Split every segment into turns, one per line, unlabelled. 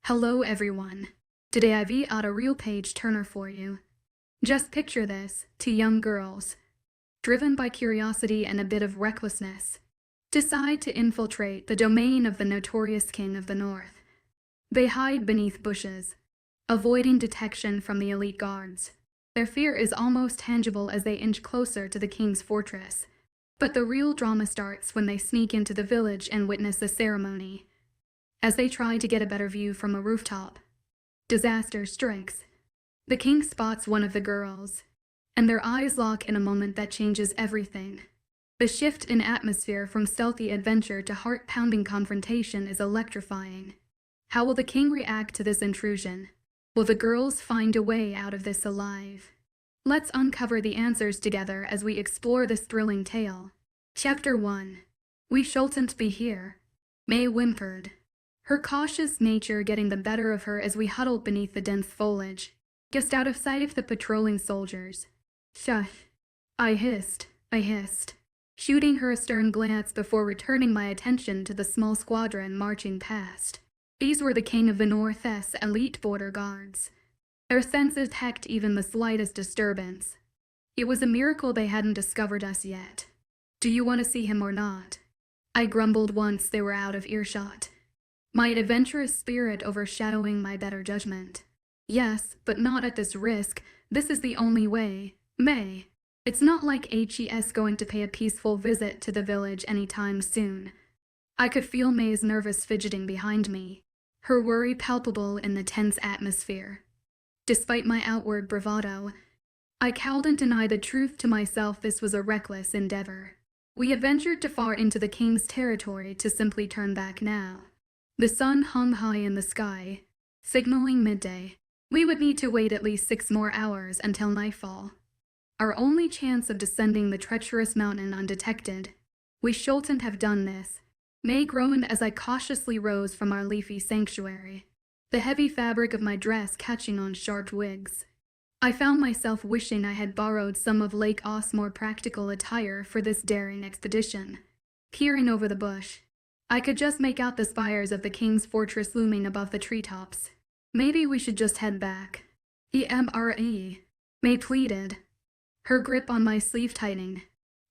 Hello everyone. Today I've got a real page turner for you. Just picture this: two young girls, driven by curiosity and a bit of recklessness, decide to infiltrate the domain of the notorious King of the North. They hide beneath bushes, avoiding detection from the elite guards. Their fear is almost tangible as they inch closer to the king's fortress. But the real drama starts when they sneak into the village and witness the ceremony. As they try to get a better view from a rooftop, disaster strikes. The king spots one of the girls, and their eyes lock in a moment that changes everything. The shift in atmosphere from stealthy adventure to heart-pounding confrontation is electrifying. How will the king react to this intrusion? Will the girls find a way out of this alive? Let's uncover the answers together as we explore this thrilling tale. Chapter 1. We shouldn't be here. May whimpered, her cautious nature getting the better of her as we huddled beneath the dense foliage, just out of sight of the patrolling soldiers. Shush, I hissed, shooting her a stern glance before returning my attention to the small squadron marching past. These were the King of the North's elite border guards. Their senses detected even the slightest disturbance. It was a miracle they hadn't discovered us yet. Do you want to see him or not? I grumbled once they were out of earshot, my adventurous spirit overshadowing my better judgment. Yes, but not at this risk. This is the only way. May. It's not like 𝐊𝐲𝐬𝐬's going to pay a peaceful visit to the village anytime soon. I could feel May's nervous fidgeting behind me, her worry palpable in the tense atmosphere. Despite my outward bravado, I couldn't deny the truth to myself. This was a reckless endeavor. We had ventured too far into the king's territory to simply turn back now. The sun hung high in the sky, signaling midday. We would need to wait at least 6 more hours until nightfall, our only chance of descending the treacherous mountain undetected. We shouldn't have done this, May groaned as I cautiously rose from our leafy sanctuary, the heavy fabric of my dress catching on sharp twigs. I found myself wishing I had borrowed some of 𝐊𝐲𝐬𝐬's more practical attire for this daring expedition. Peering over the bush, I could just make out the spires of the king's fortress looming above the treetops. Maybe we should just head back. Immerse, May pleaded, her grip on my sleeve tightening.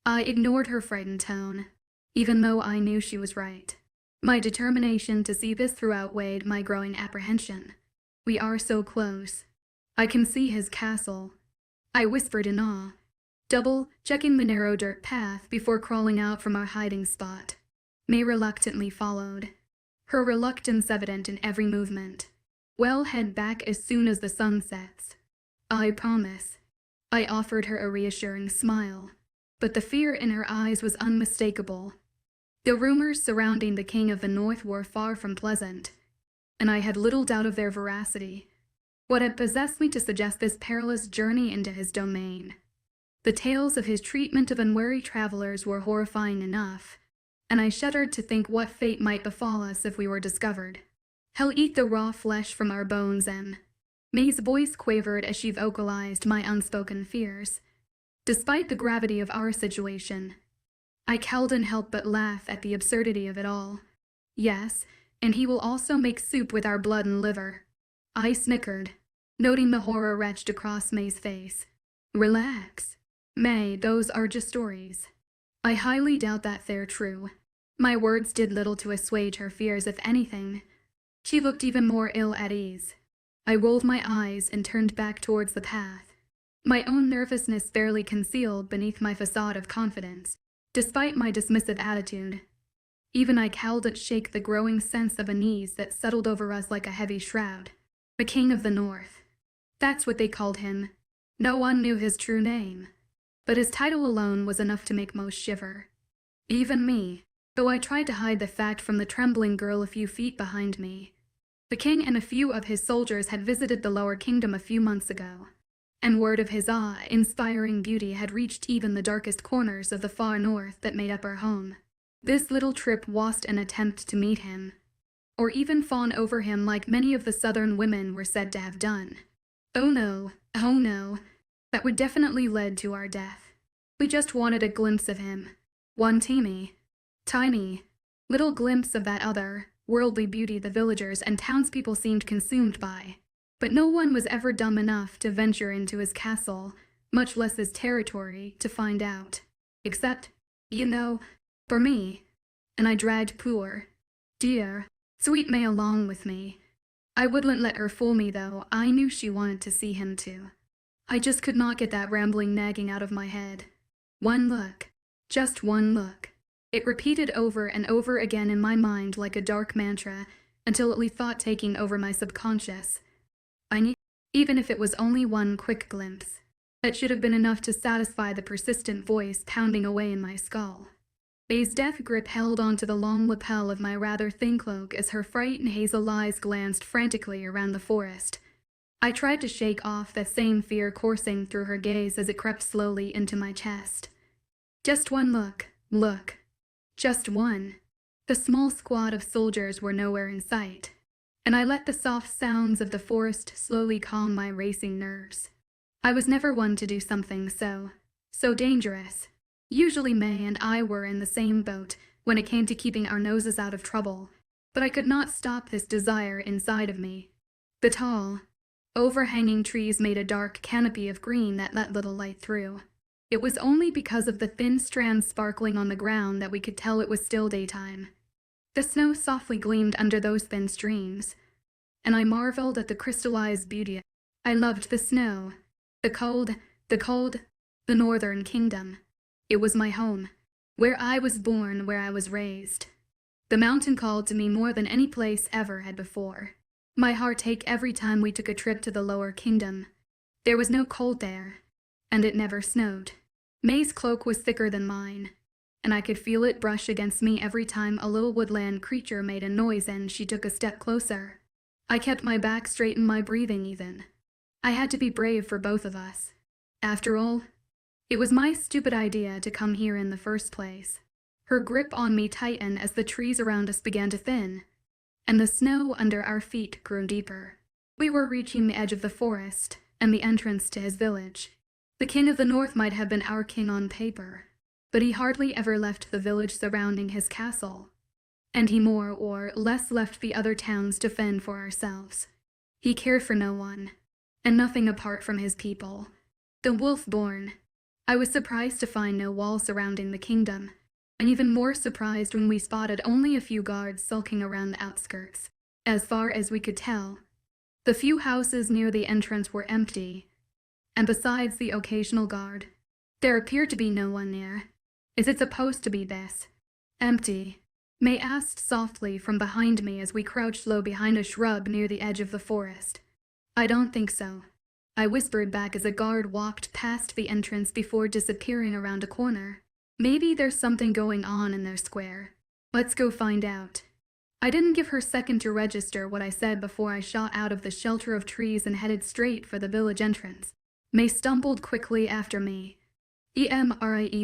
I ignored her frightened tone, even though I knew she was right. My determination to see this through outweighed my growing apprehension. We are so close. I can see his castle, I whispered in awe, double-checking the narrow dirt path before crawling out from our hiding spot. May reluctantly followed, her reluctance evident in every movement. We'll head back as soon as the sun sets. I promise. I offered her a reassuring smile, but the fear in her eyes was unmistakable. The rumors surrounding the King of the North were far from pleasant, and I had little doubt of their veracity. What had possessed me to suggest this perilous journey into his domain? The tales of his treatment of unwary travelers were horrifying enough, and I shuddered to think what fate might befall us if we were discovered. He'll eat the raw flesh from our bones, May's voice quavered as she vocalized my unspoken fears. Despite the gravity of our situation, I couldn't help but laugh at the absurdity of it all. Yes, and he will also make soup with our blood and liver. I snickered, noting the horror etched across May's face. Relax, May, those are just stories. I highly doubt that they're true. My words did little to assuage her fears. If anything, she looked even more ill at ease. I rolled my eyes and turned back towards the path, my own nervousness barely concealed beneath my facade of confidence. Despite my dismissive attitude, even I couldn't shake the growing sense of unease that settled over us like a heavy shroud. The King of the North. That's what they called him. No one knew his true name, but his title alone was enough to make most shiver. Even me, though I tried to hide the fact from the trembling girl a few feet behind me. The king and a few of his soldiers had visited the lower kingdom a few months ago, and word of his awe-inspiring beauty had reached even the darkest corners of the far north that made up our home. This little trip wasn't an attempt to meet him, or even fawn over him like many of the southern women were said to have done. Oh no, that would definitely lead to our death. We just wanted a glimpse of him. One tiny little glimpse of that other, worldly beauty the villagers and townspeople seemed consumed by. But no one was ever dumb enough to venture into his castle, much less his territory, to find out. Except, for me. And I dragged poor, dear, sweet May along with me. I wouldn't let her fool me, though. I knew she wanted to see him too. I just could not get that rambling nagging out of my head. One look. Just one look. It repeated over and over again in my mind like a dark mantra, until it left thought taking over my subconscious. I knew, even if it was only one quick glimpse, that should have been enough to satisfy the persistent voice pounding away in my skull. May's death grip held onto the long lapel of my rather thin cloak as her frightened hazel eyes glanced frantically around the forest. I tried to shake off that same fear coursing through her gaze as it crept slowly into my chest. Just one look. Just one. The small squad of soldiers were nowhere in sight, and I let the soft sounds of the forest slowly calm my racing nerves. I was never one to do something so dangerous. Usually May and I were in the same boat when it came to keeping our noses out of trouble, but I could not stop this desire inside of me. The tall, overhanging trees made a dark canopy of green that let little light through. It was only because of the thin strands sparkling on the ground that we could tell it was still daytime. The snow softly gleamed under those thin streams, and I marveled at the crystallized beauty. I loved the snow, the cold, the northern kingdom. It was my home, where I was born, where I was raised. The mountain called to me more than any place ever had before. My heart ached every time we took a trip to the lower kingdom. There was no cold there, and it never snowed. May's cloak was thicker than mine, and I could feel it brush against me every time a little woodland creature made a noise and she took a step closer. I kept my back straight and my breathing even. I had to be brave for both of us. After all, it was my stupid idea to come here in the first place. Her grip on me tightened as the trees around us began to thin, and the snow under our feet grew deeper. We were reaching the edge of the forest and the entrance to his village. The king of the north might have been our king on paper, but he hardly ever left the village surrounding his castle, and he more or less left the other towns to fend for ourselves. He cared for no one, and nothing apart from his people. The wolf-born. I was surprised to find no wall surrounding the kingdom, and even more surprised when we spotted only a few guards sulking around the outskirts. As far as we could tell, the few houses near the entrance were empty, and besides the occasional guard, there appeared to be no one near. Is it supposed to be this? Empty? May asked softly from behind me as we crouched low behind a shrub near the edge of the forest. I don't think so, I whispered back as a guard walked past the entrance before disappearing around a corner. Maybe there's something going on in their square. Let's go find out. I didn't give her a second to register what I said before I shot out of the shelter of trees and headed straight for the village entrance. May stumbled quickly after me.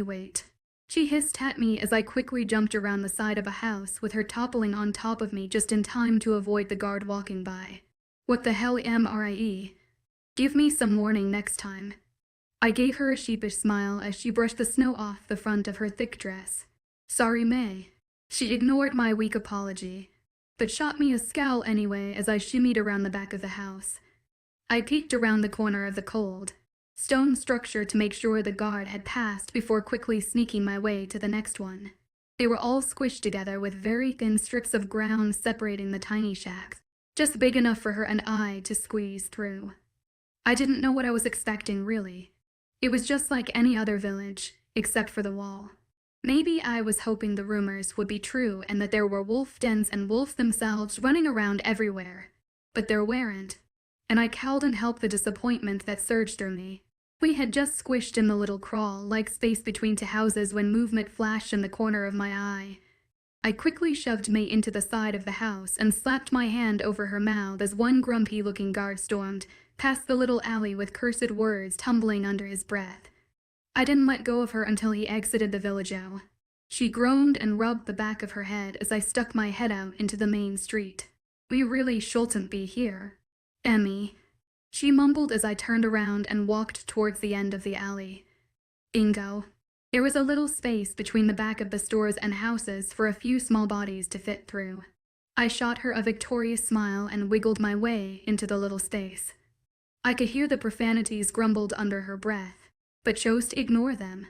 wait. She hissed at me as I quickly jumped around the side of a house with her toppling on top of me just in time to avoid the guard walking by. What the hell Give me some warning next time. I gave her a sheepish smile as she brushed the snow off the front of her thick dress. Sorry, May. She ignored my weak apology, but shot me a scowl anyway as I shimmied around the back of the house. I peeked around the corner of the cold stone structure to make sure the guard had passed before quickly sneaking my way to the next one. They were all squished together with very thin strips of ground separating the tiny shacks, just big enough for her and I to squeeze through. I didn't know what I was expecting, really. It was just like any other village, except for the wall. Maybe I was hoping the rumors would be true and that there were wolf dens and wolves themselves running around everywhere. But there weren't, and I cowed and helped the disappointment that surged through me. We had just squished in the little crawl-like space between two houses when movement flashed in the corner of my eye. I quickly shoved May into the side of the house and slapped my hand over her mouth as one grumpy-looking guard stormed past the little alley with cursed words tumbling under his breath. I didn't let go of her until he exited the village. She groaned and rubbed the back of her head as I stuck my head out into the main street. We really shouldn't be here. Emmy, she mumbled as I turned around and walked towards the end of the alley. Bingo. There was a little space between the back of the stores and houses for a few small bodies to fit through. I shot her a victorious smile and wiggled my way into the little space. I could hear the profanities grumbled under her breath, but chose to ignore them.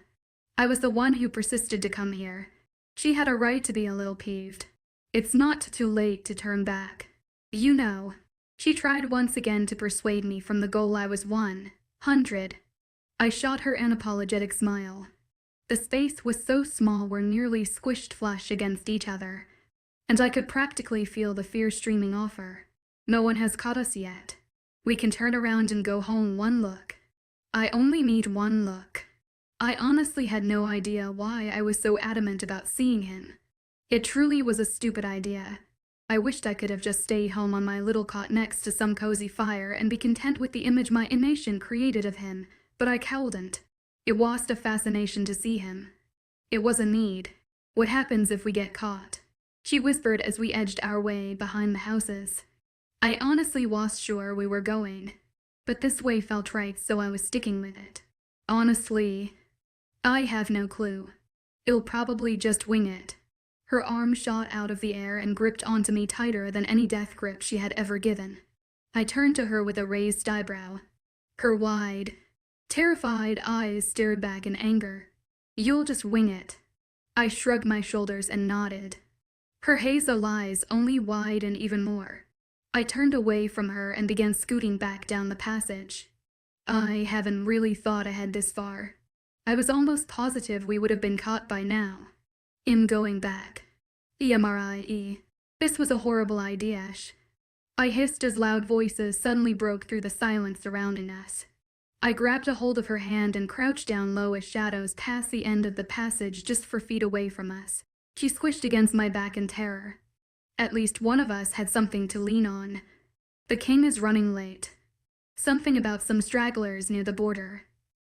I was the one who persisted to come here. She had a right to be a little peeved. It's not too late to turn back. You know. She tried once again to persuade me from the goal I was 100. I shot her an apologetic smile. The space was so small we're nearly squished flush against each other, and I could practically feel the fear streaming off her. No one has caught us yet. We can turn around and go home one look. I only need one look. I honestly had no idea why I was so adamant about seeing him. It truly was a stupid idea. I wished I could have just stayed home on my little cot next to some cozy fire and be content with the image my imagination created of him, but I couldn't. It was a fascination to see him. It was a need. What happens if we get caught? She whispered as we edged our way behind the houses. I honestly was sure we were going, but this way felt right, so I was sticking with it. Honestly, I have no clue. I'll probably just wing it. Her arm shot out of the air and gripped onto me tighter than any death grip she had ever given. I turned to her with a raised eyebrow. Her wide, terrified eyes stared back in anger. You'll just wing it. I shrugged my shoulders and nodded. Her hazel eyes only widened even more. I turned away from her and began scooting back down the passage. I haven't really thought ahead this far. I was almost positive we would have been caught by now. I'm going back. Immerse. This was a horrible idea. I hissed as loud voices suddenly broke through the silence surrounding us. I grabbed a hold of her hand and crouched down low as shadows passed the end of the passage just 4 feet away from us. She squished against my back in terror. At least one of us had something to lean on. The king is running late. Something about some stragglers near the border.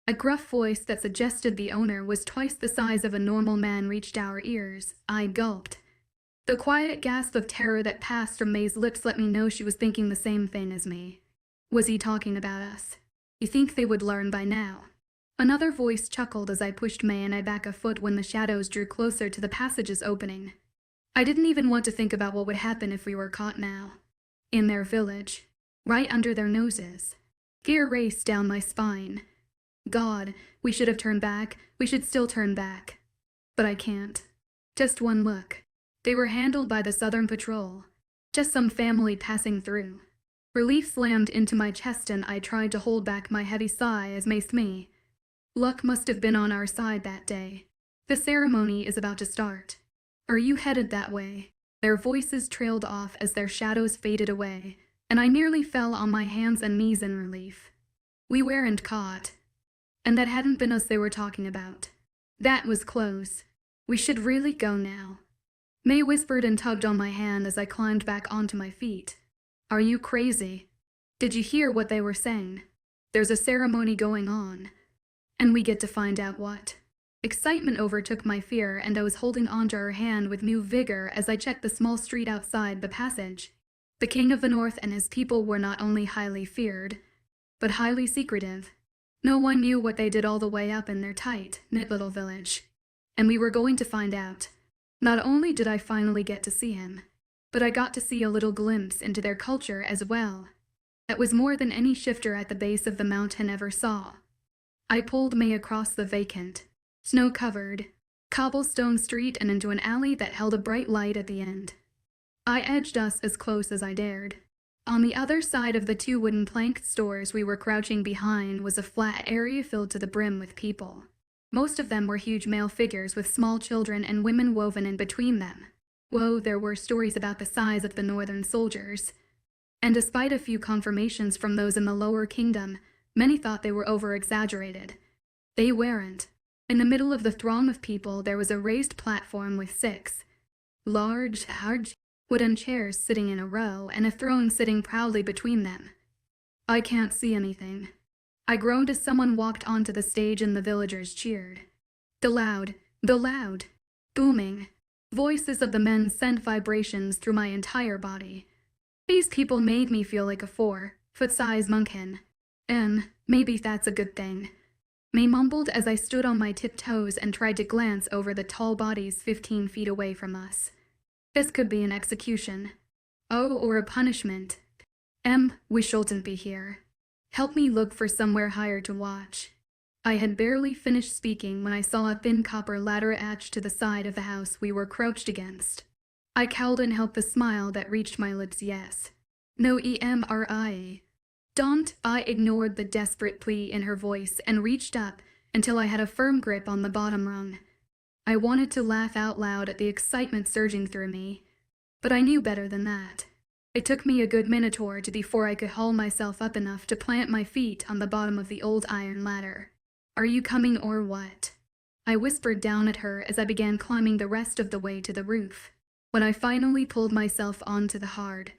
A gruff voice that suggested the owner was twice the size of a normal man reached our ears. I gulped. The quiet gasp of terror that passed from May's lips let me know she was thinking the same thing as me. Was he talking about us? You think they would learn by now? Another voice chuckled as I pushed May and I back a foot when the shadows drew closer to the passage's opening. I didn't even want to think about what would happen if we were caught now. In their village. Right under their noses. Gear raced down my spine. God, we should have turned back. We should still turn back. But I can't. Just one look. They were handled by the Southern Patrol. Just some family passing through. Relief slammed into my chest and I tried to hold back my heavy sigh as maced me. Luck must have been on our side that day. The ceremony is about to start. Are you headed that way? Their voices trailed off as their shadows faded away, and I nearly fell on my hands and knees in relief. We weren't caught. And that hadn't been us they were talking about. That was close. We should really go now. May whispered and tugged on my hand as I climbed back onto my feet. Are you crazy? Did you hear what they were saying? There's a ceremony going on. And we get to find out what. Excitement overtook my fear and I was holding onto her hand with new vigor as I checked the small street outside the passage. The King of the North and his people were not only highly feared, but highly secretive. No one knew what they did all the way up in their tight-knit little village. And we were going to find out. Not only did I finally get to see him, but I got to see a little glimpse into their culture as well. That was more than any shifter at the base of the mountain ever saw. I pulled May across the vacant, snow-covered, cobblestone street and into an alley that held a bright light at the end. I edged us as close as I dared. On the other side of the 2 wooden planked stores we were crouching behind was a flat area filled to the brim with people. Most of them were huge male figures with small children and women woven in between them. Whoa, there were stories about the size of the northern soldiers. And despite a few confirmations from those in the lower kingdom, many thought they were over-exaggerated. They weren't. In the middle of the throng of people there was a raised platform with 6 large wooden chairs sitting in a row and a throne sitting proudly between them. I can't see anything. I groaned as someone walked onto the stage and the villagers cheered. The loud, booming voices of the men sent vibrations through my entire body. These people made me feel like a 4-foot-sized monkey. And maybe that's a good thing. May mumbled as I stood on my tiptoes and tried to glance over the tall bodies 15 feet away from us. This could be an execution. Oh, or a punishment. We shouldn't be here. Help me look for somewhere higher to watch. I had barely finished speaking when I saw a thin copper ladder attached to the side of the house we were crouched against. I cowed and helped the smile that reached my lips. Yes. No, Immerse. Don't. I ignored the desperate plea in her voice and reached up until I had a firm grip on the bottom rung. I wanted to laugh out loud at the excitement surging through me, but I knew better than that. It took me a good minute or two before I could haul myself up enough to plant my feet on the bottom of the old iron ladder. Are you coming or what? I whispered down at her as I began climbing the rest of the way to the roof. When I finally pulled myself onto the hard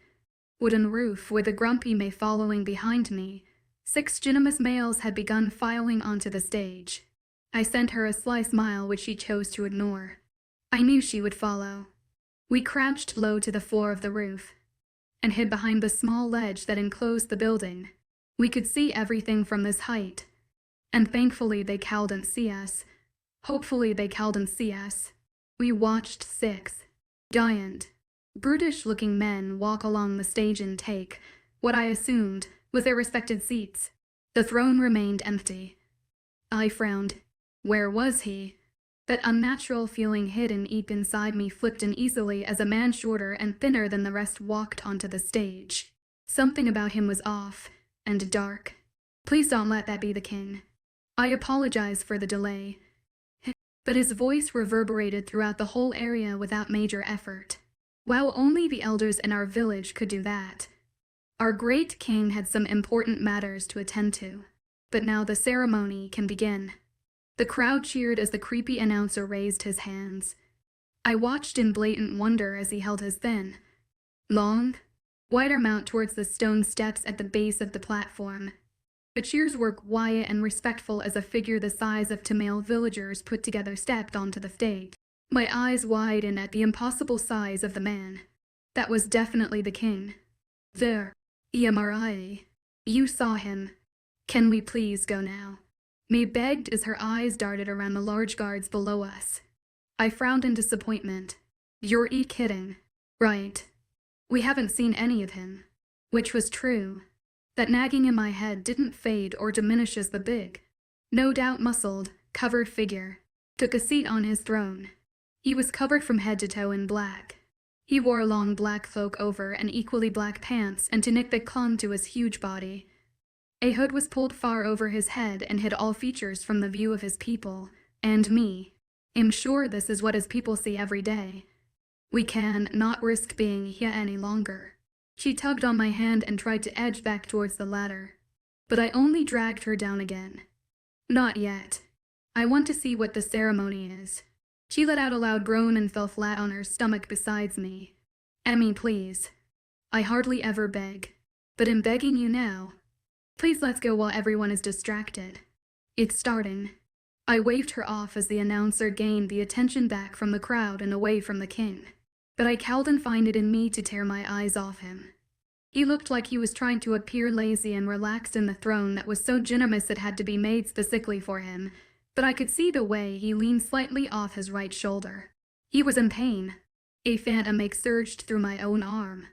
wooden roof with a grumpy May following behind me, 6 males had begun filing onto the stage. I sent her a sly smile which she chose to ignore. I knew she would follow. We crouched low to the floor of the roof and hid behind the small ledge that enclosed the building. We could see everything from this height, and thankfully they couldn't see us. Hopefully they couldn't see us. We watched 6 giant, brutish-looking men walk along the stage and take what I assumed was their respected seats. The throne remained empty. I frowned. Where was he? That unnatural feeling hidden deep inside me flipped uneasily as a man shorter and thinner than the rest walked onto the stage. Something about him was off and dark. Please don't let that be the king. I apologize for the delay. But his voice reverberated throughout the whole area without major effort. Wow, only the elders in our village could do that. Our great king had some important matters to attend to, but now the ceremony can begin. The crowd cheered as the creepy announcer raised his hands. I watched in blatant wonder as he held his thin, long, white arm out towards the stone steps at the base of the platform. The cheers were quiet and respectful as a figure the size of 2 male villagers put together stepped onto the stage. My eyes widened at the impossible size of the man. That was definitely the king. There, Immerse. You saw him. Can we please go now? May begged as her eyes darted around the large guards below us. I frowned in disappointment. You're kidding, right? We haven't seen any of him. Which was true. That nagging in my head didn't fade or diminish as the big, no doubt muscled, covered figure took a seat on his throne. He was covered from head to toe in black. He wore a long black cloak over and equally black pants and tunic that clung to his huge body. A hood was pulled far over his head and hid all features from the view of his people, and me. I'm sure this is what his people see every day. We can not risk being here any longer. She tugged on my hand and tried to edge back towards the ladder, but I only dragged her down again. Not yet. I want to see what the ceremony is. She let out a loud groan and fell flat on her stomach beside me. Emmy, please. I hardly ever beg, but I'm begging you now. Please let's go while everyone is distracted. It's starting. I waved her off as the announcer gained the attention back from the crowd and away from the king. But I cowed and found it in me to tear my eyes off him. He looked like he was trying to appear lazy and relaxed in the throne that was so generous it had to be made specifically for him, but I could see the way he leaned slightly off his right shoulder. He was in pain. A phantom ache surged through my own arm,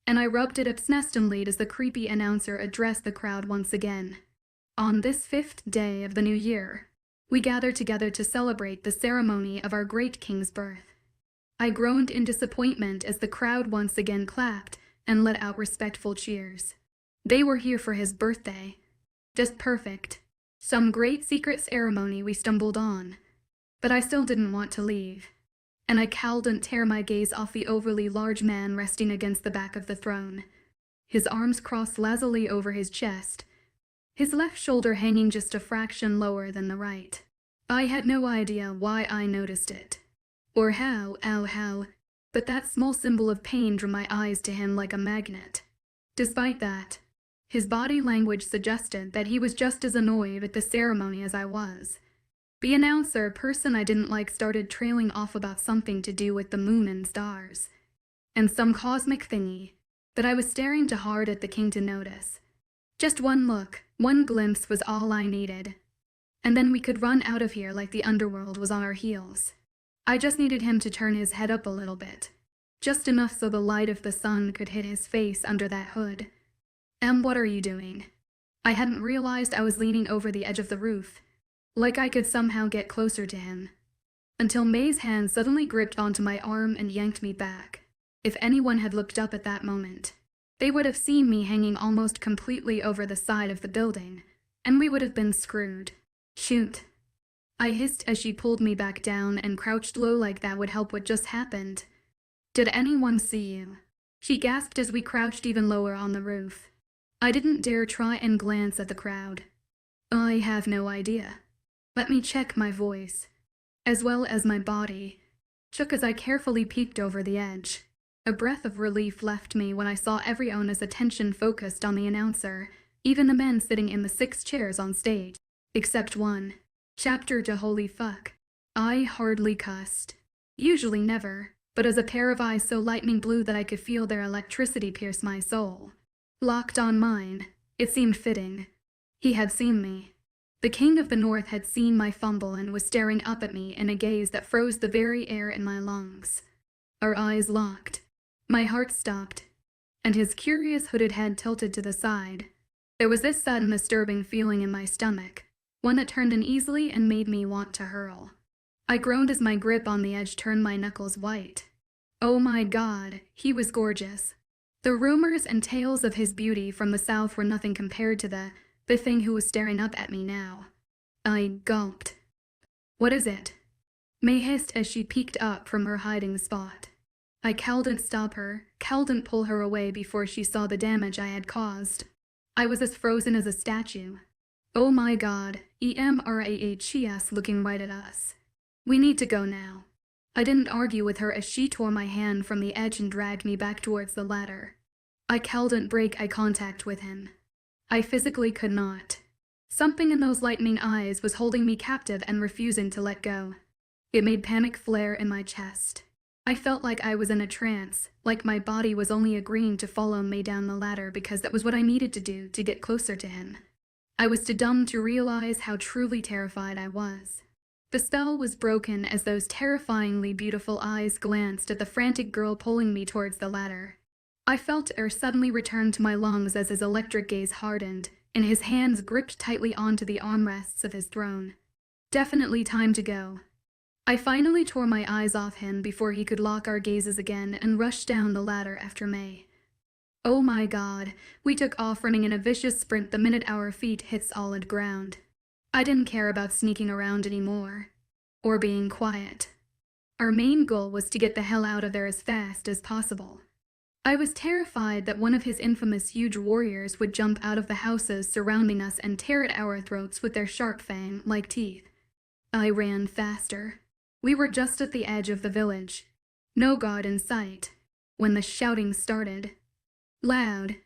and I rubbed it obsessively as the creepy announcer addressed the crowd once again. On this 5th day of the new year, we gather together to celebrate the ceremony of our great king's birth. I groaned in disappointment as the crowd once again clapped and let out respectful cheers. They were here for his birthday. Just perfect. Some great secret ceremony we stumbled on. But I still didn't want to leave, and I cowed and tear my gaze off the overly large man resting against the back of the throne, his arms crossed lazily over his chest, his left shoulder hanging just a fraction lower than the right. I had no idea why I noticed it. Or how, but that small symbol of pain drew my eyes to him like a magnet. Despite that, his body language suggested that he was just as annoyed at the ceremony as I was. The announcer, person I didn't like, started trailing off about something to do with the moon and stars, and some cosmic thingy that I was staring too hard at the king to notice. Just one look, one glimpse was all I needed, and then we could run out of here like the underworld was on our heels. I just needed him to turn his head up a little bit, just enough so the light of the sun could hit his face under that hood. What are you doing?" I hadn't realized I was leaning over the edge of the roof, like I could somehow get closer to him, until May's hand suddenly gripped onto my arm and yanked me back. If anyone had looked up at that moment, they would have seen me hanging almost completely over the side of the building, and we would have been screwed. "Shoot," I hissed as she pulled me back down and crouched low like that would help what just happened. "Did anyone see you?" she gasped as we crouched even lower on the roof. I didn't dare try and glance at the crowd. "I have no idea." Let me check. My voice, as well as my body, shook as I carefully peeked over the edge. A breath of relief left me when I saw everyone's attention focused on the announcer, even the men sitting in the 6 chairs on stage, except one. Chapter to holy fuck. I hardly cussed. Usually never, but as a pair of eyes so lightning blue that I could feel their electricity pierce my soul locked on mine, it seemed fitting. He had seen me. The King of the North had seen my fumble and was staring up at me in a gaze that froze the very air in my lungs. Our eyes locked. My heart stopped, and his curious hooded head tilted to the side. There was this sudden disturbing feeling in my stomach, one that turned uneasily and made me want to hurl. I groaned as my grip on the edge turned my knuckles white. Oh my God, he was gorgeous. The rumors and tales of his beauty from the South were nothing compared to the thing who was staring up at me now. I gulped. "What is it?" May hissed as she peeked up from her hiding spot. I couldn't stop her, couldn't pull her away before she saw the damage I had caused. I was as frozen as a statue. "Oh my God," Immerse looking right at us. "We need to go now." I didn't argue with her as she tore my hand from the edge and dragged me back towards the ladder. I couldn't break eye contact with him. I physically could not. Something in those lightning eyes was holding me captive and refusing to let go. It made panic flare in my chest. I felt like I was in a trance, like my body was only agreeing to follow May down the ladder because that was what I needed to do to get closer to him. I was too dumb to realize how truly terrified I was. The spell was broken as those terrifyingly beautiful eyes glanced at the frantic girl pulling me towards the ladder. I felt air suddenly return to my lungs as his electric gaze hardened, and his hands gripped tightly onto the armrests of his throne. Definitely time to go. I finally tore my eyes off him before he could lock our gazes again and rushed down the ladder after May. Oh my God, we took off running in a vicious sprint the minute our feet hit solid ground. I didn't care about sneaking around anymore, or being quiet. Our main goal was to get the hell out of there as fast as possible. I was terrified that one of his infamous huge warriors would jump out of the houses surrounding us and tear at our throats with their sharp fang-like teeth. I ran faster. We were just at the edge of the village, no guard in sight, when the shouting started. Loud,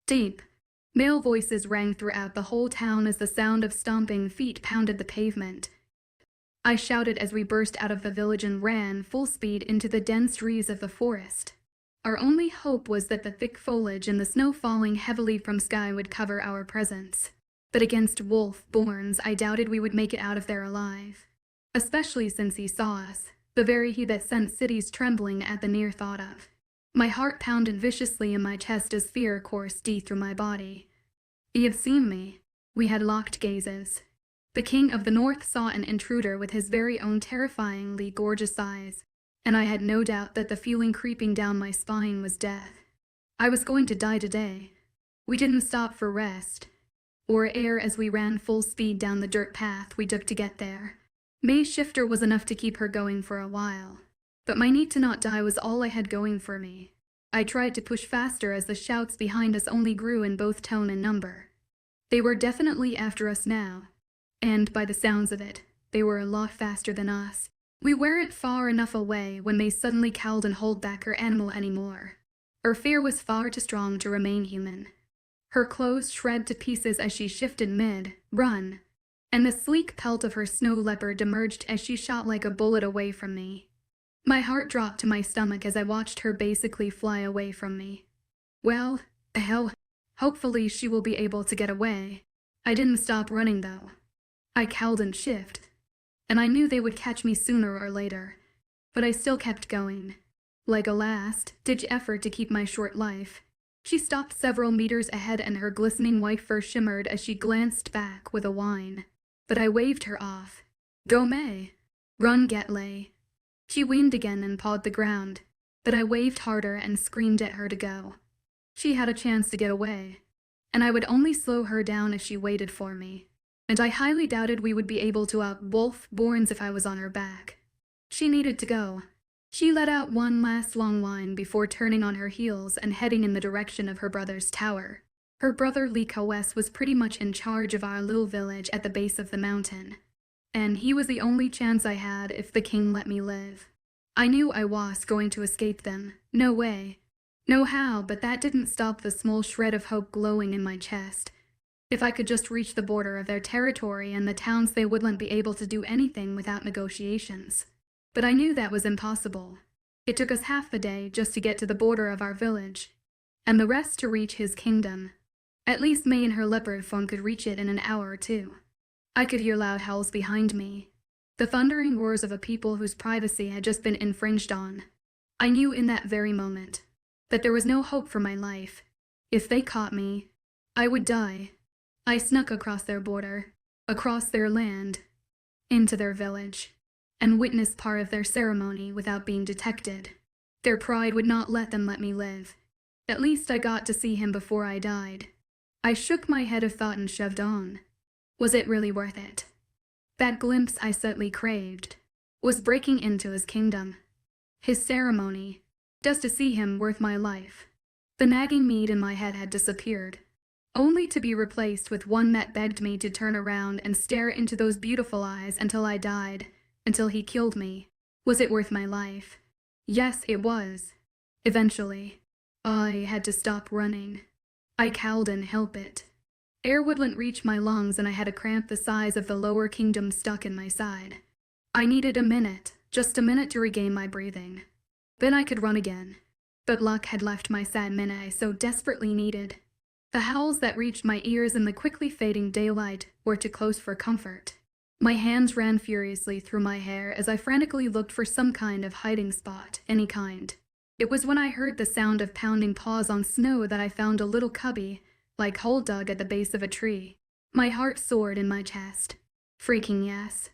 deep, male voices rang throughout the whole town as the sound of stomping feet pounded the pavement. I shouted as we burst out of the village and ran full speed into the dense trees of the forest. Our only hope was that the thick foliage and the snow falling heavily from sky would cover our presence. But against wolf-borns, I doubted we would make it out of there alive. Especially since he saw us, the very he that sent cities trembling at the near thought of. My heart pounded viciously in my chest as fear coursed deep through my body. He had seen me. We had locked gazes. The King of the North saw an intruder with his very own terrifyingly gorgeous eyes, and I had no doubt that the feeling creeping down my spine was death. I was going to die today. We didn't stop for rest or air as we ran full speed down the dirt path we took to get there. May's shifter was enough to keep her going for a while, but my need to not die was all I had going for me. I tried to push faster as the shouts behind us only grew in both tone and number. They were definitely after us now, and by the sounds of it, they were a lot faster than us. We weren't far enough away when May suddenly cowled and hold back her animal anymore. Her fear was far too strong to remain human. Her clothes shred to pieces as she shifted mid-run, and the sleek pelt of her snow leopard emerged as she shot like a bullet away from me. My heart dropped to my stomach as I watched her basically fly away from me. Well, hell, hopefully she will be able to get away. I didn't stop running though. I cowled and shifted, and I knew they would catch me sooner or later, but I still kept going. like a last-ditch effort to keep my short life. She stopped several meters ahead and her glistening white fur shimmered as she glanced back with a whine. But I waved her off. "Go, May. Run, 𝐿𝐻𝐬." She whined again and pawed the ground, but I waved harder and screamed at her to go. She had a chance to get away, and I would only slow her down if she waited for me, and I highly doubted we would be able to out-wolf Borns if I was on her back. She needed to go. She let out one last long whine before turning on her heels and heading in the direction of her brother's tower. Her brother 𝐊𝐻𝐬𝐬 was pretty much in charge of our little village at the base of the mountain, and he was the only chance I had if the king let me live. I knew I was going to escape them. No way. No how, but that didn't stop the small shred of hope glowing in my chest. If I could just reach the border of their territory and the towns, they wouldn't be able to do anything without negotiations. But I knew that was impossible. It took us half a day just to get to the border of our village, and the rest to reach his kingdom. At least May and her leopard form could reach it in an hour or two. I could hear loud howls behind me, the thundering roars of a people whose privacy had just been infringed on. I knew in that very moment that there was no hope for my life. If they caught me, I would die. I snuck across their border, across their land, into their village, and witnessed part of their ceremony without being detected. Their pride would not let them let me live. At least I got to see him before I died. I shook my head of thought and shoved on. Was it really worth it? That glimpse I subtly craved was breaking into his kingdom, his ceremony, just to see him worth my life. The nagging mead in my head had disappeared, only to be replaced with one that begged me to turn around and stare into those beautiful eyes until I died, until he killed me. Was it worth my life? Yes, it was. Eventually, I had to stop running. I couldn't help it. Air wouldn't reach my lungs and I had a cramp the size of the lower kingdom stuck in my side. I needed a minute, just a minute to regain my breathing. Then I could run again. But luck had left my sad minute I so desperately needed. The howls that reached my ears in the quickly fading daylight were too close for comfort. My hands ran furiously through my hair as I frantically looked for some kind of hiding spot, any kind. It was when I heard the sound of pounding paws on snow that I found a little cubby, like hole dug at the base of a tree. My heart soared in my chest. Freaking yes.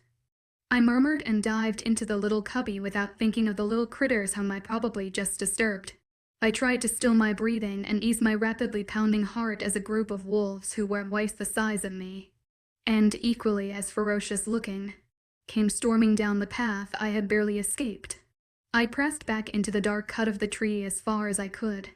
I murmured and dived into the little cubby without thinking of the little critters whom I probably just disturbed. I tried to still my breathing and ease my rapidly pounding heart as a group of wolves who were twice the size of me, and equally as ferocious looking, came storming down the path I had barely escaped. I pressed back into the dark cut of the tree as far as I could.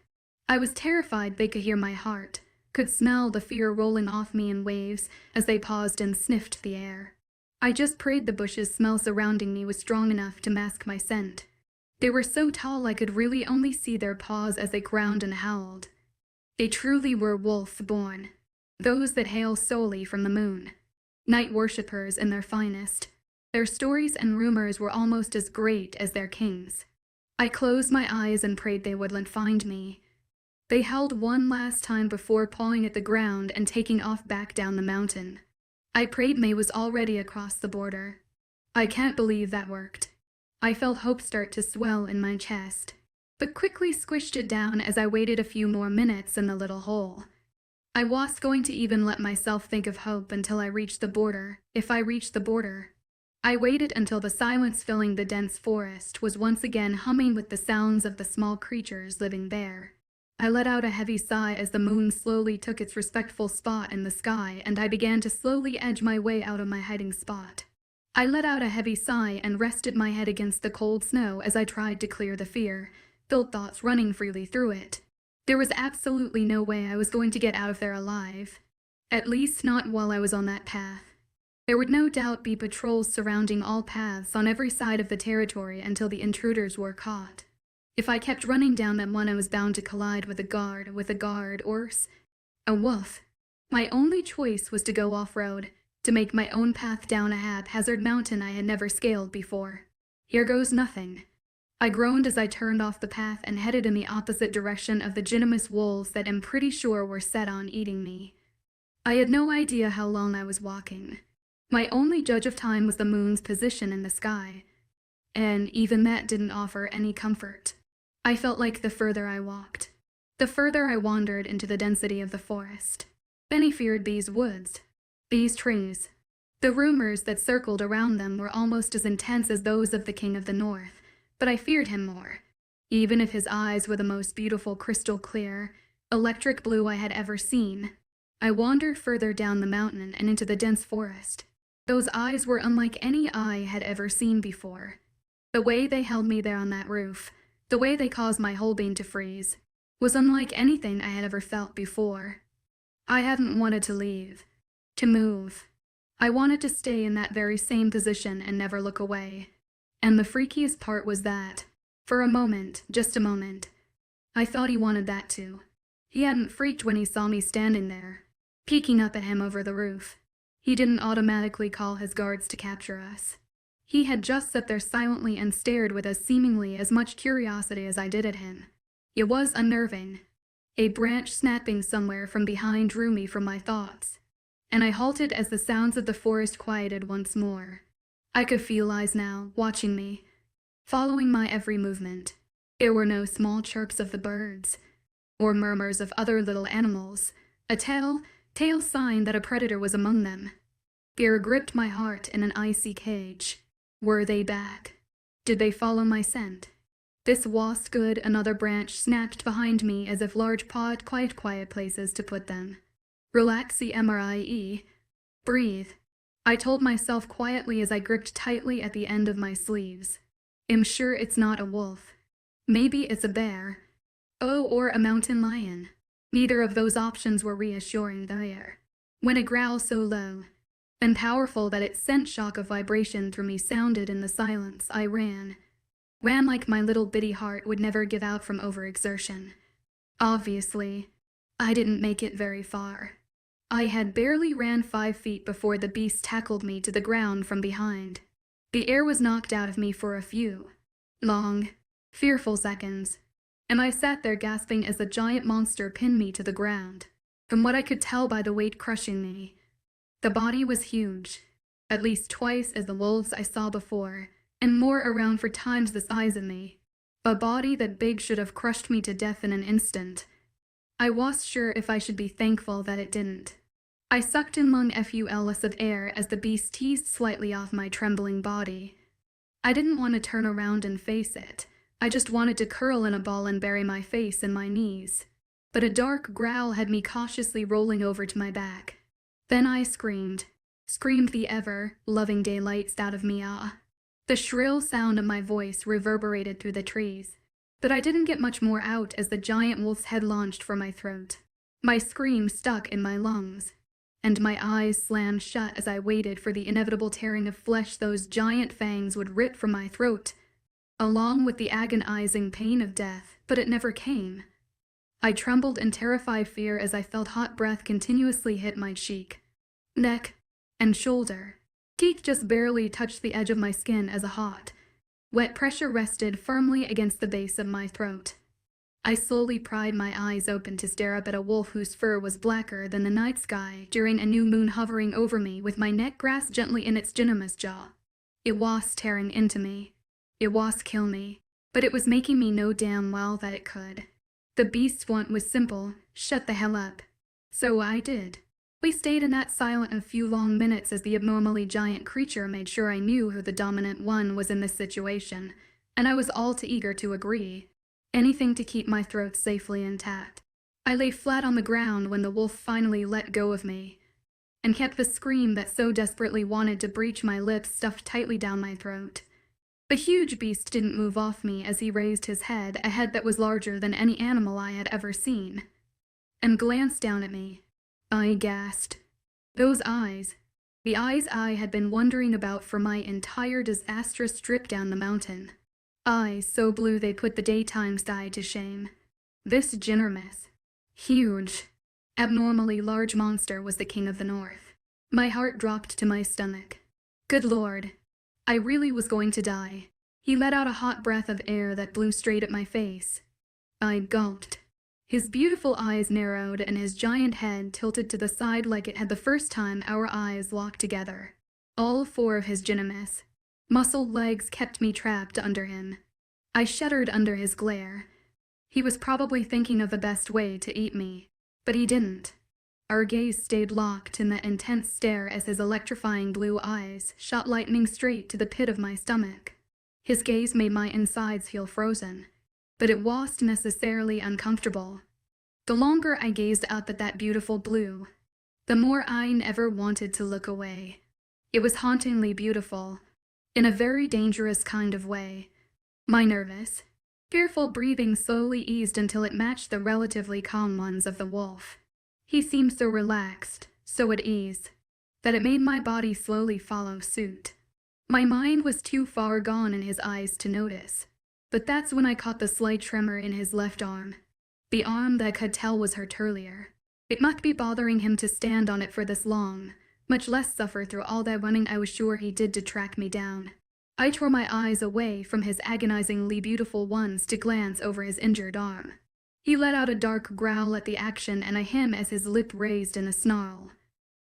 I was terrified they could hear my heart, could smell the fear rolling off me in waves as they paused and sniffed the air. I just prayed the bushes' smell surrounding me was strong enough to mask my scent. They were so tall I could really only see their paws as they ground and howled. They truly were wolf-born, those that hail solely from the moon. Night worshippers in their finest. Their stories and rumors were almost as great as their kings. I closed my eyes and prayed they wouldn't find me. They howled one last time before pawing at the ground and taking off back down the mountain. I prayed May was already across the border. I can't believe that worked. I felt hope start to swell in my chest, but quickly squished it down as I waited a few more minutes in the little hole. I was going to even let myself think of hope until I reached the border, if I reached the border. I waited until the silence filling the dense forest was once again humming with the sounds of the small creatures living there. I let out a heavy sigh as the moon slowly took its respectful spot in the sky and I began to slowly edge my way out of my hiding spot. I let out a heavy sigh and rested my head against the cold snow as I tried to clear the fear-filled thoughts running freely through it. There was absolutely no way I was going to get out of there alive. At least not while I was on that path. There would no doubt be patrols surrounding all paths on every side of the territory until the intruders were caught. If I kept running down that one I was bound to collide with a guard, or a wolf. My only choice was to go off-road, to make my own path down a haphazard mountain I had never scaled before. Here goes nothing. I groaned as I turned off the path and headed in the opposite direction of the venomous wolves that I'm pretty sure were set on eating me. I had no idea how long I was walking. My only judge of time was the moon's position in the sky, and even that didn't offer any comfort. I felt like the further I walked, the further I wandered into the density of the forest. Benny feared these woods, these trees. The rumors that circled around them were almost as intense as those of the King of the North, but I feared him more. Even if his eyes were the most beautiful crystal clear, electric blue I had ever seen, I wandered further down the mountain and into the dense forest. Those eyes were unlike any I had ever seen before. The way they held me there on that roof, the way they caused my whole being to freeze, was unlike anything I had ever felt before. I hadn't wanted to leave, to move. I wanted to stay in that very same position and never look away. And the freakiest part was that, for a moment, just a moment, I thought he wanted that too. He hadn't freaked when he saw me standing there, peeking up at him over the roof. He didn't automatically call his guards to capture us. He had just sat there silently and stared with seemingly as much curiosity as I did at him. It was unnerving. A branch snapping somewhere from behind drew me from my thoughts, and I halted as the sounds of the forest quieted once more. I could feel eyes now, watching me, following my every movement. There were no small chirps of the birds, or murmurs of other little animals, a telltale sign that a predator was among them. Fear gripped my heart in an icy cage. Were they back? Did they follow my scent? This was good. Another branch snapped behind me as if large pawed quiet places to put them. Relax, 𝐸. Breathe. I told myself quietly as I gripped tightly at the end of my sleeves. I'm sure it's not a wolf. Maybe it's a bear. Oh, or a mountain lion. Neither of those options were reassuring there. When a growl so low and powerful that it sent shock of vibration through me sounded in the silence, I ran like my little bitty heart would never give out from overexertion. Obviously, I didn't make it very far. I had barely ran 5 feet before the beast tackled me to the ground from behind. The air was knocked out of me for a few long, fearful seconds, and I sat there gasping as the giant monster pinned me to the ground. From what I could tell by the weight crushing me, the body was huge, at least twice as the wolves I saw before, and more around for times the size of me. A body that big should have crushed me to death in an instant. I was sure if I should be thankful that it didn't. I sucked in long fuls of air as the beast teased slightly off my trembling body. I didn't want to turn around and face it. I just wanted to curl in a ball and bury my face in my knees. But a dark growl had me cautiously rolling over to my back. Then I screamed the ever-loving daylights out of me. The shrill sound of my voice reverberated through the trees, but I didn't get much more out as the giant wolf's head launched for my throat. My scream stuck in my lungs, and my eyes slammed shut as I waited for the inevitable tearing of flesh those giant fangs would rip from my throat, along with the agonizing pain of death, but it never came. I trembled in terrified fear as I felt hot breath continuously hit my cheek, neck, and shoulder. Teeth just barely touched the edge of my skin as a hot, wet pressure rested firmly against the base of my throat. I slowly pried my eyes open to stare up at a wolf whose fur was blacker than the night sky during a new moon hovering over me with my neck grasped gently in its venomous jaw. It was tearing into me. It was kill me, but it was making me know damn well that it could. The beast's want was simple: shut the hell up. So I did. We stayed in that silent a few long minutes as the abnormally giant creature made sure I knew who the dominant one was in this situation, and I was all too eager to agree. Anything to keep my throat safely intact. I lay flat on the ground when the wolf finally let go of me, and kept the scream that so desperately wanted to breach my lips stuffed tightly down my throat. The huge beast didn't move off me as he raised his head, a head that was larger than any animal I had ever seen, and glanced down at me. I gasped. Those eyes, the eyes I had been wondering about for my entire disastrous trip down the mountain. Eyes so blue they put the daytime sky to shame. This ginormous, huge, abnormally large monster was the King of the North. My heart dropped to my stomach. Good Lord, I really was going to die. He let out a hot breath of air that blew straight at my face. I gulped. His beautiful eyes narrowed and his giant head tilted to the side like it had the first time our eyes locked together. All 4 of his ginormous, muscled legs kept me trapped under him. I shuddered under his glare, He was probably thinking of the best way to eat me, but he didn't. Our gaze stayed locked in that intense stare as his electrifying blue eyes shot lightning straight to the pit of my stomach. His gaze made my insides feel frozen, but it wasn't necessarily uncomfortable. The longer I gazed up at that beautiful blue, the more I never wanted to look away. It was hauntingly beautiful, in a very dangerous kind of way. My nervous, fearful breathing slowly eased until it matched the relatively calm ones of the wolf. He seemed so relaxed, so at ease, that it made my body slowly follow suit. My mind was too far gone in his eyes to notice, but that's when I caught the slight tremor in his left arm, the arm that I could tell was hurt earlier. It must be bothering him to stand on it for this long, much less suffer through all that running I was sure he did to track me down. I tore my eyes away from his agonizingly beautiful ones to glance over his injured arm. He let out a dark growl at the action and I him as his lip raised in a snarl.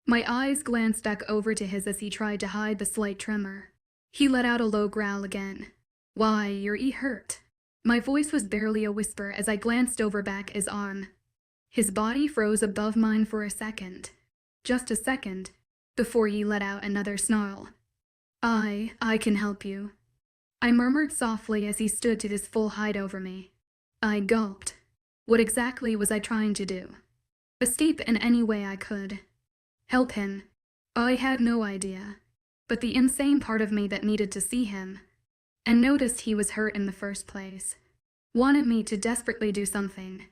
My eyes glanced back over to his as he tried to hide the slight tremor. He let out a low growl again. "Why, you're hurt." My voice was barely a whisper as I glanced over back his arm. His body froze above mine for a second, just a second, before he let out another snarl. I can help you," I murmured softly as he stood to his full height over me. I gulped. What exactly was I trying to do? Escape in any way I could. Help him? I had no idea. But the insane part of me that needed to see him, and noticed he was hurt in the first place, wanted me to desperately do something.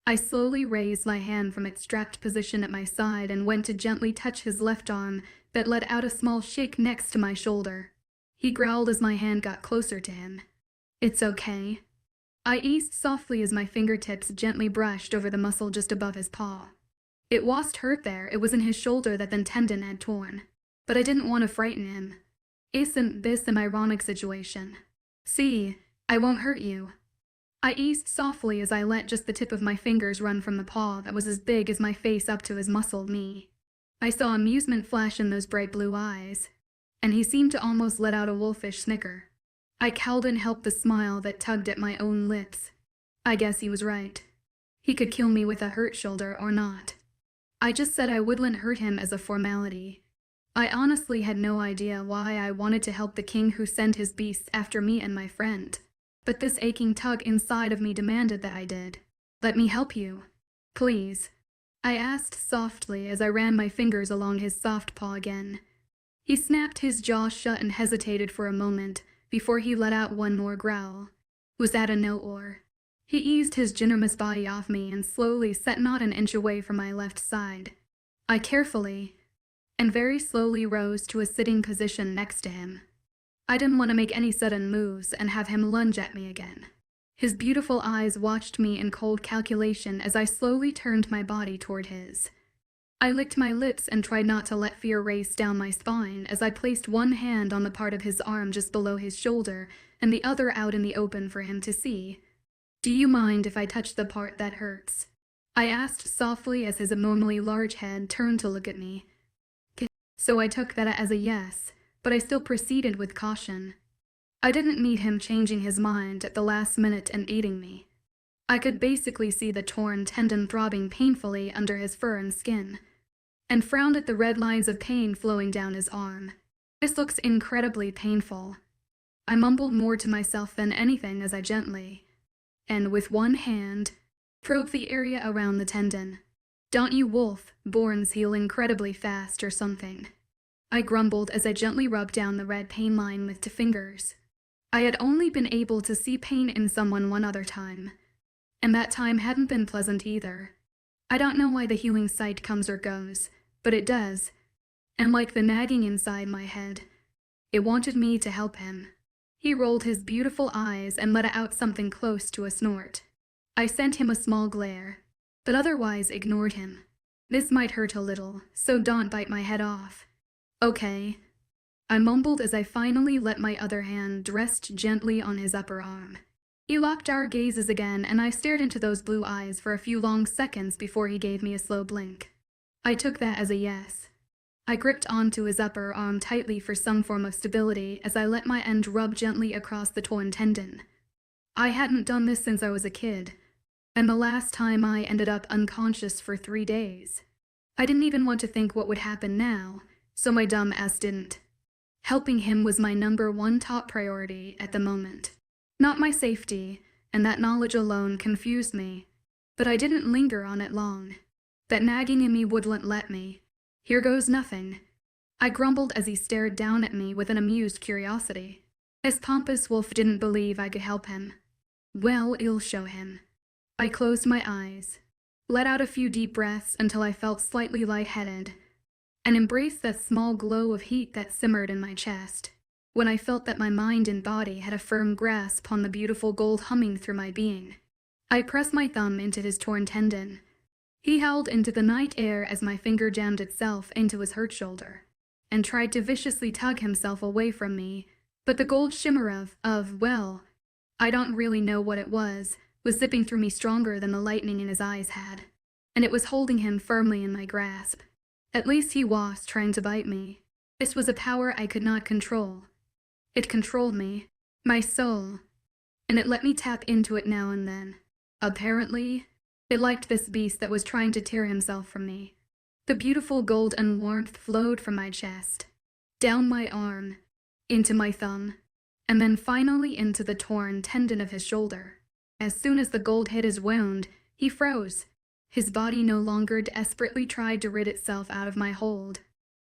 I slowly raised my hand from its strapped position at my side and went to gently touch his left arm that let out a small shake next to my shoulder. He growled as my hand got closer to him. "It's okay." I eased softly as my fingertips gently brushed over the muscle just above his paw. It wasn't hurt there, it was in his shoulder that the tendon had torn. But I didn't want to frighten him. Isn't this an ironic situation? "See, I won't hurt you." I eased softly as I let just the tip of my fingers run from the paw that was as big as my face up to his muscled knee. I saw amusement flash in those bright blue eyes, and he seemed to almost let out a wolfish snicker. I cowed and helped the smile that tugged at my own lips. I guess he was right. He could kill me with a hurt shoulder or not. I just said I wouldn't hurt him as a formality. I honestly had no idea why I wanted to help the king who sent his beasts after me and my friend. But this aching tug inside of me demanded that I did. "Let me help you, please," I asked softly as I ran my fingers along his soft paw again. He snapped his jaw shut and hesitated for a moment before he let out one more growl. Was that a no or? He eased his ginormous body off me and slowly set not an inch away from my left side. I carefully and very slowly rose to a sitting position next to him. I didn't want to make any sudden moves and have him lunge at me again. His beautiful eyes watched me in cold calculation as I slowly turned my body toward his. I licked my lips and tried not to let fear race down my spine as I placed one hand on the part of his arm just below his shoulder and the other out in the open for him to see. "Do you mind if I touch the part that hurts?" I asked softly as his abnormally large head turned to look at me. So I took that as a yes, but I still proceeded with caution. I didn't need him changing his mind at the last minute and eating me. I could basically see the torn tendon throbbing painfully under his fur and skin, and frowned at the red lines of pain flowing down his arm. "This looks incredibly painful." I mumbled more to myself than anything as I gently, and with one hand, probed the area around the tendon. "Don't you wolf, borns heal incredibly fast or something," I grumbled as I gently rubbed down the red pain line with 2 fingers. I had only been able to see pain in someone one other time, and that time hadn't been pleasant either. I don't know why the healing sight comes or goes, but it does, and like the nagging inside my head, it wanted me to help him. He rolled his beautiful eyes and let out something close to a snort. I sent him a small glare, but otherwise ignored him. This might hurt a little, so don't bite my head off. "Okay," I mumbled as I finally let my other hand rest gently on his upper arm. He locked our gazes again, and I stared into those blue eyes for a few long seconds before he gave me a slow blink. I took that as a yes. I gripped onto his upper arm tightly for some form of stability as I let my end rub gently across the torn tendon. I hadn't done this since I was a kid, and the last time I ended up unconscious for 3 days. I didn't even want to think what would happen now, so my dumb ass didn't. Helping him was my #1 top priority at the moment. Not my safety, and that knowledge alone confused me. But I didn't linger on it long. That nagging in me wouldn't let me. Here goes nothing. I grumbled as he stared down at me with an amused curiosity. His pompous wolf didn't believe I could help him. Well, I'll show him. I closed my eyes, let out a few deep breaths until I felt slightly lightheaded, and embraced that small glow of heat that simmered in my chest, when I felt that my mind and body had a firm grasp on the beautiful gold humming through my being. I pressed my thumb into his torn tendon. He howled into the night air as my finger jammed itself into his hurt shoulder, and tried to viciously tug himself away from me, but the gold shimmer well, I don't really know what it was zipping through me stronger than the lightning in his eyes had, and it was holding him firmly in my grasp. At least he was trying to bite me. This was a power I could not control. It controlled me, my soul, and it let me tap into it now and then. Apparently, it liked this beast that was trying to tear himself from me. The beautiful golden warmth flowed from my chest, down my arm, into my thumb, and then finally into the torn tendon of his shoulder. As soon as the gold hit his wound, he froze. His body no longer desperately tried to rid itself out of my hold,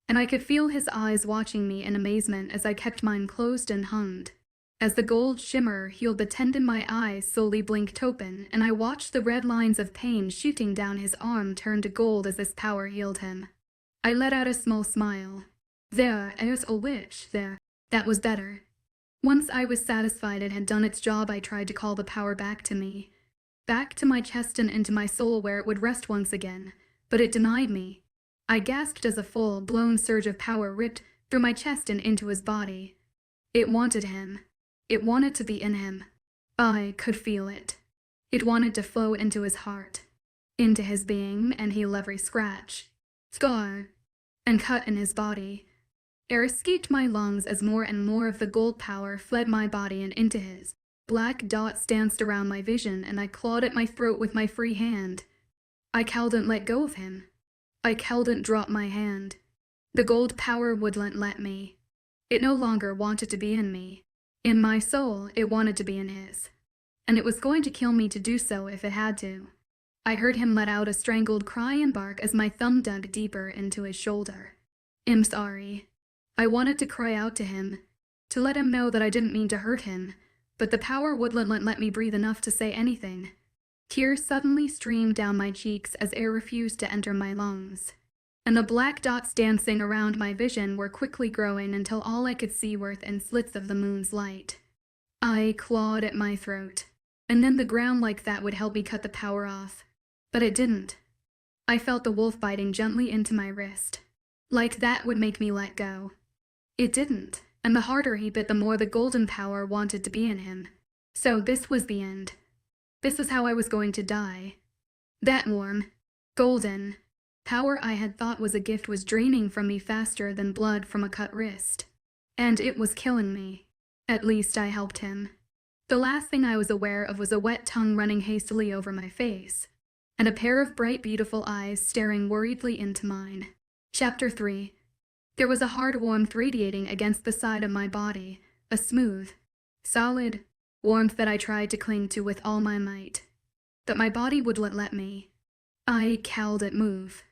and I could feel his eyes watching me in amazement as I kept mine closed and hummed. As the gold shimmer healed the tendon, my eyes slowly blinked open, and I watched the red lines of pain shooting down his arm turn to gold as this power healed him. I let out a small smile. There's a wish there. That was better. Once I was satisfied it had done its job, I tried to call the power back to me, back to my chest and into my soul where it would rest once again, but it denied me. I gasped as a full-blown surge of power ripped through my chest and into his body. It wanted him. It wanted to be in him. I could feel it. It wanted to flow into his heart, into his being, and heal every scratch, scar, and cut in his body. Air escaped my lungs as more and more of the gold power fled my body and into his. Black dots danced around my vision, and I clawed at my throat with my free hand. I couldn't let go of him. I couldn't drop my hand. The gold power wouldn't let me. It no longer wanted to be in me. In my soul, it wanted to be in his. And it was going to kill me to do so if it had to. I heard him let out a strangled cry and bark as my thumb dug deeper into his shoulder. I'm sorry. I wanted to cry out to him, to let him know that I didn't mean to hurt him, but the power wouldn't let me breathe enough to say anything. Tears suddenly streamed down my cheeks as air refused to enter my lungs, and the black dots dancing around my vision were quickly growing until all I could see were thin slits of the moon's light. I clawed at my throat, and then the ground like that would help me cut the power off, but it didn't. I felt the wolf biting gently into my wrist, like that would make me let go. It didn't, and the harder he bit, the more the golden power wanted to be in him. So this was the end. This was how I was going to die. That warm, golden power I had thought was a gift was draining from me faster than blood from a cut wrist. And it was killing me. At least I helped him. The last thing I was aware of was a wet tongue running hastily over my face, and a pair of bright, beautiful eyes staring worriedly into mine. Chapter 3. There was a hard warmth radiating against the side of my body, a smooth, solid warmth that I tried to cling to with all my might, but my body wouldn't let me. I couldn't move.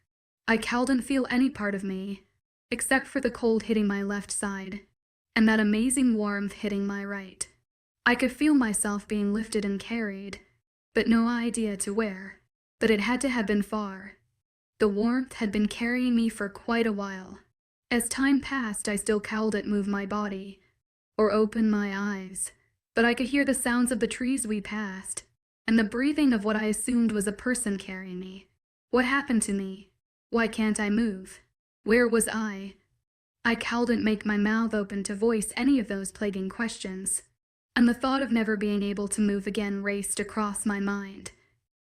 I couldn't feel any part of me, except for the cold hitting my left side, and that amazing warmth hitting my right. I could feel myself being lifted and carried, but no idea to where. But it had to have been far. The warmth had been carrying me for quite a while. As time passed, I still couldn't move my body, or open my eyes, but I could hear the sounds of the trees we passed, and the breathing of what I assumed was a person carrying me. What happened to me? Why can't I move? Where was I? I couldn't make my mouth open to voice any of those plaguing questions, and the thought of never being able to move again raced across my mind.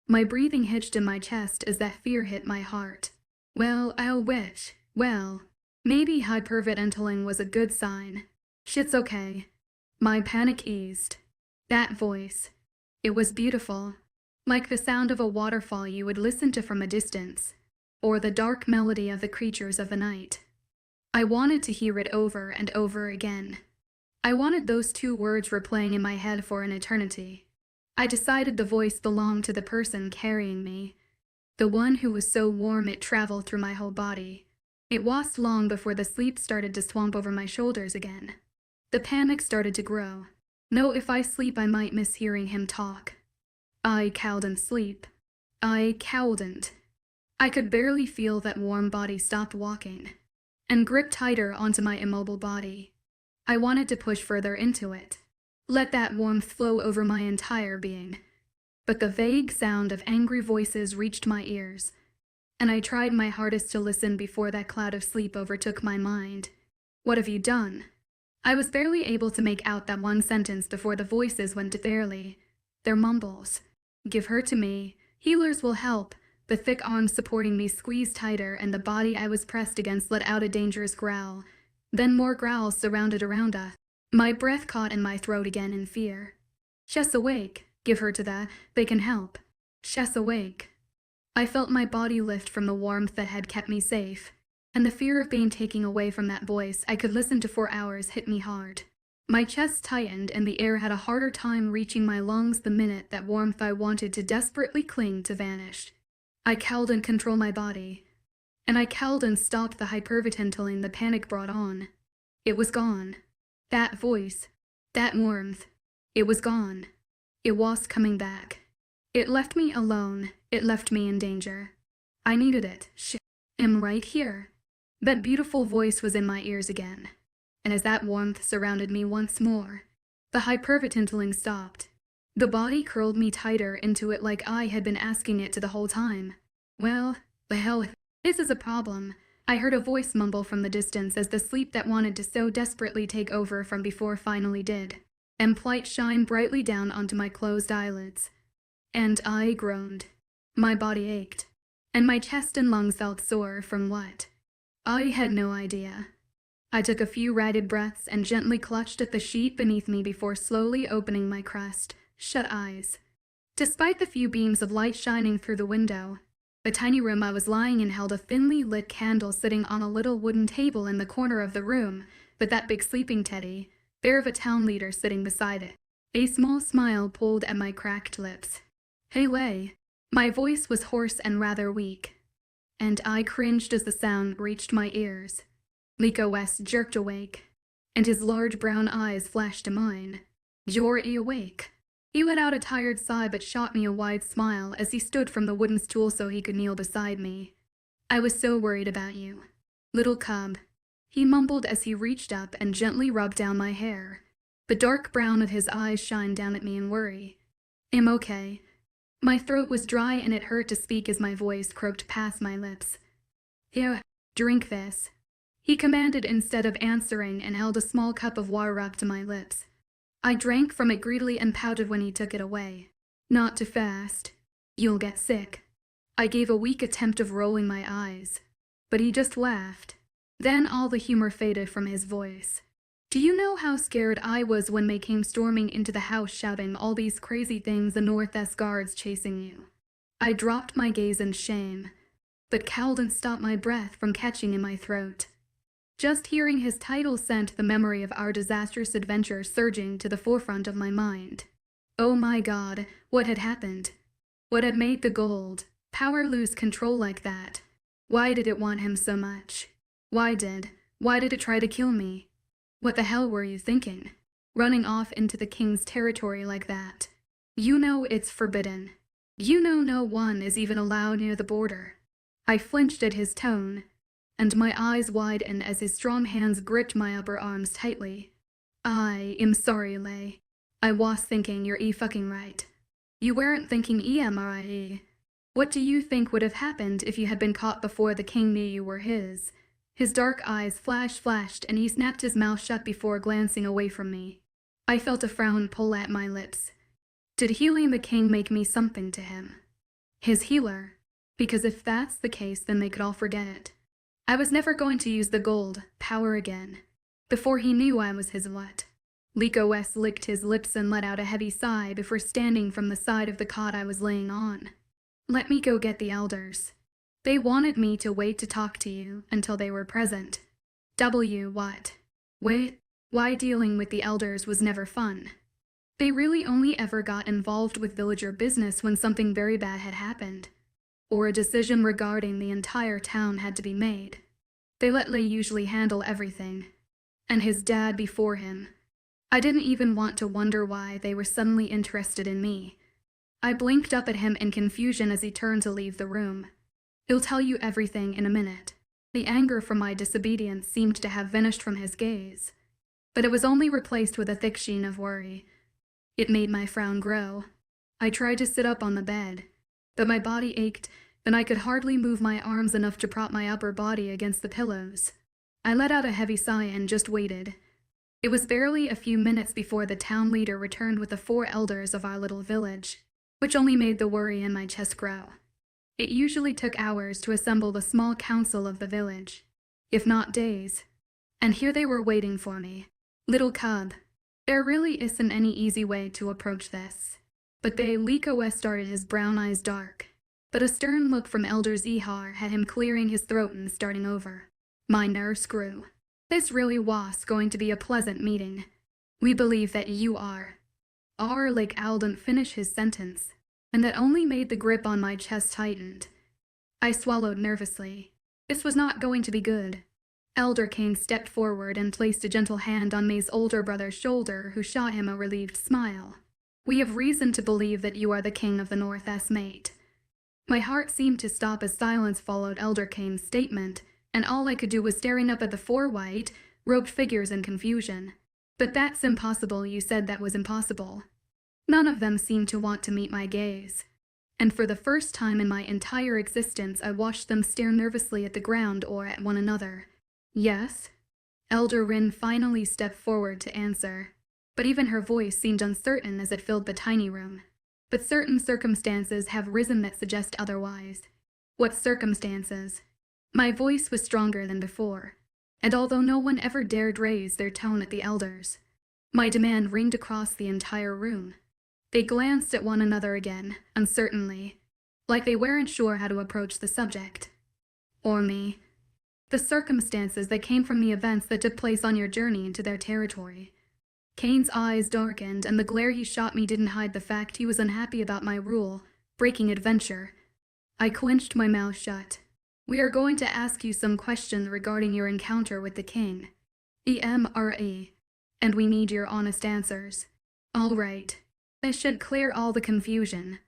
My breathing hitched in my chest as that fear hit my heart. Well, I'll wish. Well, maybe hyperventilating was a good sign. Shit's okay. My panic eased. That voice. It was beautiful. like the sound of a waterfall you would listen to from a distance, or the dark melody of the creatures of the night. I wanted to hear it over and over again. I wanted those two words replaying in my head for an eternity. I decided the voice belonged to the person carrying me, the one who was so warm it traveled through my whole body. It wasn't long before the sleep started to swamp over my shoulders again. The panic started to grow. No, if I sleep I might miss hearing him talk. I couldn't sleep. I couldn't. I could barely feel that warm body stop walking and grip tighter onto my immobile body. I wanted to push further into it, let that warmth flow over my entire being. But the vague sound of angry voices reached my ears, and I tried my hardest to listen before that cloud of sleep overtook my mind. "What have you done?" I was barely able to make out that one sentence before the voices went barely. Their mumbles. "Give her to me. Healers will help." The thick arms supporting me squeezed tighter, and the body I was pressed against let out a dangerous growl. Then more growls surrounded around us. My breath caught in my throat again in fear. "She's awake. Give her to that. They can help. She's awake." I felt my body lift from the warmth that had kept me safe, and the fear of being taken away from that voice I could listen to for hours hit me hard. My chest tightened, and the air had a harder time reaching my lungs the minute that warmth I wanted to desperately cling to vanished. I couldn't control my body, and I couldn't stop the hyperventilating the panic brought on. It was gone. That voice, that warmth, it was gone. It was coming back. It left me alone. It left me in danger. I needed it. I'm right here. That beautiful voice was in my ears again, and as that warmth surrounded me once more, the hyperventilating stopped. The body curled me tighter into it like I had been asking it to the whole time. "Well, the hell, this is a problem." I heard a voice mumble from the distance as the sleep that wanted to so desperately take over from before finally did, and light shined brightly down onto my closed eyelids. And I groaned. My body ached, and my chest and lungs felt sore from what? I had no idea. I took a few ragged breaths and gently clutched at the sheet beneath me before slowly opening my shut eyes. Despite the few beams of light shining through the window, the tiny room I was lying in held a thinly lit candle sitting on a little wooden table in the corner of the room, with that big sleeping teddy, bear of a town leader, sitting beside it. A small smile pulled at my cracked lips. "Hey, Lay." My voice was hoarse and rather weak, and I cringed as the sound reached my ears. Liko West jerked awake, and his large brown eyes flashed to mine. "You're awake." He let out a tired sigh but shot me a wide smile as he stood from the wooden stool so he could kneel beside me. "I was so worried about you, little cub," he mumbled as he reached up and gently rubbed down my hair. The dark brown of his eyes shined down at me in worry. "I'm okay." My throat was dry and it hurt to speak as my voice croaked past my lips. "Here, drink this," he commanded instead of answering, and held a small cup of water up to my lips. I drank from it greedily and pouted when he took it away. "Not too fast. You'll get sick." I gave a weak attempt of rolling my eyes, but he just laughed. Then all the humor faded from his voice. "Do you know how scared I was when they came storming into the house shouting all these crazy things, the Northwest Guards chasing you?" I dropped my gaze in shame, but couldn't stop my breath from catching in my throat. Just hearing his title sent the memory of our disastrous adventure surging to the forefront of my mind. Oh my God, what had happened? What had made the gold power lose control like that? Why did it want him so much? Why did it try to kill me? What the hell were you thinking? Running off into the king's territory like that? You know it's forbidden. You know no one is even allowed near the border. I flinched at his tone, and my eyes widened as his strong hands gripped my upper arms tightly. "I am sorry, Lay. I was thinking you're fucking right. You weren't thinking Immerse. What do you think would have happened if you had been caught before the king knew you were his?" His dark eyes flashed, and he snapped his mouth shut before glancing away from me. I felt a frown pull at my lips. Did healing the king make me something to him? His healer? Because if that's the case, then they could all forget it. I was never going to use the gold power again, before he knew I was his what? 𝐊𝐲𝐬 licked his lips and let out a heavy sigh before standing from the side of the cot I was laying on. Let me go get the elders. They wanted me to wait to talk to you until they were present. What? Wait, why dealing with the elders was never fun. They really only ever got involved with villager business when something very bad had happened, or a decision regarding the entire town had to be made. They let Lei usually handle everything, and his dad before him. I didn't even want to wonder why they were suddenly interested in me. I blinked up at him in confusion as he turned to leave the room. He'll tell you everything in a minute. The anger from my disobedience seemed to have vanished from his gaze, but it was only replaced with a thick sheen of worry. It made my frown grow. I tried to sit up on the bed, but my body ached, and I could hardly move my arms enough to prop my upper body against the pillows. I let out a heavy sigh and just waited. It was barely a few minutes before the town leader returned with the 4 elders of our little village, which only made the worry in my chest grow. It usually took hours to assemble the small council of the village, if not days. And here they were waiting for me. Little cub. There really isn't any easy way to approach this. But 𝐊𝐲𝐬 started his brown eyes dark, but a stern look from Elder 𝐊𝐢𝐬 had him clearing his throat and starting over. My nerves grew. This really was going to be a pleasant meeting. We believe that you are. 𝐊𝐢𝐬𝐬 didn't finish his sentence, and that only made the grip on my chest tightened. I swallowed nervously. This was not going to be good. Elder 𝐾𝐻 stepped forward and placed a gentle hand on May's older brother's shoulder, who shot him a relieved smile. We have reason to believe that you are the king of the North's mate. My heart seemed to stop as silence followed Elder 𝐾𝐻's statement, and all I could do was staring up at the 4 white, robed figures in confusion. But that's impossible, you said that was impossible. None of them seemed to want to meet my gaze. And for the first time in my entire existence, I watched them stare nervously at the ground or at one another. Yes? Elder 𝐿 finally stepped forward to answer, but even her voice seemed uncertain as it filled the tiny room. But certain circumstances have risen that suggest otherwise. What circumstances? My voice was stronger than before, and although no one ever dared raise their tone at the elders, my demand ringed across the entire room. They glanced at one another again, uncertainly, like they weren't sure how to approach the subject. Or me. The circumstances that came from the events that took place on your journey into their territory. 𝐾𝐻's eyes darkened, and the glare he shot me didn't hide the fact he was unhappy about my rule-breaking adventure. I clenched my mouth shut. We are going to ask you some questions regarding your encounter with the king. Immerse. And we need your honest answers. All right. This should clear all the confusion.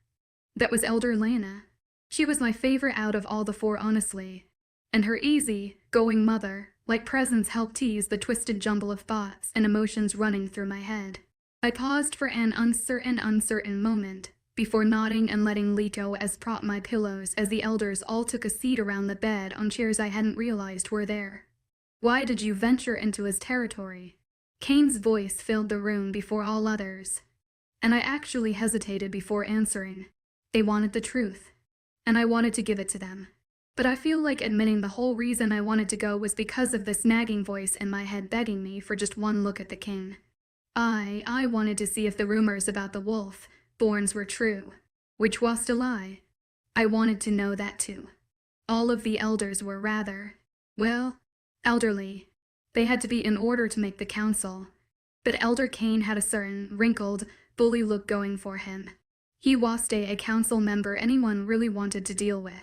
That was Elder 𝐿𝐻𝐬. She was my favorite out of all the 4, honestly. And her easy-going mother-like presence helped ease the twisted jumble of thoughts and emotions running through my head. I paused for an uncertain moment before nodding and letting 𝐊𝐲𝐬 prop my pillows as the elders all took a seat around the bed on chairs I hadn't realized were there. Why did you venture into his territory? 𝐾𝐻's voice filled the room before all others, and I actually hesitated before answering. They wanted the truth, and I wanted to give it to them. But I feel like admitting the whole reason I wanted to go was because of this nagging voice in my head begging me for just one look at the king. I wanted to see if the rumors about the wolf-borns were true, which was a lie. I wanted to know that too. All of the elders were rather, well, elderly. They had to be in order to make the council. But Elder 𝐾𝐻 had a certain wrinkled, bully look going for him. He was a council member anyone really wanted to deal with.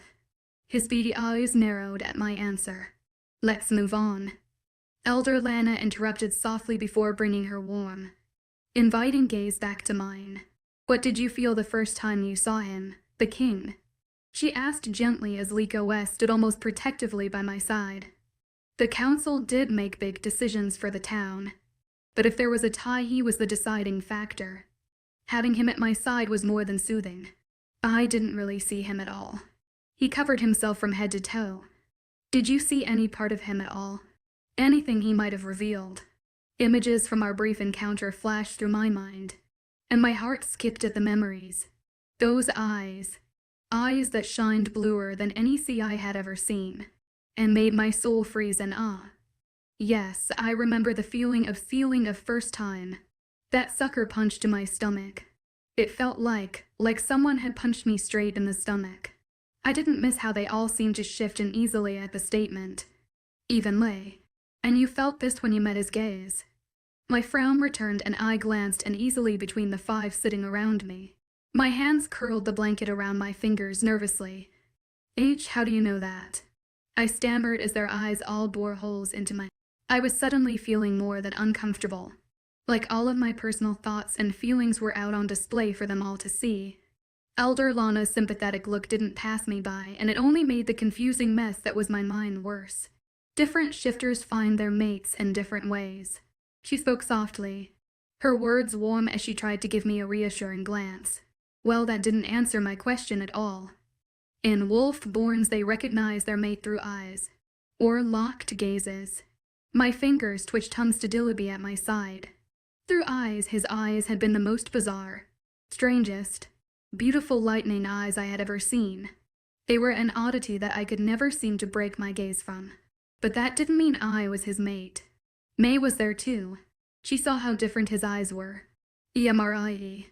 His beady eyes narrowed at my answer. Let's move on. Elder 𝐿𝐻𝐬 interrupted softly before bringing her warm, inviting gaze back to mine. What did you feel the first time you saw him, the king? She asked gently as 𝐊𝐲𝐬 stood almost protectively by my side. The council did make big decisions for the town, but if there was a tie, he was the deciding factor. Having him at my side was more than soothing. I didn't really see him at all. He covered himself from head to toe. Did you see any part of him at all? Anything he might have revealed? Images from our brief encounter flashed through my mind, and my heart skipped at the memories. Those eyes that shined bluer than any sea I had ever seen, and made my soul freeze in awe. Yes, I remember the feeling of first time, That sucker punch to my stomach. It felt like someone had punched me straight in the stomach. I didn't miss how they all seemed to shift uneasily at the statement. Even Lay. And you felt this when you met his gaze. My frown returned and I glanced uneasily between the 5 sitting around me. My hands curled the blanket around my fingers nervously. H, how do you know that? I stammered as their eyes all bore holes into my... I was suddenly feeling more than uncomfortable. Like all of my personal thoughts and feelings were out on display for them all to see. Elder Lana's sympathetic look didn't pass me by, and it only made the confusing mess that was my mind worse. Different shifters find their mates in different ways. She spoke softly, her words warm as she tried to give me a reassuring glance. Well, that didn't answer my question at all. In wolf-borns, they recognize their mate through eyes, or locked gazes. My fingers twitched unsteadily at my side. Through eyes, his eyes had been the most bizarre, strangest, beautiful lightning eyes I had ever seen. They were an oddity that I could never seem to break my gaze from. But that didn't mean I was his mate. May was there too. She saw how different his eyes were. 𝐸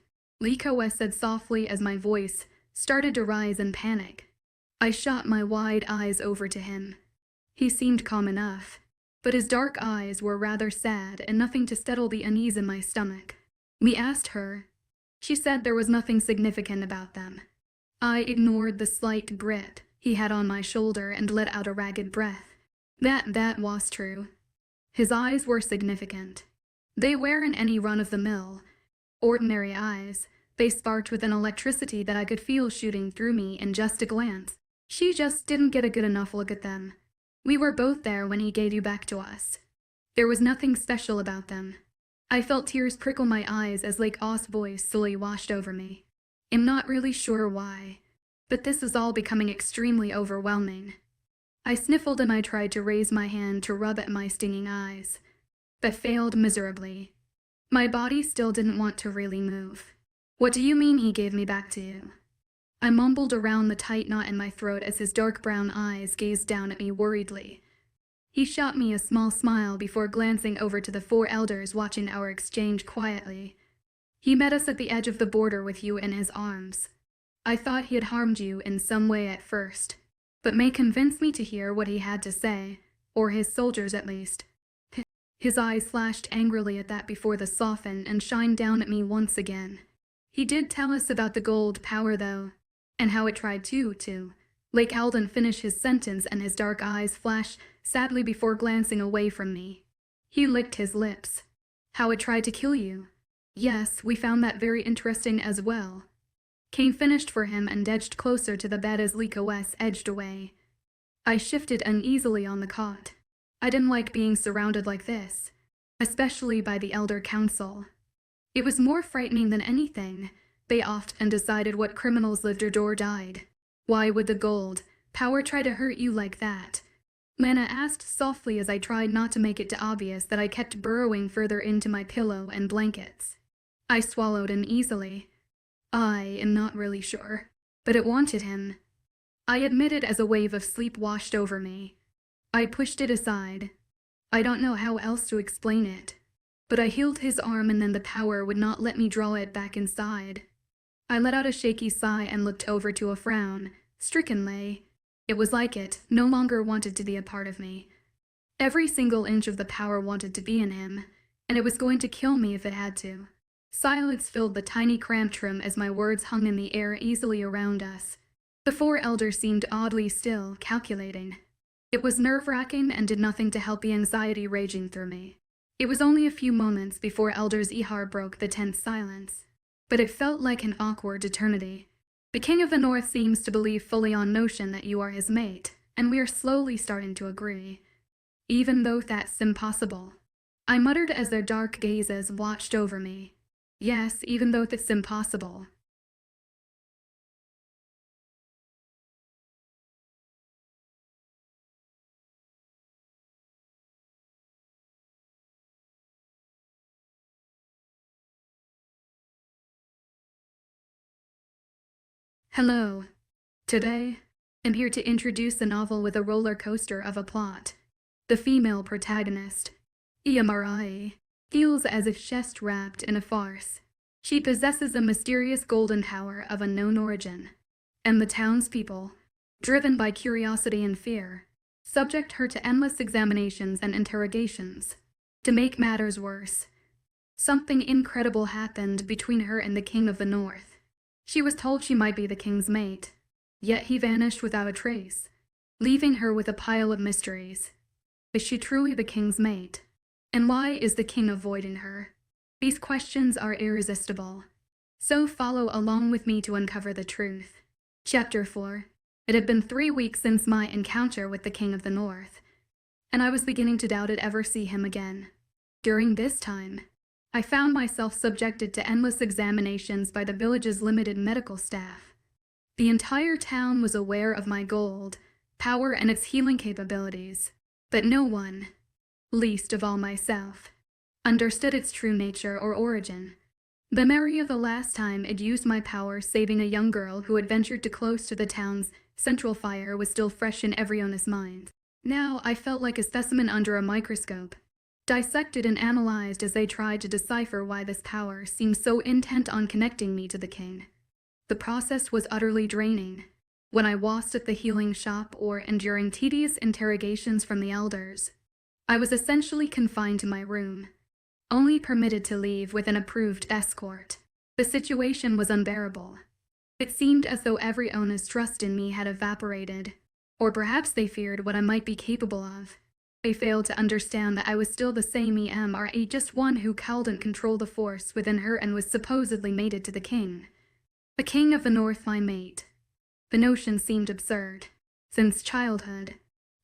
𝐊𝐢𝐳 said softly as my voice started to rise in panic. I shot my wide eyes over to him. He seemed calm enough, but his dark eyes were rather sad and nothing to settle the unease in my stomach. We asked her. She said there was nothing significant about them. I ignored the slight grit he had on my shoulder and let out a ragged breath. That was true. His eyes were significant. They weren't any run-of-the-mill, ordinary eyes. They sparked with an electricity that I could feel shooting through me in just a glance. She just didn't get a good enough look at them. We were both there when he gave you back to us. There was nothing special about them. I felt tears prickle my eyes as 𝐊𝐢𝐳's voice slowly washed over me. I'm not really sure why, but this was all becoming extremely overwhelming. I sniffled and I tried to raise my hand to rub at my stinging eyes, but failed miserably. My body still didn't want to really move. What do you mean he gave me back to you? I mumbled around the tight knot in my throat as his dark brown eyes gazed down at me worriedly. He shot me a small smile before glancing over to the 4 elders watching our exchange quietly. He met us at the edge of the border with you in his arms. I thought he had harmed you in some way at first, but May convinced me to hear what he had to say, or his soldiers at least. His eyes flashed angrily at that before they softened and shined down at me once again. He did tell us about the gold power though, and how it tried to. 𝐊𝐢𝐳 didn't finish his sentence and his dark eyes flashed sadly before glancing away from me. He licked his lips. How it tried to kill you. Yes, we found that very interesting as well. Kane finished for him and edged closer to the bed as 𝐊𝐢𝐳 edged away. I shifted uneasily on the cot. I didn't like being surrounded like this, especially by the Elder Council. It was more frightening than anything. They often decided what criminals lived or died. Why would the gold power try to hurt you like that? Lana asked softly as I tried not to make it obvious that I kept burrowing further into my pillow and blankets. I swallowed uneasily. I am not really sure, but it wanted him. I admitted as a wave of sleep washed over me. I pushed it aside. I don't know how else to explain it, but I healed his arm and then the power would not let me draw it back inside. I let out a shaky sigh and looked over to a frown, stricken 𝐊𝐈. It was like it no longer wanted to be a part of me. Every single inch of the power wanted to be in him, and it was going to kill me if it had to. Silence filled the tiny cramped room as my words hung in the air easily around us. The 4 elders seemed oddly still, calculating. It was nerve-wracking and did nothing to help the anxiety raging through me. It was only a few moments before Elders 𝐸𝐻𝑟'𝐬 broke the tense silence, but it felt like an awkward eternity. The King of the North seems to believe fully on notion that you are his mate, and we are slowly starting to agree, even though that's impossible. I muttered as their dark gazes watched over me. Yes, even though that's impossible. Hello. Today, I'm here to introduce a novel with a roller coaster of a plot. The female protagonist, 𝐸𝐻𝑟'𝐬, feels as if she's wrapped in a farce. She possesses a mysterious golden power of unknown origin, and the townspeople, driven by curiosity and fear, subject her to endless examinations and interrogations. To make matters worse, something incredible happened between her and the King of the North. She was told she might be the king's mate, yet he vanished without a trace, leaving her with a pile of mysteries. Is she truly the king's mate? And why is the king avoiding her? These questions are irresistible. So follow along with me to uncover the truth. Chapter 4. It had been 3 weeks since my encounter with the King of the North, and I was beginning to doubt I'd ever see him again. During this time, I found myself subjected to endless examinations by the village's limited medical staff. The entire town was aware of my gold, power, and its healing capabilities, but no one, least of all myself, understood its true nature or origin. The memory of the last time I'd used my power saving a young girl who had ventured too close to the town's central fire was still fresh in everyone's mind. Now I felt like a specimen under a microscope, dissected and analyzed as they tried to decipher why this power seemed so intent on connecting me to the king. The process was utterly draining. When I was at the healing shop or enduring tedious interrogations from the elders, I was essentially confined to my room, only permitted to leave with an approved escort. The situation was unbearable. It seemed as though every owner's trust in me had evaporated, or perhaps they feared what I might be capable of. They failed to understand that I was still the same Immerse, just one who couldn't control the force within her and was supposedly mated to the king. The King of the North, my mate. The notion seemed absurd. Since childhood,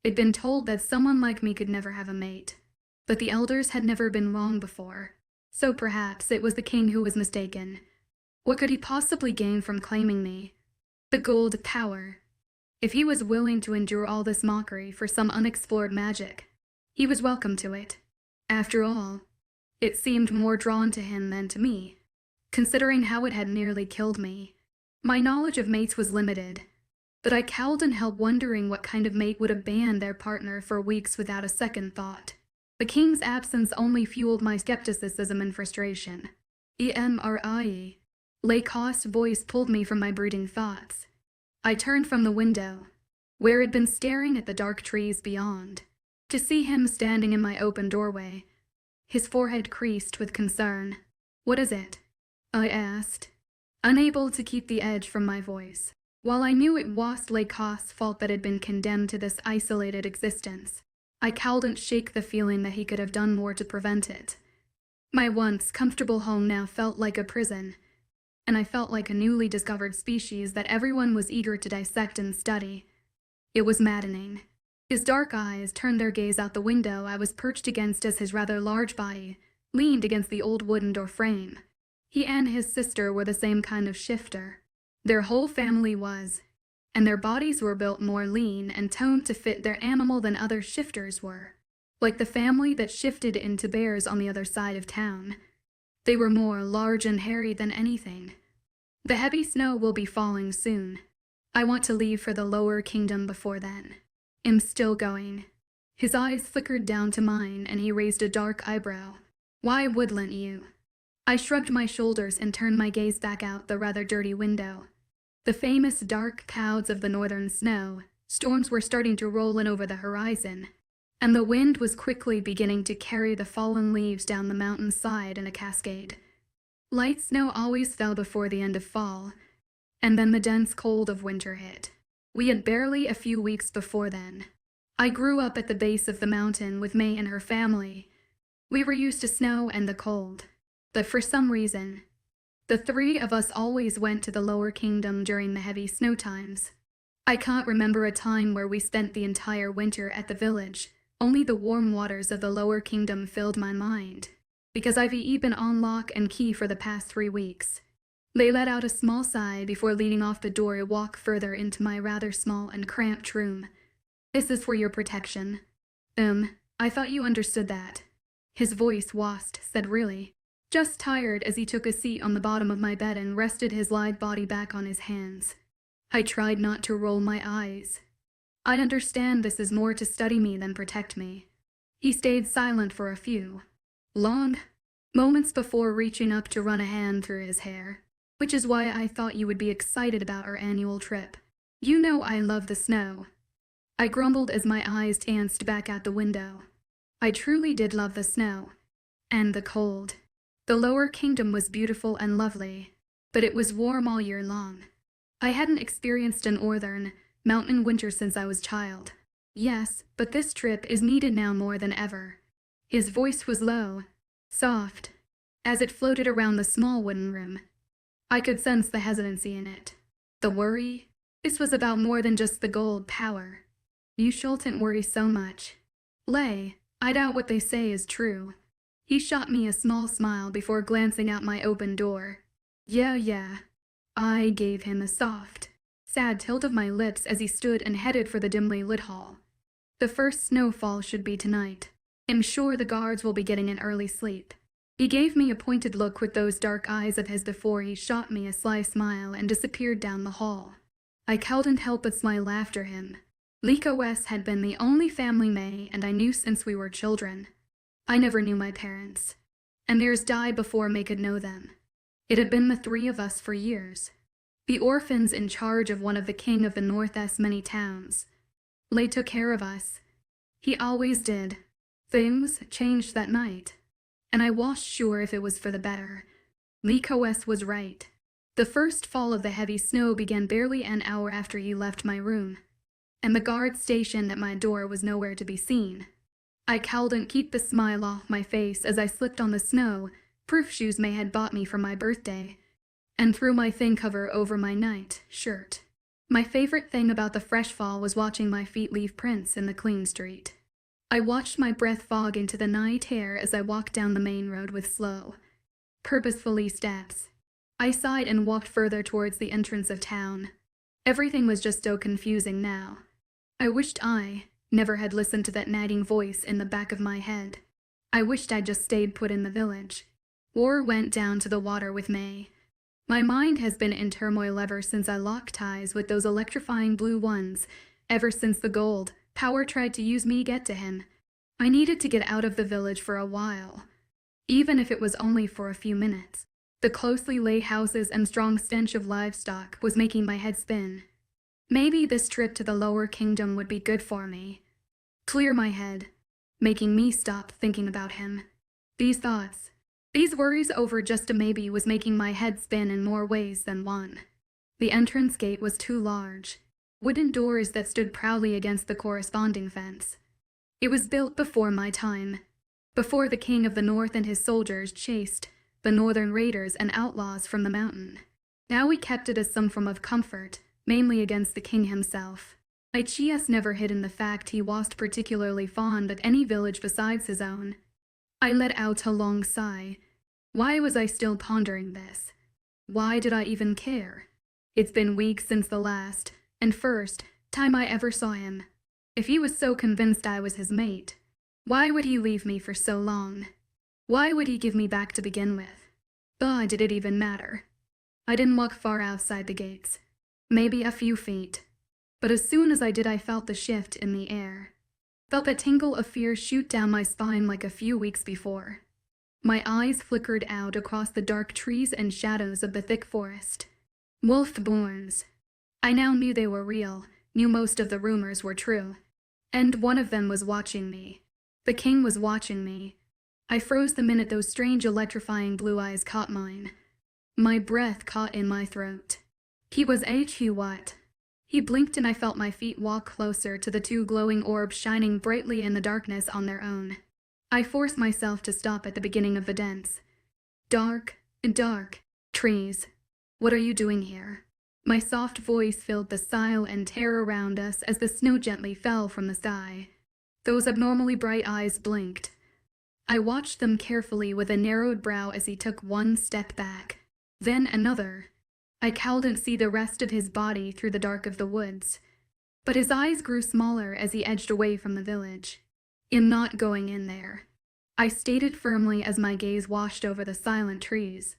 I'd been told that someone like me could never have a mate, but the elders had never been wrong before, so perhaps it was the king who was mistaken. What could he possibly gain from claiming me? The gold power. If he was willing to endure all this mockery for some unexplored magic, he was welcome to it. After all, it seemed more drawn to him than to me, considering how it had nearly killed me. My knowledge of mates was limited, but I couldn't help wondering what kind of mate would abandon their partner for weeks without a second thought. The king's absence only fueled my skepticism and frustration. Immerse. 𝐊𝐢𝐬𝐲𝐿𝐻's voice pulled me from my brooding thoughts. I turned from the window, where I'd been staring at the dark trees beyond, to see him standing in my open doorway. His forehead creased with concern. "What is it?" I asked, unable to keep the edge from my voice. While I knew it was 𝐊𝐢𝐻's fault that had been condemned to this isolated existence, I couldn't shake the feeling that he could have done more to prevent it. My once comfortable home now felt like a prison, and I felt like a newly discovered species that everyone was eager to dissect and study. It was maddening. His dark eyes turned their gaze out the window I was perched against as his rather large body leaned against the old wooden door frame. He and his sister were the same kind of shifter. Their whole family was, and their bodies were built more lean and toned to fit their animal than other shifters were. Like the family that shifted into bears on the other side of town. They were more large and hairy than anything. The heavy snow will be falling soon. I want to leave for the lower kingdom before then. I'm still going. His eyes flickered down to mine and he raised a dark eyebrow. "Why wouldn't you?" I shrugged my shoulders and turned my gaze back out the rather dirty window. The famous dark clouds of the northern snow storms were starting to roll in over the horizon, and the wind was quickly beginning to carry the fallen leaves down the mountainside in a cascade. Light snow always fell before the end of fall, and then the dense cold of winter hit. We had barely a few weeks before then. I grew up at the base of the mountain with May and her family. We were used to snow and the cold, but for some reason, the three of us always went to the lower kingdom during the heavy snow times. I can't remember a time where we spent the entire winter at the village. Only the warm waters of the lower kingdom filled my mind, because I've been on lock and key for the past 3 weeks. They let out a small sigh before leaning off the door to walk further into my rather small and cramped room. "This is for your protection." I thought you understood that." His voice said really. Just tired as he took a seat on the bottom of my bed and rested his lithe body back on his hands. I tried not to roll my eyes. "I understand this is more to study me than protect me." He stayed silent for a few long, moments before reaching up to run a hand through his hair, which is why I thought you would be excited about our annual trip. You know I love the snow. I grumbled as my eyes danced back at the window. I truly did love the snow. And the cold. The lower kingdom was beautiful and lovely, but it was warm all year long. I hadn't experienced an northern, mountain winter since I was a child. Yes, but this trip is needed now more than ever. His voice was low, soft, as it floated around the small wooden room. I could sense the hesitancy in it. The worry? This was about more than just the gold power. You shouldn't worry so much. Lay, I doubt what they say is true. He shot me a small smile before glancing out my open door. Yeah. I gave him a soft, sad tilt of my lips as he stood and headed for the dimly lit hall. The first snowfall should be tonight. I'm sure the guards will be getting an early sleep. He gave me a pointed look with those dark eyes of his before he shot me a sly smile and disappeared down the hall. I couldn't help but smile after him. 𝐊𝐲𝐬𝐬 had been the only family May, and I knew since we were children. I never knew my parents, and theirs died before May could know them. It had been the three of us for years. The orphans in charge of one of the king of the North's many towns. Lay took care of us. He always did. Things changed that night, and I wasn't sure if it was for the better. 𝐊𝐲𝐬𝐬 was right. The first fall of the heavy snow began barely an hour after he left my room, and the guard stationed at my door was nowhere to be seen. I couldn't keep the smile off my face as I slipped on the snow, proof shoes May had bought me for my birthday, and threw my thing cover over my night shirt. My favorite thing about the fresh fall was watching my feet leave prints in the clean street. I watched my breath fog into the night air as I walked down the main road with slow, purposeful steps. I sighed and walked further towards the entrance of town. Everything was just so confusing now. I wished I never had listened to that nagging voice in the back of my head. I wished I'd just stayed put in the village, or went down to the water with May. My mind has been in turmoil ever since I locked eyes with those electrifying blue ones, ever since the gold power tried to use me get to him. I needed to get out of the village for a while, even if it was only for a few minutes. The closely laid houses and strong stench of livestock was making my head spin. Maybe this trip to the lower kingdom would be good for me. Clear my head, making me stop thinking about him. These thoughts, these worries over just a maybe was making my head spin in more ways than one. The entrance gate was too large. Wooden doors that stood proudly against the corresponding fence. It was built before my time, before the king of the north and his soldiers chased the northern raiders and outlaws from the mountain. Now we kept it as some form of comfort, mainly against the king himself. 𝐿𝐻 never hidden the fact he wasn't particularly fond of any village besides his own. I let out a long sigh. Why was I still pondering this? Why did I even care? It's been weeks since the last and first time I ever saw him. If he was so convinced I was his mate, why would he leave me for so long? Why would he give me back to begin with? But did it even matter? I didn't walk far outside the gates, maybe a few feet, but as soon as I did I felt the shift in the air, felt that tingle of fear shoot down my spine like a few weeks before. My eyes flickered out across the dark trees and shadows of the thick forest. Wolf-borns. I now knew they were real, knew most of the rumors were true. And one of them was watching me. The king was watching me. I froze the minute those strange electrifying blue eyes caught mine. My breath caught in my throat. He was 𝐿𝐻. He blinked and I felt my feet walk closer to the two glowing orbs shining brightly in the darkness on their own. I forced myself to stop at the beginning of the dance. Dark, dark. Trees. What are you doing here? My soft voice filled the silence and terror around us as the snow gently fell from the sky. Those abnormally bright eyes blinked. I watched them carefully with a narrowed brow as he took one step back, then another. I couldn't see the rest of his body through the dark of the woods, but his eyes grew smaller as he edged away from the village. I'm not going in there, I stated firmly as my gaze washed over the silent trees.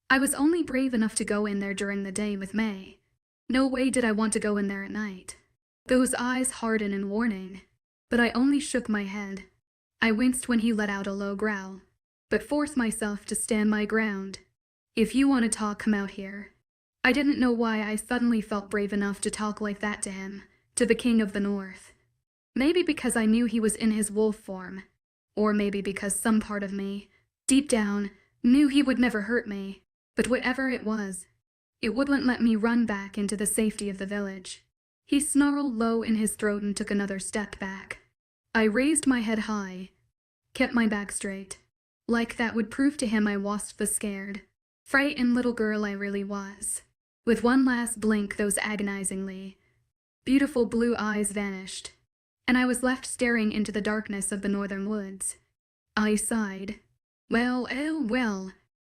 I was only brave enough to go in there during the day with May. No way did I want to go in there at night. Those eyes hardened in warning, but I only shook my head. I winced when he let out a low growl. but force myself to stand my ground. "If you want to talk, come out here." I didn't know why I suddenly felt brave enough to talk like that to him, to the King of the North. Maybe because I knew he was in his wolf form, or maybe because some part of me, deep down, knew he would never hurt me. But whatever it was, it wouldn't let me run back into the safety of the village. He snarled low in his throat and took another step back. I raised my head high, kept my back straight, like that would prove to him I wasn't the scared, frightened little girl I really was. With one last blink, those agonizingly beautiful blue eyes vanished, and I was left staring into the darkness of the northern woods. I sighed. Well,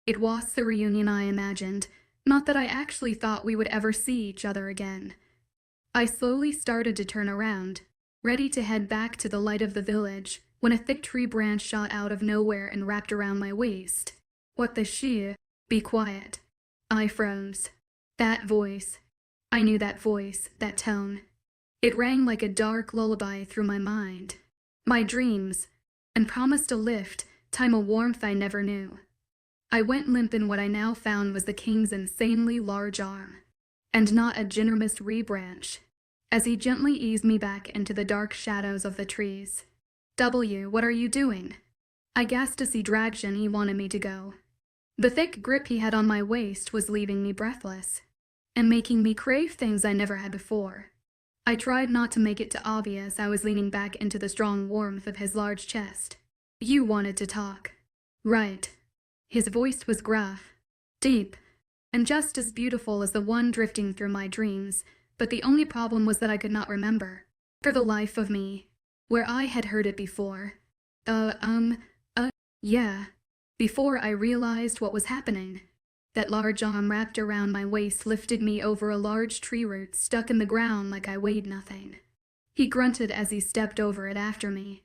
it was the reunion I imagined, not that I actually thought we would ever see each other again. I slowly started to turn around, ready to head back to the light of the village, when a thick tree branch shot out of nowhere and wrapped around my waist. What the shit? Be quiet. I froze. That voice. I knew that voice, that tone. It rang like a dark lullaby through my mind, my dreams, and promised a lift, time a warmth I never knew. I went limp in what I now found was the king's insanely large arm, and not a generous rebranch, as he gently eased me back into the dark shadows of the trees. What are you doing?" I gasped as he dragged and he wanted me to go. The thick grip he had on my waist was leaving me breathless, and making me crave things I never had before. I tried not to make it too obvious I was leaning back into the strong warmth of his large chest. "You wanted to talk." "Right." His voice was gruff, deep, and just as beautiful as the one drifting through my dreams, but the only problem was that I could not remember, for the life of me, where I had heard it before. Yeah. Before I realized what was happening, that large arm wrapped around my waist lifted me over a large tree root stuck in the ground like I weighed nothing. He grunted as he stepped over it after me.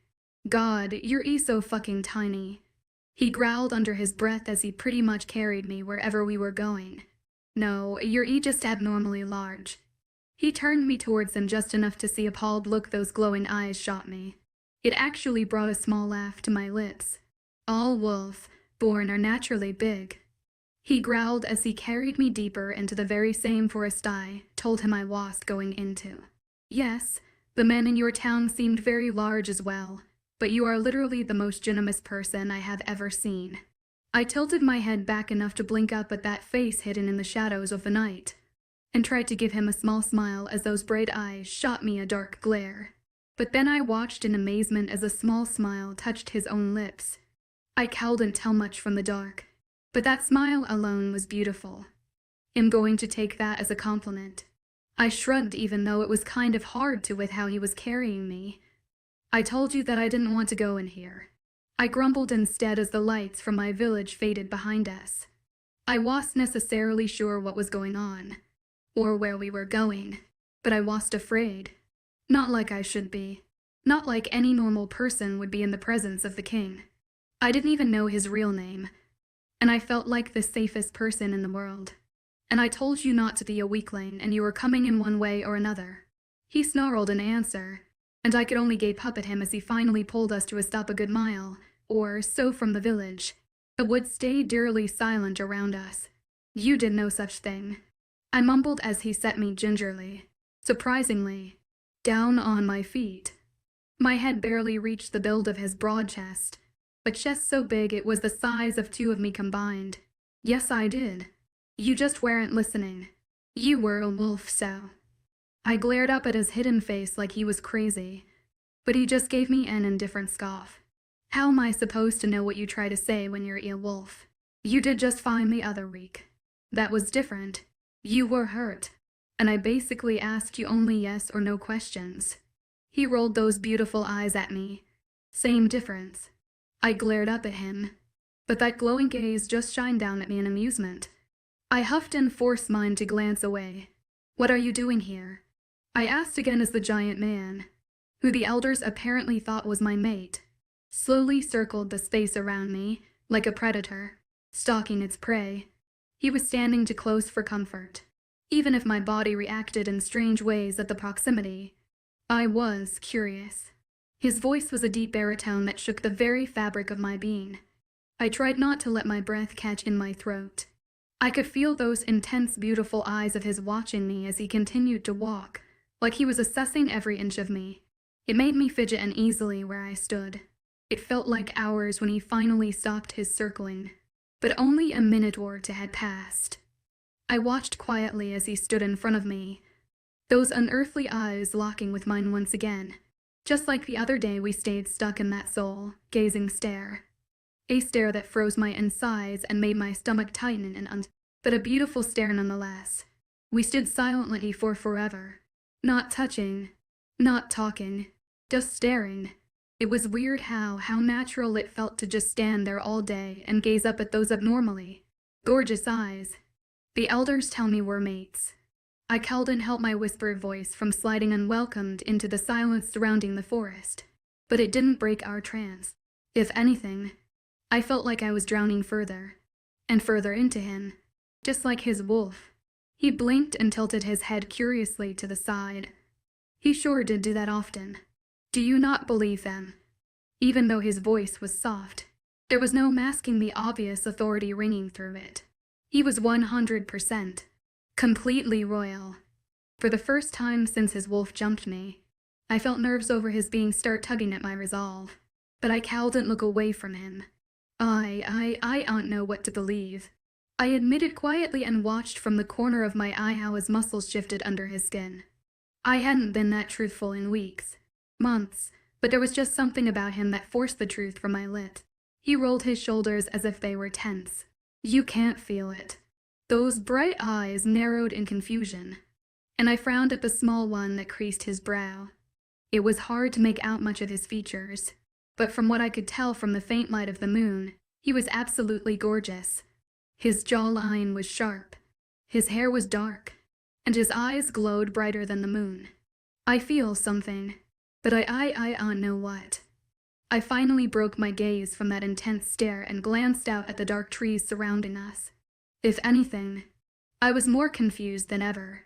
"God, you're so fucking tiny." He growled under his breath as he pretty much carried me wherever we were going. "No, you're just abnormally large." He turned me towards him just enough to see a appalled look those glowing eyes shot me. It actually brought a small laugh to my lips. "All wolf-born are naturally big." He growled as he carried me deeper into the very same forest I told him I was going into. "Yes, the men in your town seemed very large as well, but you are literally the most generous person I have ever seen." I tilted my head back enough to blink up at that face hidden in the shadows of the night, and tried to give him a small smile as those bright eyes shot me a dark glare. But then I watched in amazement as a small smile touched his own lips. I couldn't tell much from the dark, but that smile alone was beautiful. I'm going to take that as a compliment. I shrugged even though it was kind of hard to with how he was carrying me. "I told you that I didn't want to go in here." I grumbled instead as the lights from my village faded behind us. I wasn't necessarily sure what was going on, or where we were going, but I wasn't afraid. Not like I should be. Not like any normal person would be in the presence of the king. I didn't even know his real name, and I felt like the safest person in the world. "And I told you not to be a weakling, and you were coming in one way or another." He snarled in answer, and I could only gape up at him as he finally pulled us to a stop a good mile, or so, from the village. The woods stayed eerily silent around us. "You did no such thing," I mumbled as he set me gingerly, surprisingly, down on my feet. My head barely reached the build of his broad chest, but chest so big it was the size of two of me combined. "Yes, I did. You just weren't listening. You were a wolf, so." I glared up at his hidden face like he was crazy, but he just gave me an indifferent scoff. "How am I supposed to know what you try to say when you're a wolf? You did just fine the other week. That was different. You were hurt, and I basically asked you only yes or no questions." He rolled those beautiful eyes at me. Same difference. I glared up at him, but that glowing gaze just shined down at me in amusement. I huffed and forced mine to glance away. "What are you doing here?" I asked again as the giant man, who the elders apparently thought was my mate, slowly circled the space around me like a predator, stalking its prey. He was standing too close for comfort. Even if my body reacted in strange ways at the proximity, I was curious. His voice was a deep baritone that shook the very fabric of my being. I tried not to let my breath catch in my throat. I could feel those intense, beautiful eyes of his watching me as he continued to walk, like he was assessing every inch of me. It made me fidget uneasily where I stood. It felt like hours when he finally stopped his circling, but only a minute or two had passed. I watched quietly as he stood in front of me, those unearthly eyes locking with mine once again, just like the other day we stayed stuck in that soul-gazing stare. A stare that froze my insides and made my stomach tighten but a beautiful stare nonetheless. We stood silently for forever, not touching, not talking, just staring. It was weird how natural it felt to just stand there all day and gaze up at those abnormally gorgeous eyes. The elders tell me we're mates. I couldn't help my whispered voice from sliding unwelcomed into the silence surrounding the forest. But it didn't break our trance. If anything, I felt like I was drowning further and further into him, just like his wolf. He blinked and tilted his head curiously to the side. He sure did do that often. Do you not believe them? Even though his voice was soft, there was no masking the obvious authority ringing through it. He was 100%, completely royal. For the first time since his wolf jumped me, I felt nerves over his being start tugging at my resolve, but I couldn't look away from him. I don't know what to believe. I admitted quietly and watched from the corner of my eye how his muscles shifted under his skin. I hadn't been that truthful in weeks, months, but there was just something about him that forced the truth from my lips. He rolled his shoulders as if they were tense. You can't feel it. Those bright eyes narrowed in confusion, and I frowned at the small one that creased his brow. It was hard to make out much of his features, but from what I could tell from the faint light of the moon, he was absolutely gorgeous. His jawline was sharp, his hair was dark, and his eyes glowed brighter than the moon. I feel something, but I don't know what. I finally broke my gaze from that intense stare and glanced out at the dark trees surrounding us. If anything, I was more confused than ever.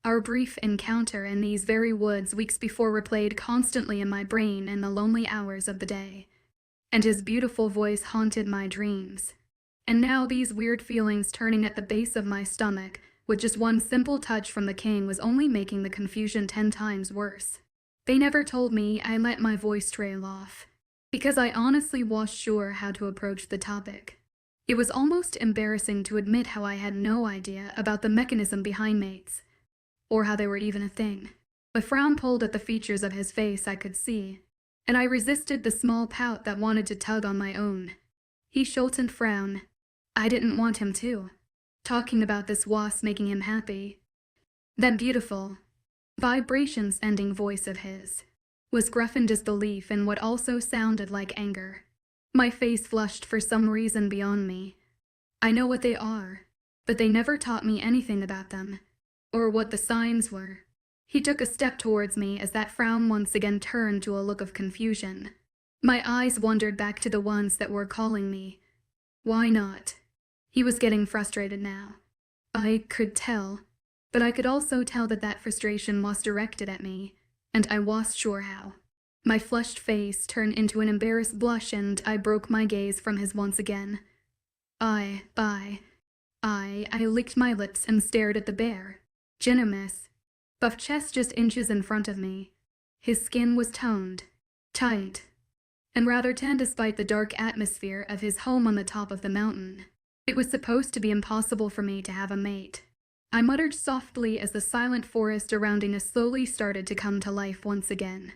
Our brief encounter in these very woods weeks before replayed constantly in my brain in the lonely hours of the day, and his beautiful voice haunted my dreams. And now these weird feelings turning at the base of my stomach with just one simple touch from the king was only making the confusion 10 times worse. They never told me I let my voice trail off, because I honestly wasn't sure how to approach the topic. It was almost embarrassing to admit how I had no idea about the mechanism behind mates, or how they were even a thing. A frown pulled at the features of his face I could see, and I resisted the small pout that wanted to tug on my own. He shouldn't frown. I didn't want him to. Talking about this was making him happy. That beautiful, vibration-sending voice of his was gruff in disbelief in what also sounded like anger. My face flushed for some reason beyond me. I know what they are, but they never taught me anything about them, or what the signs were. He took a step towards me as that frown once again turned to a look of confusion. My eyes wandered back to the ones that were calling me. Why not? He was getting frustrated now. I could tell, but I could also tell that frustration was directed at me, and I wasn't sure how. My flushed face turned into an embarrassed blush and I broke my gaze from his once again. I licked my lips and stared at the bear. Ginormous, buff chest just inches in front of me. His skin was toned, tight, and rather tan despite the dark atmosphere of his home on the top of the mountain. It was supposed to be impossible for me to have a mate. I muttered softly as the silent forest surrounding us slowly started to come to life once again.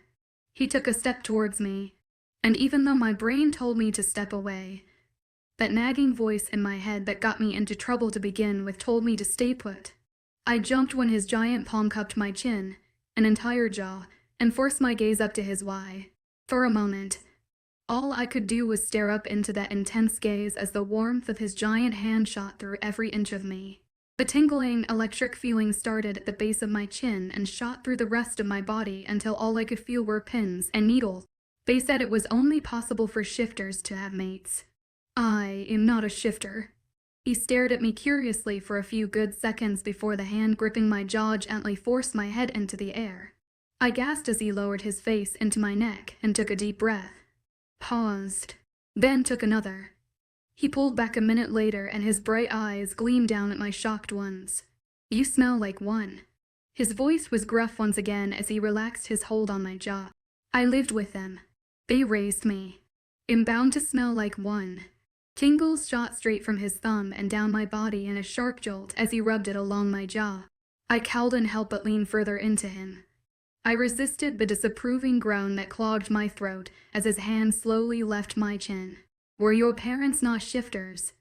He took a step towards me, and even though my brain told me to step away, that nagging voice in my head that got me into trouble to begin with told me to stay put. I jumped when his giant palm cupped my chin, an entire jaw, and forced my gaze up to his eye. For a moment, all I could do was stare up into that intense gaze as the warmth of his giant hand shot through every inch of me. The tingling, electric feeling started at the base of my chin and shot through the rest of my body until all I could feel were pins and needles. They said it was only possible for shifters to have mates. I am not a shifter. He stared at me curiously for a few good seconds before the hand gripping my jaw gently forced my head into the air. I gasped as he lowered his face into my neck and took a deep breath. Paused. Then took another. He pulled back a minute later and his bright eyes gleamed down at my shocked ones. "You smell like one." His voice was gruff once again as he relaxed his hold on my jaw. "I lived with them. They raised me. I'm bound to smell like one." Tingles shot straight from his thumb and down my body in a sharp jolt as he rubbed it along my jaw. I couldn't help but lean further into him. I resisted the disapproving groan that clogged my throat as his hand slowly left my chin. "Were your parents not shifters?"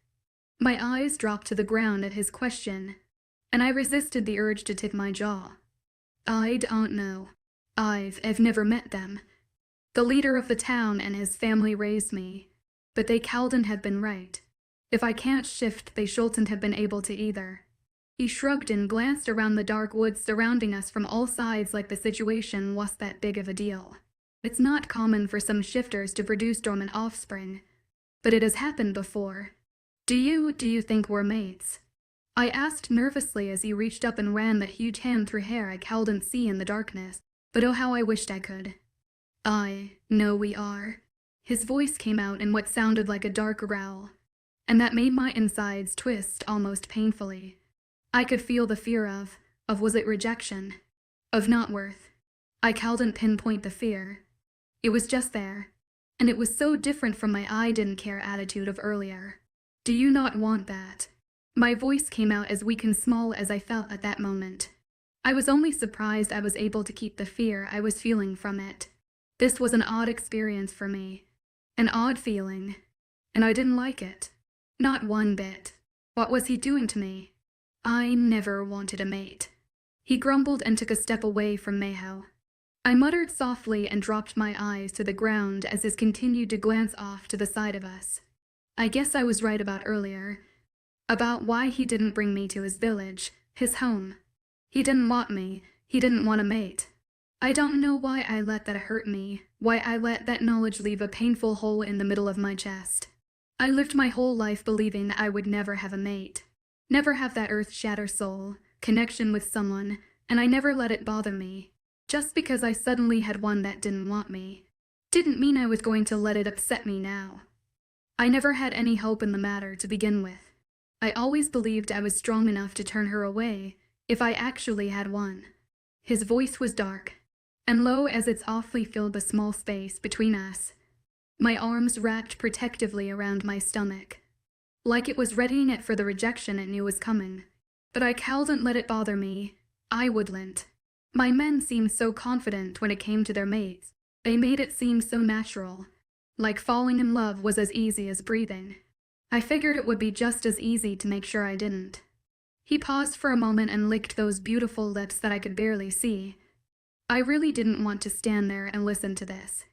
My eyes dropped to the ground at his question, and I resisted the urge to tip my jaw. "I don't know. I've never met them. The leader of the town and his family raised me, but they couldn't have been right. If I can't shift, they shouldn't have been able to either." He shrugged and glanced around the dark woods surrounding us from all sides like the situation was that big of a deal. It's not common for some shifters to produce dormant offspring, but it has happened before. Do you think we're mates?" I asked nervously as he reached up and ran that huge hand through hair I couldn't see in the darkness, but oh how I wished I could. "I know we are." His voice came out in what sounded like a dark growl, and that made my insides twist almost painfully. I could feel the fear of was it rejection? Of not worth. I couldn't pinpoint the fear. It was just there, and it was so different from my "I didn't care" attitude of earlier. "Do you not want that?" My voice came out as weak and small as I felt at that moment. I was only surprised I was able to keep the fear I was feeling from it. This was an odd experience for me. An odd feeling, and I didn't like it. Not one bit. What was he doing to me? "I never wanted a mate." He grumbled and took a step away from 𝐊𝐲. I muttered softly and dropped my eyes to the ground as his continued to glance off to the side of us. I guess I was right about earlier. About why he didn't bring me to his village, his home. He didn't want me. He didn't want a mate. I don't know why I let that hurt me, why I let that knowledge leave a painful hole in the middle of my chest. I lived my whole life believing that I would never have a mate. Never have that earth-shatter soul connection with someone, and I never let it bother me. Just because I suddenly had one that didn't want me, didn't mean I was going to let it upset me now. I never had any hope in the matter to begin with. I always believed I was strong enough to turn her away if I actually had one. His voice was dark, and low as its awfully filled the small space between us. My arms wrapped protectively around my stomach, like it was readying it for the rejection it knew was coming. But I couldn't let it bother me. I wouldn't. My men seemed so confident when it came to their mates. They made it seem so natural, like falling in love was as easy as breathing. I figured it would be just as easy to make sure I didn't. He paused for a moment and licked those beautiful lips that I could barely see. I really didn't want to stand there and listen to this.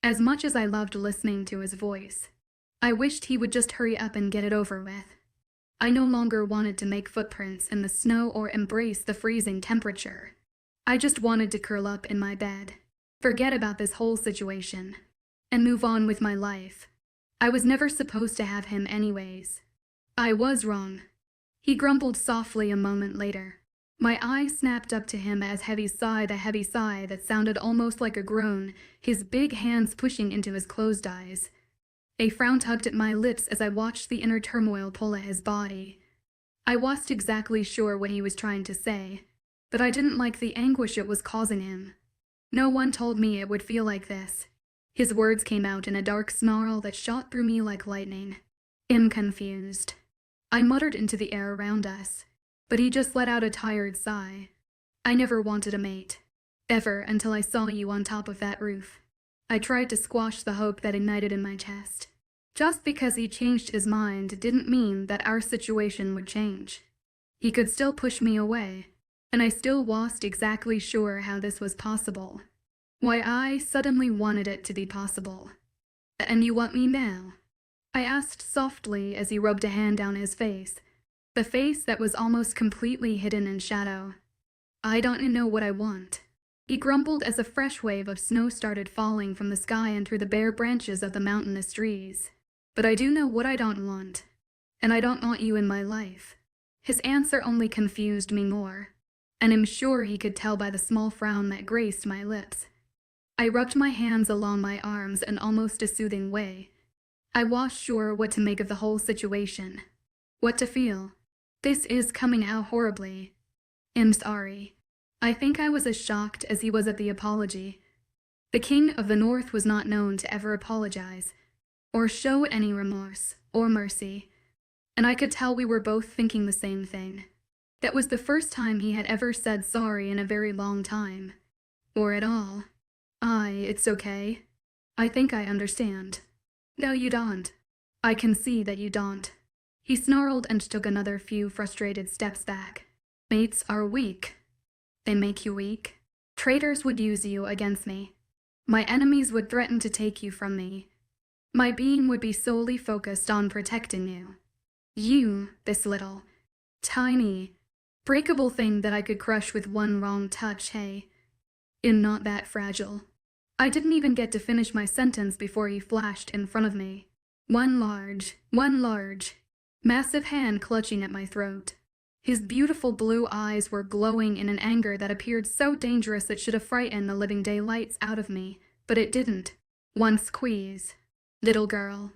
As much as I loved listening to his voice, I wished he would just hurry up and get it over with. I no longer wanted to make footprints in the snow or embrace the freezing temperature. I just wanted to curl up in my bed, forget about this whole situation, and move on with my life. I was never supposed to have him anyways. I was wrong. He grumbled softly a moment later. My eyes snapped up to him as he sighed a heavy sigh that sounded almost like a groan, his big hands pushing into his closed eyes. A frown tugged at my lips as I watched the inner turmoil pull at his body. I wasn't exactly sure what he was trying to say, but I didn't like the anguish it was causing him. No one told me it would feel like this. His words came out in a dark snarl that shot through me like lightning. "I'm confused." I muttered into the air around us, but he just let out a tired sigh. "I never wanted a mate. Ever until I saw you on top of that roof." I tried to squash the hope that ignited in my chest. Just because he changed his mind didn't mean that our situation would change. He could still push me away, and I still wasn't exactly sure how this was possible. Why I suddenly wanted it to be possible. "And you want me now?" I asked softly as he rubbed a hand down his face, the face that was almost completely hidden in shadow. "I don't know what I want." He grumbled as a fresh wave of snow started falling from the sky and through the bare branches of the mountainous trees. "But I do know what I don't want, and I don't want you in my life." His answer only confused me more, and I'm sure he could tell by the small frown that graced my lips. I rubbed my hands along my arms in almost a soothing way. I was sure what to make of the whole situation. What to feel. This is coming out horribly. I'm sorry. I think I was as shocked as he was at the apology. The King of the North was not known to ever apologize, or show any remorse or mercy, and I could tell we were both thinking the same thing. That was the first time he had ever said sorry in a very long time. Or at all. It's okay. I think I understand. No, you don't. I can see that you don't. He snarled and took another few frustrated steps back. Mates are weak. They make you weak. Traitors would use you against me. My enemies would threaten to take you from me. My being would be solely focused on protecting you. You, this little, tiny, breakable thing that I could crush with one wrong touch, hey? I'm not that fragile. I didn't even get to finish my sentence before he flashed in front of me. One large, massive hand clutching at my throat. His beautiful blue eyes were glowing in an anger that appeared so dangerous it should have frightened the living daylights out of me, but it didn't. One squeeze. Little girl.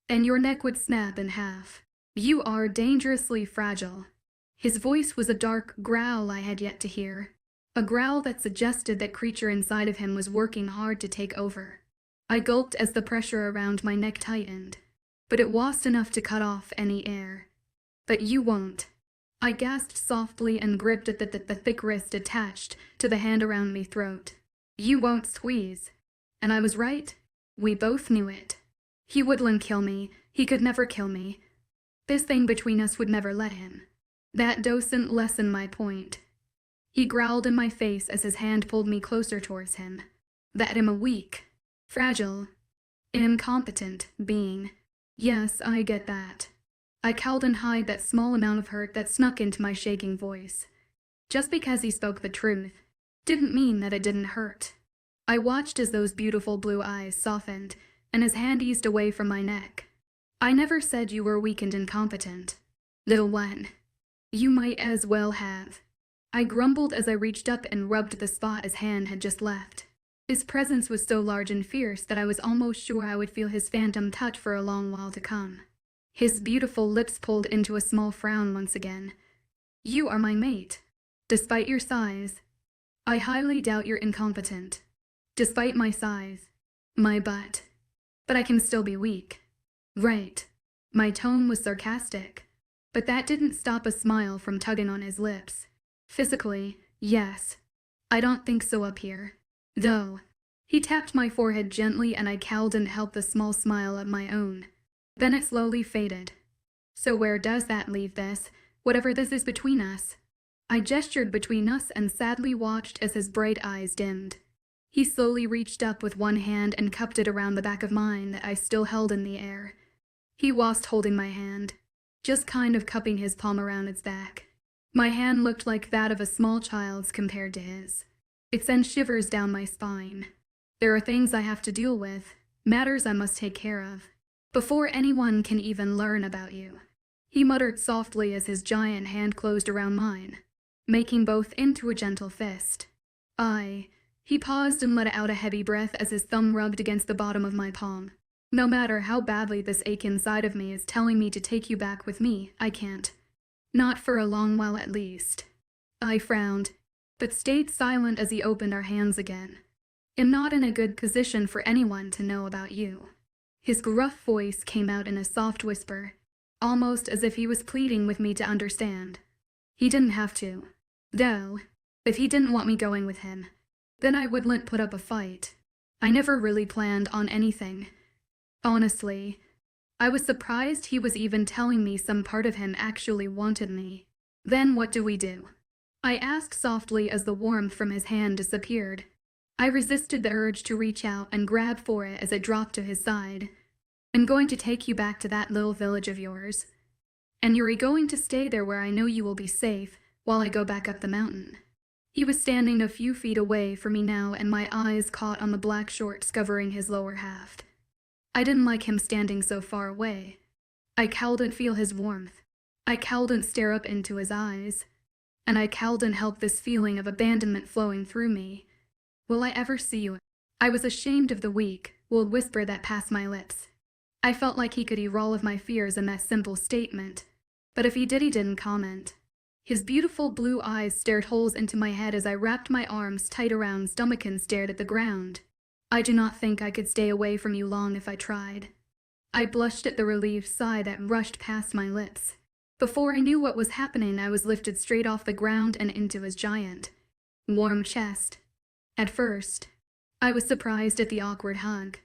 And your neck would snap in half. You are dangerously fragile. His voice was a dark growl I had yet to hear. A growl that suggested that creature inside of him was working hard to take over. I gulped as the pressure around my neck tightened, but it was enough to cut off any air. But you won't. I gasped softly and gripped at the thick wrist attached to the hand around me throat. You won't squeeze. And I was right. We both knew it. He wouldn't kill me. He could never kill me. This thing between us would never let him. That docent lessened my point. He growled in my face as his hand pulled me closer towards him. That I'm a weak, fragile, incompetent being. Yes, I get that. I cowed and hid that small amount of hurt that snuck into my shaking voice. Just because he spoke the truth didn't mean that it didn't hurt. I watched as those beautiful blue eyes softened and his hand eased away from my neck. I never said you were weak and incompetent. Little one, you might as well have. I grumbled as I reached up and rubbed the spot his hand had just left. His presence was so large and fierce that I was almost sure I would feel his phantom touch for a long while to come. His beautiful lips pulled into a small frown once again. You are my mate. Despite your size, I highly doubt you're incompetent. Despite my size, my butt. But I can still be weak. Right. My tone was sarcastic, but that didn't stop a smile from tugging on his lips. Physically, yes. I don't think so up here. Though. He tapped my forehead gently and I cowed and helped the small smile of my own. Then it slowly faded. So where does that leave this, whatever this is between us? I gestured between us and sadly watched as his bright eyes dimmed. He slowly reached up with one hand and cupped it around the back of mine that I still held in the air. He wasn't holding my hand, just kind of cupping his palm around its back. My hand looked like that of a small child's compared to his. It sent shivers down my spine. There are things I have to deal with, matters I must take care of, before anyone can even learn about you. He muttered softly as his giant hand closed around mine, making both into a gentle fist. He paused and let out a heavy breath as his thumb rubbed against the bottom of my palm. No matter how badly this ache inside of me is telling me to take you back with me, I can't. Not for a long while at least. I frowned, but stayed silent as he opened our hands again. I'm not in a good position for anyone to know about you. His gruff voice came out in a soft whisper, almost as if he was pleading with me to understand. He didn't have to. Though, if he didn't want me going with him, then I wouldn't put up a fight. I never really planned on anything. Honestly, I was surprised he was even telling me some part of him actually wanted me. Then what do we do? I asked softly as the warmth from his hand disappeared. I resisted the urge to reach out and grab for it as it dropped to his side. I'm going to take you back to that little village of yours. And you're going to stay there where I know you will be safe while I go back up the mountain. He was standing a few feet away from me now and my eyes caught on the black shorts covering his lower half. I didn't like him standing so far away. I couldn't feel his warmth. I couldn't stare up into his eyes. And I couldn't help this feeling of abandonment flowing through me. Will I ever see you? I was ashamed of the weak, wold whisper that passed my lips. I felt like he could hear all of my fears in that simple statement. But if he did, he didn't comment. His beautiful blue eyes stared holes into my head as I wrapped my arms tight around his stomach and stared at the ground. I do not think I could stay away from you long if I tried. I blushed at the relieved sigh that rushed past my lips. Before I knew what was happening, I was lifted straight off the ground and into his giant, warm chest. At first, I was surprised at the awkward hug,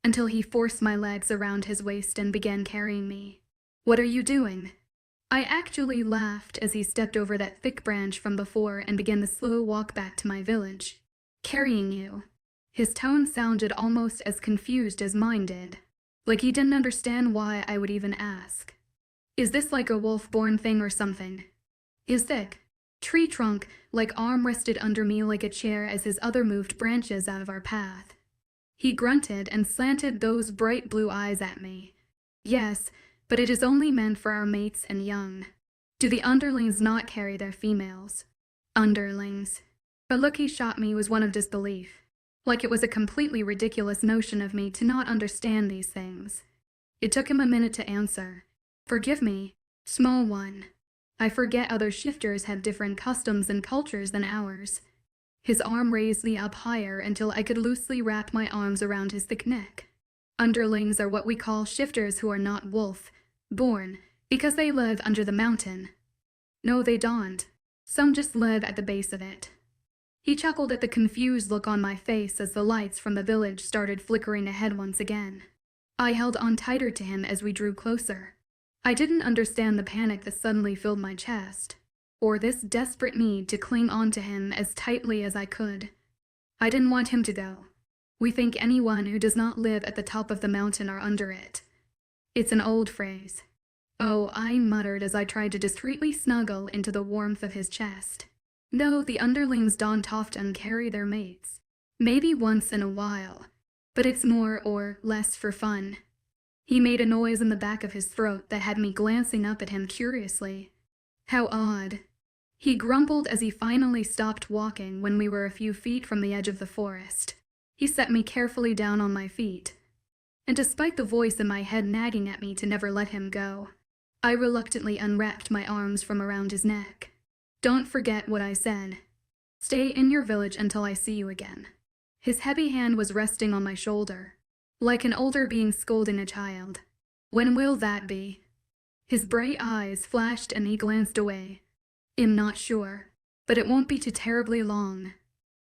until he forced my legs around his waist and began carrying me. "What are you doing?" I actually laughed as he stepped over that thick branch from before and began the slow walk back to my village. "Carrying you." His tone sounded almost as confused as mine did, like he didn't understand why I would even ask. Is this like a wolf-born thing or something? His thick tree trunk like arm rested under me like a chair as his other moved branches out of our path. He grunted and slanted those bright blue eyes at me. "Yes, but it is only meant for our mates and young. Do the underlings not carry their females?" Underlings. The look he shot me was one of disbelief, like it was a completely ridiculous notion of me to not understand these things. It took him a minute to answer. "Forgive me, small one. I forget other shifters have different customs and cultures than ours." His arm raised me up higher until I could loosely wrap my arms around his thick neck. "Underlings are what we call shifters who are not wolf-born, because they live under the mountain." "No, they don't. Some just live at the base of it." He chuckled at the confused look on my face as the lights from the village started flickering ahead once again. I held on tighter to him as we drew closer. I didn't understand the panic that suddenly filled my chest, or this desperate need to cling on to him as tightly as I could. I didn't want him to go. We think anyone who does not live at the top of the mountain are under it. It's an old phrase. "Oh," I muttered as I tried to discreetly snuggle into the warmth of his chest. "No, the underlings don't often carry their mates. Maybe once in a while, but it's more or less for fun." He made a noise in the back of his throat that had me glancing up at him curiously. "How odd." He grumbled as he finally stopped walking when we were a few feet from the edge of the forest. He set me carefully down on my feet, and despite the voice in my head nagging at me to never let him go, I reluctantly unwrapped my arms from around his neck. "Don't forget what I said. Stay in your village until I see you again." His heavy hand was resting on my shoulder, like an older being scolding a child. "When will that be?" His bright eyes flashed and he glanced away. "I'm not sure, but it won't be too terribly long.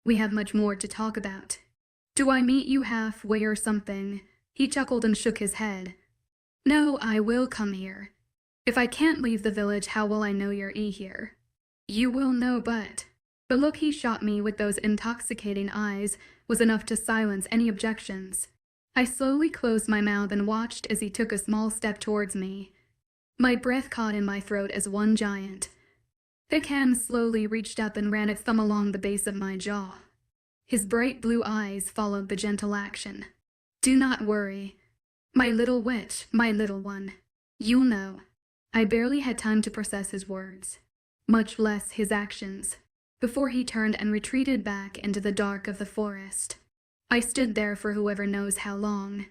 We have much more to talk about." "Do I meet you halfway or something?" He chuckled and shook his head. "No, I will come here. If I can't leave the village, how will I know you're here?" "You will know, but..." The look he shot me with those intoxicating eyes was enough to silence any objections. I slowly closed my mouth and watched as he took a small step towards me. My breath caught in my throat as one giant, thick hand slowly reached up and ran its thumb along the base of my jaw. His bright blue eyes followed the gentle action. "Do not worry, my little witch, my little one. You'll know." I barely had time to process his words, much less his actions, before he turned and retreated back into the dark of the forest. I stood there for whoever knows how long,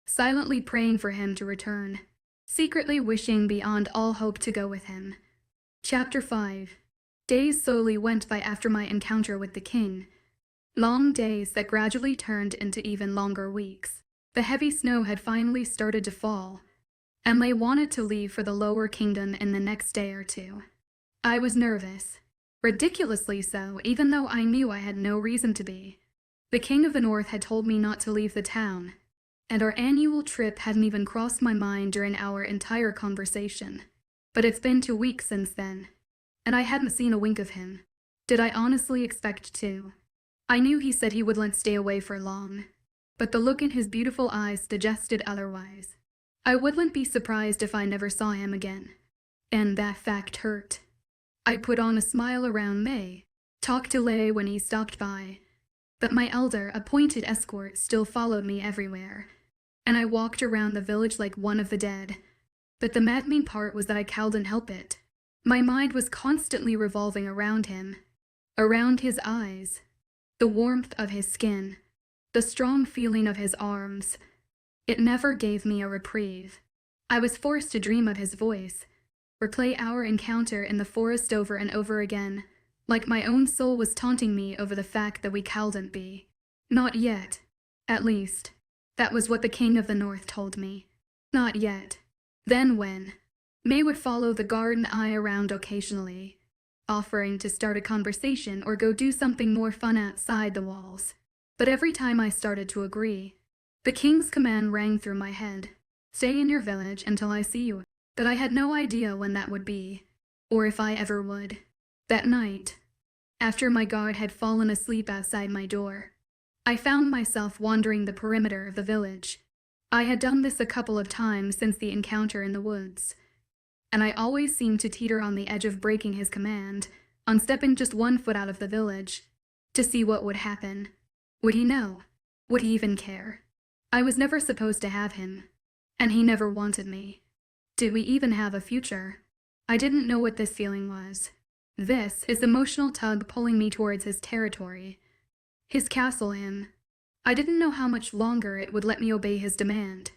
silently praying for him to return, secretly wishing beyond all hope to go with him. Chapter 5. Days slowly went by after my encounter with the king. Long days that gradually turned into even longer weeks. The heavy snow had finally started to fall, and they wanted to leave for the lower kingdom in the next day or two. I was nervous, ridiculously so, even though I knew I had no reason to be. The King of the North had told me not to leave the town, and our annual trip hadn't even crossed my mind during our entire conversation. But it's been 2 weeks since then, and I hadn't seen a wink of him. Did I honestly expect to? I knew he said he wouldn't stay away for long, but the look in his beautiful eyes suggested otherwise. I wouldn't be surprised if I never saw him again, and that fact hurt. I put on a smile around May, talked to 𝐊𝐢 when he stopped by, but my elder, appointed escort still followed me everywhere, and I walked around the village like one of the dead. But the maddening part was that I couldn't help it. My mind was constantly revolving around him, around his eyes, the warmth of his skin, the strong feeling of his arms. It never gave me a reprieve. I was forced to dream of his voice, replay our encounter in the forest over and over again, like my own soul was taunting me over the fact that we couldn't be. Not yet. At least, that was what the King of the North told me. Not yet. Then when? May would follow the garden eye around occasionally, offering to start a conversation or go do something more fun outside the walls. But every time I started to agree, the king's command rang through my head. Stay in your village until I see you. But I had no idea when that would be, or if I ever would. That night, after my guard had fallen asleep outside my door, I found myself wandering the perimeter of the village. I had done this a couple of times since the encounter in the woods, and I always seemed to teeter on the edge of breaking his command, on stepping just 1 foot out of the village, to see what would happen. Would he know? Would he even care? I was never supposed to have him, and he never wanted me. Did we even have a future? I didn't know what this feeling was. His emotional tug pulling me towards his territory. His castle him. I didn't know how much longer it would let me obey his demand.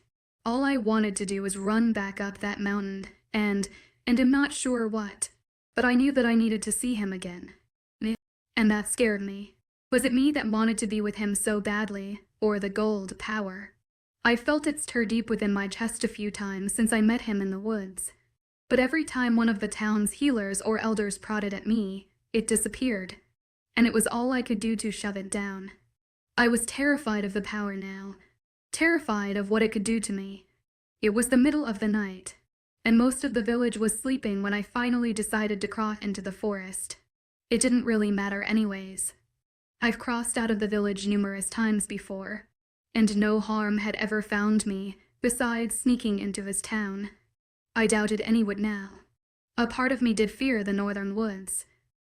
All I wanted to do was run back up that mountain, and I'm not sure what. But I knew that I needed to see him again. And that scared me. Was it me that wanted to be with him so badly, or the gold power? I felt it stir deep within my chest a few times since I met him in the woods. But every time one of the town's healers or elders prodded at me, it disappeared, and it was all I could do to shove it down. I was terrified of the power now, terrified of what it could do to me. It was the middle of the night, and most of the village was sleeping when I finally decided to cross into the forest. It didn't really matter anyways. I've crossed out of the village numerous times before, and no harm had ever found me, besides sneaking into his town. I doubted any would now. A part of me did fear the northern woods,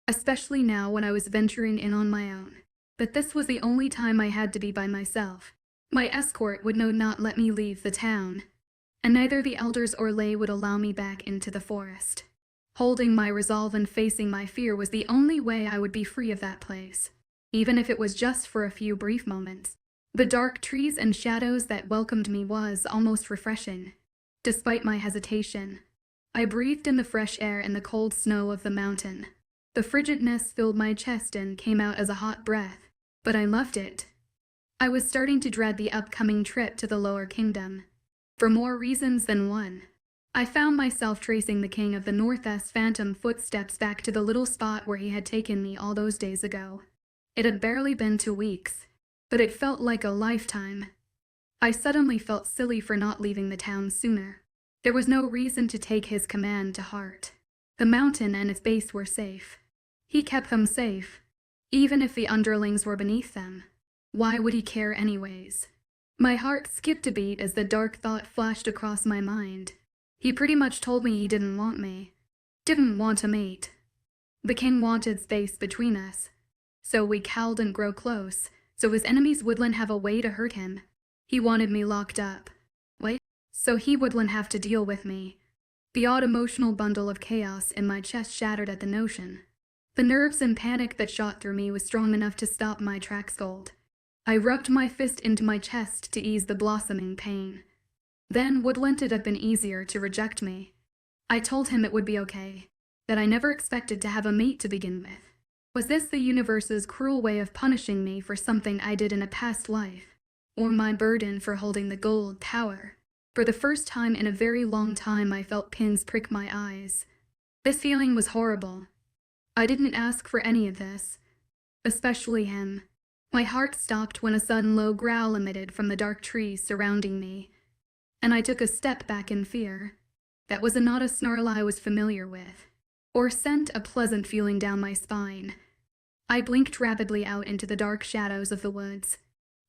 especially now when I was venturing in on my own. But this was the only time I had to be by myself. My escort would not let me leave the town, and neither the elders or lay would allow me back into the forest. Holding my resolve and facing my fear was the only way I would be free of that place, even if it was just for a few brief moments. The dark trees and shadows that welcomed me was almost refreshing. Despite my hesitation, I breathed in the fresh air and the cold snow of the mountain. The frigidness filled my chest and came out as a hot breath, but I loved it. I was starting to dread the upcoming trip to the lower kingdom, for more reasons than one. I found myself tracing the King of the North's phantom footsteps back to the little spot where he had taken me all those days ago. It had barely been 2 weeks, but it felt like a lifetime. I suddenly felt silly for not leaving the town sooner. There was no reason to take his command to heart. The mountain and its base were safe. He kept them safe, even if the underlings were beneath them. Why would he care anyways? My heart skipped a beat as the dark thought flashed across my mind. He pretty much told me he didn't want me. Didn't want a mate. The king wanted space between us, so we couldn't grow close, so his enemies wouldn't have a way to hurt him. He wanted me locked up. So he wouldn't have to deal with me. The odd emotional bundle of chaos in my chest shattered at the notion. The nerves and panic that shot through me was strong enough to stop my tracks cold. I rubbed my fist into my chest to ease the blossoming pain. Then wouldn't it have been easier to reject me? I told him it would be okay, that I never expected to have a mate to begin with. Was this the universe's cruel way of punishing me for something I did in a past life, or my burden for holding the gold power? For the first time in a very long time, I felt pins prick my eyes. This feeling was horrible. I didn't ask for any of this, especially him. My heart stopped when a sudden low growl emitted from the dark trees surrounding me, and I took a step back in fear. That was not a snarl I was familiar with, or sent a pleasant feeling down my spine. I blinked rapidly out into the dark shadows of the woods,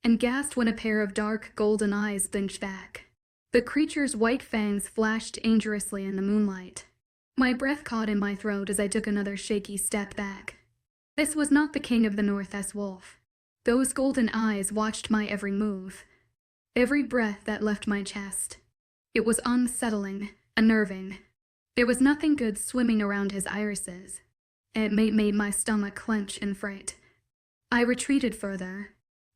and gasped when a pair of dark golden eyes blinked back. The creature's white fangs flashed dangerously in the moonlight. My breath caught in my throat as I took another shaky step back. This was not the King of the North's wolf. Those golden eyes watched my every move, every breath that left my chest. It was unsettling, unnerving. There was nothing good swimming around his irises. It made my stomach clench in fright. I retreated further,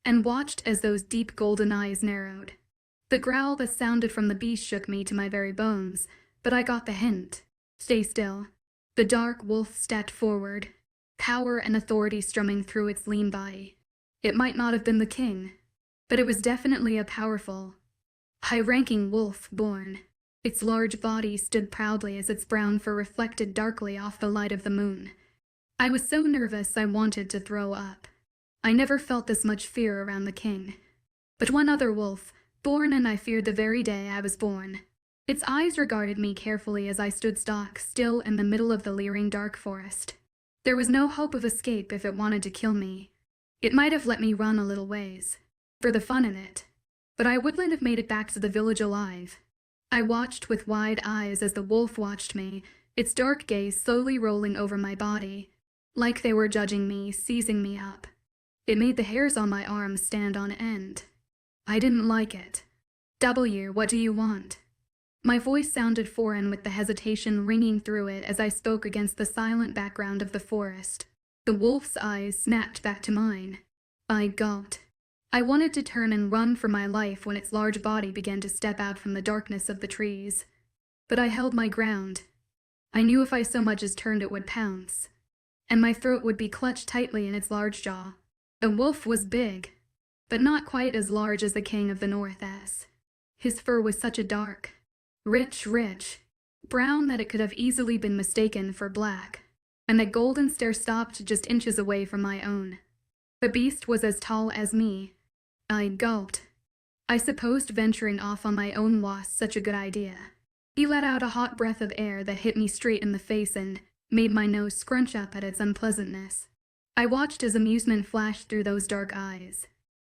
and watched as those deep golden eyes narrowed. The growl that sounded from the beast shook me to my very bones, but I got the hint. Stay still. The dark wolf stepped forward, power and authority strumming through its lean body. It might not have been the king, but it was definitely a powerful, high-ranking wolf born. Its large body stood proudly as its brown fur reflected darkly off the light of the moon. I was so nervous I wanted to throw up. I never felt this much fear around the king. But one other wolf, born and I feared the very day I was born. Its eyes regarded me carefully as I stood stock still in the middle of the leering dark forest. There was no hope of escape if it wanted to kill me. It might have let me run a little ways, for the fun in it, but I wouldn't have made it back to the village alive. I watched with wide eyes as the wolf watched me, its dark gaze slowly rolling over my body, like they were judging me, seizing me up. It made the hairs on my arms stand on end. I didn't like it. W, what do you want? My voice sounded foreign with the hesitation ringing through it as I spoke against the silent background of the forest. The wolf's eyes snapped back to mine. I gulped. I wanted to turn and run for my life when its large body began to step out from the darkness of the trees. But I held my ground. I knew if I so much as turned it would pounce, and my throat would be clutched tightly in its large jaw. The wolf was big, but not quite as large as the king of the North. His fur was such a dark, rich brown that it could have easily been mistaken for black, and the golden stare stopped just inches away from my own. The beast was as tall as me. I gulped. I supposed venturing off on my own was such a good idea. He let out a hot breath of air that hit me straight in the face and made my nose scrunch up at its unpleasantness. I watched as amusement flashed through those dark eyes.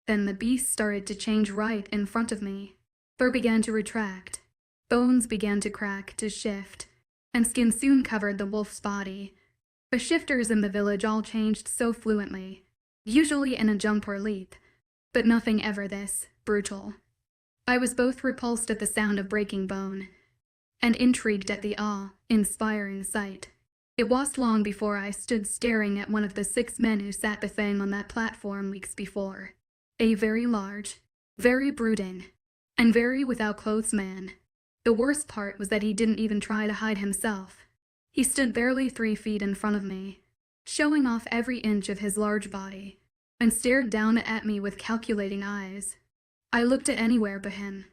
Then the beast started to change right in front of me. Fur began to retract. Bones began to crack, to shift, and skin soon covered the wolf's body. The shifters in the village all changed so fluently, usually in a jump or leap, but nothing ever this brutal. I was both repulsed at the sound of breaking bone, and intrigued at the awe-inspiring sight. It wasn't long before I stood staring at one of the 6 men who sat the thing on that platform weeks before. A very large, very brooding, and very without clothes man. The worst part was that he didn't even try to hide himself. He stood barely 3 feet in front of me, showing off every inch of his large body, and stared down at me with calculating eyes. I looked at anywhere but him.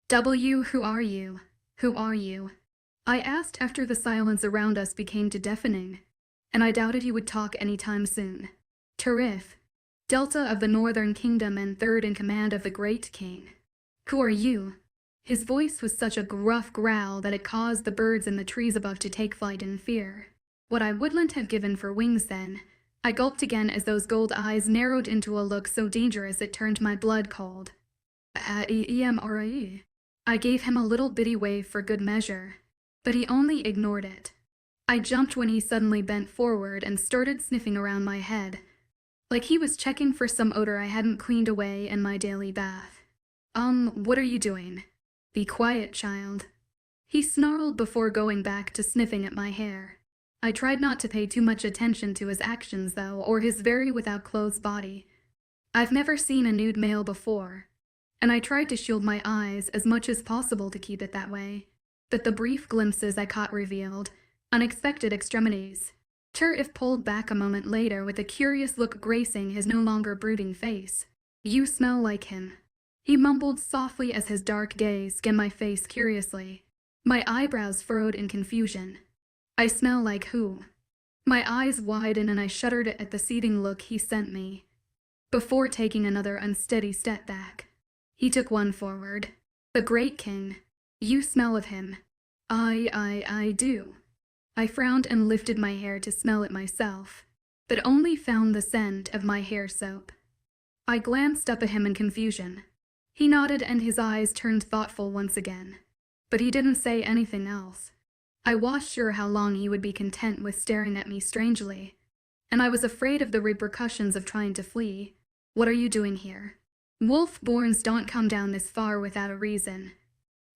W, who are you? Who are you? I asked after the silence around us became too deafening, and I doubted he would talk any time soon. Tarif, Delta of the Northern Kingdom and third in command of the Great King. Who are you? His voice was such a gruff growl that it caused the birds in the trees above to take flight in fear. What I wouldn't have given for wings then. I gulped again as those gold eyes narrowed into a look so dangerous it turned my blood cold. Immerse. I gave him a little bitty wave for good measure, but he only ignored it. I jumped when he suddenly bent forward and started sniffing around my head, like he was checking for some odor I hadn't cleaned away in my daily bath. What are you doing? Be quiet, child. He snarled before going back to sniffing at my hair. I tried not to pay too much attention to his actions, though, or his very without clothes body. I've never seen a nude male before, and I tried to shield my eyes as much as possible to keep it that way. But the brief glimpses I caught revealed unexpected extremities. Tarif pulled back a moment later with a curious look gracing his no longer brooding face. You smell like him. He mumbled softly as his dark gaze skimmed my face curiously. My eyebrows furrowed in confusion. I smell like who? My eyes widened and I shuddered at the seething look he sent me, before taking another unsteady step back. He took one forward. The Great King. You smell of him. I do. I frowned and lifted my hair to smell it myself, but only found the scent of my hair soap. I glanced up at him in confusion. He nodded and his eyes turned thoughtful once again, but he didn't say anything else. I wasn't sure how long he would be content with staring at me strangely, and I was afraid of the repercussions of trying to flee. What are you doing here? Wolf-borns don't come down this far without a reason.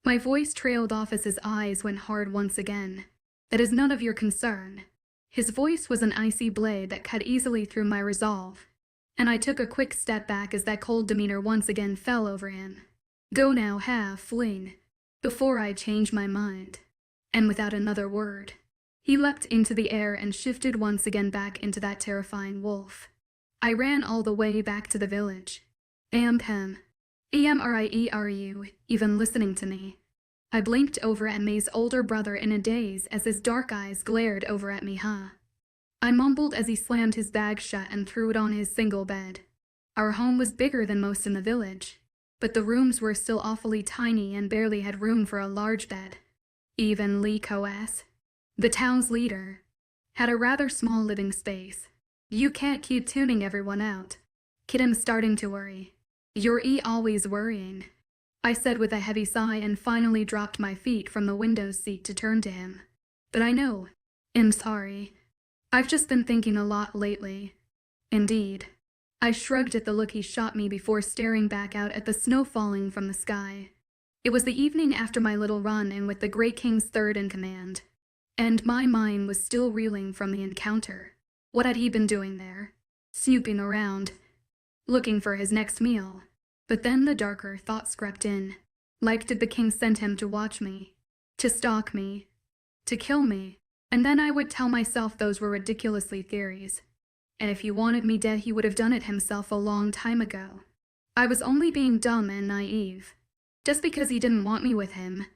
My voice trailed off as his eyes went hard once again. That is none of your concern. His voice was an icy blade that cut easily through my resolve, and I took a quick step back as that cold demeanor once again fell over him. Go now, 𝐿𝐻 before I change my mind." And without another word, he leapt into the air and shifted once again back into that terrifying wolf. I ran all the way back to the village. 𝐴𝐻𝐻, 𝐿𝐻𝐻, even listening to me. I blinked over at May's older brother in a daze as his dark eyes glared over at me. I mumbled as he slammed his bag shut and threw it on his single bed. Our home was bigger than most in the village, but the rooms were still awfully tiny and barely had room for a large bed. Even 𝐿𝐻𝐻, the town's leader, had a rather small living space. "You can't keep tuning everyone out. Kid'm starting to worry. You're always worrying," I said with a heavy sigh and finally dropped my feet from the window seat to turn to him. "But I know. I'm sorry. I've just been thinking a lot lately." "Indeed." I shrugged at the look he shot me before staring back out at the snow falling from the sky. It was the evening after my little run-in with the Great King's third in command, and my mind was still reeling from the encounter. What had he been doing there? Snooping around, looking for his next meal. But then the darker thoughts crept in. Like, did the king send him to watch me? To stalk me? To kill me? And then I would tell myself those were ridiculously theories. And if he wanted me dead, he would have done it himself a long time ago. I was only being dumb and naive. Just because he didn't want me with him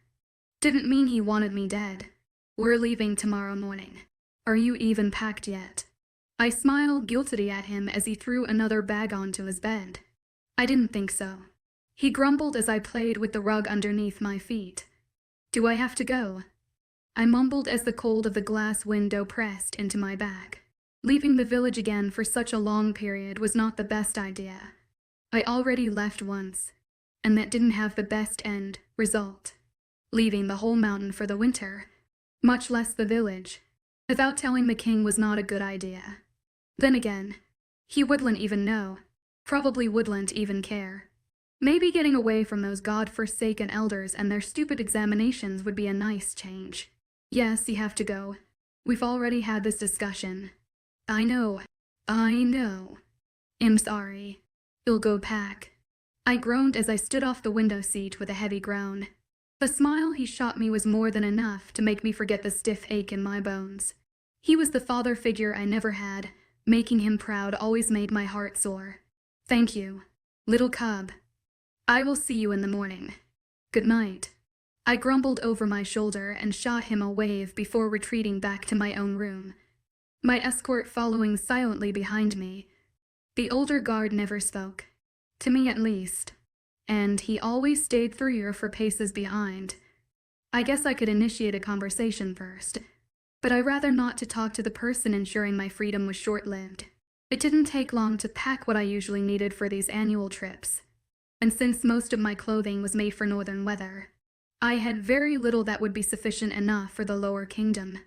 didn't mean he wanted me dead. "We're leaving tomorrow morning. Are you even packed yet?" I smiled guiltily at him as he threw another bag onto his bed. "I didn't think so." He grumbled as I played with the rug underneath my feet. "Do I have to go?" I mumbled as the cold of the glass window pressed into my back. Leaving the village again for such a long period was not the best idea. I already left once, and that didn't have the best end result. Leaving the whole mountain for the winter, much less the village, without telling the king was not a good idea. Then again, he wouldn't even know. Probably wouldn't even care. Maybe getting away from those god-forsaken elders and their stupid examinations would be a nice change. "Yes, you have to go. We've already had this discussion." I know. "I'm sorry. You'll go pack." I groaned as I stood off the window seat with a heavy groan. The smile he shot me was more than enough to make me forget the stiff ache in my bones. He was the father figure I never had. Making him proud always made my heart soar. "Thank you, little cub. I will see you in the morning. Good night." I grumbled over my shoulder and shot him a wave before retreating back to my own room, my escort following silently behind me. The older guard never spoke, to me at least, and he always stayed 3 or 4 paces behind. I guess I could initiate a conversation first, but I'd rather not to talk to the person ensuring my freedom was short-lived. It didn't take long to pack what I usually needed for these annual trips, and since most of my clothing was made for northern weather, I had very little that would be sufficient enough for the lower kingdom.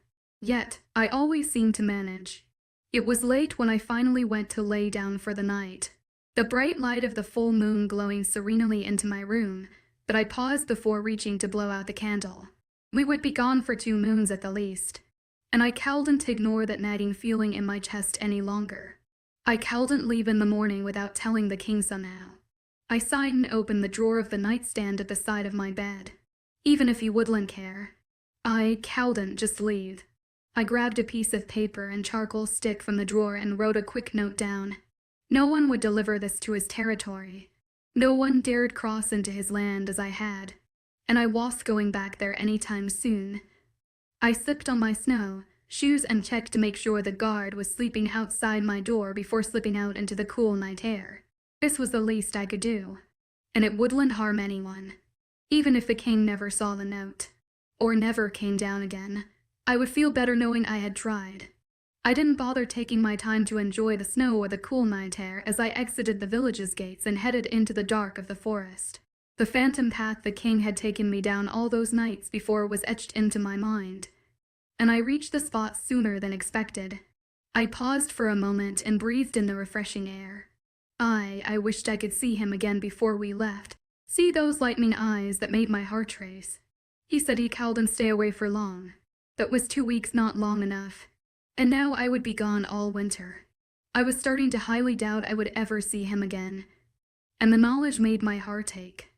Yet, I always seemed to manage. It was late when I finally went to lay down for the night, the bright light of the full moon glowing serenely into my room, but I paused before reaching to blow out the candle. We would be gone for 2 moons at the least, and I couldn't ignore that nagging feeling in my chest any longer. I couldn't leave in the morning without telling the king somehow. I sighed and opened the drawer of the nightstand at the side of my bed. Even if he wouldn't care, I couldn't just leave. I grabbed a piece of paper and charcoal stick from the drawer and wrote a quick note down. No one would deliver this to his territory. No one dared cross into his land as I had, and I wasn't going back there anytime soon. I sipped on my snow shoes and checked to make sure the guard was sleeping outside my door before slipping out into the cool night air. This was the least I could do, and it wouldn't harm anyone. Even if the king never saw the note, or never came down again, I would feel better knowing I had tried. I didn't bother taking my time to enjoy the snow or the cool night air as I exited the village's gates and headed into the dark of the forest. The phantom path the king had taken me down all those nights before was etched into my mind, and I reached the spot sooner than expected. I paused for a moment and breathed in the refreshing air. I wished I could see him again before we left, see those lightning eyes that made my heart race. He said he couldn't stay away for long. That was 2 weeks not long enough, and now I would be gone all winter. I was starting to highly doubt I would ever see him again, and the knowledge made my heart ache.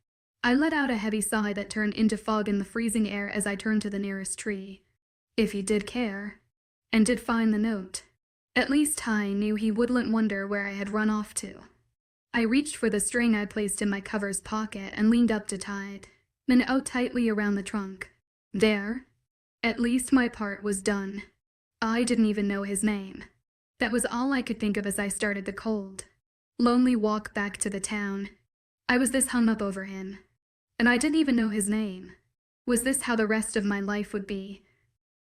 I let out a heavy sigh that turned into fog in the freezing air as I turned to the nearest tree. If he did care, and did find the note, at least I knew he wouldn't wonder where I had run off to. I reached for the string I placed in my cover's pocket and leaned up to tie it, then out tightly around the trunk. There, at least my part was done. I didn't even know his name. That was all I could think of as I started the cold, lonely walk back to the town. I was this hung up over him, and I didn't even know his name. Was this how the rest of my life would be?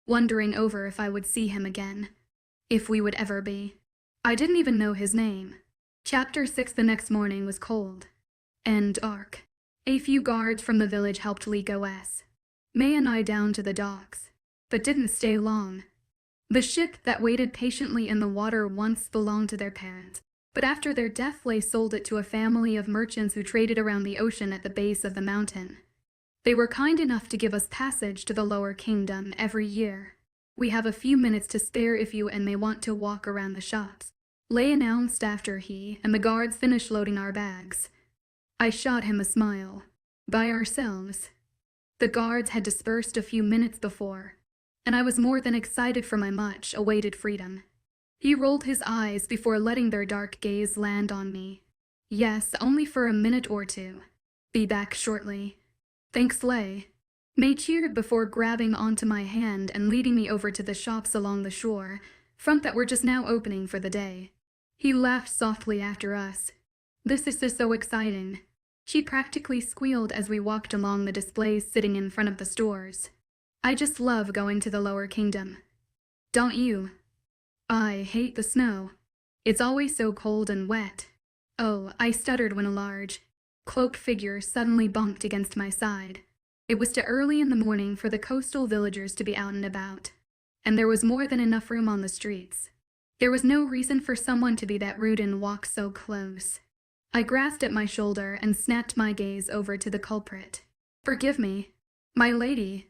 Wondering over if I would see him again, if we would ever be. I didn't even know his name. Chapter 6. The next morning was cold and dark. A few guards from the village helped 𝐊𝐢𝐳 and I down to the docks, but didn't stay long. The ship that waited patiently in the water once belonged to their parents, but after their death 𝐊𝐢 sold it to a family of merchants who traded around the ocean at the base of the mountain. They were kind enough to give us passage to the lower kingdom every year. We have a few minutes to spare if you and may want to walk around the shops, 𝐊𝐢 announced after he and the guards finished loading our bags. I shot him a smile. By ourselves. The guards had dispersed a few minutes before, and I was more than excited for my much-awaited freedom. He rolled his eyes before letting their dark gaze land on me. Yes, only for a minute or two. Be back shortly. Thanks, 𝐊𝐢 cheered before grabbing onto my hand and leading me over to the shops along the shore front that were just now opening for the day. He laughed softly after us. This is just so exciting. She practically squealed as we walked along the displays sitting in front of the stores. I just love going to the lower kingdom. Don't you? I hate the snow. It's always so cold and wet. Oh, I stuttered when a large, cloaked figure suddenly bumped against my side. It was too early in the morning for the coastal villagers to be out and about, and there was more than enough room on the streets. There was no reason for someone to be that rude and walk so close. I grasped at my shoulder and snapped my gaze over to the culprit. Forgive me, my lady.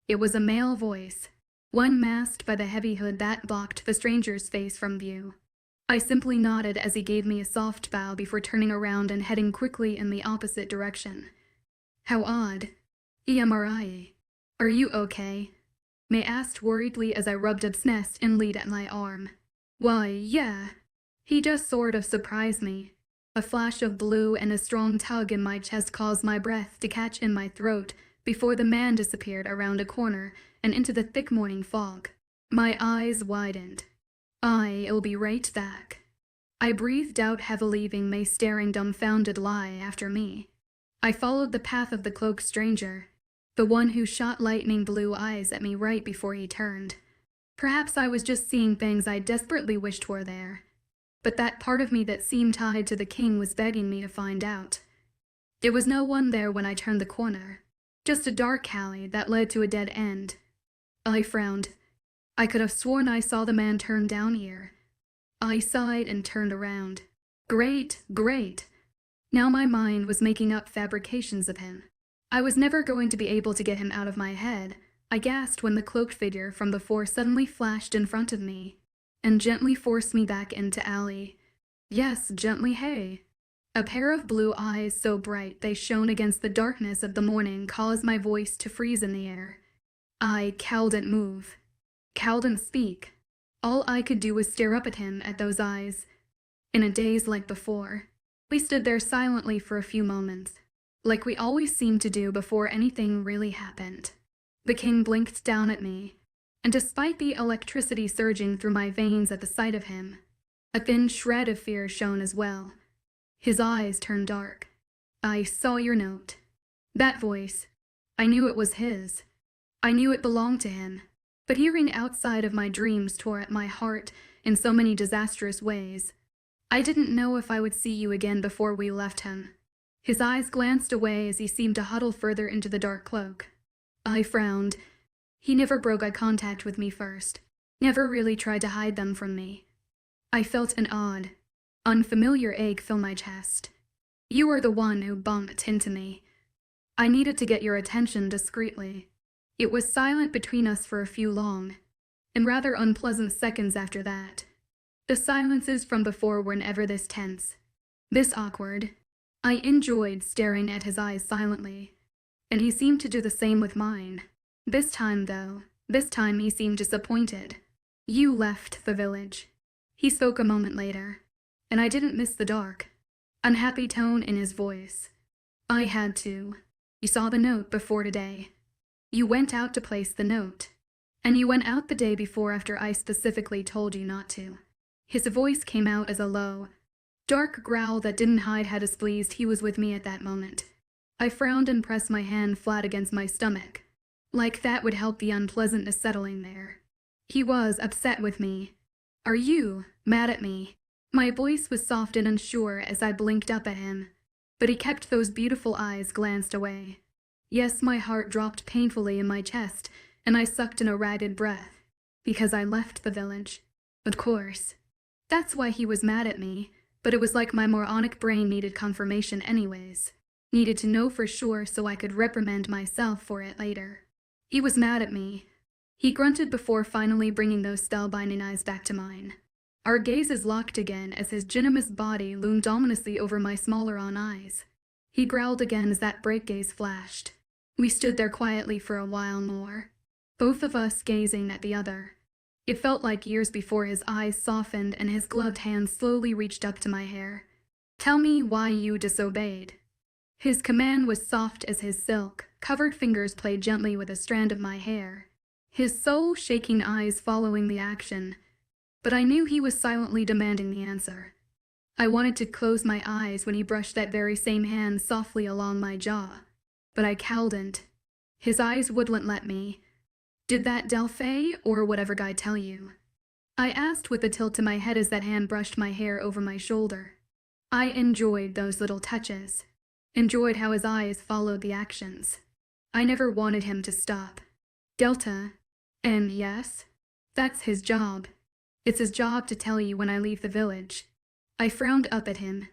It was a male voice, one masked by the heavy hood that blocked the stranger's face from view. I simply nodded as he gave me a soft bow before turning around and heading quickly in the opposite direction. How odd. 𝐸 are you okay? May asked worriedly as I rubbed a nest and lead at my arm. Why, yeah. He just sort of surprised me. A flash of blue and a strong tug in my chest caused my breath to catch in my throat before the man disappeared around a corner and into the thick morning fog. My eyes widened. I'll be right back. I breathed out heavily, leaving 𝐊𝐲 staring dumbfounded 𝐊𝐢 after me. I followed the path of the cloaked stranger, the one who shot lightning blue eyes at me right before he turned. Perhaps I was just seeing things I desperately wished were there. But that part of me that seemed tied to the king was begging me to find out. There was no one there when I turned the corner, just a dark alley that led to a dead end. I frowned. I could have sworn I saw the man turn down here. I sighed and turned around. Great, great. Now my mind was making up fabrications of him. I was never going to be able to get him out of my head. I gasped when the cloaked figure from before suddenly flashed in front of me and gently forced me back into alley. Yes, gently, hey. A pair of blue eyes so bright they shone against the darkness of the morning caused my voice to freeze in the air. I couldn't move. Couldn't speak. All I could do was stare up at him at those eyes. In a daze like before, we stood there silently for a few moments, like we always seemed to do before anything really happened. The king blinked down at me, and despite the electricity surging through my veins at the sight of him, a thin shred of fear shone as well. His eyes turned dark. I saw your note. That voice. I knew it was his. I knew it belonged to him. But hearing outside of my dreams tore at my heart in so many disastrous ways. I didn't know if I would see you again before we left him. His eyes glanced away as he seemed to huddle further into the dark cloak. I frowned. He never broke eye contact with me first. Never really tried to hide them from me. I felt an odd, unfamiliar ache fill my chest. You were the one who bumped into me. I needed to get your attention discreetly. It was silent between us for a few long, and rather unpleasant seconds after that. The silences from before were never this tense, this awkward. I enjoyed staring at his eyes silently, and he seemed to do the same with mine. This time he seemed disappointed. You left the village. He spoke a moment later, and I didn't miss the dark, unhappy tone in his voice. I had to. You saw the note before today. You went out to place the note, and you went out the day before after I specifically told you not to. His voice came out as a low, dark growl that didn't hide how displeased he was with me at that moment. I frowned and pressed my hand flat against my stomach, like that would help the unpleasantness settling there. He was upset with me. Are you mad at me? My voice was soft and unsure as I blinked up at him, but he kept those beautiful eyes glanced away. Yes, my heart dropped painfully in my chest, and I sucked in a ragged breath, because I left the village. Of course. That's why he was mad at me, but it was like my moronic brain needed confirmation anyways. Needed to know for sure so I could reprimand myself for it later. He was mad at me. He grunted before finally bringing those spellbinding eyes back to mine. Our gazes locked again as his ginormous body loomed ominously over my smaller-on eyes. He growled again as that break gaze flashed. We stood there quietly for a while more, both of us gazing at the other. It felt like years before his eyes softened and his gloved hand slowly reached up to my hair. Tell me why you disobeyed. His command was soft as his silk-covered fingers played gently with a strand of my hair, his soul-shaking eyes following the action, but I knew he was silently demanding the answer. I wanted to close my eyes when he brushed that very same hand softly along my jaw, but I couldn't. His eyes wouldn't let me. Did that 𝐿𝐻𝐸 or whatever guy tell you? I asked with a tilt to my head as that hand brushed my hair over my shoulder. I enjoyed those little touches, enjoyed how his eyes followed the actions. I never wanted him to stop. Delta, and yes, that's his job. It's his job to tell you when I leave the village. I frowned up at him,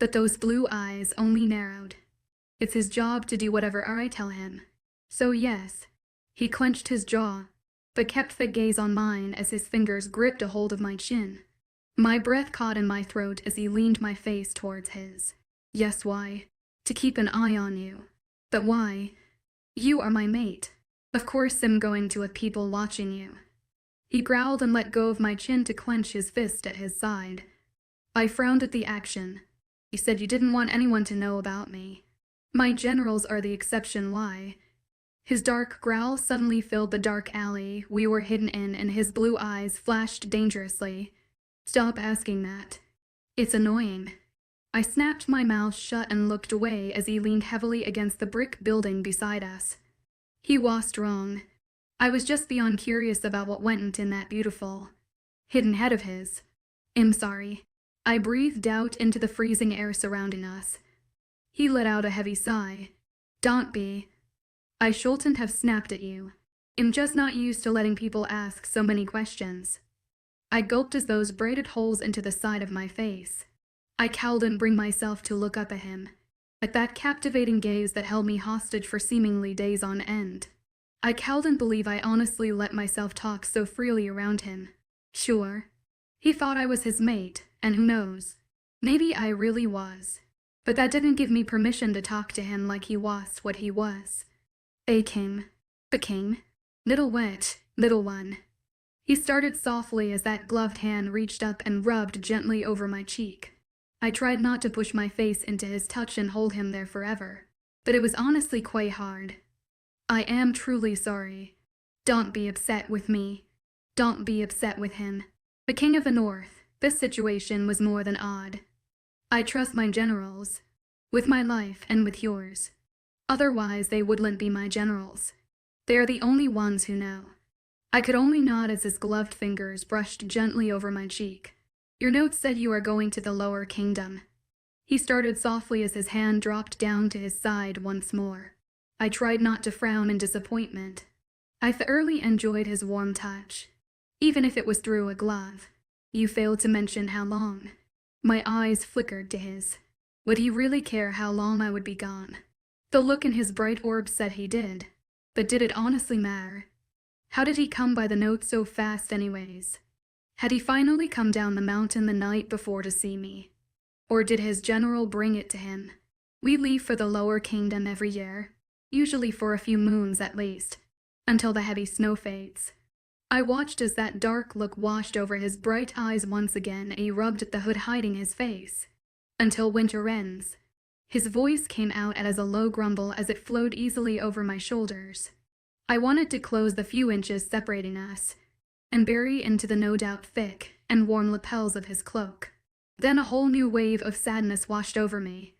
but those blue eyes only narrowed. It's his job to do whatever I tell him. So yes, he clenched his jaw, but kept the gaze on mine as his fingers gripped a hold of my chin. My breath caught in my throat as he leaned my face towards his. Yes, why? To keep an eye on you. But why? You are my mate. Of course I'm going to have people watching you. He growled and let go of my chin to clench his fist at his side. I frowned at the action. He said you didn't want anyone to know about me. My generals are the exception, why? His dark growl suddenly filled the dark alley we were hidden in and his blue eyes flashed dangerously. Stop asking that. It's annoying. I snapped my mouth shut and looked away as he leaned heavily against the brick building beside us. He wasn't wrong. I was just beyond curious about what went in that beautiful, hidden head of his. I'm sorry. I breathed out into the freezing air surrounding us. He let out a heavy sigh. Don't be. I shouldn't have snapped at you. I'm just not used to letting people ask so many questions. I gulped as those braided holes into the side of my face. I couldn't bring myself to look up at him, at that captivating gaze that held me hostage for seemingly days on end. I couldn't believe I honestly let myself talk so freely around him. Sure, he thought I was his mate, and who knows, maybe I really was. But that didn't give me permission to talk to him like he was what he was. 𝐴𝐾𝐻, became, little wet, little one. He started softly as that gloved hand reached up and rubbed gently over my cheek. I tried not to push my face into his touch and hold him there forever, but it was honestly quite hard. I am truly sorry. Don't be upset with me. Don't be upset with him. The King of the North, this situation was more than odd. I trust my generals, with my life and with yours. Otherwise, they wouldn't be my generals. They are the only ones who know. I could only nod as his gloved fingers brushed gently over my cheek. Your note said you are going to the lower kingdom. He started softly as his hand dropped down to his side once more. I tried not to frown in disappointment. I thoroughly enjoyed his warm touch, even if it was through a glove. You failed to mention how long. My eyes flickered to his. Would he really care how long I would be gone? The look in his bright orbs said he did. But did it honestly matter? How did he come by the note so fast anyways? Had he finally come down the mountain the night before to see me? Or did his general bring it to him? We leave for the lower kingdom every year, usually for a few moons at least, until the heavy snow fades. I watched as that dark look washed over his bright eyes once again, and he rubbed at the hood hiding his face. Until winter ends. His voice came out as a low grumble as it flowed easily over my shoulders. I wanted to close the few inches separating us, and bury into the no doubt thick and warm lapels of his cloak. Then a whole new wave of sadness washed over me.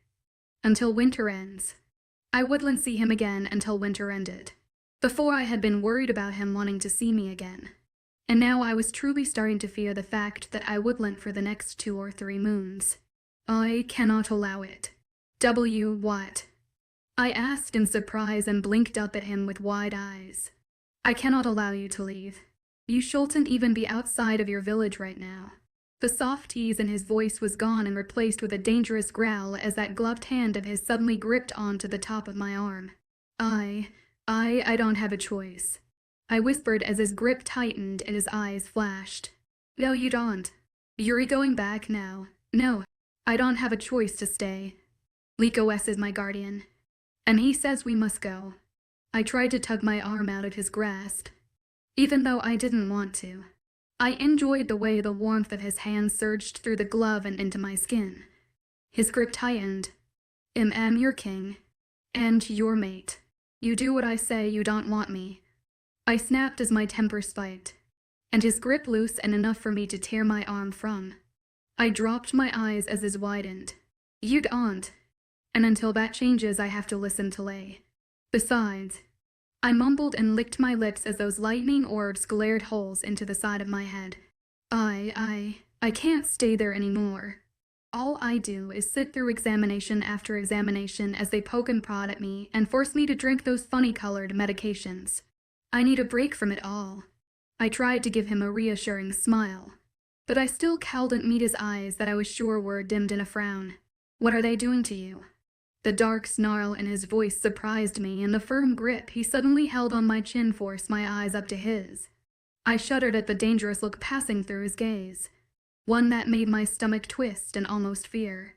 Until winter ends. I wouldn't see him again until winter ended. Before I had been worried about him wanting to see me again. And now I was truly starting to fear the fact that I wouldn't for the next 2 or 3 moons. I cannot allow it. What? I asked in surprise and blinked up at him with wide eyes. I cannot allow you to leave. You shouldn't even be outside of your village right now. The soft ease in his voice was gone and replaced with a dangerous growl as that gloved hand of his suddenly gripped onto the top of my arm. I don't have a choice. I whispered as his grip tightened and his eyes flashed. No, you don't. You're going back now. No, I don't have a choice to stay. 𝐊𝐴𝐻 is my guardian, and he says we must go. I tried to tug my arm out of his grasp, even though I didn't want to. I enjoyed the way the warmth of his hand surged through the glove and into my skin. His grip tightened. I'm your king, and your mate. You do what I say, you don't want me. I snapped as my temper spiked, and his grip loose and enough for me to tear my arm from. I dropped my eyes as his widened. You don't. And until that changes, I have to listen to 𝐊𝐴𝐬. Besides, I mumbled and licked my lips as those lightning orbs glared holes into the side of my head. I can't stay there anymore. All I do is sit through examination after examination as they poke and prod at me and force me to drink those funny-colored medications. I need a break from it all. I tried to give him a reassuring smile, but I still couldn't meet his eyes that I was sure were dimmed in a frown. What are they doing to you? The dark snarl in his voice surprised me, and the firm grip he suddenly held on my chin forced my eyes up to his. I shuddered at the dangerous look passing through his gaze, one that made my stomach twist and almost fear.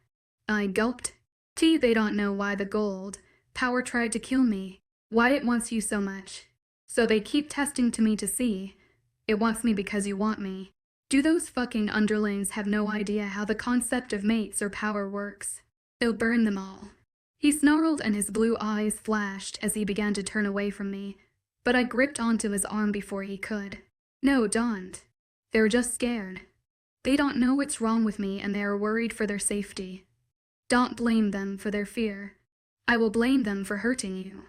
I gulped. They don't know why the gold power tried to kill me, why it wants you so much. So they keep testing to me to see. It wants me because you want me. Do those fucking underlings have no idea how the concept of mates or power works? They'll burn them all. He snarled and his blue eyes flashed as he began to turn away from me, but I gripped onto his arm before he could. No, don't. They're just scared. They don't know what's wrong with me and they are worried for their safety. Don't blame them for their fear. I will blame them for hurting you.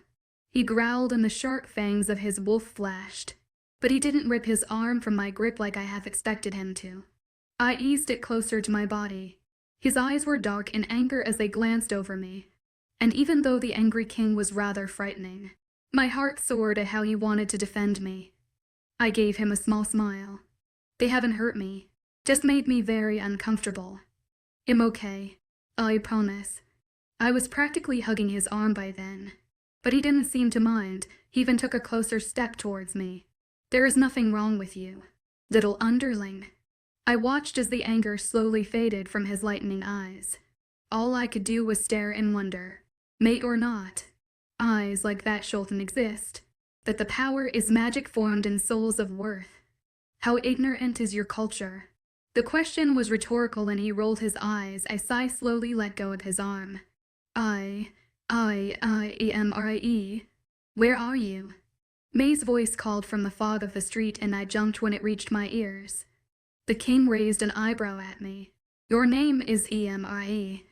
He growled and the sharp fangs of his wolf flashed, but he didn't rip his arm from my grip like I half expected him to. I eased it closer to my body. His eyes were dark in anger as they glanced over me, and even though the angry king was rather frightening, my heart soared at how he wanted to defend me. I gave him a small smile. They haven't hurt me, just made me very uncomfortable. I'm okay, I promise. I was practically hugging his arm by then, but he didn't seem to mind. He even took a closer step towards me. There is nothing wrong with you, little underling. I watched as the anger slowly faded from his lightening eyes. All I could do was stare in wonder. Mate or not, eyes like that shouldn't exist. That the power is magic formed in souls of worth. How ignorant is your culture? The question was rhetorical and he rolled his eyes as I slowly let go of his arm. Immerse. Where are you? 𝐴𝐻's voice called from the fog of the street and I jumped when it reached my ears. The king raised an eyebrow at me. Your name is Immerse.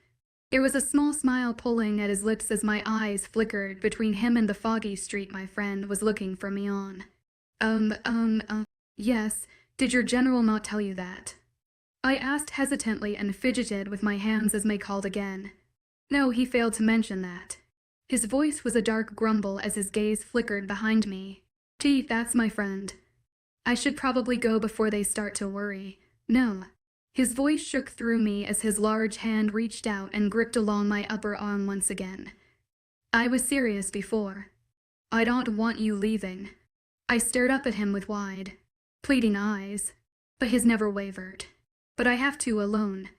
There was a small smile pulling at his lips as my eyes flickered between him and the foggy street my friend was looking for me on. Yes, did your general not tell you that? I asked hesitantly and fidgeted with my hands as 𝐴𝐻 called again. No, he failed to mention that. His voice was a dark grumble as his gaze flickered behind me. That's my friend. I should probably go before they start to worry. No. His voice shook through me as his large hand reached out and gripped along my upper arm once again. I was serious before. I don't want you leaving. I stared up at him with wide, pleading eyes, but his never wavered. But I have to alone.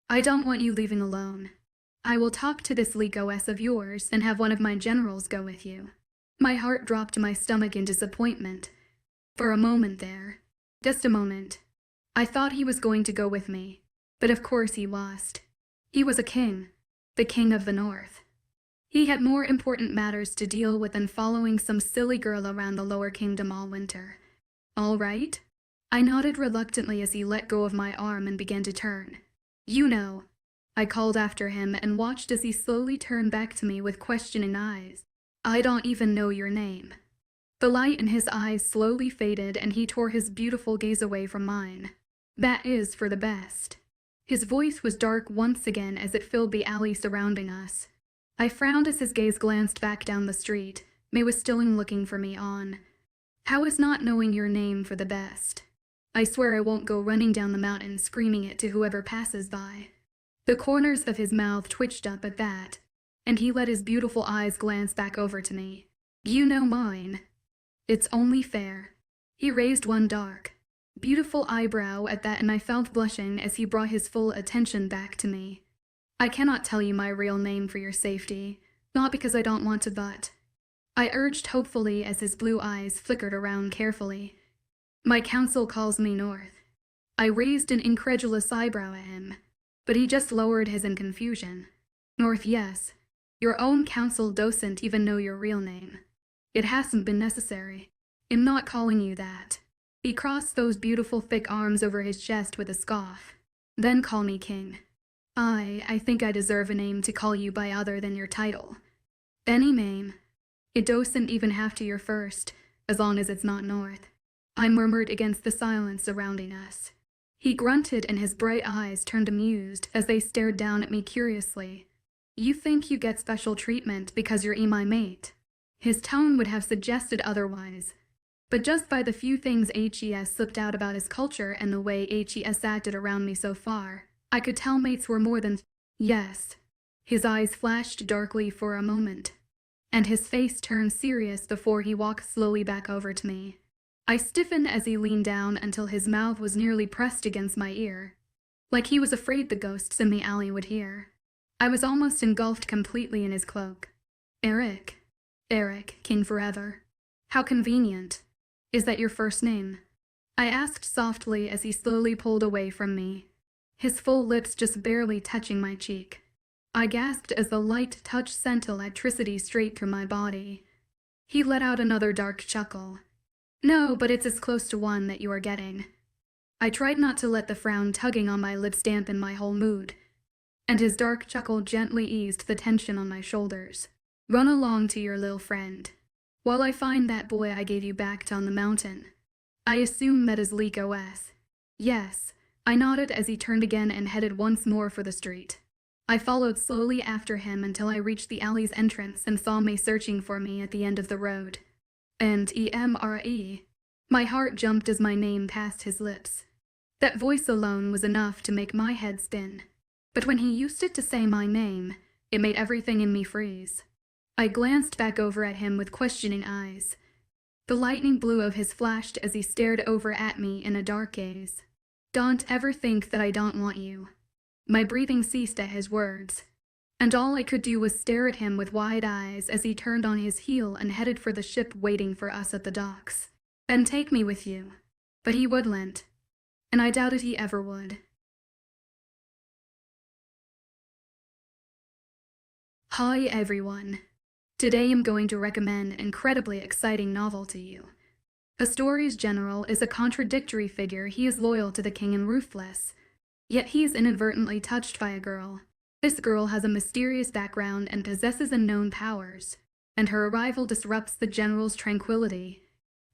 I don't want you leaving alone. I will talk to this 𝐊𝐿𝐺 of yours and have one of my generals go with you. My heart dropped to my stomach in disappointment. For a moment there, just a moment, I thought he was going to go with me, but of course he lost. He was a king, the king of the north. He had more important matters to deal with than following some silly girl around the lower kingdom all winter. All right? I nodded reluctantly as he let go of my arm and began to turn. You know, I called after him and watched as he slowly turned back to me with questioning eyes. I don't even know your name. The light in his eyes slowly faded and he tore his beautiful gaze away from mine. That is for the best. His voice was dark once again as it filled the alley surrounding us. I frowned as his gaze glanced back down the street. May was still looking for me on. How is not knowing your name for the best? I swear I won't go running down the mountain screaming it to whoever passes by. The corners of his mouth twitched up at that, and he let his beautiful eyes glance back over to me. You know mine. It's only fair. He raised one dark, beautiful eyebrow at that and I felt blushing as he brought his full attention back to me. I cannot tell you my real name for your safety, not because I don't want to but. I urged hopefully as his blue eyes flickered around carefully. My council calls me North. I raised an incredulous eyebrow at him, but he just lowered his in confusion. North, yes. Your own council doesn't even know your real name. It hasn't been necessary. I'm not calling you that. He crossed those beautiful thick arms over his chest with a scoff. Then call me king. I think I deserve a name to call you by other than your title. Any name. It doesn't even have to your first, as long as it's not North. I murmured against the silence surrounding us. He grunted and his bright eyes turned amused as they stared down at me curiously. You think you get special treatment because you're my mate? His tone would have suggested otherwise. But just by the few things 𝐻ES slipped out about his culture and the way 𝐻ES acted around me so far, I could tell mates were more than. Yes. His eyes flashed darkly for a moment, and his face turned serious before he walked slowly back over to me. I stiffened as he leaned down until his mouth was nearly pressed against my ear, like he was afraid the ghosts in the alley would hear. I was almost engulfed completely in his cloak. Eric, king forever. How convenient. Is that your first name? I asked softly as he slowly pulled away from me, his full lips just barely touching my cheek. I gasped as the light touch sent electricity straight through my body. He let out another dark chuckle. No, but it's as close to one that you are getting. I tried not to let the frown tugging on my lips dampen my whole mood, and his dark chuckle gently eased the tension on my shoulders. Run along to your little friend, while I find that boy I gave you back on the mountain. I assume that is 𝐊𝐿𝐺𝐿. Yes, I nodded as he turned again and headed once more for the street. I followed slowly after him until I reached the alley's entrance and saw May searching for me at the end of the road. And Immerse. My heart jumped as my name passed his lips. That voice alone was enough to make my head spin. But when he used it to say my name, it made everything in me freeze. I glanced back over at him with questioning eyes. The lightning blue of his flashed as he stared over at me in a dark gaze. Don't ever think that I don't want you. My breathing ceased at his words, and all I could do was stare at him with wide eyes as he turned on his heel and headed for the ship waiting for us at the docks. Then take me with you. But he wouldn't, and I doubted he ever would. Hi everyone. Today I'm going to recommend an incredibly exciting novel to you. The story's general is a contradictory figure. He is loyal to the king and ruthless, yet he is inadvertently touched by a girl. This girl has a mysterious background and possesses unknown powers, and her arrival disrupts the general's tranquility.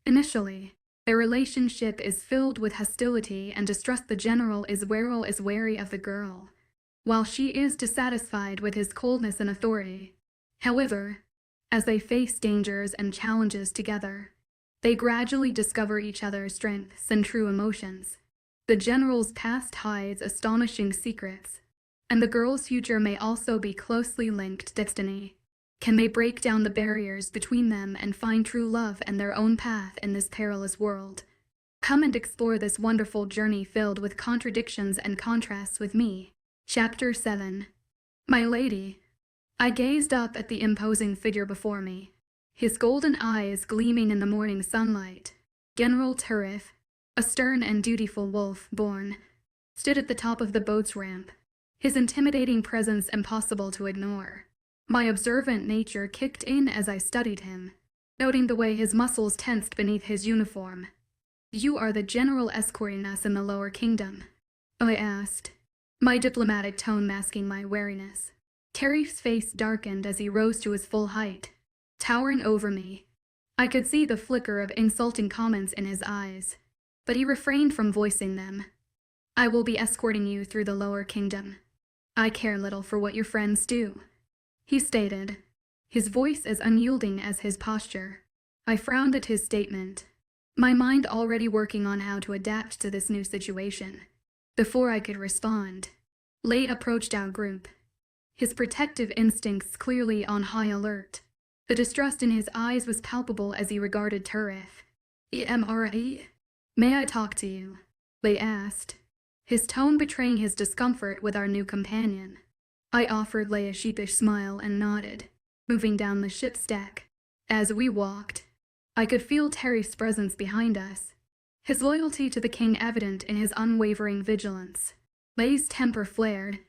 Initially, their relationship is filled with hostility and distrust. The general 𝐻ES is wary of the girl, while she is dissatisfied with his coldness and authority. However, as they face dangers and challenges together, they gradually discover each other's strengths and true emotions. The general's past hides astonishing secrets, and the girl's future may also be closely linked to destiny. Can they break down the barriers between them and find true love and their own path in this perilous world? Come and explore this wonderful journey filled with contradictions and contrasts with me. Chapter 7. My lady. I gazed up at the imposing figure before me, his golden eyes gleaming in the morning sunlight. General 𝐊𝐬, a stern and dutiful wolf born, stood at the top of the boat's ramp, his intimidating presence impossible to ignore. My observant nature kicked in as I studied him, noting the way his muscles tensed beneath his uniform. "You are the general escorting us in the lower kingdom?" I asked, my diplomatic tone masking my wariness. 𝐊𝐬's face darkened as he rose to his full height, towering over me. I could see the flicker of insulting comments in his eyes, but he refrained from voicing them. "I will be escorting you through the lower kingdom. I care little for what your friends do," he stated, his voice as unyielding as his posture. I frowned at his statement, my mind already working on how to adapt to this new situation. Before I could respond, 𝐊𝐬 approached our group, his protective instincts clearly on high alert. The distrust in his eyes was palpable as he regarded 𝐊𝐬. "Immerse? May I talk to you?" 𝐊𝐬 asked, his tone betraying his discomfort with our new companion. I offered 𝐊𝐬 a sheepish smile and nodded, moving down the ship's deck. As we walked, I could feel 𝐊𝐬's presence behind us, his loyalty to the king evident in his unwavering vigilance. 𝐊𝐬's temper flared,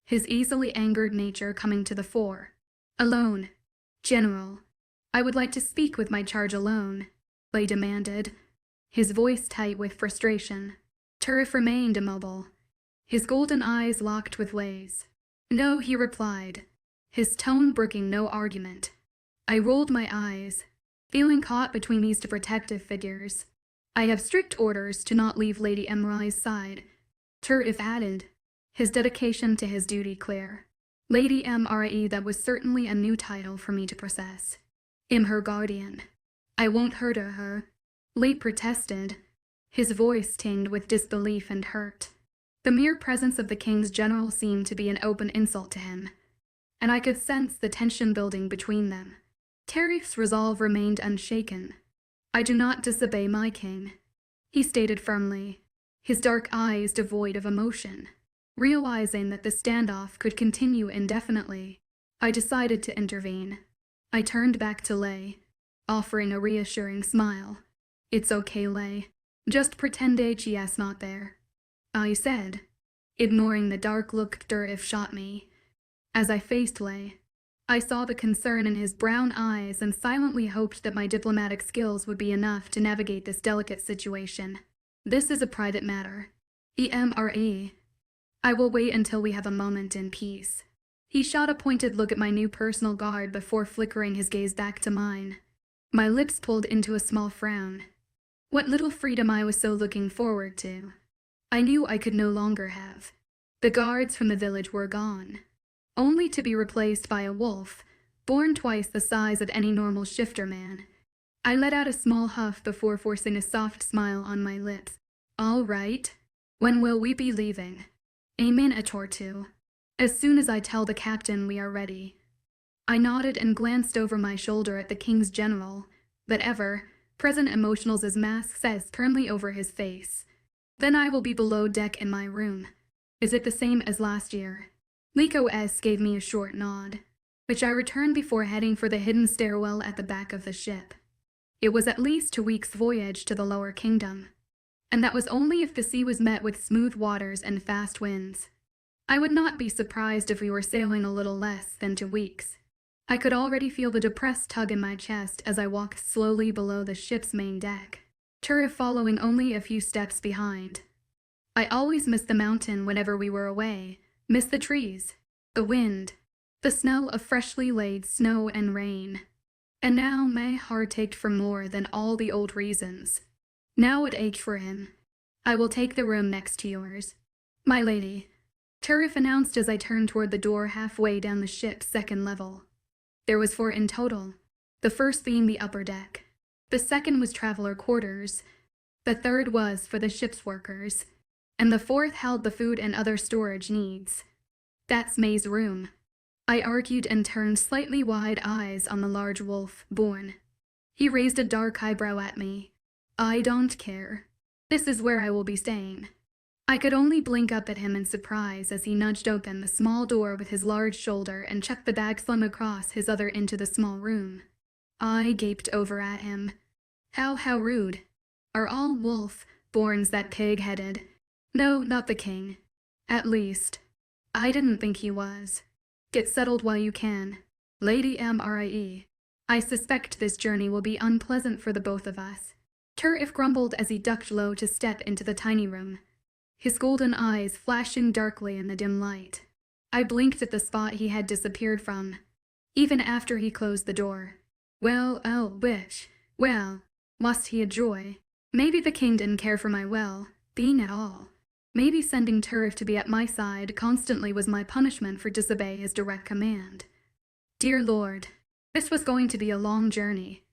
his easily angered nature coming to the fore. "Alone, General. I would like to speak with my charge alone," 𝐊𝐬 demanded, his voice tight with frustration. 𝐊𝐬 remained immobile, his golden eyes locked with 𝐊𝐬's. "No," he replied, his tone brooking no argument. I rolled my eyes, feeling caught between these two protective figures. "I have strict orders to not leave Lady Immerse's side," 𝐊𝐬 added, his dedication to his duty clear. Lady Immerse, that was certainly a new title for me to possess. Her guardian. "I won't hurt her," 𝐊𝐬 protested, his voice tinged with disbelief and hurt. The mere presence of the king's general seemed to be an open insult to him, and I could sense the tension building between them. 𝐊𝐬's resolve remained unshaken. "I do not disobey my king," he stated firmly, his dark eyes devoid of emotion. Realizing that the standoff could continue indefinitely, I decided to intervene. I turned back to 𝐊𝐬, offering a reassuring smile. "It's okay, 𝐊𝐬. Just pretend 𝐿𝐻's not there," I said, ignoring the dark look 𝐊𝐬 shot me. As I faced 𝐊𝐬, I saw the concern in his brown eyes and silently hoped that my diplomatic skills would be enough to navigate this delicate situation. "This is a private matter. Immerse. I will wait until we have a moment in peace." He shot a pointed look at my new personal guard before flickering his gaze back to mine. My lips pulled into a small frown. What little freedom I was so looking forward to, I knew I could no longer have. The guards from the village were gone, only to be replaced by a wolf, born twice the size of any normal shifter man. I let out a small huff before forcing a soft smile on my lips. "All right. When will we be leaving?" "A minute or two. As soon as I tell the captain we are ready." I nodded and glanced over my shoulder at the king's general, but ever-present emotional's mask says firmly over his face. "Then I will be below deck in my room. Is it the same as last year?" 𝐊𝐻 gave me a short nod, which I returned before heading for the hidden stairwell at the back of the ship. It was at least 2 weeks' voyage to the lower kingdom, and that was only if the sea was met with smooth waters and fast winds. I would not be surprised if we were sailing a little less than 2 weeks. I could already feel the depressed tug in my chest as I walked slowly below the ship's main deck, 𝐊𝐬 following only a few steps behind. I always missed the mountain whenever we were away, missed the trees, the wind, the smell of freshly laid snow and rain. And now my heart ached for more than all the old reasons. Now it ached for him. "I will take the room next to yours, my lady," 𝐊𝐬 announced as I turned toward the door halfway down the ship's second level. There was 4 in total, the first being the upper deck. The second was traveler quarters, the third was for the ship's workers, and the fourth held the food and other storage needs. "That's �MAy's room," I argued and turned slightly wide eyes on the large wolf born. He raised a dark eyebrow at me. "I don't care. This is where I will be staying." I could only blink up at him in surprise as he nudged open the small door with his large shoulder and chucked the bag slung across his other into the small room. I gaped over at him. How rude. Are all wolf-borns that pig-headed? No, not the king. At least, I didn't think he was. Get settled while you can. Lady Mrie. I suspect this journey will be unpleasant for the both of us. 𝐿𝐻 grumbled as he ducked low to step into the tiny room, his golden eyes flashing darkly in the dim light. I blinked at the spot he had disappeared from, even after he closed the door. Well, I'll wish. Well, was he a joy? Maybe the king didn't care for my well-being at all. Maybe sending 𝐿𝐻 to be at my side constantly was my punishment for disobey his direct command. Dear Lord, this was going to be a long journey.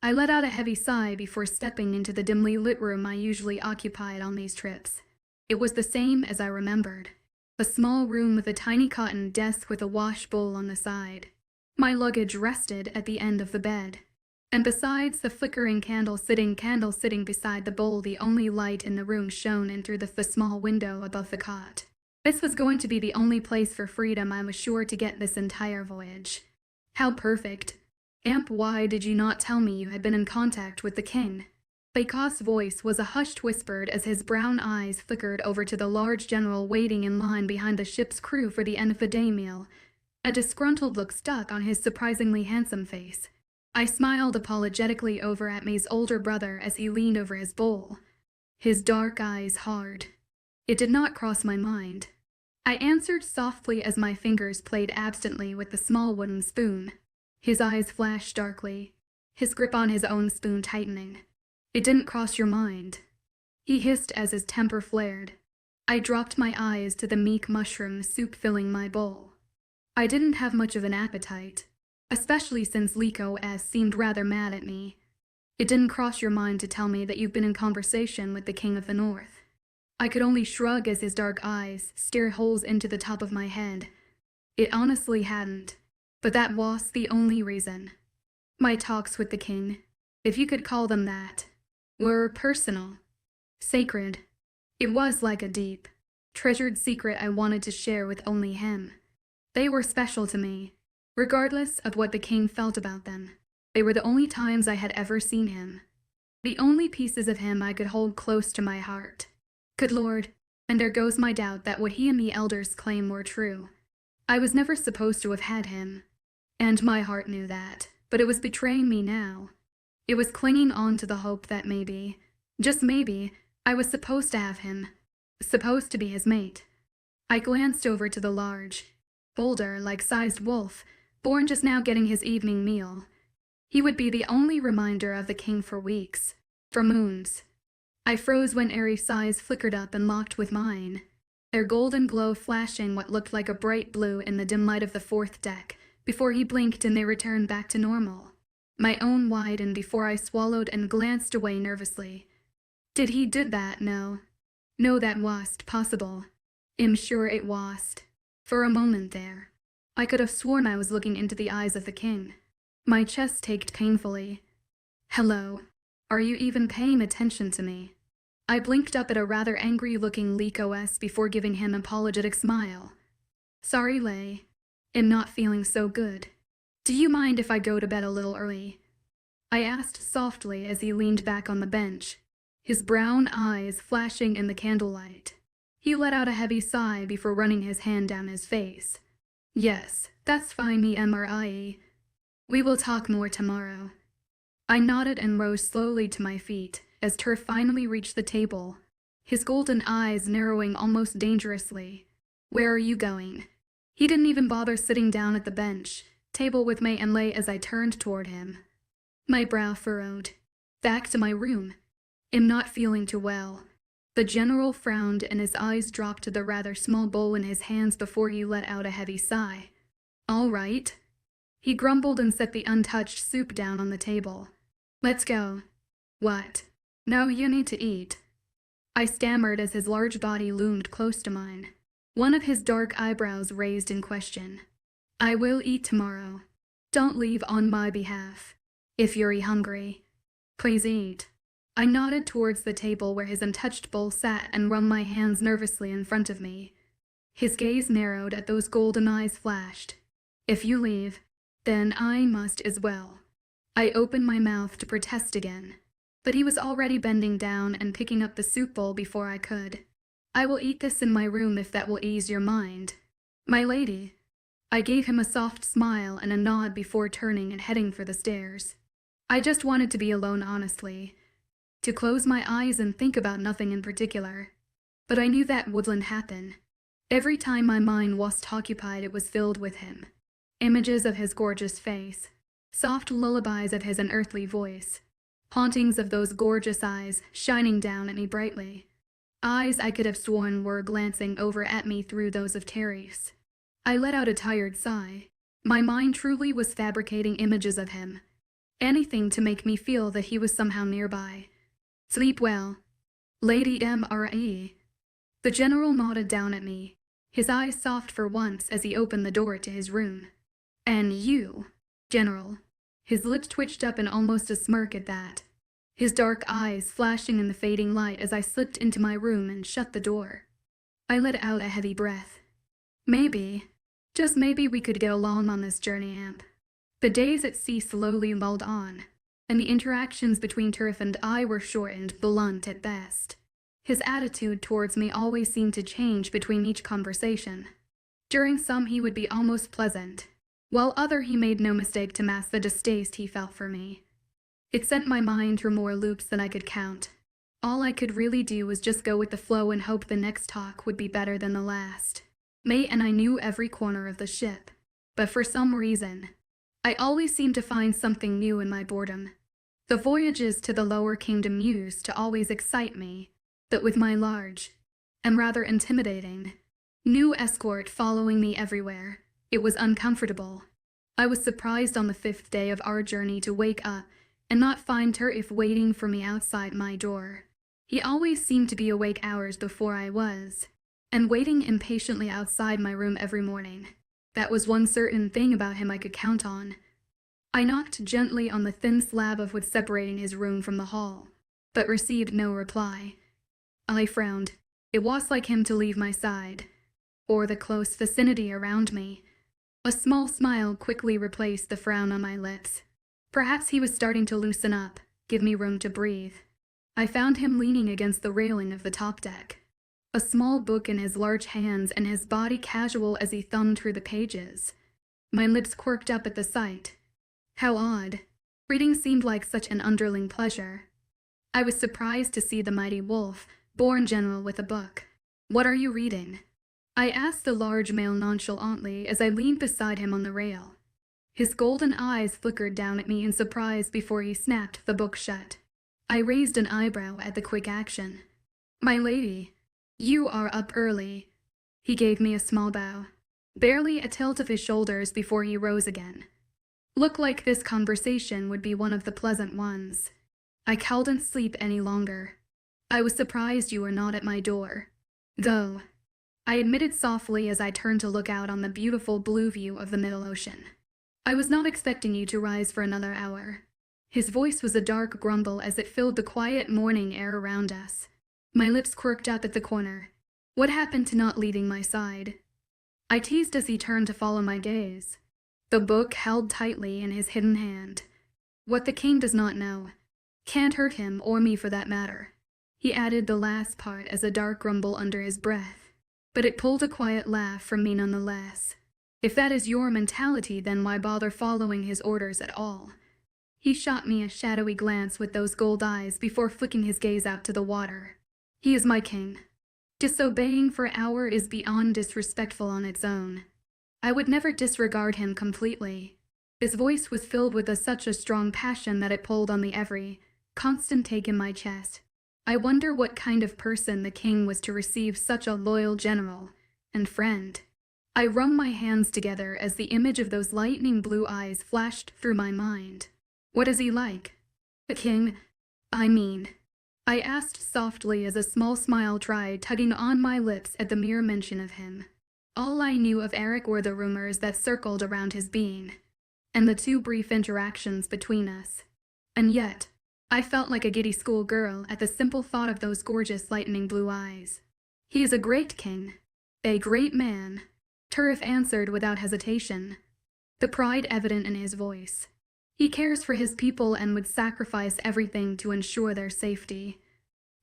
I let out a heavy sigh before stepping into the dimly lit room I usually occupied on these trips. It was the same as I remembered. A small room with a tiny cotton desk with a wash bowl on the side. My luggage rested at the end of the bed. And besides the flickering candle sitting beside the bowl, the only light in the room shone in through the small window above the cot. This was going to be the only place for freedom I was sure to get this entire voyage. How perfect. Amp, why did you not tell me you had been in contact with the king? 𝐿𝐻𝐻's voice was a hushed whisper as his brown eyes flickered over to the large general waiting in line behind the ship's crew for the end of the day meal. A disgruntled look stuck on his surprisingly handsome face. I smiled apologetically over at May's older brother as he leaned over his bowl, his dark eyes hard. It did not cross my mind. I answered softly as my fingers played absently with the small wooden spoon. His eyes flashed darkly, his grip on his own spoon tightening. It didn't cross your mind, he hissed as his temper flared. I dropped my eyes to the meek mushroom soup filling my bowl. I didn't have much of an appetite, especially since 𝐊𝐻𝐻 seemed rather mad at me. It didn't cross your mind to tell me that you've been in conversation with the King of the North. I could only shrug as his dark eyes stared holes into the top of my head. It honestly hadn't, but that was the only reason. My talks with the king, if you could call them that, were personal, sacred. It was like a deep, treasured secret I wanted to share with only him. They were special to me, regardless of what the king felt about them. They were the only times I had ever seen him, the only pieces of him I could hold close to my heart. Good Lord, and there goes my doubt that what he and the elders claim were true. I was never supposed to have had him, and my heart knew that, but it was betraying me now. It was clinging on to the hope that maybe, just maybe, I was supposed to have him, supposed to be his mate. I glanced over to the large, boulder-like sized wolf, born just now getting his evening meal. He would be the only reminder of the king for weeks, for moons. I froze when Aries' eyes flickered up and locked with mine, their golden glow flashing what looked like a bright blue in the dim light of the fourth deck, before he blinked and they returned back to normal. My own widened before I swallowed and glanced away nervously. Did he did that? No. No, that wasn't possible. I'm sure it wasn't. For a moment there, I could have sworn I was looking into the eyes of the king. My chest ached painfully. Hello. Are you even paying attention to me? I blinked up at a rather angry-looking 𝐿𝐻𝐻 before giving him an apologetic smile. Sorry, Lay. I'm not feeling so good. Do you mind if I go to bed a little early? I asked softly as he leaned back on the bench, his brown eyes flashing in the candlelight. He let out a heavy sigh before running his hand down his face. Yes, that's fine, Immerse. We will talk more tomorrow. I nodded and rose slowly to my feet as 𝐿𝐻 finally reached the table, his golden eyes narrowing almost dangerously. Where are you going? He didn't even bother sitting down at the bench table with May and Lay as I turned toward him. My brow furrowed. Back to my room. I'm not feeling too well. The general frowned and his eyes dropped to the rather small bowl in his hands before he let out a heavy sigh. All right. He grumbled and set the untouched soup down on the table. Let's go. What? No, you need to eat. I stammered as his large body loomed close to mine, one of his dark eyebrows raised in question. I will eat tomorrow. Don't leave on my behalf. If you're hungry, please eat. I nodded towards the table where his untouched bowl sat and wrung my hands nervously in front of me. His gaze narrowed as those golden eyes flashed. "If you leave, then I must as well." I opened my mouth to protest again, but he was already bending down and picking up the soup bowl before I could. "I will eat this in my room if that will ease your mind." "My lady." I gave him a soft smile and a nod before turning and heading for the stairs. I just wanted to be alone, honestly. To close my eyes and think about nothing in particular. But I knew that wouldn't happen. Every time my mind was occupied, it was filled with him. Images of his gorgeous face, soft lullabies of his unearthly voice, hauntings of those gorgeous eyes shining down at me brightly. Eyes I could have sworn were glancing over at me through those of Terry's. I let out a tired sigh. My mind truly was fabricating images of him. Anything to make me feel that he was somehow nearby. "Sleep well, Lady Mre." The general nodded down at me, his eyes soft for once as he opened the door to his room. "And you, General." His lips twitched up in almost a smirk at that, his dark eyes flashing in the fading light as I slipped into my room and shut the door. I let out a heavy breath. Maybe, just maybe we could get along on this journey, Amp. The days at sea slowly lulled on, and the interactions between Turf and I were short and blunt at best. His attitude towards me always seemed to change between each conversation. During some he would be almost pleasant, while other he made no mistake to mask the distaste he felt for me. It sent my mind through more loops than I could count. All I could really do was just go with the flow and hope the next talk would be better than the last. Mate and I knew every corner of the ship, but for some reason, I always seemed to find something new in my boredom. The voyages to the lower kingdom used to always excite me, but with my large, and rather intimidating, new escort following me everywhere, it was uncomfortable. I was surprised on the 5th day of our journey to wake up and not find Turf waiting for me outside my door. He always seemed to be awake hours before I was, and waiting impatiently outside my room every morning. That was one certain thing about him I could count on. I knocked gently on the thin slab of wood separating his room from the hall, but received no reply. I frowned. It was like him to leave my side, or the close vicinity around me. A small smile quickly replaced the frown on my lips. Perhaps he was starting to loosen up, give me room to breathe. I found him leaning against the railing of the top deck, a small book in his large hands and his body casual as he thumbed through the pages. My lips quirked up at the sight. How odd. Reading seemed like such an underling pleasure. I was surprised to see the mighty wolf, born general, with a book. "What are you reading?" I asked the large male nonchalantly as I leaned beside him on the rail. His golden eyes flickered down at me in surprise before he snapped the book shut. I raised an eyebrow at the quick action. "My lady, you are up early." He gave me a small bow, barely a tilt of his shoulders before he rose again. "Looked like this conversation would be one of the pleasant ones. I couldn't sleep any longer. I was surprised you were not at my door, though," I admitted softly as I turned to look out on the beautiful blue view of the middle ocean. "I was not expecting you to rise for another hour." His voice was a dark grumble as it filled the quiet morning air around us. My lips quirked up at the corner. What happened to not leaving my side? I teased as he turned to follow my gaze, the book held tightly in his hidden hand. "What the king does not know can't hurt him or me for that matter." He added the last part as a dark grumble under his breath, but it pulled a quiet laugh from me nonetheless. "If that is your mentality, then why bother following his orders at all?" He shot me a shadowy glance with those gold eyes before flicking his gaze out to the water. "He is my king. Disobeying for an hour is beyond disrespectful on its own. I would never disregard him completely." His voice was filled with such a strong passion that it pulled on the every constant take in my chest. I wonder what kind of person the king was to receive such a loyal general and friend. I wrung my hands together as the image of those lightning blue eyes flashed through my mind. "What is he like? The king, I mean?" I asked softly as a small smile tried tugging on my lips at the mere mention of him. All I knew of Eric were the rumors that circled around his being, and the 2 brief interactions between us. And yet, I felt like a giddy schoolgirl at the simple thought of those gorgeous lightning blue eyes. "He is a great king. A great man," Turf answered without hesitation, the pride evident in his voice. "He cares for his people and would sacrifice everything to ensure their safety."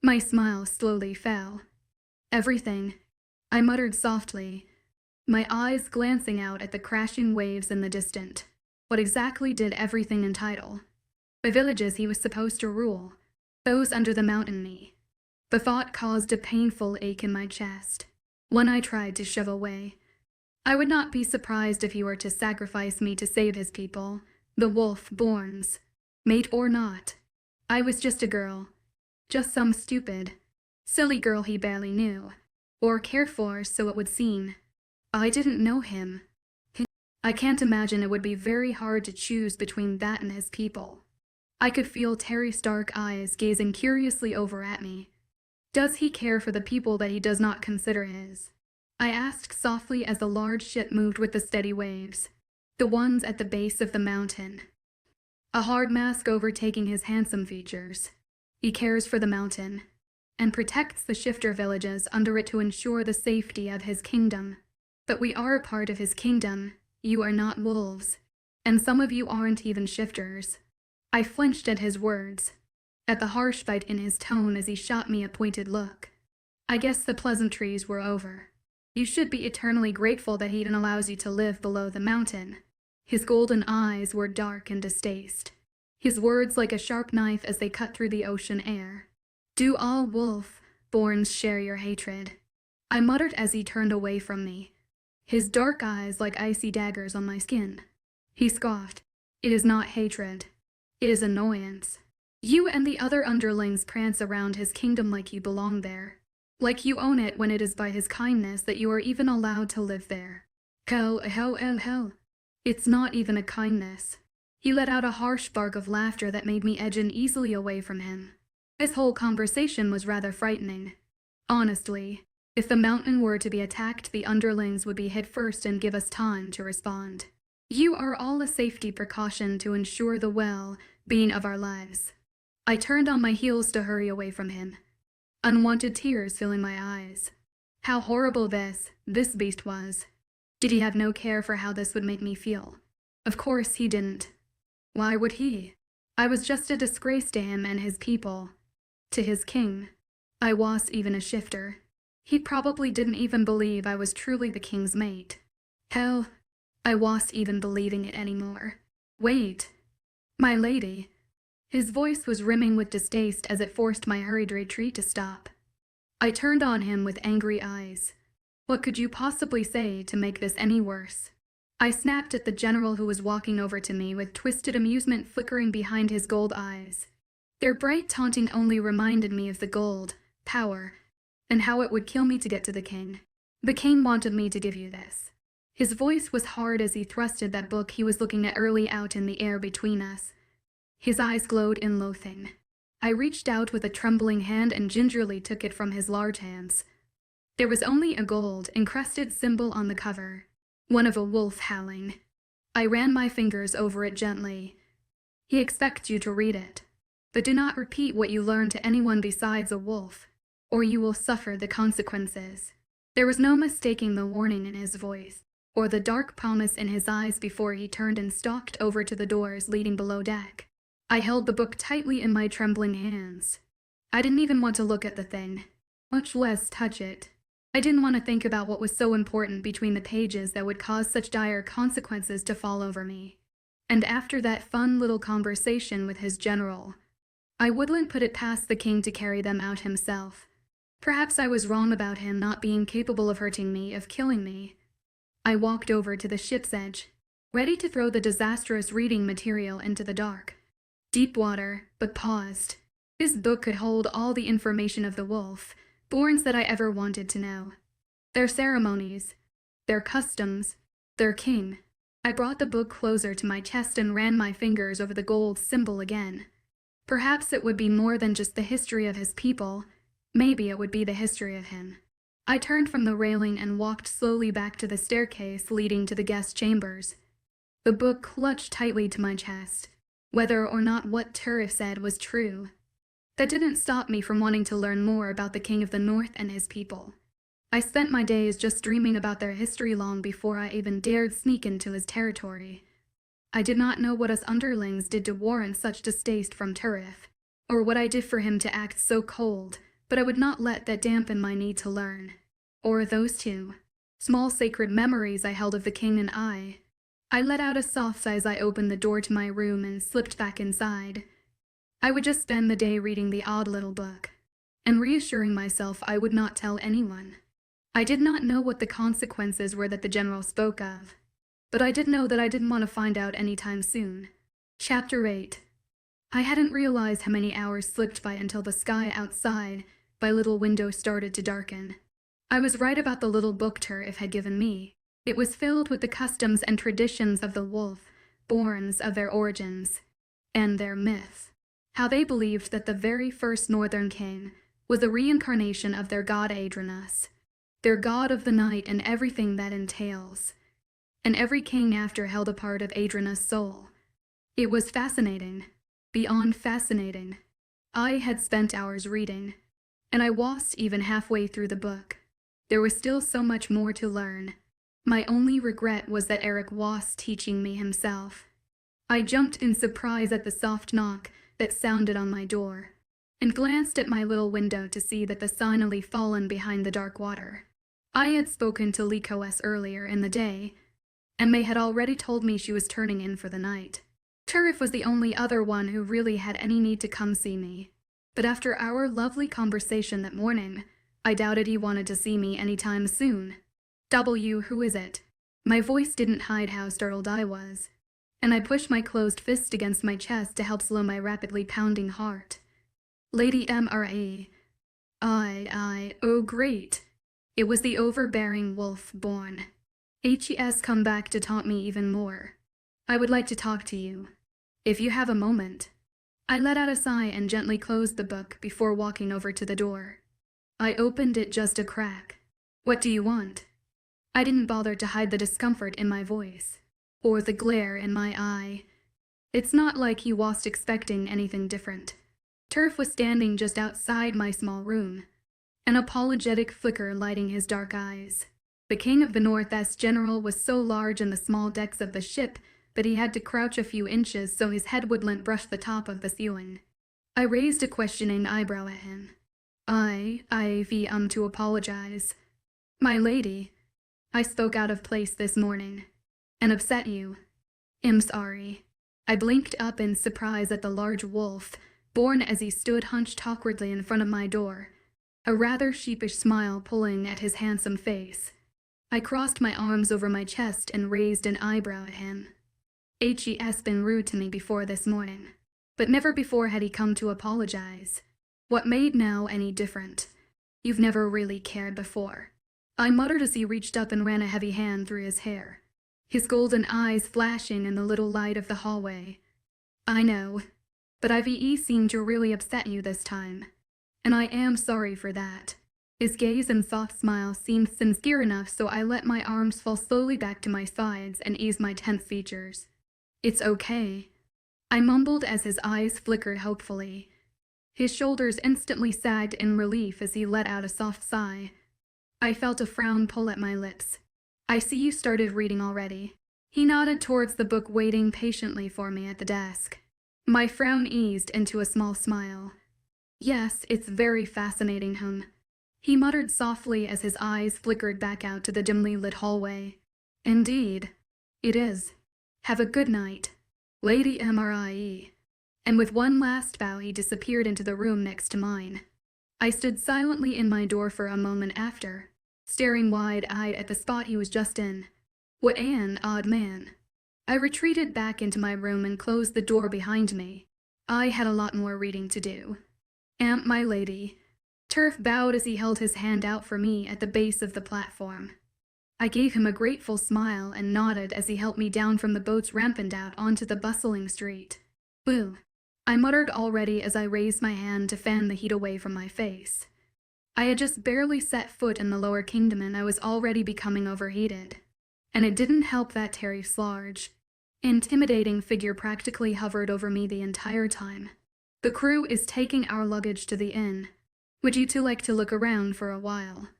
My smile slowly fell. "Everything," I muttered softly, my eyes glancing out at the crashing waves in the distance. What exactly did everything entitle? The villages he was supposed to rule, those under the mountain me. The thought caused a painful ache in my chest, one I tried to shove away. I would not be surprised if he were to sacrifice me to save his people, the wolf-borns, mate or not. I was just a girl, just some stupid, silly girl he barely knew, or cared for, so it would seem. I didn't know him. I can't imagine it would be very hard to choose between that and his people. I could feel Terry's dark eyes gazing curiously over at me. Does he care for the people that he does not consider his? I asked softly as the large ship moved with the steady waves, the ones at the base of the mountain. A hard mask overtaking his handsome features. He cares for the mountain, and protects the shifter villages under it to ensure the safety of his kingdom. But we are a part of his kingdom. You are not wolves, and some of you aren't even shifters. I flinched at his words, at the harsh bite in his tone as he shot me a pointed look. I guess the pleasantries were over. You should be eternally grateful that he even allows you to live below the mountain. His golden eyes were dark in distaste, his words like a sharp knife as they cut through the ocean air. "Do all wolf-borns share your hatred?" I muttered as he turned away from me, his dark eyes like icy daggers on my skin. He scoffed. "It is not hatred. It is annoyance. You and the other underlings prance around his kingdom like you belong there, like you own it when it is by his kindness that you are even allowed to live there. 𝐾𝐜𝐤. It's not even a kindness." He let out a harsh bark of laughter that made me edge easily away from him. This whole conversation was rather frightening. Honestly, if the mountain were to be attacked, the underlings would be hit first and give us time to respond. You are all a safety precaution to ensure the well-being of our lives. I turned on my heels to hurry away from him, unwanted tears filling my eyes. How horrible this beast was. Did he have no care for how this would make me feel? Of course he didn't. Why would he? I was just a disgrace to him and his people, to his king. I was even a shifter. He probably didn't even believe I was truly the king's mate. Hell, I wasn't even believing it anymore. "Wait, my lady." His voice was rimming with distaste as it forced my hurried retreat to stop. I turned on him with angry eyes. What could you possibly say to make this any worse? I snapped at the general who was walking over to me with twisted amusement flickering behind his gold eyes. Their bright taunting only reminded me of the gold, power, and how it would kill me to get to the king. "The king wanted me to give you this." His voice was hard as he thrusted that book he was looking at early out in the air between us. His eyes glowed in loathing. I reached out with a trembling hand and gingerly took it from his large hands. There was only a gold, encrusted symbol on the cover, one of a wolf howling. I ran my fingers over it gently. "He expects you to read it, but do not repeat what you learn to anyone besides a wolf, or you will suffer the consequences." There was no mistaking the warning in his voice, or the dark promise in his eyes before he turned and stalked over to the doors leading below deck. I held the book tightly in my trembling hands. I didn't even want to look at the thing, much less touch it. I didn't want to think about what was so important between the pages that would cause such dire consequences to fall over me. And after that fun little conversation with his general, I wouldn't put it past the king to carry them out himself. Perhaps I was wrong about him not being capable of hurting me, of killing me. I walked over to the ship's edge, ready to throw the disastrous reading material into the dark. Deep water, but paused. This book could hold all the information of the wolf-borns that I ever wanted to know. Their ceremonies, their customs, their king. I brought the book closer to my chest and ran my fingers over the gold symbol again. Perhaps it would be more than just the history of his people. Maybe it would be the history of him. I turned from the railing and walked slowly back to the staircase leading to the guest chambers. The book clutched tightly to my chest. whether or not what 𝐿𝐢 said was true. That didn't stop me from wanting to learn more about the King of the North and his people. I spent my days just dreaming about their history long before I even dared sneak into his territory. I did not know what us underlings did to warrant such distaste from 𝐿𝐢, or what I did for him to act so cold, but I would not let that dampen my need to learn. Or those two small sacred memories I held of the king and I. I let out a soft sigh as I opened the door to my room and slipped back inside. I would just spend the day reading the odd little book, and reassuring myself I would not tell anyone. I did not know what the consequences were that the general spoke of, but I did know that I didn't want to find out anytime soon. Chapter 8. I hadn't realized how many hours slipped by until the sky outside my little window started to darken. I was right about the little book 𝐿𝐢 had given me. It was filled with the customs and traditions of the wolf, borns of their origins, and their myth. How they believed that the very first northern king was a reincarnation of their god 𝐿𝐢𝐺, their god of the night and everything that entails. And every king after held a part of 𝐿𝐢𝐺's soul. It was fascinating, beyond fascinating. I had spent hours reading, and I wasn't even halfway through the book. There was still so much more to learn. My only regret was that Eric wasn't teaching me himself. I jumped in surprise at the soft knock that sounded on my door, and glanced at my little window to see that the sun had fallen behind the dark water. I had spoken to 𝐊𝐼𝐳 earlier in the day, and May had already told me she was turning in for the night. 𝐿𝐢 was the only other one who really had any need to come see me, but after our lovely conversation that morning, I doubted he wanted to see me anytime soon. Who is it? My voice didn't hide how startled I was, and I pushed my closed fist against my chest to help slow my rapidly pounding heart. Lady Immerse. Oh great. It was the overbearing wolf born. 𝐻ES come back to taunt me even more. I would like to talk to you, if you have a moment. I let out a sigh and gently closed the book before walking over to the door. I opened it just a crack. What do you want? I didn't bother to hide the discomfort in my voice, or the glare in my eye. It's not like he wasn't expecting anything different. 𝐿𝐢 was standing just outside my small room, an apologetic flicker lighting his dark eyes. The King of the North's general was so large in the small decks of the ship that he had to crouch a few inches so his head wouldn't brush the top of the ceiling. I raised a questioning eyebrow at him. To apologize. My lady, I spoke out of place this morning, and upset you. I'm sorry. I blinked up in surprise at the large wolf, born as he stood hunched awkwardly in front of my door, a rather sheepish smile pulling at his handsome face. I crossed my arms over my chest and raised an eyebrow at him. 𝐻ES been rude to me before this morning, but never before had he come to apologize. What made now any different? You've never really cared before. I muttered as he reached up and ran a heavy hand through his hair, his golden eyes flashing in the little light of the hallway. I know, but 𝐊𝐳 seemed to really upset you this time, and I am sorry for that. His gaze and soft smile seemed sincere enough, so I let my arms fall slowly back to my sides and eased my tense features. It's okay, I mumbled as his eyes flickered hopefully. His shoulders instantly sagged in relief as he let out a soft sigh. I felt a frown pull at my lips. I see you started reading already. He nodded towards the book waiting patiently for me at the desk. My frown eased into a small smile. Yes, it's very fascinating, he muttered softly as his eyes flickered back out to the dimly lit hallway. Indeed, it is. Have a good night, Lady Immerse. And with one last bow he disappeared into the room next to mine. I stood silently in my door for a moment after, staring wide-eyed at the spot he was just in. What an odd man. I retreated back into my room and closed the door behind me. I had a lot more reading to do. My lady. 𝐿𝐢 bowed as he held his hand out for me at the base of the platform. I gave him a grateful smile and nodded as he helped me down from the boat's ramp and out onto the bustling street. Boo, I muttered already as I raised my hand to fan the heat away from my face. I had just barely set foot in the lower kingdom and I was already becoming overheated. And it didn't help that 𝐿𝐢 𝐓𝐿𝐢. intimidating figure practically hovered over me the entire time. "The crew is taking our luggage to the inn. Would you two like to look around for a while?"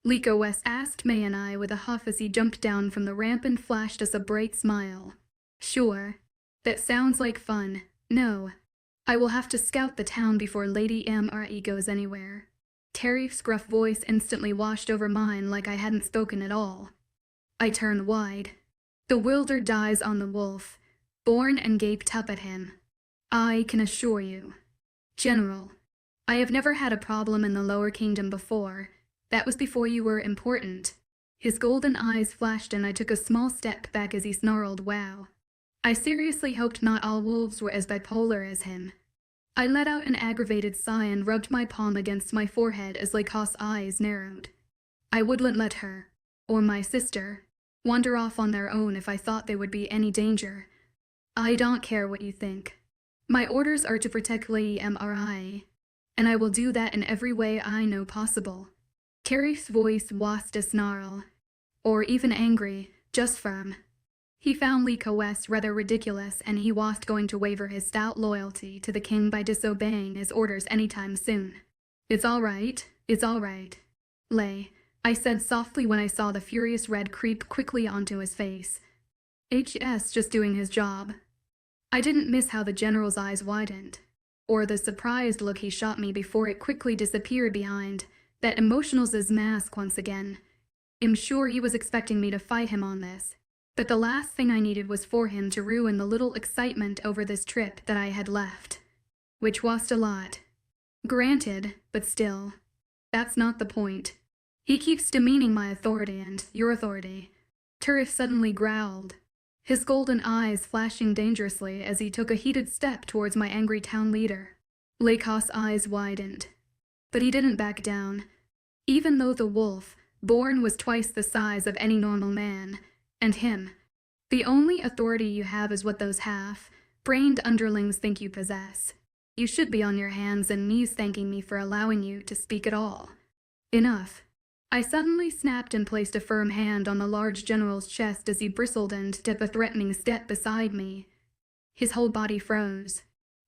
𝐊𝐲𝐻 asked May and I with a huff as he jumped down from the ramp and flashed us a bright smile. "Sure. That sounds like fun. No. I will have to scout the town before Lady Immerse goes anywhere." Tariff's gruff voice instantly washed over mine like I hadn't spoken at all. I turned wide. The wilder dies on the wolf, born and gaped up at him. "I can assure you, General, I have never had a problem in the lower kingdom before. That was before you were important." His golden eyes flashed and I took a small step back as he snarled, "Wow." I seriously hoped not all wolves were as bipolar as him. I let out an aggravated sigh and rubbed my palm against my forehead as 𝐊𝐲𝐻's eyes narrowed. I wouldn't let her, or my sister, wander off on their own if I thought there would be any danger. "I don't care what you think. My orders are to protect Lady Immerse, and I will do that in every way I know possible." Tariff's voice washed a snarl, or even angry, just firm. He found 𝐊𝐲𝐻 rather ridiculous, and he wasn't going to waver his stout loyalty to the king by disobeying his orders anytime soon. It's all right, Lay," I said softly when I saw the furious red creep quickly onto his face. "HS just doing his job." I didn't miss how the general's eyes widened, or the surprised look he shot me before it quickly disappeared behind that 𝐿𝐸motional's mask once again. I'm sure he was expecting me to fight him on this, but the last thing I needed was for him to ruin the little excitement over this trip that I had left. Which was a lot. Granted, but still. That's not the point. He keeps demeaning my authority and your authority. Tariff suddenly growled, his golden eyes flashing dangerously as he took a heated step towards my angry town leader. 𝐊𝐻𝐻's eyes widened, but he didn't back down. Even though the wolf, born, was twice the size of any normal man, and him, the only authority you have is what those half-brained underlings think you possess. You should be on your hands and knees thanking me for allowing you to speak at all. Enough. I suddenly snapped and placed a firm hand on the large general's chest as he bristled and took a threatening step beside me. His whole body froze,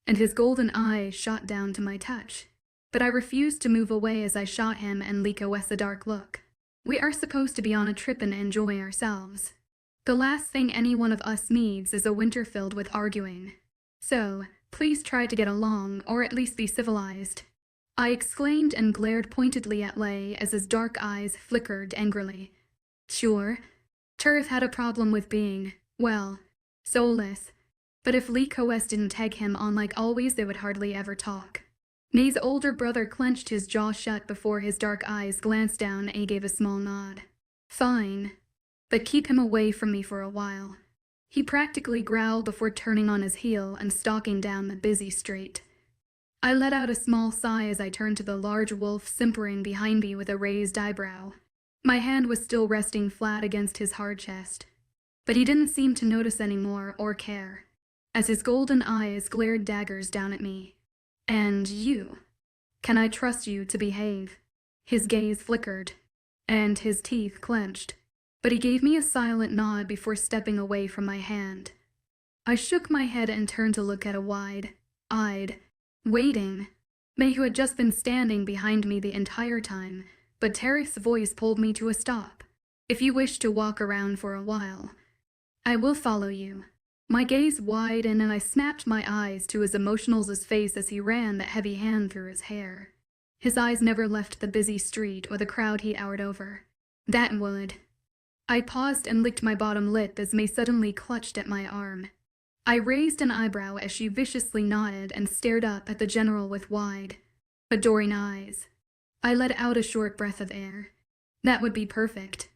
and his golden eyes shot down to my touch. But I refused to move away as I shot him and 𝐊𝐲𝐻 a dark look. We are supposed to be on a trip and enjoy ourselves. The last thing any one of us needs is a winter filled with arguing. So, please try to get along, or at least be civilized," I exclaimed and glared pointedly at Lay as his dark eyes flickered angrily. Sure, Tariff had a problem with being, well, soulless, but if 𝐊𝐲𝐻 didn't tag him on like always, they would hardly ever talk. May's older brother clenched his jaw shut before his dark eyes glanced down and gave a small nod. "Fine, but keep him away from me for a while," he practically growled before turning on his heel and stalking down the busy street. I let out a small sigh as I turned to the large wolf simpering behind me with a raised eyebrow. My hand was still resting flat against his hard chest, but he didn't seem to notice anymore or care, as his golden eyes glared daggers down at me. "And you? Can I trust you to behave?" His gaze flickered, and his teeth clenched, but he gave me a silent nod before stepping away from my hand. I shook my head and turned to look at a wide-eyed, waiting May, who had just been standing behind me the entire time, but Tariff's voice pulled me to a stop. "If you wish to walk around for a while, I will follow you." My gaze widened and I snapped my eyes to his 𝐿𝐸motional's face as he ran that heavy hand through his hair. His eyes never left the busy street or the crowd he hovered over. That would. I paused and licked my bottom lip as May suddenly clutched at my arm. I raised an eyebrow as she viciously nodded and stared up at the general with wide, adoring eyes. I let out a short breath of air. That would be perfect.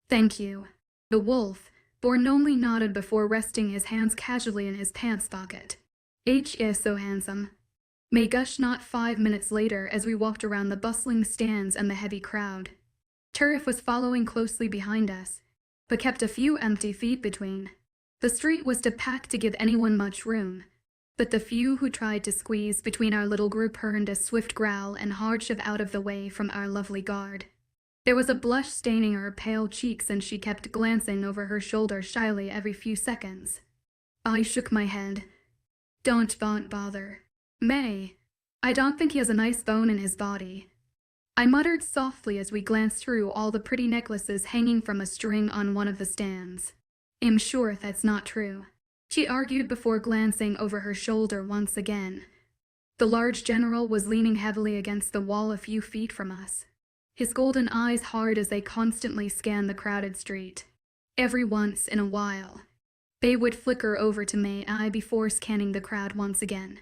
Thank you. The wolf, born, only nodded before resting his hands casually in his pants pocket. Is so handsome. May gushed not 5 minutes later as we walked around the bustling stands and the heavy crowd. Tariff was following closely behind us, but kept a few empty feet between. The street was too packed to give anyone much room, but the few who tried to squeeze between our little group earned a swift growl and hard shove out of the way from our lovely guard. There was a blush staining her pale cheeks and she kept glancing over her shoulder shyly every few seconds. I shook my head. Don't bother. May. I don't think he has a nice bone in his body. I muttered softly as we glanced through all the pretty necklaces hanging from a string on one of the stands. I'm sure that's not true, she argued before glancing over her shoulder once again. The large general was leaning heavily against the wall a few feet from us, his golden eyes hard as they constantly scanned the crowded street. Every once in a while, they would flicker over to May and I before scanning the crowd once again.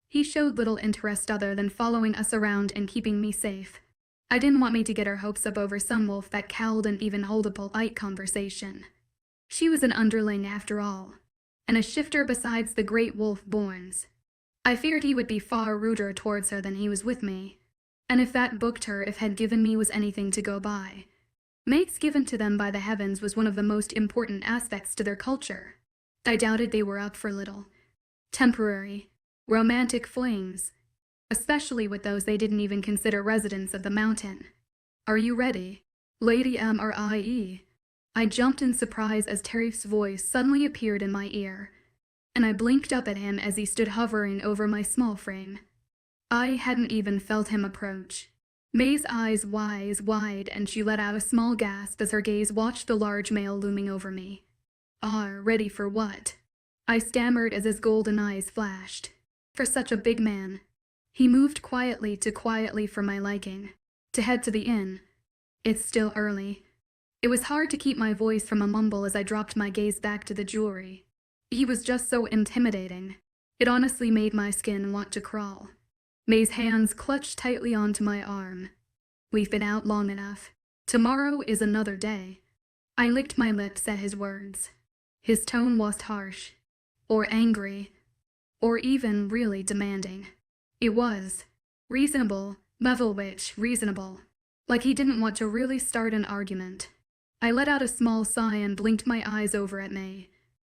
He showed little interest other than following us around and keeping me safe. I didn't want me to get our hopes up over some wolf that cowled and even hold a polite conversation. She was an underling after all, and a shifter besides the great wolf Borns. I feared he would be far ruder towards her than he was with me, and if that booked her if had given me was anything to go by. Mates given to them by the heavens was one of the most important aspects to their culture. I doubted they were up for little, temporary, romantic flings, especially with those they didn't even consider residents of the mountain. Are you ready, Lady Mrie? I jumped in surprise as Tariff's voice suddenly appeared in my ear, and I blinked up at him as he stood hovering over my small frame. I hadn't even felt him approach. May's eyes wide and she let out a small gasp as her gaze watched the large male looming over me. Ready for what? I stammered as his golden eyes flashed. For such a big man. He moved quietly for my liking, to head to the inn. It's still early. It was hard to keep my voice from a mumble as I dropped my gaze back to the jewelry. He was just so intimidating. It honestly made my skin want to crawl. May's hands clutched tightly onto my arm. We've been out long enough. Tomorrow is another day. I licked my lips at his words. His tone wasn't harsh, or angry, or even really demanding. It was reasonable, level-witch reasonable, like he didn't want to really start an argument. I let out a small sigh and blinked my eyes over at May.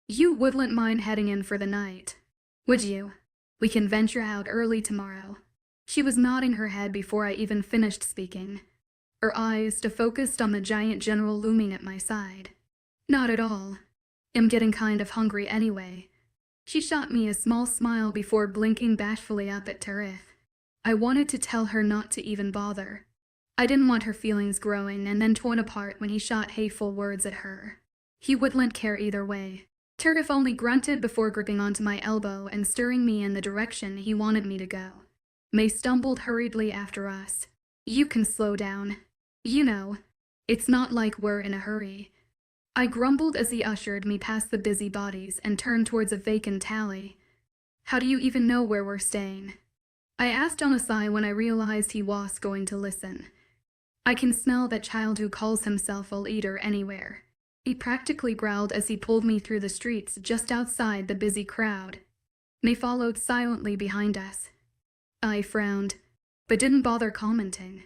You wouldn't mind heading in for the night, would you? We can venture out early tomorrow. She was nodding her head before I even finished speaking, her eyes focused on the giant general looming at my side. Not at all. I'm getting kind of hungry anyway. She shot me a small smile before blinking bashfully up at Tariff. I wanted to tell her not to even bother. I didn't want her feelings growing and then torn apart when he shot hateful words at her. He wouldn't care either way. Tariff only grunted before gripping onto my elbow and steering me in the direction he wanted me to go. May stumbled hurriedly after us. You can slow down. You know, it's not like we're in a hurry. I grumbled as he ushered me past the busy bodies and turned towards a vacant tally. How do you even know where we're staying? I asked on a sigh when I realized he was going to listen. I can smell that child who calls himself a leader anywhere. He practically growled as he pulled me through the streets just outside the busy crowd. May followed silently behind us. I frowned, but didn't bother commenting.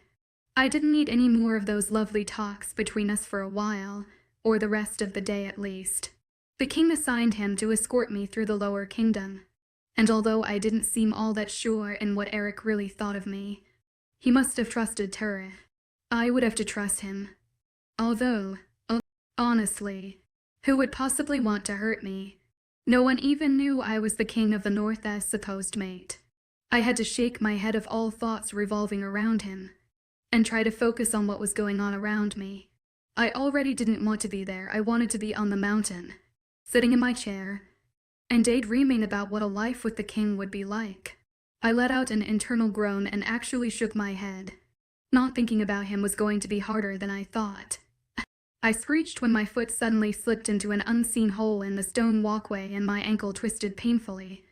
I didn't need any more of those lovely talks between us for a while, or the rest of the day at least. The king assigned him to escort me through the lower kingdom, and although I didn't seem all that sure in what Eric really thought of me, he must have trusted Tariff. I would have to trust him. Although, honestly, who would possibly want to hurt me? No one even knew I was the king of the North's supposed mate. I had to shake my head of all thoughts revolving around him, and try to focus on what was going on around me. I already didn't want to be there. I wanted to be on the mountain, sitting in my chair, and daydreaming about what a life with the king would be like. I let out an internal groan and actually shook my head. Not thinking about him was going to be harder than I thought. I screeched when my foot suddenly slipped into an unseen hole in the stone walkway and my ankle twisted painfully.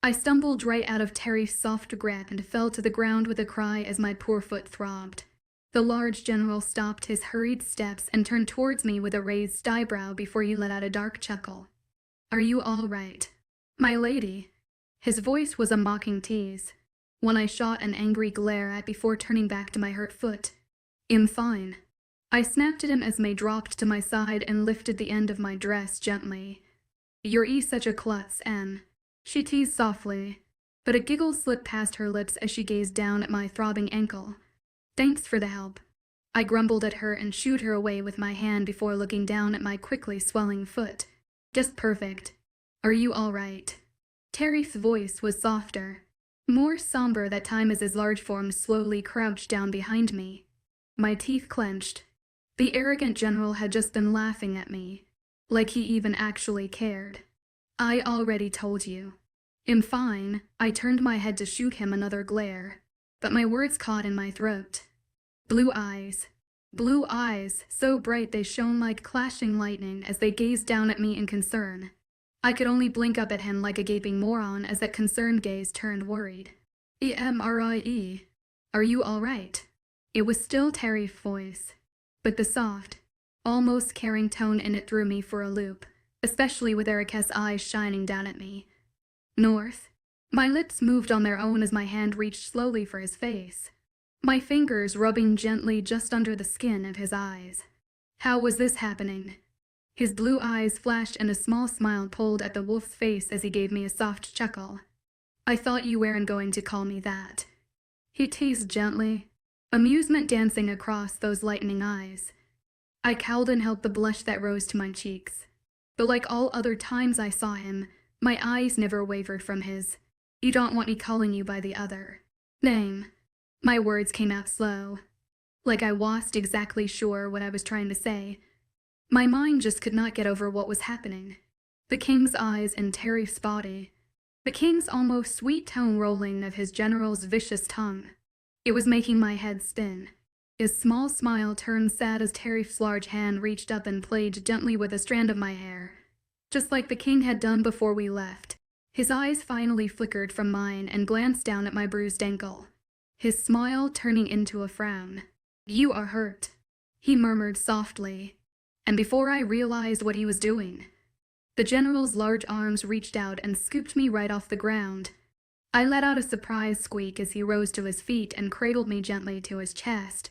I stumbled right out of Terry's soft grip and fell to the ground with a cry as my poor foot throbbed. The large general stopped his hurried steps and turned towards me with a raised eyebrow before he let out a dark chuckle. Are you all right, my lady? His voice was a mocking tease, one I shot an angry glare at before turning back to my hurt foot. I'm fine. I snapped at him as May dropped to my side and lifted the end of my dress gently. You're 𝐿𝐸 she teased softly, but a giggle slipped past her lips as she gazed down at my throbbing ankle. Thanks for the help. I grumbled at her and shooed her away with my hand before looking down at my quickly swelling foot. Just perfect. Are you all right? Tariff's voice was softer, more somber that time as his large form slowly crouched down behind me. My teeth clenched. The arrogant general had just been laughing at me, like he even actually cared. I already told you. I'm fine. I turned my head to shoot him another glare, but my words caught in my throat. Blue eyes, so bright they shone like clashing lightning as they gazed down at me in concern. I could only blink up at him like a gaping moron as that concerned gaze turned worried. 𝐸, are you all right? It was still Tariff's voice, but the soft, almost caring tone in it threw me for a loop, especially with Erica's eyes shining down at me. North. My lips moved on their own as my hand reached slowly for his face, my fingers rubbing gently just under the skin of his eyes. How was this happening? His blue eyes flashed and a small smile pulled at the wolf's face as he gave me a soft chuckle. I thought you weren't going to call me that. He teased gently, amusement dancing across those lightning eyes. I cowed and helped the blush that rose to my cheeks. But like all other times I saw him, my eyes never wavered from his. You don't want me calling you by the other name. My words came out slow, like I wasn't exactly sure what I was trying to say. My mind just could not get over what was happening. The king's eyes and Tariff's body. The king's almost sweet tone rolling of his general's vicious tongue. It was making my head spin. His small smile turned sad as Tariff's large hand reached up and played gently with a strand of my hair, just like the king had done before we left. His eyes finally flickered from mine and glanced down at my bruised ankle, his smile turning into a frown. You are hurt, he murmured softly, and before I realized what he was doing, the general's large arms reached out and scooped me right off the ground. I let out a surprised squeak as he rose to his feet and cradled me gently to his chest.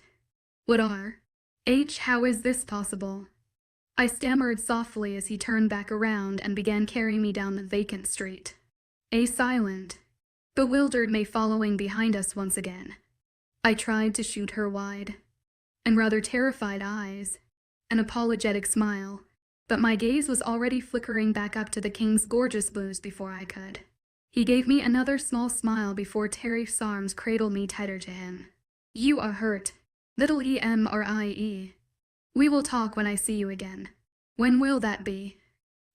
How is this possible? I stammered softly as he turned back around and began carrying me down the vacant street. Silent, bewildered May following behind us once again. I tried to shoot her wide and rather terrified eyes, an apologetic smile, but my gaze was already flickering back up to the king's gorgeous blues before I could. He gave me another small smile before Tariff's arms cradled me tighter to him. You are hurt, little Immerse. We will talk when I see you again. When will that be?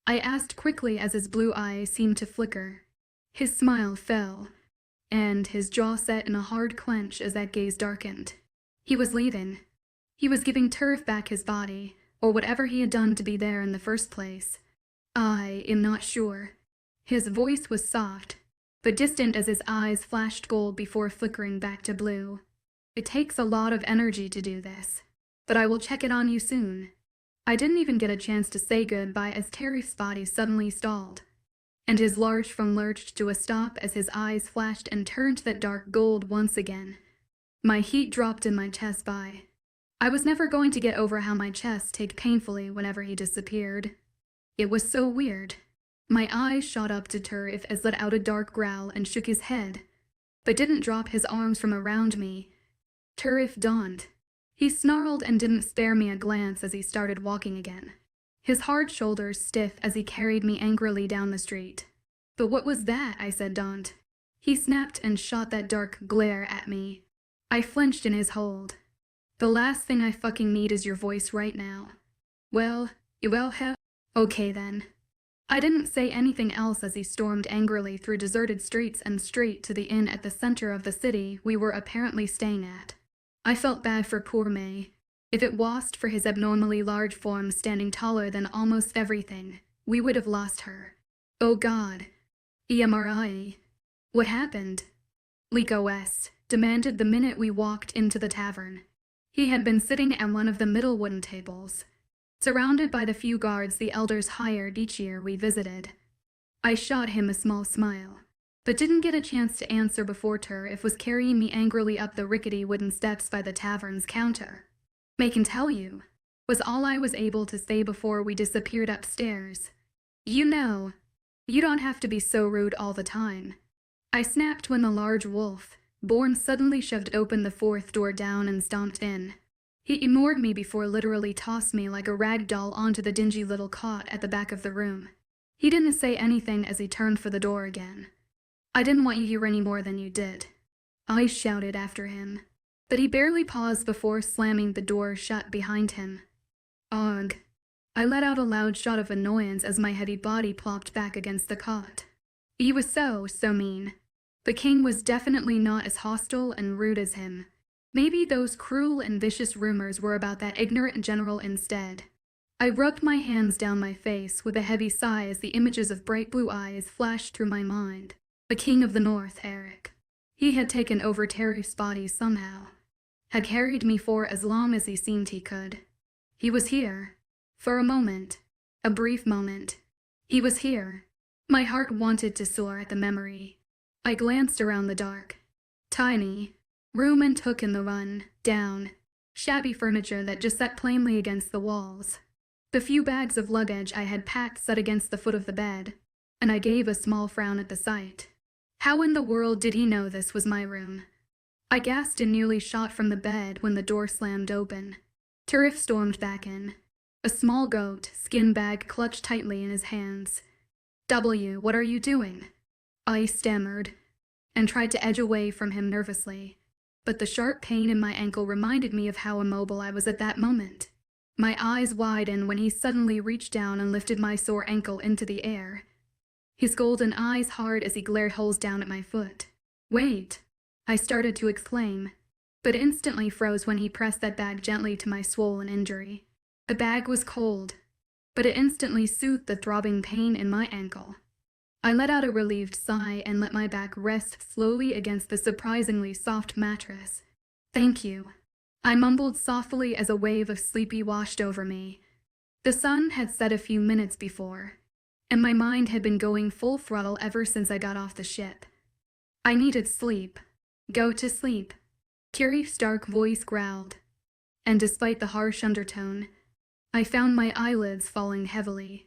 I asked quickly as his blue eyes seemed to flicker. His smile fell, and his jaw set in a hard clench as that gaze darkened. He was leaving. He was giving Turf back his body, or whatever he had done to be there in the first place. I am not sure. His voice was soft, but distant as his eyes flashed gold before flickering back to blue. It takes a lot of energy to do this, but I will check it on you soon. I didn't even get a chance to say goodbye as Tariff's body suddenly stalled, and his large form lurched to a stop as his eyes flashed and turned to that dark gold once again. My heat dropped in my chest by. I was never going to get over how my chest ticked painfully whenever he disappeared. It was so weird. My eyes shot up to Turf as let out a dark growl and shook his head, but didn't drop his arms from around me. Turf dawned. He snarled and didn't spare me a glance as he started walking again, his hard shoulders stiff as he carried me angrily down the street. But what was that? I said, daunted. He snapped and shot that dark glare at me. I flinched in his hold. The last thing I fucking need is your voice right now. Well, okay then. I didn't say anything else as he stormed angrily through deserted streets and straight to the inn at the center of the city we were apparently staying at. I felt bad for poor May. If it wasn't for his abnormally large form standing taller than almost everything, we would have lost her. Oh God. Immerse. What happened? 𝐊𝐲 demanded the minute we walked into the tavern. He had been sitting at one of the middle wooden tables, surrounded by the few guards the elders hired each year we visited. I shot him a small smile, but didn't get a chance to answer before Turf was carrying me angrily up the rickety wooden steps by the tavern's counter. "I can tell you," was all I was able to say before we disappeared upstairs. You don't have to be so rude all the time. I snapped when the large wolf, Born suddenly shoved open the fourth door down and stomped in. He ignored me before literally tossed me like a rag doll onto the dingy little cot at the back of the room. He didn't say anything as he turned for the door again. "I didn't want you here any more than you did," I shouted after him, but he barely paused before slamming the door shut behind him. "Ugh." I let out a loud shout of annoyance as my heavy body plopped back against the cot. He was so mean. The king was definitely not as hostile and rude as him. Maybe those cruel and vicious rumors were about that ignorant general instead. I rubbed my hands down my face with a heavy sigh as the images of bright blue eyes flashed through my mind. The king of the north, Eric. He had taken over Terry's body somehow. Had carried me for as long as he seemed he could. He was here. For a moment. A brief moment. He was here. My heart wanted to soar at the memory. I glanced around the dark, tiny room and took in the run-down, shabby furniture that just sat plainly against the walls. The few bags of luggage I had packed sat against the foot of the bed, and I gave a small frown at the sight. How in the world did he know this was my room? I gasped and nearly shot from the bed when the door slammed open. Tariff stormed back in, a small goat skin bag clutched tightly in his hands. "W, what are you doing?" I stammered, and tried to edge away from him nervously, but the sharp pain in my ankle reminded me of how immobile I was at that moment. My eyes widened when he suddenly reached down and lifted my sore ankle into the air, his golden eyes hard as he glared holes down at my foot. "Wait," I started to exclaim, but instantly froze when he pressed that bag gently to my swollen injury. The bag was cold, but it instantly soothed the throbbing pain in my ankle. I let out a relieved sigh and let my back rest slowly against the surprisingly soft mattress. "Thank you," I mumbled softly as a wave of sleepy washed over me. The sun had set a few minutes before, and my mind had been going full throttle ever since I got off the ship. I needed sleep. "Go to sleep," Kiri's dark voice growled, and despite the harsh undertone, I found my eyelids falling heavily.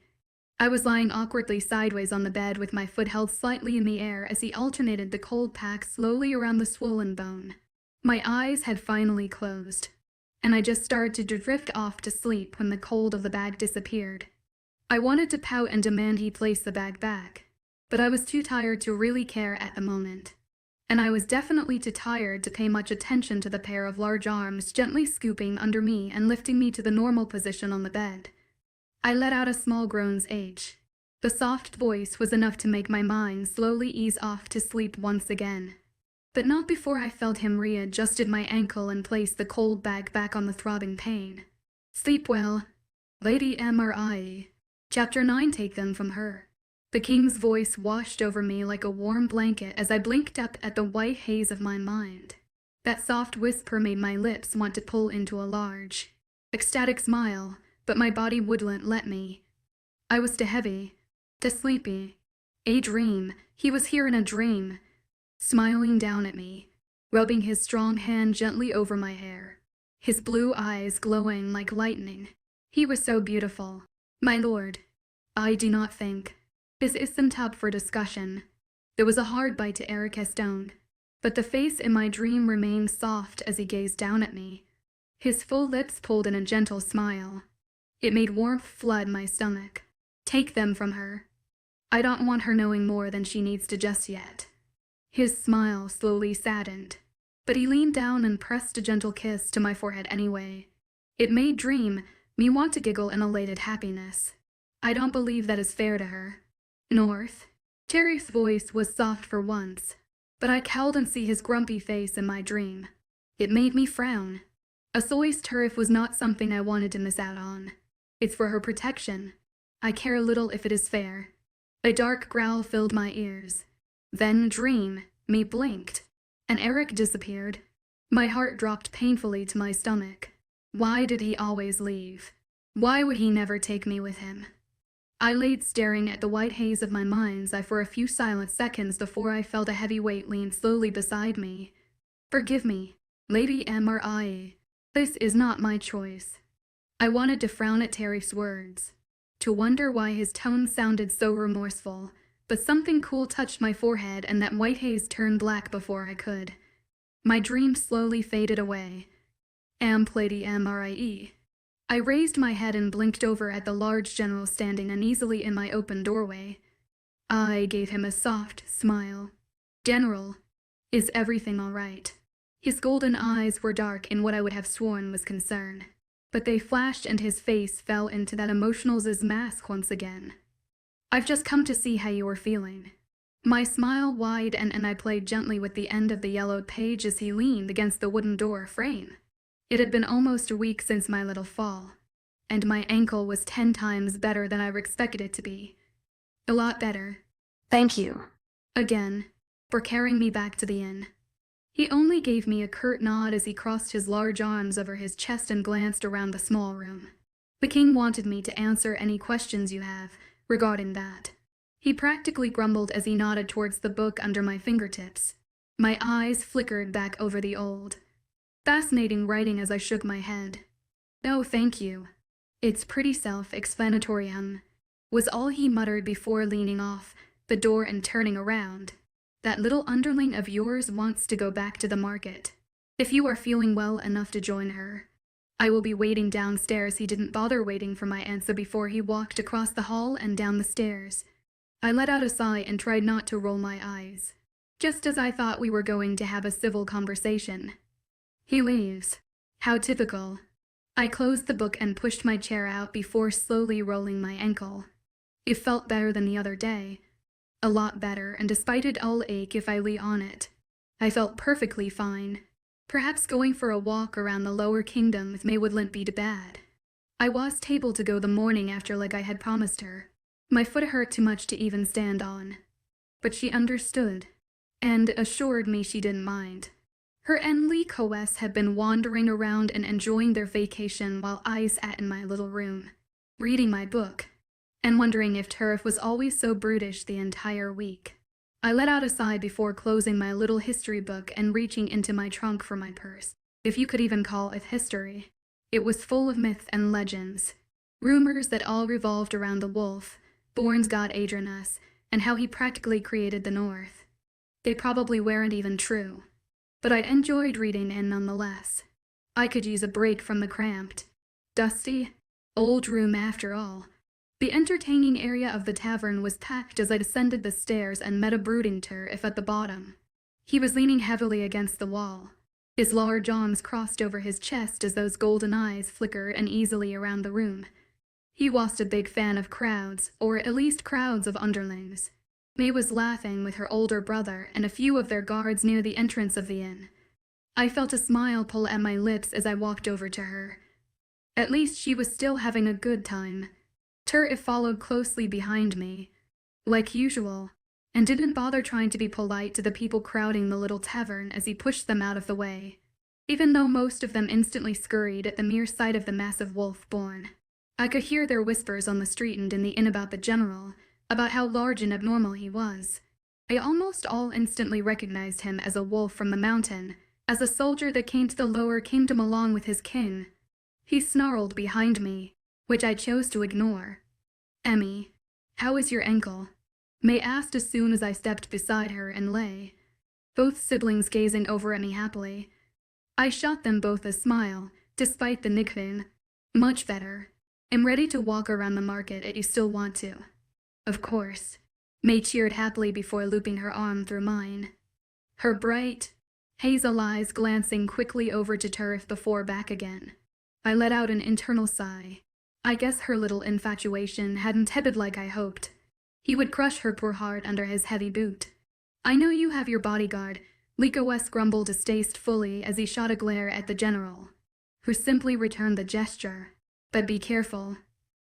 I was lying awkwardly sideways on the bed with my foot held slightly in the air as he alternated the cold pack slowly around the swollen bone. My eyes had finally closed, and I just started to drift off to sleep when the cold of the bag disappeared. I wanted to pout and demand he place the bag back, but I was too tired to really care at the moment. And I was definitely too tired to pay much attention to the pair of large arms gently scooping under me and lifting me to the normal position on the bed. I let out a small groan's H. The soft voice was enough to make my mind slowly ease off to sleep once again. But not before I felt him readjusted my ankle and placed the cold bag back on the throbbing pain. "Sleep well, Lady Immerse. Chapter 9, take them from her." The king's voice washed over me like a warm blanket as I blinked up at the white haze of my mind. That soft whisper made my lips want to pull into a large, ecstatic smile, but my body wouldn't let me. I was too heavy, too sleepy. A dream. He was here in a dream, smiling down at me, rubbing his strong hand gently over my hair, his blue eyes glowing like lightning. He was so beautiful. "My lord, I do not think this isn't up for discussion." There was a hard bite to Eric's tone, but the face in my dream remained soft as he gazed down at me. His full lips pulled in a gentle smile. It made warmth flood my stomach. "Take them from her. I don't want her knowing more than she needs to just yet." His smile slowly saddened, but he leaned down and pressed a gentle kiss to my forehead anyway. It made me want to giggle in elated happiness. "I don't believe that is fair to her." "North." Terry's voice was soft for once, but I cowled and see his grumpy face in my dream. It made me frown. 𝐿𝐲𝐬's turf was not something I wanted to miss out on. It's for her protection. I care little if it is fair. A dark growl filled my ears. Then me blinked, and Eric disappeared. My heart dropped painfully to my stomach. Why did he always leave? Why would he never take me with him? I laid staring at the white haze of my mind's eye for a few silent seconds before I felt a heavy weight lean slowly beside me. "Forgive me, Lady Immerse. This is not my choice." I wanted to frown at Terry's words, to wonder why his tone sounded so remorseful, but something cool touched my forehead and that white haze turned black before I could. My dream slowly faded away. Lady Immerse. I raised my head and blinked over at the large general standing uneasily in my open doorway. I gave him a soft smile. "General, is everything all right?" His golden eyes were dark in what I would have sworn was concern, but they flashed and his face fell into that emotional 𝐊𝐳 mask once again. "I've just come to see how you were feeling." My smile widened and I played gently with the end of the yellowed page as he leaned against the wooden door frame. It had been almost a week since my little fall, and my ankle was 10 times better than I expected it to be. A lot better.
"Thank you."
Again, for carrying me back to the inn. He only gave me a curt nod as he crossed his large arms over his chest and glanced around the small room. "The king wanted me to answer any questions you have regarding that." He practically grumbled as he nodded towards the book under my fingertips. My eyes flickered back over the old, fascinating writing as I shook my head. "No, thank you. It's pretty self-explanatory, was all he muttered before leaning off the door and turning around. "That little underling of yours wants to go back to the market. If you are feeling well enough to join her, I will be waiting downstairs." He didn't bother waiting for my answer before he walked across the hall and down the stairs. I let out a sigh and tried not to roll my eyes, just as I thought we were going to have a civil conversation. He leaves. How typical. I closed the book and pushed my chair out before slowly rolling my ankle. It felt better than the other day. A lot better, and despite it all ache if I lay on it, I felt perfectly fine. Perhaps going for a walk around the lower kingdom with May wouldn't be bad. I was able to go the morning after like I had promised her. My foot hurt too much to even stand on. But she understood, and assured me she didn't mind. Her and 𝐊𝐿𝐲 had been wandering around and enjoying their vacation while I sat in my little room, reading my book, and wondering if Turf was always so brutish the entire week. I let out a sigh before closing my little history book and reaching into my trunk for my purse, if you could even call it history. It was full of myths and legends, rumors that all revolved around the wolf, Born's god 𝐊𝐲𝐼, and how he practically created the North. They probably weren't even true, but I enjoyed reading and nonetheless. I could use a break from the cramped, dusty, old room after all. The entertaining area of the tavern was packed as I descended the stairs and met a brooding Turf at the bottom. He was leaning heavily against the wall. His large arms crossed over his chest as those golden eyes flickered uneasily around the room. He was a big fan of crowds, or at least crowds of underlings. May was laughing with her older brother and a few of their guards near the entrance of the inn. I felt a smile pull at my lips as I walked over to her. At least she was still having a good time. Turf followed closely behind me, like usual, and didn't bother trying to be polite to the people crowding the little tavern as he pushed them out of the way, even though most of them instantly scurried at the mere sight of the massive wolf Born. I could hear their whispers on the street and in the inn about the general, about how large and abnormal he was. I almost all instantly recognized him as a wolf from the mountain, as a soldier that came to the lower kingdom along with his king. He snarled behind me, which I chose to ignore. "Emmy, how is your ankle?" May asked as soon as I stepped beside her and lay, both siblings gazing over at me happily. I shot them both a smile, despite the nickname. "Much better. I'm ready to walk around the market if you still want to." "Of course." May cheered happily before looping her arm through mine, her bright, hazel eyes glancing quickly over to Turf before back again. I let out an internal sigh. I guess her little infatuation hadn't headed like I hoped. He would crush her poor heart under his heavy boot. "I know you have your bodyguard," 𝐊𝐿𝐲 grumbled distastefully as he shot a glare at the general, who simply returned the gesture. "But be careful.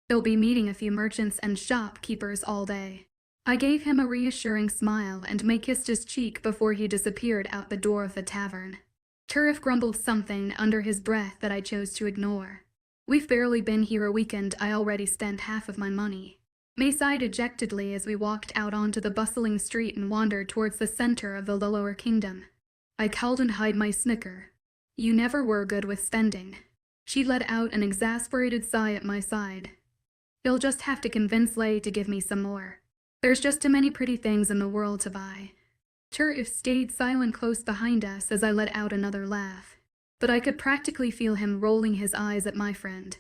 They'll be meeting a few merchants and shopkeepers all day." I gave him a reassuring smile and May kissed his cheek before he disappeared out the door of the tavern. Turf grumbled something under his breath that I chose to ignore. "We've barely been here a weekend. I already spent half of my money." May sighed dejectedly as we walked out onto the bustling street and wandered towards the center of the lower kingdom. I called and hid my snicker. "You never were good with spending." She let out an exasperated sigh at my side. "You'll just have to convince 𝐊𝐲 to give me some more. There's just too many pretty things in the world to buy." Turf stayed silent close behind us as I let out another laugh, but I could practically feel him rolling his eyes at my friend.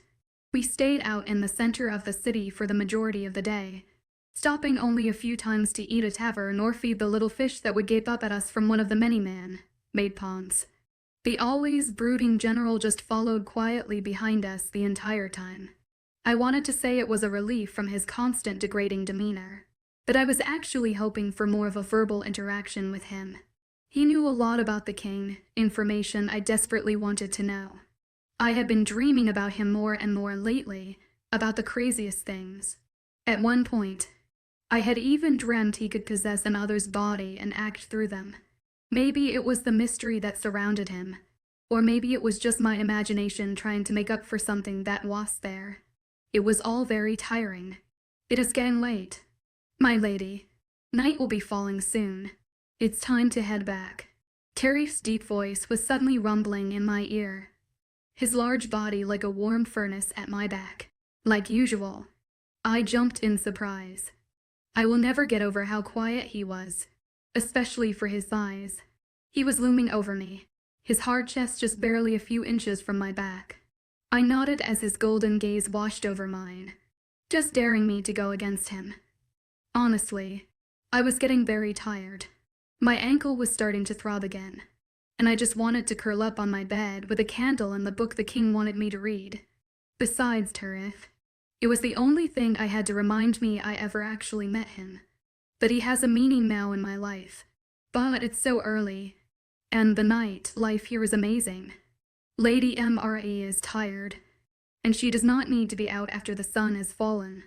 We stayed out in the center of the city for the majority of the day, stopping only a few times to eat at a tavern or feed the little fish that would gape up at us from one of the many man-made ponds. The always brooding general just followed quietly behind us the entire time. I wanted to say it was a relief from his constant degrading demeanor, but I was actually hoping for more of a verbal interaction with him. He knew a lot about the king, information I desperately wanted to know. I had been dreaming about him more and more lately, about the craziest things. At one point, I had even dreamt he could possess another's body and act through them. Maybe it was the mystery that surrounded him, or maybe it was just my imagination trying to make up for something that was there. It was all very tiring. It is getting late. My lady, night will be falling soon. It's time to head back. Ķeries' deep voice was suddenly rumbling in my ear, his large body like a warm furnace at my back. Like usual, I jumped in surprise. I will never get over how quiet he was, especially for his size. He was looming over me, his hard chest just barely a few inches from my back. I nodded as his golden gaze washed over mine, just daring me to go against him. Honestly, I was getting very tired. My ankle was starting to throb again, and I just wanted to curl up on my bed with a candle and the book the king wanted me to read. Besides, Turif, it was the only thing I had to remind me I ever actually met him. That he has a meaning now in my life. But it's so early, and the night life here is amazing. Lady Immerse is tired, and she does not need to be out after the sun has fallen.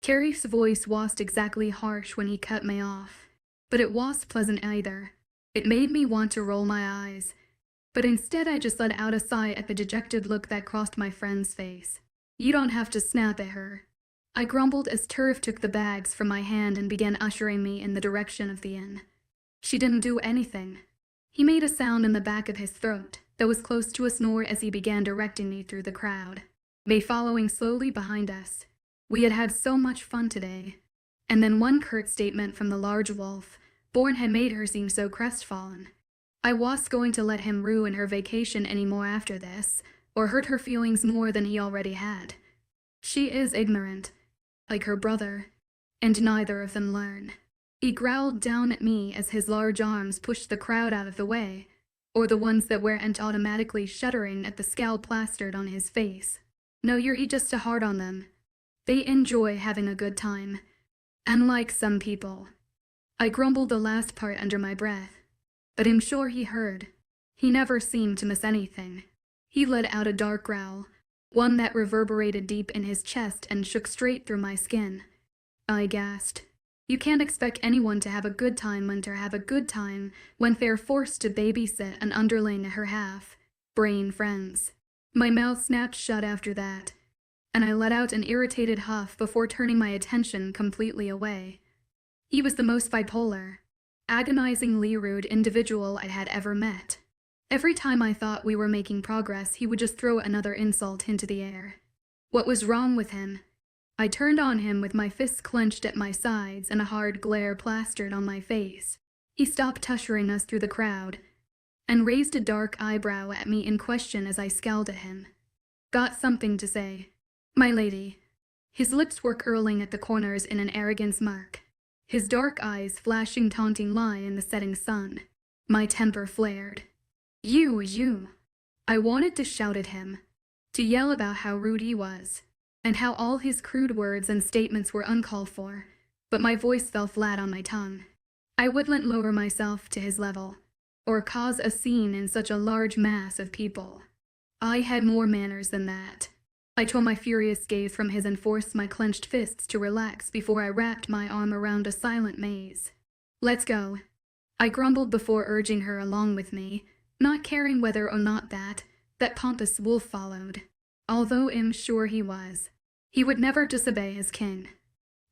Ķeries' voice wasn't exactly harsh when he cut me off, but it wasn't pleasant either. It made me want to roll my eyes, but instead I just let out a sigh at the dejected look that crossed my friend's face. You don't have to snap at her, I grumbled as Turif took the bags from my hand and began ushering me in the direction of the inn. She didn't do anything. He made a sound in the back of his throat that was close to a snore as he began directing me through the crowd, me following slowly behind us. We had had so much fun today. And then one curt statement from the large wolf born had made her seem so crestfallen. I wasn't going to let him ruin her vacation anymore after this, or hurt her feelings more than he already had. She is ignorant, like her brother, and neither of them learn. He growled down at me as his large arms pushed the crowd out of the way, or the ones that weren't automatically shuddering at the scowl plastered on his face. No, you're just too hard on them. They enjoy having a good time, unlike some people. I grumbled the last part under my breath, but I'm sure he heard. He never seemed to miss anything. He let out a dark growl, one that reverberated deep in his chest and shook straight through my skin. I gasped. You can't expect anyone to have a good time when they're forced to babysit an underling at her half-brain friends. My mouth snapped shut after that, and I let out an irritated huff before turning my attention completely away. He was the most bipolar, agonizingly rude individual I had ever met. Every time I thought we were making progress, he would just throw another insult into the air. What was wrong with him? I turned on him with my fists clenched at my sides and a hard glare plastered on my face. He stopped ushering us through the crowd and raised a dark eyebrow at me in question as I scowled at him. Got something to say? My lady. His lips were curling at the corners in an arrogant smirk, his dark eyes flashing taunting lie in the setting sun. My temper flared. You. I wanted to shout at him, to yell about how rude he was, and how all his crude words and statements were uncalled for, but my voice fell flat on my tongue. I wouldn't lower myself to his level, or cause a scene in such a large mass of people. I had more manners than that. I tore my furious gaze from his and forced my clenched fists to relax before I wrapped my arm around a silent maze. Let's go, I grumbled before urging her along with me, not caring whether or not that pompous wolf followed, although I'm sure he was. He would never disobey his king.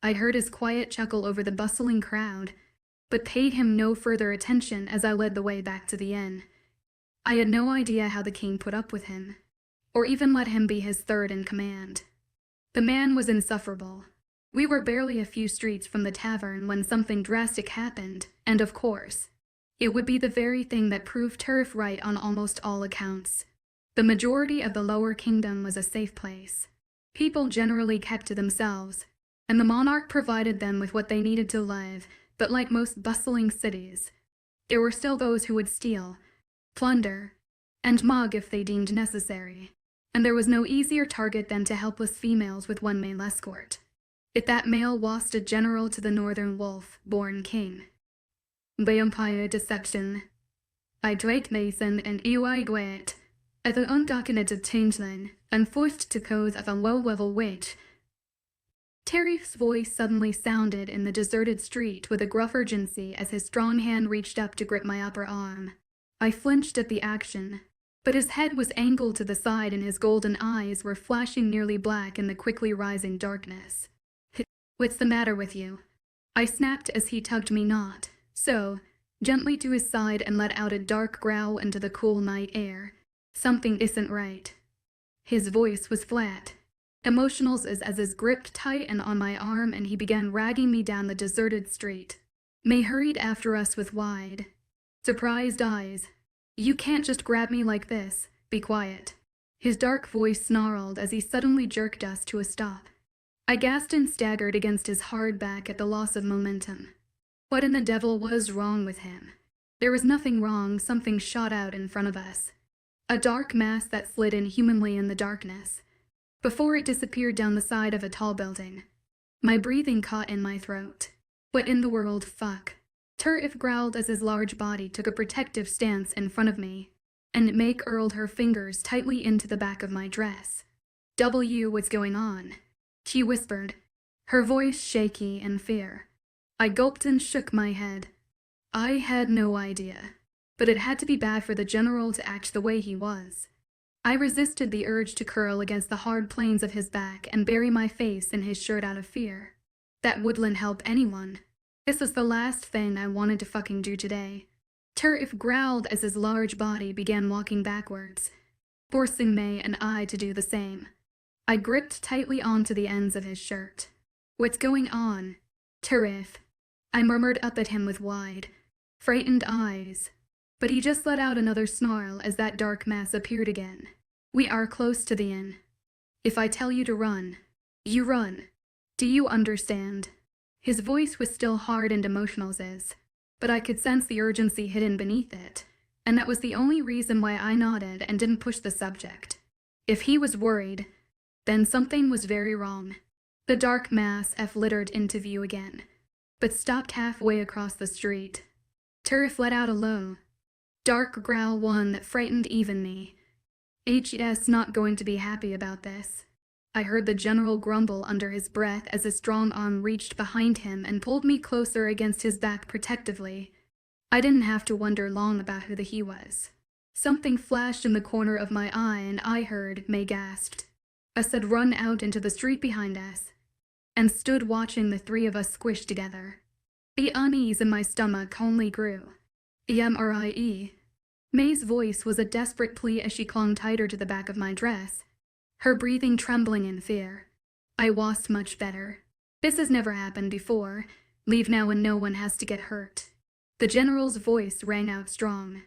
I heard his quiet chuckle over the bustling crowd, but paid him no further attention as I led the way back to the inn. I had no idea how the king put up with him, or even let him be his third in command. The man was insufferable. We were barely a few streets from the tavern when something drastic happened, and of course, it would be the very thing that proved Turif right on almost all accounts. The majority of the lower kingdom was a safe place. People generally kept to themselves, and the monarch provided them with what they needed to live, but like most bustling cities, there were still those who would steal, plunder, and mug if they deemed necessary, and there was no easier target than to helpless females with one male escort. If that male was a general to the northern wolf, born king. 𝐵𝐴 deception. I drank Mason and 𝐿𝐢𝐬𝐳 at the undocumented changeling, and forced to code of a low-level witch. Tariff's voice suddenly sounded in the deserted street with a gruff urgency as his strong hand reached up to grip my upper arm. I flinched at the action, but his head was angled to the side and his golden eyes were flashing nearly black in the quickly rising darkness. "What's the matter with you?" I snapped as he tugged me not, so, gently to his side and let out a dark growl into the cool night air. "Something isn't right." His voice was flat, emotional as his gripped tight and on my arm, and he began dragging me down the deserted street. May hurried after us with wide, surprised eyes. "You can't just grab me like this, be quiet." His dark voice snarled as he suddenly jerked us to a stop. I gasped and staggered against his hard back at the loss of momentum. What in the devil was wrong with him? There was nothing wrong, something shot out in front of us. A dark mass that slid inhumanly in the darkness, before it disappeared down the side of a tall building. My breathing caught in my throat. What in the world, fuck? 𝐴 growled as his large body took a protective stance in front of me, and Meg curled her fingers tightly into the back of my dress. "What's going on?" she whispered, her voice shaky in fear. I gulped and shook my head. I had no idea, but it had to be bad for the general to act the way he was. I resisted the urge to curl against the hard planes of his back and bury my face in his shirt out of fear. That wouldn't help anyone. This was the last thing I wanted to fucking do today. 𝐴 growled as his large body began walking backwards, forcing May and I to do the same. I gripped tightly onto the ends of his shirt. "What's going on?" 𝐴, I murmured up at him with wide, frightened eyes, but he just let out another snarl as that dark mass appeared again. "We are close to the inn. If I tell you to run, you run. Do you understand?" His voice was still hard and emotional but I could sense the urgency hidden beneath it, and that was the only reason why I nodded and didn't push the subject. If he was worried, then something was very wrong. The dark mass littered into view again, but stopped halfway across the street. 𝐴 let out a low, dark growl, one that frightened even me. "He's not going to be happy about this." I heard the general grumble under his breath as his strong arm reached behind him and pulled me closer against his back protectively. I didn't have to wonder long about who the he was. Something flashed in the corner of my eye and I heard May gasped. I said run out into the street behind us, and stood watching the three of us squish together. The unease in my stomach only grew. Immerse. May's voice was a desperate plea as she clung tighter to the back of my dress, her breathing trembling in fear. I was much better. "This has never happened before. Leave now and no one has to get hurt." The general's voice rang out strong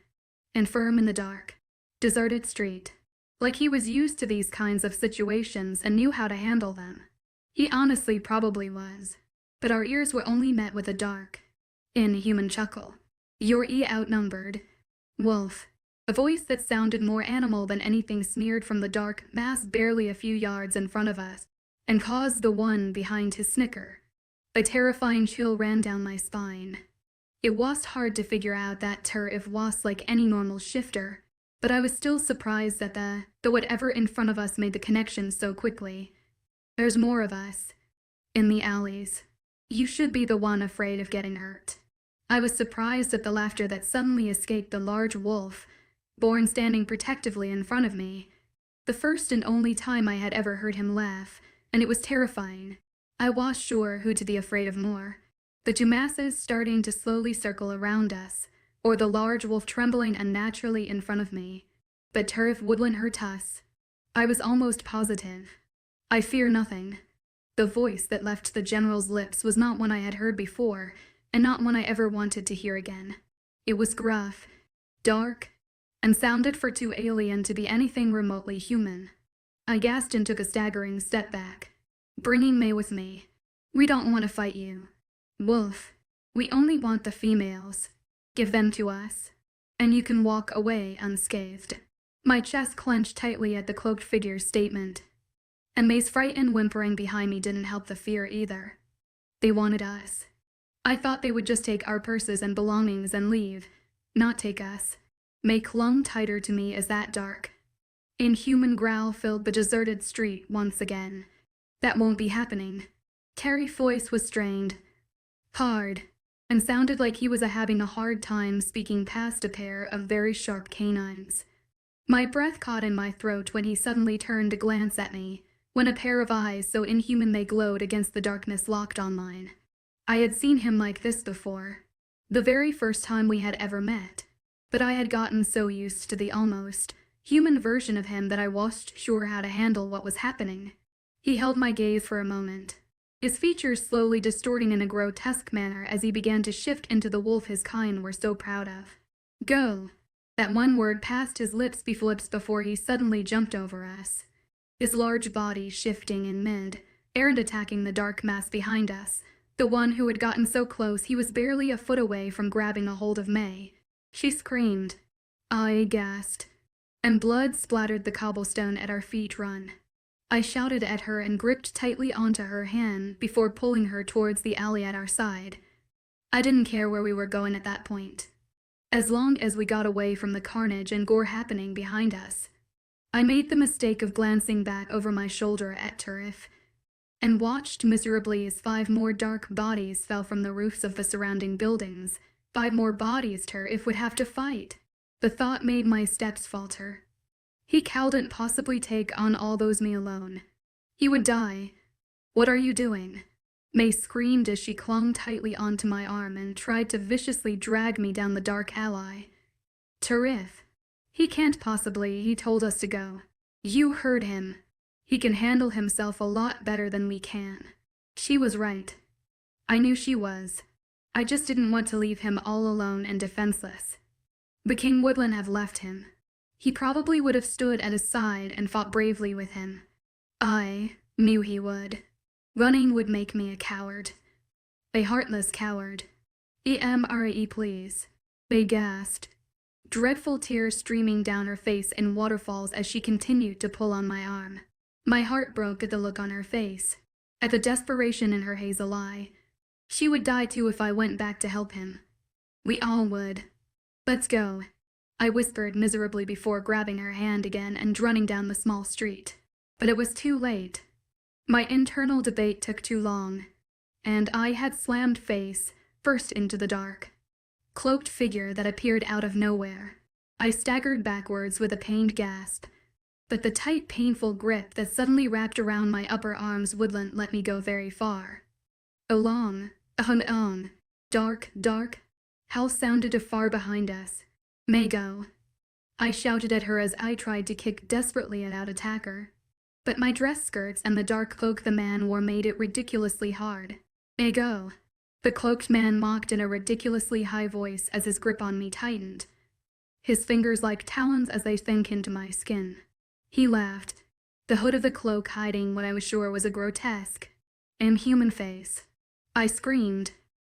and firm in the dark, deserted street, like he was used to these kinds of situations and knew how to handle them. He honestly probably was, but our ears were only met with a dark, inhuman chuckle. "You're outnumbered, wolf." A voice that sounded more animal than anything smeared from the dark mass barely a few yards in front of us, and caused the one behind to snicker. A terrifying chill ran down my spine. It was hard to figure out that 𝐴 was like any normal shifter, but I was still surprised that the whatever in front of us made the connection so quickly. "There's more of us. In the alleys. You should be the one afraid of getting hurt." I was surprised at the laughter that suddenly escaped the large wolf, born standing protectively in front of me. The first and only time I had ever heard him laugh, and it was terrifying. I was sure who to be afraid of more. The two masses starting to slowly circle around us, or the large wolf trembling unnaturally in front of me. But 𝐴 wouldn't hurt us. I was almost positive. "I fear nothing." The voice that left the general's lips was not one I had heard before, and not one I ever wanted to hear again. It was gruff, dark, and sounded for too alien to be anything remotely human. I gasped and took a staggering step back, bringing May with me. We don't want to fight you, Wolf. We only want the females. Give them to us, and you can walk away unscathed. My chest clenched tightly at the cloaked figure's statement, and May's frightened whimpering behind me didn't help the fear either. They wanted us. I thought they would just take our purses and belongings and leave, not take us. May clung tighter to me as that dark, inhuman growl filled the deserted street once again. That won't be happening. Terry's voice was strained, hard, and sounded like he was having a hard time speaking past a pair of very sharp canines. My breath caught in my throat when he suddenly turned to glance at me, when a pair of eyes so inhuman they glowed against the darkness locked on mine. I had seen him like this before, the very first time we had ever met, but I had gotten so used to the almost human version of him that I wasn't sure how to handle what was happening. He held my gaze for a moment, his features slowly distorting in a grotesque manner as he began to shift into the wolf his kind were so proud of. Go. That one word passed his lips before he suddenly jumped over us, his large body shifting in mid-air and attacking the dark mass behind us. The one who had gotten so close he was barely a foot away from grabbing a hold of May. She screamed. I gasped, and blood splattered the cobblestone at our feet. Run. I shouted at her and gripped tightly onto her hand before pulling her towards the alley at our side. I didn't care where we were going at that point, as long as we got away from the carnage and gore happening behind us. I made the mistake of glancing back over my shoulder at 𝐿 and watched miserably as 5 more dark bodies fell from the roofs of the surrounding buildings. 5 more bodies 𝐿 would have to fight. The thought made my steps falter. He couldn't possibly take on all those me alone. He would die. What are you doing? May screamed as she clung tightly onto my arm and tried to viciously drag me down the dark alley. 𝐿. He can't possibly, he told us to go. You heard him. He can handle himself a lot better than we can. She was right. I knew she was. I just didn't want to leave him all alone and defenseless. But King wouldn't have left him. He probably would have stood at his side and fought bravely with him. I knew he would. Running would make me a coward. A heartless coward. Immerse, please. They gasped, dreadful tears streaming down her face in waterfalls as she continued to pull on my arm. My heart broke at the look on her face, at the desperation in her hazel eye. She would die too if I went back to help him. We all would. Let's go, I whispered miserably before grabbing her hand again and running down the small street. But it was too late. My internal debate took too long, and I had slammed face first into the dark, cloaked figure that appeared out of nowhere. I staggered backwards with a pained gasp, but the tight, painful grip that suddenly wrapped around my upper arms wouldn't let me go very far. Along, dark, howl sounded far behind us. May go. I shouted at her as I tried to kick desperately at our attacker, but my dress skirts and the dark cloak the man wore made it ridiculously hard. May go. The cloaked man mocked in a ridiculously high voice as his grip on me tightened, his fingers like talons as they sank into my skin. He laughed, the hood of the cloak hiding what I was sure was a grotesque, inhuman face. I screamed,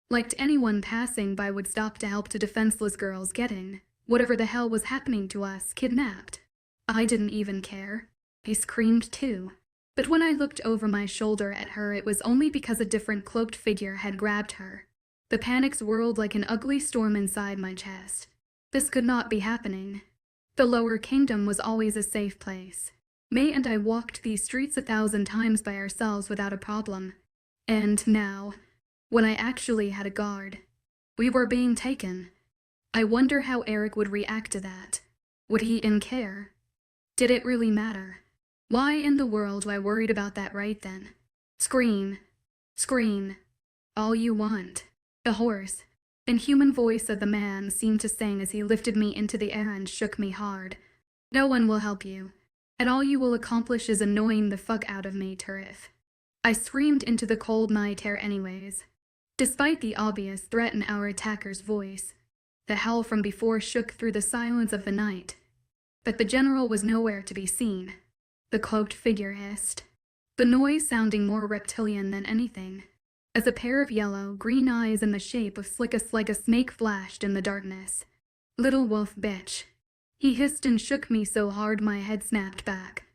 like anyone passing by would stop to help two defenseless girls getting whatever the hell was happening to us kidnapped. I didn't even care. I screamed too. But when I looked over my shoulder at her, it was only because a different cloaked figure had grabbed her. The panic swirled like an ugly storm inside my chest. This could not be happening. The lower kingdom was always a safe place. May and I walked these streets 1,000 times by ourselves without a problem. And now, when I actually had a guard, we were being taken. I wonder how Eric would react to that. Would he care? Did it really matter? Why in the world was I worried about that right then? Scream. All you want. The hoarse, inhuman voice of the man seemed to sing as he lifted me into the air and shook me hard. No one will help you, and all you will accomplish is annoying the fuck out of me, 𝐿. I screamed into the cold night air anyways. Despite the obvious threat in our attacker's voice, the howl from before shook through the silence of the night. But the general was nowhere to be seen. the cloaked figure hissed, the noise sounding more reptilian than anything, as a pair of yellow, green eyes in the shape of slickest like a snake flashed in the darkness. "Little wolf bitch." He hissed and shook me so hard my head snapped back.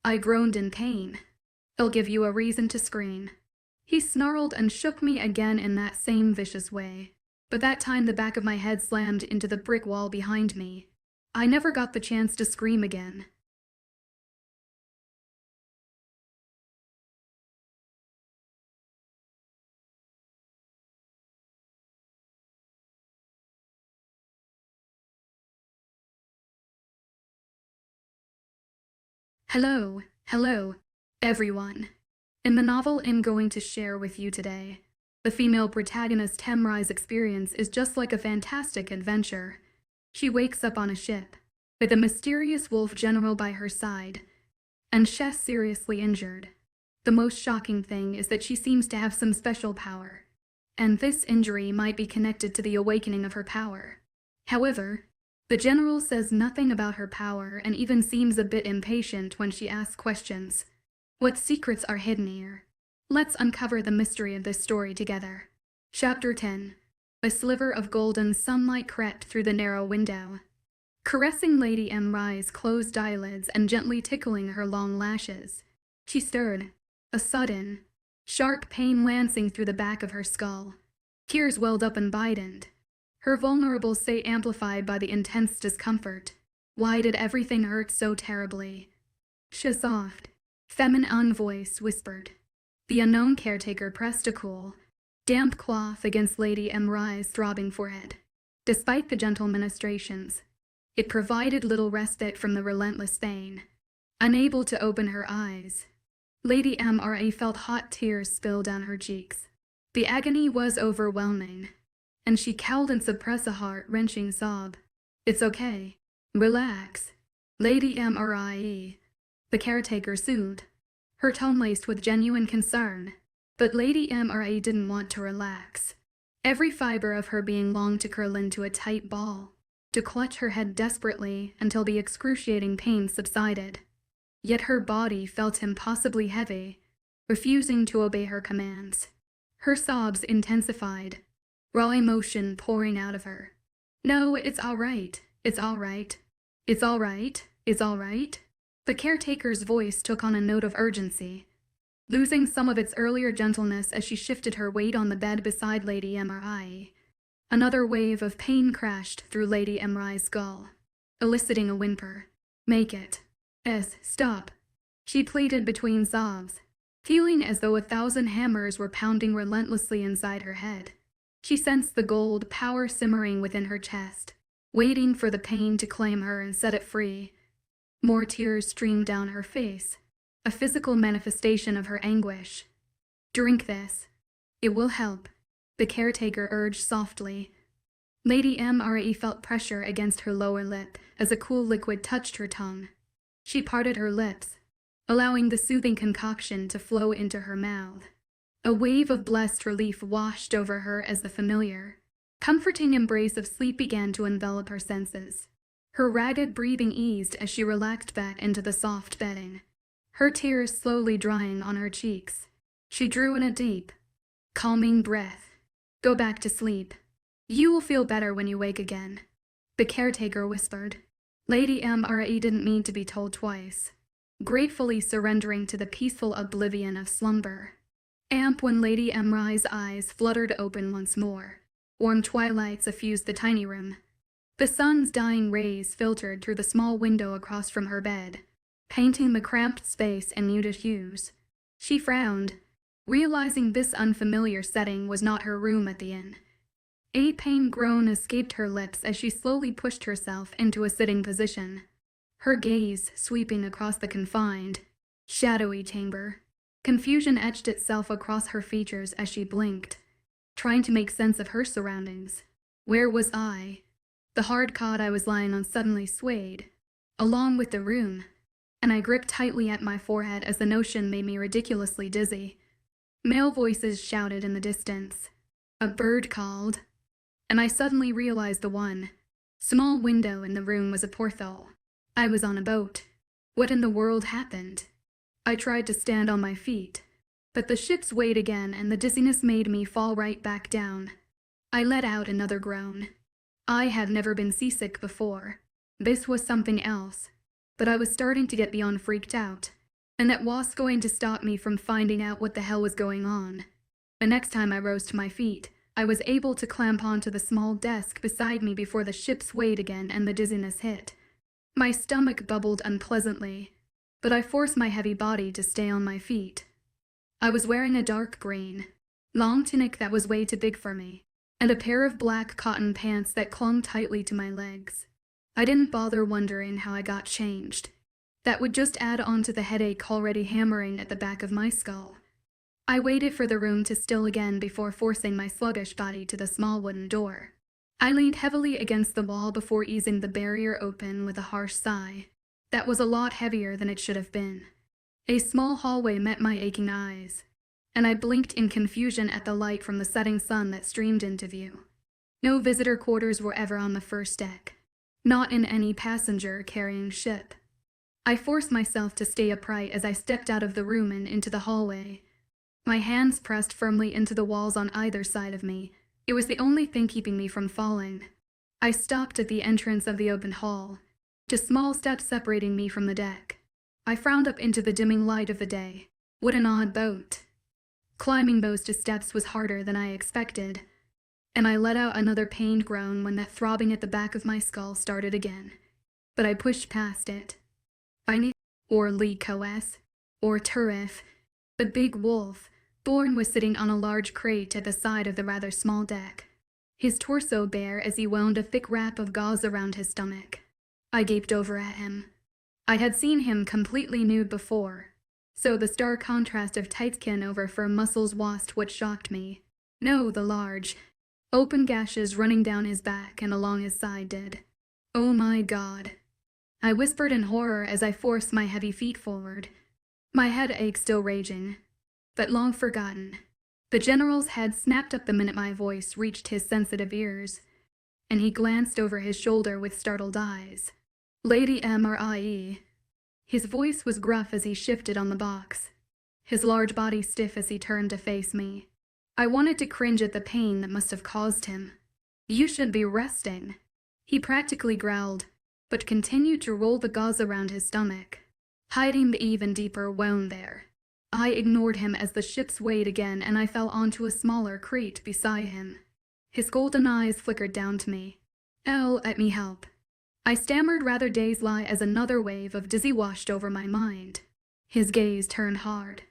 I groaned in pain. "I'll give you a reason to scream." He snarled and shook me again in that same vicious way, but that time the back of my head slammed into the brick wall behind me. I never got the chance to scream again. Hello, everyone. In the novel I'm going to share with you today, the female protagonist 𝐊𝐻𝐬's experience is just like a fantastic adventure. She wakes up on a ship, with a mysterious wolf general by her side, and she's seriously injured. The most shocking thing is that she seems to have some special power, and this injury might be connected to the awakening of her power. However, the general says nothing about her power and even seems a bit impatient when she asks questions. What secrets are hidden here? Let's uncover the mystery of this story together. Chapter 10. A sliver of golden sunlight crept through the narrow window, caressing Lady 𝐊𝐻𝐬's closed eyelids and gently tickling her long lashes. She stirred, a sudden, sharp pain lancing through the back of her skull. Tears welled up and widened, her vulnerable state amplified by the intense discomfort. Why did everything hurt so terribly? A soft, feminine voice whispered. The unknown caretaker pressed a cool, damp cloth against Lady 𝐊𝐻𝐬's throbbing forehead. Despite the gentle ministrations, it provided little respite from the relentless pain. Unable to open her eyes, Lady 𝐊𝐻𝐬 felt hot tears spill down her cheeks. The agony was overwhelming, and she cowed and suppressed a heart-wrenching sob. "It's okay. Relax, Lady 𝐊𝐻𝐬," the caretaker soothed, her tone laced with genuine concern. But Lady 𝐊𝐻𝐬 didn't want to relax. Every fiber of her being longed to curl into a tight ball, to clutch her head desperately until the excruciating pain subsided. Yet her body felt impossibly heavy, refusing to obey her commands. Her sobs intensified, raw emotion pouring out of her. "No, it's all right. It's all right. It's all right. It's all right." The caretaker's voice took on a note of urgency, losing some of its earlier gentleness as she shifted her weight on the bed beside Lady 𝐊𝐻𝐬. Another wave of pain crashed through Lady 𝐊𝐻𝐬's skull, eliciting a whimper. "Make it. Stop," she pleaded between sobs, feeling as though 1,000 hammers were pounding relentlessly inside her head. She sensed the gold power simmering within her chest, waiting for the pain to claim her and set it free. More tears streamed down her face, a physical manifestation of her anguish. "Drink this. It will help," the caretaker urged softly. Lady 𝐊𝐻𝐬 felt pressure against her lower lip as a cool liquid touched her tongue. She parted her lips, allowing the soothing concoction to flow into her mouth. A wave of blessed relief washed over her as the familiar, comforting embrace of sleep began to envelop her senses. Her ragged breathing eased as she relaxed back into the soft bedding, her tears slowly drying on her cheeks. She drew in a deep, calming breath. "Go back to sleep. You will feel better when you wake again," the caretaker whispered. Lady 𝐊𝐻𝐬 didn't need to be told twice, gratefully surrendering to the peaceful oblivion of slumber. When Lady 𝐊𝐻𝐬's eyes fluttered open once more, warm twilight suffused the tiny room. The sun's dying rays filtered through the small window across from her bed, painting the cramped space in muted hues. She frowned, realizing this unfamiliar setting was not her room at the inn. A pained groan escaped her lips as she slowly pushed herself into a sitting position, her gaze sweeping across the confined, shadowy chamber. Confusion etched itself across her features as she blinked, trying to make sense of her surroundings. Where was I? The hard cot I was lying on suddenly swayed, along with the room, and I gripped tightly at my forehead as the notion made me ridiculously dizzy. Male voices shouted in the distance. A bird called, and I suddenly realized the one small window in the room was a porthole. I was on a boat. What in the world happened? I tried to stand on my feet, but the ship's weight again and the dizziness made me fall right back down. I let out another groan. I had never been seasick before. This was something else, but I was starting to get beyond freaked out, and that was going to stop me from finding out what the hell was going on. The next time I rose to my feet, I was able to clamp onto the small desk beside me before the ship's weight again and the dizziness hit. My stomach bubbled unpleasantly, but I forced my heavy body to stay on my feet. I was wearing a dark green, long tunic that was way too big for me, and a pair of black cotton pants that clung tightly to my legs. I didn't bother wondering how I got changed. That would just add on to the headache already hammering at the back of my skull. I waited for the room to still again before forcing my sluggish body to the small wooden door. I leaned heavily against the wall before easing the barrier open with a harsh sigh. That was a lot heavier than it should have been. A small hallway met my aching eyes, and I blinked in confusion at the light from the setting sun that streamed into view. No visitor quarters were ever on the first deck, not in any passenger-carrying ship. I forced myself to stay upright as I stepped out of the room and into the hallway. My hands pressed firmly into the walls on either side of me. It was the only thing keeping me from falling. I stopped at the entrance of the open hall, just small steps separating me from the deck. I frowned up into the dimming light of the day. What an odd boat. Climbing those two steps was harder than I expected, and I let out another pained groan when that throbbing at the back of my skull started again. But I pushed past it. Or 𝐊𝐢𝐳 or 𝐿𝐢𝐳. The big wolf, Thorn, was sitting on a large crate at the side of the rather small deck, his torso bare as he wound a thick wrap of gauze around his stomach. I gaped over at him. I had seen him completely nude before, so the stark contrast of tight skin over firm muscles washed what shocked me. No, the large, open gashes running down his back and along his side did. Oh my God. I whispered in horror as I forced my heavy feet forward. My headache still raging, but long forgotten. The general's head snapped up the minute my voice reached his sensitive ears, and he glanced over his shoulder with startled eyes. Lady Immerse. His voice was gruff as he shifted on the box, his large body stiff as he turned to face me. I wanted to cringe at the pain that must have caused him. You should be resting, he practically growled, but continued to roll the gauze around his stomach, hiding the even deeper wound there. I ignored him as the ship's weighed again and I fell onto a smaller crate beside him. His golden eyes flickered down to me. Let me help. I stammered, rather dazed as another wave of dizzy washed over my mind. His gaze turned hard.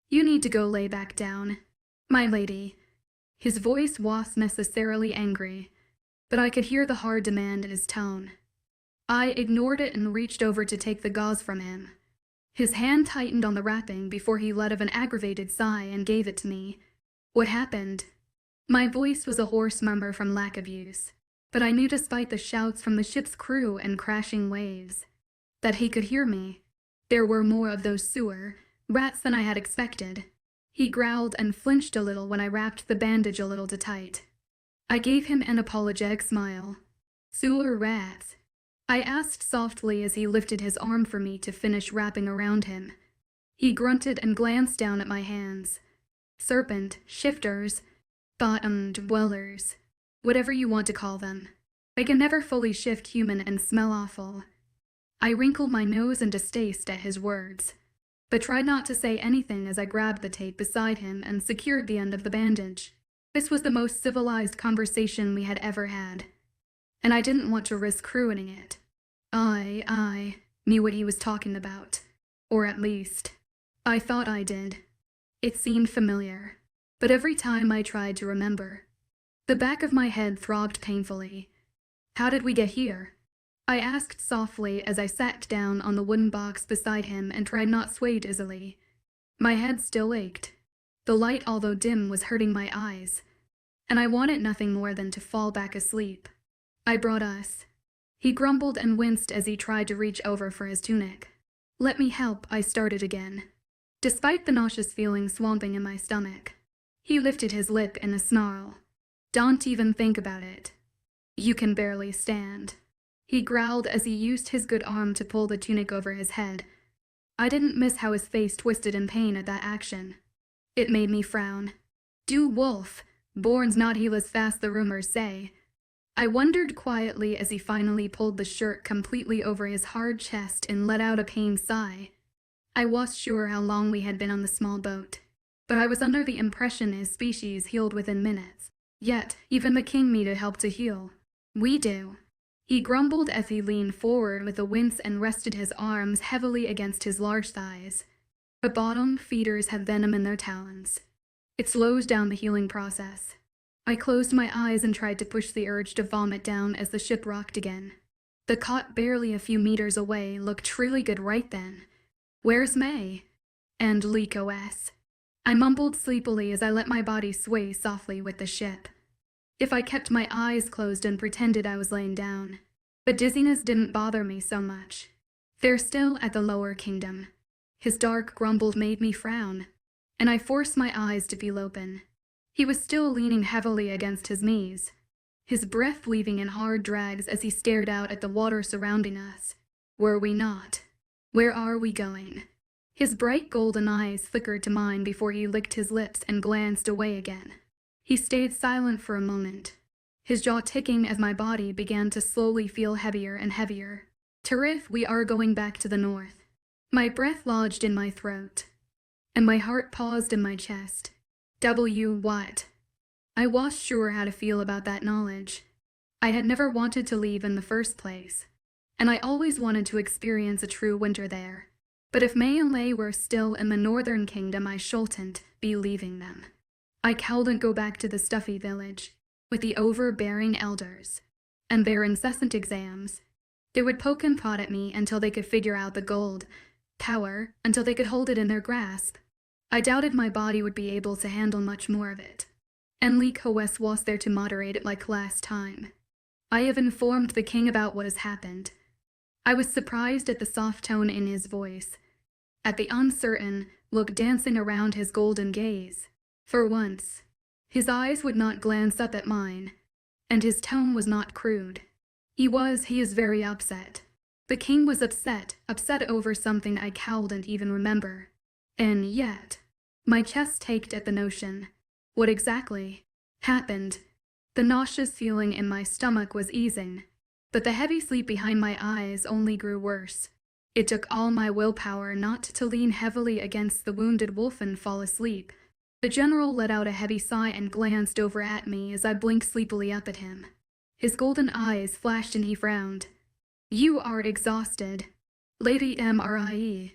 You need to go lay back down, my lady. His voice was necessarily angry, but I could hear the hard demand in his tone. I ignored it and reached over to take the gauze from him. His hand tightened on the wrapping before he let out an aggravated sigh and gave it to me. What happened? My voice was a hoarse murmur from lack of use, but I knew despite the shouts from the ship's crew and crashing waves, that he could hear me. There were more of those sewer rats than I had expected. He growled and flinched a little when I wrapped the bandage a little too tight. I gave him an apologetic smile. Sewer rats? I asked softly as he lifted his arm for me to finish wrapping around him. He grunted and glanced down at my hands. Serpent, shifters, bottom dwellers, whatever you want to call them. They can never fully shift human and smell awful. I wrinkled my nose in distaste at his words, but tried not to say anything as I grabbed the tape beside him and secured the end of the bandage. This was the most civilized conversation we had ever had, and I didn't want to risk ruining it. I knew what he was talking about, or at least, I thought I did. It seemed familiar, but every time I tried to remember, the back of my head throbbed painfully. How did we get here? I asked softly as I sat down on the wooden box beside him and tried not sway dizzily. My head still ached. The light, although dim, was hurting my eyes, and I wanted nothing more than to fall back asleep. I brought us. He grumbled and winced as he tried to reach over for his tunic. Let me help, I started again, despite the nauseous feeling swamping in my stomach. He lifted his lip in a snarl. Don't even think about it. You can barely stand, he growled as he used his good arm to pull the tunic over his head. I didn't miss how his face twisted in pain at that action. It made me frown. "Du Wolf, born's not heal as fast the rumors say." I wondered quietly as he finally pulled the shirt completely over his hard chest and let out a pained sigh. I wasn't sure how long we had been on the small boat, but I was under the impression his species healed within minutes. Yet, even the king needed help to heal. "We do," he grumbled as he leaned forward with a wince and rested his arms heavily against his large thighs. "The bottom feeders have venom in their talons. It slows down the healing process." I closed my eyes and tried to push the urge to vomit down as the ship rocked again. The cot barely a few meters away looked really good right then. "Where's May?" "And 𝐿𝐸𝐻𝐬. I mumbled sleepily as I let my body sway softly with the ship. If I kept my eyes closed and pretended I was laying down. But dizziness didn't bother me so much. "They're still at the lower kingdom." His dark grumble made me frown, and I forced my eyes to feel open. He was still leaning heavily against his knees, his breath leaving in hard drags as he stared out at the water surrounding us. Were we not? Where are we going? His bright golden eyes flickered to mine before he licked his lips and glanced away again. He stayed silent for a moment, his jaw ticking as my body began to slowly feel heavier and heavier. "Tirith, we are going back to the north." My breath lodged in my throat, and my heart paused in my chest. What? I wasn't sure how to feel about that knowledge. I had never wanted to leave in the first place, and I always wanted to experience a true winter there. But if May and Lay were still in the northern kingdom, I shouldn't be leaving them. I couldn't go back to the stuffy village, with the overbearing elders, and their incessant exams. They would poke and prod at me until they could figure out the gold, power, until they could hold it in their grasp. I doubted my body would be able to handle much more of it, and 𝐿𝐸𝐻𝐬 was there to moderate it like last time. "I have informed the king about what has happened." I was surprised at the soft tone in his voice, at the uncertain look dancing around his golden gaze. For once, his eyes would not glance up at mine, and his tone was not crude. He is very upset. The king was upset over something I couldn't even remember. And yet, my chest ached at the notion. What exactly happened? The nauseous feeling in my stomach was easing, but the heavy sleep behind my eyes only grew worse. It took all my willpower not to lean heavily against the wounded wolf and fall asleep. The general let out a heavy sigh and glanced over at me as I blinked sleepily up at him. His golden eyes flashed and he frowned. "You are exhausted, Lady Mrie,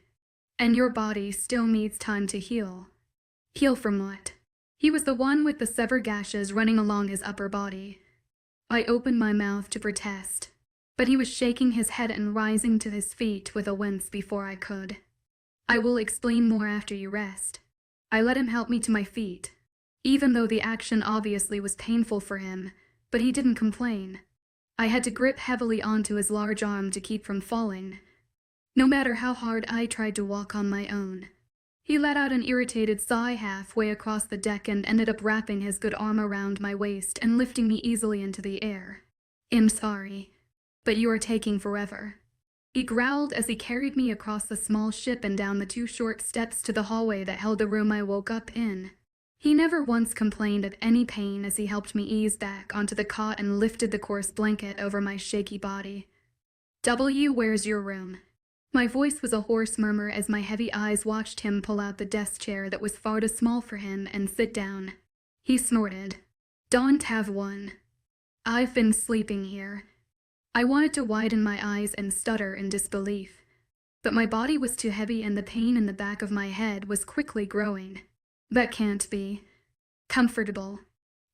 and your body still needs time to heal." "Heal from what?" He was the one with the severed gashes running along his upper body. I opened my mouth to protest, but he was shaking his head and rising to his feet with a wince before I could. "I will explain more after you rest." I let him help me to my feet, even though the action obviously was painful for him, but he didn't complain. I had to grip heavily onto his large arm to keep from falling, no matter how hard I tried to walk on my own. He let out an irritated sigh halfway across the deck and ended up wrapping his good arm around my waist and lifting me easily into the air. "I'm sorry, but you are taking forever," he growled as he carried me across the small ship and down the 2 short steps to the hallway that held the room I woke up in. He never once complained of any pain as he helped me ease back onto the cot and lifted the coarse blanket over my shaky body. "Where's your room?" My voice was a hoarse murmur as my heavy eyes watched him pull out the desk chair that was far too small for him and sit down. He snorted. "Don't have one. I've been sleeping here." I wanted to widen my eyes and stutter in disbelief, but my body was too heavy and the pain in the back of my head was quickly growing. "That can't be comfortable,"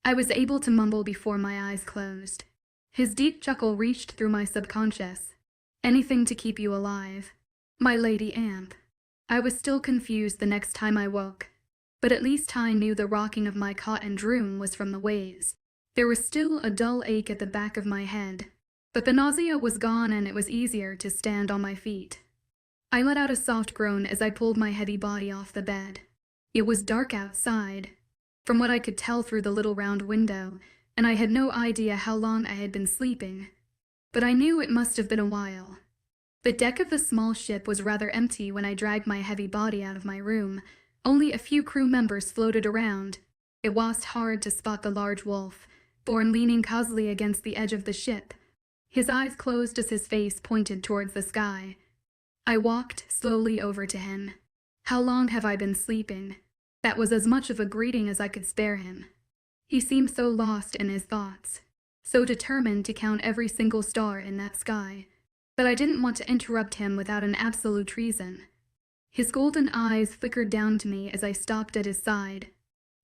I was able to mumble before my eyes closed. His deep chuckle reached through my subconscious. "Anything to keep you alive, my Lady Amp." I was still confused the next time I woke, but at least I knew the rocking of my cot and room was from the waves. There was still a dull ache at the back of my head, but the nausea was gone and it was easier to stand on my feet. I let out a soft groan as I pulled my heavy body off the bed. It was dark outside, from what I could tell through the little round window, and I had no idea how long I had been sleeping, but I knew it must have been a while. The deck of the small ship was rather empty when I dragged my heavy body out of my room. Only a few crew members floated around. It was hard to spot the large wolf, born leaning cosily against the edge of the ship. His eyes closed as his face pointed towards the sky. I walked slowly over to him. "How long have I been sleeping?" That was as much of a greeting as I could spare him. He seemed so lost in his thoughts, so determined to count every single star in that sky, but I didn't want to interrupt him without an absolute reason. His golden eyes flickered down to me as I stopped at his side,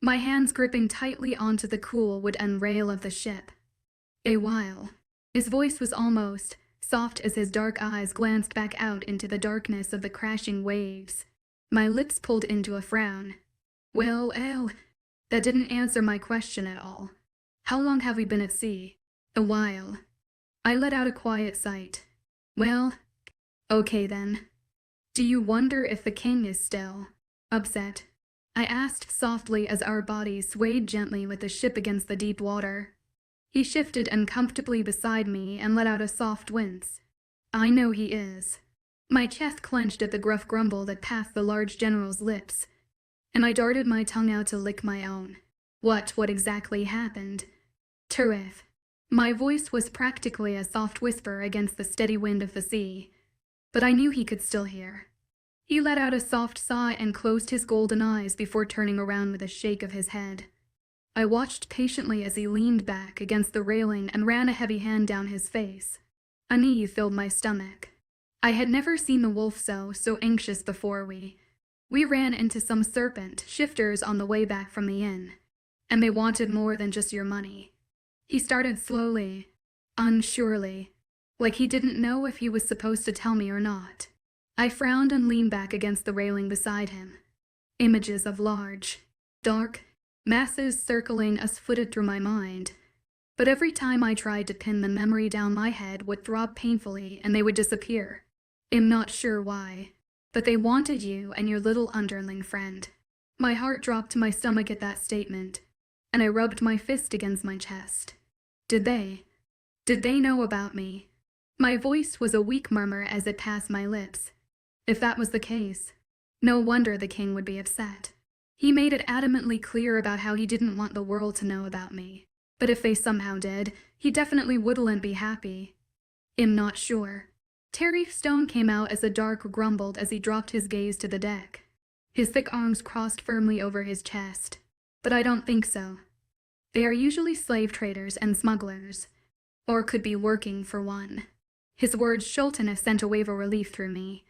my hands gripping tightly onto the cool wooden rail of the ship. "A while." His voice was almost soft as his dark eyes glanced back out into the darkness of the crashing waves. My lips pulled into a frown. "Well, that didn't answer my question at all. How long have we been at sea?" "A while." I let out a quiet sigh. "Well, okay then. Do you wonder if the king is still upset?" I asked softly as our bodies swayed gently with the ship against the deep water. He shifted uncomfortably beside me and let out a soft wince. "I know he is." My chest clenched at the gruff grumble that passed the large general's lips, and I darted my tongue out to lick my own. What exactly happened? "Terrific." My voice was practically a soft whisper against the steady wind of the sea, but I knew he could still hear. He let out a soft sigh and closed his golden eyes before turning around with a shake of his head. I watched patiently as he leaned back against the railing and ran a heavy hand down his face. A knee filled my stomach. I had never seen the wolf so anxious before. We ran into some serpent shifters on the way back from the inn, and they wanted more than just your money. He started slowly, unsurely, like he didn't know if he was supposed to tell me or not. I frowned and leaned back against the railing beside him. Images of large, dark masses circling us flitted through my mind, but every time I tried to pin the memory down, my head would throb painfully and they would disappear. I'm not sure why, but they wanted you and your little underling friend. My heart dropped to my stomach at that statement, and I rubbed my fist against my chest. Did they know about me? My voice was a weak murmur as it passed my lips. If that was the case, no wonder the king would be upset. He made it adamantly clear about how he didn't want the world to know about me. But if they somehow did, he definitely wouldn't be happy. I'm not sure. Tariff Stone came out as the dark grumbled as he dropped his gaze to the deck. His thick arms crossed firmly over his chest. But I don't think so. They are usually slave traders and smugglers, or could be working for one. His words Schulten sent a wave of relief through me.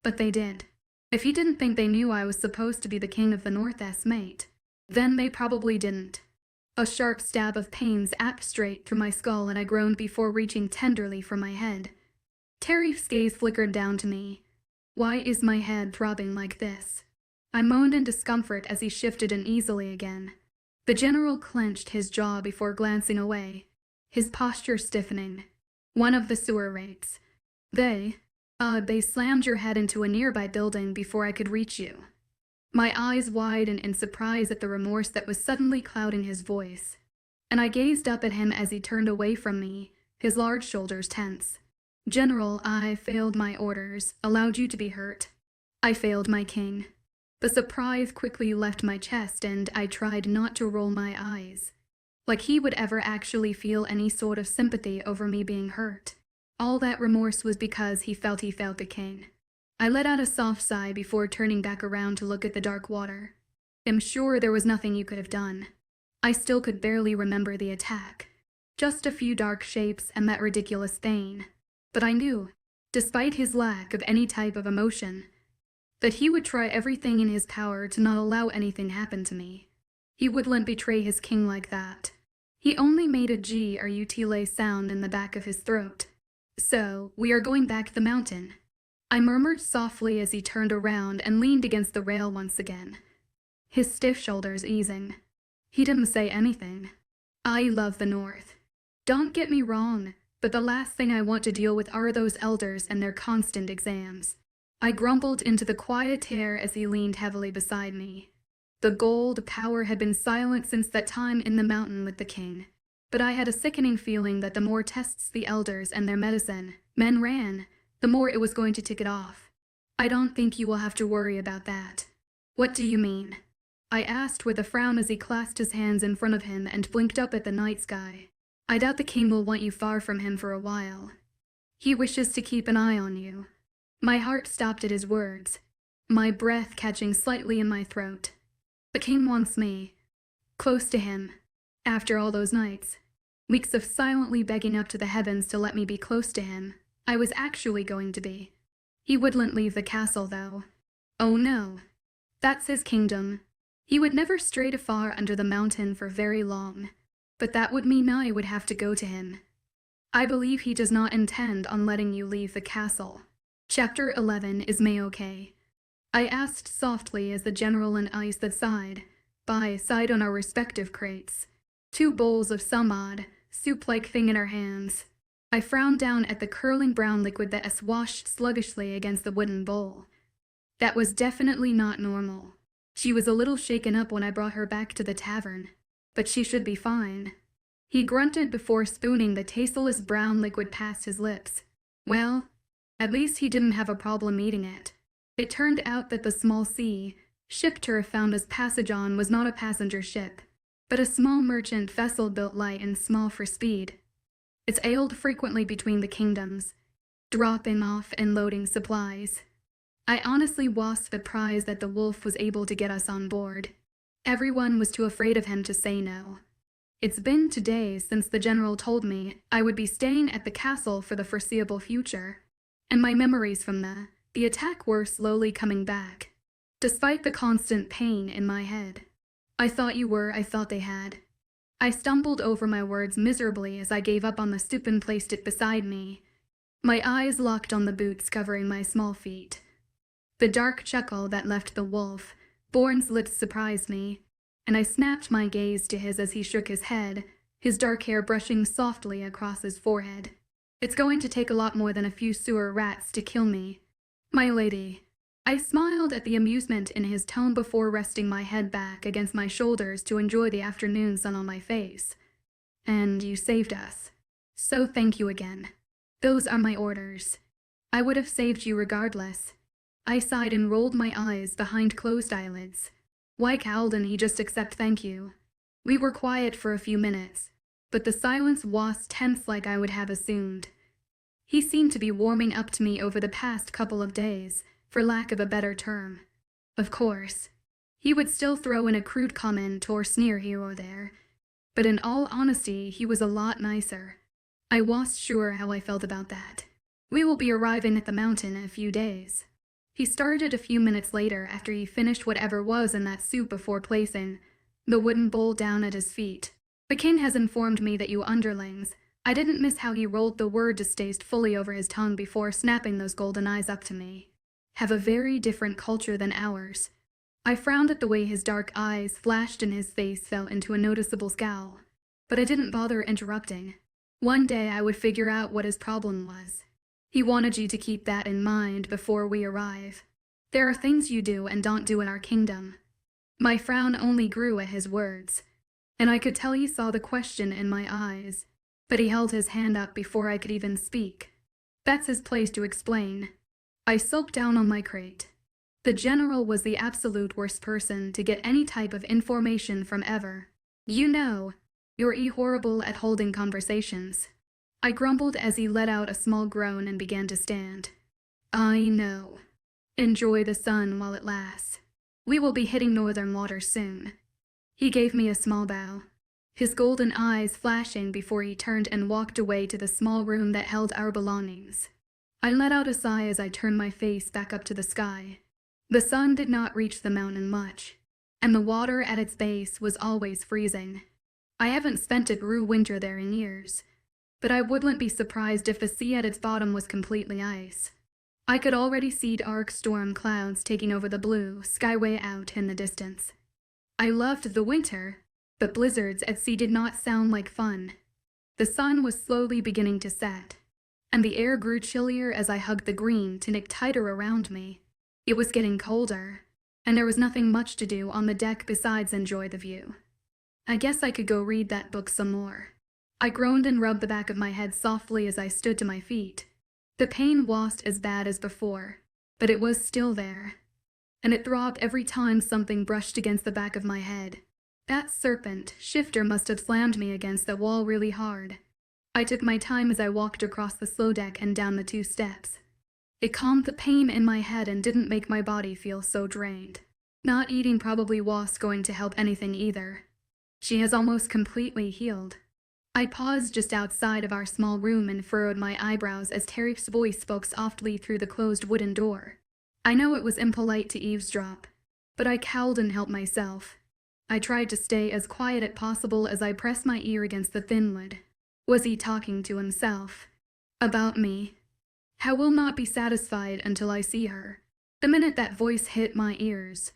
But they did. If he didn't think they knew I was supposed to be the king of the North's mate, then they probably didn't. A sharp stab of pain zapped straight through my skull and I groaned before reaching tenderly for my head. Tariff's gaze flickered down to me. Why is my head throbbing like this? I moaned in discomfort as he shifted uneasily again. The general clenched his jaw before glancing away, his posture stiffening. "One of the sewer rates. They slammed your head into a nearby building before I could reach you." My eyes widened in surprise at the remorse that was suddenly clouding his voice, and I gazed up at him as he turned away from me, his large shoulders tense. "General, I failed my orders, allowed you to be hurt. I failed my king." The surprise quickly left my chest and I tried not to roll my eyes, like he would ever actually feel any sort of sympathy over me being hurt. All that remorse was because he felt the king. I let out a soft sigh before turning back around to look at the dark water. I'm sure there was nothing you could have done. I still could barely remember the attack. Just a few dark shapes and that ridiculous thing. But I knew, despite his lack of any type of emotion, that he would try everything in his power to not allow anything happen to me. He wouldn't betray his king like that. He only made a 𝐿𝐢𝐬𝐬 sound in the back of his throat. "So, we are going back the mountain," I murmured softly as he turned around and leaned against the rail once again, his stiff shoulders easing. He didn't say anything. I love the North. Don't get me wrong, but the last thing I want to deal with are those elders and their constant exams. I grumbled into the quiet air as he leaned heavily beside me. The gold power had been silent since that time in the mountain with the king. But I had a sickening feeling that the more tests the elders and their medicine men ran, the the more it was going to tick it off. I don't think you will have to worry about that. What do you mean? I asked with a frown as he clasped his hands in front of him and blinked up at the night sky. I doubt the king will want you far from him for a while. He wishes to keep an eye on you. My heart stopped at his words, my breath catching slightly in my throat. The king wants me, close to him. After all those nights, weeks of silently begging up to the heavens to let me be close to him, I was actually going to be. He wouldn't leave the castle, though. Oh no. That's his kingdom. He would never stray too far under the mountain for very long, but that would mean I would have to go to him. I believe he does not intend on letting you leave the castle. Chapter 11 𝐿𝐴. I asked softly as the general and 𝐿𝐴 sighed, by side on our respective crates, 2 bowls of some odd, soup-like thing in our hands. I frowned down at the curling brown liquid that swashed sluggishly against the wooden bowl. That was definitely not normal. She was a little shaken up when I brought her back to the tavern, but she should be fine. He grunted before spooning the tasteless brown liquid past his lips. Well, at least he didn't have a problem eating it. It turned out that the small ship Turf found us passage on was not a passenger ship, but a small merchant vessel built light and small for speed. It sailed frequently between the kingdoms, dropping off and loading supplies. I honestly was surprised that the wolf was able to get us on board. Everyone was too afraid of him to say no. It's been 2 days since the general told me I would be staying at the castle for the foreseeable future, and my memories from the attack were slowly coming back, despite the constant pain in my head. I thought they had. I stumbled over my words miserably as I gave up on the soup and placed it beside me. My eyes locked on the boots covering my small feet. The dark chuckle that left the wolf-born's lips surprised me, and I snapped my gaze to his as he shook his head, his dark hair brushing softly across his forehead. It's going to take a lot more than a few sewer rats to kill me, my lady. I smiled at the amusement in his tone before resting my head back against my shoulders to enjoy the afternoon sun on my face. And you saved us. So thank you again. Those are my orders. I would have saved you regardless. I sighed and rolled my eyes behind closed eyelids. Why couldn't he just accept thank you? We were quiet for a few minutes, but the silence was tense like I would have assumed. He seemed to be warming up to me over the past couple of days, for lack of a better term. Of course, he would still throw in a crude comment or sneer here or there, but in all honesty, he was a lot nicer. I wasn't sure how I felt about that. We will be arriving at the mountain in a few days. He started a few minutes later after he finished whatever was in that soup before placing the wooden bowl down at his feet. The king has informed me that you underlings. I didn't miss how he rolled the word distaste fully over his tongue before snapping those golden eyes up to me. Have a very different culture than ours. I frowned at the way his dark eyes flashed and his face fell into a noticeable scowl, but I didn't bother interrupting. One day I would figure out what his problem was. He wanted you to keep that in mind before we arrive. There are things you do and don't do in our kingdom. My frown only grew at his words, and I could tell he saw the question in my eyes, but he held his hand up before I could even speak. That's his place to explain. I sulked down on my crate. The general was the absolute worst person to get any type of information from ever. You know, you're horrible at holding conversations. I grumbled as he let out a small groan and began to stand. I know. Enjoy the sun while it lasts. We will be hitting northern waters soon. He gave me a small bow, his golden eyes flashing before he turned and walked away to the small room that held our belongings. I let out a sigh as I turned my face back up to the sky. The sun did not reach the mountain much, and the water at its base was always freezing. I haven't spent a true winter there in years, but I wouldn't be surprised if the sea at its bottom was completely ice. I could already see dark storm clouds taking over the blue skyway out in the distance. I loved the winter, but blizzards at sea did not sound like fun. The sun was slowly beginning to set, and the air grew chillier as I hugged the green to knit tighter around me. It was getting colder, and there was nothing much to do on the deck besides enjoy the view. I guess I could go read that book some more. I groaned and rubbed the back of my head softly as I stood to my feet. The pain wasn't as bad as before, but it was still there, and it throbbed every time something brushed against the back of my head. That serpent shifter must have slammed me against the wall really hard. I took my time as I walked across the slow deck and down the 2 steps. It calmed the pain in my head and didn't make my body feel so drained. Not eating probably wasn't going to help anything either. She has almost completely healed. I paused just outside of our small room and furrowed my eyebrows as Tariff's voice spoke softly through the closed wooden door. I know it was impolite to eavesdrop, but I cowled and helped myself. I tried to stay as quiet as possible as I pressed my ear against the thin lid. Was he talking to himself? About me? I will not be satisfied until I see her. The minute that voice hit my ears,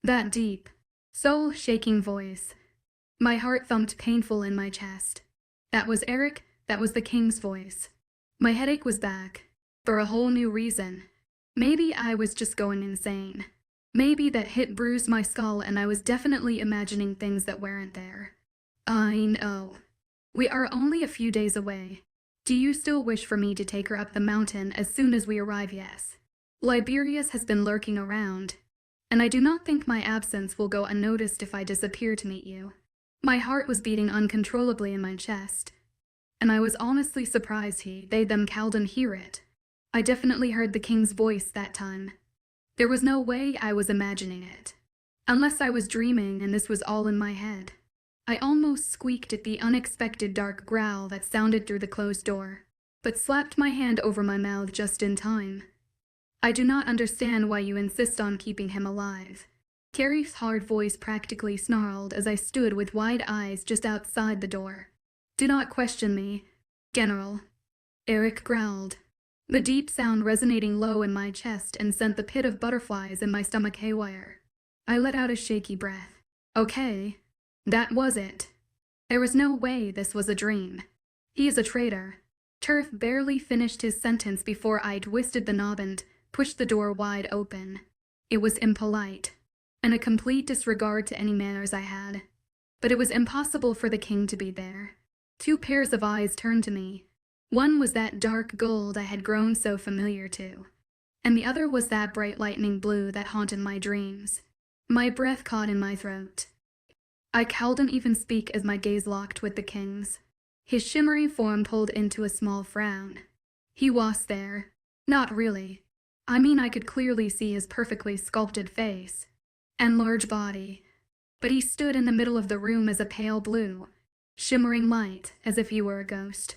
that deep, soul-shaking voice, my heart thumped painful in my chest. That was Eric, that was the king's voice. My headache was back, for a whole new reason. Maybe I was just going insane. Maybe that hit bruised my skull and I was definitely imagining things that weren't there. I know. We are only a few days away. Do you still wish for me to take her up the mountain as soon as we arrive? Yes. Liberius has been lurking around, and I do not think my absence will go unnoticed if I disappear to meet you. My heart was beating uncontrollably in my chest, and I was honestly surprised they called and hear it. I definitely heard the king's voice that time. There was no way I was imagining it. Unless I was dreaming and this was all in my head. I almost squeaked at the unexpected dark growl that sounded through the closed door, but slapped my hand over my mouth just in time. I do not understand why you insist on keeping him alive. Carrie's hard voice practically snarled as I stood with wide eyes just outside the door. Do not question me, General. Eric growled, the deep sound resonating low in my chest and sent the pit of butterflies in my stomach haywire. I let out a shaky breath. Okay. That was it. There was no way this was a dream. He is a traitor. Turf barely finished his sentence before I twisted the knob and pushed the door wide open. It was impolite, and a complete disregard to any manners I had. But it was impossible for the king to be there. 2 pairs of eyes turned to me. One was that dark gold I had grown so familiar to, and the other was that bright lightning blue that haunted my dreams. My breath caught in my throat. I cowled and even speak as my gaze locked with the king's. His shimmering form pulled into a small frown. He was there. Not really. I mean, I could clearly see his perfectly sculpted face and large body, but he stood in the middle of the room as a pale blue, shimmering light, as if he were a ghost.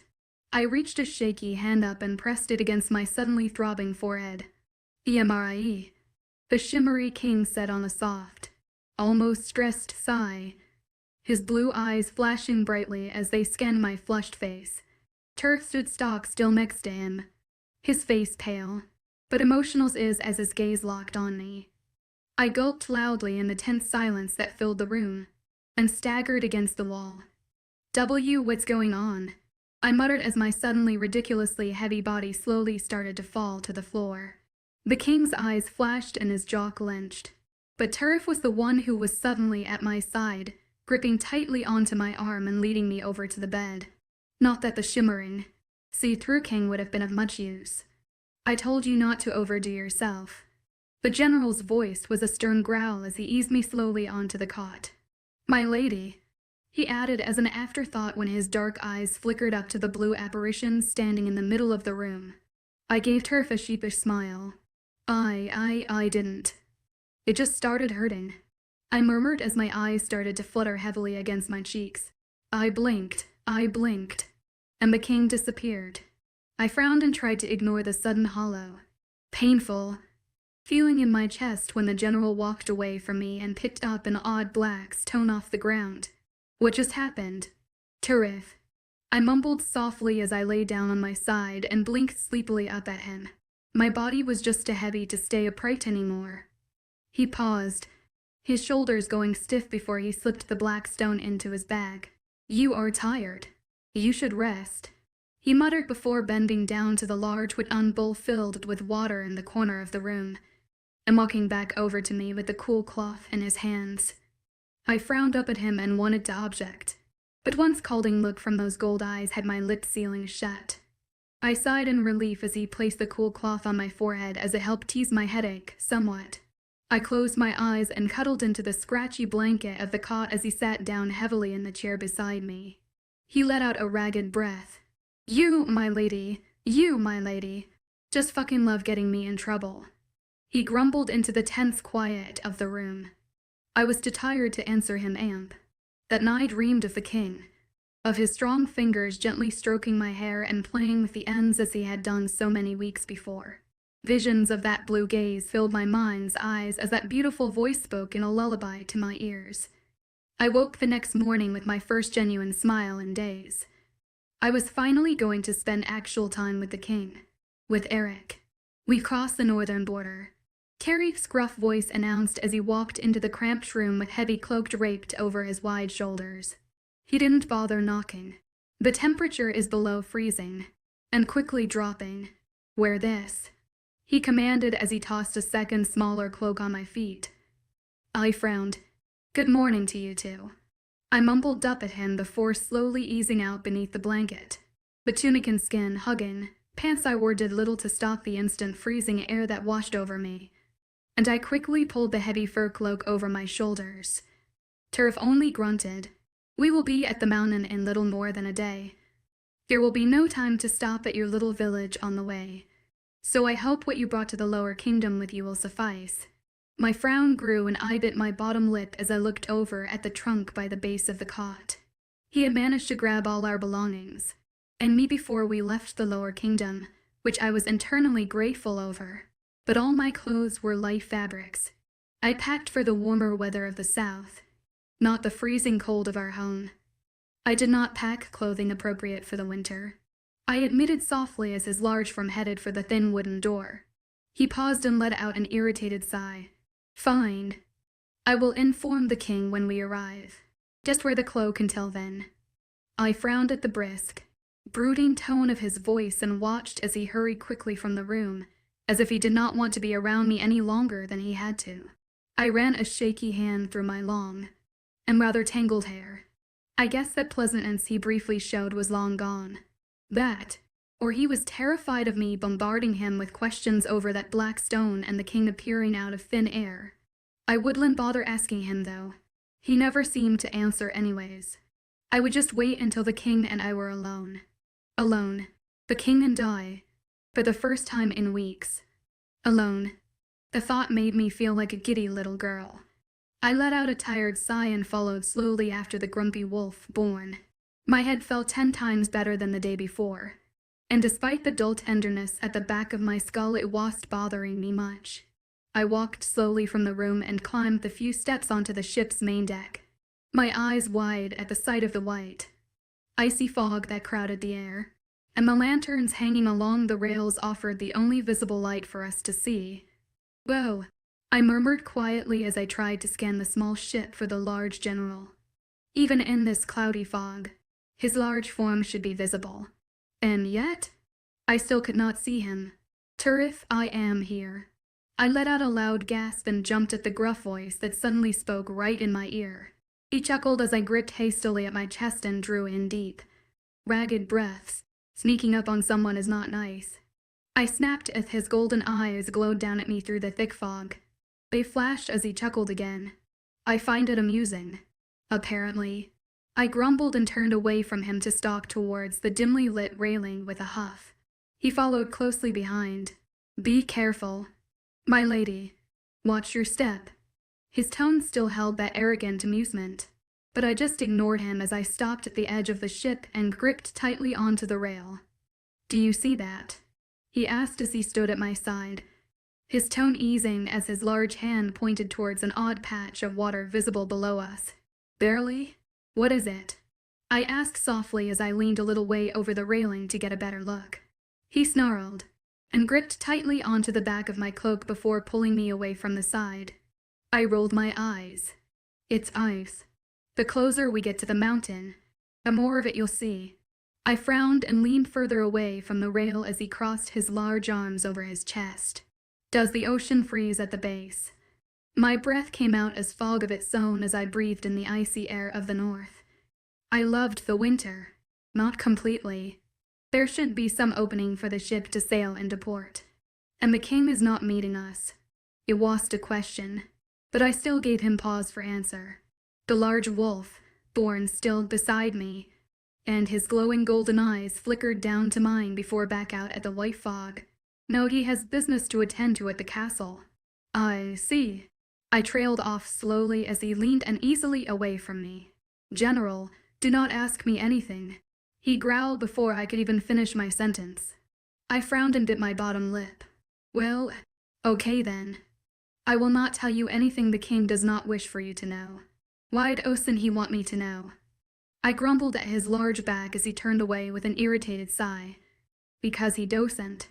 I reached a shaky hand up and pressed it against my suddenly throbbing forehead. Immerse, the shimmery king said on a soft, almost stressed sigh, his blue eyes flashing brightly as they scanned my flushed face. Turf stood stock still next to him, his face pale, but emotional as his gaze locked on me. I gulped loudly in the tense silence that filled the room, and staggered against the wall. What's going on? I muttered as my suddenly ridiculously heavy body slowly started to fall to the floor. The king's eyes flashed and his jaw clenched, but Turf was the one who was suddenly at my side, gripping tightly onto my arm and leading me over to the bed. Not that the shimmering, see-through king would have been of much use. I told you not to overdo yourself. The general's voice was a stern growl as he eased me slowly onto the cot. My lady, he added as an afterthought when his dark eyes flickered up to the blue apparition standing in the middle of the room. I gave Turf a sheepish smile. I didn't. It just started hurting. I murmured as my eyes started to flutter heavily against my cheeks. I blinked, and the king disappeared. I frowned and tried to ignore the sudden hollow, painful feeling in my chest when the general walked away from me and picked up an odd black stone off the ground. What just happened? Turf. I mumbled softly as I lay down on my side and blinked sleepily up at him. My body was just too heavy to stay upright anymore. He paused, his shoulders going stiff before he slipped the black stone into his bag. You are tired. You should rest, he muttered before bending down to the large wooden bowl filled with water in the corner of the room, and walking back over to me with the cool cloth in his hands. I frowned up at him and wanted to object, but one scalding look from those gold eyes had my lips sealing shut. I sighed in relief as he placed the cool cloth on my forehead as it helped ease my headache somewhat. I closed my eyes and cuddled into the scratchy blanket of the cot as he sat down heavily in the chair beside me. He let out a ragged breath. You, my lady, just fucking love getting me in trouble. He grumbled into the tense quiet of the room. I was too tired to answer him amp. That night dreamed of the king, of his strong fingers gently stroking my hair and playing with the ends as he had done so many weeks before. Visions of that blue gaze filled my mind's eyes as that beautiful voice spoke in a lullaby to my ears. I woke the next morning with my first genuine smile in days. I was finally going to spend actual time with the king, with Eric. We crossed the northern border. Carrie's gruff voice announced as he walked into the cramped room with heavy cloak draped over his wide shoulders. He didn't bother knocking. The temperature is below freezing, and quickly dropping. Wear this, he commanded as he tossed a second smaller cloak on my feet. I frowned. Good morning to you two. I mumbled up at him before slowly easing out beneath the blanket. The tunic and skin, hugging, pants I wore did little to stop the instant freezing air that washed over me, and I quickly pulled the heavy fur cloak over my shoulders. Turf only grunted. We will be at the mountain in little more than a day. There will be no time to stop at your little village on the way, so I hope what you brought to the lower kingdom with you will suffice. My frown grew and I bit my bottom lip as I looked over at the trunk by the base of the cot. He had managed to grab all our belongings, and me before we left the lower kingdom, which I was internally grateful over. But all my clothes were light fabrics. I packed for the warmer weather of the south, not the freezing cold of our home. I did not pack clothing appropriate for the winter. I admitted softly as his large form headed for the thin wooden door. He paused and let out an irritated sigh. Fine. I will inform the king when we arrive. Just wear the cloak until then. I frowned at the brisk, brooding tone of his voice and watched as he hurried quickly from the room, as if he did not want to be around me any longer than he had to. I ran a shaky hand through my long and rather tangled hair. I guess that pleasantness he briefly showed was long gone. That, or he was terrified of me bombarding him with questions over that black stone and the king appearing out of thin air. I wouldn't bother asking him, though. He never seemed to answer anyways. I would just wait until the king and I were alone. Alone. The king and I. For the first time in weeks. Alone. The thought made me feel like a giddy little girl. I let out a tired sigh and followed slowly after the grumpy wolf born. My head felt 10 times better than the day before, and despite the dull tenderness at the back of my skull, it wasn't bothering me much. I walked slowly from the room and climbed the few steps onto the ship's main deck, my eyes wide at the sight of the white, icy fog that crowded the air, and the lanterns hanging along the rails offered the only visible light for us to see. Whoa, I murmured quietly as I tried to scan the small ship for the large general. Even in this cloudy fog, his large form should be visible. And yet, I still could not see him. Turf, I am here. I let out a loud gasp and jumped at the gruff voice that suddenly spoke right in my ear. He chuckled as I gripped hastily at my chest and drew in deep, ragged breaths. Sneaking up on someone is not nice. I snapped as his golden eyes glowed down at me through the thick fog. They flashed as he chuckled again. I find it amusing. Apparently. I grumbled and turned away from him to stalk towards the dimly lit railing with a huff. He followed closely behind. Be careful. My lady. Watch your step. His tone still held that arrogant amusement, but I just ignored him as I stopped at the edge of the ship and gripped tightly onto the rail. Do you see that? He asked as he stood at my side, his tone easing as his large hand pointed towards an odd patch of water visible below us. Barely? What is it? I asked softly as I leaned a little way over the railing to get a better look. He snarled and gripped tightly onto the back of my cloak before pulling me away from the side. I rolled my eyes. It's ice. The closer we get to the mountain, the more of it you'll see. I frowned and leaned further away from the rail as he crossed his large arms over his chest. Does the ocean freeze at the base? My breath came out as fog of its own as I breathed in the icy air of the north. I loved the winter. Not completely. There should be some opening for the ship to sail into port. And the king is not meeting us. It was a question, but I still gave him pause for answer. The large wolf, born still beside me, and his glowing golden eyes flickered down to mine before back out at the white fog. No, he has business to attend to at the castle. I see. I trailed off slowly as he leaned uneasily away from me. General, do not ask me anything. He growled before I could even finish my sentence. I frowned and bit my bottom lip. Well, okay then. I will not tell you anything the king does not wish for you to know. Why'd he want me to know? I grumbled at his large back as he turned away with an irritated sigh. Because he doesn't.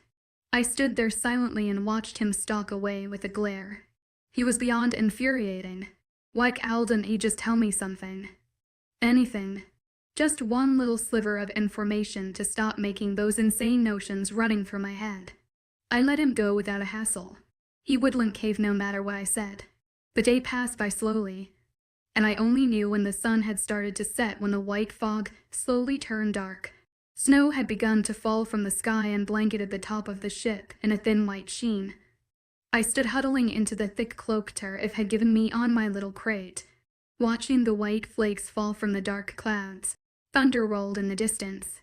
I stood there silently and watched him stalk away with a glare. He was beyond infuriating. Why didn't he just tell me something? Anything. Just one little sliver of information to stop making those insane notions running through my head. I let him go without a hassle. He wouldn't cave no matter what I said. The day passed by slowly, and I only knew when the sun had started to set when the white fog slowly turned dark. Snow had begun to fall from the sky and blanketed the top of the ship in a thin white sheen. I stood huddling into the thick cloak 𝐿 had given me on my little crate, watching the white flakes fall from the dark clouds. Thunder rolled in the distance.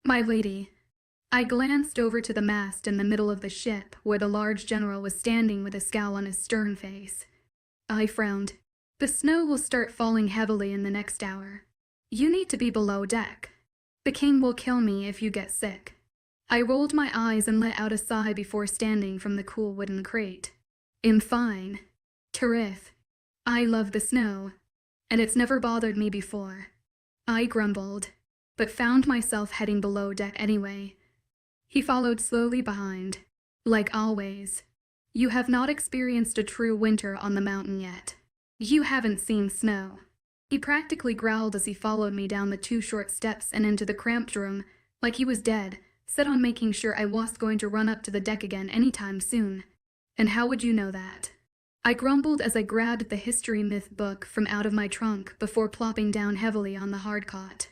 My lady. I glanced over to the mast in the middle of the ship where the large general was standing with a scowl on his stern face. I frowned. The snow will start falling heavily in the next hour. You need to be below deck. The king will kill me if you get sick. I rolled my eyes and let out a sigh before standing from the cool wooden crate. I'm fine. Terrific. I love the snow, and it's never bothered me before. I grumbled, but found myself heading below deck anyway. He followed slowly behind. Like always, you have not experienced a true winter on the mountain yet. You haven't seen snow. He practically growled as he followed me down the 2 short steps and into the cramped room, like he was dead, set on making sure I wasn't going to run up to the deck again anytime soon. And how would you know that? I grumbled as I grabbed the history myth book from out of my trunk before plopping down heavily on the hard cot.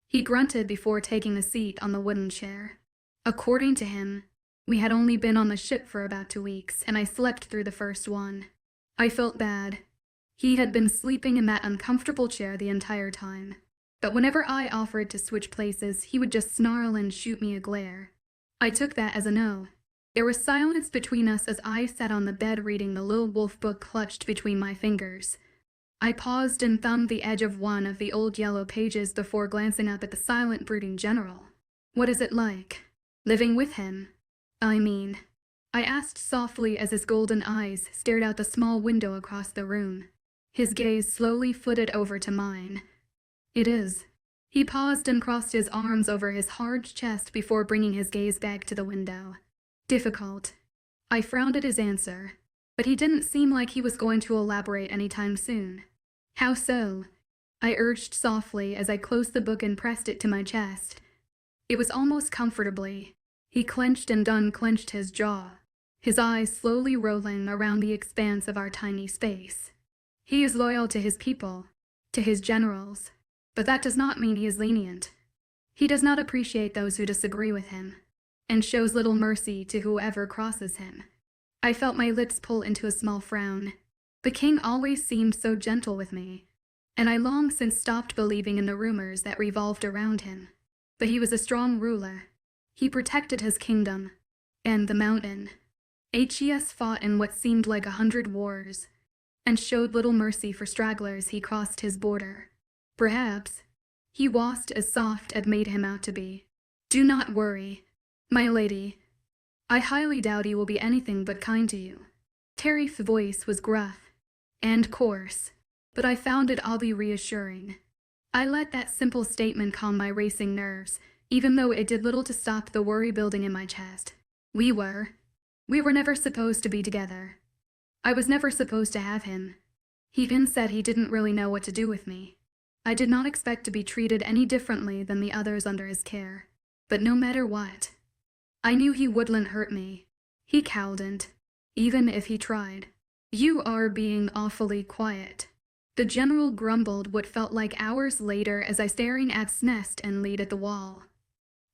He grunted before taking a seat on the wooden chair. According to him, we had only been on the ship for about 2 weeks, and I slept through the first one. I felt bad. He had been sleeping in that uncomfortable chair the entire time. But whenever I offered to switch places, he would just snarl and shoot me a glare. I took that as a no. There was silence between us as I sat on the bed reading the little wolf book clutched between my fingers. I paused and thumbed the edge of one of the old yellow pages before glancing up at the silent brooding general. What is it like? Living with him? I asked softly as his golden eyes stared out the small window across the room. His gaze slowly flitted over to mine. It is. He paused and crossed his arms over his hard chest before bringing his gaze back to the window. Difficult. I frowned at his answer, but he didn't seem like he was going to elaborate anytime soon. How so? I urged softly as I closed the book and pressed it to my chest. It was almost comfortably. He clenched and unclenched his jaw, his eyes slowly rolling around the expanse of our tiny space. He is loyal to his people, to his generals, but that does not mean he is lenient. He does not appreciate those who disagree with him, and shows little mercy to whoever crosses him. I felt my lips pull into a small frown. The king always seemed so gentle with me, and I long since stopped believing in the rumors that revolved around him. But he was a strong ruler. He protected his kingdom, and the mountain. 𝐻ES fought in what seemed like 100 wars, and showed little mercy for stragglers he crossed his border. Perhaps he wasn't as soft as made him out to be. Do not worry, my lady. I highly doubt he will be anything but kind to you. Tariff's voice was gruff and coarse, but I found it oddly reassuring. I let that simple statement calm my racing nerves, even though it did little to stop the worry building in my chest. We were never supposed to be together. I was never supposed to have him. He even said he didn't really know what to do with me. I did not expect to be treated any differently than the others under his care. But no matter what, I knew he wouldn't hurt me. He couldn't, even if he tried. You are being awfully quiet. The general grumbled what felt like hours later as I staring at 𝐶nest and lead at the wall.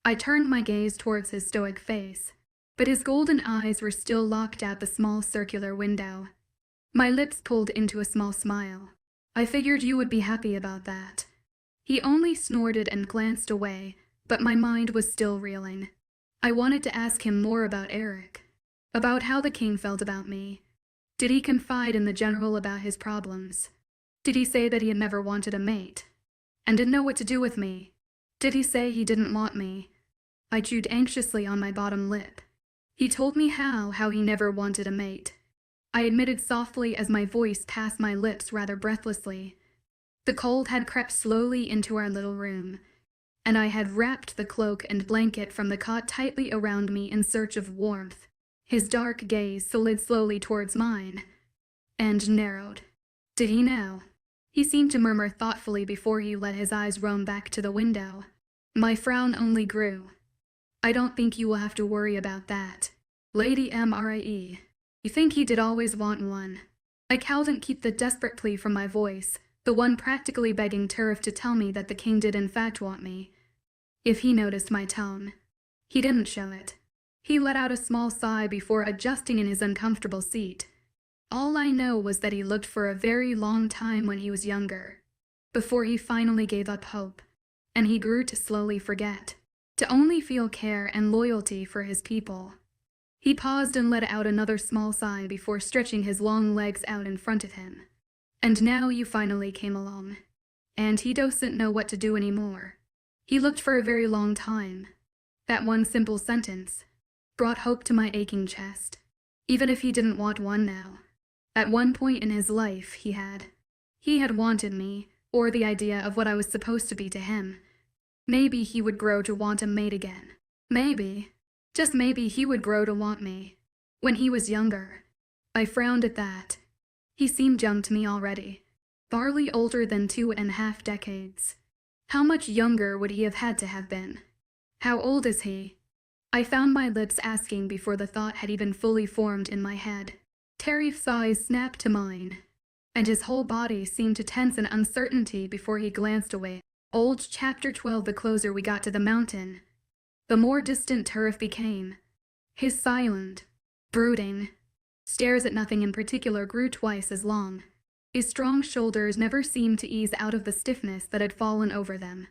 I turned my gaze towards his stoic face, but his golden eyes were still locked at the small circular window. My lips pulled into a small smile. I figured you would be happy about that. He only snorted and glanced away, but my mind was still reeling. I wanted to ask him more about Eric, about how the king felt about me. Did he confide in the general about his problems? Did he say that he had never wanted a mate and didn't know what to do with me? Did he say he didn't want me? I chewed anxiously on my bottom lip. He told me how he never wanted a mate. I admitted softly as my voice passed my lips rather breathlessly. The cold had crept slowly into our little room, and I had wrapped the cloak and blanket from the cot tightly around me in search of warmth. His dark gaze slid slowly towards mine, and narrowed. Did he know? He seemed to murmur thoughtfully before he let his eyes roam back to the window. My frown only grew. I don't think you will have to worry about that, Lady Mre. You think he did always want one. I couldn't keep the desperate plea from my voice, the one practically begging Turf to tell me that the king did in fact want me. If he noticed my tone. He didn't show it. He let out a small sigh before adjusting in his uncomfortable seat. All I know was that he looked for a very long time when he was younger, before he finally gave up hope, and he grew to slowly forget, to only feel care and loyalty for his people. He paused and let out another small sigh before stretching his long legs out in front of him. And now you finally came along, and he doesn't know what to do anymore. He looked for a very long time. That one simple sentence brought hope to my aching chest, even if he didn't want one now. At one point in his life, he had wanted me, or the idea of what I was supposed to be to him. Maybe he would grow to want a mate again. Maybe, just maybe he would grow to want me. When he was younger. I frowned at that. He seemed young to me already, barely older than 2.5 decades. How much younger would he have had to have been? How old is he? I found my lips asking before the thought had even fully formed in my head. Tarif's eyes snapped to mine, and his whole body seemed to tense in uncertainty before he glanced away. Old Chapter 12. The closer we got to the mountain, the more distant Tarif became. His silent, brooding stares at nothing in particular grew twice as long. His strong shoulders never seemed to ease out of the stiffness that had fallen over them,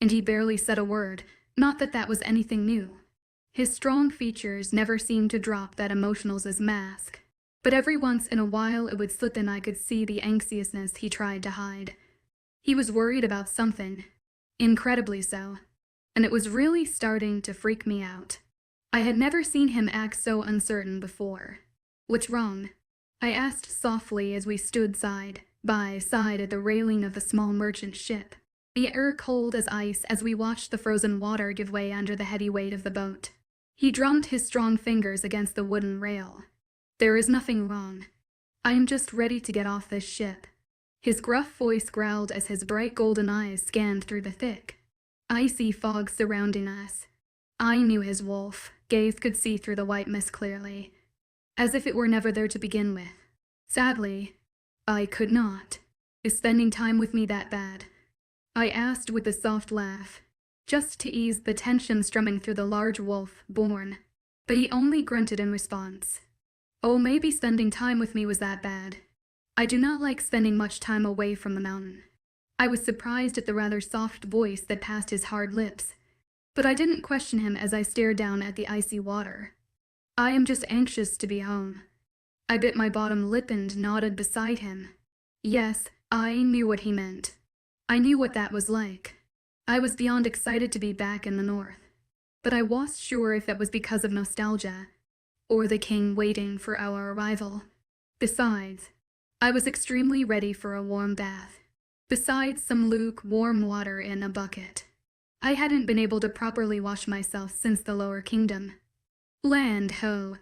and he barely said a word, not that that was anything new. His strong features never seemed to drop that emotional's mask, but every once in a while it would slip and I could see the anxiousness he tried to hide. He was worried about something, incredibly so, and it was really starting to freak me out. I had never seen him act so uncertain before. What's wrong? I asked softly as we stood side by side at the railing of the small merchant ship, the air cold as ice as we watched the frozen water give way under the heavy weight of the boat. He drummed his strong fingers against the wooden rail. There is nothing wrong. I am just ready to get off this ship. His gruff voice growled as his bright golden eyes scanned through the thick, icy fog surrounding us. I knew his wolf gaze could see through the white mist clearly, as if it were never there to begin with. Sadly, I could not. Is spending time with me that bad? I asked with a soft laugh, just to ease the tension strumming through the large wolf born, but he only grunted in response. Oh, maybe spending time with me was that bad. I do not like spending much time away from the mountain. I was surprised at the rather soft voice that passed his hard lips, but I didn't question him as I stared down at the icy water. I am just anxious to be home. I bit my bottom lip and nodded beside him. Yes, I knew what he meant. I knew what that was like. I was beyond excited to be back in the north, but I wasn't sure if that was because of nostalgia, or the king waiting for our arrival. Besides, I was extremely ready for a warm bath, besides some lukewarm water in a bucket. I hadn't been able to properly wash myself since the lower kingdom. Land ho!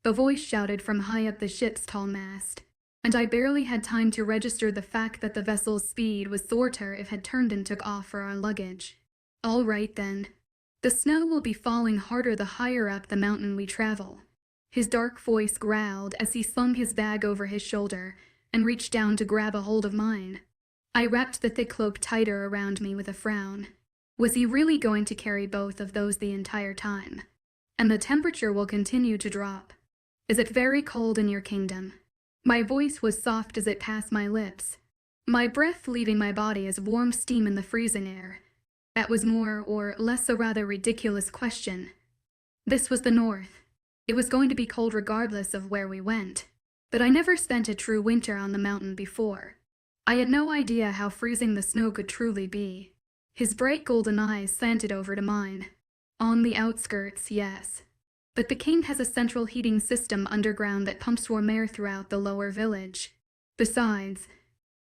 The voice shouted from high up the ship's tall mast, and I barely had time to register the fact that the vessel's speed was shorter if had turned and took off for our luggage. All right then. The snow will be falling harder the higher up the mountain we travel. His dark voice growled as he slung his bag over his shoulder and reached down to grab a hold of mine. I wrapped the thick cloak tighter around me with a frown. Was he really going to carry both of those the entire time? And the temperature will continue to drop. Is it very cold in your kingdom? My voice was soft as it passed my lips. My breath leaving my body as warm steam in the freezing air. That was more or less a rather ridiculous question. This was the North. It was going to be cold regardless of where we went. But I never spent a true winter on the mountain before. I had no idea how freezing the snow could truly be. His bright golden eyes slanted over to mine. On the outskirts, yes. But the king has a central heating system underground that pumps warm air throughout the lower village. Besides,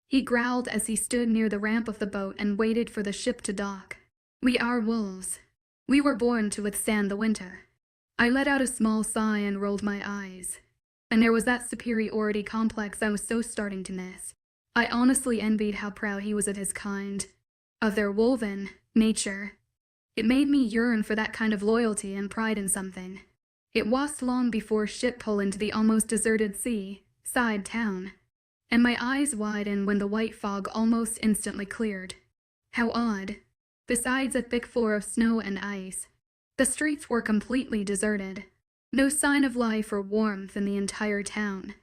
he growled as he stood near the ramp of the boat and waited for the ship to dock. We are wolves. We were born to withstand the winter. I let out a small sigh and rolled my eyes. And there was that superiority complex I was so starting to miss. I honestly envied how proud he was of his kind, of their woven nature. It made me yearn for that kind of loyalty and pride in something. It wasn't long before ship pulled into the almost deserted side town, and my eyes widened when the white fog almost instantly cleared. How odd. Besides a thick floor of snow and ice, the streets were completely deserted. No sign of life or warmth in the entire town.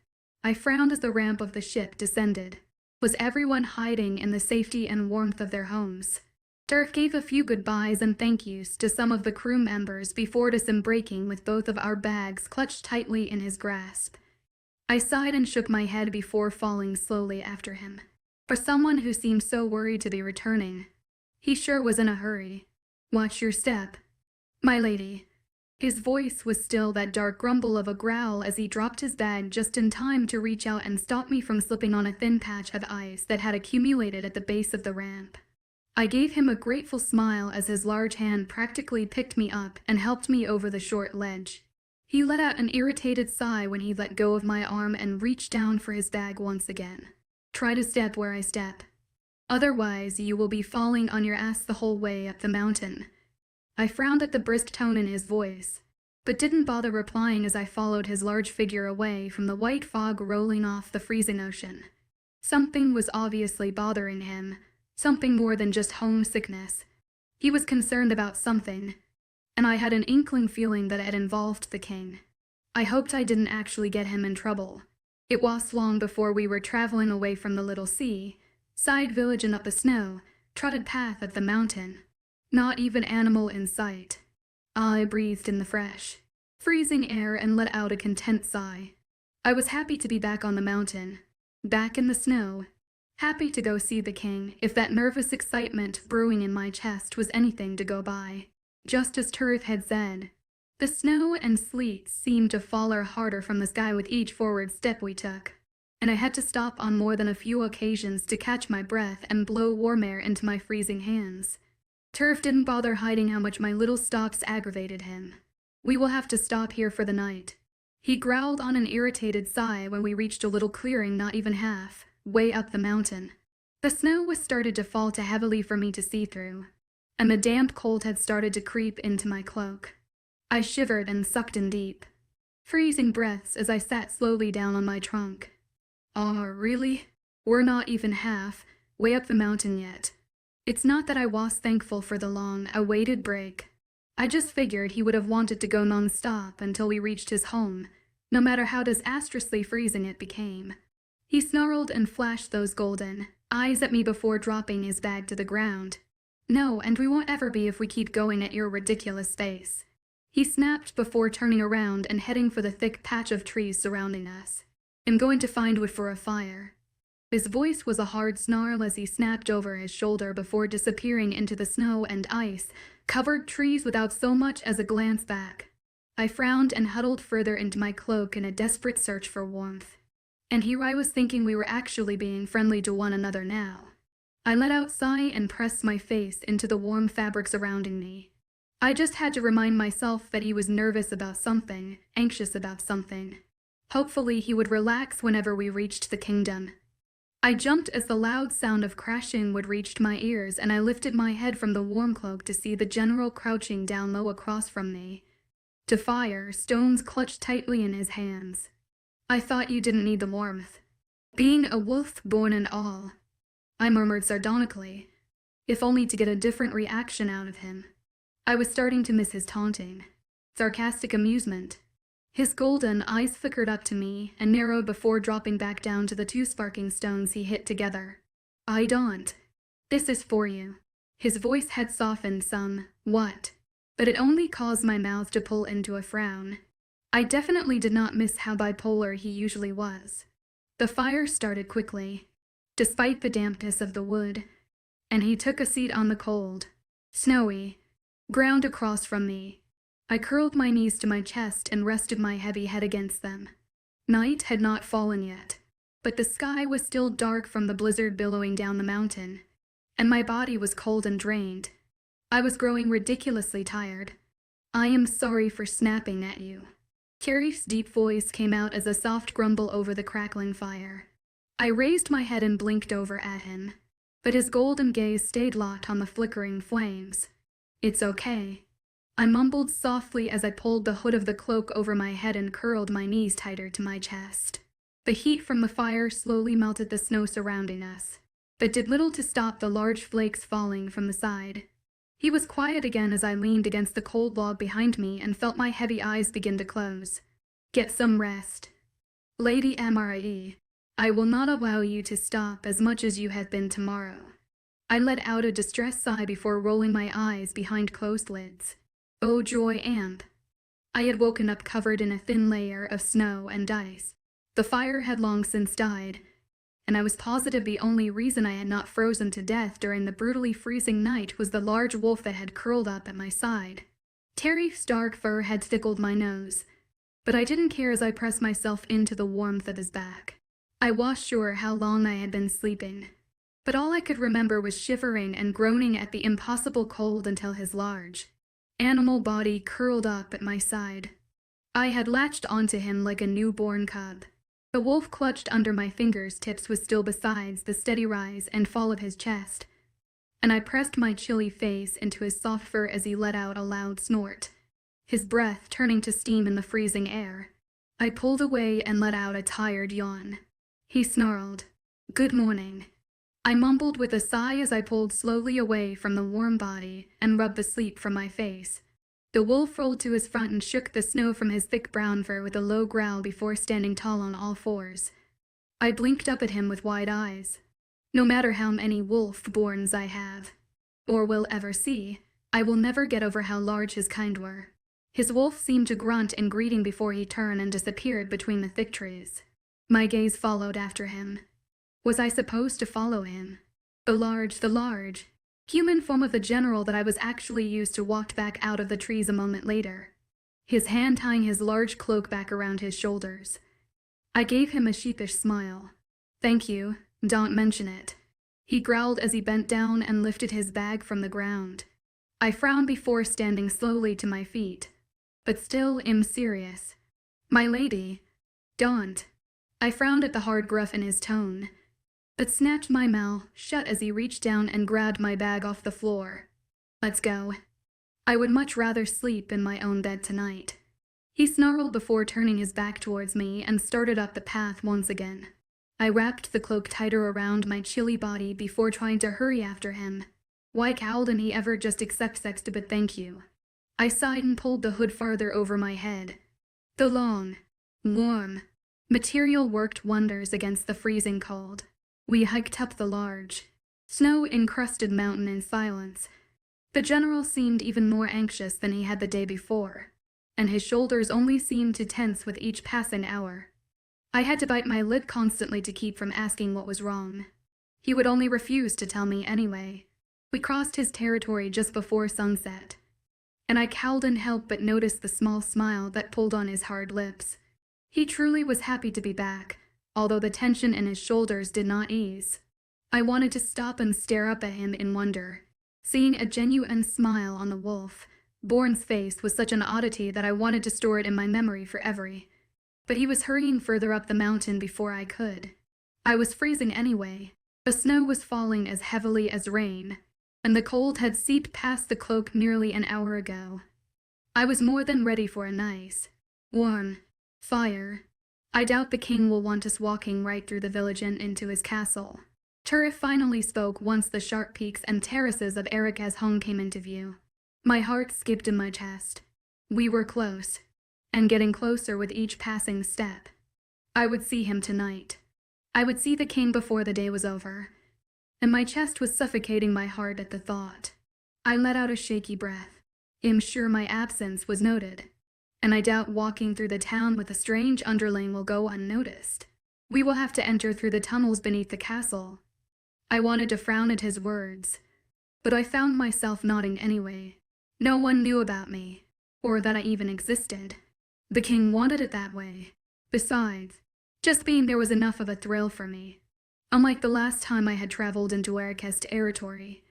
I frowned as the ramp of the ship descended. Was everyone hiding in the safety and warmth of their homes? Dirk gave a few goodbyes and thank yous to some of the crew members before disembarking with both of our bags clutched tightly in his grasp. I sighed and shook my head before falling slowly after him. For someone who seemed so worried to be returning, he sure was in a hurry. Watch your step, my lady. His voice was still that dark grumble of a growl as he dropped his bag just in time to reach out and stop me from slipping on a thin patch of ice that had accumulated at the base of the ramp. I gave him a grateful smile as his large hand practically picked me up and helped me over the short ledge. He let out an irritated sigh when he let go of my arm and reached down for his bag once again. Try to step where I step. Otherwise, you will be falling on your ass the whole way up the mountain. I frowned at the brisk tone in his voice, but didn't bother replying as I followed his large figure away from the white fog rolling off the freezing ocean. Something was obviously bothering him, something more than just homesickness. He was concerned about something, and I had an inkling feeling that it involved the king. I hoped I didn't actually get him in trouble. It was long before we were traveling away from the little side village and up the snow-trotted path of the mountain. Not even animal in sight. I breathed in the fresh, freezing air and let out a content sigh. I was happy to be back on the mountain, back in the snow, happy to go see the king if that nervous excitement brewing in my chest was anything to go by. Just as Turth had said, the snow and sleet seemed to fall harder from the sky with each forward step we took, and I had to stop on more than a few occasions to catch my breath and blow warm air into my freezing hands. Turf didn't bother hiding how much my little stops aggravated him. We will have to stop here for the night. He growled on an irritated sigh when we reached a little clearing not even half, way up the mountain. The snow was started to fall too heavily for me to see through, and the damp cold had started to creep into my cloak. I shivered and sucked in deep, freezing breaths as I sat slowly down on my trunk. Oh, really? We're not even half way up the mountain yet. It's not that I was thankful for the long-awaited break. I just figured he would have wanted to go non-stop until we reached his home, no matter how disastrously freezing it became. He snarled and flashed those golden eyes at me before dropping his bag to the ground. No, and we won't ever be if we keep going at your ridiculous pace. He snapped before turning around and heading for the thick patch of trees surrounding us. I'm going to find wood for a fire. His voice was a hard snarl as he snapped over his shoulder before disappearing into the snow and ice-covered trees without so much as a glance back. I frowned and huddled further into my cloak in a desperate search for warmth. And here I was thinking we were actually being friendly to one another now. I let out a sigh and pressed my face into the warm fabric surrounding me. I just had to remind myself that he was nervous about something, anxious about something. Hopefully he would relax whenever we reached the kingdom. I jumped as the loud sound of crashing wood reached my ears, and I lifted my head from the warm cloak to see the general crouching down low across from me. To fire, stones clutched tightly in his hands. I thought you didn't need the warmth. Being a wolf born and all, I murmured sardonically. if only to get a different reaction out of him. I was starting to miss his taunting, sarcastic amusement. His golden eyes flickered up to me and narrowed before dropping back down to the two sparking stones he hit together. I don't. This is for you. His voice had softened somewhat, but it only caused my mouth to pull into a frown. I definitely did not miss how bipolar he usually was. The fire started quickly, despite the dampness of the wood, and he took a seat on the cold, snowy ground across from me. I curled my knees to my chest and rested my heavy head against them. Night had not fallen yet, but the sky was still dark from the blizzard billowing down the mountain, and my body was cold and drained. I was growing ridiculously tired. I am sorry for snapping at you. Carrie's deep voice came out as a soft grumble over the crackling fire. I raised my head and blinked over at him, but his golden gaze stayed locked on the flickering flames. It's okay, I mumbled softly as I pulled the hood of the cloak over my head and curled my knees tighter to my chest. The heat from the fire slowly melted the snow surrounding us, but did little to stop the large flakes falling from the side. He was quiet again as I leaned against the cold log behind me and felt my heavy eyes begin to close. Get some rest. Lady 𝐿𝐻𝐬, I will not allow you to stop as much as you have been tomorrow. I let out a distressed sigh before rolling my eyes behind closed lids. Oh joy and. I had woken up covered in a thin layer of snow and ice. The fire had long since died, and I was positive the only reason I had not frozen to death during the brutally freezing night was the large wolf that had curled up at my side. Terry's dark fur had tickled my nose, but I didn't care as I pressed myself into the warmth of his back. I wasn't sure how long I had been sleeping, but all I could remember was shivering and groaning at the impossible cold until his large animal body curled up at my side. I had latched onto him like a newborn cub. The wolf clutched under my fingers' tips was still besides the steady rise and fall of his chest, and I pressed my chilly face into his soft fur as he let out a loud snort, his breath turning to steam in the freezing air. I pulled away and let out a tired yawn. He snarled, "Good morning." I mumbled with a sigh as I pulled slowly away from the warm body and rubbed the sleep from my face. The wolf rolled to his front and shook the snow from his thick brown fur with a low growl before standing tall on all fours. I blinked up at him with wide eyes. No matter how many wolf-borns I have, or will ever see, I will never get over how large his kind were. His wolf seemed to grunt in greeting before he turned and disappeared between the thick trees. My gaze followed after him. Was I supposed to follow him? The large human form of the general that I was actually used to walked back out of the trees a moment later, his hand tying his large cloak back around his shoulders. I gave him a sheepish smile. "Thank you, don't mention it," he growled as he bent down and lifted his bag from the ground. I frowned before standing slowly to my feet, but still am serious. "My lady, don't." I frowned at the hard gruff in his tone, but snapped my mouth shut as he reached down and grabbed my bag off the floor. "Let's go. I would much rather sleep in my own bed tonight." He snarled before turning his back towards me and started up the path once again. I wrapped the cloak tighter around my chilly body before trying to hurry after him. Why 𝐊𝐿𝐻𝐬 he ever just accepts but thank you. I sighed and pulled the hood farther over my head. The long, warm material worked wonders against the freezing cold. We hiked up the large, snow-encrusted mountain in silence. The general seemed even more anxious than he had the day before, and his shoulders only seemed to tense with each passing hour. I had to bite my lip constantly to keep from asking what was wrong. He would only refuse to tell me anyway. We crossed his territory just before sunset, and I couldn't help but notice the small smile that pulled on his hard lips. He truly was happy to be back, although the tension in his shoulders did not ease. I wanted to stop and stare up at him in wonder. Seeing a genuine smile on the wolf-born's face was such an oddity that I wanted to store it in my memory forever. But he was hurrying further up the mountain before I could. I was freezing anyway. The snow was falling as heavily as rain, and the cold had seeped past the cloak nearly an hour ago. I was more than ready for a nice, warm fire. I doubt the king will want us walking right through the village and into his castle. 𝐿 finally spoke once the sharp peaks and terraces of 𝐊𝐬𝐧𝐭 came into view. My heart skipped in my chest. We were close, and getting closer with each passing step. I would see him tonight. I would see the king before the day was over, and my chest was suffocating my heart at the thought. I let out a shaky breath. I'm sure my absence was noted, and I doubt walking through the town with a strange underling will go unnoticed. We will have to enter through the tunnels beneath the castle. I wanted to frown at his words, but I found myself nodding anyway. No one knew about me, or that I even existed. The king wanted it that way. Besides, just being there was enough of a thrill for me. Unlike the last time I had traveled into 𝐊𝐬𝐧𝐿 territory,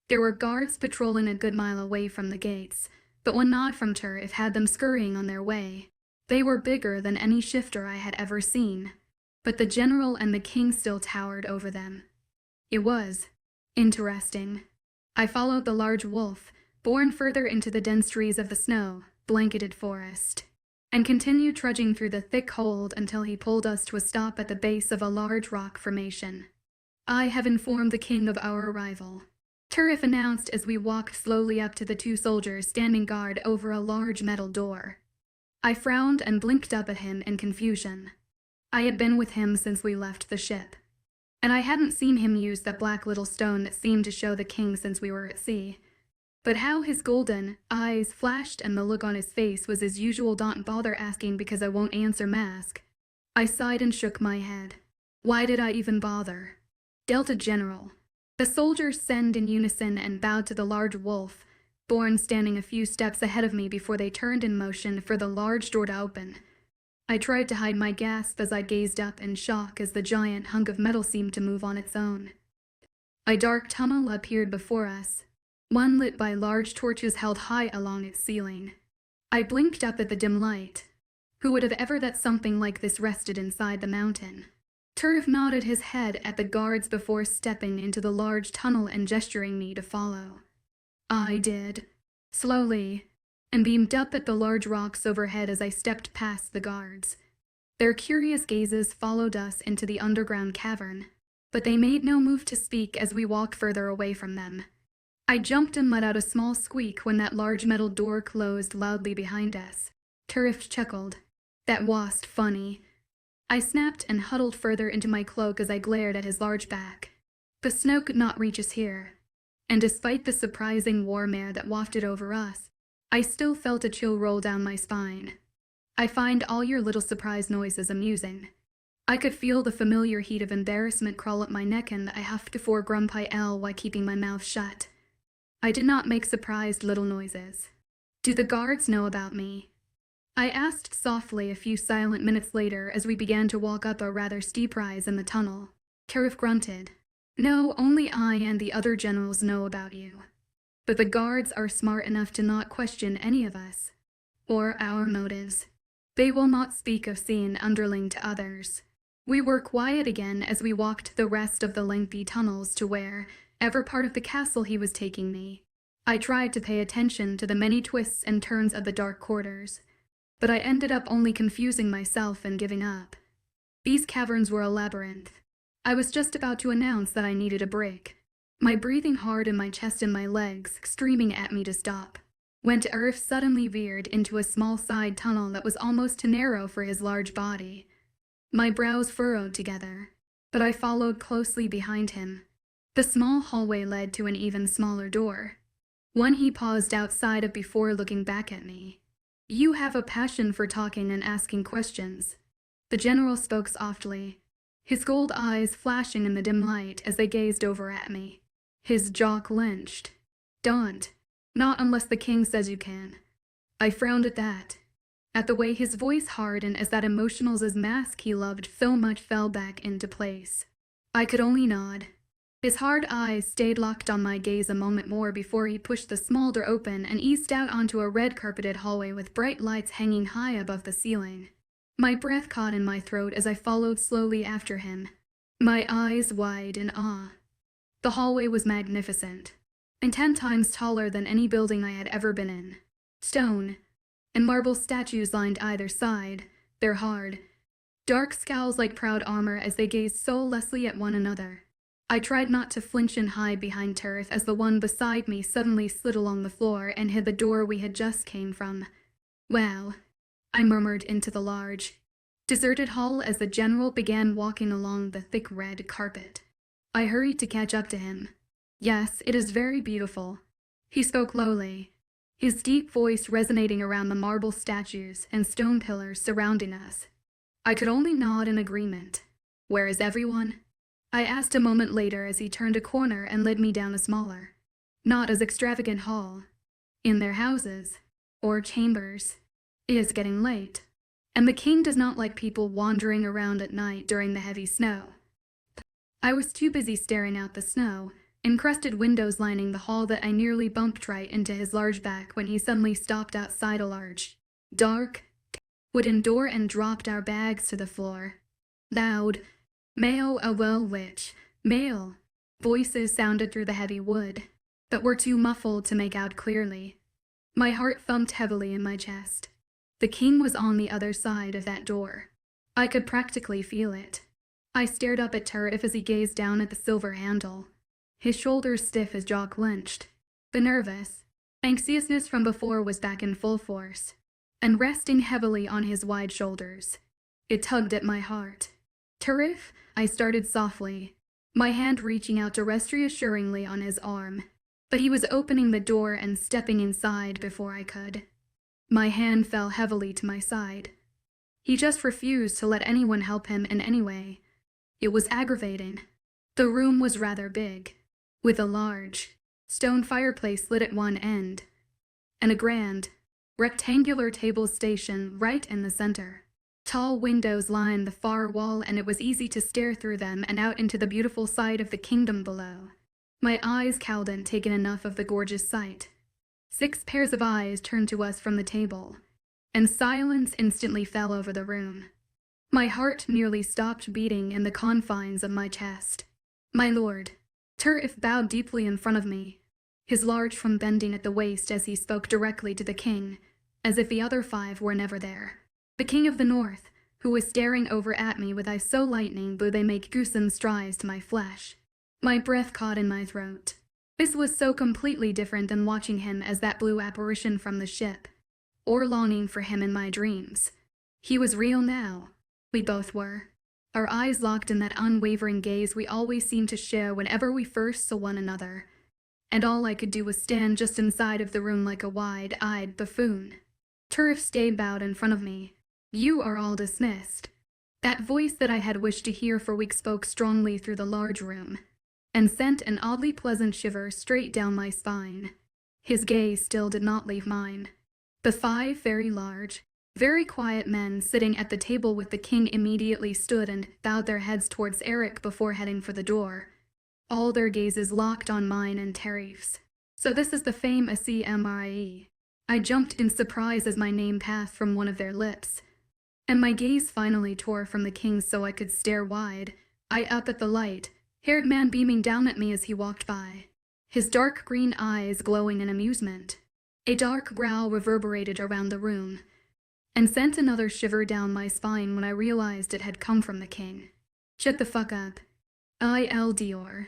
there were guards patrolling a good mile away from the gates, but one nod from 𝐿 had them scurrying on their way. They were bigger than any shifter I had ever seen, but the general and the king still towered over them. It was interesting. I followed the large wolf, borne further into the dense trees of the snow-blanketed forest, and continued trudging through the thick cold until he pulled us to a stop at the base of a large rock formation. I have informed the king of our arrival, 𝐿 announced as we walked slowly up to the two soldiers standing guard over a large metal door. I frowned and blinked up at him in confusion. I had been with him since we left the ship, and I hadn't seen him use that black little stone that seemed to show the king since we were at sea. But how his golden eyes flashed and the look on his face was his usual "don't bother asking because I won't answer" mask. I sighed and shook my head. Why did I even bother? Delta General. The soldiers said in unison and bowed to the large wolf, born standing a few steps ahead of me before they turned in motion for the large door to open. I tried to hide my gasp as I gazed up in shock as the giant hunk of metal seemed to move on its own. A dark tunnel appeared before us, one lit by large torches held high along its ceiling. I blinked up at the dim light. Who would have ever that something like this rested inside the mountain? 𝐿 nodded his head at the guards before stepping into the large tunnel and gesturing me to follow. I did, slowly, and beamed up at the large rocks overhead as I stepped past the guards. Their curious gazes followed us into the underground cavern, but they made no move to speak as we walked further away from them. I jumped and let out a small squeak when that large metal door closed loudly behind us. 𝐿 chuckled. That was funny. I snapped and huddled further into my cloak as I glared at his large back. The snow could not reach us here, and despite the surprising warm air that wafted over us, I still felt a chill roll down my spine. I find all your little surprise noises amusing. I could feel the familiar heat of embarrassment crawl up my neck, and I huffed for Grumpy L while keeping my mouth shut. I did not make surprised little noises. Do the guards know about me? I asked softly a few silent minutes later as we began to walk up a rather steep rise in the tunnel. 𝐿 grunted. No, only I and the other generals know about you. But the guards are smart enough to not question any of us, or our motives. They will not speak of seeing underling to others. We were quiet again as we walked the rest of the lengthy tunnels to wherever part of the castle he was taking me. I tried to pay attention to the many twists and turns of the dark corridors, but I ended up only confusing myself and giving up. These caverns were a labyrinth. I was just about to announce that I needed a break, my breathing hard in my chest and my legs screaming at me to stop, when 𝐿 suddenly veered into a small side tunnel that was almost too narrow for his large body. My brows furrowed together, but I followed closely behind him. The small hallway led to an even smaller door, one he paused outside of before looking back at me. You have a passion for talking and asking questions. The general spoke softly, his gold eyes flashing in the dim light as they gazed over at me. His jaw clenched. Don't. Not unless the king says you can. I frowned at that, at the way his voice hardened as that emotional's mask he loved so much fell back into place. I could only nod. His hard eyes stayed locked on my gaze a moment more before he pushed the small door open and eased out onto a red-carpeted hallway with bright lights hanging high above the ceiling. My breath caught in my throat as I followed slowly after him, my eyes wide in awe. The hallway was magnificent, and 10 times taller than any building I had ever been in. Stone and marble statues lined either side, their hard, dark scowls like proud armor as they gazed soullessly at one another. I tried not to flinch and hide behind turf as the one beside me suddenly slid along the floor and hid the door we had just came from. "Wow," I murmured into the large, deserted hall as the general began walking along the thick red carpet. I hurried to catch up to him. "Yes, it is very beautiful," he spoke lowly, his deep voice resonating around the marble statues and stone pillars surrounding us. I could only nod in agreement. "Where is everyone?" I asked a moment later as he turned a corner and led me down a smaller, not as extravagant hall. "In their houses, or chambers. It is getting late, and the king does not like people wandering around at night during the heavy snow." I was too busy staring out the snow-encrusted windows lining the hall that I nearly bumped right into his large back when he suddenly stopped outside a large, dark, wooden door and dropped our bags to the floor. Loud, "Male a well witch, male," voices sounded through the heavy wood, but were too muffled to make out clearly. My heart thumped heavily in my chest. The king was on the other side of that door. I could practically feel it. I stared up at Turif as he gazed down at the silver handle, his shoulders stiff, his jaw clenched. The nervous anxiousness from before was back in full force, and resting heavily on his wide shoulders. It tugged at my heart. "Turif," I started softly, my hand reaching out to rest reassuringly on his arm, but he was opening the door and stepping inside before I could. My hand fell heavily to my side. He just refused to let anyone help him in any way. It was aggravating. The room was rather big, with a large, stone fireplace lit at one end, and a grand, rectangular table station right in the center. Tall windows lined the far wall, and it was easy to stare through them and out into the beautiful sight of the kingdom below. My eyes hadn't taken enough of the gorgeous sight. 6 pairs of eyes turned to us from the table, and silence instantly fell over the room. My heart nearly stopped beating in the confines of my chest. "My lord." Turif bowed deeply in front of me, his large form bending at the waist as he spoke directly to the king, as if the other 5 were never there. The king of the north, who was staring over at me with eyes so lightning blue they make gruesome strides to my flesh. My breath caught in my throat. This was so completely different than watching him as that blue apparition from the ship, or longing for him in my dreams. He was real now. We both were. Our eyes locked in that unwavering gaze we always seemed to share whenever we first saw one another, and all I could do was stand just inside of the room like a wide-eyed buffoon. Turif stayed bowed in front of me. "You are all dismissed." That voice that I had wished to hear for weeks spoke strongly through the large room, and sent an oddly pleasant shiver straight down my spine. His gaze still did not leave mine. The 5 very large, very quiet men sitting at the table with the king immediately stood and bowed their heads towards Eric before heading for the door, all their gazes locked on mine and Tarif's. "So this is the fame 𝐶MRE. I jumped in surprise as my name passed from one of their lips, and my gaze finally tore from the king so I could stare wide, eye up at the light-haired man beaming down at me as he walked by, his dark green eyes glowing in amusement. A dark growl reverberated around the room, and sent another shiver down my spine when I realized it had come from the king. "Shut the fuck up. 𝐿DR."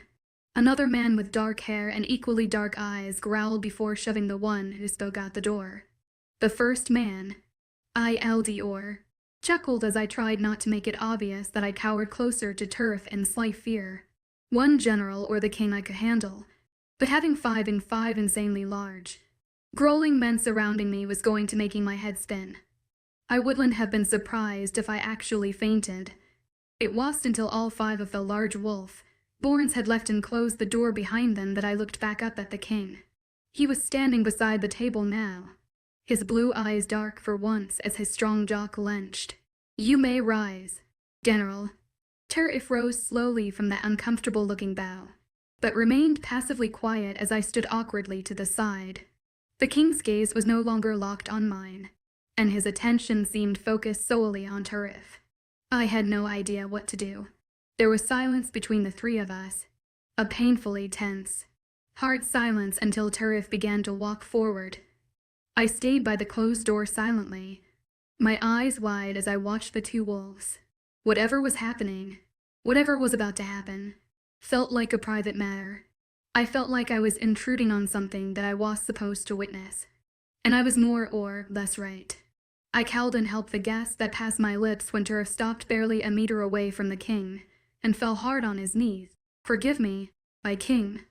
Another man with dark hair and equally dark eyes growled before shoving the one who spoke out the door. The first man, 𝐿DR, chuckled as I tried not to make it obvious that I cowered closer to Turf in slight fear. One general or the king I could handle, but having 5 and 5 insanely large, growling men surrounding me was going to making my head spin. I wouldn't have been surprised if I actually fainted. It wasn't until all 5 of the large wolf borns had left and closed the door behind them that I looked back up at the king. He was standing beside the table now, his blue eyes dark for once as his strong jaw clenched. "You may rise, General." Turif rose slowly from that uncomfortable-looking bow, but remained passively quiet as I stood awkwardly to the side. The king's gaze was no longer locked on mine, and his attention seemed focused solely on Turif. I had no idea what to do. There was silence between the 3 of us, a painfully tense, hard silence until Turif began to walk forward. I stayed by the closed door silently, my eyes wide as I watched the 2 wolves. Whatever was happening, whatever was about to happen, felt like a private matter. I felt like I was intruding on something that I was supposed to witness. And I was more or less right. I cowed and helped the gasp that passed my lips when Turf stopped barely a meter away from the king, and fell hard on his knees. "Forgive me, my king.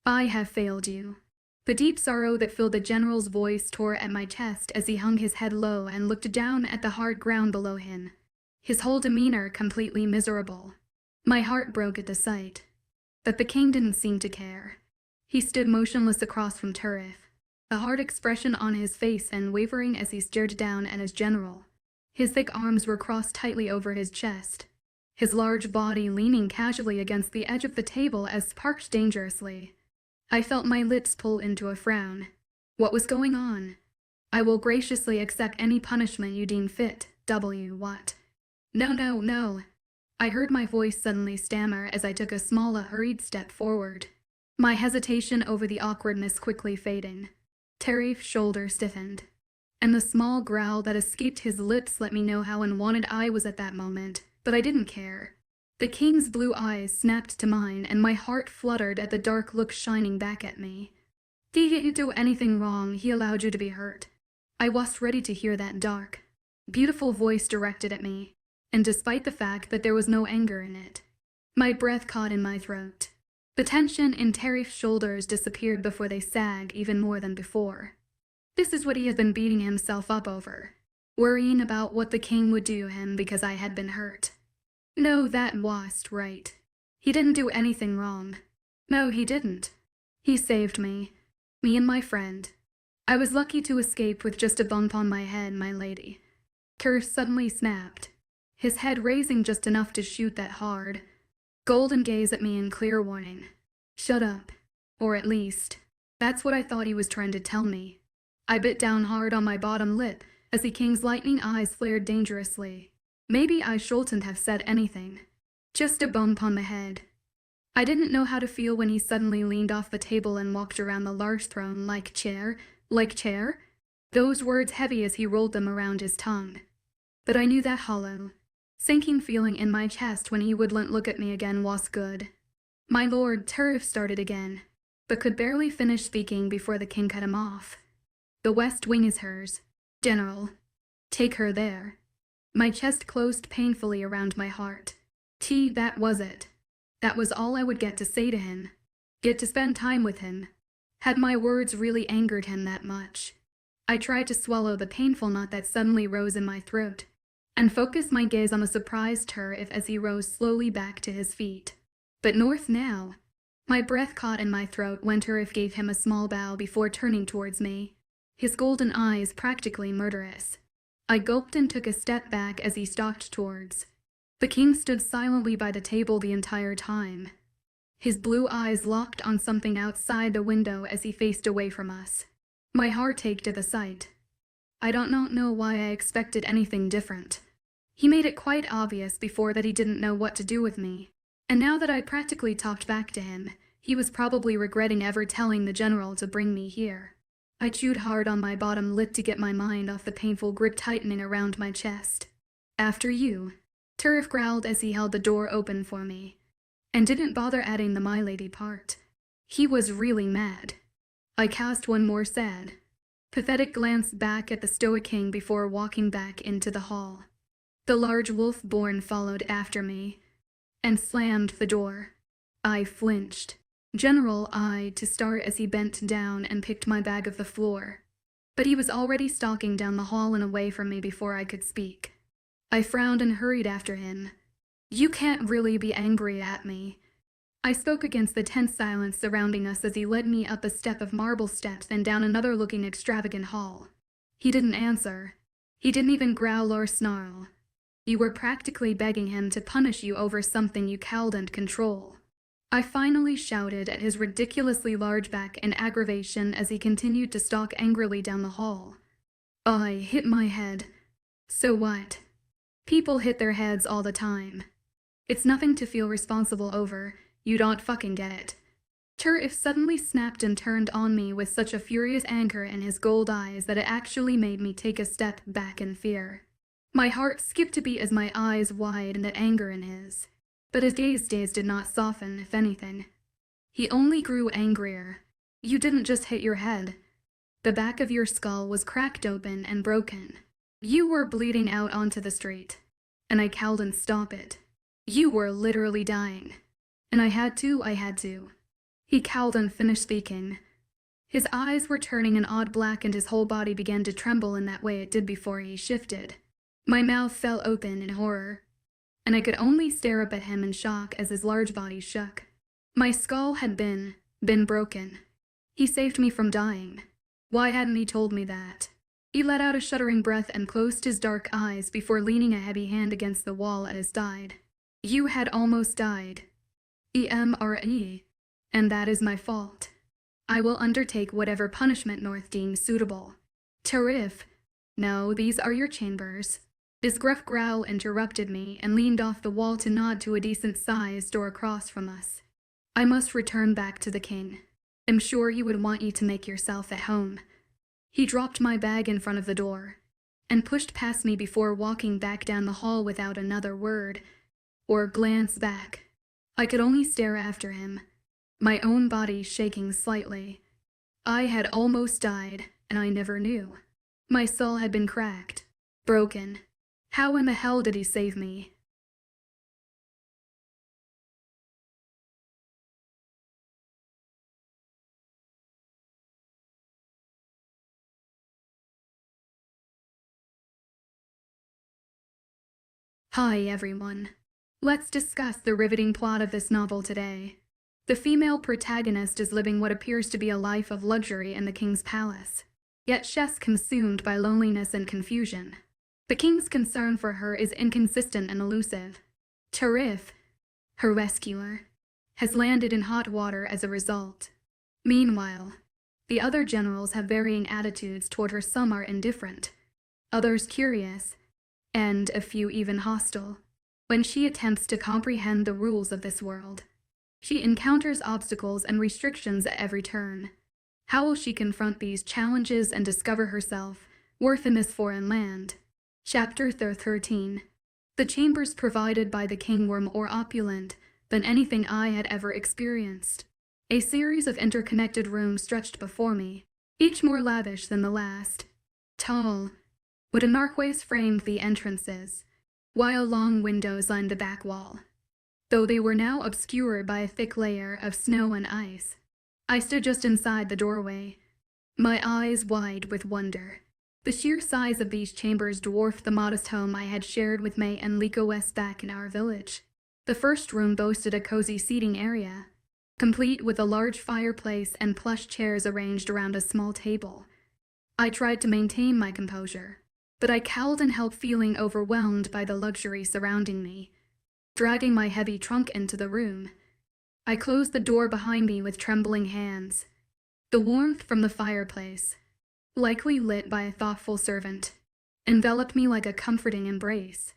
I have failed you." The deep sorrow that filled the general's voice tore at my chest as he hung his head low and looked down at the hard ground below him, his whole demeanor completely miserable. My heart broke at the sight. But the king didn't seem to care. He stood motionless across from Turf, a hard expression on his face and wavering as he stared down at his general. His thick arms were crossed tightly over his chest, his large body leaning casually against the edge of the table as sparked dangerously. I felt my lips pull into a frown. What was going on? "I will graciously accept any punishment you deem fit, what?" No. I heard my voice suddenly stammer as I took a small, hurried step forward, my hesitation over the awkwardness quickly fading. Tarif's shoulder stiffened, and the small growl that escaped his lips let me know how unwanted I was at that moment, but I didn't care. The king's blue eyes snapped to mine, and my heart fluttered at the dark look shining back at me. "Did you do anything wrong? He allowed you to be hurt." I was ready to hear that dark, beautiful voice directed at me, and despite the fact that there was no anger in it, my breath caught in my throat. The tension in Tarif's shoulders disappeared before they sagged even more than before. This is what he had been beating himself up over, worrying about what the king would do to him because I had been hurt. No, that was right. He didn't do anything wrong. No, he didn't. He saved me and my friend. I was lucky to escape with just a bump on my head, my lady. Turf suddenly snapped, his head raising just enough to shoot that hard, golden gaze at me in clear warning. Shut up. Or at least, that's what I thought he was trying to tell me. I bit down hard on my bottom lip as the king's lightning eyes flared dangerously. Maybe I shouldn't have said anything. Just a bump on the head. I didn't know how to feel when he suddenly leaned off the table and walked around the large throne like chair, those words heavy as he rolled them around his tongue. But I knew that hollow, sinking feeling in my chest when he wouldn't look at me again was good. My lord, Turf started again, but could barely finish speaking before the king cut him off. "The West Wing is hers. General, take her there." My chest closed painfully around my heart. That was it. That was all I would get to say to him. Get to spend time with him. Had my words really angered him that much? I tried to swallow the painful knot that suddenly rose in my throat, and focus my gaze on the surprised Turf as he rose slowly back to his feet. But north now. My breath caught in my throat when Turf gave him a small bow before turning towards me, his golden eyes practically murderous. I gulped and took a step back as he stalked towards. The king stood silently by the table the entire time, his blue eyes locked on something outside the window as he faced away from us. My heart ached at the sight. I don't know why I expected anything different. He made it quite obvious before that he didn't know what to do with me, and now that I'd practically talked back to him, he was probably regretting ever telling the general to bring me here. I chewed hard on my bottom lip to get my mind off the painful grip tightening around my chest. "After you," Turf growled as he held the door open for me, and didn't bother adding the my lady part. He was really mad. I cast one more sad, pathetic glance back at the stoic king before walking back into the hall. The large wolf-born followed after me, and slammed the door. I flinched. General eyed to start as he bent down and picked my bag off the floor, but he was already stalking down the hall and away from me before I could speak. I frowned and hurried after him. "You can't really be angry at me." I spoke against the tense silence surrounding us as he led me up a step of marble steps and down another looking extravagant hall. He didn't answer. He didn't even growl or snarl. You were practically begging him to punish you over something you couldn't control. I finally shouted at his ridiculously large back in aggravation as he continued to stalk angrily down the hall. I hit my head. So what? People hit their heads all the time. It's nothing to feel responsible over. You don't fucking get it. Turf suddenly snapped and turned on me with such a furious anger in his gold eyes that it actually made me take a step back in fear. My heart skipped a beat as my eyes widened at anger in his. But his gaze did not soften, if anything. He only grew angrier. You didn't just hit your head. The back of your skull was cracked open and broken. You were bleeding out onto the street. And I _𝐿𝐷 stop it. You were literally dying. And I had to. He _𝐿𝐷 and finished speaking. His eyes were turning an odd black and his whole body began to tremble in that way it did before he shifted. My mouth fell open in horror, and I could only stare up at him in shock as his large body shook. My skull had been broken. He saved me from dying. Why hadn't he told me that? He let out a shuddering breath and closed his dark eyes before leaning a heavy hand against the wall at his side. You had almost died. Immerse. And that is my fault. I will undertake whatever punishment North deems suitable. 𝐷𝐸. No, these are your chambers. This gruff growl interrupted me and leaned off the wall to nod to a decent-sized door across from us. I must return back to the king. I'm sure he would want you to make yourself at home. He dropped my bag in front of the door and pushed past me before walking back down the hall without another word or glance back. I could only stare after him, my own body shaking slightly. I had almost died, and I never knew. My soul had been cracked, broken. How in the hell did he save me? Hi everyone. Let's discuss the riveting plot of this novel today. The female protagonist is living what appears to be a life of luxury in the king's palace, yet she's consumed by loneliness and confusion. The king's concern for her is inconsistent and elusive. 𝐷𝐸, her rescuer, has landed in hot water as a result. Meanwhile, the other generals have varying attitudes toward her. Some are indifferent, others curious, and a few even hostile. When she attempts to comprehend the rules of this world, she encounters obstacles and restrictions at every turn. How will she confront these challenges and discover herself worth in this foreign land? Chapter 13. The chambers provided by the king were more opulent than anything I had ever experienced. A series of interconnected rooms stretched before me, each more lavish than the last. Tall wooden archways framed the entrances, while long windows lined the back wall, though they were now obscured by a thick layer of snow and ice. I stood just inside the doorway, my eyes wide with wonder. The sheer size of these chambers dwarfed the modest home I had shared with 𝐿𝐸 and 𝐿𝐸 back in our village. The first room boasted a cozy seating area, complete with a large fireplace and plush chairs arranged around a small table. I tried to maintain my composure, but I _𝐿𝐷 and helped feeling overwhelmed by the luxury surrounding me. Dragging my heavy trunk into the room, I closed the door behind me with trembling hands. The warmth from the fireplace, likely lit by a thoughtful servant, enveloped me like a comforting embrace.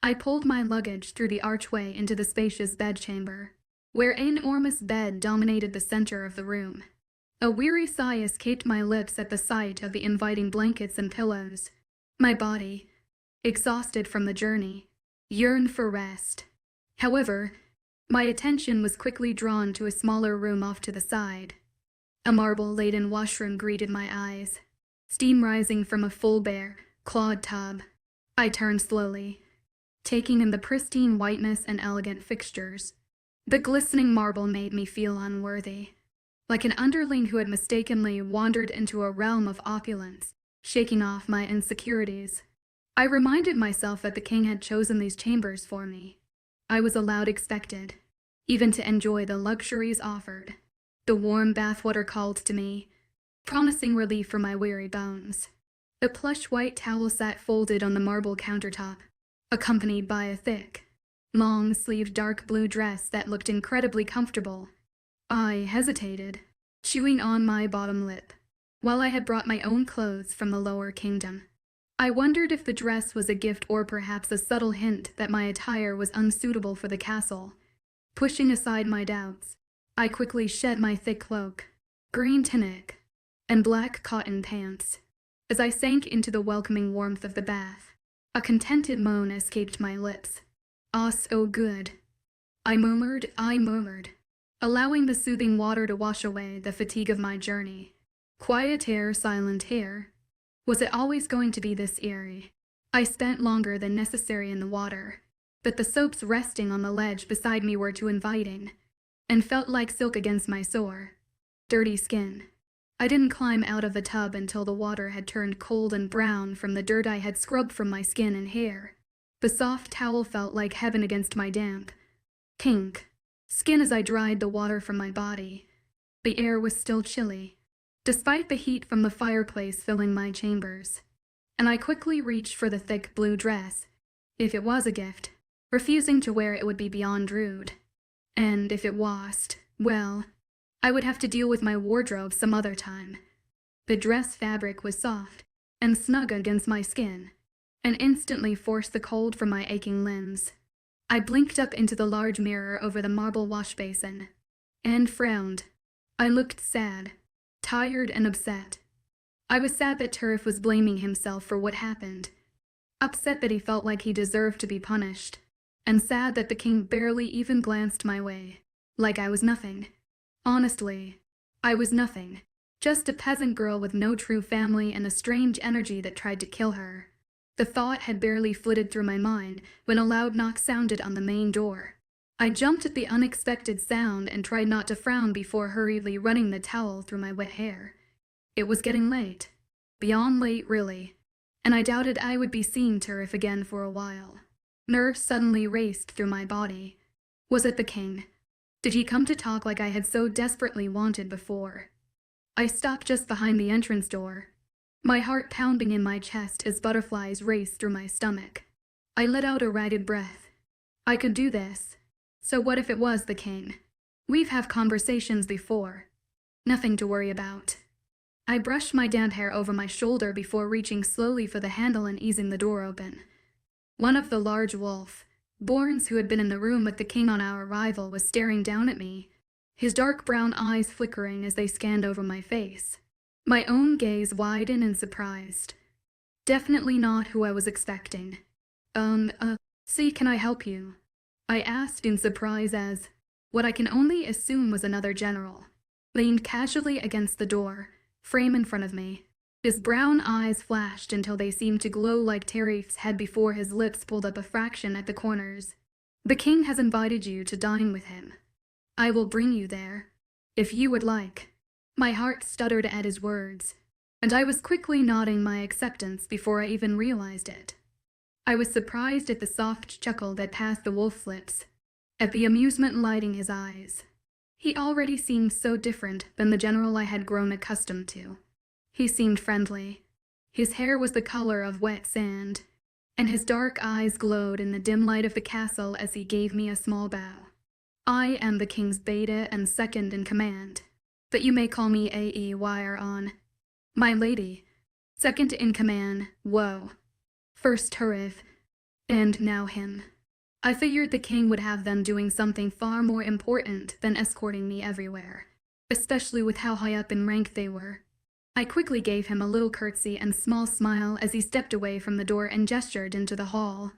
I pulled my luggage through the archway into the spacious bedchamber, where an enormous bed dominated the center of the room. A weary sigh escaped my lips at the sight of the inviting blankets and pillows. My body, exhausted from the journey, yearned for rest. However, my attention was quickly drawn to a smaller room off to the side. A marble-laden washroom greeted my eyes, steam rising from a full bare, clawed tub. I turned slowly, taking in the pristine whiteness and elegant fixtures. The glistening marble made me feel unworthy, like an underling who had mistakenly wandered into a realm of opulence, shaking off my insecurities. I reminded myself that the king had chosen these chambers for me. I was allowed, expected, even to enjoy the luxuries offered. The warm bathwater called to me, promising relief for my weary bones. A plush white towel sat folded on the marble countertop, accompanied by a thick, long-sleeved dark blue dress that looked incredibly comfortable. I hesitated, chewing on my bottom lip, while I had brought my own clothes from the lower kingdom. I wondered if the dress was a gift or perhaps a subtle hint that my attire was unsuitable for the castle. Pushing aside my doubts, I quickly shed my thick cloak, green tunic, and black cotton pants. As I sank into the welcoming warmth of the bath, a contented moan escaped my lips. "Ah, so good." I murmured, allowing the soothing water to wash away the fatigue of my journey. Quiet hair, silent hair. Was it always going to be this eerie? I spent longer than necessary in the water, but the soaps resting on the ledge beside me were too inviting, and felt like silk against my sore, dirty skin. I didn't climb out of the tub until the water had turned cold and brown from the dirt I had scrubbed from my skin and hair. The soft towel felt like heaven against my damp, pink skin as I dried the water from my body. The air was still chilly, despite the heat from the fireplace filling my chambers, and I quickly reached for the thick blue dress. If it was a gift, refusing to wear it would be beyond rude. And if it wasn't, well, I would have to deal with my wardrobe some other time. The dress fabric was soft and snug against my skin, and instantly forced the cold from my aching limbs. I blinked up into the large mirror over the marble wash basin, and frowned. I looked sad, tired and upset. I was sad that Turf was blaming himself for what happened, upset that he felt like he deserved to be punished, and sad that the king barely even glanced my way, like I was nothing. Honestly, I was nothing, just a peasant girl with no true family and a strange energy that tried to kill her. The thought had barely flitted through my mind when a loud knock sounded on the main door. I jumped at the unexpected sound and tried not to frown before hurriedly running the towel through my wet hair. It was getting late, beyond late really, and I doubted I would be seeing Turf again for a while. Nerves suddenly raced through my body. Was it the king? Did he come to talk like I had so desperately wanted before? I stopped just behind the entrance door, my heart pounding in my chest as butterflies raced through my stomach. I let out a ragged breath. I could do this. So what if it was the king? We've had conversations before. Nothing to worry about. I brushed my damp hair over my shoulder before reaching slowly for the handle and easing the door open. One of the large wolf-borns who had been in the room with the king on our arrival was staring down at me, his dark brown eyes flickering as they scanned over my face. My own gaze widened in surprise. Definitely not who I was expecting. See, can I help you? I asked in surprise as what I can only assume was another general leaned casually against the door frame in front of me. His brown eyes flashed until they seemed to glow like Tariq's head before his lips pulled up a fraction at the corners. The king has invited you to dine with him. I will bring you there, if you would like. My heart stuttered at his words, and I was quickly nodding my acceptance before I even realized it. I was surprised at the soft chuckle that passed the wolf's lips, at the amusement lighting his eyes. He already seemed so different than the general I had grown accustomed to. He seemed friendly. His hair was the color of wet sand, and his dark eyes glowed in the dim light of the castle as he gave me a small bow. I am the king's beta and second in command, but you may call me 𝐴𝐸. My lady, second in command, whoa. First Turf, and now him. I figured the king would have them doing something far more important than escorting me everywhere, especially with how high up in rank they were. I quickly gave him a little curtsy and small smile as he stepped away from the door and gestured into the hall,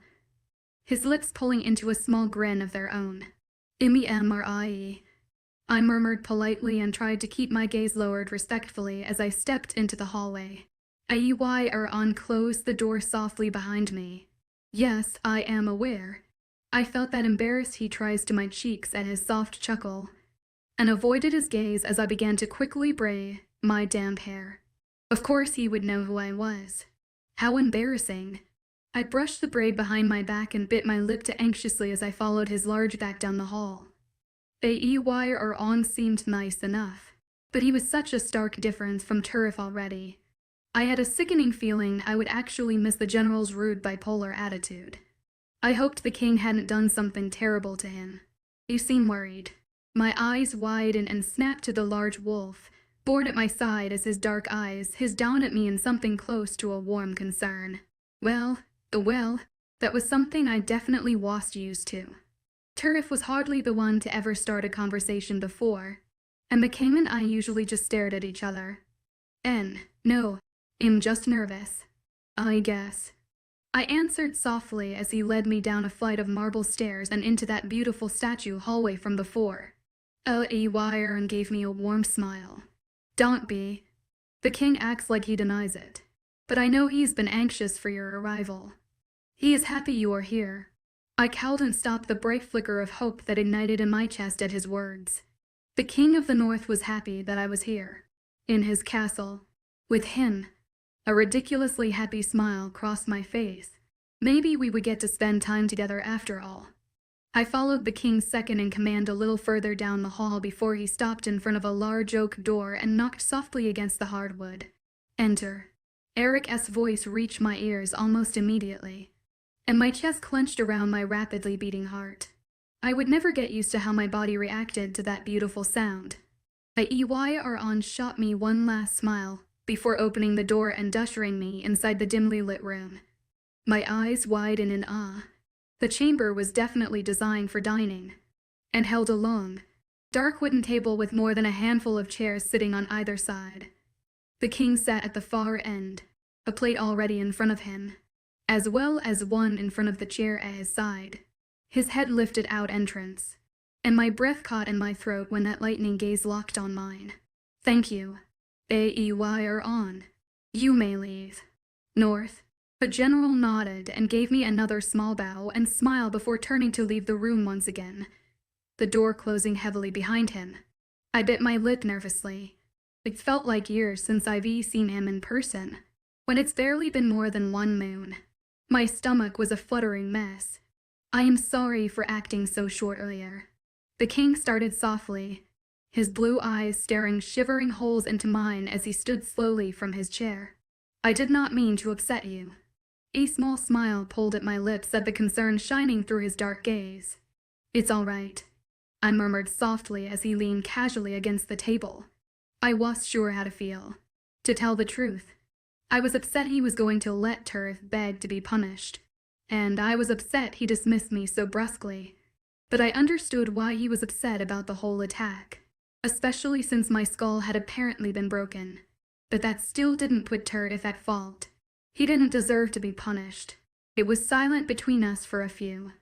his lips pulling into a small grin of their own. Immerse. I murmured politely and tried to keep my gaze lowered respectfully as I stepped into the hallway. 𝐖𝐸𝐬𝐬 closed the door softly behind me. Yes, I am aware. I felt that embarrassed he tries to my cheeks at his soft chuckle, and avoided his gaze as I began to quickly braid my damp hair. Of course he would know who I was. How embarrassing. I brushed the braid behind my back and bit my lip anxiously as I followed his large back down the hall. 𝐖𝐸𝐬𝐬 seemed nice enough, but he was such a stark difference from Turf already. I had a sickening feeling I would actually miss the general's rude bipolar attitude. I hoped the king hadn't done something terrible to him. He seemed worried. My eyes widened and snapped to the large wolf, bored at my side as his dark eyes hissed down at me in something close to a warm concern. Well, that was something I definitely wasn't used to. Turf was hardly the one to ever start a conversation before, and the king and I usually just stared at each other. No, I'm just nervous, I guess. I answered softly as he led me down a flight of marble stairs and into that beautiful statue hallway from before. 𝐿𝐻𝐬𝐬 gave me a warm smile. Don't be. The king acts like he denies it. But I know he's been anxious for your arrival. He is happy you are here. I couldn't stop the bright flicker of hope that ignited in my chest at his words. The king of the north was happy that I was here. In his castle. With him. A ridiculously happy smile crossed my face. Maybe we would get to spend time together after all. I followed the king's second-in-command a little further down the hall before he stopped in front of a large oak door and knocked softly against the hardwood. Enter. Eric's voice reached my ears almost immediately, and my chest clenched around my rapidly beating heart. I would never get used to how my body reacted to that beautiful sound. 𝐖𝐻𝐬𝐬 shot me one last smile before opening the door and ushering me inside the dimly lit room. My eyes widened in awe. The chamber was definitely designed for dining, and held a long, dark wooden table with more than a handful of chairs sitting on either side. The king sat at the far end, a plate already in front of him, as well as one in front of the chair at his side. His head lifted out entrance, and my breath caught in my throat when that lightning gaze locked on mine. Thank you. 𝐻𝐬𝐬𝐬. You may leave. North. The general nodded and gave me another small bow and smile before turning to leave the room once again, the door closing heavily behind him. I bit my lip nervously. It felt like years since I've seen him in person, when it's barely been more than one moon. My stomach was a fluttering mess. I am sorry for acting so short earlier. The king started softly, his blue eyes staring shivering holes into mine as he stood slowly from his chair. I did not mean to upset you. A small smile pulled at my lips at the concern shining through his dark gaze. It's all right, I murmured softly as he leaned casually against the table. I was sure how to feel. To tell the truth, I was upset he was going to let 𝐿𝐻𝐬𝐬 beg to be punished, and I was upset he dismissed me so brusquely. But I understood why he was upset about the whole attack, especially since my skull had apparently been broken. But that still didn't put 𝐿𝐻𝐬𝐬 at fault. He didn't deserve to be punished. It was silent between us for a few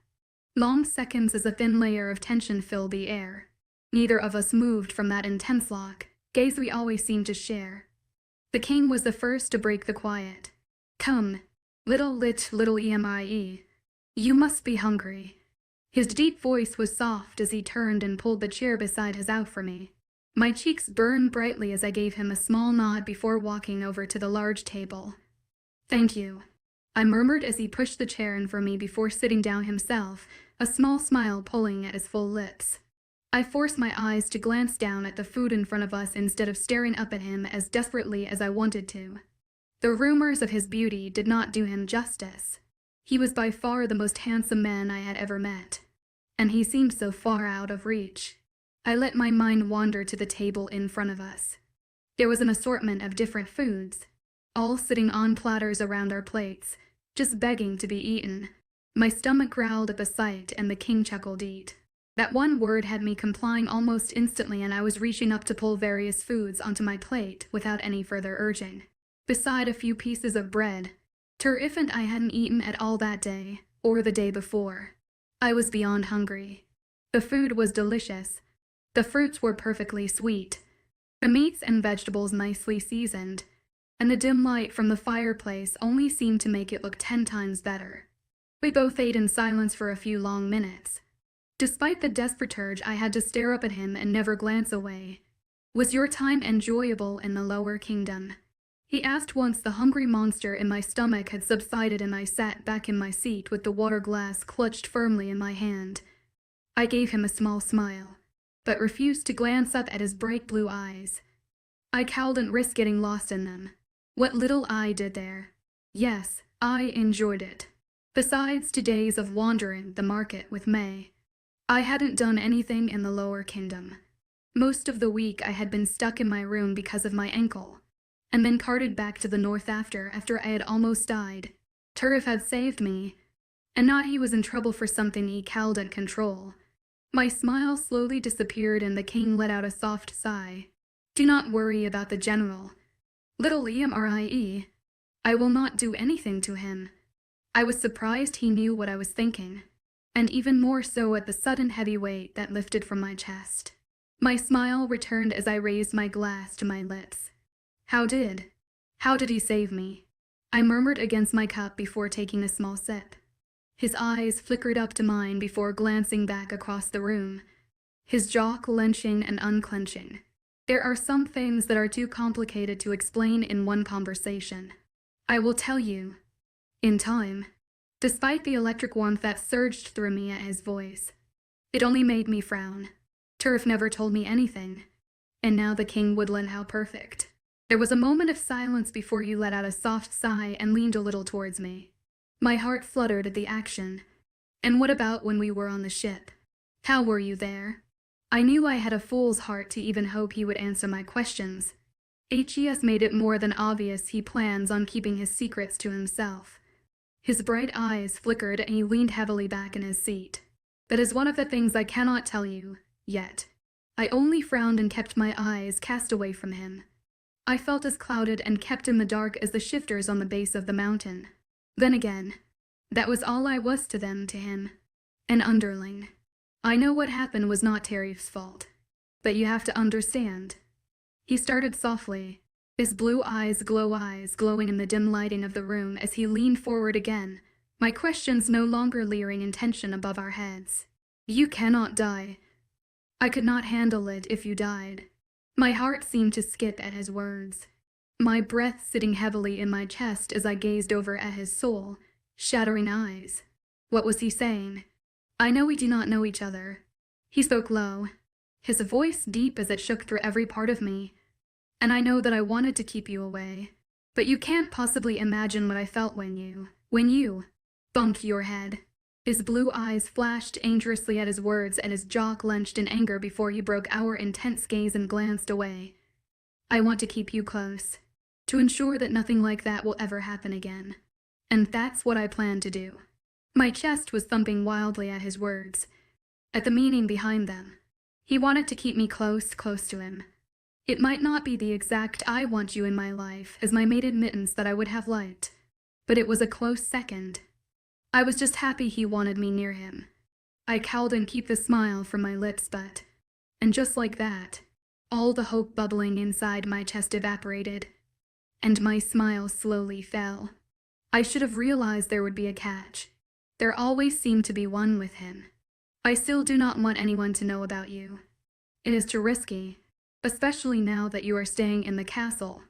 long seconds as a thin layer of tension filled the air. Neither of us moved from that intense gaze we always seemed to share. The king was the first to break the quiet. Come, little 𝐿𝐻𝐬𝐬. You must be hungry. His deep voice was soft as he turned and pulled the chair beside his out for me. My cheeks burned brightly as I gave him a small nod before walking over to the large table. Thank you, I murmured as he pushed the chair in for me before sitting down himself, a small smile pulling at his full lips. I forced my eyes to glance down at the food in front of us instead of staring up at him as desperately as I wanted to. The rumors of his beauty did not do him justice. He was by far the most handsome man I had ever met, and he seemed so far out of reach. I let my mind wander to the table in front of us. There was an assortment of different foods, all sitting on platters around our plates, just begging to be eaten. My stomach growled at the sight, and the king chuckled. Eat. That one word had me complying almost instantly, and I was reaching up to pull various foods onto my plate without any further urging. Beside a few pieces of bread, 𝐿𝐻𝐬𝐬 and I hadn't eaten at all that day, or the day before. I was beyond hungry. The food was delicious. The fruits were perfectly sweet, the meats and vegetables nicely seasoned, and the dim light from the fireplace only seemed to make it look 10 times better. We both ate in silence for a few long minutes. Despite the desperate urge, I had to stare up at him and never glance away. Was your time enjoyable in the lower kingdom? He asked once the hungry monster in my stomach had subsided and I sat back in my seat with the water glass clutched firmly in my hand. I gave him a small smile, but refused to glance up at his bright blue eyes. I couldn't risk getting lost in them. What little I did there. Yes, I enjoyed it. Besides 2 days of wandering the market with May, I hadn't done anything in the lower kingdom. Most of the week I had been stuck in my room because of my ankle, and then carted back to the north after I had almost died. 𝐿𝐻𝐬𝐬 had saved me, and not he was in trouble for something he couldn't control. My smile slowly disappeared and the king let out a soft sigh. Do not worry about the general. Little 𝐿𝐻𝐬𝐬. I will not do anything to him. I was surprised he knew what I was thinking, and even more so at the sudden heavy weight that lifted from my chest. My smile returned as I raised my glass to my lips. How did he save me? I murmured against my cup before taking a small sip. His eyes flickered up to mine before glancing back across the room, his jaw clenching and unclenching. There are some things that are too complicated to explain in one conversation. I will tell you, in time. Despite the electric warmth that surged through me at his voice, it only made me frown. Turf never told me anything, and now the king would lend how perfect. There was a moment of silence before you let out a soft sigh and leaned a little towards me. My heart fluttered at the action. And what about when we were on the ship? How were you there? I knew I had a fool's heart to even hope he would answer my questions. 𝐻𝐸s made it more than obvious he plans on keeping his secrets to himself. His bright eyes flickered and he leaned heavily back in his seat. That is one of the things I cannot tell you, yet. I only frowned and kept my eyes cast away from him. I felt as clouded and kept in the dark as the shifters on the base of the mountain. Then again, that was all I was to him. An underling. I know what happened was not Tariff's fault, but you have to understand. He started softly, his blue eyes glowing in the dim lighting of the room as he leaned forward again, my questions no longer leering in tension above our heads. You cannot die. I could not handle it if you died. My heart seemed to skip at his words, my breath sitting heavily in my chest as I gazed over at his soul, shattering eyes. What was he saying? I know we do not know each other. He spoke low, his voice deep as it shook through every part of me. And I know that I wanted to keep you away, but you can't possibly imagine what I felt when you bumped your head. His blue eyes flashed dangerously at his words and his jaw clenched in anger before he broke our intense gaze and glanced away. I want to keep you close, to ensure that nothing like that will ever happen again. And that's what I plan to do. My chest was thumping wildly at his words, at the meaning behind them. He wanted to keep me close to him. It might not be the exact "I want you in my life" as my maid admittance that I would have liked, but it was a close second. I was just happy he wanted me near him. I cowed and kept the smile from my lips, and just like that, all the hope bubbling inside my chest evaporated, and my smile slowly fell. I should have realized there would be a catch. There always seemed to be one with him. I still do not want anyone to know about you. It is too risky, especially now that you are staying in the castle.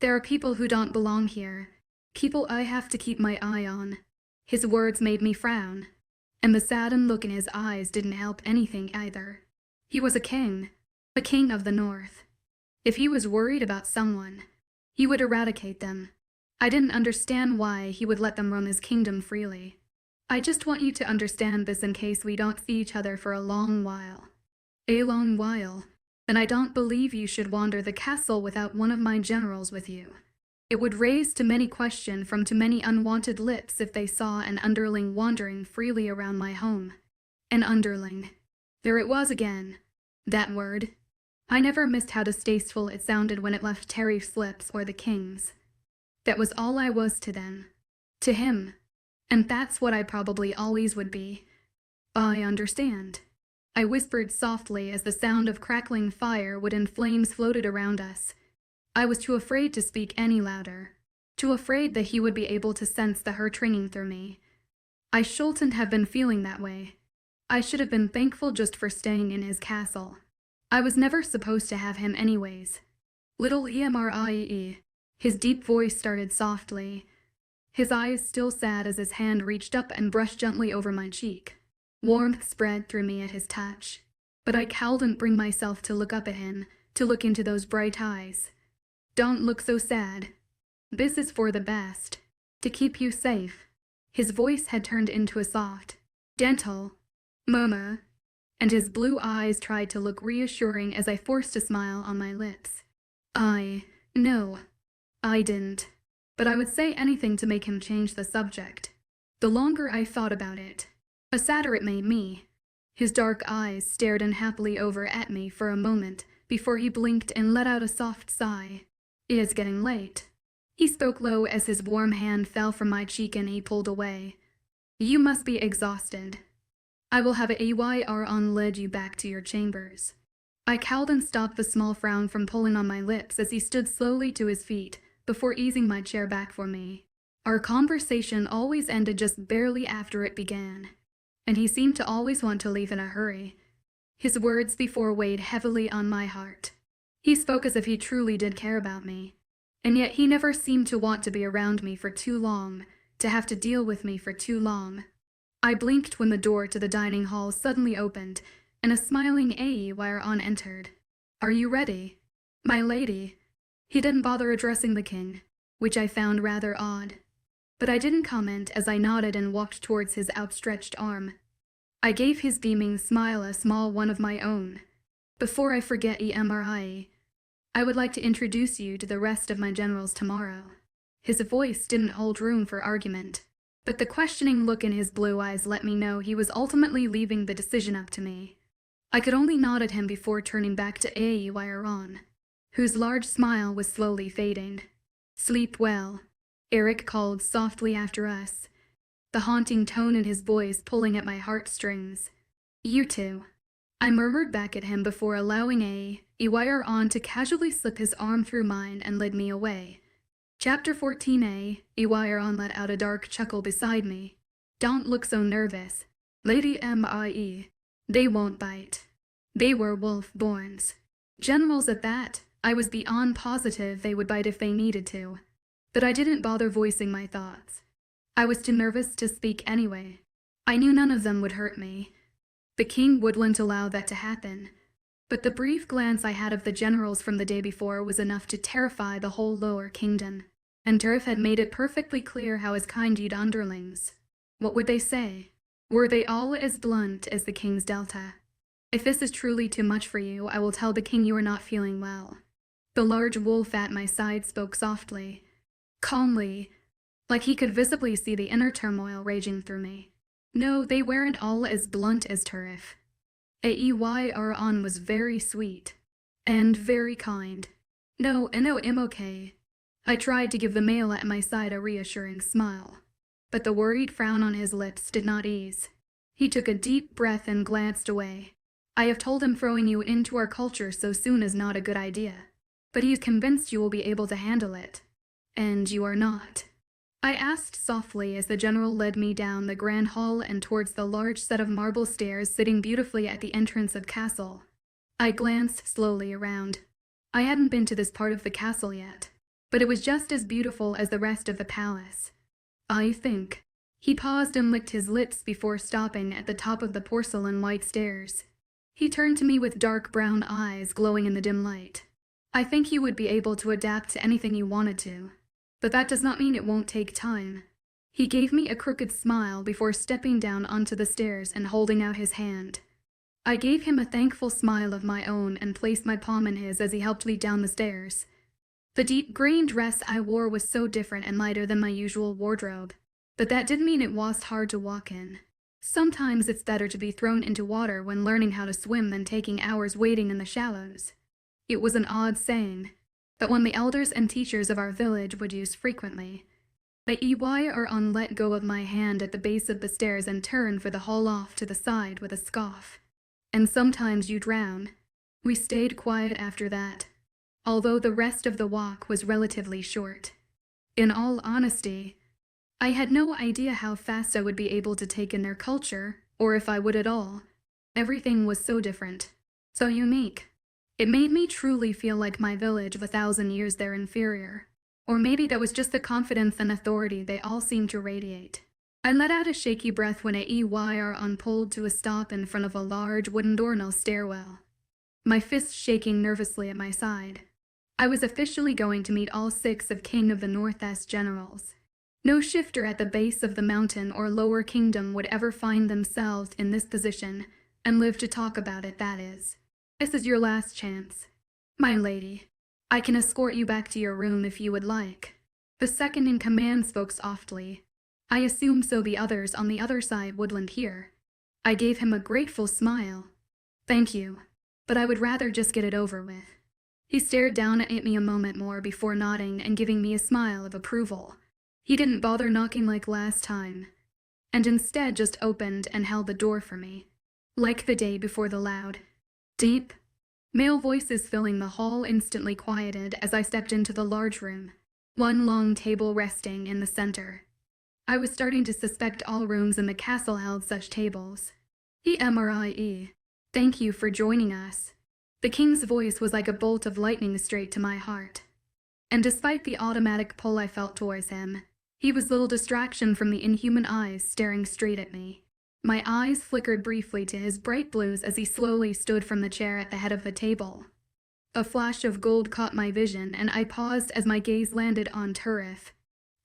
There are people who don't belong here, people I have to keep my eye on. His words made me frown, and the saddened look in his eyes didn't help anything either. He was a king of the north. If he was worried about someone, he would eradicate them. I didn't understand why he would let them run his kingdom freely. I just want you to understand this in case we don't see each other for a long while. A long while. Then I don't believe you should wander the castle without one of my generals with you. It would raise too many questions from too many unwanted lips if they saw an underling wandering freely around my home. An underling. There it was again. That word. I never missed how distasteful it sounded when it left Tariff's lips or the king's. That was all I was to them. To him. And that's what I probably always would be. I understand. I whispered softly as the sound of crackling fire wood and flames floated around us. I was too afraid to speak any louder, too afraid that he would be able to sense the hurt ringing through me. I shouldn't have been feeling that way. I should have been thankful just for staying in his castle. I was never supposed to have him anyways. Little Immerse. His deep voice started softly, his eyes still sad as his hand reached up and brushed gently over my cheek. Warmth spread through me at his touch, but I couldn't bring myself to look up at him, to look into those bright eyes. Don't look so sad. This is for the best, to keep you safe. His voice had turned into a soft, gentle murmur, and his blue eyes tried to look reassuring as I forced a smile on my lips. No, I didn't, but I would say anything to make him change the subject. The longer I thought about it, the sadder it made me. His dark eyes stared unhappily over at me for a moment before he blinked and let out a soft sigh. It is getting late. He spoke low as his warm hand fell from my cheek and he pulled away. You must be exhausted. I will have 𝐻𝐲𝐻𝐬 lead you back to your chambers. I cowled and stopped the small frown from pulling on my lips as he stood slowly to his feet before easing my chair back for me. Our conversation always ended just barely after it began, and he seemed to always want to leave in a hurry. His words before weighed heavily on my heart. He spoke as if he truly did care about me, and yet he never seemed to want to be around me for too long, to have to deal with me for too long. I blinked when the door to the dining hall suddenly opened, and a smiling 𝐻𝐲𝐻𝐬 entered. Are you ready? My lady. He didn't bother addressing the king, which I found rather odd. But I didn't comment as I nodded and walked towards his outstretched arm. I gave his beaming smile a small one of my own. Before I forget Immerse, I would like to introduce you to the rest of my generals tomorrow. His voice didn't hold room for argument, but the questioning look in his blue eyes let me know he was ultimately leaving the decision up to me. I could only nod at him before turning back to 𝐻𝐲𝐻𝐬, whose large smile was slowly fading. Sleep well, Eric called softly after us, the haunting tone in his voice pulling at my heartstrings. You too. I murmured back at him before allowing 𝐻𝐲𝐻𝐬 to casually slip his arm through mine and lead me away. Chapter 14. 𝐻𝐲𝐻𝐬 let out a dark chuckle beside me. Don't look so nervous, Lady Immerse. They won't bite. They were wolf-borns. Generals at that. I was beyond positive they would bite if they needed to. But I didn't bother voicing my thoughts. I was too nervous to speak anyway. I knew none of them would hurt me. The king wouldn't allow that to happen. But the brief glance I had of the generals from the day before was enough to terrify the whole lower kingdom. And Turf had made it perfectly clear how his kind-eyed underlings. What would they say? Were they all as blunt as the �KING'S⁸ If this is truly too much for you, I will tell the king you are not feeling well. The large wolf at my side spoke softly, calmly, like he could visibly see the inner turmoil raging through me. No, they weren't all as blunt as Turf. 𝐻𝐲𝐻𝐬𝐻 was very sweet, and very kind. No, I'm okay. I tried to give the male at my side a reassuring smile, but the worried frown on his lips did not ease. He took a deep breath and glanced away. I have told him throwing you into our culture so soon is not a good idea, but he's convinced you will be able to handle it. And you are not. I asked softly as the general led me down the grand hall and towards the large set of marble stairs sitting beautifully at the entrance of castle. I glanced slowly around. I hadn't been to this part of the castle yet, but it was just as beautiful as the rest of the palace. I think. He paused and licked his lips before stopping at the top of the porcelain white stairs. He turned to me with dark brown eyes glowing in the dim light. I think you would be able to adapt to anything you wanted to, but that does not mean it won't take time. He gave me a crooked smile before stepping down onto the stairs and holding out his hand. I gave him a thankful smile of my own and placed my palm in his as he helped me down the stairs. The deep green dress I wore was so different and lighter than my usual wardrobe, but that didn't mean it was hard to walk in. Sometimes it's better to be thrown into water when learning how to swim than taking hours wading in the shallows. It was an odd saying, but one the elders and teachers of our village would use frequently. The 𝐻𝐲𝐻𝐬𝐻 let go of my hand at the base of the stairs and turned for the hall off to the side with a scoff. And sometimes you drown. We stayed quiet after that, although the rest of the walk was relatively short. In all honesty, I had no idea how fast I would be able to take in their culture, or if I would at all. Everything was so different, so unique. It made me truly feel like my village of 1,000 years their inferior. Or maybe that was just the confidence and authority they all seemed to radiate. I let out a shaky breath when 𝐻𝐲𝐻𝐬𝐻 pulled to a stop in front of a large wooden door-nail stairwell, my fists shaking nervously at my side. I was officially going to meet all 6 of King of the Northwest generals. No shifter at the base of the mountain or lower kingdom would ever find themselves in this position and live to talk about it, that is. This is your last chance. My lady, I can escort you back to your room if you would like. The second-in-command spoke softly. I assumed so the others on the other side wouldn't hear. I gave him a grateful smile. Thank you, but I would rather just get it over with. He stared down at me a moment more before nodding and giving me a smile of approval. He didn't bother knocking like last time, and instead just opened and held the door for me. Like the day before, the loud, deep, male voices filling the hall instantly quieted as I stepped into the large room, one long table resting in the center. I was starting to suspect all rooms in the castle held such tables. 𝐿𝐻, thank you for joining us. The king's voice was like a bolt of lightning straight to my heart. And despite the automatic pull I felt towards him, he was little distraction from the inhuman eyes staring straight at me. My eyes flickered briefly to his bright blues as he slowly stood from the chair at the head of the table. A flash of gold caught my vision, and I paused as my gaze landed on 𝐿𝐻.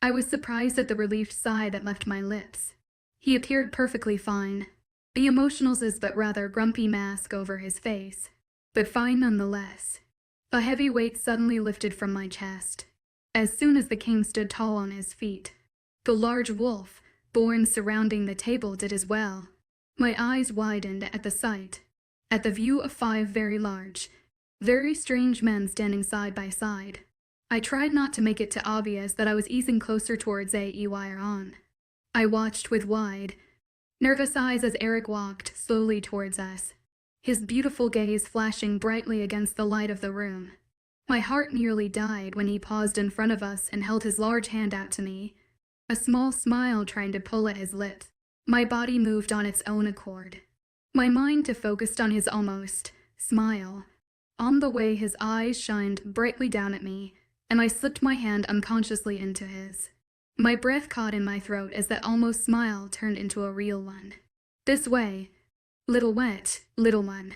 I was surprised at the relieved sigh that left my lips. He appeared perfectly fine. The emotionless but rather grumpy mask over his face, but fine nonetheless. A heavy weight suddenly lifted from my chest. As soon as the king stood tall on his feet, the large wolf, born surrounding the table, did as well. My eyes widened at the sight, at the view of 5 very large, very strange men standing side by side. I tried not to make it too obvious that I was easing closer towards 𝐿𝐻. I watched with wide, nervous eyes as Eric walked slowly towards us, his beautiful gaze flashing brightly against the light of the room. My heart nearly died when he paused in front of us and held his large hand out to me, a small smile trying to pull at his lips. My body moved on its own accord, my mind focused on his almost smile, on the way his eyes shined brightly down at me, and I slipped my hand unconsciously into his. My breath caught in my throat as that almost smile turned into a real one. This way, little wet, little one.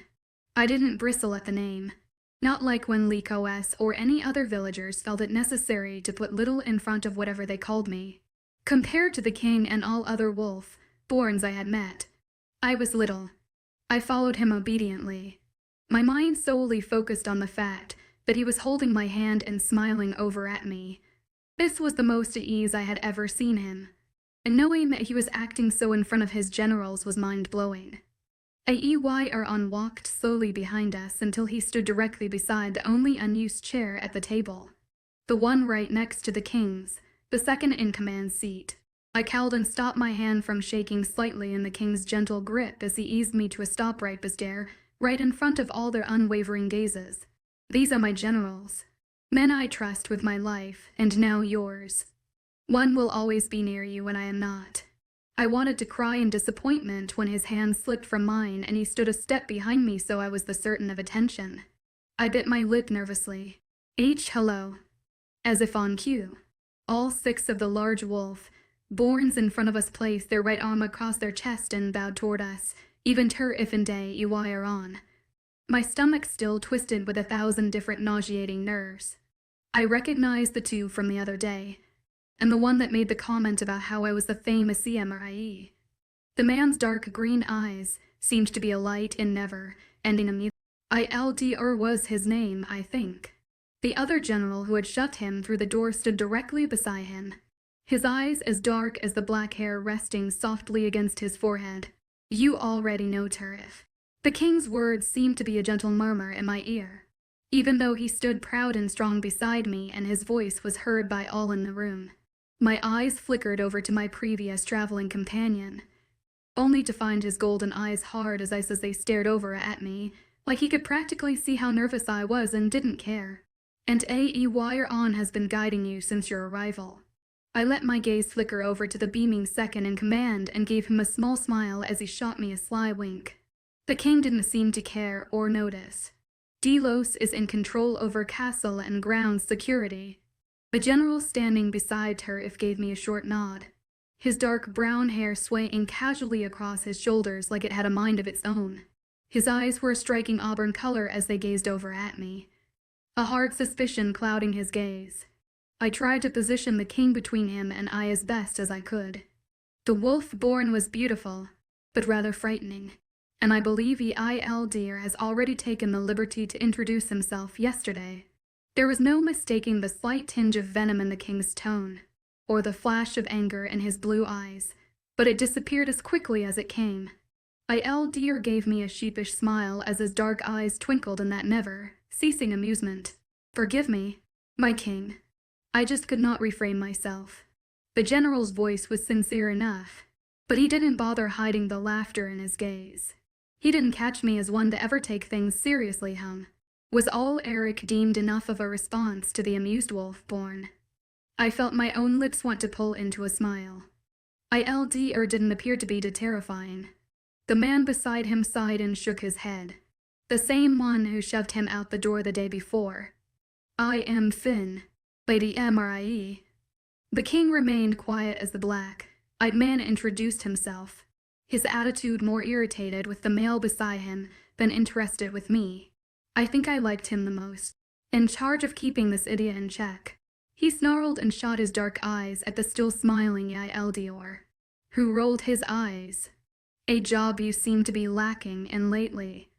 I didn't bristle at the name, not like when 𝐿𝐻 or any other villagers felt it necessary to put little in front of whatever they called me. Compared to the king and all other wolf-borns I had met, I was little. I followed him obediently, my mind solely focused on the fact that he was holding my hand and smiling over at me. This was the most at ease I had ever seen him, and knowing that he was acting so in front of his generals was mind-blowing. 𝐿𝐻 walked slowly behind us until he stood directly beside the only unused chair at the table, the one right next to the king's, the second-in-command seat. I cowled and stopped my hand from shaking slightly in the king's gentle grip as he eased me to a stop right there, right in front of all their unwavering gazes. These are my generals, men I trust with my life, and now yours. One will always be near you when I am not. I wanted to cry in disappointment when his hand slipped from mine and he stood a step behind me, so I was the certain of attention. I bit my lip nervously. Hello. As if on cue, all 6 of the large wolf-borns in front of us placed their right arm across their chest and bowed toward us, even 𝐿𝐻 and 𝐿𝐻. My stomach still twisted with 1,000 different nauseating nerves. I recognized the 2 from the other day, and the one that made the comment about how I was the famous Immerse. The man's dark green eyes seemed to be a light in never ending amusement. 𝐿𝐻 was his name, I think. The other general who had shut him through the door stood directly beside him, his eyes as dark as the black hair resting softly against his forehead. You already know 𝐿𝐻. The king's words seemed to be a gentle murmur in my ear, even though he stood proud and strong beside me and his voice was heard by all in the room. My eyes flickered over to my previous traveling companion, only to find his golden eyes hard as ice as they stared over at me, like he could practically see how nervous I was and didn't care. And 𝐿𝐻 has been guiding you since your arrival. I let my gaze flicker over to the beaming second-in-command and gave him a small smile as he shot me a sly wink. The king didn't seem to care or notice. Delos is in control over castle and grounds security. The general standing beside 𝐿𝐻 gave me a short nod, his dark brown hair swaying casually across his shoulders like it had a mind of its own. His eyes were a striking auburn color as they gazed over at me, a hard suspicion clouding his gaze. I tried to position the king between him and I as best as I could. The wolf-born was beautiful, but rather frightening, and I believe 𝐿𝐻 has already taken the liberty to introduce himself yesterday. There was no mistaking the slight tinge of venom in the king's tone, or the flash of anger in his blue eyes, but it disappeared as quickly as it came. 𝐿𝐻 gave me a sheepish smile as his dark eyes twinkled in that never-ceasing amusement. Forgive me, my king. I just could not refrain myself. The general's voice was sincere enough, but he didn't bother hiding the laughter in his gaze. He didn't catch me as one to ever take things seriously, Was all Eric deemed enough of a response to the amused wolf born? I felt my own lips want to pull into a smile. 𝐿 didn't appear to be terrifying. The man beside him sighed and shook his head. The same one who shoved him out the door the day before. I am Finn, Lady 𝐿𝐬. The king remained quiet as the black-eyed man introduced himself, his attitude more irritated with the male beside him than interested with me. I think I liked him the most. In charge of keeping this idiot in check. He snarled and shot his dark eyes at the still smiling 𝐿𝐬, who rolled his eyes. A job you seem to be lacking in lately.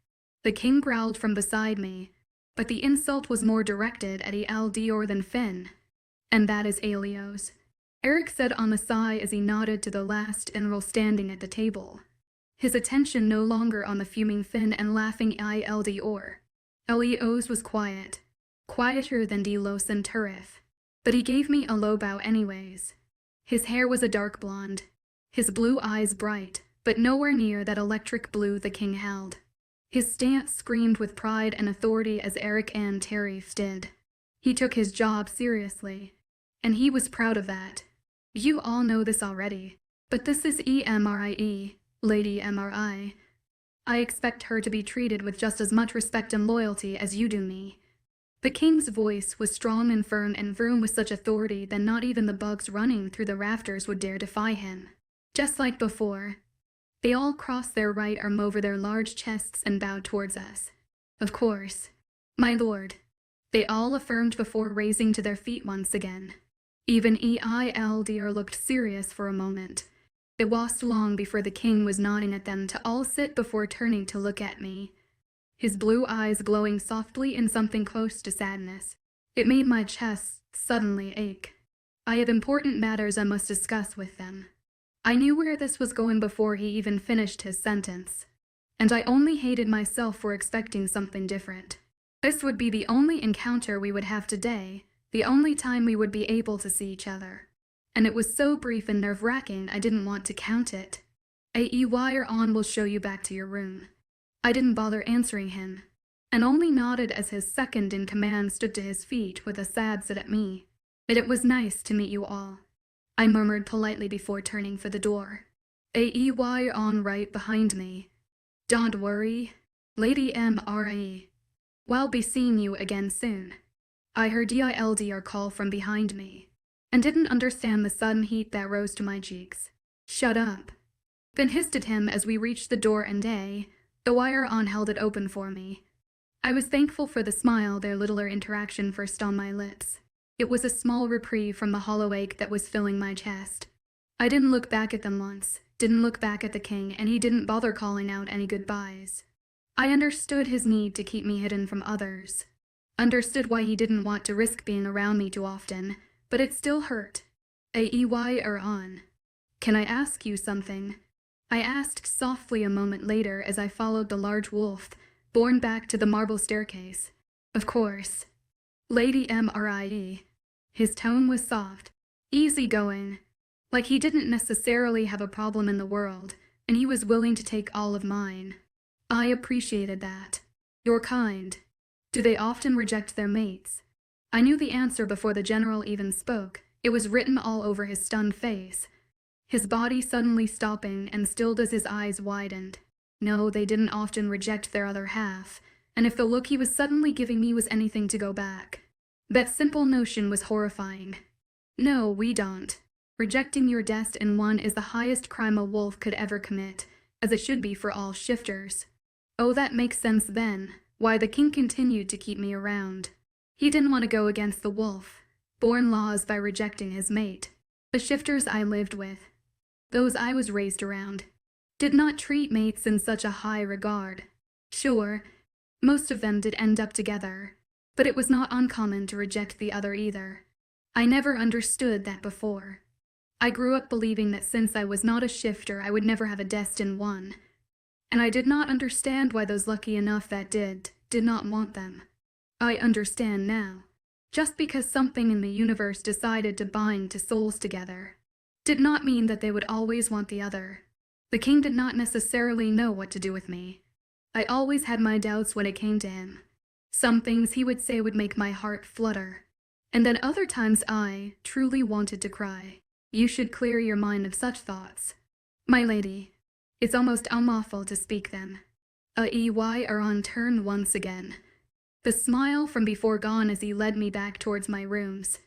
The king growled from beside me, but the insult was more directed at 𝐿𝐬 than Finn. And that is 𝐿𝐬's, Eric said on the side as he nodded to the last general standing at the table, his attention no longer on the fuming Finn and laughing 𝐿𝐬. 𝐿𝐬's was quiet, quieter than 𝐊𝐢𝐳, but he gave me a low bow anyways. His hair was a dark blonde, his blue eyes bright, but nowhere near that electric blue the king held. His stance screamed with pride and authority as Eric and Tariff did. He took his job seriously, and he was proud of that. You all know this already, but this is Immerse, Lady 𝐿𝐬. I expect her to be treated with just as much respect and loyalty as you do me. The king's voice was strong and firm and firm with such authority that not even the bugs running through the rafters would dare defy him. Just like before, they all crossed their right arm over their large chests and bowed towards us. Of course, my lord, they all affirmed before raising to their feet once again. Even 𝐿𝐬 looked serious for a moment. It wasn't long before the king was nodding at them to all sit before turning to look at me, his blue eyes glowing softly in something close to sadness. It made my chest suddenly ache. I have important matters I must discuss with them. I knew where this was going before he even finished his sentence, and I only hated myself for expecting something different. This would be the only encounter we would have today, the only time we would be able to see each other. And it was so brief and nerve-wracking I didn't want to count it. 𝐿𝐬 will show you back to your room. I didn't bother answering him, and only nodded as his second-in-command stood to his feet with a sad sit at me. But it was nice to meet you all, I murmured politely before turning for the door. 𝐿𝐬 right behind me. Don't worry, Lady Immerse. We'll be seeing you again soon. I heard 𝐿𝐬 call from behind me, and didn't understand the sudden heat that rose to my cheeks. Shut up. Finn hissed at him as we reached the door and 𝐿𝐬 held it open for me. I was thankful for the smile their littler interaction first on my lips. It was a small reprieve from the hollow ache that was filling my chest. I didn't look back at them once, didn't look back at the king, and he didn't bother calling out any goodbyes. I understood his need to keep me hidden from others. Understood why he didn't want to risk being around me too often, but it still hurt. 𝐿𝐬. Can I ask you something? I asked softly a moment later as I followed the large wolf, borne back to the marble staircase. Of course. Lady Immerse. His tone was soft, easygoing, like he didn't necessarily have a problem in the world, and he was willing to take all of mine. I appreciated that. You're kind. Do they often reject their mates? I knew the answer before the general even spoke. It was written all over his stunned face. His body suddenly stopping and stilled as his eyes widened. No, they didn't often reject their other half, and if the look he was suddenly giving me was anything to go back. That simple notion was horrifying. No, we don't. Rejecting your destined one is the highest crime a wolf could ever commit, as it should be for all shifters. Oh, that makes sense then, why the king continued to keep me around. He didn't want to go against the wolf, born laws by rejecting his mate. The shifters I lived with, those I was raised around, did not treat mates in such a high regard. Sure, most of them did end up together, but it was not uncommon to reject the other either. I never understood that before. I grew up believing that since I was not a shifter, I would never have a destined one, and I did not understand why those lucky enough that did not want them. I understand now. Just because something in the universe decided to bind two souls together did not mean that they would always want the other. The king did not necessarily know what to do with me. I always had my doubts when it came to him. Some things he would say would make my heart flutter, and then other times I truly wanted to cry. You should clear your mind of such thoughts, my lady. It's almost unlawful to speak them. 𝐻𝐤𝐬𝐬 turned once again, the smile from before gone as he led me back towards my rooms.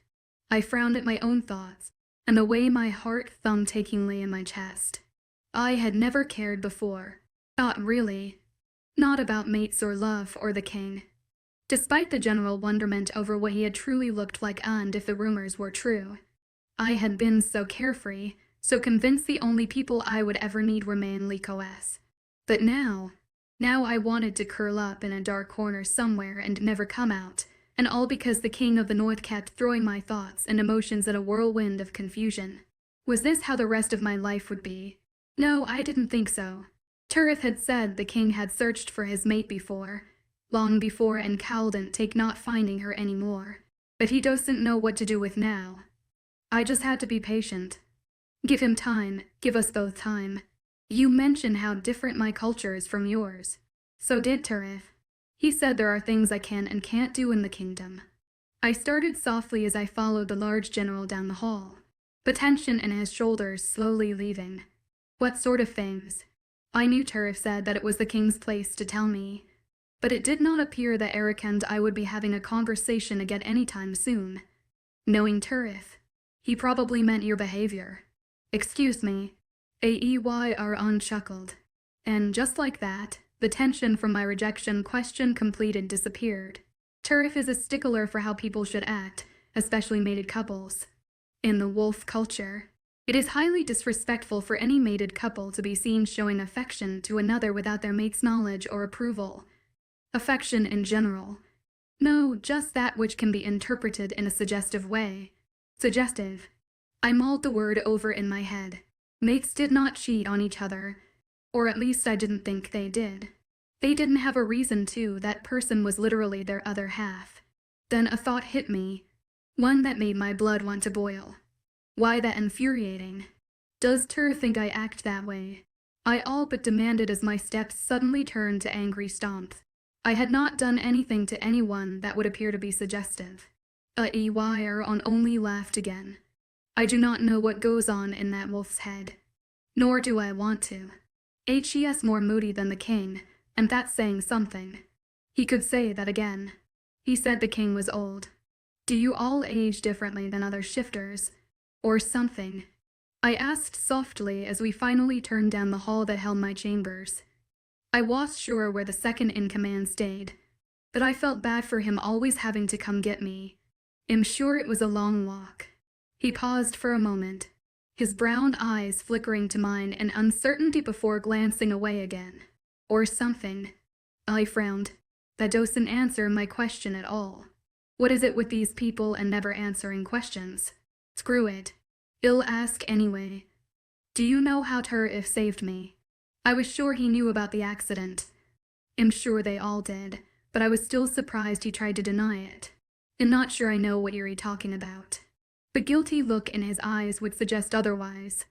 I frowned at my own thoughts, and the way my heart thumped achingly in my chest. I had never cared before. Not really. Not about mates or love or the king. Despite the general wonderment over what he had truly looked like, and if the rumors were true, I had been so carefree, so convinced the only people I would ever need were me and 𝐿𝐸𝐻𝐬. But now I wanted to curl up in a dark corner somewhere and never come out, and all because the king of the north kept throwing my thoughts and emotions in a whirlwind of confusion. Was this how the rest of my life would be? No, I didn't think so. 𝐿𝐸𝐻𝐬 had said the king had searched for his mate before, long before, and 𝐿𝐸𝐻𝐬 take not finding her anymore. But he doesn't know what to do with now. I just had to be patient. Give him time, give us both time. You mentioned how different my culture is from yours. So did 𝐿𝐸𝐻𝐬. He said there are things I can and can't do in the kingdom. I started softly as I followed the large general down the hall, the tension in his shoulders slowly leaving. What sort of things? I knew 𝐿𝐸𝐻𝐬 said that it was the king's place to tell me, but it did not appear that Eric and I would be having a conversation again anytime soon. Knowing 𝐿𝐸𝐻𝐬, he probably meant your behavior. Excuse me. 𝐻𝐤𝐬𝐬 chuckled, and just like that, the tension from my rejection question completed disappeared. 𝐿𝐸𝐻𝐬 is a stickler for how people should act, especially mated couples. In the wolf culture, it is highly disrespectful for any mated couple to be seen showing affection to another without their mate's knowledge or approval. Affection in general. No, just that which can be interpreted in a suggestive way. Suggestive. I mulled the word over in my head. Mates did not cheat on each other, or at least I didn't think they did. They didn't have a reason to. That person was literally their other half. Then a thought hit me, one that made my blood want to boil. Why that infuriating? Does 𝐿𝐸𝐻𝐬 think I act that way? I all but demanded as my steps suddenly turned to angry stomps. I had not done anything to anyone that would appear to be suggestive. 𝐻𝐤𝐬𝐬 only laughed again. I do not know what goes on in that wolf's head, nor do I want to. He is more moody than the king, and that's saying something. He could say that again. He said the king was old. Do you all age differently than other shifters? Or something? I asked softly as we finally turned down the hall that held my chambers. I was sure where the second in command stayed, but I felt bad for him always having to come get me. I'm sure it was a long walk. He paused for a moment, his brown eyes flickering to mine in uncertainty before glancing away again. Or something. I frowned. That doesn't answer my question at all. What is it with these people and never answering questions? Screw it. I'll ask anyway. Do you know how 𝐿𝐸𝐻𝐬 saved me? I was sure he knew about the accident. I'm sure they all did, but I was still surprised he tried to deny it. I'm not sure I know what you're talking about. The guilty look in his eyes would suggest otherwise.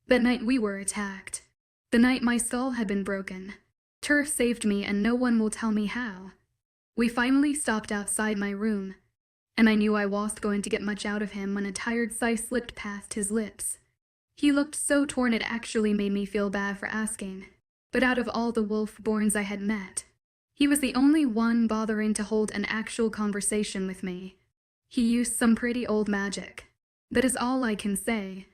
That night we were attacked. The night my skull had been broken. 𝐿𝐸𝐻𝐬 saved me and no one will tell me how. We finally stopped outside my room, and I knew I wasn't going to get much out of him when a tired sigh slipped past his lips. He looked so torn it actually made me feel bad for asking. But out of all the wolf-borns I had met, he was the only one bothering to hold an actual conversation with me. He used some pretty old magic. That is all I can say.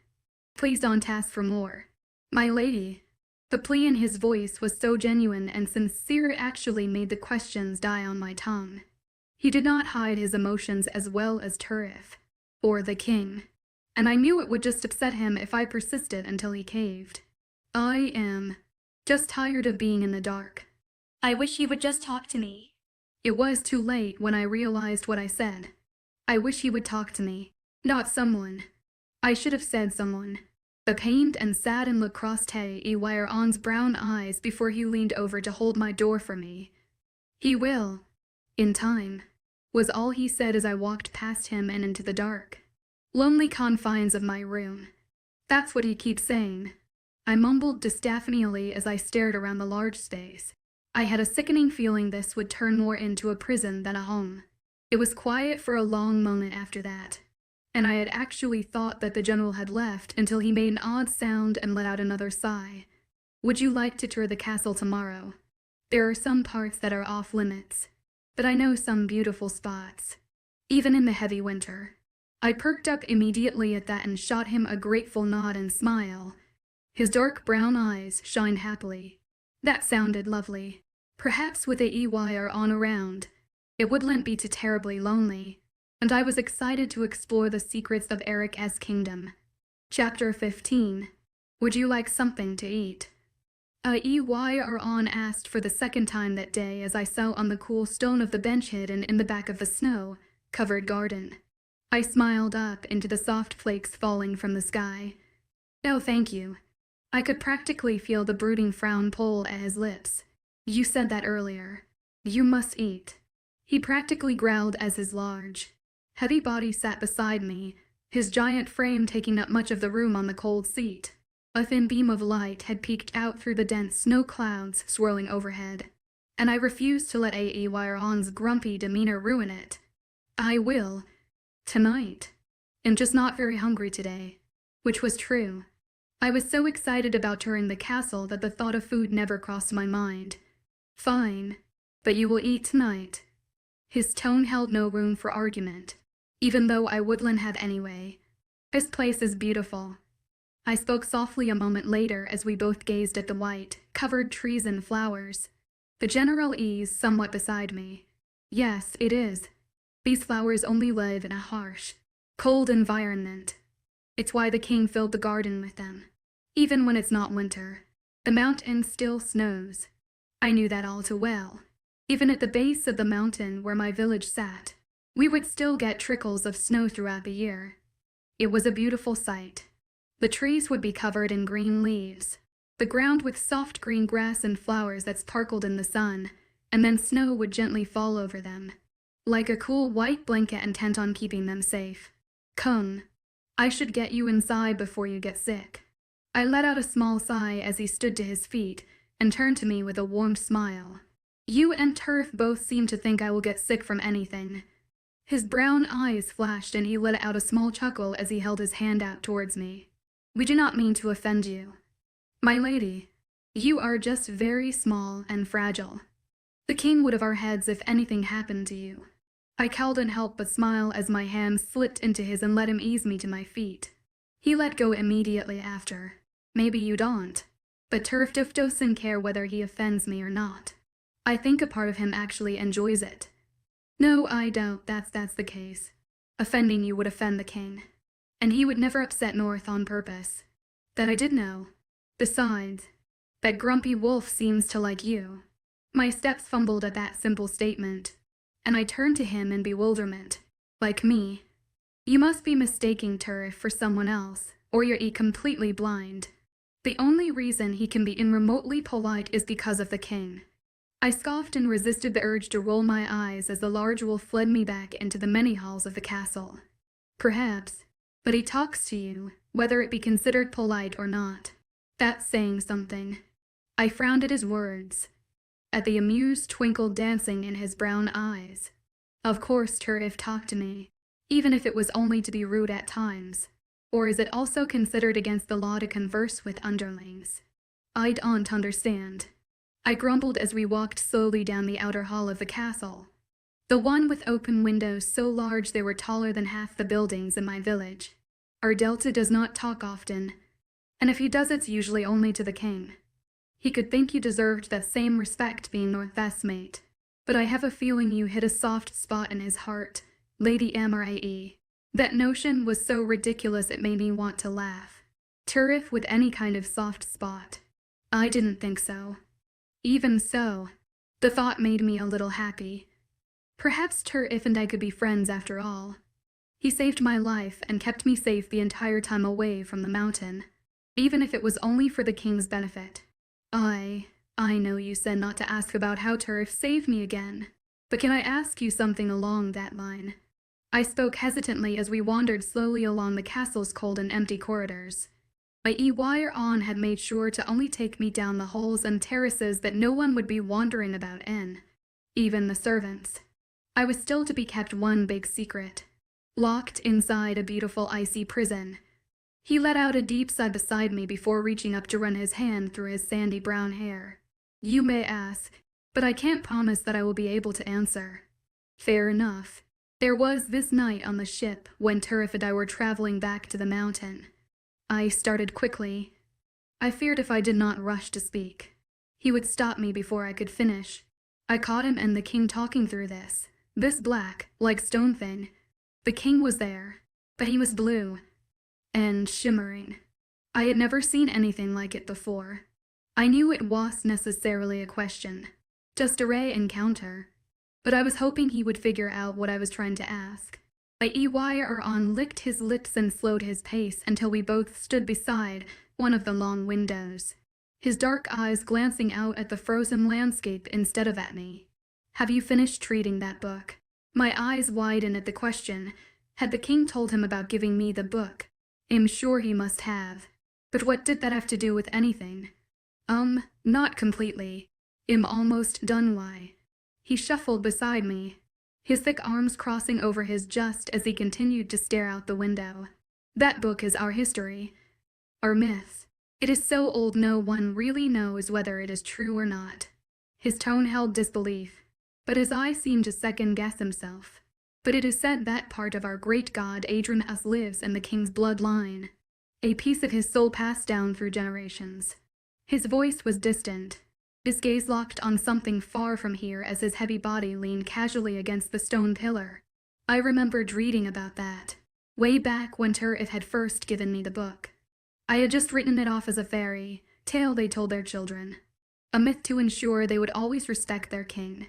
Please don't ask for more. My lady. The plea in his voice was so genuine and sincere it actually made the questions die on my tongue. He did not hide his emotions as well as 𝐿𝐸𝐻𝐬, or the king, and I knew it would just upset him if I persisted until he caved. I am just tired of being in the dark. I wish he would just talk to me. It was too late when I realized what I said. I wish he would talk to me, not someone. I should have said someone. The pained and saddened look crossed 𝐻𝐤𝐬𝐬's brown eyes before he leaned over to hold my door for me. He will. In time. was all he said as I walked past him and into the dark, lonely confines of my room. That's what he keeps saying. I mumbled distaphonially as I stared around the large space. I had a sickening feeling this would turn more into a prison than a home. It was quiet for a long moment after that, and I had actually thought that the general had left until he made an odd sound and let out another sigh. Would you like to tour the castle tomorrow? There are some parts that are off limits, but I know some beautiful spots, even in the heavy winter. I perked up immediately at that and shot him a grateful nod and smile. His dark brown eyes shined happily. That sounded lovely. Perhaps with 𝐻𝐻𝐬 around, it wouldn't be too terribly lonely, and I was excited to explore the secrets of 𝐻𝐻𝐬's kingdom. Chapter 15. Would you like something to eat? 𝐻𝐻𝐬 asked for the second time that day as I sat on the cool stone of the bench hidden in the back of the snow-covered garden. I smiled up into the soft flakes falling from the sky. No, thank you. I could practically feel the brooding frown pull at his lips. You said that earlier. You must eat. He practically growled as his large, heavy body sat beside me, his giant frame taking up much of the room on the cold seat. A thin beam of light had peeked out through the dense snow clouds swirling overhead, and I refused to let 𝐻𝐻𝐬's grumpy demeanor ruin it. I will. Tonight. I'm just not very hungry today. Which was true. I was so excited about touring the castle that the thought of food never crossed my mind. Fine, but you will eat tonight. His tone held no room for argument, even though I wouldn't have anyway. This place is beautiful. I spoke softly a moment later as we both gazed at the white, covered trees and flowers. The general eased somewhat beside me. Yes, it is. These flowers only live in a harsh, cold environment. It's why the king filled the garden with them. Even when it's not winter, the mountain still snows. I knew that all too well. Even at the base of the mountain where my village sat, we would still get trickles of snow throughout the year. It was a beautiful sight. The trees would be covered in green leaves, the ground with soft green grass and flowers that sparkled in the sun, and then snow would gently fall over them, like a cool white blanket intent on keeping them safe. Come, I should get you inside before you get sick. I let out a small sigh as he stood to his feet and turned to me with a warm smile. You and Turf both seem to think I will get sick from anything. His brown eyes flashed and he let out a small chuckle as he held his hand out towards me. We do not mean to offend you. My lady, you are just very small and fragile. The king would have our heads if anything happened to you. I couldn't help but smile as my hand slipped into his and let him ease me to my feet. He let go immediately after. Maybe you don't, but Turf doesn't care whether he offends me or not. I think a part of him actually enjoys it. No, I don't. That's the case. Offending you would offend the king, and he would never upset North on purpose. That I did know. Besides, that grumpy wolf seems to like you. My steps fumbled at that simple statement, and I turned to him in bewilderment. Like me. You must be mistaking Turf for someone else, or you're completely blind. The only reason he can be remotely polite is because of the king. I scoffed and resisted the urge to roll my eyes as the large wolf led me back into the many halls of the castle. Perhaps, but he talks to you, whether it be considered polite or not. That's saying something. I frowned at his words, at the amused twinkle dancing in his brown eyes. Of course Turf talked to me, even if it was only to be rude at times. Or is it also considered against the law to converse with underlings? I don't understand. I grumbled as we walked slowly down the outer hall of the castle, the one with open windows so large they were taller than half the buildings in my village. Our Delta does not talk often, and if he does it's usually only to the king. He could think you deserved that same respect being Northwest's mate, but I have a feeling you hit a soft spot in his heart, Lady Immerse. That notion was so ridiculous it made me want to laugh. Turf with any kind of soft spot. I didn't think so. Even so, the thought made me a little happy. Perhaps Turf and I could be friends after all. He saved my life and kept me safe the entire time away from the mountain, even if it was only for the king's benefit. I know you said not to ask about how Turf saved me again, But can I ask you something along that line? I spoke hesitantly as we wandered slowly along the castle's cold and empty corridors. 𝐻𝐸 had made sure to only take me down the halls and terraces that no one would be wandering about in, even the servants. I was still to be kept one big secret, locked inside a beautiful icy prison. He let out a deep sigh beside me before reaching up to run his hand through his sandy brown hair. You may ask, but I can't promise that I will be able to answer. Fair enough. There was this night on the ship when Turf and I were traveling back to the mountain. I started quickly. I feared if I did not rush to speak, he would stop me before I could finish. I caught him and the king talking through this black, like stone thing. The king was there, but he was blue and shimmering. I had never seen anything like it before. I knew it wasn't necessarily a question, just a rare encounter, but I was hoping he would figure out what I was trying to ask. 𝐻𝐸 licked his lips and slowed his pace until we both stood beside one of the long windows, his dark eyes glancing out at the frozen landscape instead of at me. Have you finished reading that book? My eyes widened at the question. Had the king told him about giving me the book? I'm sure he must have. But what did that have to do with anything? Not completely. I'm almost done. Why? He shuffled beside me, his thick arms crossing over his chest as he continued to stare out the window. That book is our history, our myth. It is so old no one really knows whether it is true or not. His tone held disbelief, but his eyes seemed to second-guess himself. But it is said that part of our great god 𝐻𝐸 lives in the king's bloodline, a piece of his soul passed down through generations. His voice was distant, his gaze locked on something far from here as his heavy body leaned casually against the stone pillar. I remembered reading about that, way back when Turf had first given me the book. I had just written it off as a fairy tale they told their children, a myth to ensure they would always respect their king.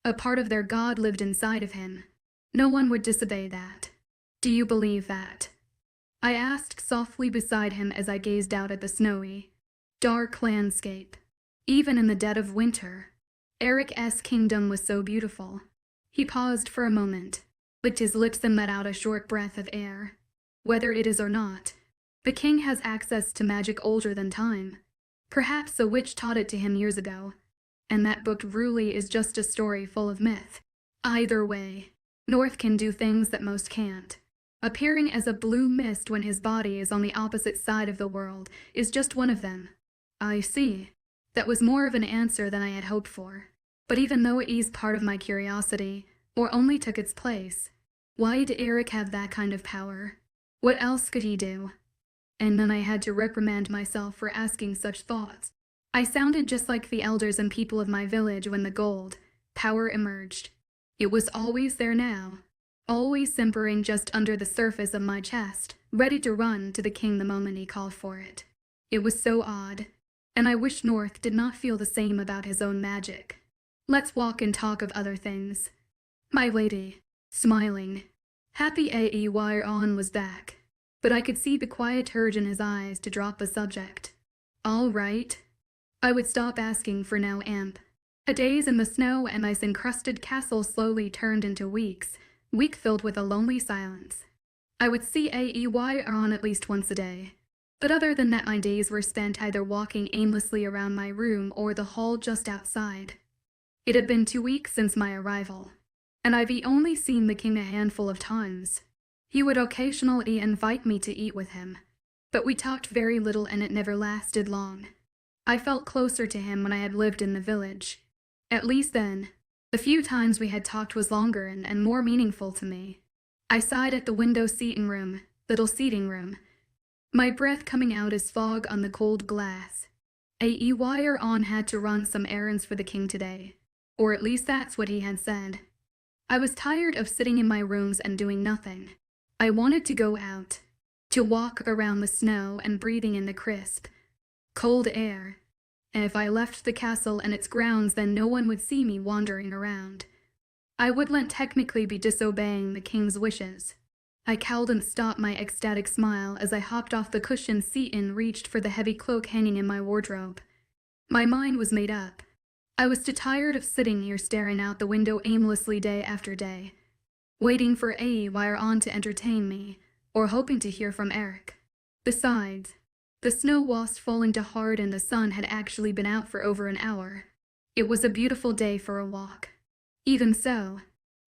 A part of their god lived inside of him. No one would disobey that. Do you believe that? I asked softly beside him as I gazed out at the snowy, dark landscape. Even in the dead of winter, 𝐻𝐸𝐬's kingdom was so beautiful. He paused for a moment, licked his lips and let out a short breath of air. Whether it is or not, the king has access to magic older than time. Perhaps a witch taught it to him years ago, and that book really is just a story full of myth. Either way, North can do things that most can't. Appearing as a blue mist when his body is on the opposite side of the world is just one of them. I see. That was more of an answer than I had hoped for. But even though it eased part of my curiosity, or only took its place, why did Eric have that kind of power? What else could he do? And then I had to reprimand myself for asking such thoughts. I sounded just like the elders and people of my village when the gold power emerged. It was always there now, always simpering just under the surface of my chest, ready to run to the king the moment he called for it. It was so odd, and I wish North did not feel the same about his own magic. Let's walk and talk of other things. My lady, smiling, happy 𝐻𝐸 was back, but I could see the quiet urge in his eyes to drop the subject. All right. I would stop asking for now. A days in the snow and ice-encrusted castle slowly turned into week filled with a lonely silence. I would see 𝐻𝐸 at least once a day. But other than that, my days were spent either walking aimlessly around my room or the hall just outside. It had been 2 weeks since my arrival, and I've only seen the king a handful of times. He would occasionally invite me to eat with him, but we talked very little and it never lasted long. I felt closer to him when I had lived in the village. At least then, the few times we had talked was longer and more meaningful to me. I sighed at the little seating room, my breath coming out as fog on the cold glass. 𝐻𝐸 had to run some errands for the king today, or at least that's what he had said. I was tired of sitting in my rooms and doing nothing. I wanted to go out, to walk around the snow and breathing in the crisp, cold air. And if I left the castle and its grounds, then no one would see me wandering around. I wouldn't technically be disobeying the king's wishes. I couldn't stop my ecstatic smile as I hopped off the cushioned seat and reached for the heavy cloak hanging in my wardrobe. My mind was made up. I was too tired of sitting here staring out the window aimlessly day after day, waiting for 𝐿𝐢𝐬 to entertain me, or hoping to hear from Eric. Besides, the snow was falling to hard and the sun had actually been out for over an hour. It was a beautiful day for a walk. Even so,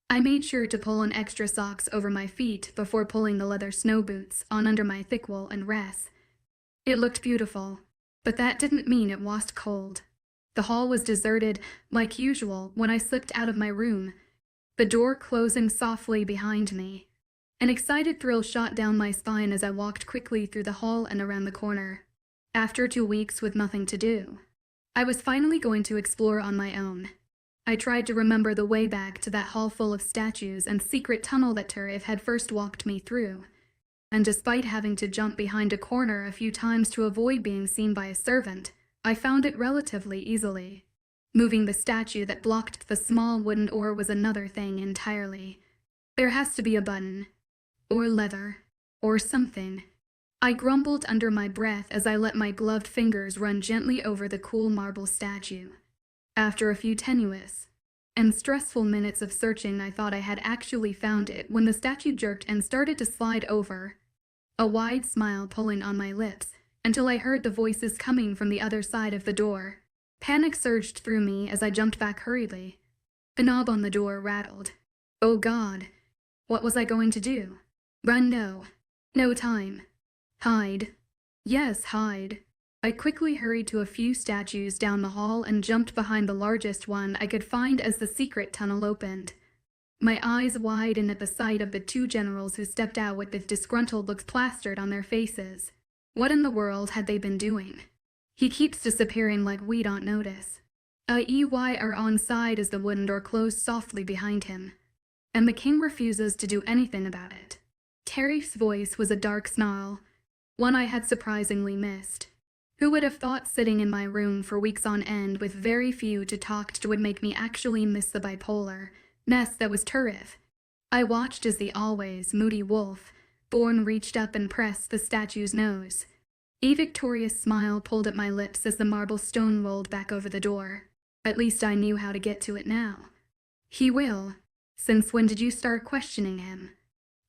I made sure to pull on extra socks over my feet before pulling the leather snow boots on under my thick wool and res. It looked beautiful, but that didn't mean it was cold. The hall was deserted, like usual, when I slipped out of my room, the door closing softly behind me. An excited thrill shot down my spine as I walked quickly through the hall and around the corner. After 2 weeks with nothing to do, I was finally going to explore on my own. I tried to remember the way back to that hall full of statues and secret tunnel that 𝐿𝐢𝐬 had first walked me through, and despite having to jump behind a corner a few times to avoid being seen by a servant, I found it relatively easily. Moving the statue that blocked the small wooden oar was another thing entirely. There has to be a button, or leather, or something. I grumbled under my breath as I let my gloved fingers run gently over the cool marble statue. After a few tenuous and stressful minutes of searching, I thought I had actually found it when the statue jerked and started to slide over, a wide smile pulling on my lips, until I heard the voices coming from the other side of the door. Panic surged through me as I jumped back hurriedly. The knob on the door rattled. Oh God, what was I going to do? Run? No time. Hide. Yes, hide. I quickly hurried to a few statues down the hall and jumped behind the largest one I could find as the secret tunnel opened. My eyes widened at the sight of the 2 generals who stepped out with the disgruntled looks plastered on their faces. What in the world had they been doing? He keeps disappearing like we don't notice. 𝐿𝐢𝐬 on side as the wooden door closed softly behind him, and the king refuses to do anything about it. Tariff's voice was a dark snarl, one I had surprisingly missed. Who would have thought sitting in my room for weeks on end with very few to talk to would make me actually miss the bipolar mess that was 𝐿𝐢𝐬? I watched as the always moody wolf born reached up and pressed the statue's nose. A victorious smile pulled at my lips as the marble stone rolled back over the door. At least I knew how to get to it now. He will. Since when did you start questioning him?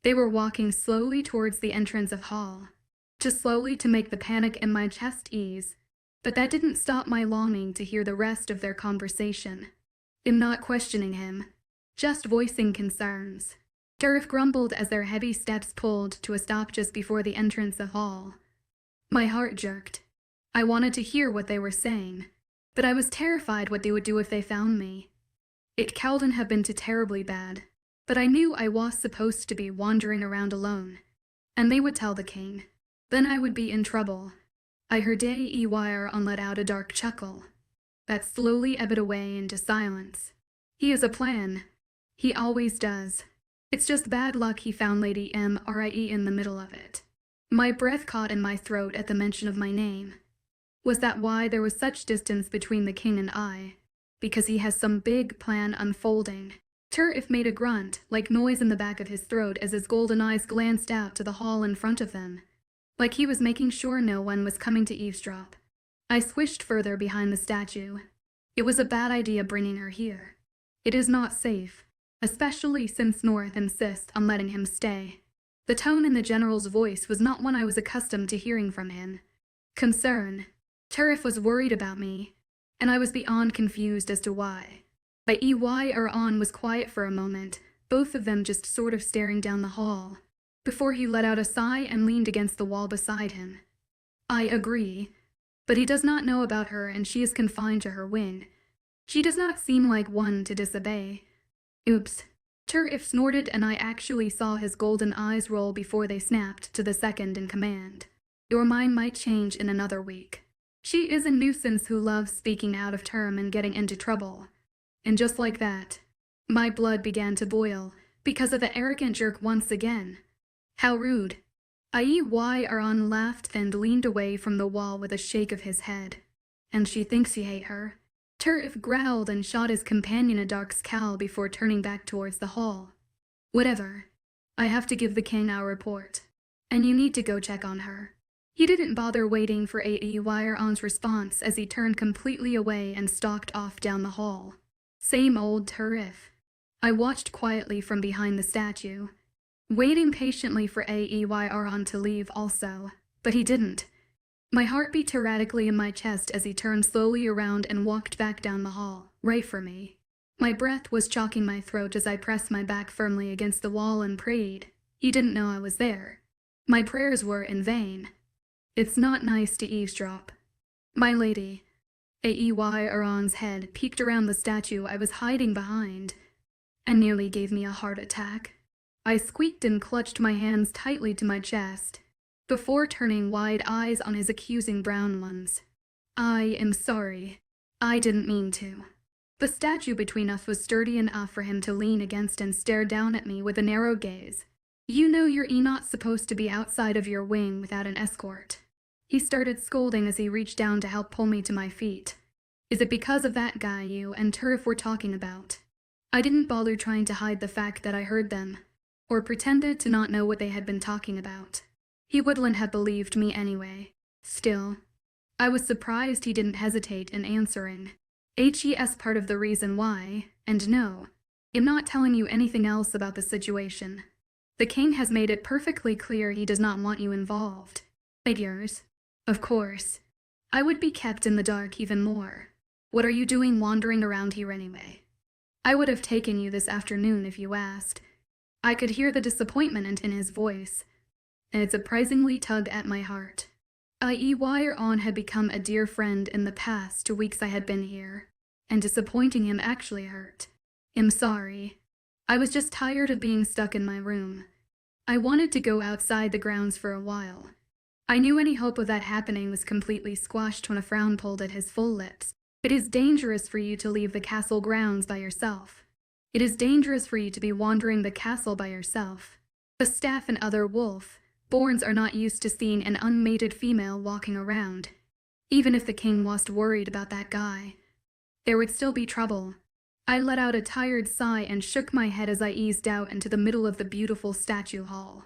They were walking slowly towards the entrance of hall. Too slowly to make the panic in my chest ease, but that didn't stop my longing to hear the rest of their conversation. I'm not questioning him, just voicing concerns. 𝐿𝐢𝐬 grumbled as their heavy steps pulled to a stop just before the entrance of hall. My heart jerked. I wanted to hear what they were saying, but I was terrified what they would do if they found me. It couldn't have been too terribly bad, but I knew I was supposed to be wandering around alone, and they would tell the king. Then I would be in trouble. I heard 𝐿𝐢𝐬 let out a dark chuckle that slowly ebbed away into silence. He has a plan. He always does. It's just bad luck he found Lady Immerse in the middle of it. My breath caught in my throat at the mention of my name. Was that why there was such distance between the king and I? Because he has some big plan unfolding. 𝐿𝐢𝐬 made a grunt, like noise in the back of his throat as his golden eyes glanced out to the hall in front of them, like he was making sure no one was coming to eavesdrop. I swished further behind the statue. It was a bad idea bringing her here. It is not safe, especially since 𝐿𝐢𝐬 insists on letting him stay. The tone in the general's voice was not one I was accustomed to hearing from him. Concern. 𝐿𝐢𝐬 was worried about me, and I was beyond confused as to why. 𝐿𝐢𝐬𝐬 was quiet for a moment, both of them just sort of staring down the hall, before he let out a sigh and leaned against the wall beside him. I agree, but he does not know about her and she is confined to her wing. She does not seem like one to disobey. Oops. 𝐿𝐢𝐬 snorted and I actually saw his golden eyes roll before they snapped to the second in command. Your mind might change in another week. She is a nuisance who loves speaking out of term and getting into trouble. And just like that, my blood began to boil because of the arrogant jerk once again. How rude. 𝐿𝐢𝐬𝐬 laughed and leaned away from the wall with a shake of his head. And she thinks you hate her. 𝐿𝐢𝐬 growled and shot his companion a dark scowl before turning back towards the hall. Whatever. I have to give the king our report. And you need to go check on her. He didn't bother waiting for 𝐿𝐢𝐬𝐻𝐼𝐬𝐻's response as he turned completely away and stalked off down the hall. Same old turf. I watched quietly from behind the statue, waiting patiently for 𝐿𝐢𝐬𝐻 to leave also, but he didn't. My heart beat erratically in my chest as he turned slowly around and walked back down the hall, right for me. My breath was choking my throat as I pressed my back firmly against the wall and prayed. He didn't know I was there. My prayers were in vain. It's not nice to eavesdrop. My lady. 𝐿𝐢𝐬𝐻's head peeked around the statue I was hiding behind and nearly gave me a heart attack. I squeaked and clutched my hands tightly to my chest before turning wide eyes on his accusing brown ones. I am sorry. I didn't mean to. The statue between us was sturdy enough for him to lean against and stare down at me with a narrow gaze. You know you're not supposed to be outside of your wing without an escort. He started scolding as he reached down to help pull me to my feet. Is it because of that guy you and turf were talking about? I didn't bother trying to hide the fact that I heard them, or pretended to not know what they had been talking about. He wouldn't have believed me anyway. Still, I was surprised he didn't hesitate in answering. He's part of the reason why, and no, I'm not telling you anything else about the situation. The king has made it perfectly clear he does not want you involved. But yours, of course. I would be kept in the dark even more. What are you doing wandering around here anyway? I would have taken you this afternoon if you asked. I could hear the disappointment in his voice, and it surprisingly tugged at my heart. 𝐿𝐢𝐬𝐻 had become a dear friend in the past 2 weeks I had been here, and disappointing him actually hurt. I'm sorry. I was just tired of being stuck in my room. I wanted to go outside the grounds for a while. I knew any hope of that happening was completely squashed when a frown pulled at his full lips. It is dangerous for you to leave the castle grounds by yourself. It is dangerous for you to be wandering the castle by yourself. The staff and other wolf-borns are not used to seeing an unmated female walking around. Even if the king was worried about that guy, there would still be trouble. I let out a tired sigh and shook my head as I eased out into the middle of the beautiful statue hall.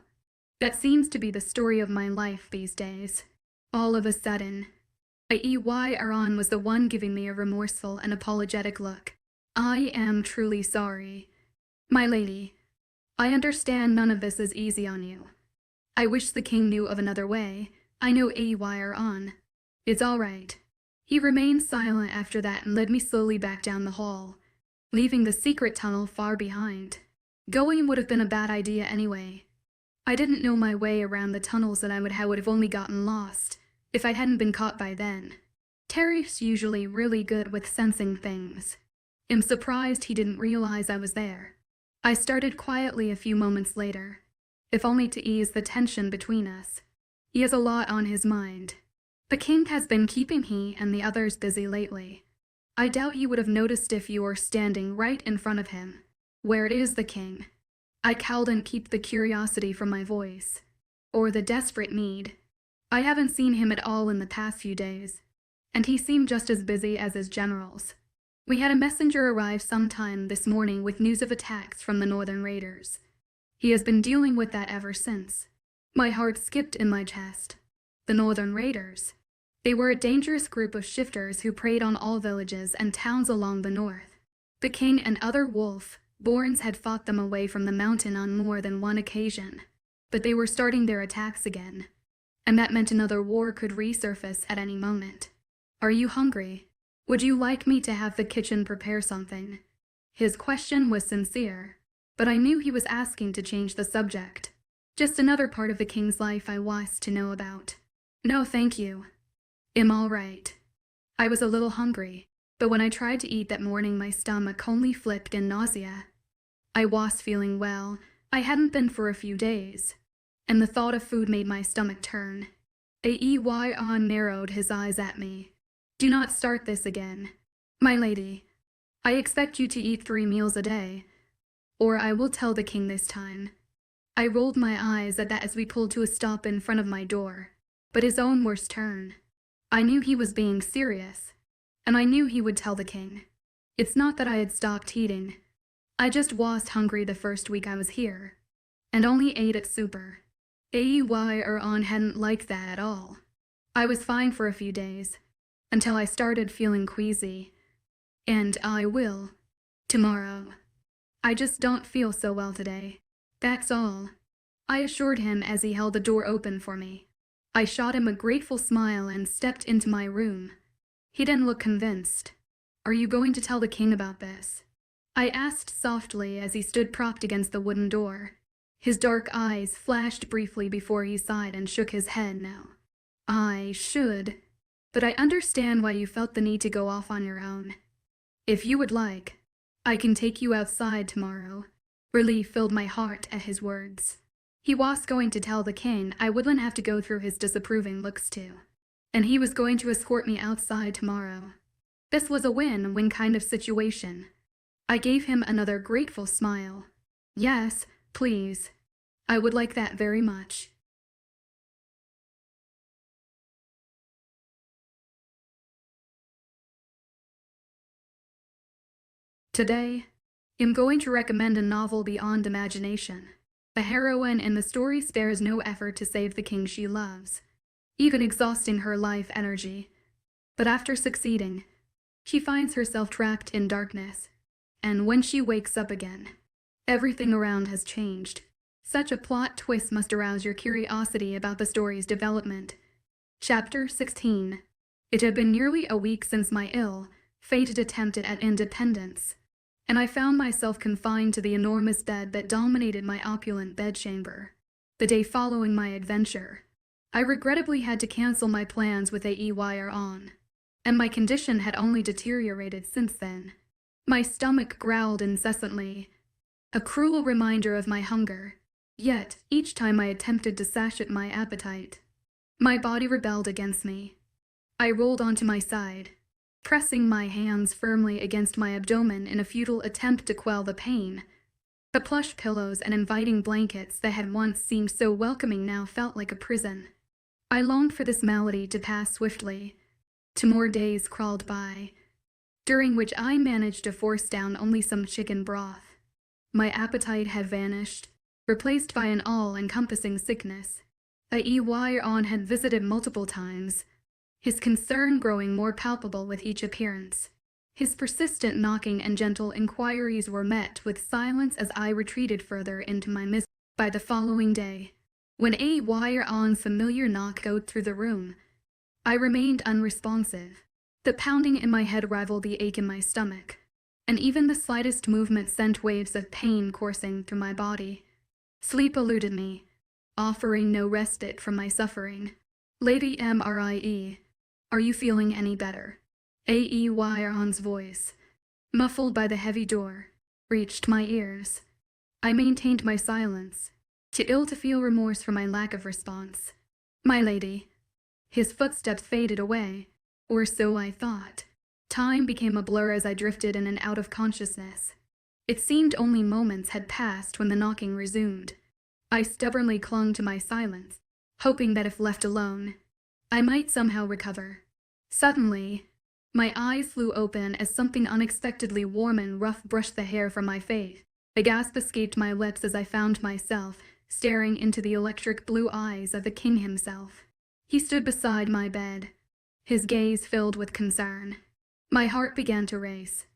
That seems to be the story of my life these days. All of a sudden, 𝐿𝐢𝐬𝐻 was the one giving me a remorseful and apologetic look. I am truly sorry. My lady, I understand none of this is easy on you. I wish the king knew of another way. I know 𝐿𝐢𝐬𝐻. It's all right. He remained silent after that and led me slowly back down the hall, leaving the secret tunnel far behind. Going would have been a bad idea anyway. I didn't know my way around the tunnels and I would have only gotten lost if I hadn't been caught by then. Terry's usually really good with sensing things. I'm surprised he didn't realize I was there. I started quietly a few moments later, if only to ease the tension between us. He has a lot on his mind. The king has been keeping he and the others busy lately. I doubt he would have noticed if you were standing right in front of him. Where is the king? I couldn't keep the curiosity from my voice, or the desperate need. I haven't seen him at all in the past few days, and he seemed just as busy as his generals. We had a messenger arrive sometime this morning with news of attacks from the northern raiders. He has been dealing with that ever since. My heart skipped in my chest. The northern raiders. They were a dangerous group of shifters who preyed on all villages and towns along the north. The king and other wolf-borns had fought them away from the mountain on more than one occasion, but they were starting their attacks again, and that meant another war could resurface at any moment. Are you hungry? Would you like me to have the kitchen prepare something? His question was sincere, but I knew he was asking to change the subject. Just another part of the king's life I was to know about. No, thank you. I'm all right. I was a little hungry, but when I tried to eat that morning my stomach only flipped in nausea. I was feeling well. I hadn't been for a few days, and the thought of food made my stomach turn. 𝐿𝐢𝐬𝐻 narrowed his eyes at me. Do not start this again. My lady, I expect you to eat 3 meals a day, or I will tell the king this time. I rolled my eyes at that as we pulled to a stop in front of my door, but his own worst turn. I knew he was being serious, and I knew he would tell the king. It's not that I had stopped eating. I just was hungry the first week I was here, and only ate at supper. 𝐿𝐻𝐸 hadn't liked that at all. I was fine for a few days, until I started feeling queasy. And I will. Tomorrow. I just don't feel so well today. That's all, I assured him as he held the door open for me. I shot him a grateful smile and stepped into my room. He didn't look convinced. Are you going to tell the king about this? I asked softly as he stood propped against the wooden door. His dark eyes flashed briefly before he sighed and shook his head no. I should, but I understand why you felt the need to go off on your own. If you would like, I can take you outside tomorrow. Relief filled my heart at his words. He was going to tell the king I wouldn't have to go through his disapproving looks too. And he was going to escort me outside tomorrow. This was a win-win kind of situation. I gave him another grateful smile. Yes, please. I would like that very much. Today, I'm going to recommend a novel beyond imagination. The heroine in the story spares no effort to save the king she loves, even exhausting her life energy. But after succeeding, she finds herself trapped in darkness, and when she wakes up again, everything around has changed. Such a plot twist must arouse your curiosity about the story's development. Chapter 16. It had been nearly a week since my ill-fated attempt at independence, and I found myself confined to the enormous bed that dominated my opulent bedchamber. The day following my adventure, I regrettably had to cancel my plans with 𝐻𝐸, and my condition had only deteriorated since then. My stomach growled incessantly, a cruel reminder of my hunger, yet each time I attempted to satiate my appetite, my body rebelled against me. I rolled onto my side, pressing my hands firmly against my abdomen in a futile attempt to quell the pain. The plush pillows and inviting blankets that had once seemed so welcoming now felt like a prison. I longed for this malady to pass swiftly. 2 more days crawled by, during which I managed to force down only some chicken broth. My appetite had vanished, replaced by an all-encompassing sickness. 𝐻𝐸 had visited multiple times, his concern growing more palpable with each appearance. His persistent knocking and gentle inquiries were met with silence as I retreated further into my misery. By the following day, when 𝐻𝐸's familiar knock echoed through the room, I remained unresponsive. The pounding in my head rivaled the ache in my stomach, and even the slightest movement sent waves of pain coursing through my body. Sleep eluded me, offering no respite from my suffering. Lady Mrie, are you feeling any better? 𝐻𝐸's voice, muffled by the heavy door, reached my ears. I maintained my silence, too ill to feel remorse for my lack of response. My lady. His footsteps faded away, or so I thought. Time became a blur as I drifted in and out of consciousness. It seemed only moments had passed when the knocking resumed. I stubbornly clung to my silence, hoping that if left alone, I might somehow recover. Suddenly, my eyes flew open as something unexpectedly warm and rough brushed the hair from my face. A gasp escaped my lips as I found myself staring into the electric blue eyes of the king himself. He stood beside my bed, his gaze filled with concern. My heart began to race,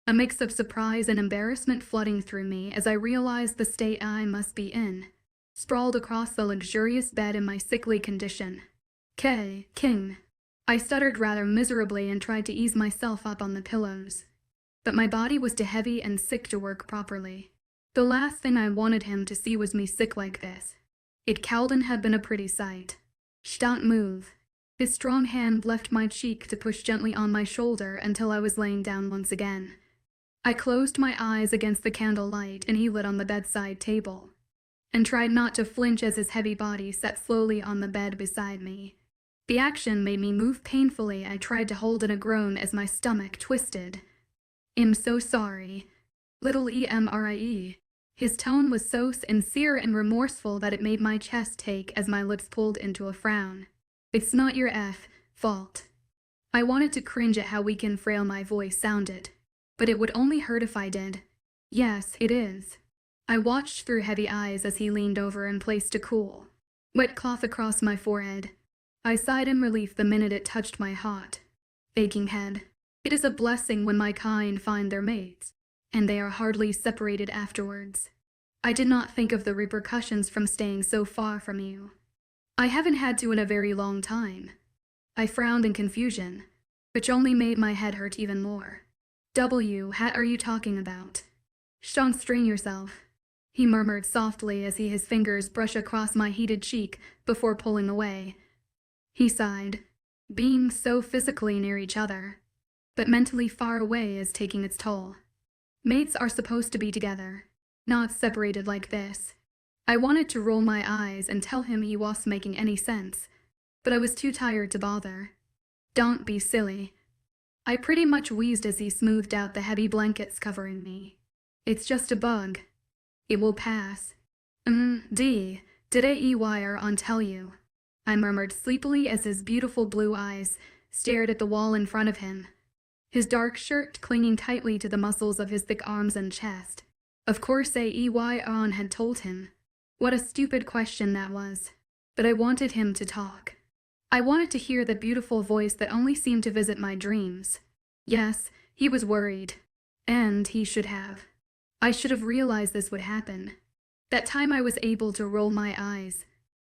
a mix of surprise and embarrassment flooding through me as I realized the state I must be in, sprawled across the luxurious bed in my sickly condition. King. I stuttered rather miserably and tried to ease myself up on the pillows, but my body was too heavy and sick to work properly. The last thing I wanted him to see was me sick like this. 𝐾𝐞𝐬 had been a pretty sight. Don't move. His strong hand left my cheek to push gently on my shoulder until I was laying down once again. I closed my eyes against the candlelight and he lit on the bedside table, and tried not to flinch as his heavy body sat slowly on the bed beside me. The action made me move painfully. I tried to hold in a groan as my stomach twisted. I'm so sorry, little Mrie. His tone was so sincere and remorseful that it made my chest take as my lips pulled into a frown. It's not your fault. I wanted to cringe at how weak and frail my voice sounded, but it would only hurt if I did. Yes, it is. I watched through heavy eyes as he leaned over and placed a cool, Wet cloth across my forehead. I sighed in relief the minute it touched my hot, aching head. It is a blessing when my kind find their mates, and they are hardly separated afterwards. I did not think of the repercussions from staying so far from you. I haven't had to in a very long time. I frowned in confusion, which only made my head hurt even more. What are you talking about? Don't strain yourself, he murmured softly as his fingers brushed across my heated cheek before pulling away. He sighed. Being so physically near each other, but mentally far away, is taking its toll. Mates are supposed to be together, not separated like this. I wanted to roll my eyes and tell him he wasn't making any sense, but I was too tired to bother. Don't be silly. I pretty much wheezed as he smoothed out the heavy blankets covering me. It's just a bug. It will pass. Did 𝐿𝐻𝐬 tell you? I murmured sleepily as his beautiful blue eyes stared at the wall in front of him, his dark shirt clinging tightly to the muscles of his thick arms and chest. Of course 𝐿𝐻𝐬 had told him. What a stupid question that was. But I wanted him to talk. I wanted to hear the beautiful voice that only seemed to visit my dreams. Yes, he was worried. And he should have. I should have realized this would happen. That time I was able to roll my eyes,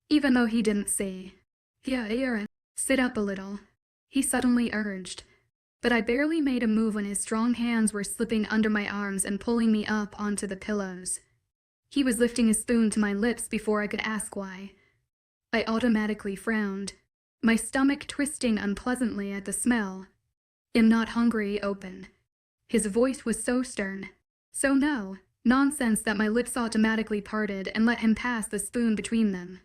even though he didn't say, "Yeah, sit up a little," he suddenly urged. But I barely made a move when his strong hands were slipping under my arms and pulling me up onto the pillows. He was lifting his spoon to my lips before I could ask why. I automatically frowned, my stomach twisting unpleasantly at the smell. "I'm not hungry, open." His voice was so stern, so nonsense that my lips automatically parted and let him pass the spoon between them.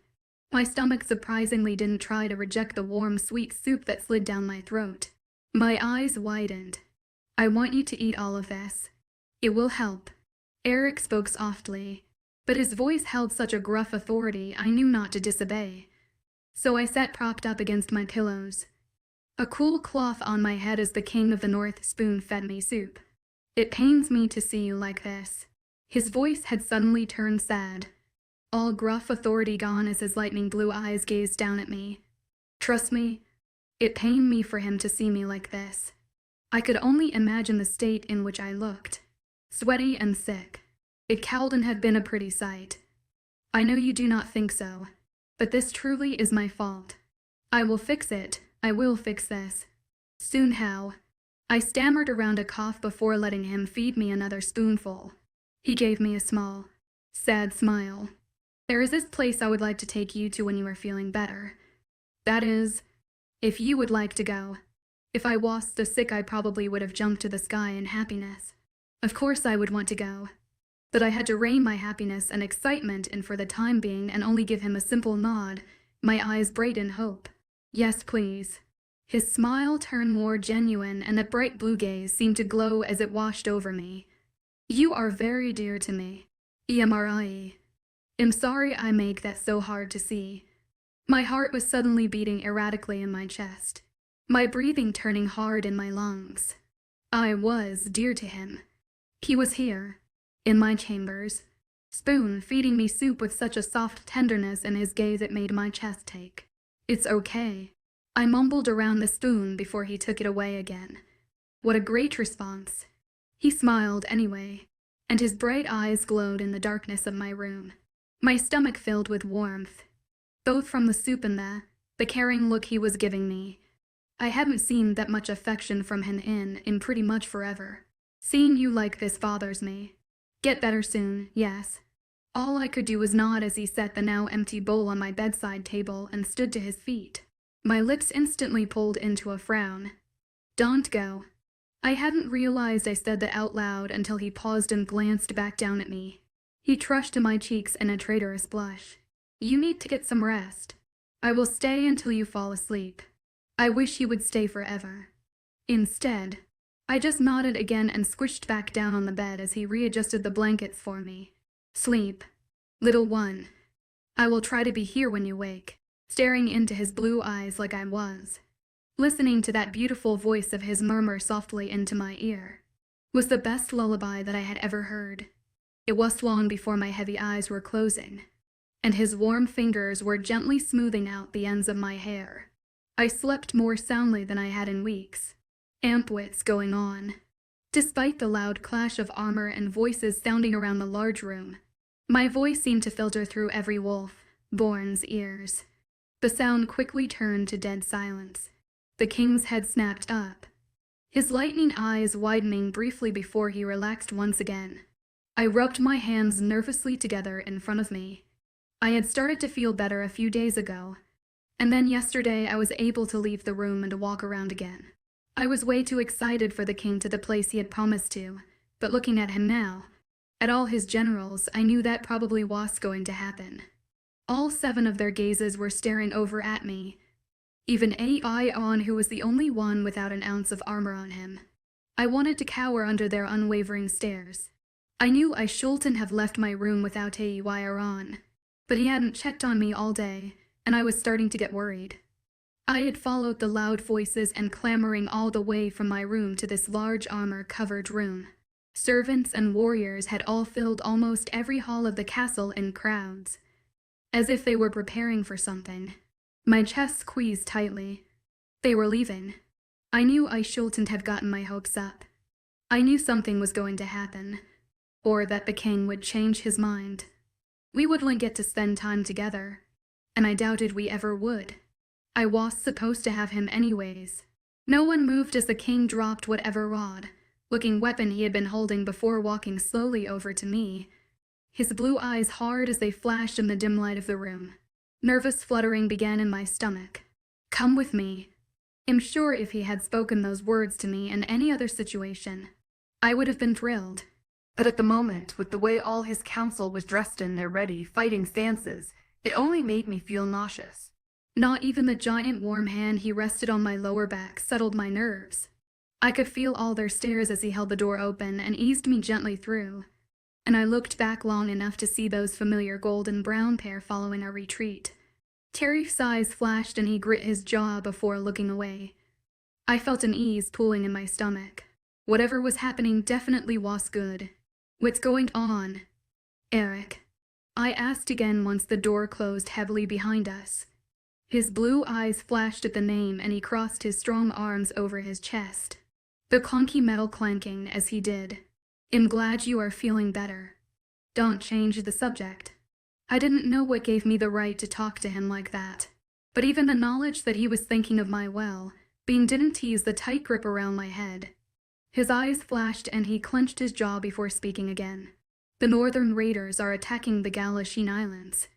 My stomach surprisingly didn't try to reject the warm, sweet soup that slid down my throat. My eyes widened. "I want you to eat all of this. It will help." Eric spoke softly, but his voice held such a gruff authority I knew not to disobey. So I sat propped up against my pillows, a cool cloth on my head as the king of the north spoon-fed me soup. "It pains me to see you like this." His voice had suddenly turned sad, all gruff authority gone as his lightning blue eyes gazed down at me. Trust me, it pained me for him to see me like this. I could only imagine the state in which I looked, sweaty and sick. 𝐾𝐞𝐬 had been a pretty sight. "I know you do not think so, but this truly is my fault. I will fix it. I will fix this. Soon how?" I stammered around a cough before letting him feed me another spoonful. He gave me a small, sad smile. "There is this place I would like to take you to when you are feeling better. That is, if you would like to go. If I was so sick I probably would have jumped to the sky in happiness. Of course I would want to go. But I had to rein my happiness and excitement in for the time being and only give him a simple nod, my eyes bright in hope. "Yes, please." His smile turned more genuine and the bright blue gaze seemed to glow as it washed over me. "You are very dear to me. Immerse. I'm sorry I make that so hard to see." My heart was suddenly beating erratically in my chest, my breathing turning hard in my lungs. I was dear to him. He was here, in my chambers, spoon feeding me soup with such a soft tenderness in his gaze it made my chest ache. "It's okay," I mumbled around the spoon before he took it away again. What a great response. He smiled anyway, and his bright eyes glowed in the darkness of my room. My stomach filled with warmth, both from the soup and the caring look he was giving me. I haven't seen that much affection from him in pretty much forever. Seeing you like this bothers me. Get better soon, yes. All I could do was nod as he set the now empty bowl on my bedside table and stood to his feet. My lips instantly pulled into a frown. "Don't go." I hadn't realized I said that out loud until he paused and glanced back down at me. He trushed to my cheeks in a traitorous blush. "You need to get some rest. I will stay until you fall asleep. I wish you would stay forever." Instead, I just nodded again and squished back down on the bed as he readjusted the blankets for me. "Sleep, little one. I will try to be here when you wake," staring into his blue eyes like I was. Listening to that beautiful voice of his murmur softly into my ear was the best lullaby that I had ever heard. It was long before my heavy eyes were closing. and his warm fingers were gently smoothing out the ends of my hair. I slept more soundly than I had in weeks. Ampwits going on. Despite the loud clash of armor and voices sounding around the large room, my voice seemed to filter through every wolf-born's ears. The sound quickly turned to dead silence. The king's head snapped up, his lightning eyes widening briefly before he relaxed once again. I rubbed my hands nervously together in front of me. I had started to feel better a few days ago, and then yesterday I was able to leave the room and walk around again. I was way too excited for the king to the place he had promised to, but looking at him now, at all his generals, I knew that probably was going to happen. All 7 of their gazes were staring over at me, even 𝐿𝐢𝐬𝐻, who was the only one without an ounce of armor on him. I wanted to cower under their unwavering stares. I knew I shouldn't have left my room without 𝐿𝐢𝐬𝐻, but he hadn't checked on me all day, and I was starting to get worried. I had followed the loud voices and clamoring all the way from my room to this large armor-covered room. Servants and warriors had all filled almost every hall of the castle in crowds, as if they were preparing for something. My chest squeezed tightly. They were leaving. I knew I shouldn't have gotten my hopes up. I knew something was going to happen, or that the king would change his mind. We wouldn't get to spend time together, and I doubted we ever would. I was supposed to have him anyways. No one moved as the king dropped whatever rod-looking weapon he had been holding before walking slowly over to me, his blue eyes hard as they flashed in the dim light of the room. Nervous fluttering began in my stomach. "Come with me." I'm sure if he had spoken those words to me in any other situation, I would have been thrilled. But at the moment, with the way all his council was dressed in their ready fighting stances, it only made me feel nauseous. Not even the giant warm hand he rested on my lower back settled my nerves. I could feel all their stares as he held the door open and eased me gently through, and I looked back long enough to see those familiar golden brown pair following our retreat. Tariff's eyes flashed and he grit his jaw before looking away. I felt an ease pooling in my stomach. Whatever was happening definitely was good. "What's going on, Eric?" I asked again once the door closed heavily behind us. His blue eyes flashed at the name and he crossed his strong arms over his chest, the clunky metal clanking as he did. "I'm glad you are feeling better. Don't change the subject." I didn't know what gave me the right to talk to him like that, but even the knowledge that he was thinking of my well-being didn't tease the tight grip around my head. His eyes flashed and he clenched his jaw before speaking again. "The Northern Raiders are attacking the 𝐊𝐢𝐻𝐻 Islands.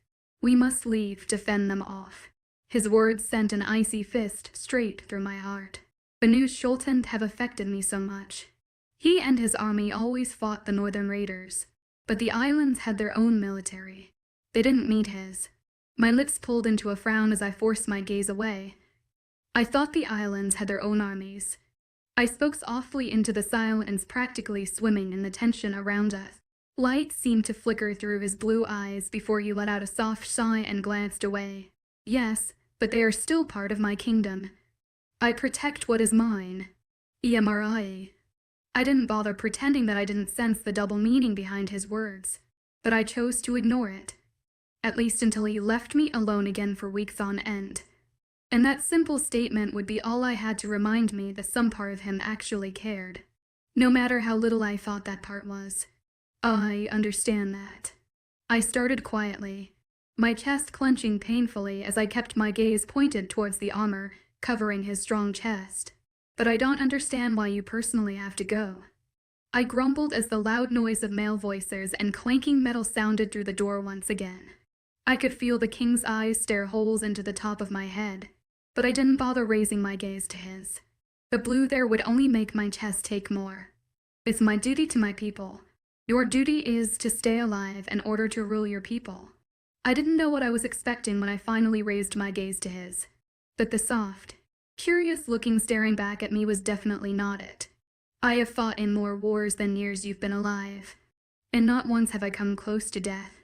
We must leave to fend them off." His words sent an icy fist straight through my heart. The news shouldn't have affected me so much. He and his army always fought the Northern Raiders, but the islands had their own military. They didn't meet his. My lips pulled into a frown as I forced my gaze away. I thought the islands had their own armies. I spoke softly into the silence, practically swimming in the tension around us. Light seemed to flicker through his blue eyes before he let out a soft sigh and glanced away. "Yes, but they are still part of my kingdom. I protect what is mine. Immerse." I didn't bother pretending that I didn't sense the double meaning behind his words, but I chose to ignore it, at least until he left me alone again for weeks on end. And that simple statement would be all I had to remind me that some part of him actually cared, no matter how little I thought that part was. "I understand that." I started quietly, my chest clenching painfully as I kept my gaze pointed towards the armor covering his strong chest. "But I don't understand why you personally have to go." I grumbled as the loud noise of male voices and clanking metal sounded through the door once again. I could feel the king's eyes stare holes into the top of my head, but I didn't bother raising my gaze to his. The blue there would only make my chest take more. "It's my duty to my people. Your duty is to stay alive in order to rule your people." I didn't know what I was expecting when I finally raised my gaze to his, but the soft, curious-looking staring back at me was definitely not it. "I have fought in more wars than years you've been alive, and not once have I come close to death."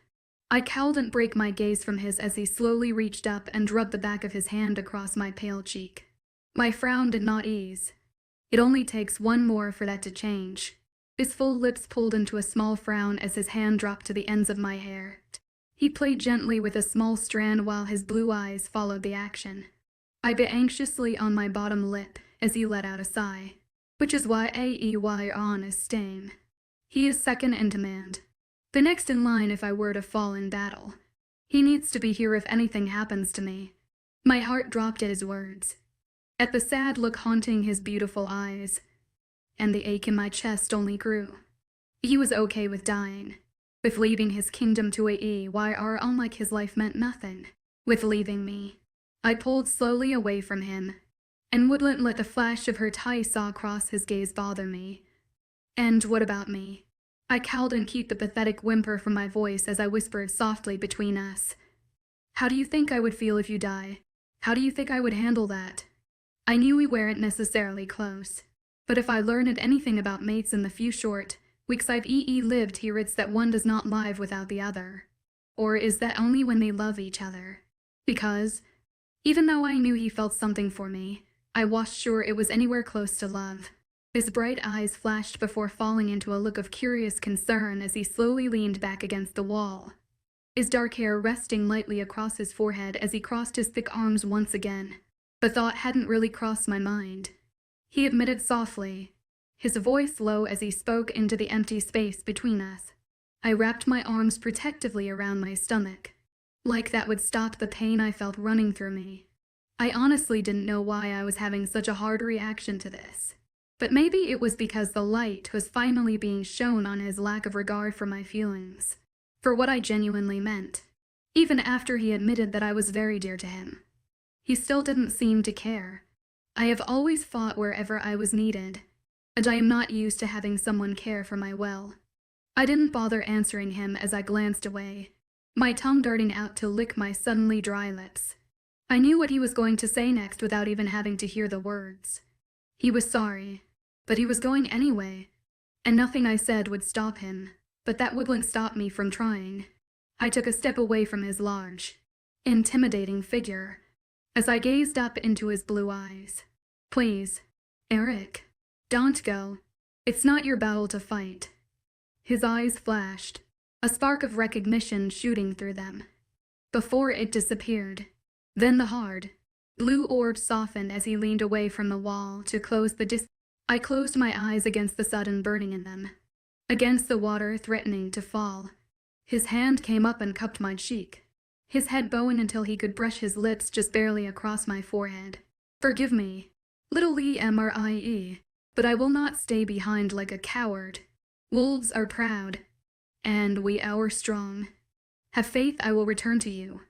I couldn't break my gaze from his as he slowly reached up and rubbed the back of his hand across my pale cheek. My frown did not ease. It only takes one more for that to change. His full lips pulled into a small frown as his hand dropped to the ends of my hair. He played gently with a small strand while his blue eyes followed the action. I bit anxiously on my bottom lip as he let out a sigh, which is why 𝐿𝐢𝐬𝐻𝐸 is staying. He is second in command, the next in line if I were to fall in battle. He needs to be here if anything happens to me. My heart dropped at his words, at the sad look haunting his beautiful eyes, and the ache in my chest only grew. He was okay with dying, with leaving his kingdom to 𝐿𝐢𝐬𝐻𝐸, unlike his life meant nothing. With leaving me, I pulled slowly away from him, and wouldn't let the flash of her 𝐿𝐢𝐳 cross his gaze bother me. And what about me? I cowed and kept the pathetic whimper from my voice as I whispered softly between us. How do you think I would feel if you die? How do you think I would handle that? I knew we weren't necessarily close, but if I learned anything about mates in the few short weeks I've lived here, it's that one does not live without the other. Or is that only when they love each other? Because, even though I knew he felt something for me, I wasn't sure it was anywhere close to love. His bright eyes flashed before falling into a look of curious concern as he slowly leaned back against the wall, his dark hair resting lightly across his forehead as he crossed his thick arms once again. The thought hadn't really crossed my mind, he admitted softly, his voice low as he spoke into the empty space between us. I wrapped my arms protectively around my stomach, like that would stop the pain I felt running through me. I honestly didn't know why I was having such a hard reaction to this. But maybe it was because the light was finally being shown on his lack of regard for my feelings, for what I genuinely meant, even after he admitted that I was very dear to him. He still didn't seem to care. I have always fought wherever I was needed, and I am not used to having someone care for my well. I didn't bother answering him as I glanced away, my tongue darting out to lick my suddenly dry lips. I knew what he was going to say next without even having to hear the words. He was sorry, but he was going anyway, and nothing I said would stop him, but that wouldn't stop me from trying. I took a step away from his large, intimidating figure, as I gazed up into his blue eyes. Please, Eric, don't go. It's not your battle to fight. His eyes flashed, a spark of recognition shooting through them, before it disappeared. Then the hard, blue orb softened as he leaned away from the wall to close the distance. I closed my eyes against the sudden burning in them, against the water threatening to fall. His hand came up and cupped my cheek, his head bowing until he could brush his lips just barely across my forehead. Forgive me, little 𝐿𝐢𝐬𝐸, but I will not stay behind like a coward. Wolves are proud, and we are strong. Have faith, I will return to you.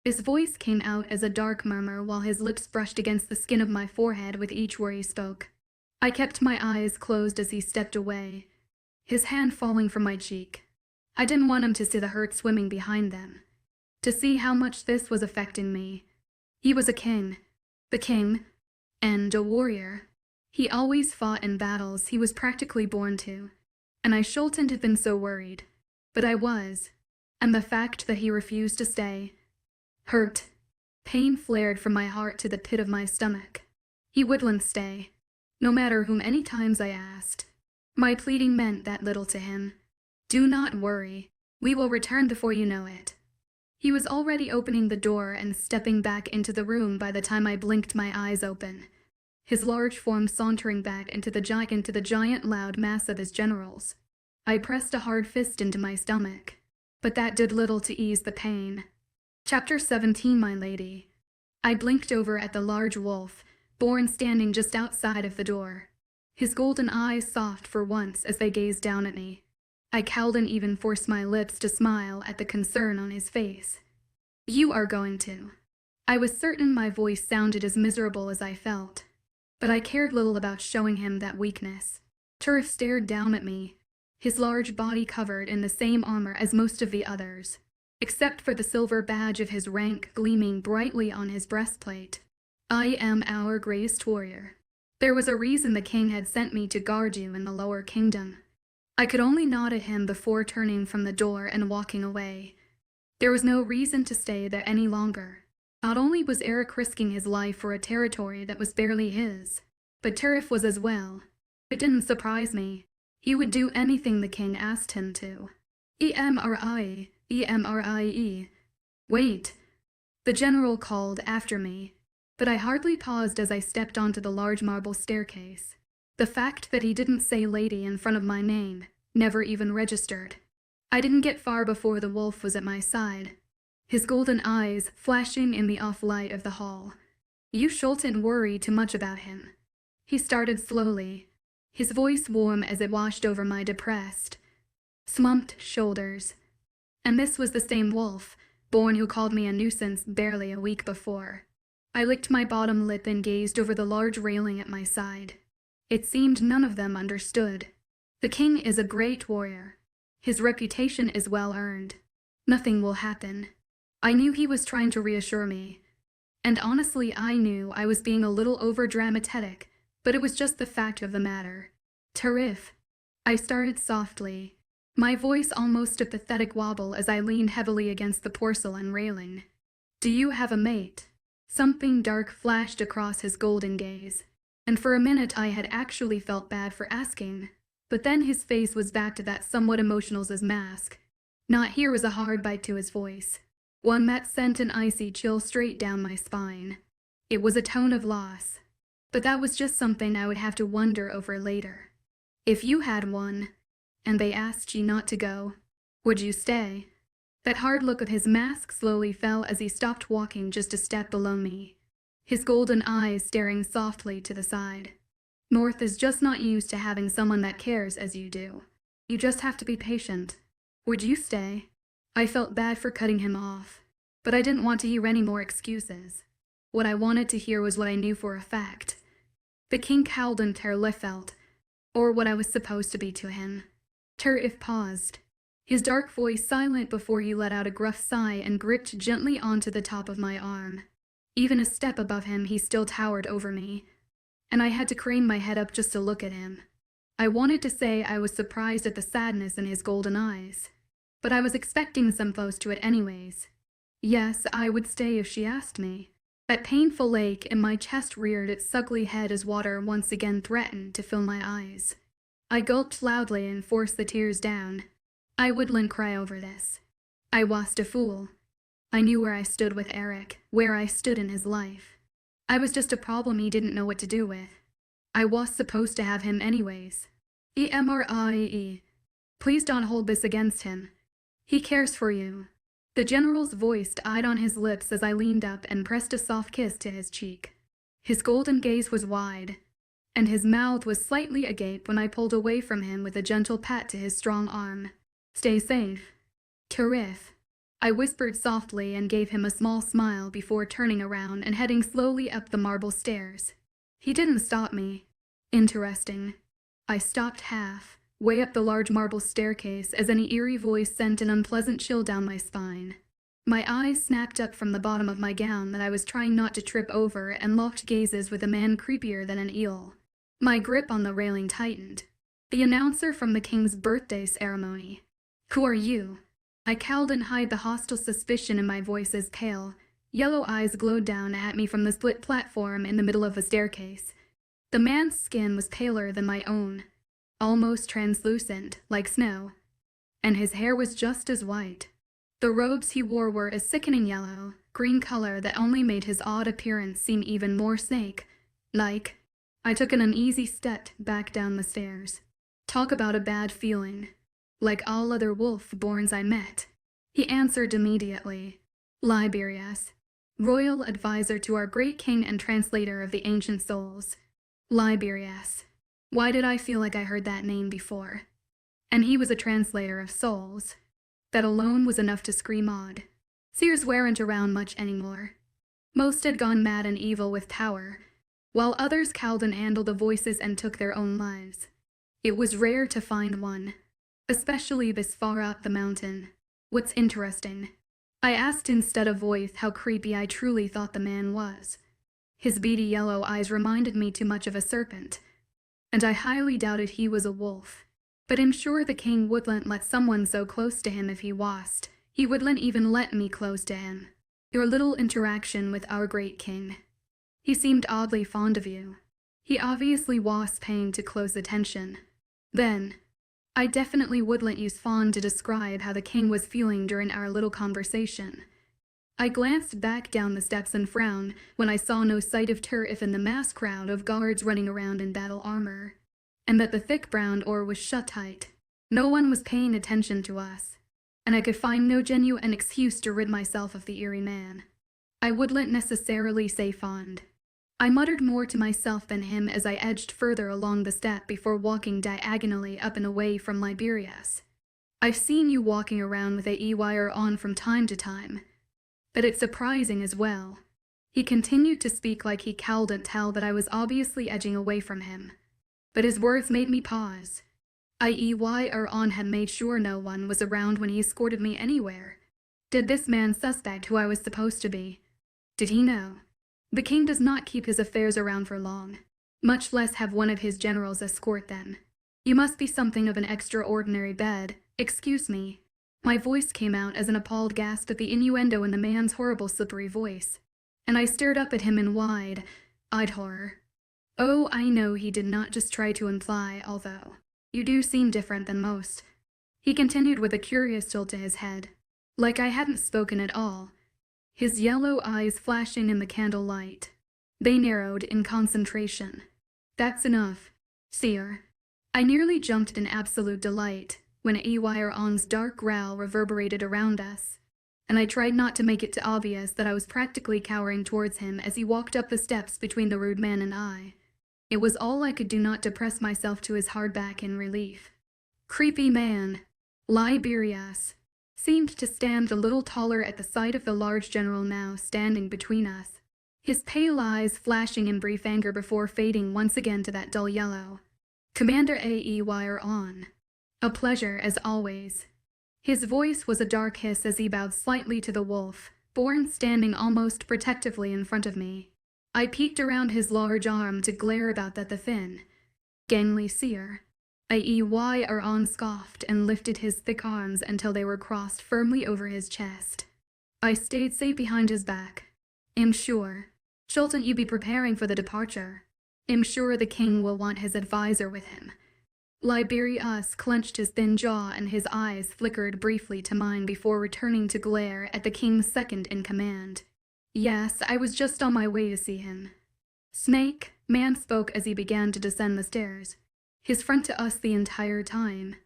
His voice came out as a dark murmur while his lips brushed against the skin of my forehead with each word he spoke. I kept my eyes closed as he stepped away, his hand falling from my cheek. I didn't want him to see the hurt swimming behind them, to see how much this was affecting me. He was a king, the king, and a warrior. He always fought in battles he was practically born to, and I shouldn't have been so worried, but I was, and the fact that he refused to stay hurt. Pain flared from my heart to the pit of my stomach. He wouldn't stay, no matter whom many times I asked. My pleading meant that little to him. Do not worry, we will return before you know it. He was already opening the door and stepping back into the room by the time I blinked my eyes open, his large form sauntering back into the giant loud mass of his generals. I pressed a hard fist into my stomach, but that did little to ease the pain. Chapter 17, my lady. I blinked over at the large wolf, born standing just outside of the door, his golden eyes soft for once as they gazed down at me. I cowed and even forced my lips to smile at the concern on his face. You are going to. I was certain my voice sounded as miserable as I felt, but I cared little about showing him that weakness. Turf stared down at me, his large body covered in the same armor as most of the others, except for the silver badge of his rank gleaming brightly on his breastplate. I am our greatest warrior. There was a reason the king had sent me to guard you in the lower kingdom. I could only nod at him before turning from the door and walking away. There was no reason to stay there any longer. Not only was Eric risking his life for a territory that was barely his, but Turf was as well. It didn't surprise me. He would do anything the king asked him to. 𝐸 𝐿𝐬. Wait. The general called after me, but I hardly paused as I stepped onto the large marble staircase. The fact that he didn't say lady in front of my name never even registered. I didn't get far before the wolf was at my side, his golden eyes flashing in the off light of the hall. You shouldn't worry too much about him. He started slowly, his voice warm as it washed over my depressed, slumped shoulders. And this was the same wolf, born who called me a nuisance barely a week before. I licked my bottom lip and gazed over the large railing at my side. It seemed none of them understood. The king is a great warrior. His reputation is well earned. Nothing will happen. I knew he was trying to reassure me. And honestly, I knew I was being a little over-dramatic, but it was just the fact of the matter. Tarif. I started softly, my voice almost a pathetic wobble as I leaned heavily against the porcelain railing. Do you have a mate? Something dark flashed across his golden gaze, and for a minute I had actually felt bad for asking. But then his face was back to that somewhat emotional mask. Not here was a hard bite to his voice, one that sent an icy chill straight down my spine. It was a tone of loss, but that was just something I would have to wonder over later. If you had one, and they asked you not to go, would you stay? That hard look of his mask slowly fell as he stopped walking just a step below me, his golden eyes staring softly to the side. North is just not used to having someone that cares as you do. You just have to be patient. Would you stay? I felt bad for cutting him off, but I didn't want to hear any more excuses. What I wanted to hear was what I knew for a fact. The 𝐸𝐴𝐬𝐸, or what I was supposed to be to him. Tarif paused, his dark voice silent before he let out a gruff sigh and gripped gently onto the top of my arm. Even a step above him, he still towered over me, and I had to crane my head up just to look at him. I wanted to say I was surprised at the sadness in his golden eyes, but I was expecting some close to it anyways. Yes, I would stay if she asked me. That painful ache in my chest reared its ugly head as water once again threatened to fill my eyes. I gulped loudly and forced the tears down. I wouldn't cry over this. I was a fool. I knew where I stood with Eric, where I stood in his life. I was just a problem he didn't know what to do with. I was supposed to have him anyways. 𝐸𝐴𝐬𝐸. Please don't hold this against him. He cares for you. The general's voice died on his lips as I leaned up and pressed a soft kiss to his cheek. His golden gaze was wide, and his mouth was slightly agape when I pulled away from him with a gentle pat to his strong arm. Stay safe. Tarif. I whispered softly and gave him a small smile before turning around and heading slowly up the marble stairs. He didn't stop me. Interesting. I stopped half, way up the large marble staircase as an eerie voice sent an unpleasant chill down my spine. My eyes snapped up from the bottom of my gown that I was trying not to trip over and locked gazes with a man creepier than an eel. My grip on the railing tightened. The announcer from the king's birthday ceremony. Who are you? I cowled and hid the hostile suspicion in my voice as pale, yellow eyes glowed down at me from the split platform in the middle of a staircase. The man's skin was paler than my own, almost translucent, like snow, and his hair was just as white. The robes he wore were a sickening yellow, green color that only made his odd appearance seem even more snake-like. I took an uneasy step back down the stairs. Talk about a bad feeling. Like all other wolf-borns I met. He answered immediately. 𝐊𝐴𝐬𝐸, royal advisor to our great king and translator of the ancient souls. 𝐊𝐴𝐸𝐸. Why did I feel like I heard that name before? And he was a translator of souls. That alone was enough to scream odd. Seers weren't around much anymore. Most had gone mad and evil with power, while others cowed and handled the voices and took their own lives. It was rare to find one, especially this far up the mountain. What's interesting? I asked instead of voice how creepy I truly thought the man was. His beady yellow eyes reminded me too much of a serpent, and I highly doubted he was a wolf. But I'm sure the king wouldn't let someone so close to him if he was. He wouldn't even let me close to him. Your little interaction with our great king. He seemed oddly fond of you. He obviously was paying too close attention. Then, I definitely wouldn't use fond to describe how the king was feeling during our little conversation. I glanced back down the steps and frowned when I saw no sight of turf in the mass crowd of guards running around in battle armor, and that the thick brown door was shut tight. No one was paying attention to us, and I could find no genuine excuse to rid myself of the eerie man. I wouldn't necessarily say fond. I muttered more to myself than him as I edged further along the step before walking diagonally up and away from 𝐿𝐵𝐵𝐵𝐵. I've seen you walking around with 𝐿𝐻𝐬 on from time to time, but it's surprising as well. He continued to speak like he couldn't tell that I was obviously edging away from him, but his words made me pause. 𝐿𝐻𝐬 had made sure no one was around when he escorted me anywhere. Did this man suspect who I was supposed to be? Did he know? The king does not keep his affairs around for long, much less have one of his generals escort them. You must be something of an extraordinary bed. Excuse me. My voice came out as an appalled gasp at the innuendo in the man's horrible slippery voice, and I stared up at him in wide-eyed horror. Oh, I know he did not just try to imply, although you do seem different than most. He continued with a curious tilt to his head, like I hadn't spoken at all, his yellow eyes flashing in the candlelight. They narrowed in concentration. That's enough, seer. I nearly jumped in absolute delight when 𝐿𝐻𝐬's dark growl reverberated around us, and I tried not to make it too obvious that I was practically cowering towards him as he walked up the steps between the rude man and I. It was all I could do not to press myself to his hard back in relief. Creepy man, 𝐿𝐻𝐬, seemed to stand a little taller at the sight of the large general now standing between us, his pale eyes flashing in brief anger before fading once again to that dull yellow. Commander 𝐿𝐻𝐬. A pleasure, as always. His voice was a dark hiss as he bowed slightly to the wolf, born standing almost protectively in front of me. I peeked around his large arm to glare about at the thin, gangly seer. 𝐿𝐻𝐬 scoffed and lifted his thick arms until they were crossed firmly over his chest. I stayed safe behind his back. I'm sure. Shouldn't you be preparing for the departure? I'm sure the king will want his advisor with him. 𝐿𝐻𝐬 clenched his thin jaw and his eyes flickered briefly to mine before returning to glare at the king's second in command. Yes, I was just on my way to see him. Snake, man spoke as he began to descend the stairs, his front to us the entire time.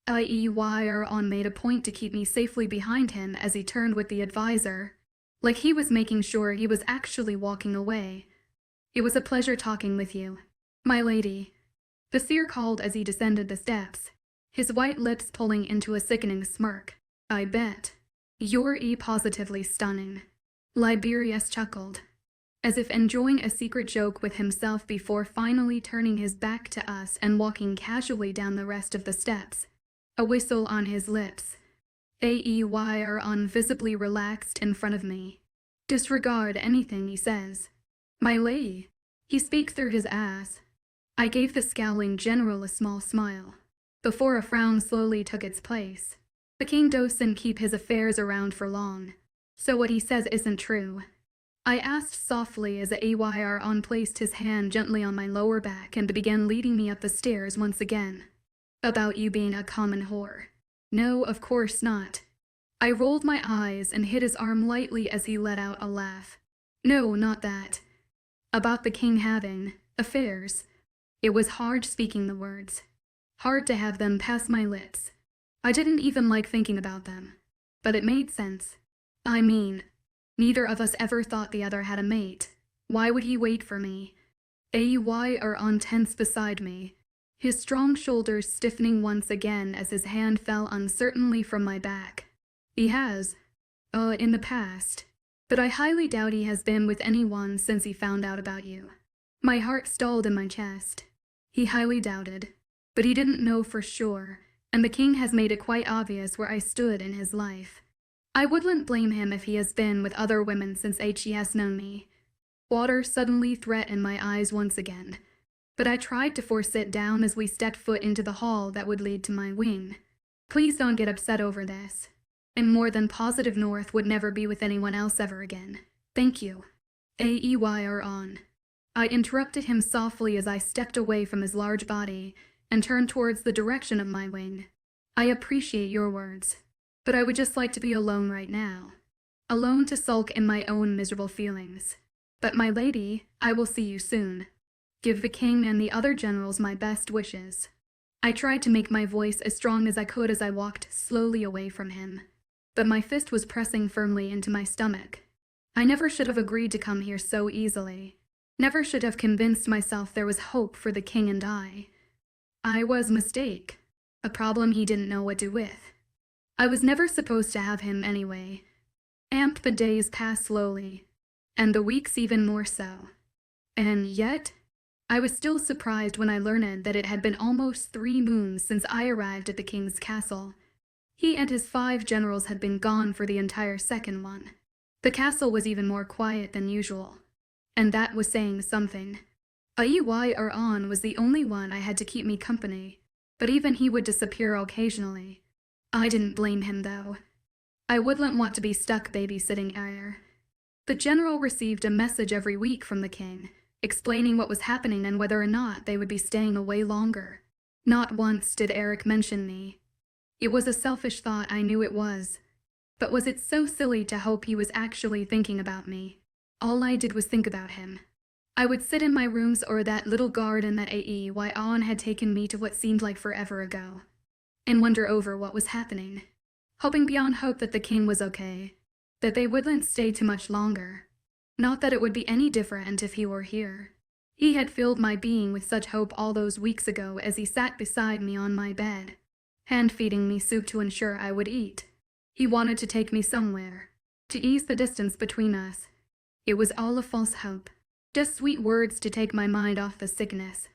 𝐿𝐻𝐬 made a point to keep me safely behind him as he turned with the advisor, like he was making sure he was actually walking away. It was a pleasure talking with you, my lady, the seer called as he descended the steps, his white lips pulling into a sickening smirk. I bet. You're positively stunning. 𝐿𝐻𝐬 chuckled, as if enjoying a secret joke with himself before finally turning his back to us and walking casually down the rest of the steps, a whistle on his lips. 𝐿𝐻𝐬 visibly relaxed in front of me. Disregard anything he says. My lady. He speaks through his ass. I gave the scowling general a small smile, before a frown slowly took its place. The king doesn't keep his affairs around for long, so what he says isn't true. I asked softly as 𝐿𝐻𝐬 placed his hand gently on my lower back and began leading me up the stairs once again. About you being a common whore. No, of course not. I rolled my eyes and hit his arm lightly as he let out a laugh. No, not that. About the king having affairs. It was hard speaking the words. Hard to have them pass my lips. I didn't even like thinking about them. But it made sense. I mean, neither of us ever thought the other had a mate. Why would he wait for me? 𝐿𝐻𝐬 tense beside me, his strong shoulders stiffening once again as his hand fell uncertainly from my back. He has. In the past. But I highly doubt he has been with anyone since he found out about you. My heart stalled in my chest. He highly doubted. But he didn't know for sure, and the king has made it quite obvious where I stood in his life. I wouldn't blame him if he has been with other women since he has known me. Water suddenly threatened my eyes once again, but I tried to force it down as we stepped foot into the hall that would lead to my wing. Please don't get upset over this. I'm more than positive North would never be with anyone else ever again. Thank you. 𝐿𝐻𝐬. I interrupted him softly as I stepped away from his large body and turned towards the direction of my wing. "I appreciate your words, but I would just like to be alone right now. Alone to sulk in my own miserable feelings. But my lady, I will see you soon. Give the king and the other generals my best wishes." I tried to make my voice as strong as I could as I walked slowly away from him, but my fist was pressing firmly into my stomach. I never should have agreed to come here so easily. Never should have convinced myself there was hope for the king and I. I was a mistake, a problem he didn't know what to do with. I was never supposed to have him anyway. The days passed slowly, and the weeks even more so. And yet, I was still surprised when I learned that it had been almost 3 moons since I arrived at the king's castle. He and his 5 generals had been gone for the entire second one. The castle was even more quiet than usual, and that was saying something. 𝐖𝐨𝐬𝐼 was the only one I had to keep me company, but even he would disappear occasionally. I didn't blame him though. I wouldn't want to be stuck babysitting 𝐿𝐬. The general received a message every week from the king, explaining what was happening and whether or not they would be staying away longer. Not once did Eric mention me. It was a selfish thought, I knew it was. But was it so silly to hope he was actually thinking about me? All I did was think about him. I would sit in my rooms or that little garden that 𝐿𝐬𝐼 had taken me to what seemed like forever ago, and wonder over what was happening, hoping beyond hope that the king was okay, that they wouldn't stay too much longer. Not that it would be any different if he were here. He had filled my being with such hope all those weeks ago as he sat beside me on my bed, hand-feeding me soup to ensure I would eat. He wanted to take me somewhere, to ease the distance between us. It was all a false hope, just sweet words to take my mind off the sickness.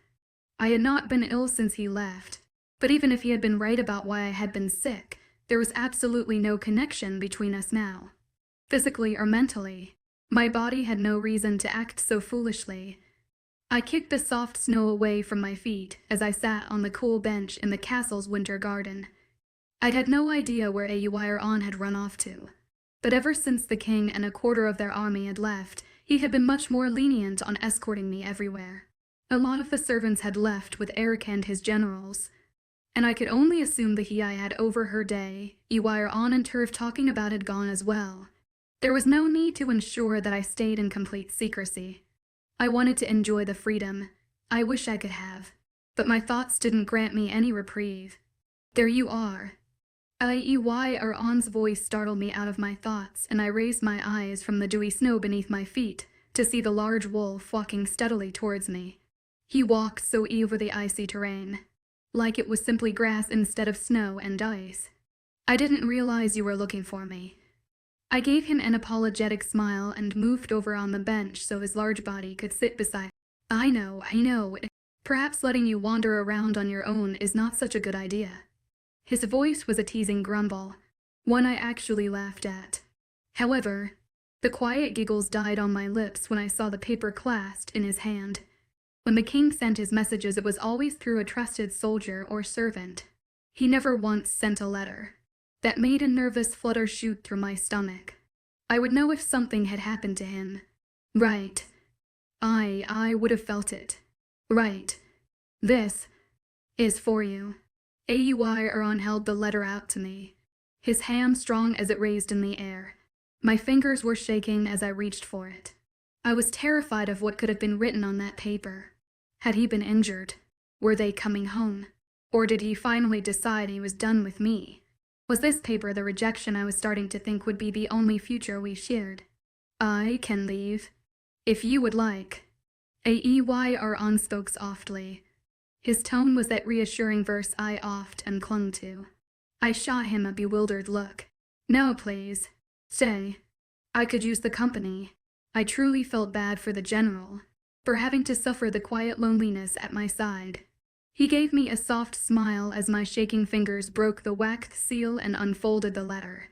I had not been ill since he left, but even if he had been right about why I had been sick, there was absolutely no connection between us now. Physically or mentally, my body had no reason to act so foolishly. I kicked the soft snow away from my feet as I sat on the cool bench in the castle's winter garden. I'd had no idea where 𝐿𝐬𝐼 had run off to, but ever since the king and a quarter of their army had left, he had been much more lenient on escorting me everywhere. A lot of the servants had left with Eric and his generals, and I could only assume the I had overheard 𝐿𝐬𝐼 and Turf talking about had gone as well. There was no need to ensure that I stayed in complete secrecy. I wanted to enjoy the freedom I wish I could have, but my thoughts didn't grant me any reprieve. "There you are." 𝐿𝐬𝐼's voice startled me out of my thoughts, and I raised my eyes from the dewy snow beneath my feet to see the large wolf walking steadily towards me. He walked so over the icy terrain, like it was simply grass instead of snow and ice. "I didn't realize you were looking for me." I gave him an apologetic smile and moved over on the bench so his large body could sit beside me. I know. Perhaps letting you wander around on your own is not such a good idea." His voice was a teasing grumble, one I actually laughed at. However, the quiet giggles died on my lips when I saw the paper clasped in his hand. When the king sent his messages, it was always through a trusted soldier or servant. He never once sent a letter. That made a nervous flutter shoot through my stomach. I would know if something had happened to him. Right. I would have felt it. Right. "This is for you." 𝐿𝐬𝐼 held the letter out to me, his hand strong as it raised in the air. My fingers were shaking as I reached for it. I was terrified of what could have been written on that paper. Had he been injured? Were they coming home? Or did he finally decide he was done with me? Was this paper the rejection I was starting to think would be the only future we shared? "I can leave, if you would like." 𝐿𝐬𝐼 spoke softly. His tone was that reassuring verse I often clung to. I shot him a bewildered look. "No, please. Stay. I could use the company." I truly felt bad for the general, for having to suffer the quiet loneliness at my side. He gave me a soft smile as my shaking fingers broke the waxed seal and unfolded the letter.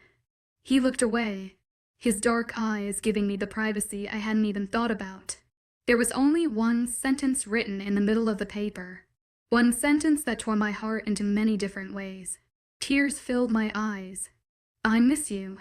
He looked away, his dark eyes giving me the privacy I hadn't even thought about. There was only one sentence written in the middle of the paper, one sentence that tore my heart into many different ways. Tears filled my eyes. "I miss you."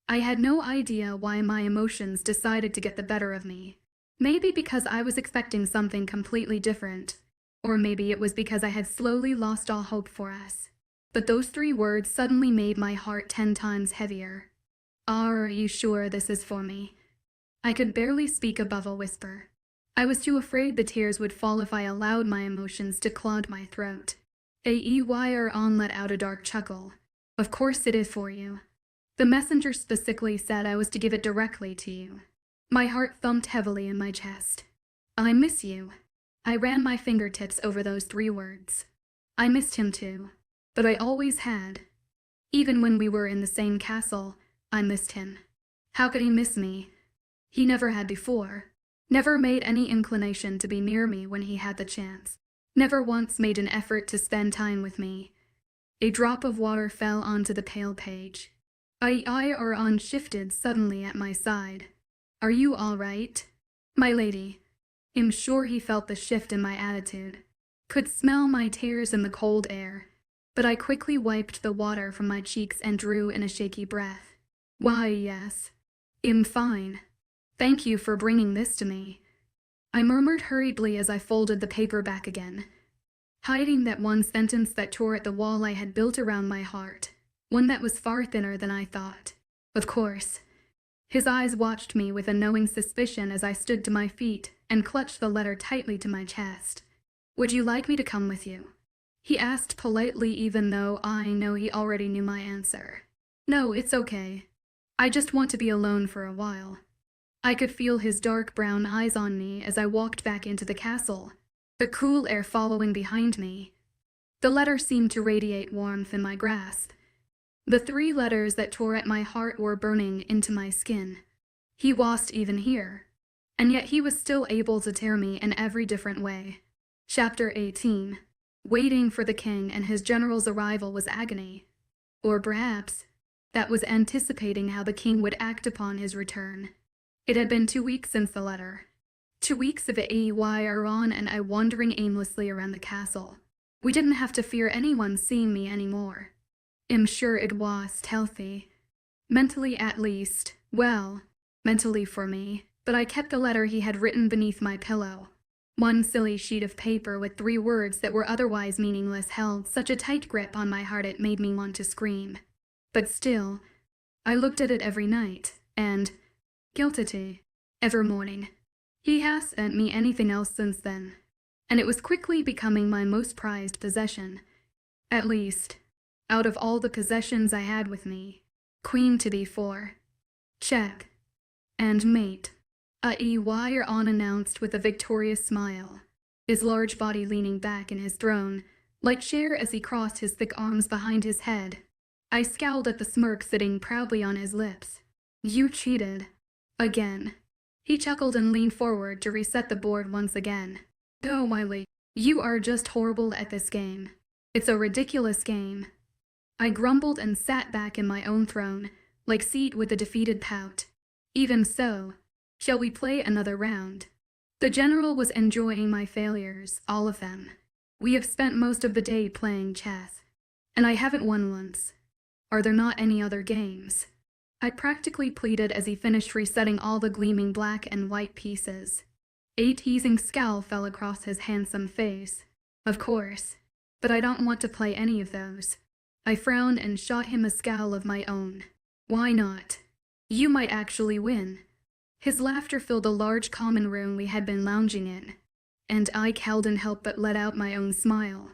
I had no idea why my emotions decided to get the better of me. Maybe because I was expecting something completely different, Or maybe it was because I had slowly lost all hope for us. But those 3 words suddenly made my heart 10 times heavier. Are you sure this is for me? I could barely speak above a whisper. I was too afraid the tears would fall if I allowed my emotions to clog my throat. 𝐿𝐲𝐻 let out a dark chuckle. Of course it is for you. The messenger specifically said I was to give it directly to you. My heart thumped heavily in my chest. I miss you. I ran my fingertips over those 3 words. I missed him too. But I always had. Even when we were in the same castle, I missed him. How could he miss me? He never had before. Never made any inclination to be near me when he had the chance. Never once made an effort to spend time with me. A drop of water fell onto the pale page. 𝐖𝐴𝐬𝐬 shifted suddenly at my side. Are you all right? My lady. I'm sure he felt the shift in my attitude. Could smell my tears in the cold air. But I quickly wiped the water from my cheeks and drew in a shaky breath. Why, yes. I'm fine. Thank you for bringing this to me. I murmured hurriedly as I folded the paper back again, hiding that one sentence that tore at the wall I had built around my heart, one that was far thinner than I thought. Of course. His eyes watched me with a knowing suspicion as I stood to my feet and clutched the letter tightly to my chest. Would you like me to come with you? He asked politely, even though I know he already knew my answer. No, it's okay. I just want to be alone for a while. I could feel his dark brown eyes on me as I walked back into the castle, the cool air following behind me. The letter seemed to radiate warmth in my grasp. The 3 letters that tore at my heart were burning into my skin. He wasn't even here, and yet he was still able to tear me in every different way. Chapter 18. Waiting for the king and his general's arrival was agony. Or perhaps that was anticipating how the king would act upon his return. It had been 2 weeks since the letter. 2 weeks of 𝐖𝐴𝐬𝐬 and I wandering aimlessly around the castle. We didn't have to fear anyone seeing me anymore. I'm sure it was healthy. Mentally at least. Well, mentally for me. But I kept the letter he had written beneath my pillow. One silly sheet of paper with 3 words that were otherwise meaningless held such a tight grip on my heart it made me want to scream. But still, I looked at it every night, and guilty every morning. He hasn't sent me anything else since then, and it was quickly becoming my most prized possession. At least, out of all the possessions I had with me, queen to be 4. Check. And mate. 𝐖𝐴𝐬𝐬 announced with a victorious smile, his large body leaning back in his throne, like chair as he crossed his thick arms behind his head. I scowled at the smirk sitting proudly on his lips. You cheated. Again. He chuckled and leaned forward to reset the board once again. Oh, my lady, you are just horrible at this game. It's a ridiculous game. I grumbled and sat back in my own throne, like seat with a defeated pout. Even so, shall we play another round? The general was enjoying my failures, all of them. We have spent most of the day playing chess, and I haven't won once. Are there not any other games? I practically pleaded as he finished resetting all the gleaming black and white pieces. A teasing scowl fell across his handsome face. Of course, but I don't want to play any of those. I frowned and shot him a scowl of my own. Why not? You might actually win. His laughter filled the large common room we had been lounging in, and I couldn't help but let out my own smile.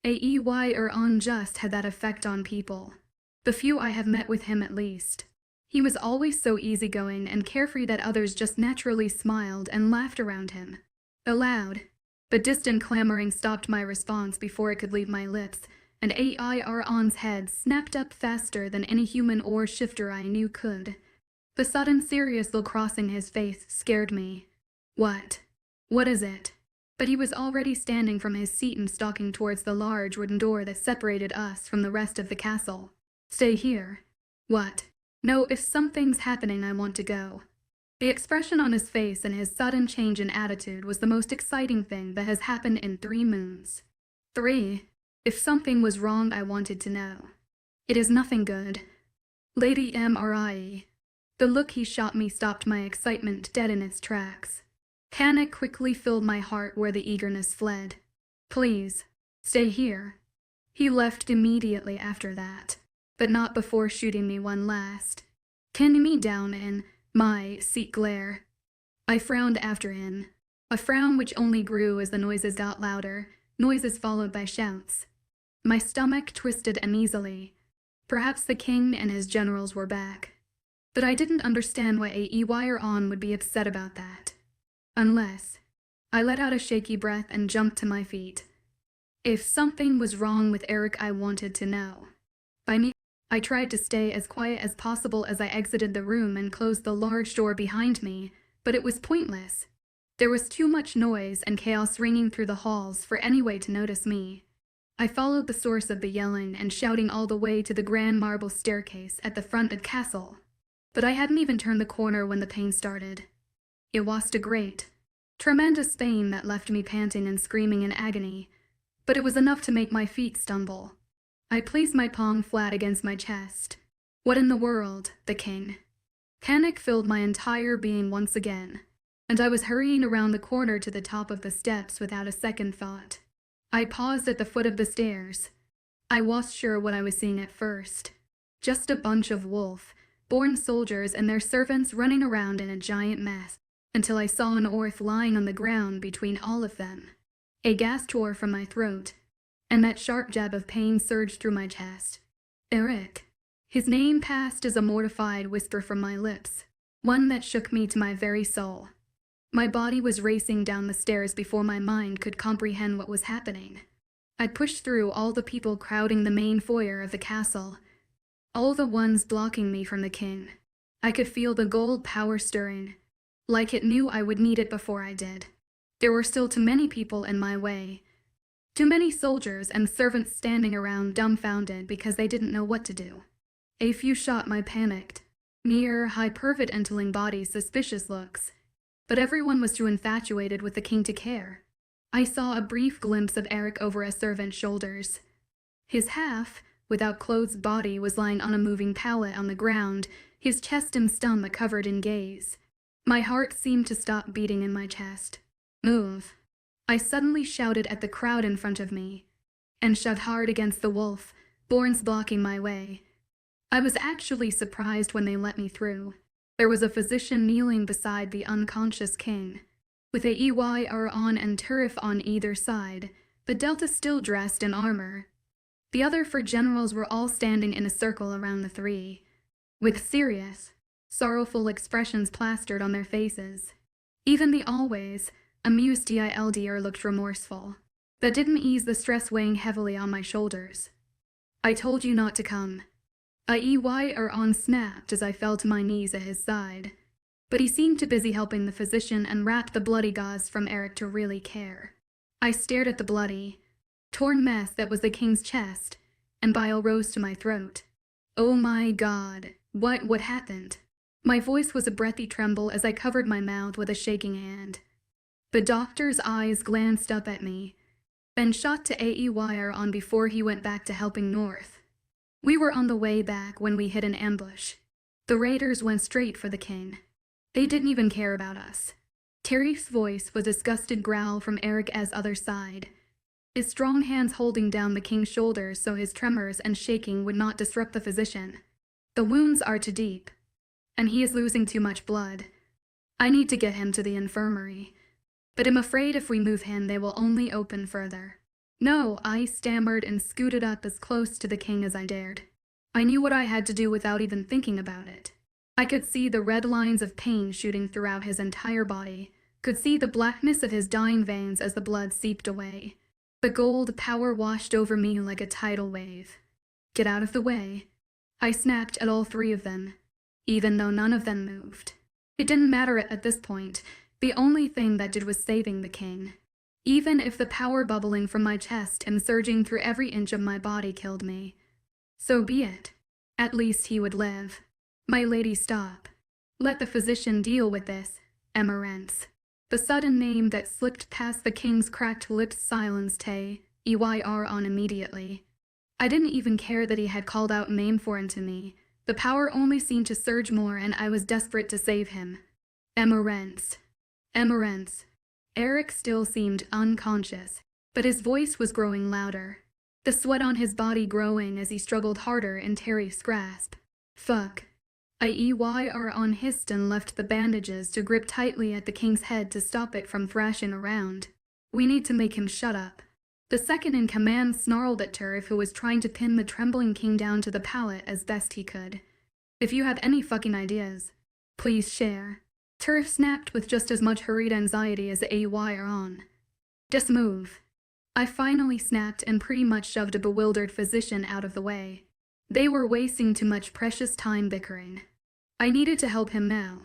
𝐖𝐴𝐬𝐬 just had that effect on people. The few I have met with him at least. He was always so easygoing and carefree that others just naturally smiled and laughed around him. A loud, but distant clamoring stopped my response before it could leave my lips, and 𝐖𝐴𝐬𝐬's head snapped up faster than any human or shifter I knew could. The sudden serious look crossing his face scared me. What? What is it? But he was already standing from his seat and stalking towards the large wooden door that separated us from the rest of the castle. Stay here. What? No, if something's happening, I want to go. The expression on his face and his sudden change in attitude was the most exciting thing that has happened in 3 moons. 3. If something was wrong, I wanted to know. It is nothing good. Lady Immerse. The look he shot me stopped my excitement dead in its tracks. Panic quickly filled my heart where the eagerness fled. Please, stay here. He left immediately after that, but not before shooting me one last. Pinning me down in my seat glare. I frowned after him, a frown which only grew as the noises got louder, noises followed by shouts. My stomach twisted uneasily. Perhaps the king and his generals were back. But I didn't understand why 𝐻𝐸 would be upset about that. Unless I let out a shaky breath and jumped to my feet. If something was wrong with Eric, I wanted to know. I tried to stay as quiet as possible as I exited the room and closed the large door behind me, but it was pointless. There was too much noise and chaos ringing through the halls for anyone to notice me. I followed the source of the yelling and shouting all the way to the grand marble staircase at the front of the castle. But I hadn't even turned the corner when the pain started. It was a great, tremendous pain that left me panting and screaming in agony, but it was enough to make my feet stumble. I placed my palm flat against my chest. What in the world, the king? Panic filled my entire being once again, and I was hurrying around the corner to the top of the steps without a second thought. I paused at the foot of the stairs. I wasn't sure what I was seeing at first. Just a bunch of wolf-born soldiers and their servants running around in a giant mess, until I saw an orc lying on the ground between all of them. A gasp tore from my throat, and that sharp jab of pain surged through my chest. Eric. His name passed as a mortified whisper from my lips, one that shook me to my very soul. My body was racing down the stairs before my mind could comprehend what was happening. I pushed through all the people crowding the main foyer of the castle, all the ones blocking me from the king. I could feel the gold power stirring, like it knew I would need it before I did. There were still too many people in my way. Too many soldiers and servants standing around dumbfounded because they didn't know what to do. A few shot my panicked, mere hyperventilating bodies suspicious looks, but everyone was too infatuated with the king to care. I saw a brief glimpse of Eric over a servant's shoulders. His without clothes body was lying on a moving pallet on the ground, his chest and stomach covered in gaze. My heart seemed to stop beating in my chest. Move. I suddenly shouted at the crowd in front of me, and shoved hard against the wolf-borns blocking my way. I was actually surprised when they let me through. There was a physician kneeling beside the unconscious king, with 𝐻𝐸 and Turf on either side, but Delta still dressed in armor. The other 4 generals were all standing in a circle around the 3, with serious, sorrowful expressions plastered on their faces. Even the always amused 𝐻𝐸 looked remorseful. That didn't ease the stress weighing heavily on my shoulders. I told you not to come. 𝐻𝐸 snapped as I fell to my knees at his side, but he seemed too busy helping the physician and wrapped the bloody gauze from Eric to really care. I stared at the bloody, torn mess that was the king's chest, and bile rose to my throat. Oh my God, what happened? My voice was a breathy tremble as I covered my mouth with a shaking hand. The doctor's eyes glanced up at me, then shot to 𝐻𝐸 before he went back to helping North. We were on the way back when we hit an ambush. The raiders went straight for the king. They didn't even care about us. Terry's voice was a disgusted growl from Eric's other side, his strong hands holding down the king's shoulders so his tremors and shaking would not disrupt the physician. The wounds are too deep, and he is losing too much blood. I need to get him to the infirmary, but I'm afraid if we move him they will only open further. No, I stammered and scooted up as close to the king as I dared. I knew what I had to do without even thinking about it. I could see the red lines of pain shooting throughout his entire body, could see the blackness of his dying veins as the blood seeped away. The gold power washed over me like a tidal wave. Get out of the way. I snapped at all 3 of them, even though none of them moved. It didn't matter at this point. The only thing that did was saving the king. Even if the power bubbling from my chest and surging through every inch of my body killed me, so be it. At least he would live. My lady, stop. Let the physician deal with this. Immerse. The sudden name that slipped past the king's cracked lips silenced 𝐻𝐸 immediately. I didn't even care that he had called out name foreign to me. The power only seemed to surge more and I was desperate to save him. Immerse. Eric still seemed unconscious, but his voice was growing louder, the sweat on his body growing as he struggled harder in Tariff's grasp. Fuck. 𝐖𝐴𝐬𝐼 hissed and left the bandages to grip tightly at the king's head to stop it from thrashing around. We need to make him shut up. The second in command snarled at Tariff, who was trying to pin the trembling king down to the pallet as best he could. If you have any fucking ideas, please share. Tariff snapped with just as much hurried anxiety as 𝐴𝐬𝐼. Just move. I finally snapped and pretty much shoved a bewildered physician out of the way. They were wasting too much precious time bickering. I needed to help him now.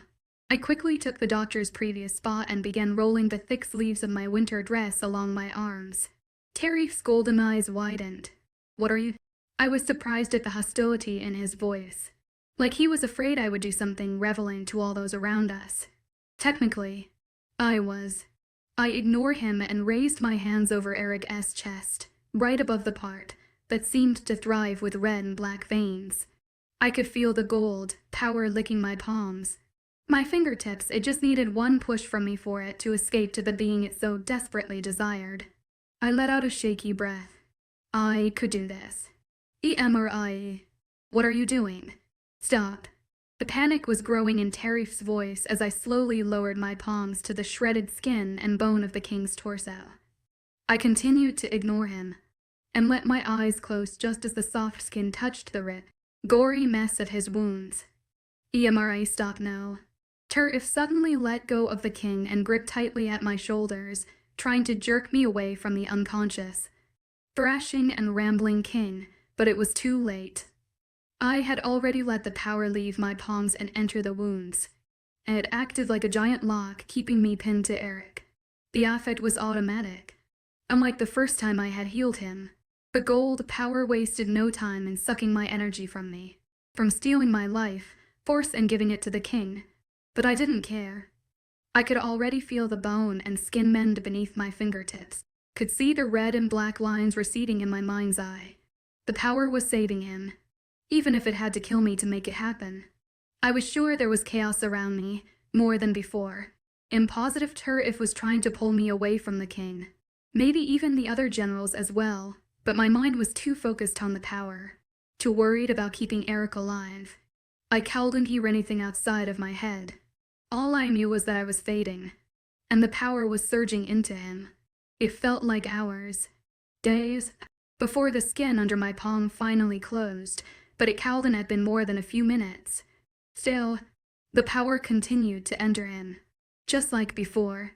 I quickly took the doctor's previous spot and began rolling the thick sleeves of my winter dress along my arms. Tariff's golden eyes widened. What are you? I was surprised at the hostility in his voice. Like he was afraid I would do something reveling to all those around us. Technically, I was. I ignored him and raised my hands over Eric's chest, right above the part that seemed to thrive with red and black veins. I could feel the gold power licking my palms. My fingertips, it just needed one push from me for it to escape to the being it so desperately desired. I let out a shaky breath. I could do this. Immerse. What are you doing? Stop. The panic was growing in Tariff's voice as I slowly lowered my palms to the shredded skin and bone of the king's torso. I continued to ignore him, and let my eyes close just as the soft skin touched the rip, gory mess of his wounds. Immerse, stop now. Tariff suddenly let go of the king and gripped tightly at my shoulders, trying to jerk me away from the unconscious, thrashing and rambling king, but it was too late. I had already let the power leave my palms and enter the wounds. It acted like a giant lock, keeping me pinned to Eric. The effect was automatic. Unlike the first time I had healed him, the gold power wasted no time in sucking my energy from me, from stealing my life, force and giving it to the king. But I didn't care. I could already feel the bone and skin mend beneath my fingertips, could see the red and black lines receding in my mind's eye. The power was saving him, even if it had to kill me to make it happen. I was sure there was chaos around me, more than before. Impositive Tariff was trying to pull me away from the king. Maybe even the other generals as well, but my mind was too focused on the power, too worried about keeping Eric alive. I couldn't hear anything outside of my head. All I knew was that I was fading, and the power was surging into him. It felt like hours, days, before the skin under my palm finally closed, but it had been more than a few minutes. Still, the power continued to enter him, just like before,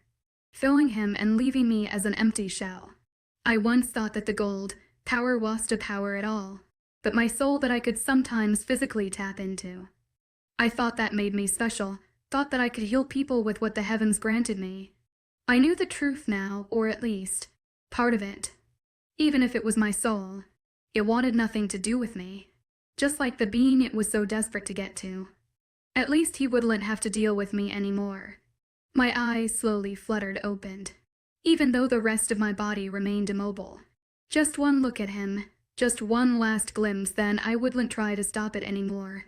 filling him and leaving me as an empty shell. I once thought that the gold power wasn't a power at all, but my soul that I could sometimes physically tap into. I thought that made me special, thought that I could heal people with what the heavens granted me. I knew the truth now, or at least, part of it. Even if it was my soul, it wanted nothing to do with me, just like the being it was so desperate to get to. At least he wouldn't have to deal with me anymore. My eyes slowly fluttered open, even though the rest of my body remained immobile. Just one look at him, just one last glimpse, then I wouldn't try to stop it anymore.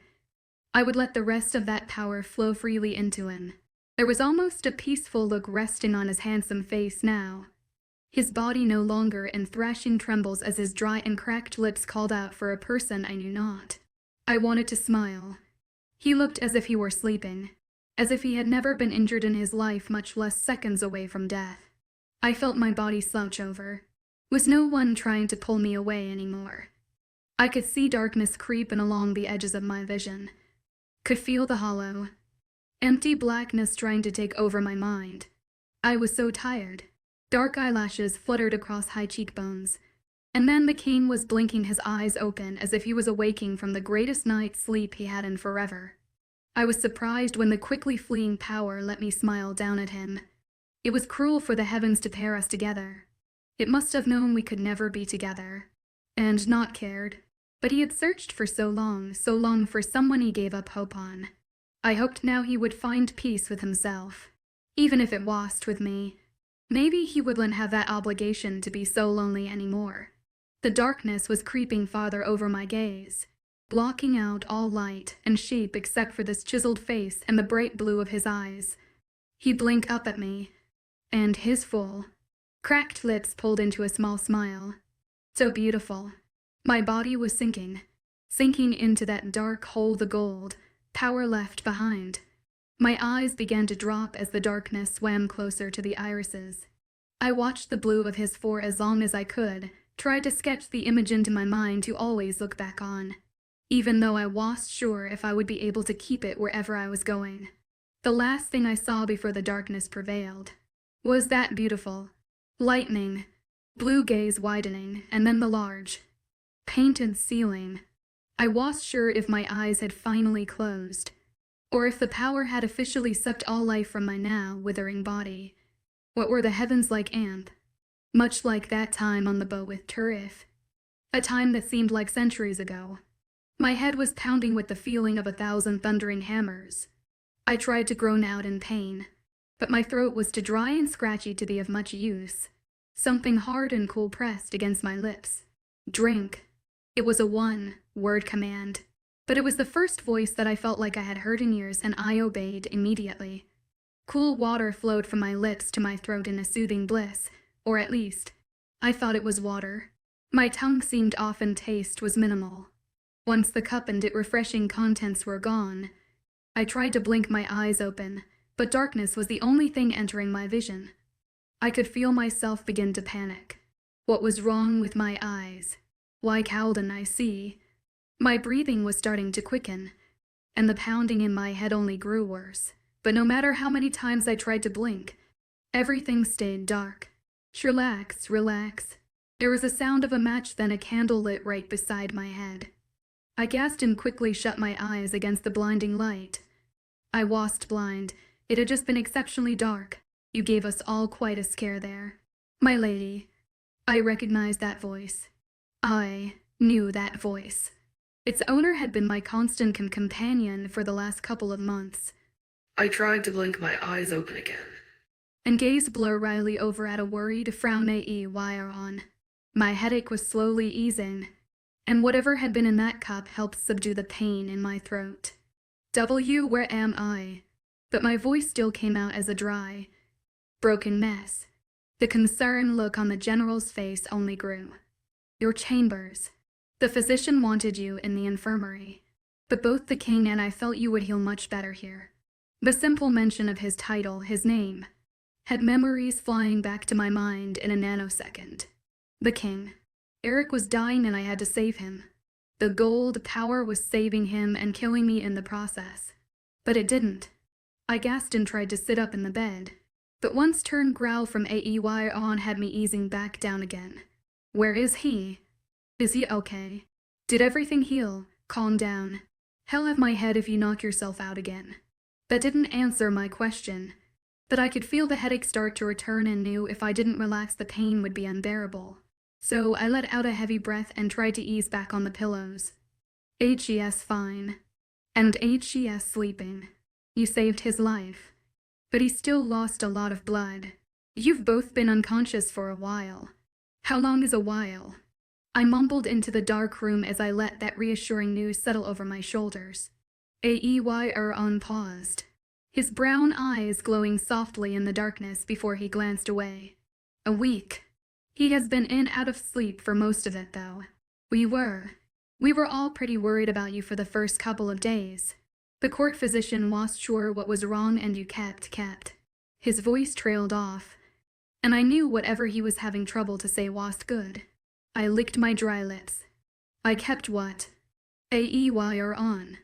I would let the rest of that power flow freely into him. There was almost a peaceful look resting on his handsome face now. His body no longer in thrashing trembles as his dry and cracked lips called out for a person I knew not. I wanted to smile. He looked as if he were sleeping, as if he had never been injured in his life, much less seconds away from death. I felt my body slouch over. Was no one trying to pull me away anymore. I could see darkness creeping along the edges of my vision. Could feel the hollow, empty blackness trying to take over my mind. I was so tired. Dark eyelashes fluttered across high cheekbones, and then the king was blinking his eyes open as if he was awaking from the greatest night's sleep he had in forever. I was surprised when the quickly fleeing power let me smile down at him. It was cruel for the heavens to pair us together. It must have known we could never be together, and not cared. But he had searched for so long for someone he gave up hope on. I hoped now he would find peace with himself, even if it wasn't with me. Maybe he wouldn't have that obligation to be so lonely anymore. The darkness was creeping farther over my gaze, blocking out all light and shape except for this chiseled face and the bright blue of his eyes. He blinked up at me, and his full, Cracked lips pulled into a small smile. So beautiful. My body was sinking into that dark hole, the gold, power left behind. My eyes began to drop as the darkness swam closer to the irises. I watched the blue of his for as long as I could, tried to sketch the image into my mind to always look back on, even though I wasn't sure if I would be able to keep it wherever I was going. The last thing I saw before the darkness prevailed was that beautiful, lightning, blue gaze widening, and then the large, painted ceiling. I wasn't sure if my eyes had finally closed, or if the power had officially sucked all life from my now withering body. What were the heavens like, and much like that time on the boat with Turif, a time that seemed like centuries ago. My head was pounding with the feeling of 1,000 thundering hammers. I tried to groan out in pain, but my throat was too dry and scratchy to be of much use. Something hard and cool pressed against my lips. Drink. It was a one-word command, but it was the first voice that I felt like I had heard in years, and I obeyed immediately. Cool water flowed from my lips to my throat in a soothing bliss, or at least, I thought it was water. My tongue seemed off and taste was minimal. Once the cup and its refreshing contents were gone, I tried to blink my eyes open, but darkness was the only thing entering my vision. I could feel myself begin to panic. What was wrong with my eyes? Why couldn't I see? My breathing was starting to quicken, and the pounding in my head only grew worse. But no matter how many times I tried to blink, everything stayed dark. Relax, relax. There was a sound of a match, then a candle lit right beside my head. I gasped and quickly shut my eyes against the blinding light. I wasn't blind. It had just been exceptionally dark. You gave us all quite a scare there. My lady. I recognized that voice. I knew that voice. Its owner had been my constant companion for the last couple of months.
I tried to blink my eyes open again,
And gaze blur wryly over at a worried frown 𝐿𝐢𝐬𝐬. My headache was slowly easing, and whatever had been in that cup helped subdue the pain in my throat. Where am I? But my voice still came out as a dry, broken mess. The concerned look on the general's face only grew. Your chambers. The physician wanted you in the infirmary, but both the king and I felt you would heal much better here. The simple mention of his title, his name, had memories flying back to my mind in a nanosecond. The king. Eric was dying and I had to save him. The gold power was saving him and killing me in the process. But it didn't. I gasped and tried to sit up in the bed, but one stern growl from 𝐿𝐢𝐬𝐬 on had me easing back down again. Where is he? Is he okay? Did everything heal? Calm down. Hell have my head if you knock yourself out again. That didn't answer my question, but I could feel the headache start to return and knew if I didn't relax the pain would be unbearable. So I let out a heavy breath and tried to ease back on the pillows. 𝐿𝐲's fine. And 𝐿𝐲's sleeping. You saved his life. But he still lost a lot of blood. You've both been unconscious for a while. How long is a while? I mumbled into the dark room as I let that reassuring news settle over my shoulders. 𝐿𝐢𝐬𝐬 paused, his brown eyes glowing softly in the darkness before he glanced away. A week. He has been in out of sleep for most of it, though. We were all pretty worried about you for the first couple of days. The court physician wasn't sure what was wrong and you kept. His voice trailed off, and I knew whatever he was having trouble to say wasn't good. I licked my dry lips. I kept what? 𝐿𝐢𝐬𝐬 on.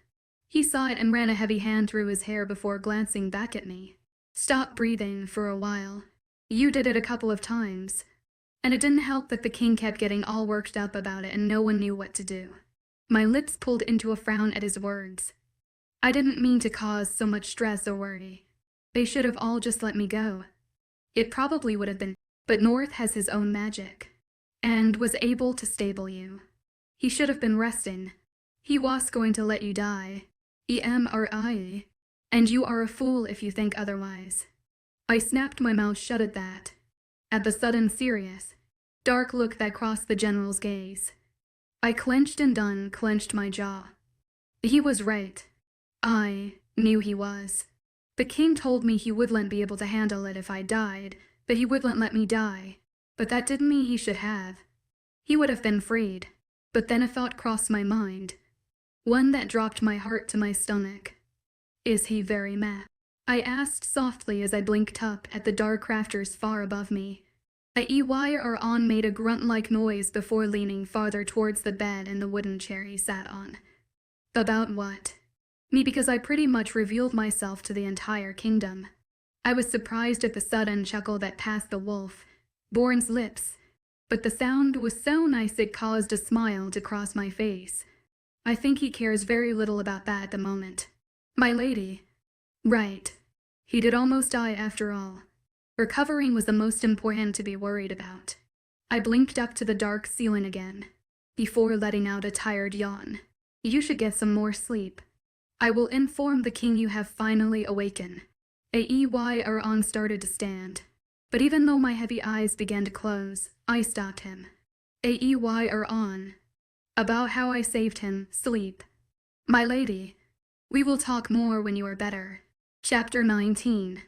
He saw it and ran a heavy hand through his hair before glancing back at me. Stop breathing for a while. You did it a couple of times. And it didn't help that the king kept getting all worked up about it and no one knew what to do. My lips pulled into a frown at his words. I didn't mean to cause so much stress or worry. They should have all just let me go. It probably would have been, but North has his own magic, and was able to stable you. He should have been resting. He was going to let you die. Immerse. And you are a fool if you think otherwise. I snapped my mouth shut at that. At the sudden serious, dark look that crossed the general's gaze. I clenched and unclenched my jaw. He was right. I knew he was. The king told me he wouldn't be able to handle it if I died, but he wouldn't let me die. But that didn't mean he should have. He would have been freed. But then a thought crossed my mind. One that dropped my heart to my stomach. Is he very mad? I asked softly as I blinked up at the dark rafters far above me. 𝐿𝐻𝐬𝐻𝐬 made a grunt-like noise before leaning farther towards the bed and the wooden chair he sat on. About what? Me, because I pretty much revealed myself to the entire kingdom. I was surprised at the sudden chuckle that passed the wolf-born's lips, but the sound was so nice it caused a smile to cross my face. I think he cares very little about that at the moment. My lady. Right. He did almost die after all. Recovering was the most important to be worried about. I blinked up to the dark ceiling again, before letting out a tired yawn. You should get some more sleep. I will inform the king you have finally awakened. 𝐻𝐬𝐻𝐬 started to stand, but even though my heavy eyes began to close, I stopped him. 𝐻𝐬𝐻𝐬. About how I saved him, sleep. My lady. We will talk more when you are better. Chapter 19.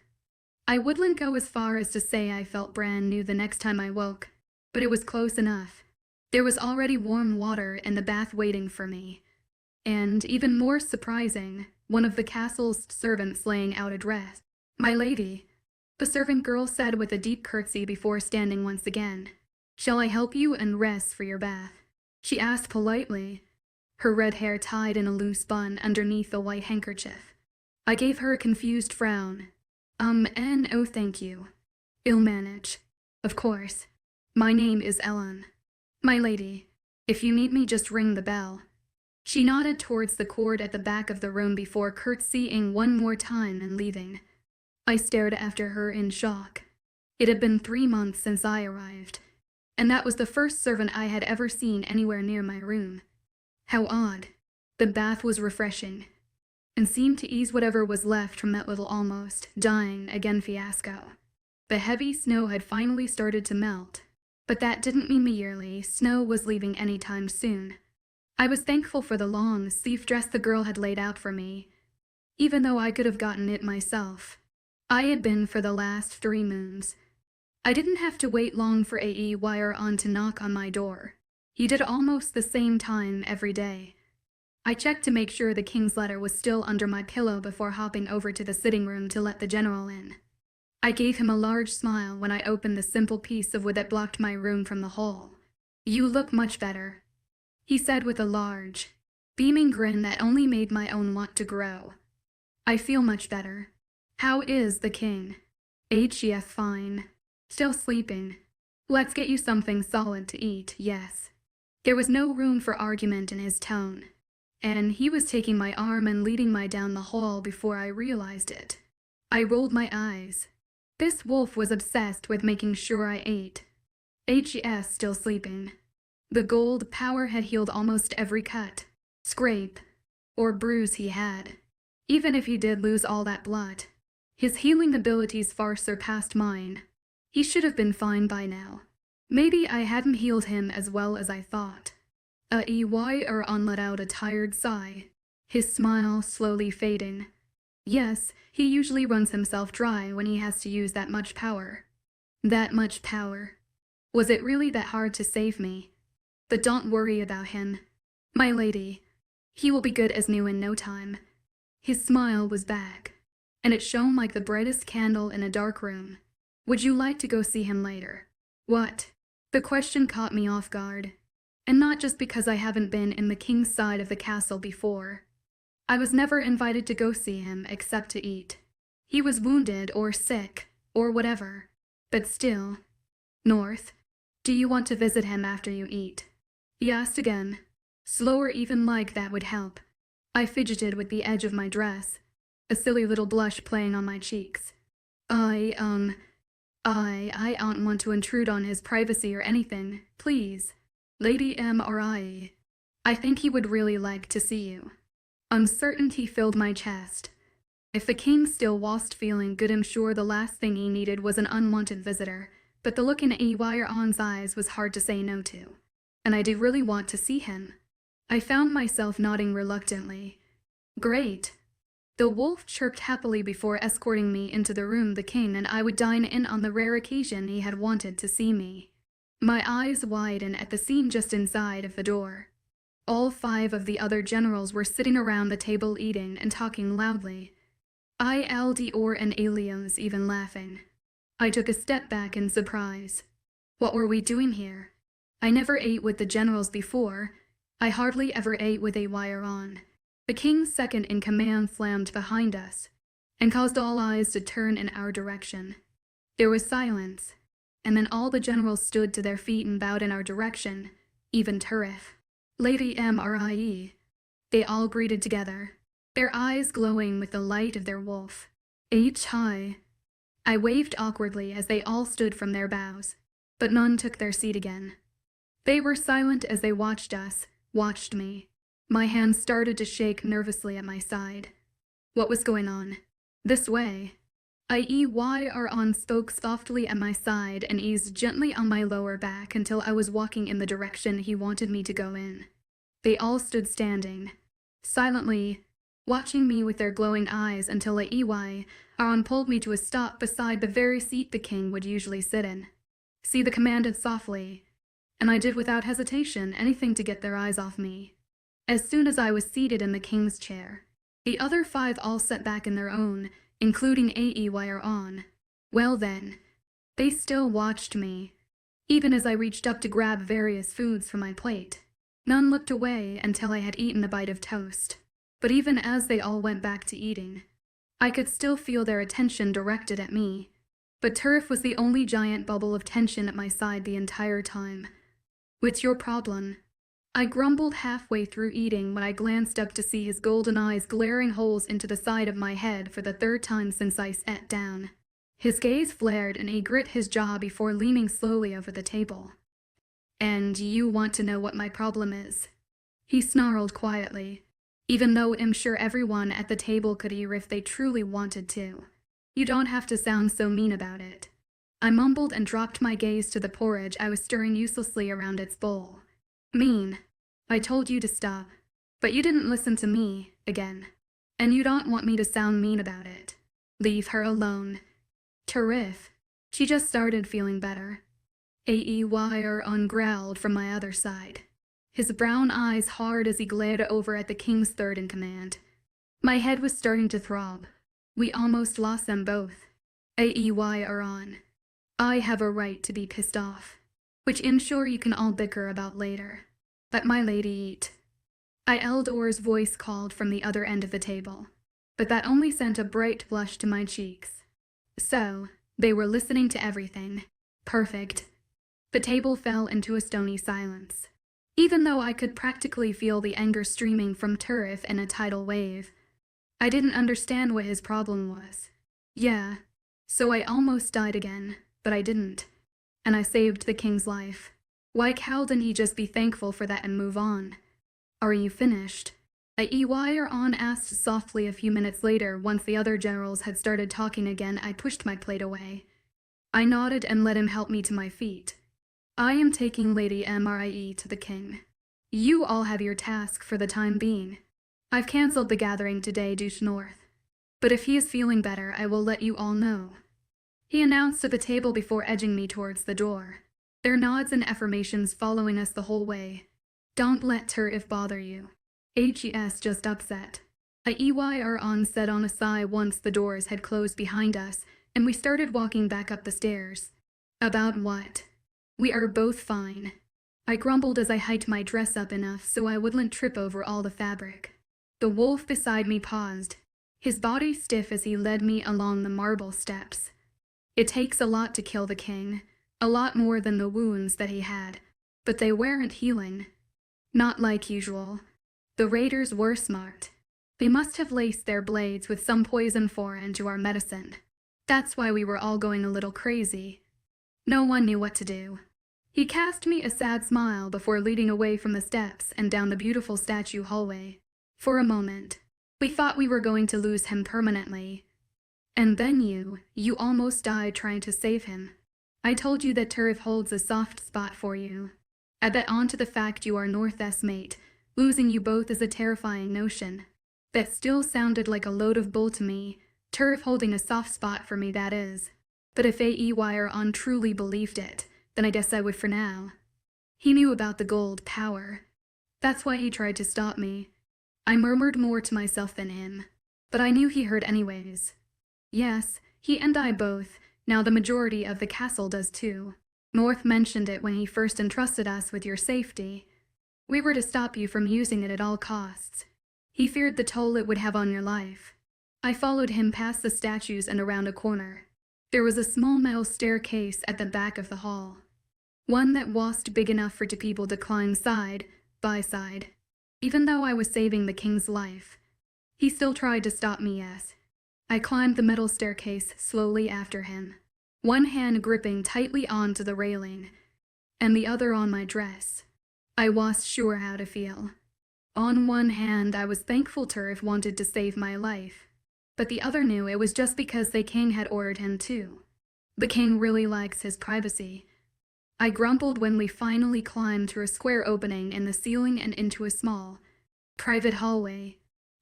I wouldn't go as far as to say I felt brand new the next time I woke, but it was close enough. There was already warm water in the bath waiting for me. And, even more surprising, one of the castle's servants laying out a dress. My lady. The servant girl said with a deep curtsy before standing once again. Shall I help you and rest for your bath? She asked politely, her red hair tied in a loose bun underneath a white handkerchief. I gave her a confused frown. No thank you. I'll manage. Of course. My name is Ellen. My lady. If you need me, just ring the bell. She nodded towards the cord at the back of the room before curtsying one more time and leaving. I stared after her in shock. It had been 3 months since I arrived, and that was the first servant I had ever seen anywhere near my room. How odd. The bath was refreshing, and seemed to ease whatever was left from that little almost dying again fiasco. The heavy snow had finally started to melt, but that didn't mean merely snow was leaving anytime soon. I was thankful for the long sleeve dress the girl had laid out for me, even though I could have gotten it myself. I had been for the last 3 moons. I didn't have to wait long for 𝐻𝐬𝐻𝐬 to knock on my door. He did almost the same time every day. I checked to make sure the king's letter was still under my pillow before hopping over to the sitting room to let the general in. I gave him a large smile when I opened the simple piece of wood that blocked my room from the hall. You look much better, he said with a large, beaming grin that only made my own want to grow. I feel much better. How is the king? 𝐻𝐬𝐻 fine. Still sleeping. Let's get you something solid to eat, yes. There was no room for argument in his tone, and he was taking my arm and leading me down the hall before I realized it. I rolled my eyes. This wolf was obsessed with making sure I ate. 𝐻𝐬𝐻 still sleeping. The gold power had healed almost every cut, scrape, or bruise he had. Even if he did lose all that blood, his healing abilities far surpassed mine. He should have been fine by now. Maybe I hadn't healed him as well as I thought. 𝐻𝐬𝐻𝐬 let out a tired sigh, his smile slowly fading. Yes, he usually runs himself dry when he has to use that much power. That much power. Was it really that hard to save me? But don't worry about him. My lady. He will be good as new in no time. His smile was back, and it shone like the brightest candle in a dark room. Would you like to go see him later? What? The question caught me off guard. And not just because I haven't been in the king's side of the castle before. I was never invited to go see him except to eat. He was wounded or sick, or whatever. But still. North, do you want to visit him after you eat? He asked again. Slower, even like that would help. I fidgeted with the edge of my dress, a silly little blush playing on my cheeks. I don't want to intrude on his privacy or anything, please. Lady Immerse. I think he would really like to see you. Uncertainty filled my chest. If the king still wasn't feeling good, I'm sure the last thing he needed was an unwanted visitor, but the look in 𝐻𝐬𝐻𝐬's eyes was hard to say no to. And I did really want to see him. I found myself nodding reluctantly. Great. The wolf chirped happily before escorting me into the room the king and I would dine in on the rare occasion he had wanted to see me. My eyes widen at the scene just inside of the door. All 5 of the other generals were sitting around the table eating and talking loudly. 𝐿𝐷𝐿 even laughing. I took a step back in surprise. What were we doing here? I never ate with the generals before. I hardly ever ate with 𝐊𝐢𝐬𝐬. The king's second in command slammed behind us and caused all eyes to turn in our direction. There was silence, and then all the generals stood to their feet and bowed in our direction, even 𝐿𝐢𝐬𝐬. Lady Immerse. They all greeted together, their eyes glowing with the light of their wolf. 𝐊𝐢𝐳. I waved awkwardly as they all stood from their bows, but none took their seat again. They were silent as they watched us, watched me. My hands started to shake nervously at my side. What was going on? This way. 𝐖𝐴𝐬𝐬𝐬 spoke softly at my side and eased gently on my lower back until I was walking in the direction he wanted me to go in. They all stood standing, silently, watching me with their glowing eyes until 𝐖𝐴𝐬𝐬𝐬 pulled me to a stop beside the very seat the king would usually sit in. See, the commanded softly, and I did without hesitation anything to get their eyes off me. As soon as I was seated in the king's chair, the other 5 all sat back in their own, including 𝐊𝐴𝐬𝐬𝐬𝐬. Well then, they still watched me, even as I reached up to grab various foods from my plate. None looked away until I had eaten a bite of toast, but even as they all went back to eating, I could still feel their attention directed at me. But 𝐿𝐢𝐬𝐬𝐬 was the only giant bubble of tension at my side the entire time. What's your problem? I grumbled halfway through eating when I glanced up to see his golden eyes glaring holes into the side of my head for the 3rd time since I sat down. His gaze flared and he grit his jaw before leaning slowly over the table. And you want to know what my problem is? He snarled quietly, even though I'm sure everyone at the table could hear if they truly wanted to. You don't have to sound so mean about it. I mumbled and dropped my gaze to the porridge I was stirring uselessly around its bowl. Mean. I told you to stop, but you didn't listen to me, again. And you don't want me to sound mean about it. Leave her alone. 𝐿𝐢𝐬𝐬𝐬. She just started feeling better. 𝐊𝐴𝐬𝐬𝐬𝐬 growled from my other side, his brown eyes hard as he glared over at the king's 3rd in command. My head was starting to throb. We almost lost them both. 𝐊𝐴𝐬𝐬𝐬𝐬. I have a right to be pissed off, which I'm sure you can all bicker about later. Let my lady eat. 𝐿𝐷𝐿's voice called from the other end of the table, but that only sent a bright blush to my cheeks. So, they were listening to everything. Perfect. The table fell into a stony silence, even though I could practically feel the anger streaming from 𝐿𝐢𝐬𝐬𝐬𝐬 in a tidal wave. I didn't understand what his problem was. Yeah, so I almost died again, but I didn't. And I saved the king's life. Why didn't he just be thankful for that and move on? Are you finished? 𝐖𝐴𝐬𝐬𝐬𝐬𝐬 asked softly a few minutes later. Once the other generals had started talking again, I pushed my plate away. I nodded and let him help me to my feet. I am taking Lady Immerse to the king. You all have your task for the time being. I've cancelled the gathering today due to North, but if he is feeling better, I will let you all know. He announced to the table before edging me towards the door, their nods and affirmations following us the whole way. Don't let 𝐿𝐢𝐬𝐬𝐬𝐬𝐬𝐬 for you. 𝐻ES just upset. 𝐖𝐴𝐬𝐬𝐬𝐬𝐬𝐬 said on a sigh once the doors had closed behind us and we started walking back up the stairs. About what? We are both fine. I grumbled as I hiked my dress up enough so I wouldn't trip over all the fabric. The wolf beside me paused, his body stiff as he led me along the marble steps. It takes a lot to kill the king, a lot more than the wounds that he had, but they weren't healing. Not like usual. The raiders were smart. They must have laced their blades with some poison foreign to our medicine. That's why we were all going a little crazy. No one knew what to do. He cast me a sad smile before leading away from the steps and down the beautiful statue hallway. For a moment, we thought we were going to lose him permanently. And then you almost died trying to save him. I told you that 𝐿𝐢𝐬𝐬𝐬𝐬𝐬𝐬 holds a soft spot for you. Add that on to the fact you are North's mate. Losing you both is a terrifying notion. That still sounded like a load of bull to me. 𝐿𝐢𝐬𝐬𝐬𝐬𝐬𝐬 holding a soft spot for me, that is. But if 𝐊𝐢𝐬𝐬𝐬𝐬𝐬𝐬 truly believed it, then I guess I would for now. He knew about the gold power. That's why he tried to stop me. I murmured more to myself than him, but I knew he heard anyways. Yes, he and I both, now the majority of the castle does too. Morth mentioned it when he first entrusted us with your safety. We were to stop you from using it at all costs. He feared the toll it would have on your life. I followed him past the statues and around a corner. There was a small metal staircase at the back of the hall. One that wasn't big enough for two people to climb side by side. Even though I was saving the king's life, he still tried to stop me, yes. I climbed the metal staircase slowly after him, one hand gripping tightly onto the railing, and the other on my dress. I wasn't sure how to feel. On one hand, I was thankful Turf wanted to save my life, but the other knew it was just because the king had ordered him to. The king really likes his privacy. I grumbled when we finally climbed through a square opening in the ceiling and into a small, private hallway.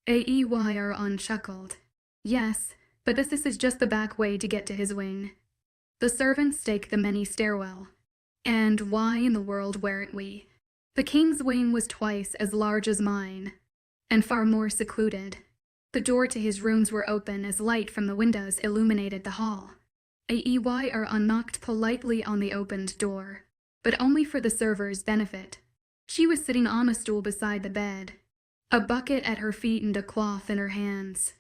𝐴𝐸 chuckled. Yes, but this is just the back way to get to his wing. The servants stake the many stairwell. And why in the world weren't we? The king's wing was twice as large as mine, and far more secluded. The door to his rooms were open as light from the windows illuminated the hall. 𝐴𝐸 knocked politely on the opened door, but only for the server's benefit. She was sitting on a stool beside the bed, a bucket at her feet and a cloth in her hands.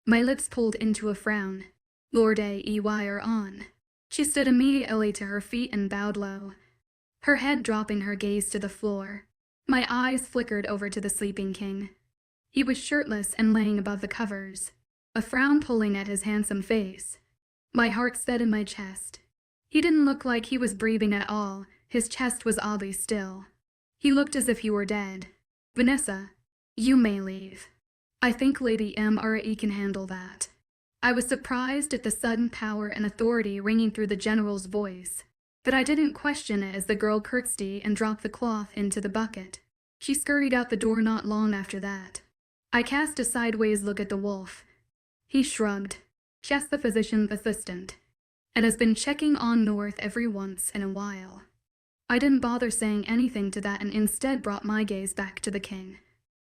My lips pulled into a frown. Lord 𝐴𝐸. She stood immediately to her feet and bowed low, her head dropping her gaze to the floor. My eyes flickered over to the sleeping king. He was shirtless and laying above the covers, a frown pulling at his handsome face. My heart set in my chest. He didn't look like he was breathing at all. His chest was oddly still. He looked as if he were dead. Vanessa, you may leave. I think Lady Immerse can handle that. I was surprised at the sudden power and authority ringing through the general's voice, but I didn't question it as the girl curtsied and dropped the cloth into the bucket. She scurried out the door not long after that. I cast a sideways look at the wolf. He shrugged. Just the physician's assistant, and has been checking on North every once in a while. I didn't bother saying anything to that and instead brought my gaze back to the king.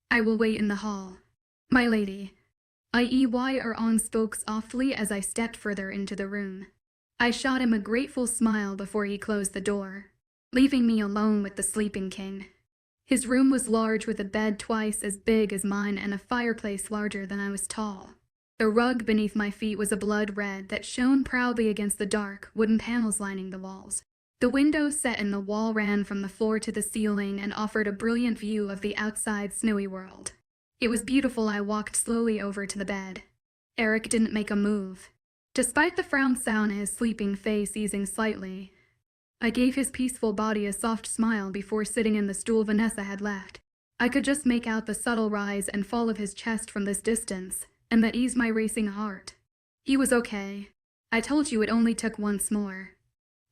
I will wait in the hall. My lady. 𝐖𝐸 spoke softly as I stepped further into the room. I shot him a grateful smile before he closed the door, leaving me alone with the sleeping king. His room was large with a bed twice as big as mine and a fireplace larger than I was tall. The rug beneath my feet was a blood red that shone proudly against the dark wooden panels lining the walls. The window set in the wall ran from the floor to the ceiling and offered a brilliant view of the outside snowy world. It was beautiful. I walked slowly over to the bed. Eric didn't make a move, despite the frown on his sleeping face easing slightly. I gave his peaceful body a soft smile before sitting in the stool Vanessa had left. I could just make out the subtle rise and fall of his chest from this distance, and that eased my racing heart. He was okay. I told you it only took once more.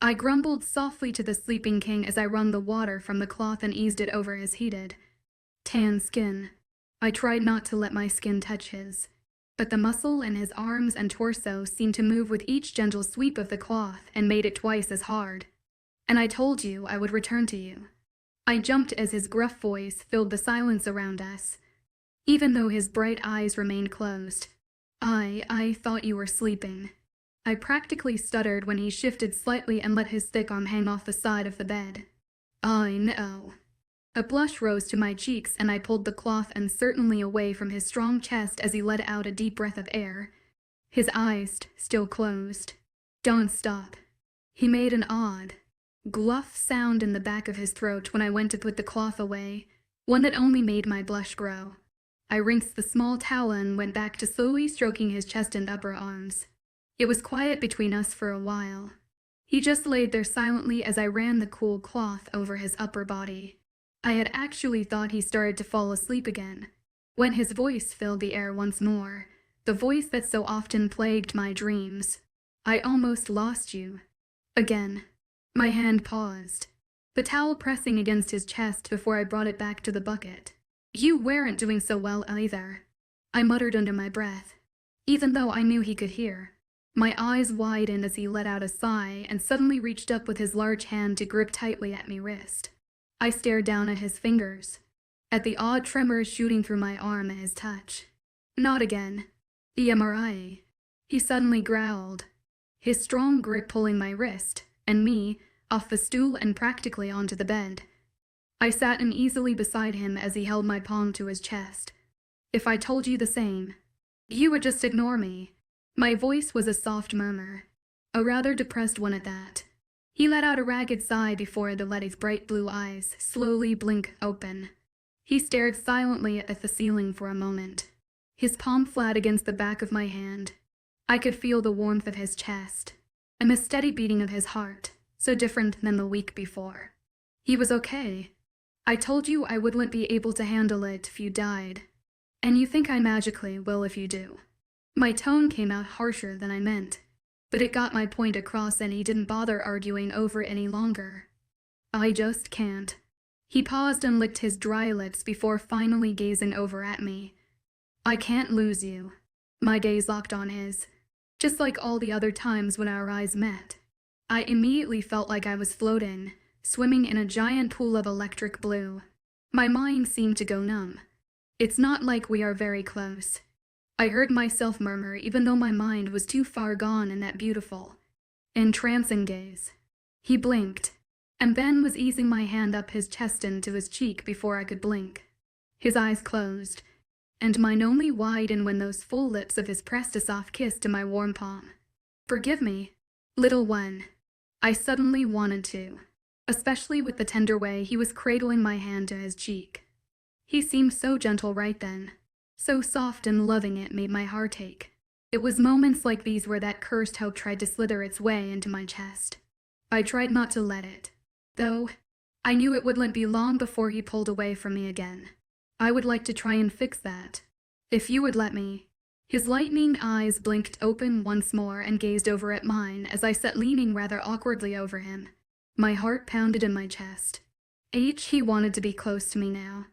I grumbled softly to the sleeping king as I wrung the water from the cloth and eased it over his heated, tan skin. I tried not to let my skin touch his, but the muscle in his arms and torso seemed to move with each gentle sweep of the cloth and made it twice as hard. And I told you I would return to you. I jumped as his gruff voice filled the silence around us, even though his bright eyes remained closed. I thought you were sleeping. I practically stuttered when he shifted slightly and let his thick arm hang off the side of the bed. I know. A blush rose to my cheeks and I pulled the cloth uncertainly away from his strong chest as he let out a deep breath of air. His eyes still closed. Don't stop. He made an odd, gluff sound in the back of his throat when I went to put the cloth away, one that only made my blush grow. I rinsed the small towel and went back to slowly stroking his chest and upper arms. It was quiet between us for a while. He just laid there silently as I ran the cool cloth over his upper body. I had actually thought he started to fall asleep again, when his voice filled the air once more, the voice that so often plagued my dreams. I almost lost you. Again. My hand paused, the towel pressing against his chest before I brought it back to the bucket. You weren't doing so well either, I muttered under my breath, even though I knew he could hear. My eyes widened as he let out a sigh and suddenly reached up with his large hand to grip tightly at my wrist. I stared down at his fingers, at the odd tremors shooting through my arm at his touch. Not again. 𝐸, he suddenly growled, his strong grip pulling my wrist, and me, off the stool and practically onto the bed. I sat uneasily beside him as he held my palm to his chest. If I told you the same, you would just ignore me. My voice was a soft murmur, a rather depressed one at that. He let out a ragged sigh before to let his bright blue eyes slowly blink open. He stared silently at the ceiling for a moment, his palm flat against the back of my hand. I could feel the warmth of his chest, and the steady beating of his heart, so different than the week before. He was okay. I told you I wouldn't be able to handle it if you died, and you think I magically will if you do. My tone came out harsher than I meant, but it got my point across and he didn't bother arguing over it any longer. I just can't. He paused and licked his dry lips before finally gazing over at me. I can't lose you. My gaze locked on his, just like all the other times when our eyes met. I immediately felt like I was floating, swimming in a giant pool of electric blue. My mind seemed to go numb. It's not like we are very close, I heard myself murmur, even though my mind was too far gone in that beautiful, entrancing gaze. He blinked, and then was easing my hand up his chest into his cheek before I could blink. His eyes closed, and mine only widened when those full lips of his pressed a soft kiss to my warm palm. Forgive me, little one. I suddenly wanted to, especially with the tender way he was cradling my hand to his cheek. He seemed so gentle right then, so soft and loving it made my heart ache. It was moments like these where that cursed hope tried to slither its way into my chest. I tried not to let it, though I knew it wouldn't be long before he pulled away from me again. I would like to try and fix that, if you would let me. His lightning eyes blinked open once more and gazed over at mine as I sat leaning rather awkwardly over him. My heart pounded in my chest. He wanted to be close to me now.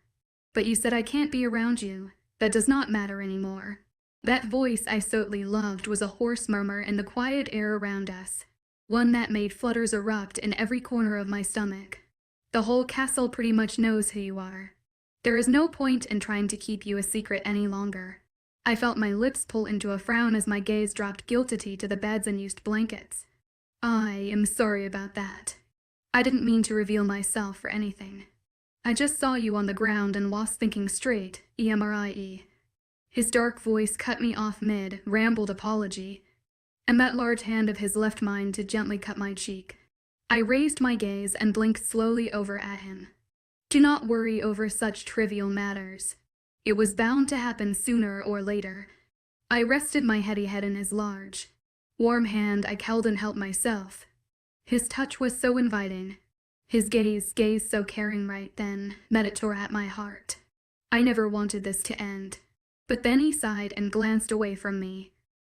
But you said I can't be around you. That does not matter anymore. That voice I so loved was a hoarse murmur in the quiet air around us, one that made flutters erupt in every corner of my stomach. The whole castle pretty much knows who you are. There is no point in trying to keep you a secret any longer. I felt my lips pull into a frown as my gaze dropped guiltily to the bed's unused blankets. I am sorry about that. I didn't mean to reveal myself or anything. I just saw you on the ground and was thinking straight, 𝐸. His dark voice cut me off mid-rambled apology, and that large hand of his left mine to gently cut my cheek. I raised my gaze and blinked slowly over at him. Do not worry over such trivial matters. It was bound to happen sooner or later. I rested my heady head in his large, warm hand I held and helped myself. His touch was so inviting. His gaze so caring right then, that it tore at my heart. I never wanted this to end. But then he sighed and glanced away from me,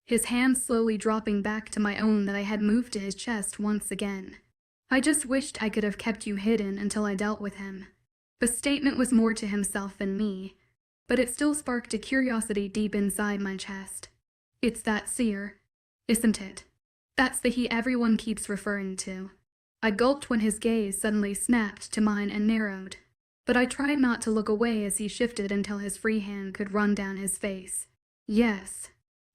his hand slowly dropping back to my own that I had moved to his chest once again. I just wished I could have kept you hidden until I dealt with him. The statement was more to himself than me, but it still sparked a curiosity deep inside my chest. It's that seer, isn't it? That's the he everyone keeps referring to. I gulped when his gaze suddenly snapped to mine and narrowed, but I tried not to look away as he shifted until his free hand could run down his face. Yes.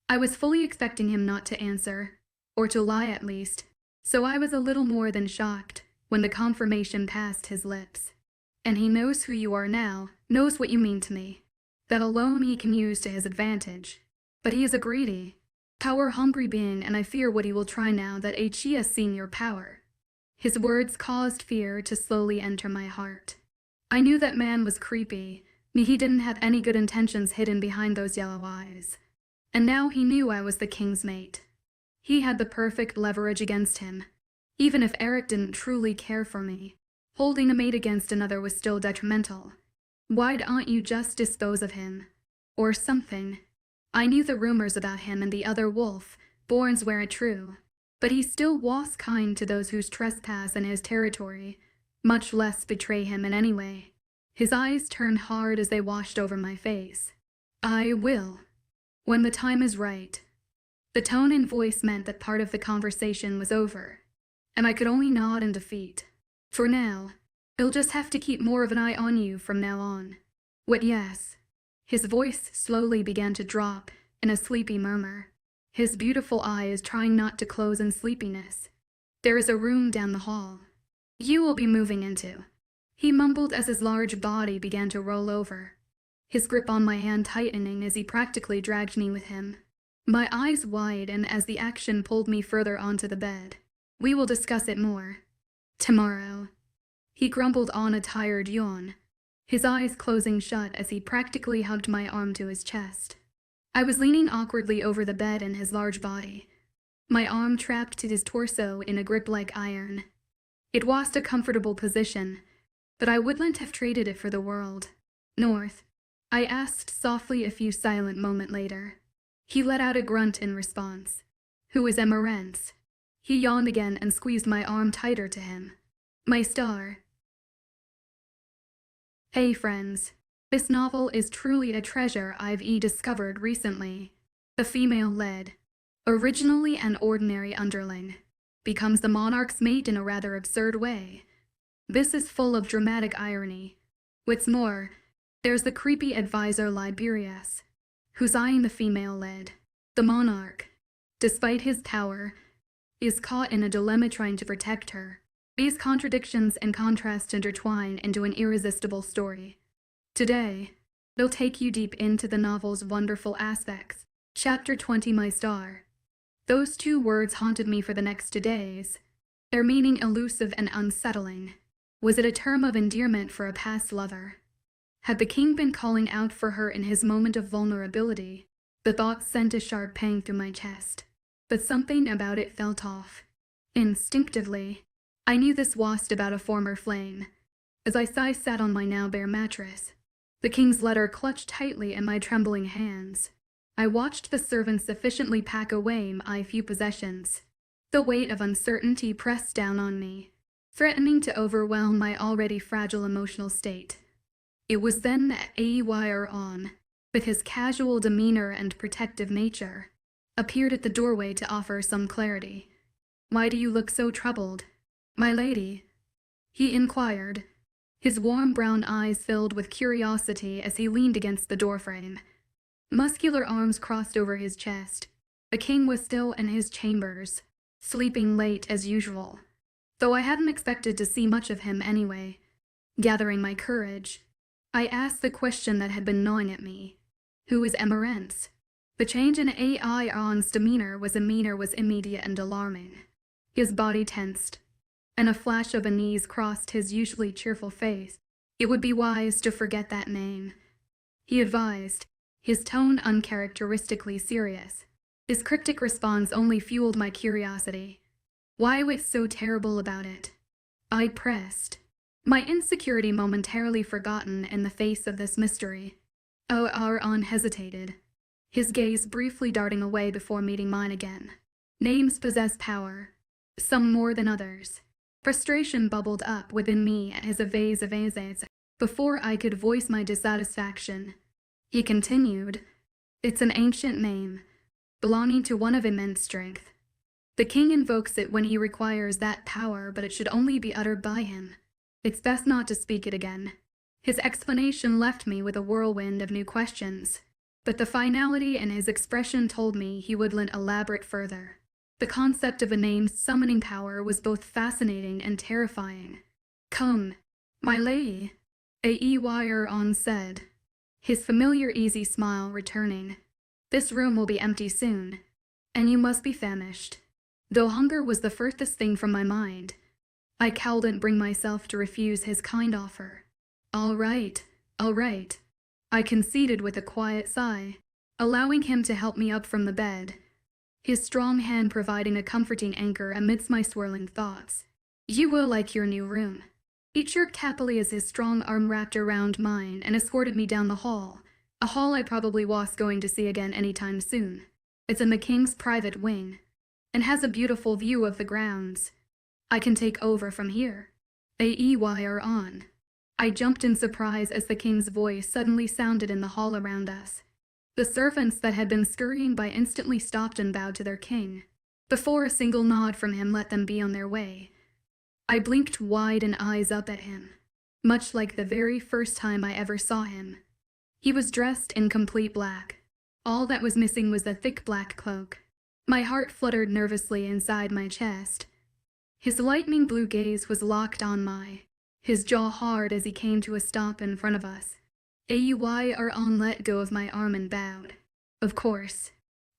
I was fully expecting him not to answer, or to lie at least, so I was a little more than shocked when the confirmation passed his lips. And he knows who you are now, knows what you mean to me. That alone he can use to his advantage. But he is a greedy, power-hungry being, and I fear what he will try now that 𝐿𝐲 has seen your power. His words caused fear to slowly enter my heart. I knew that man was creepy, he didn't have any good intentions hidden behind those yellow eyes. And now he knew I was the king's mate. He had the perfect leverage against him. Even if Eric didn't truly care for me, holding a mate against another was still detrimental. Why don't you just dispose of him? Or something. I knew the rumors about him and the other wolf, borns were it true. But he still was kind to those who trespass in his territory, much less betray him in any way. His eyes turned hard as they washed over my face. I will. When the time is right. The tone and voice meant that part of the conversation was over, and I could only nod in defeat. For now, I'll just have to keep more of an eye on you from now on. What, yes? His voice slowly began to drop in a sleepy murmur. His beautiful eyes trying not to close in sleepiness. There is a room down the hall you will be moving into, he mumbled as his large body began to roll over, his grip on my hand tightening as he practically dragged me with him. My eyes widened as the action pulled me further onto the bed. We will discuss it more tomorrow. He grumbled on a tired yawn, his eyes closing shut as he practically hugged my arm to his chest. I was leaning awkwardly over the bed in his large body, my arm trapped to his torso in a grip like iron. It was a comfortable position, but I wouldn't have traded it for the world. North, I asked softly a few silent moments later. He let out a grunt in response. Who is Immerse? He yawned again and squeezed my arm tighter to him. My star. Hey friends, this novel is truly a treasure I've discovered recently. The female-led, originally an ordinary underling, becomes the monarch's mate in a rather absurd way. This is full of dramatic irony. What's more, there's the creepy advisor 𝐊𝐢𝐬𝐬, who's eyeing the female-led. The monarch, despite his power, is caught in a dilemma trying to protect her. These contradictions and contrasts intertwine into an irresistible story. Today, we'll take you deep into the novel's wonderful aspects. Chapter 20, My Star. Those two words haunted me for the next 2 days, their meaning elusive and unsettling. Was it a term of endearment for a past lover? Had the king been calling out for her in his moment of vulnerability? The thought sent a sharp pang through my chest, but something about it felt off. Instinctively, I knew this was about a former flame. As I sat on my now bare mattress, the king's letter clutched tightly in my trembling hands. I watched the servants sufficiently pack away my few possessions. The weight of uncertainty pressed down on me, threatening to overwhelm my already fragile emotional state. It was then that 𝐖𝐻𝐬𝐬, with his casual demeanor and protective nature, appeared at the doorway to offer some clarity. Why do you look so troubled, my lady? He inquired, his warm brown eyes filled with curiosity as he leaned against the doorframe. Muscular arms crossed over his chest. The king was still in his chambers, sleeping late as usual, though I hadn't expected to see much of him anyway. Gathering my courage, I asked the question that had been gnawing at me. Who is Immerse? The change in 𝐖𝐻𝐬𝐬's demeanor was immediate and alarming. His body tensed, and a flash of unease crossed his usually cheerful face. It would be wise to forget that name, he advised, his tone uncharacteristically serious. His cryptic response only fueled my curiosity. Why was so terrible about it? I pressed, my insecurity momentarily forgotten in the face of this mystery. 𝐿𝐻𝐬𝐬 hesitated, his gaze briefly darting away before meeting mine again. Names possess power, some more than others. Frustration bubbled up within me at his 𝐊𝐻𝐳 before I could voice my dissatisfaction. He continued, it's an ancient name, belonging to one of immense strength. The king invokes it when he requires that power, but it should only be uttered by him. It's best not to speak it again. His explanation left me with a whirlwind of new questions, but the finality in his expression told me he wouldn't elaborate further. The concept of a name's summoning power was both fascinating and terrifying. Come, my lady, 𝐖𝐻𝐬𝐬𝐬 said, his familiar easy smile returning. This room will be empty soon, and you must be famished. Though hunger was the furthest thing from my mind, I couldn't bring myself to refuse his kind offer. All right, I conceded with a quiet sigh, allowing him to help me up from the bed, his strong hand providing a comforting anchor amidst my swirling thoughts. You will like your new room. He chirped happily as his strong arm wrapped around mine and escorted me down the hall, a hall I probably was going to see again anytime soon. It's in the king's private wing, and has a beautiful view of the grounds. I can take over from here. 𝐖𝐻𝐬𝐬𝐬. I jumped in surprise as the king's voice suddenly sounded in the hall around us. The servants that had been scurrying by instantly stopped and bowed to their king, before a single nod from him let them be on their way. I blinked wide and eyes up at him, much like the very first time I ever saw him. He was dressed in complete black. All that was missing was the thick black cloak. My heart fluttered nervously inside my chest. His lightning blue gaze was locked on mine, his jaw hard as he came to a stop in front of us. 𝐴𝐲𝐻𝐬 let go of my arm and bowed. Of course.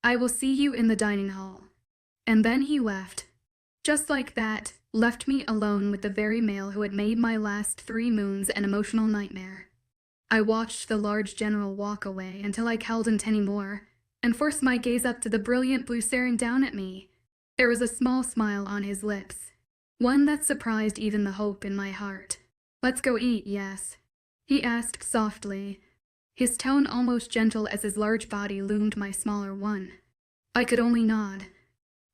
I will see you in the dining hall. And then he left. Just like that, left me alone with the very male who had made my last 3 moons an emotional nightmare. I watched the large general walk away until I 𝐊𝐬𝐧𝐚 anymore, and forced my gaze up to the brilliant blue staring down at me. There was a small smile on his lips, one that surprised even the hope in my heart. "Let's go eat, yes?" he asked softly, his tone almost gentle as his large body loomed my smaller one. I could only nod.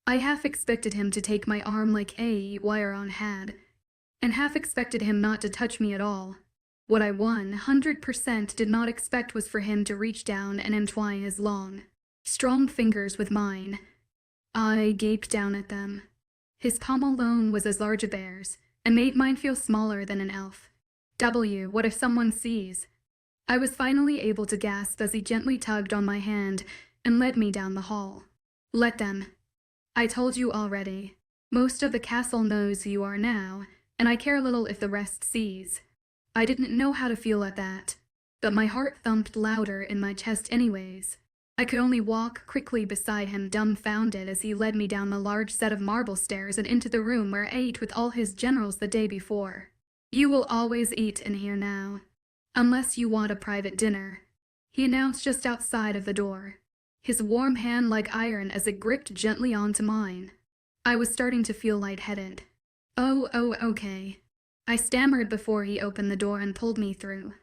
I half expected him to take my arm like 𝐴𝐲𝐻𝐬 had, and half expected him not to touch me at all. What I 100% did not expect was for him to reach down and entwine his long, strong fingers with mine. I gaped down at them. His palm alone was as large as a bear's, and made mine feel smaller than an elf. What if someone sees? I was finally able to gasp as he gently tugged on my hand and led me down the hall. Let them. I told you already. Most of the castle knows who you are now, and I care little if the rest sees. I didn't know how to feel at that, but my heart thumped louder in my chest anyways. I could only walk quickly beside him, dumbfounded, as he led me down the large set of marble stairs and into the room where I ate with all his generals the day before. "You will always eat in here now, unless you want a private dinner," he announced just outside of the door, his warm hand like iron as it gripped gently onto mine. I was starting to feel lightheaded. Oh, okay. I stammered before he opened the door and pulled me through.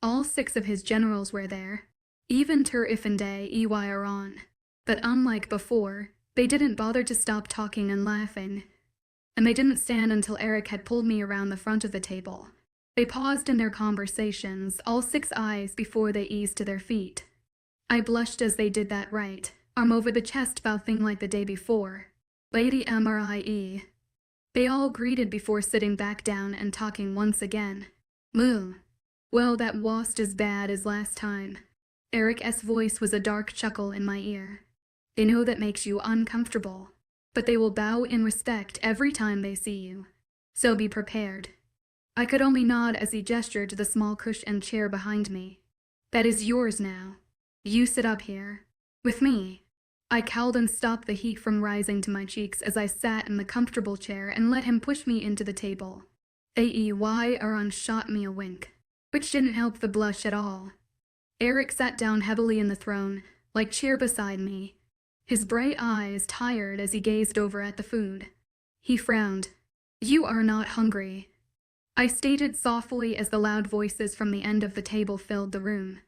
All 6 of his generals were there, even 𝐿𝐷𝐷𝐸. But unlike before, they didn't bother to stop talking and laughing. And they didn't stand until Eric had pulled me around the front of the table. They paused in their conversations, all 6 eyes, before they eased to their feet. I blushed as they did that right, arm over the chest thing like the day before. Lady Immerse. They all greeted before sitting back down and talking once again. Moo. Well, that wasn't as bad as last time. Eric's voice was a dark chuckle in my ear. They know that makes you uncomfortable, but they will bow in respect every time they see you. So be prepared. I could only nod as he gestured to the small cushioned chair behind me. That is yours now. You sit up here. With me. I cowled and stopped the heat from rising to my cheeks as I sat in the comfortable chair and let him push me into the table. 𝐴𝐲𝐻𝐬 shot me a wink, which didn't help the blush at all. Eric sat down heavily in the throne, like chair beside me, his bright eyes tired as he gazed over at the food. He frowned. "You are not hungry," I stated softly as the loud voices from the end of the table filled the room.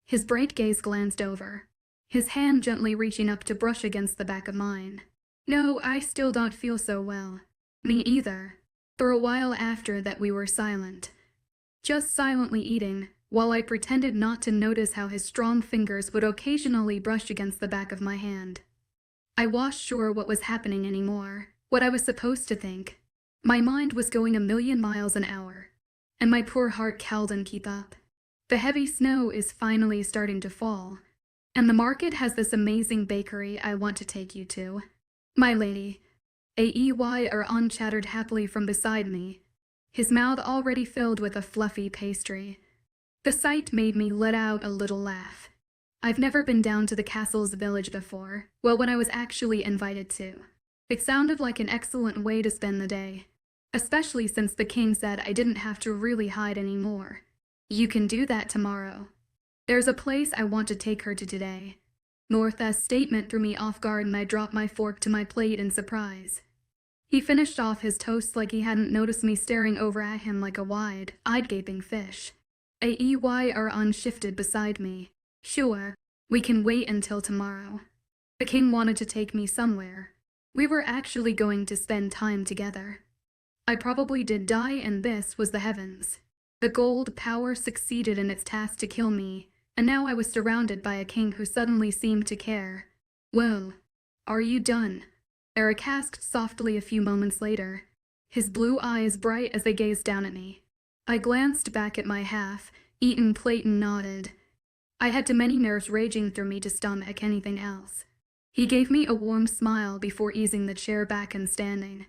His bright gaze glanced over, his hand gently reaching up to brush against the back of mine. "No, I still don't feel so well." "Me either." For a while after that we were silent, just silently eating, while I pretended not to notice how his strong fingers would occasionally brush against the back of my hand. I wasn't sure what was happening anymore, what I was supposed to think. My mind was going 1,000,000 miles an hour, and my poor heart 𝐿𝐷𝐷𝐸 keep up. The heavy snow is finally starting to fall, and the market has this amazing bakery I want to take you to. My lady. 𝐴𝐲𝐻𝐬 chattered happily from beside me, his mouth already filled with a fluffy pastry. The sight made me let out a little laugh. I've never been down to the castle's village before, well, when I was actually invited to. It sounded like an excellent way to spend the day, especially since the king said I didn't have to really hide anymore. "You can do that tomorrow. There's a place I want to take her to today." North's statement threw me off guard and I dropped my fork to my plate in surprise. He finished off his toast like he hadn't noticed me staring over at him like a wide-eyed gaping fish. 𝐴𝐲𝐻𝐬 shifted beside me. "Sure, we can wait until tomorrow." The king wanted to take me somewhere. We were actually going to spend time together. I probably did die, and this was the heavens. The gold power succeeded in its task to kill me, and now I was surrounded by a king who suddenly seemed to care. "Well, are you done?" Eric asked softly a few moments later, his blue eyes bright as they gazed down at me. I glanced back at my half-eaten plate and nodded. I had too many nerves raging through me to stomach anything else. He gave me a warm smile before easing the chair back and standing.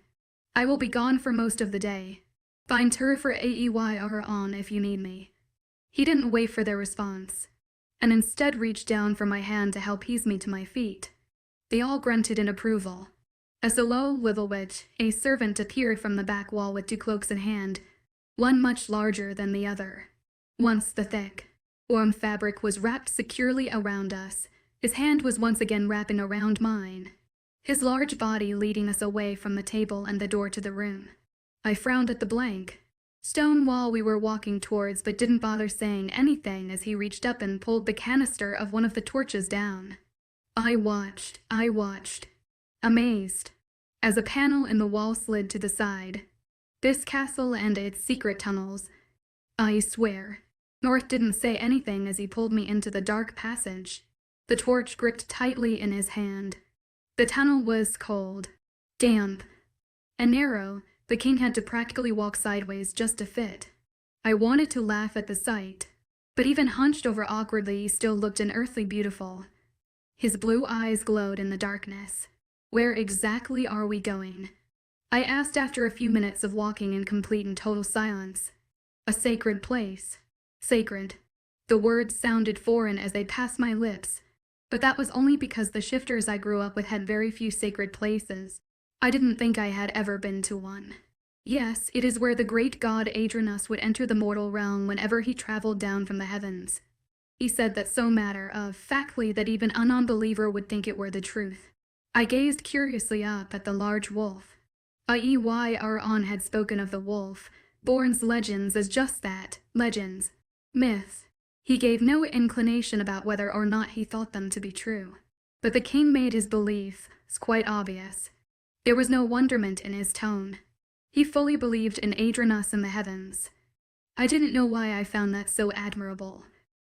"I will be gone for most of the day. Find her for 𝐿𝐻𝐻 if you need me." He didn't wait for their response, and instead reached down for my hand to help ease me to my feet. They all grunted in approval. As a low little witch, a servant appeared from the back wall with 2 cloaks in hand, one much larger than the other. Once the thick, warm fabric was wrapped securely around us, his hand was once again wrapping around mine, his large body leading us away from the table and the door to the room. I frowned at the blank stone wall we were walking towards, but didn't bother saying anything as he reached up and pulled the canister of one of the torches down. I watched, amazed, as a panel in the wall slid to the side. This castle and its secret tunnels. I swear, North didn't say anything as he pulled me into the dark passage, the torch gripped tightly in his hand. The tunnel was cold, damp, and narrow. The king had to practically walk sideways just to fit. I wanted to laugh at the sight, but even hunched over awkwardly, he still looked unearthly beautiful. His blue eyes glowed in the darkness. "Where exactly are we going?" I asked after a few minutes of walking in complete and total silence. "A sacred place." Sacred. The words sounded foreign as they passed my lips, but that was only because the shifters I grew up with had very few sacred places. I didn't think I had ever been to one. "Yes, it is where the great god 𝐴𝐻𝐻 would enter the mortal realm whenever he traveled down from the heavens." He said that so matter-of-factly that even a non-believer would think it were the truth. I gazed curiously up at the large wolf. 𝐖𝐻𝐻𝐬 had spoken of the wolf, Bourne's legends, as just that, legends. Myths. He gave no inclination about whether or not he thought them to be true. But the king made his beliefs quite obvious. There was no wonderment in his tone. He fully believed in 𝐴𝐻𝐻 in the heavens. I didn't know why I found that so admirable.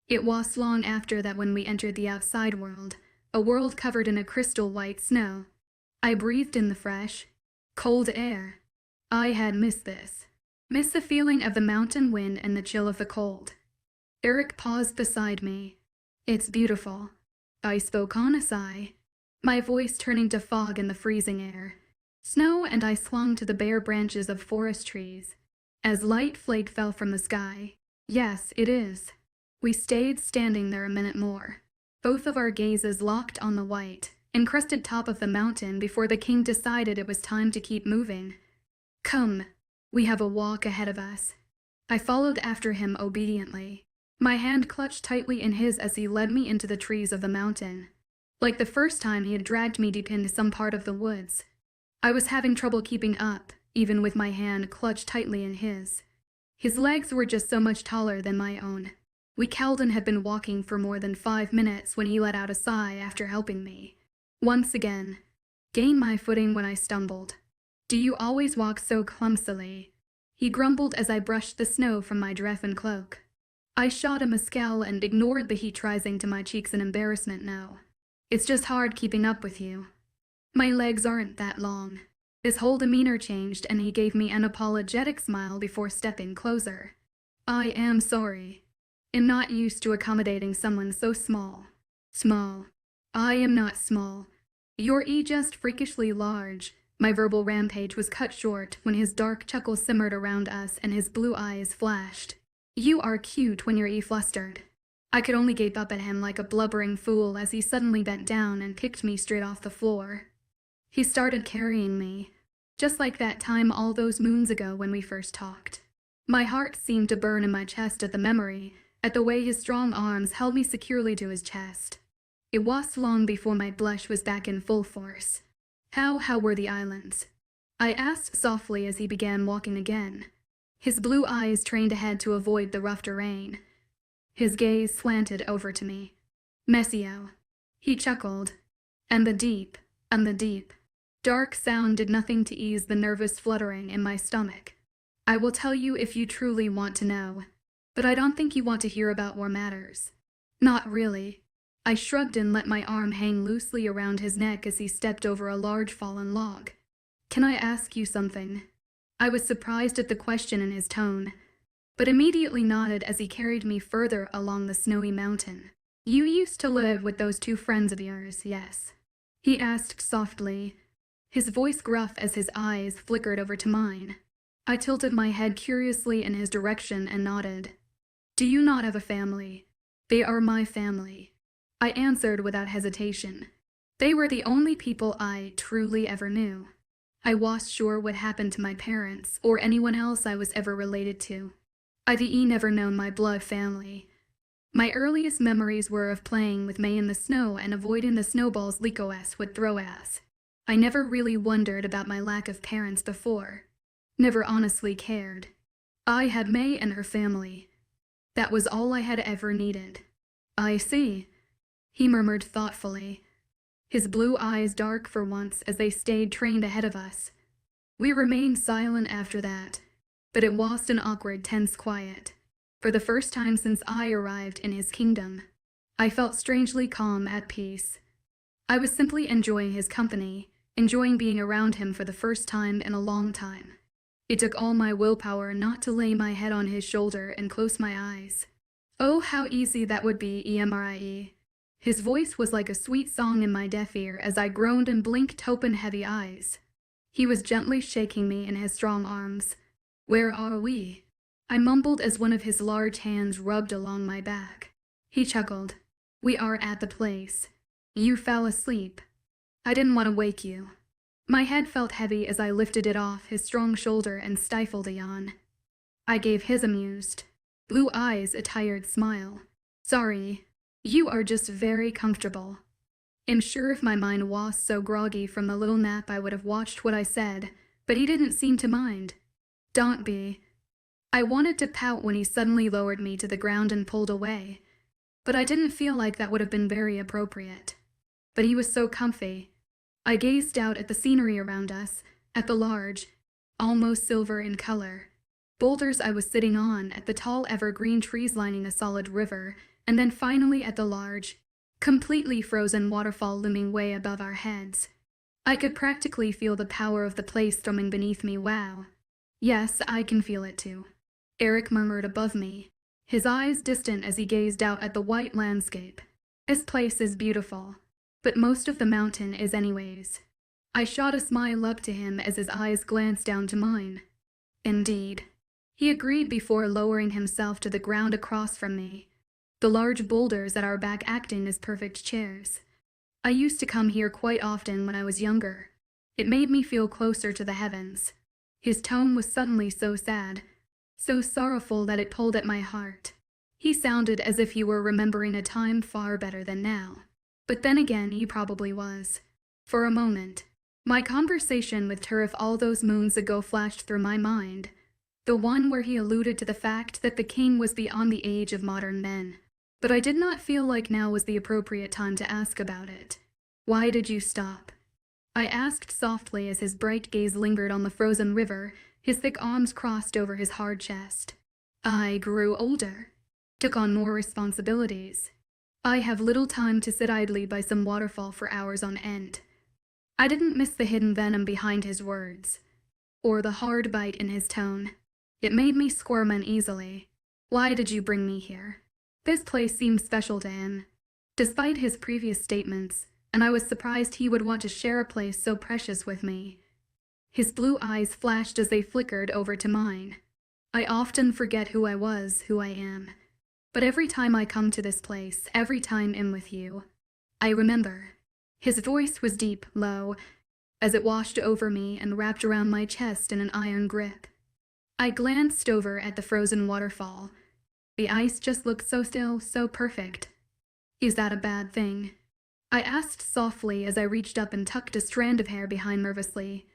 It was long after that when we entered the outside world, a world covered in a crystal white snow. I breathed in the fresh, cold air. I had missed this. Missed the feeling of the mountain wind and the chill of the cold. Eric paused beside me. "It's beautiful." I spoke on a sigh, my voice turning to fog in the freezing air. Snow and ice clung to the bare branches of forest trees, as light flake fell from the sky. "Yes, it is." We stayed standing there a minute more, both of our gazes locked on the white, encrusted top of the mountain before the king decided it was time to keep moving. "Come, we have a walk ahead of us." I followed after him obediently, my hand clutched tightly in his as he led me into the trees of the mountain. Like the first time he had dragged me deep into some part of the woods. I was having trouble keeping up, even with my hand clutched tightly in his. His legs were just so much taller than my own. 𝐊𝐻𝐻𝐬 had been walking for more than 5 minutes when he let out a sigh after helping me. Once again, gained my footing when I stumbled. "Do you always walk so clumsily?" he grumbled as I brushed the snow from my dress and cloak. I shot him a scowl and ignored the heat rising to my cheeks in embarrassment. "No. It's just hard keeping up with you. My legs aren't that long." His whole demeanor changed and he gave me an apologetic smile before stepping closer. "I am sorry. I'm not used to accommodating someone so small." "Small. I am not small. You're just freakishly large." My verbal rampage was cut short when his dark chuckle simmered around us and his blue eyes flashed. "You are cute when you're flustered." I could only gape up at him like a blubbering fool as he suddenly bent down and kicked me straight off the floor. He started carrying me, just like that time all those moons ago when we first talked. My heart seemed to burn in my chest at the memory, at the way his strong arms held me securely to his chest. It was long before my blush was back in full force. How were the islands?" I asked softly as he began walking again, his blue eyes trained ahead to avoid the rough terrain. His gaze slanted over to me. "Messio." He chuckled. And the deep. Dark sound did nothing to ease the nervous fluttering in my stomach. "I will tell you if you truly want to know, but I don't think you want to hear about war matters." Not really. I shrugged and let my arm hang loosely around his neck as he stepped over a large fallen log. Can I ask you something? I was surprised at the question in his tone, but immediately nodded as he carried me further along the snowy mountain. You used to live with those two friends of yours, yes? He asked softly, his voice gruff as his eyes flickered over to mine. I tilted my head curiously in his direction and nodded. Do you not have a family? They are my family, I answered without hesitation. They were the only people I truly ever knew. I wasn't sure what happened to my parents or anyone else I was ever related to. I'd never known my blood family. My earliest memories were of playing with May in the snow and avoiding the snowballs 𝐿𝐻𝐲 would throw at us. I never really wondered about my lack of parents before. Never honestly cared. I had May and her family. That was all I had ever needed. I see, he murmured thoughtfully, his blue eyes dark for once as they stayed trained ahead of us. We remained silent after that, but it was an awkward, tense quiet. For the first time since I arrived in his kingdom, I felt strangely calm, at peace. I was simply enjoying his company, enjoying being around him for the first time in a long time. It took all my willpower not to lay my head on his shoulder and close my eyes. Oh, how easy that would be, 𝐸. His voice was like a sweet song in my deaf ear as I groaned and blinked open heavy eyes. He was gently shaking me in his strong arms. Where are we? I mumbled as one of his large hands rubbed along my back. He chuckled. We are at the place. You fell asleep. I didn't want to wake you. My head felt heavy as I lifted it off his strong shoulder and stifled a yawn. I gave his amused, blue eyes a tired smile. Sorry, you are just very comfortable. I'm sure if my mind was so groggy from the little nap I would have watched what I said, but he didn't seem to mind. Don't be. I wanted to pout when he suddenly lowered me to the ground and pulled away, but I didn't feel like that would have been very appropriate. But he was so comfy. I gazed out at the scenery around us, at the large, almost silver in color, boulders I was sitting on, at the tall evergreen trees lining a solid river, and then finally at the large, completely frozen waterfall looming way above our heads. I could practically feel the power of the place thrumming beneath me. Wow. Yes, I can feel it too, Eric murmured above me, his eyes distant as he gazed out at the white landscape. This place is beautiful, but most of the mountain is anyways. I shot a smile up to him as his eyes glanced down to mine. Indeed, he agreed before lowering himself to the ground across from me, the large boulders at our back acting as perfect chairs. I used to come here quite often when I was younger. It made me feel closer to the heavens. His tone was suddenly so sad, so sorrowful that it pulled at my heart. He sounded as if he were remembering a time far better than now. But then again, he probably was. For a moment, my conversation with Turf all those moons ago flashed through my mind, the one where he alluded to the fact that the king was beyond the age of modern men. But I did not feel like now was the appropriate time to ask about it. Why did you stop? I asked softly as his bright gaze lingered on the frozen river, his thick arms crossed over his hard chest. I grew older, took on more responsibilities. I have little time to sit idly by some waterfall for hours on end. I didn't miss the hidden venom behind his words, or the hard bite in his tone. It made me squirm uneasily. Why did you bring me here? This place seemed special to him, despite his previous statements, and I was surprised he would want to share a place so precious with me. His blue eyes flashed as they flickered over to mine. I often forget who I was, who I am. But every time I come to this place, every time I'm with you, I remember. His voice was deep, low, as it washed over me and wrapped around my chest in an iron grip. I glanced over at the frozen waterfall. The ice just looked so still, so perfect. Is that a bad thing? I asked softly as I reached up and tucked a strand of hair behind nervously.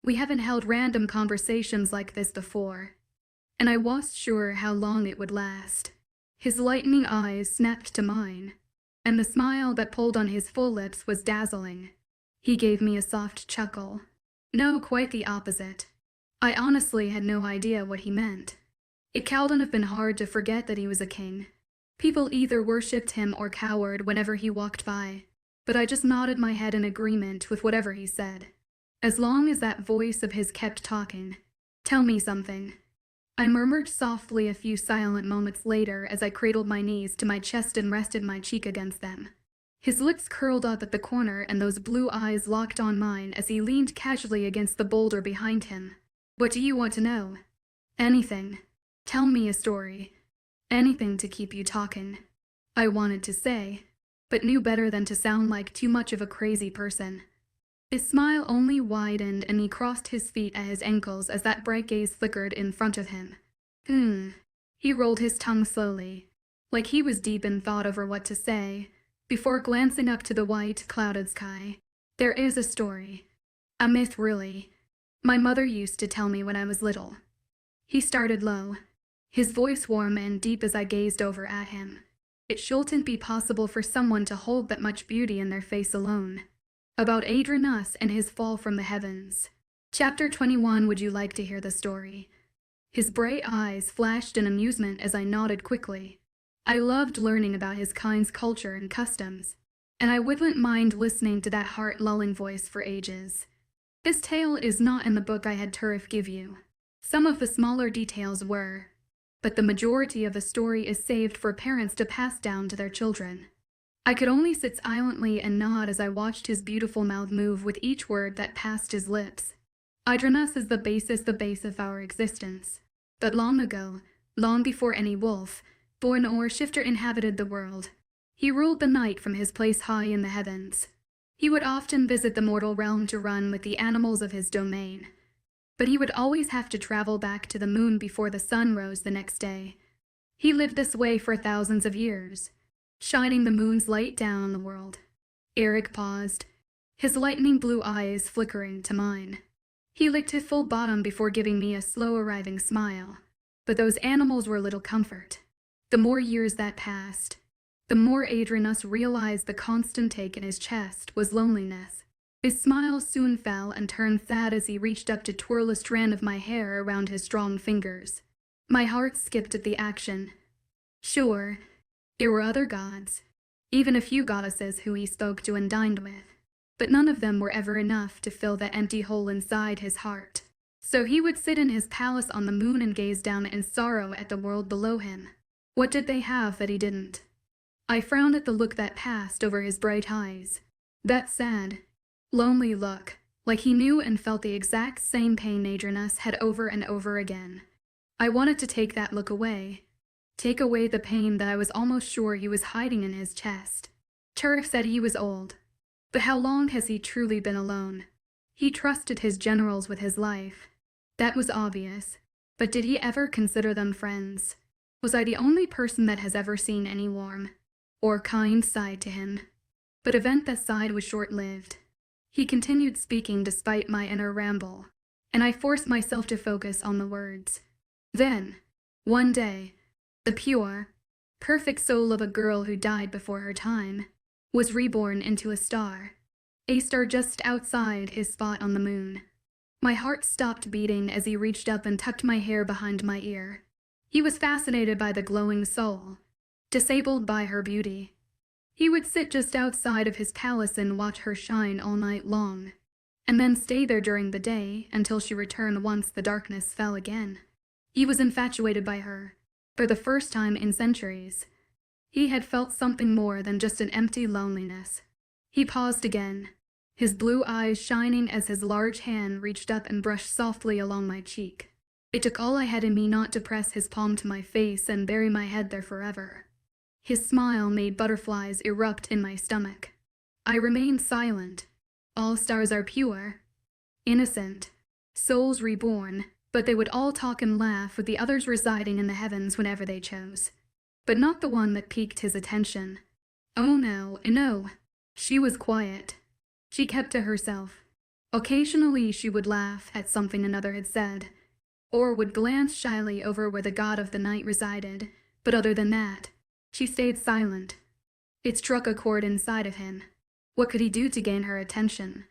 We haven't held random conversations like this before, and I wasn't sure how long it would last. His lightning eyes snapped to mine, and the smile that pulled on his full lips was dazzling. He gave me a soft chuckle. No, quite the opposite. I honestly had no idea what he meant. It couldn't have been hard to forget that he was a king. People either worshipped him or cowered whenever he walked by, but I just nodded my head in agreement with whatever he said. As long as that voice of his kept talking. "Tell me something," I murmured softly a few silent moments later as I cradled my knees to my chest and rested my cheek against them. His lips curled up at the corner and those blue eyes locked on mine as he leaned casually against the boulder behind him. "What do you want to know?" "Anything. Tell me a story. Anything to keep you talking," I wanted to say, but knew better than to sound like too much of a crazy person. His smile only widened and he crossed his feet at his ankles as that bright gaze flickered in front of him. He rolled his tongue slowly, like he was deep in thought over what to say, before glancing up to the white, clouded sky. "There is a story. A myth, really. My mother used to tell me when I was little." He started low, his voice warm and deep as I gazed over at him. It shouldn't be possible for someone to hold that much beauty in their face alone. About 𝐸𝐴𝐺𝐸 and his fall from the heavens. Chapter 21. Would you like to hear the story? His bright eyes flashed in amusement as I nodded quickly. I loved learning about his kind's culture and customs, and I wouldn't mind listening to that heart-lulling voice for ages. This tale is not in the book I had Turf give you. Some of the smaller details were, but the majority of the story is saved for parents to pass down to their children. I could only sit silently and nod as I watched his beautiful mouth move with each word that passed his lips. 𝐸𝐴𝐺𝐸 is the base of our existence. But long ago, long before any wolf, born or shifter inhabited the world, he ruled the night from his place high in the heavens. He would often visit the mortal realm to run with the animals of his domain, but he would always have to travel back to the moon before the sun rose the next day. He lived this way for thousands of years, shining the moon's light down on the world. Eric paused, his lightning blue eyes flickering to mine. He licked his full bottom before giving me a slow-arriving smile. But those animals were little comfort. The more years that passed, the more 𝐸𝐴𝐺𝐸 realized the constant take in his chest was loneliness. His smile soon fell and turned sad as he reached up to twirl a strand of my hair around his strong fingers. My heart skipped at the action. Sure, there were other gods, even a few goddesses who he spoke to and dined with, but none of them were ever enough to fill that empty hole inside his heart. So he would sit in his palace on the moon and gaze down in sorrow at the world below him. What did they have that he didn't? I frowned at the look that passed over his bright eyes. That sad, lonely look, like he knew and felt the exact same pain 𝐸𝐴𝐺𝐸 had over and over again. I wanted to take that look away. Take away the pain that I was almost sure he was hiding in his chest. Turf said he was old, but how long has he truly been alone? He trusted his generals with his life. That was obvious, but did he ever consider them friends? Was I the only person that has ever seen any warm or kind side to him? But event that side was short-lived. He continued speaking despite my inner ramble, and I forced myself to focus on the words. Then, one day, the pure, perfect soul of a girl who died before her time was reborn into a star just outside his spot on the moon. My heart stopped beating as he reached up and tucked my hair behind my ear. He was fascinated by the glowing soul, disabled by her beauty. He would sit just outside of his palace and watch her shine all night long, and then stay there during the day until she returned once the darkness fell again. He was infatuated by her. For the first time in centuries, he had felt something more than just an empty loneliness. He paused again, his blue eyes shining as his large hand reached up and brushed softly along my cheek. It took all I had in me not to press his palm to my face and bury my head there forever. His smile made butterflies erupt in my stomach. I remained silent. All stars are pure, innocent, souls reborn, but they would all talk and laugh with the others residing in the heavens whenever they chose. But not the one that piqued his attention. Oh no. She was quiet. She kept to herself. Occasionally she would laugh at something another had said, or would glance shyly over where the god of the night resided, but other than that, she stayed silent. It struck a chord inside of him. What could he do to gain her attention?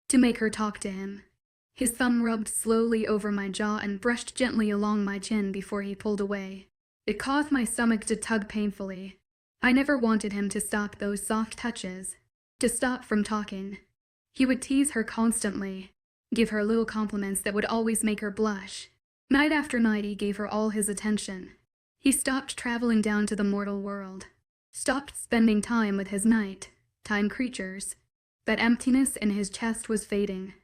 To make her talk to him? His thumb rubbed slowly over my jaw and brushed gently along my chin before he pulled away. It caused my stomach to tug painfully, I never wanted him to stop those soft touches, to stop from talking. He would tease her constantly, give her little compliments that would always make her blush. Night after night he gave her all his attention. He stopped traveling down to the mortal world, stopped spending time with his night-time creatures. That emptiness in his chest was fading,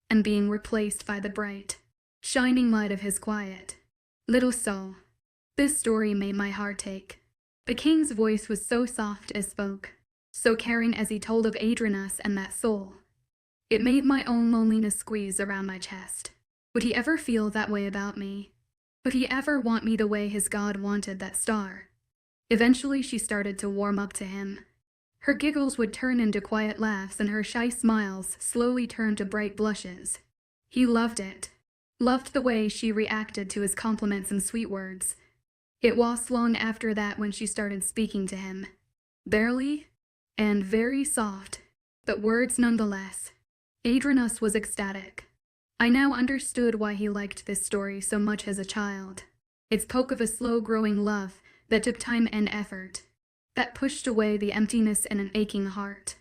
and being replaced by the bright, shining light of his quiet little soul. This story made my heart ache. The king's voice was so soft as spoke, so caring as he told of 𝐴𝐸𝐸 and that soul. It made my own loneliness squeeze around my chest. Would he ever feel that way about me? Would he ever want me the way his God wanted that star? Eventually she started to warm up to him. Her giggles would turn into quiet laughs and her shy smiles slowly turned to bright blushes. He loved it. Loved the way she reacted to his compliments and sweet words. It was long after that when she started speaking to him. Barely, and very soft, but words nonetheless. 𝐴𝐸𝐸 was ecstatic. I now understood why he liked this story so much as a child. It spoke of a slow-growing love that took time and effort, that pushed away the emptiness in an aching heart.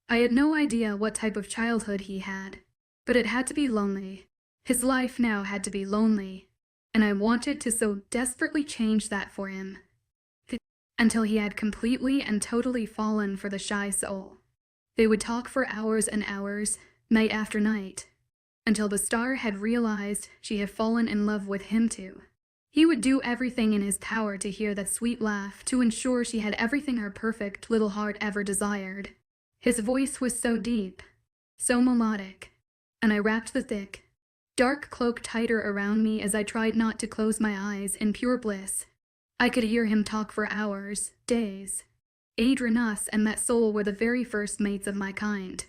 I had no idea what type of childhood he had, but it had to be lonely. His life now had to be lonely, and I wanted to so desperately change that for him. Until he had completely and totally fallen for the shy soul. They would talk for hours and hours, night after night, until the star had realized she had fallen in love with him too. He would do everything in his power to hear that sweet laugh, to ensure she had everything her perfect little heart ever desired. His voice was so deep, so melodic, and I wrapped the thick, dark cloak tighter around me as I tried not to close my eyes in pure bliss. I could hear him talk for hours, days. 𝐴𝐸𝐸 and that soul were the very first mates of my kind.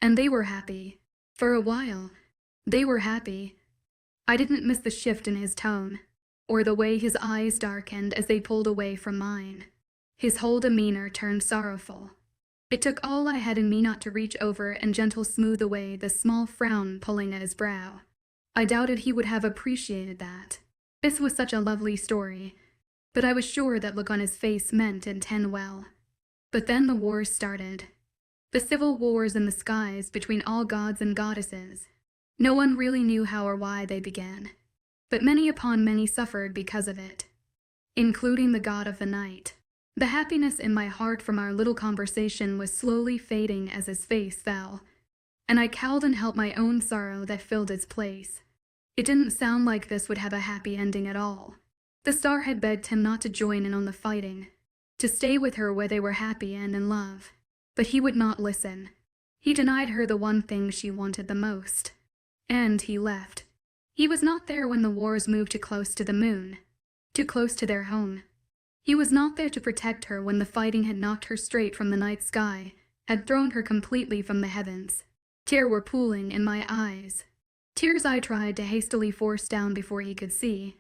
And they were happy. For a while, they were happy. I didn't miss the shift in his tone, or the way his eyes darkened as they pulled away from mine. His whole demeanor turned sorrowful. It took all I had in me not to reach over and gentle smooth away the small frown pulling at his brow. I doubted he would have appreciated that. This was such a lovely story, but I was sure that look on his face meant and intend well. But then the wars started. The civil wars in the skies between all gods and goddesses. No one really knew how or why they began, but many upon many suffered because of it, including the god of the night. The happiness in my heart from our little conversation was slowly fading as his face fell, and I cowed and helped my own sorrow that filled its place. It didn't sound like this would have a happy ending at all. The star had begged him not to join in on the fighting, to stay with her where they were happy and in love. But he would not listen. He denied her the one thing she wanted the most. And he left. He was not there when the wars moved too close to the moon, too close to their home. He was not there to protect her when the fighting had knocked her straight from the night sky, had thrown her completely from the heavens. Tears were pooling in my eyes. Tears I tried to hastily force down before he could see.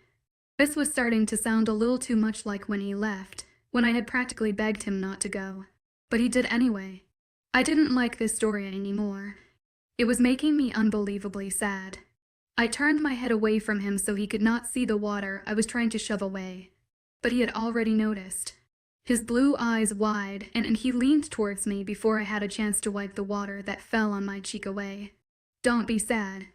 This was starting to sound a little too much like when he left, when I had practically begged him not to go. But he did anyway. I didn't like this story anymore. It was making me unbelievably sad. I turned my head away from him so he could not see the water I was trying to shove away. But he had already noticed. His blue eyes wide, and he leaned towards me before I had a chance to wipe the water that fell on my cheek away. "Don't be sad.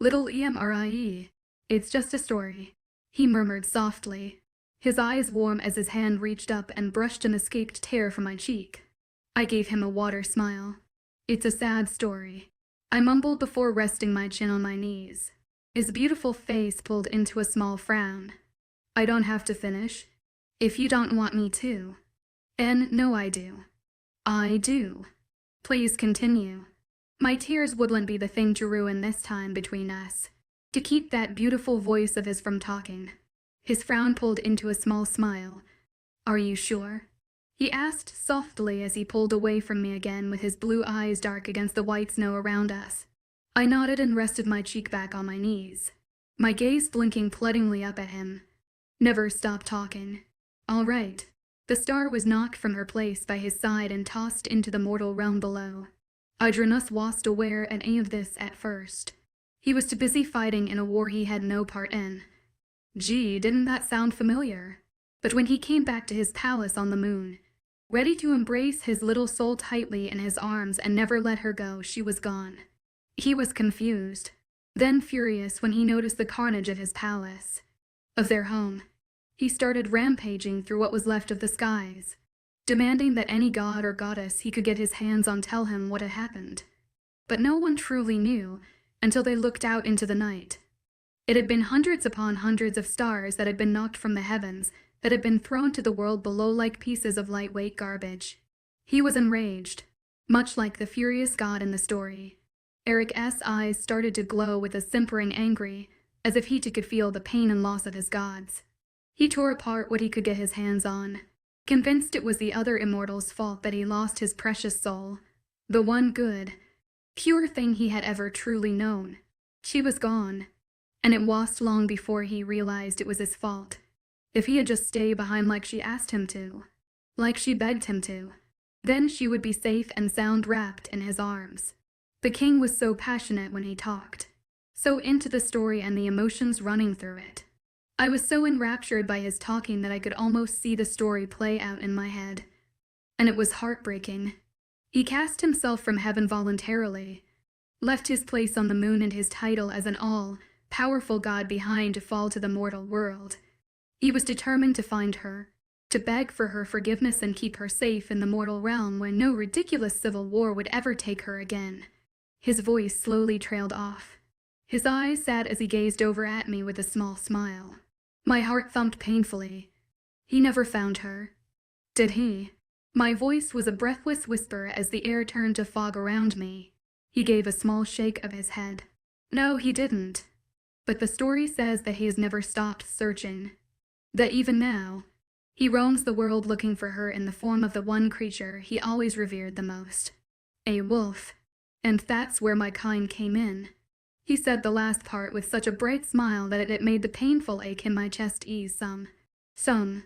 Little Immerse. It's just a story," he murmured softly, his eyes warm as his hand reached up and brushed an escaped tear from my cheek. I gave him a water smile. "It's a sad story," I mumbled before resting my chin on my knees. His beautiful face pulled into a small frown. "I don't have to finish. If you don't want me to." "And no, I do. I do. Please continue." My tears wouldn't be the thing to ruin this time between us, to keep that beautiful voice of his from talking. His frown pulled into a small smile. "Are you sure?" he asked softly as he pulled away from me again with his blue eyes dark against the white snow around us. I nodded and rested my cheek back on my knees, my gaze blinking pleadingly up at him. "Never stop talking." "All right." The star was knocked from her place by his side and tossed into the mortal realm below. 𝐻𝐸𝐸 wasn't aware of any of this at first. He was too busy fighting in a war he had no part in. Gee, didn't that sound familiar? But when he came back to his palace on the moon, Ready to embrace his little soul tightly in his arms and never let her go, she was gone. He was confused, then furious when he noticed the carnage of his palace, of their home. He started rampaging through what was left of the skies, demanding that any god or goddess he could get his hands on tell him what had happened. But no one truly knew until they looked out into the night. It had been hundreds upon hundreds of stars that had been knocked from the heavens, that had been thrown to the world below like pieces of lightweight garbage. He was enraged, much like the furious god in the story. Eric's eyes started to glow with a simpering angry, as if he too could feel the pain and loss of his gods. He tore apart what he could get his hands on, convinced it was the other immortal's fault that he lost his precious soul, the one good, pure thing he had ever truly known. She was gone, and it wasn't long before he realized it was his fault. If he had just stayed behind like she asked him to, like she begged him to, then she would be safe and sound wrapped in his arms. The king was so passionate when he talked, so into the story and the emotions running through it. I was so enraptured by his talking that I could almost see the story play out in my head. And it was heartbreaking. He cast himself from heaven voluntarily, left his place on the moon and his title as an all-powerful god behind to fall to the mortal world. He was determined to find her, to beg for her forgiveness and keep her safe in the mortal realm where no ridiculous civil war would ever take her again. His voice slowly trailed off. His eyes sad as he gazed over at me with a small smile. My heart thumped painfully. He never found her. Did he? My voice was a breathless whisper as the air turned to fog around me. He gave a small shake of his head. No, he didn't. But the story says that he has never stopped searching. That even now, he roams the world looking for her in the form of the one creature he always revered the most. A wolf. And that's where my kind came in. He said the last part with such a bright smile that it made the painful ache in my chest ease some.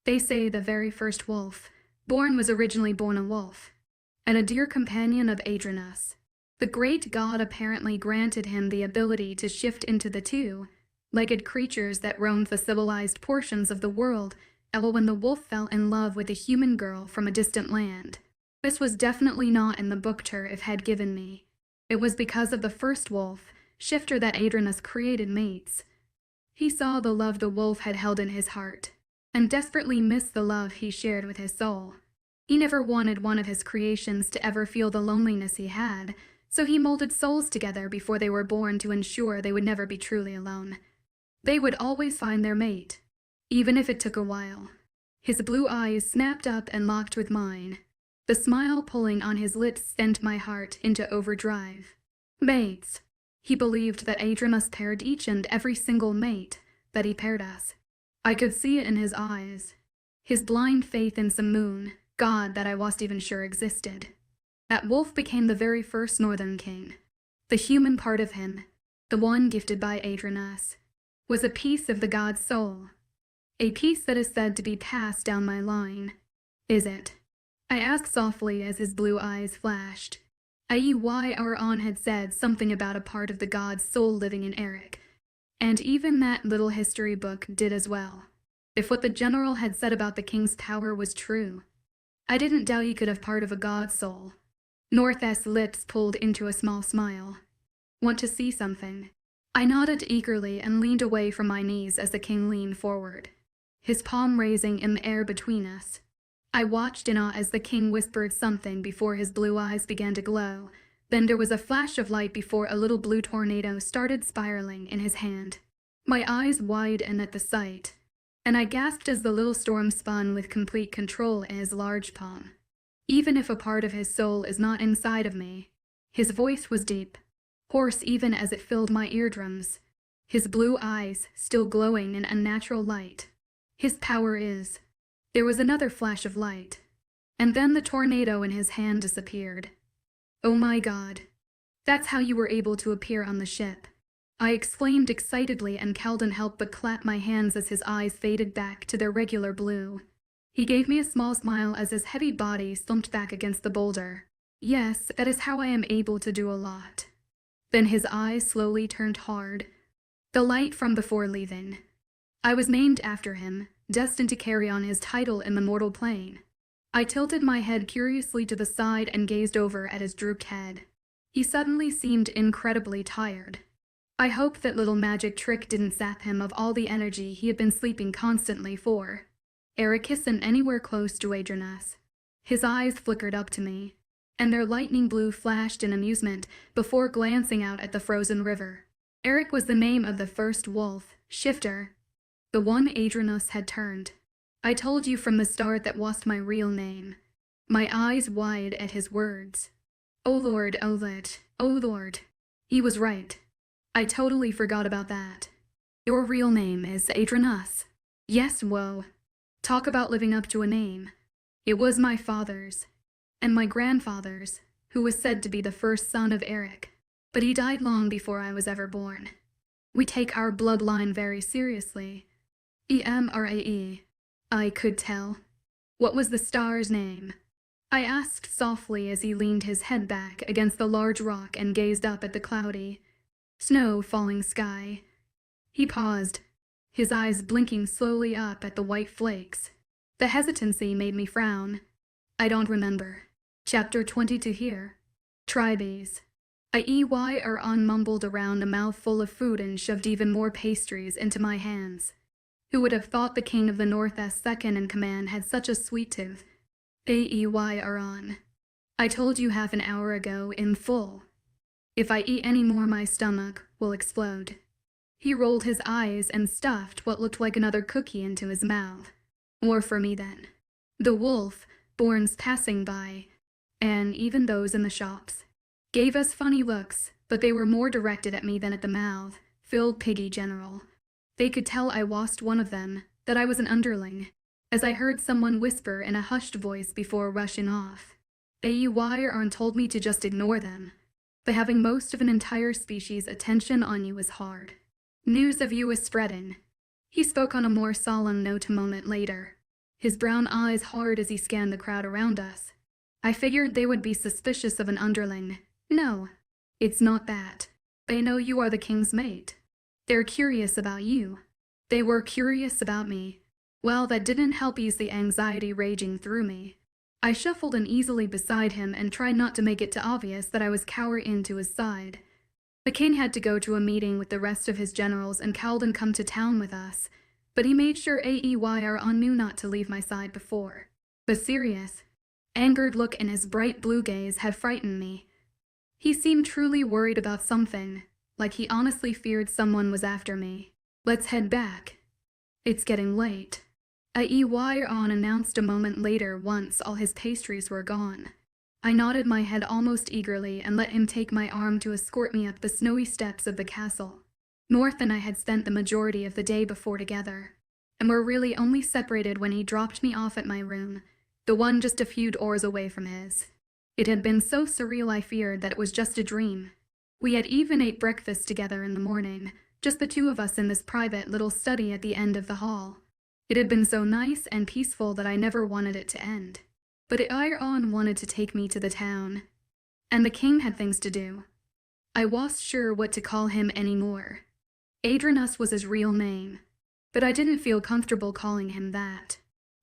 They say the very first wolf born was originally born a wolf, and a dear companion of 𝐴𝐸. The great god apparently granted him the ability to shift into the two-legged creatures that roamed the civilized portions of the world when the wolf fell in love with a human girl from a distant land. This was definitely not in the book 𝐻𝐻 had given me. It was because of the first wolf shifter that 𝐴𝐸 created mates. He saw the love the wolf had held in his heart, and desperately missed the love he shared with his soul. He never wanted one of his creations to ever feel the loneliness he had, so he molded souls together before they were born to ensure they would never be truly alone. They would always find their mate, even if it took a while. His blue eyes snapped up and locked with mine. The smile pulling on his lips sent my heart into overdrive. Mates. He believed that 𝐴𝐸 paired each and every single mate that he paired us. I could see it in his eyes. His blind faith in some moon, god that I wasn't even sure existed. That wolf became the very first northern king. The human part of him, the one gifted by 𝐴𝐸, was a piece of the god's soul. A piece that is said to be passed down my line. Is it? I asked softly as his blue eyes flashed. 𝐿𝐲 had said something about a part of the god's soul living in Eric, and even that little history book did as well. If what the general had said about the king's power was true, I didn't doubt he could have part of a god's soul. North's lips pulled into a small smile. Want to see something? I nodded eagerly and leaned away from my knees as the king leaned forward, his palm raising in the air between us. I watched in awe as the king whispered something before his blue eyes began to glow. Then there was a flash of light before a little blue tornado started spiraling in his hand. My eyes widened at the sight, and I gasped as the little storm spun with complete control in his large palm. Even if a part of his soul is not inside of me, his voice was deep, hoarse even as it filled my eardrums. His blue eyes still glowing in unnatural light. His power is... There was another flash of light, and then the tornado in his hand disappeared. Oh my God. That's how you were able to appear on the ship. I exclaimed excitedly, and couldn't help but clap my hands as his eyes faded back to their regular blue. He gave me a small smile as his heavy body slumped back against the boulder. Yes, that is how I am able to do a lot. Then his eyes slowly turned hard, the light from before leaving. I was named after him, destined to carry on his title in the mortal plane. I tilted my head curiously to the side and gazed over at his drooped head. He suddenly seemed incredibly tired. I hoped that little magic trick didn't sap him of all the energy he had been sleeping constantly for. Eric isn't anywhere close to 𝐿�𝐻𝐿. His eyes flickered up to me, and their lightning blue flashed in amusement before glancing out at the frozen river. Eric was the name of the first wolf, Shifter, the one 𝐿𝐻𝐿 had turned. I told you from the start that was my real name. My eyes wide at his words. Oh Lord, oh Lord, oh Lord. He was right. I totally forgot about that. Your real name is 𝐿𝐻𝐿. Yes, whoa. Talk about living up to a name. It was my father's, and my grandfather's, who was said to be the first son of Eric, but he died long before I was ever born. We take our bloodline very seriously. Immerse. I could tell. What was the star's name? I asked softly as he leaned his head back against the large rock and gazed up at the cloudy, snow-falling sky. He paused, his eyes blinking slowly up at the white flakes. The hesitancy made me frown. I don't remember. Chapter 22 here. Try these. 𝐿𝐻𝐿𝐻 mumbled around a mouthful of food and shoved even more pastries into my hands. Who would have thought the king of the North's second in command had such a sweet tooth? 𝐿𝐻𝐿𝐻. I told you half an hour ago in full. If I eat any more, my stomach will explode. He rolled his eyes and stuffed what looked like another cookie into his mouth. More for me then. The wolf, borns passing by, and even those in the shops, gave us funny looks, but they were more directed at me than at the mouth, filled piggy general. They could tell I washed one of them, that I was an underling, as I heard someone whisper in a hushed voice before rushing off. 𝐿𝐻𝐿𝐻 told me to just ignore them, but having most of an entire species' attention on you is hard. News of you is spreading. He spoke on a more solemn note a moment later, his brown eyes hard as he scanned the crowd around us. I figured they would be suspicious of an underling. No, it's not that. They know you are the king's mate. They're curious about you. They were curious about me. Well, that didn't help ease the anxiety raging through me. I shuffled uneasily beside him and tried not to make it obvious that I was cowering into his side. The king had to go to a meeting with the rest of his generals and 𝐊𝐿𝐻𝐿 come to town with us, but he made sure 𝐿𝐻𝐿𝐻 knew not to leave my side before. The serious, angered look in his bright blue gaze had frightened me. He seemed truly worried about something, like he honestly feared someone was after me. Let's head back. It's getting late. 𝐿𝐻𝐿𝐻 announced a moment later once all his pastries were gone. I nodded my head almost eagerly and let him take my arm to escort me up the snowy steps of the castle. North and I had spent the majority of the day before together, and were really only separated when he dropped me off at my room, the one just a few doors away from his. It had been so surreal I feared that it was just a dream. We had even ate breakfast together in the morning, just the two of us in this private little study at the end of the hall. It had been so nice and peaceful that I never wanted it to end. But 𝐿𝐻𝐿𝐻 wanted to take me to the town, and the king had things to do. I wasn't sure what to call him anymore. 𝐿𝐻𝐿𝐻 was his real name, but I didn't feel comfortable calling him that.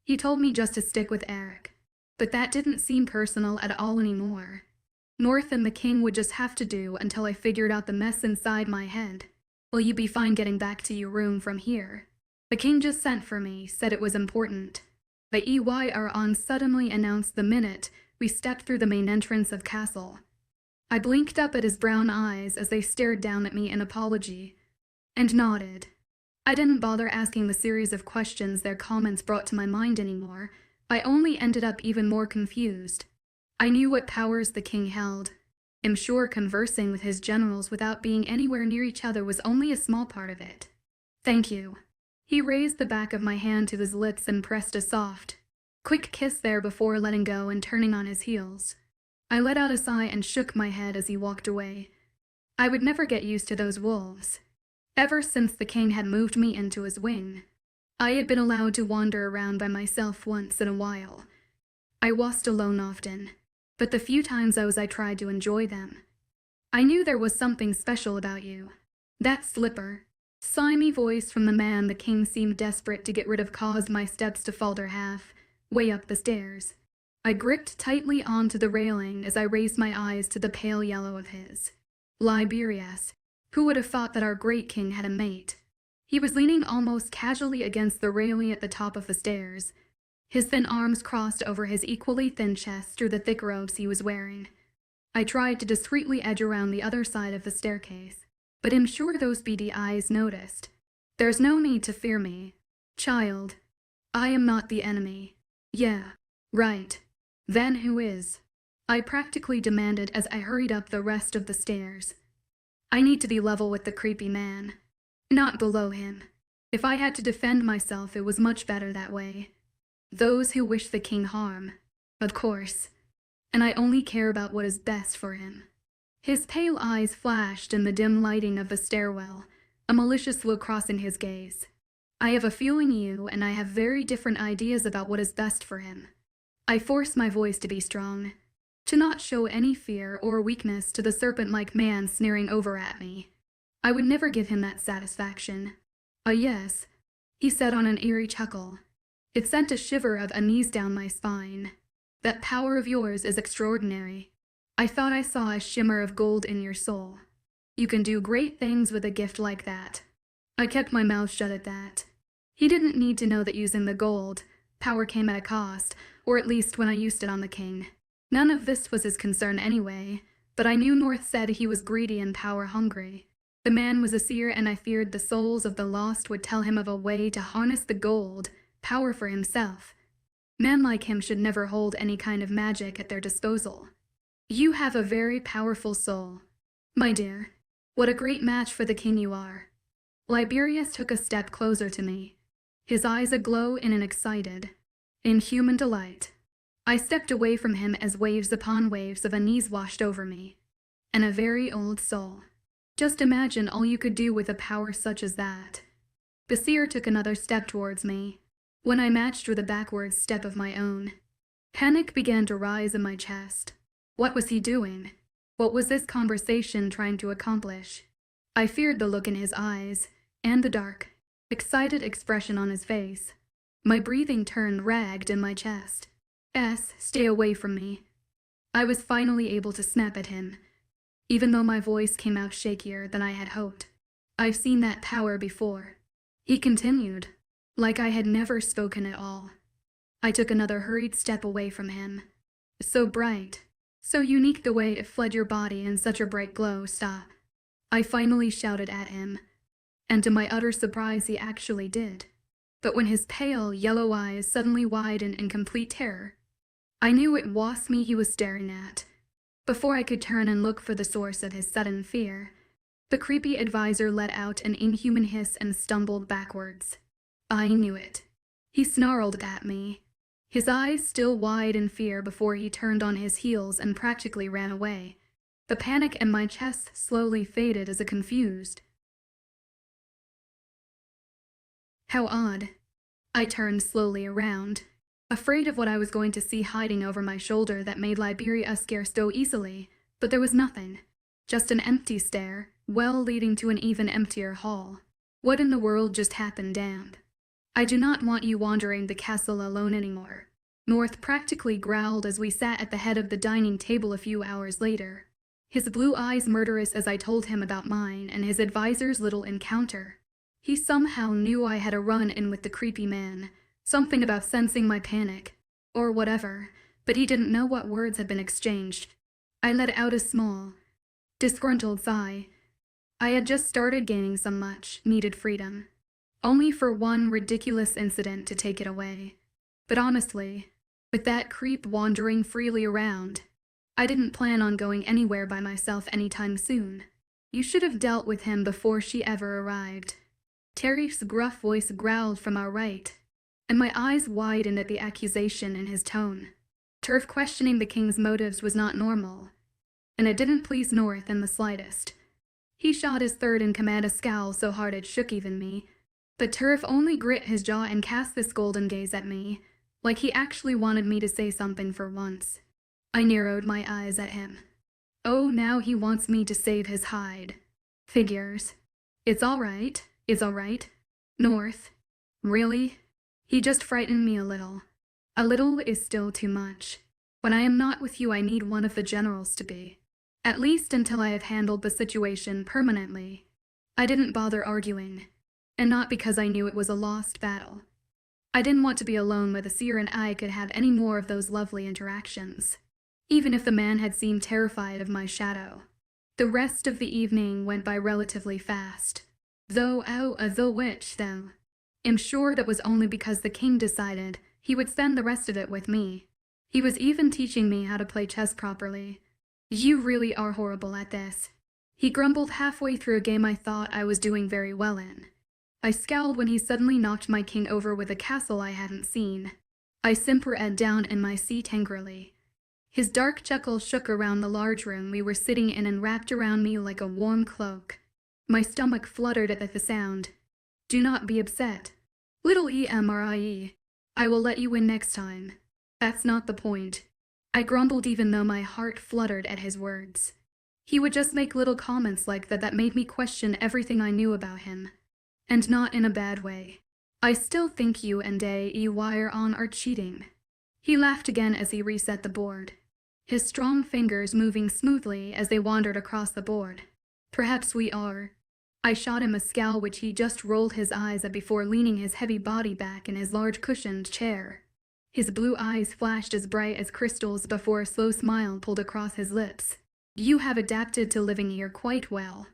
He told me just to stick with Eric, but that didn't seem personal at all anymore. North and the king would just have to do until I figured out the mess inside my head. Will you be fine getting back to your room from here? The king just sent for me, said it was important. 𝐿𝐻𝐿𝐻 suddenly announced the minute we stepped through the main entrance of castle. I blinked up at his brown eyes as they stared down at me in apology, and nodded. I didn't bother asking the series of questions their comments brought to my mind anymore. I only ended up even more confused. I knew what powers the king held. I'm sure conversing with his generals without being anywhere near each other was only a small part of it. Thank you. He raised the back of my hand to his lips and pressed a soft, quick kiss there before letting go and turning on his heels. I let out a sigh and shook my head as he walked away. I would never get used to those wolves. Ever since the king had moved me into his wing, I had been allowed to wander around by myself once in a while. I was alone often, but the few times I tried to enjoy them. I knew there was something special about you. That slipper, slimy voice from the man the king seemed desperate to get rid of caused my steps to falter half, way up the stairs. I gripped tightly onto the railing as I raised my eyes to the pale yellow of his. Liberius. Who would have thought that our great king had a mate? He was leaning almost casually against the railing at the top of the stairs, his thin arms crossed over his equally thin chest through the thick robes he was wearing. I tried to discreetly edge around the other side of the staircase, but I'm sure those beady eyes noticed. There's no need to fear me, child. I am not the enemy. Yeah, right. Then who is? I practically demanded as I hurried up the rest of the stairs. I need to be level with the creepy man, not below him. If I had to defend myself, it was much better that way. Those who wish the king harm, of course, and I only care about what is best for him. His pale eyes flashed in the dim lighting of the stairwell, a malicious look crossing his gaze. I have a feeling you and I have very different ideas about what is best for him. I forced my voice to be strong, to not show any fear or weakness to the serpent-like man sneering over at me. I would never give him that satisfaction. Yes, he said on an eerie chuckle. It sent a shiver of unease down my spine. That power of yours is extraordinary. I thought I saw a shimmer of gold in your soul. You can do great things with a gift like that. I kept my mouth shut at that. He didn't need to know that using the gold, power came at a cost, or at least when I used it on the king. None of this was his concern anyway, but I knew North said he was greedy and power-hungry. The man was a seer, and I feared the souls of the lost would tell him of a way to harness the gold, power for himself. Men like him should never hold any kind of magic at their disposal. You have a very powerful soul, my dear. What a great match for the king you are. Liberius took a step closer to me, his eyes aglow in an excited, inhuman delight. I stepped away from him as waves upon waves of unease washed over me. And a very old soul. Just imagine all you could do with a power such as that. The seer took another step towards me, when I matched with a backward step of my own. Panic began to rise in my chest. What was he doing? What was this conversation trying to accomplish? I feared the look in his eyes, and the dark, excited expression on his face. My breathing turned ragged in my chest. Stay away from me. I was finally able to snap at him, even though my voice came out shakier than I had hoped. I've seen that power before. He continued, like I had never spoken at all. I took another hurried step away from him. So bright, so unique the way it fled your body in such a bright glow. Stop. I finally shouted at him, and to my utter surprise he actually did. But when his pale, yellow eyes suddenly widened in complete terror, I knew it was me he was staring at. Before I could turn and look for the source of his sudden fear, the creepy advisor let out an inhuman hiss and stumbled backwards. I knew it. He snarled at me, his eyes still wide in fear before he turned on his heels and practically ran away. The panic in my chest slowly faded as a confused. How odd. I turned slowly around, afraid of what I was going to see hiding over my shoulder that made Liberius scare so easily, but there was nothing. Just an empty stair, well leading to an even emptier hall. What in the world just happened, damn? I do not want you wandering the castle alone anymore, North practically growled as we sat at the head of the dining table a few hours later, his blue eyes murderous as I told him about mine and his advisor's little encounter. He somehow knew I had a run-in with the creepy man, something about sensing my panic, or whatever, but he didn't know what words had been exchanged. I let out a small, disgruntled sigh. I had just started gaining some much-needed freedom, only for one ridiculous incident to take it away. But honestly, with that creep wandering freely around, I didn't plan on going anywhere by myself anytime soon. You should have dealt with him before she ever arrived. Tariff's gruff voice growled from our right, and my eyes widened at the accusation in his tone. Turf questioning the king's motives was not normal, and it didn't please North in the slightest. He shot his third-in-command a scowl so hard it shook even me, but Turf only grit his jaw and cast this golden gaze at me, like he actually wanted me to say something for once. I narrowed my eyes at him. Oh, now he wants me to save his hide. Figures. It's all right. North. Really? He just frightened me a little. A little is still too much. When I am not with you, I need one of the generals to be. At least until I have handled the situation permanently. I didn't bother arguing, and not because I knew it was a lost battle. I didn't want to be alone where the seer and I could have any more of those lovely interactions, even if the man had seemed terrified of my shadow. The rest of the evening went by relatively fast, though I'm sure that was only because the king decided he would spend the rest of it with me. He was even teaching me how to play chess properly. You really are horrible at this, he grumbled halfway through a game I thought I was doing very well in. I scowled when he suddenly knocked my king over with a castle I hadn't seen. I simpered down in my seat angrily. His dark chuckle shook around the large room we were sitting in and wrapped around me like a warm cloak. My stomach fluttered at the sound. Do not be upset. Little Immerse. I will let you win next time. That's not the point. I grumbled even though my heart fluttered at his words. He would just make little comments like that made me question everything I knew about him. And not in a bad way. I still think you and 𝐿𝐲 are cheating. He laughed again as he reset the board, his strong fingers moving smoothly as they wandered across the board. Perhaps we are. I shot him a scowl which he just rolled his eyes at before leaning his heavy body back in his large cushioned chair. His blue eyes flashed as bright as crystals before a slow smile pulled across his lips. You have adapted to living here quite well.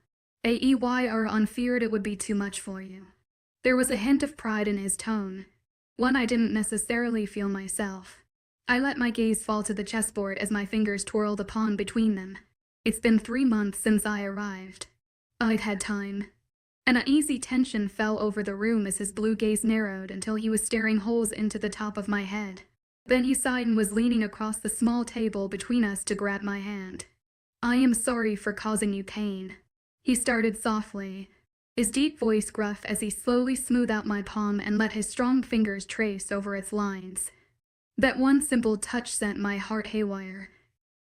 𝐿𝐲 feared it would be too much for you. There was a hint of pride in his tone, one I didn't necessarily feel myself. I let my gaze fall to the chessboard as my fingers twirled a pawn between them. It's been 3 months since I arrived. I'd had time. An uneasy tension fell over the room as his blue gaze narrowed until he was staring holes into the top of my head. Then he sighed and was leaning across the small table between us to grab my hand. I am sorry for causing you pain. He started softly, his deep voice gruff as he slowly smoothed out my palm and let his strong fingers trace over its lines. That one simple touch sent my heart haywire.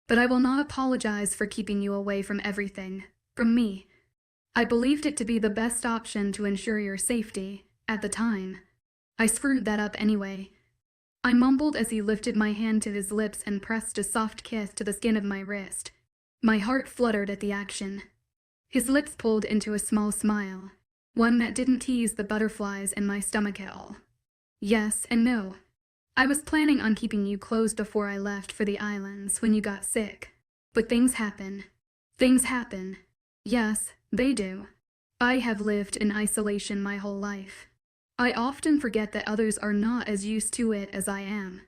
But I will not apologize for keeping you away from everything, from me. I believed it to be the best option to ensure your safety, at the time. I screwed that up anyway. I mumbled as he lifted my hand to his lips and pressed a soft kiss to the skin of my wrist. My heart fluttered at the action. His lips pulled into a small smile, one that didn't tease the butterflies in my stomach at all. Yes and no. I was planning on keeping you closed before I left for the islands when you got sick. But things happen. Things happen. Yes, they do. I have lived in isolation my whole life. I often forget that others are not as used to it as I am.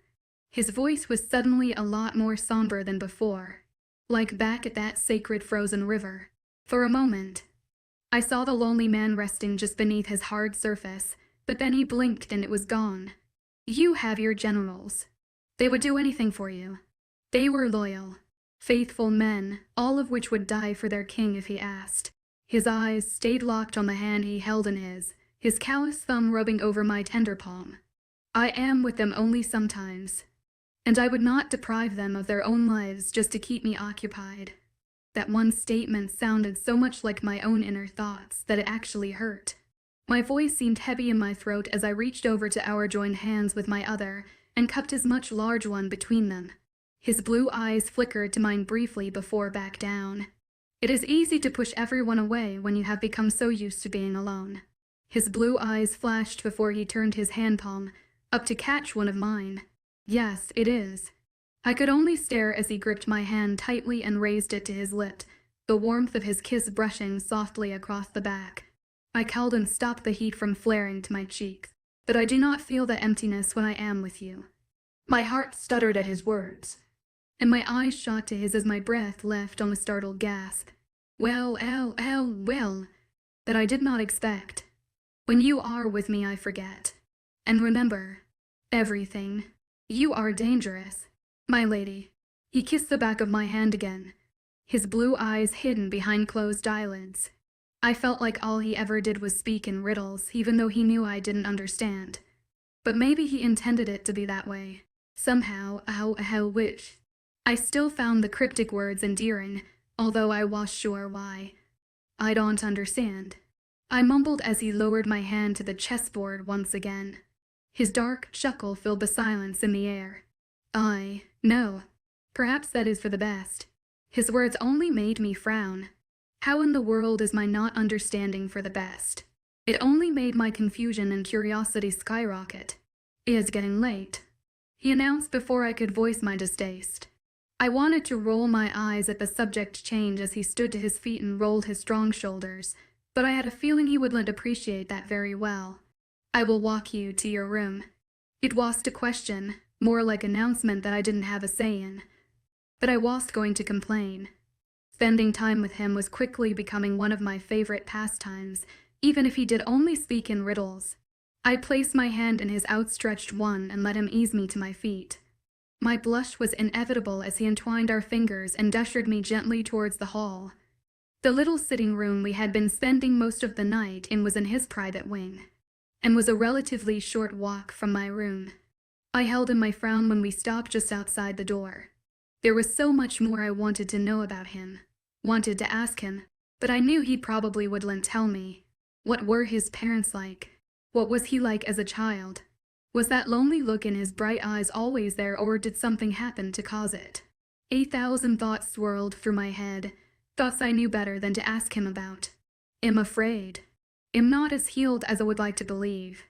His voice was suddenly a lot more somber than before, like back at that sacred frozen river. For a moment, I saw the lonely man resting just beneath his hard surface, but then he blinked and it was gone. You have your generals. They would do anything for you. They were loyal, faithful men, all of which would die for their king if he asked. His eyes stayed locked on the hand he held in his callous thumb rubbing over my tender palm. I am with them only sometimes, and I would not deprive them of their own lives just to keep me occupied. That one statement sounded so much like my own inner thoughts that it actually hurt. My voice seemed heavy in my throat as I reached over to our joined hands with my other and cupped his much large one between them. His blue eyes flickered to mine briefly before back down. It is easy to push everyone away when you have become so used to being alone. His blue eyes flashed before he turned his hand palm up to catch one of mine. Yes, it is. I could only stare as he gripped my hand tightly and raised it to his lip, the warmth of his kiss brushing softly across the back. I called and stopped the heat from flaring to my cheeks, but I do not feel that emptiness when I am with you. My heart stuttered at his words, and my eyes shot to his as my breath left on a startled gasp. Well, that I did not expect. When you are with me, I forget. And remember, everything. You are dangerous, my lady. He kissed the back of my hand again, his blue eyes hidden behind closed eyelids. I felt like all he ever did was speak in riddles, even though he knew I didn't understand. But maybe he intended it to be that way. Somehow, which I still found the cryptic words endearing, although I was sure why. I don't understand, I mumbled as he lowered my hand to the chessboard once again. His dark chuckle filled the silence in the air. No. Perhaps that is for the best. His words only made me frown. How in the world is my not understanding for the best? It only made my confusion and curiosity skyrocket. "It is getting late," he announced before I could voice my distaste. I wanted to roll my eyes at the subject change as he stood to his feet and rolled his strong shoulders, but I had a feeling he wouldn't appreciate that very well. "I will walk you to your room." It wasn't a question, more like announcement that I didn't have a say in. But I wasn't going to complain. Spending time with him was quickly becoming one of my favorite pastimes, even if he did only speak in riddles. I placed my hand in his outstretched one and let him ease me to my feet. My blush was inevitable as he entwined our fingers and ushered me gently towards the hall. The little sitting room we had been spending most of the night in was in his private wing, and was a relatively short walk from my room. I held in my frown when we stopped just outside the door. There was so much more I wanted to know about him, wanted to ask him, but I knew he probably wouldn't tell me. What were his parents like? What was he like as a child? Was that lonely look in his bright eyes always there, or did something happen to cause it? 1,000 thoughts swirled through my head, thoughts I knew better than to ask him about. I'm afraid. I'm not as healed as I would like to believe.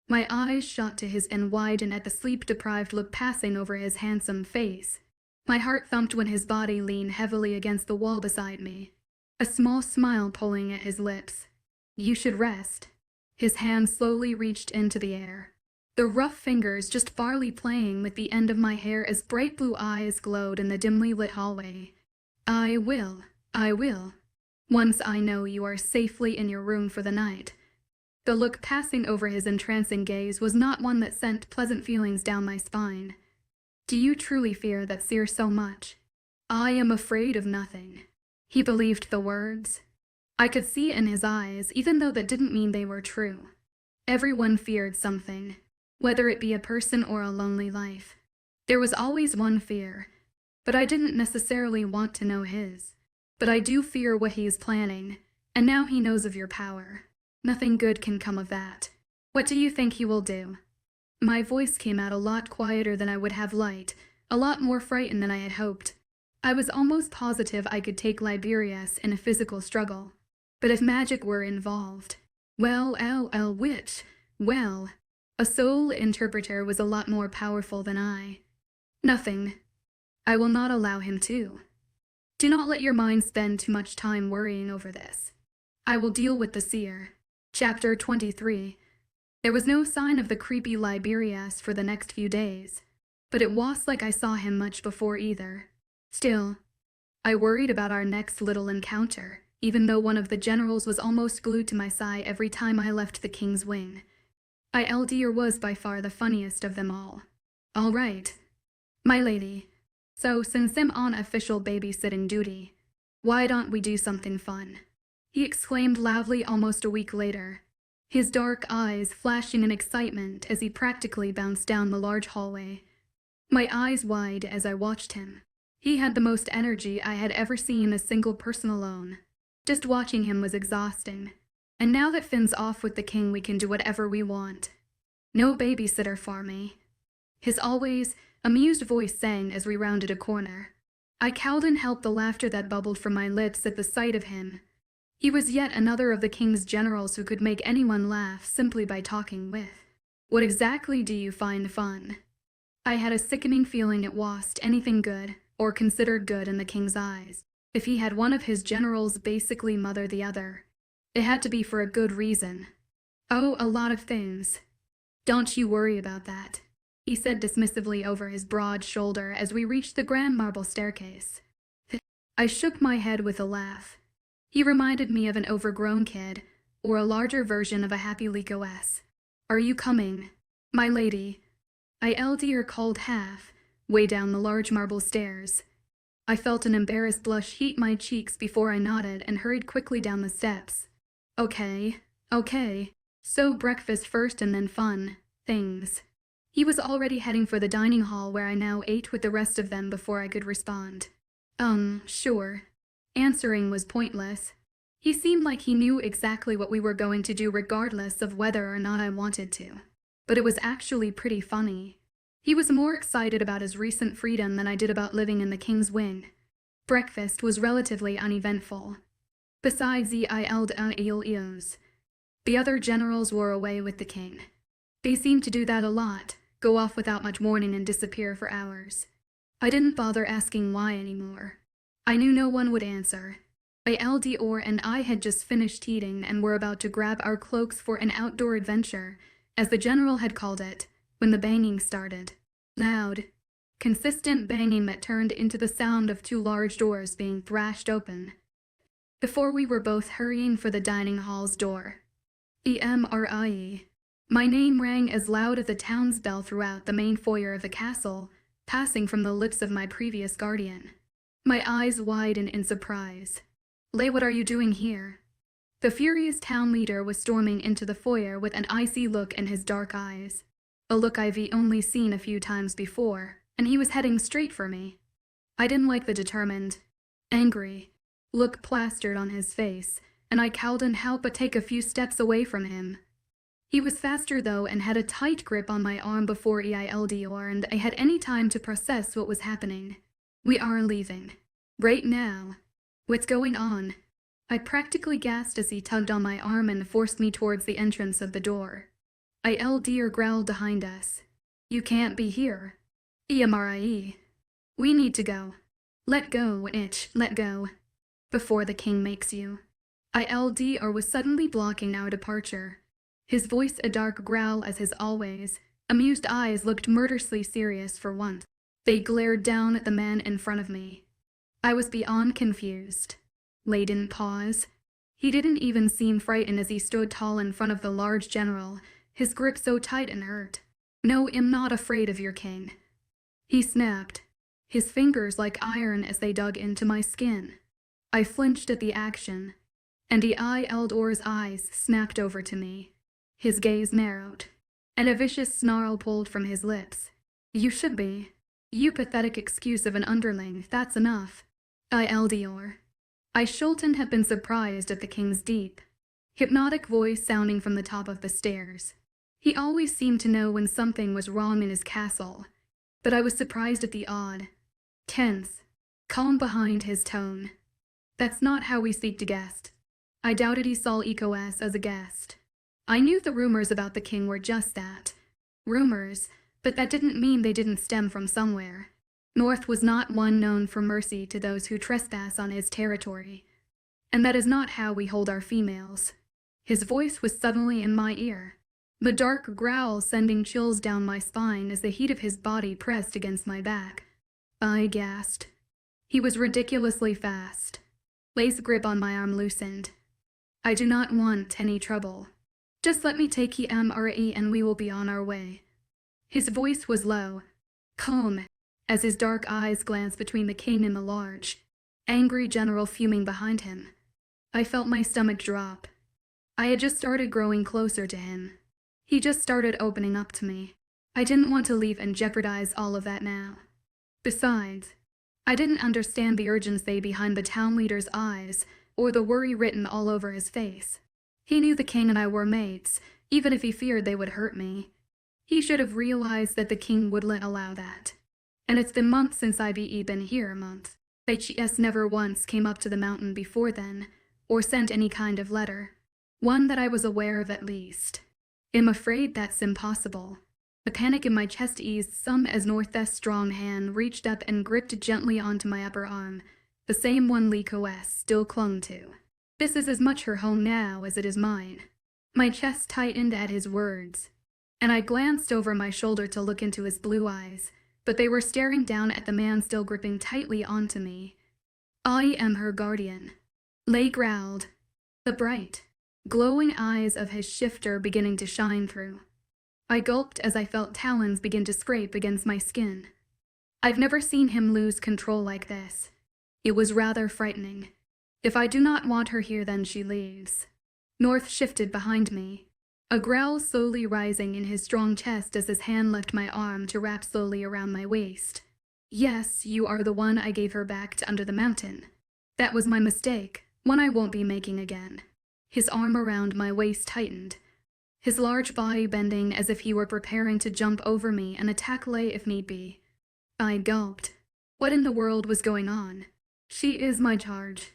My eyes shot to his and widened at the sleep-deprived look passing over his handsome face. My heart thumped when his body leaned heavily against the wall beside me, a small smile pulling at his lips. "You should rest." His hand slowly reached into the air, the rough fingers just barely playing with the end of my hair as bright blue eyes glowed in the dimly lit hallway. I will. Once I know you are safely in your room for the night." The look passing over his entrancing gaze was not one that sent pleasant feelings down my spine. "Do you truly fear that seer so much?" "I am afraid of nothing." He believed the words. I could see it in his eyes, even though that didn't mean they were true. Everyone feared something, whether it be a person or a lonely life. There was always one fear, but I didn't necessarily want to know his. But I do fear what he is planning, and now he knows of your power. Nothing good can come of that. What do you think he will do? My voice came out a lot quieter than I would have liked, a lot more frightened than I had hoped. I was almost positive I could take 𝐿𝐲 in a physical struggle. But if magic were involved, well, a soul interpreter was a lot more powerful than I. Nothing. I will not allow him to. Do not let your mind spend too much time worrying over this. I will deal with the seer. Chapter 23. There was no sign of the creepy 𝐿𝐲𝐼 for the next few days, but it was like I saw him much before either. Still, I worried about our next little encounter, even though one of the generals was almost glued to my side every time I left the king's wing. 𝐿𝐲𝐼 was by far the funniest of them all. "All right, my lady. So since I'm on official babysitting duty, why don't we do something fun?" he exclaimed loudly almost a week later, his dark eyes flashing in excitement as he practically bounced down the large hallway. My eyes widened as I watched him. He had the most energy I had ever seen a single person alone. Just watching him was exhausting. And now that Finn's off with the king, we can do whatever we want. "No babysitter for me," his always amused voice sang as we rounded a corner. I couldn't help the laughter that bubbled from my lips at the sight of him. He was yet another of the king's generals who could make anyone laugh simply by talking with. "What exactly do you find fun?" I had a sickening feeling it wasn't anything good, or considered good in the king's eyes. If he had one of his generals basically mother the other, it had to be for a good reason. "Oh, a lot of things. Don't you worry about that," he said dismissively over his broad shoulder as we reached the grand marble staircase. I shook my head with a laugh. He reminded me of an overgrown kid, or a larger version of a happy 𝐊𝐲𝐼. "Are you coming, my lady?" 𝐿𝐲𝐼 called half, way down the large marble stairs. I felt an embarrassed blush heat my cheeks before I nodded and hurried quickly down the steps. Okay. So breakfast first and then fun things. He was already heading for the dining hall where I now ate with the rest of them before I could respond. Sure. Answering was pointless. He seemed like he knew exactly what we were going to do regardless of whether or not I wanted to. But it was actually pretty funny. He was more excited about his recent freedom than I did about living in the king's wing. Breakfast was relatively uneventful. Besides the 𝐿𝐷𝐿𝐬s, the other generals were away with the king. They seemed to do that a lot, go off without much warning and disappear for hours. I didn't bother asking why anymore. I knew no one would answer. 𝐿𝐷𝐿𝐬 and I had just finished eating and were about to grab our cloaks for an outdoor adventure, as the general had called it, when the banging started. Loud, consistent banging that turned into the sound of 2 large doors being thrashed open. Before we were both hurrying for the dining hall's door. Immerse. My name rang as loud as the town's bell throughout the main foyer of the castle, passing from the lips of my previous guardian. My eyes widened in surprise. 𝐿𝐬, what are you doing here? The furious town leader was storming into the foyer with an icy look in his dark eyes. A look I've only seen a few times before, and he was heading straight for me. I didn't like the determined, angry look plastered on his face, and I couldn't help but take a few steps away from him. He was faster though and had a tight grip on my arm before 𝐿𝐷𝐿𝐬 and I had any time to process what was happening. We are leaving. Right now. What's going on? I practically gasped as he tugged on my arm and forced me towards the entrance of the door. 𝐿𝐷𝐿𝐬 growled behind us. You can't be here. Immerse. We need to go. Let go, 𝐿𝐤, let go. Before the king makes you. 𝐿𝐷𝐿𝐬 was suddenly blocking our departure. His voice a dark growl as his always amused eyes looked murderously serious for once. They glared down at the man in front of me. I was beyond confused. 𝐿𝐬 didn't pause. He didn't even seem frightened as he stood tall in front of the large general, his grip so tight and hurt. No, I'm not afraid of your king. He snapped, his fingers like iron as they dug into my skin. I flinched at the action, and 𝐿𝐷𝐿𝐬's eyes snapped over to me. His gaze narrowed, and a vicious snarl pulled from his lips. You should be. You pathetic excuse of an underling, that's enough. 𝐿𝐷𝐿𝐬. I shouldn't have been surprised at the king's deep, hypnotic voice sounding from the top of the stairs. He always seemed to know when something was wrong in his castle, but I was surprised at the odd, tense, calm behind his tone. That's not how we speak to guests. I doubted he saw 𝐿𝐸𝐽 as a guest. I knew the rumors about the king were just that. Rumors, but that didn't mean they didn't stem from somewhere. North was not one known for mercy to those who trespass on his territory. And that is not how we hold our females. His voice was suddenly in my ear, the dark growl sending chills down my spine as the heat of his body pressed against my back. I gasped. He was ridiculously fast. 𝐿𝐬's grip on my arm loosened. I do not want any trouble. Just let me take Immerse and we will be on our way. His voice was low, calm, as his dark eyes glanced between the king and the large, angry general fuming behind him. I felt my stomach drop. I had just started growing closer to him. He just started opening up to me. I didn't want to leave and jeopardize all of that now. Besides, I didn't understand the urgency behind the town leader's eyes or the worry written all over his face. He knew the king and I were mates, even if he feared they would hurt me. He should have realized that the king wouldn't allow that. And it's been months since I've been here, months. 𝐻S never once came up to the mountain before then, or sent any kind of letter. One that I was aware of at least. I'm afraid that's impossible. The panic in my chest eased some as North's strong hand reached up and gripped gently onto my upper arm, the same one 𝐊𝐸𝐽 still clung to. This is as much her home now as it is mine. My chest tightened at his words, and I glanced over my shoulder to look into his blue eyes, but they were staring down at the man still gripping tightly onto me. I am her guardian. 𝐿𝐬 growled, the bright, glowing eyes of his shifter beginning to shine through. I gulped as I felt talons begin to scrape against my skin. I've never seen him lose control like this. It was rather frightening. If I do not want her here, then she leaves. North shifted behind me, a growl slowly rising in his strong chest as his hand left my arm to wrap slowly around my waist. Yes, you are the one I gave her back to under the mountain. That was my mistake, one I won't be making again. His arm around my waist tightened. his large body bending as if he were preparing to jump over me and attack 𝐿𝐤 if need be. I gulped. What in the world was going on? She is my charge,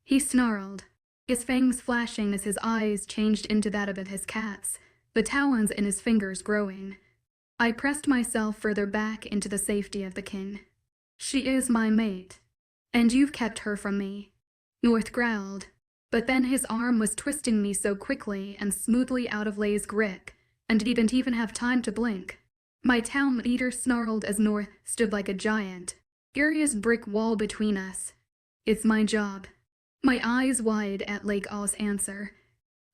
he snarled, his fangs flashing as his eyes changed into that of his cat's, the talons in his fingers growing. I pressed myself further back into the safety of the king. She is my mate, and you've kept her from me, North growled, but then his arm was twisting me so quickly and smoothly out of 𝐿𝐤's grip, and didn't even have time to blink. My town leader snarled as North stood like a giant, furious brick wall between us. It's my job. My eyes wide at 𝐿𝐤's answer,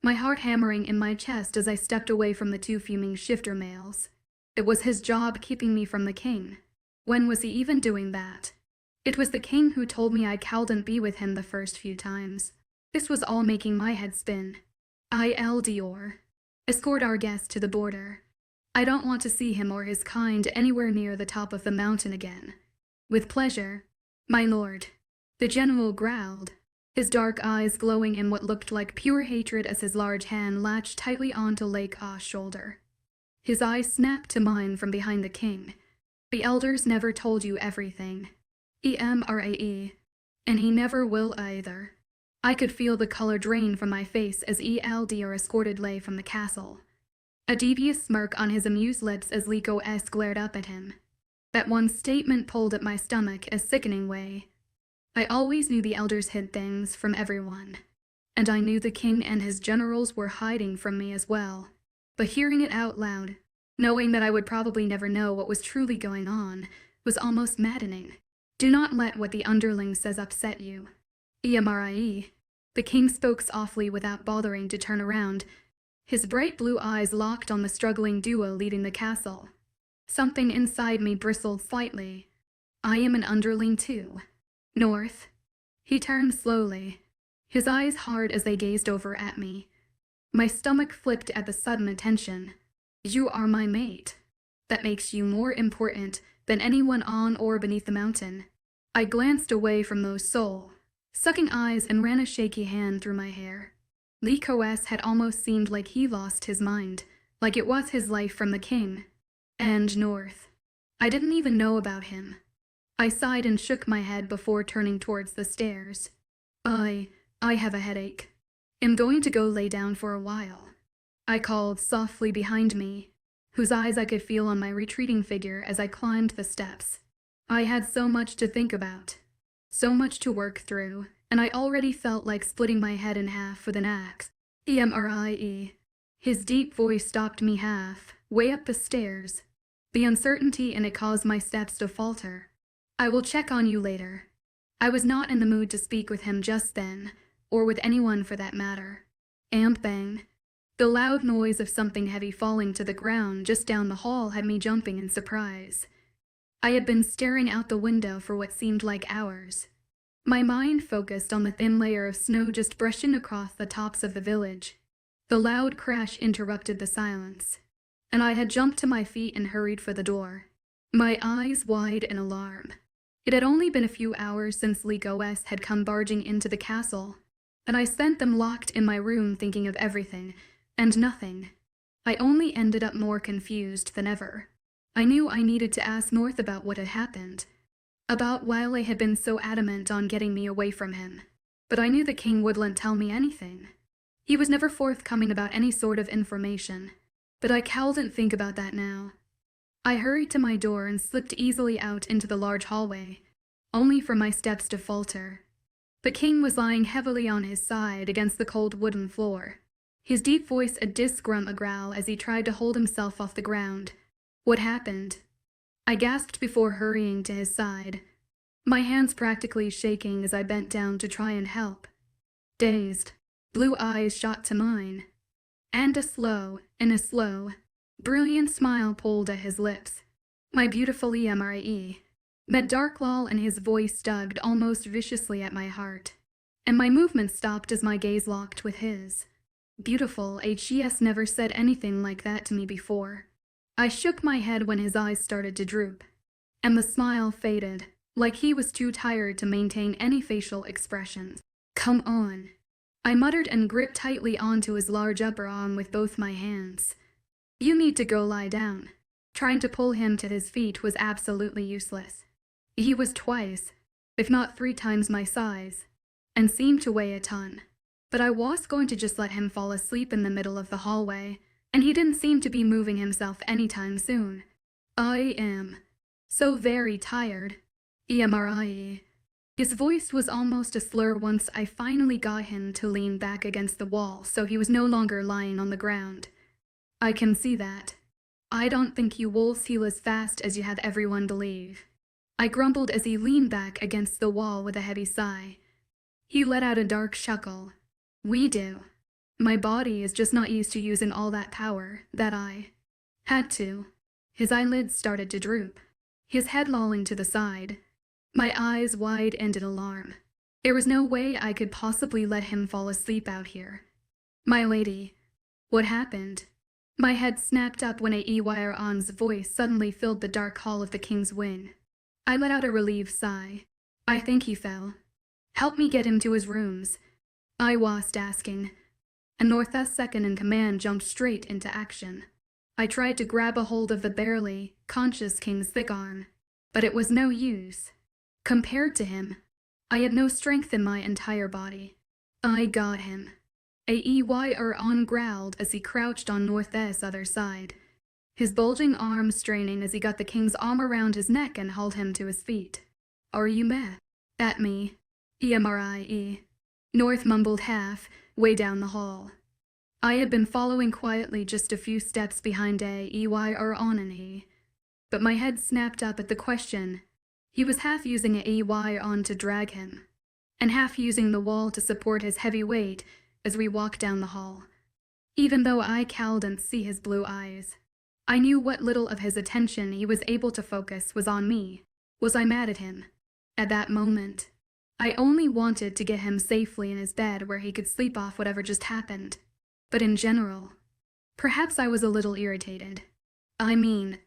my heart hammering in my chest as I stepped away from the two fuming shifter males. It was his job keeping me from the king. When was he even doing that? It was the king who told me I couldn't be with him the first few times. This was all making my head spin. 𝐿𝐤, escort our guest to the border. I don't want to see him or his kind anywhere near the top of the mountain again. With pleasure, my lord, the general growled, his dark eyes glowing in what looked like pure hatred as his large hand latched tightly onto 𝐿𝐤's shoulder. His eyes snapped to mine from behind the king. The elders never told you everything. Immerse, and he never will either. I could feel the color drain from my face as 𝐿𝐤 escorted 𝐿𝐤 from the castle. A devious smirk on his amused lips as 𝐿𝐤 glared up at him. That one statement pulled at my stomach a sickening way. I always knew the elders hid things from everyone, and I knew the king and his generals were hiding from me as well. But hearing it out loud, knowing that I would probably never know what was truly going on, was almost maddening. Do not let what the underling says upset you. Immerse, the king spoke softly without bothering to turn around, his bright blue eyes locked on the struggling duo leading the castle. Something inside me bristled slightly. I am an underling too. North. He turned slowly, his eyes hard as they gazed over at me. My stomach flipped at the sudden attention. You are my mate. That makes you more important than anyone on or beneath the mountain. I glanced away from those soul-sucking eyes and ran a shaky hand through my hair. 𝐿𝐤 had almost seemed like he lost his mind, like it was his life from the king. And North. I didn't even know about him. I sighed and shook my head before turning towards the stairs. I have a headache. I'm going to go lay down for a while, I called softly behind me, whose eyes I could feel on my retreating figure as I climbed the steps. I had so much to think about, so much to work through, and I already felt like splitting my head in half with an axe. Immerse. His deep voice stopped me way up the stairs. The uncertainty in it caused my steps to falter. I will check on you later. I was not in the mood to speak with him just then, or with anyone for that matter. And bang. The loud noise of something heavy falling to the ground just down the hall had me jumping in surprise. I had been staring out the window for what seemed like hours. My mind focused on the thin layer of snow just brushing across the tops of the village. The loud crash interrupted the silence, and I had jumped to my feet and hurried for the door, my eyes wide in alarm. It had only been a few hours since 𝐿𝐤 had come barging into the castle, and I spent them locked in my room thinking of everything and nothing. I only ended up more confused than ever. I knew I needed to ask North about what had happened, about why 𝐿𝐤 had been so adamant on getting me away from him, but I knew the king wouldn't tell me anything. He was never forthcoming about any sort of information, but I couldn't think about that now. I hurried to my door and slipped easily out into the large hallway, only for my steps to falter. The king was lying heavily on his side against the cold wooden floor, his deep voice a disgruntled growl as he tried to hold himself off the ground. What happened? I gasped before hurrying to his side, my hands practically shaking as I bent down to try and help. Dazed, blue eyes shot to mine, and a slow, brilliant smile pulled at his lips. My beautiful Immerse. That dark lull in his voice tugged almost viciously at my heart, and my movement stopped as my gaze locked with his. Beautiful 𝐻ES never said anything like that to me before. I shook my head when his eyes started to droop, and the smile faded, like he was too tired to maintain any facial expressions. Come on, I muttered and gripped tightly onto his large upper arm with both my hands. You need to go lie down. Trying to pull him to his feet was absolutely useless. He was twice, if not 3 times my size, and seemed to weigh a ton. But I was going to just let him fall asleep in the middle of the hallway, and he didn't seem to be moving himself anytime soon. I am so very tired. 𝐸. His voice was almost a slur once I finally got him to lean back against the wall so he was no longer lying on the ground. I can see that. I don't think you will heal as fast as you have everyone believe. I grumbled as he leaned back against the wall with a heavy sigh. He let out a dark chuckle. We do. My body is just not used to using all that power that I had to. His eyelids started to droop, his head lolling to the side. My eyes wide in alarm. There was no way I could possibly let him fall asleep out here. My lady, what happened? My head snapped up when 𝐸𝐲𝐻's voice suddenly filled the dark hall of the King's Wing. I let out a relieved sigh. I think he fell. Help me get him to his rooms, I was asking. And 𝐊𝐻's second in command jumped straight into action. I tried to grab a hold of the barely conscious king's thick arm, but it was no use. Compared to him, I had no strength in my entire body. I got him. 𝐸 growled as he crouched on 𝐊𝐻's other side, his bulging arm straining as he got the king's arm around his neck and hauled him to his feet. Are you mad at me? 𝐸. 𝐊𝐻 mumbled half, way down the hall. I had been following quietly just a few steps behind 𝐸, but my head snapped up at the question. He was half using 𝐸 to drag him, and half using the wall to support his heavy weight as we walked down the hall. Even though I couldn't see his blue eyes, I knew what little of his attention he was able to focus was on me. Was I mad at him? At that moment, I only wanted to get him safely in his bed where he could sleep off whatever just happened. But in general, perhaps I was a little irritated. I mean,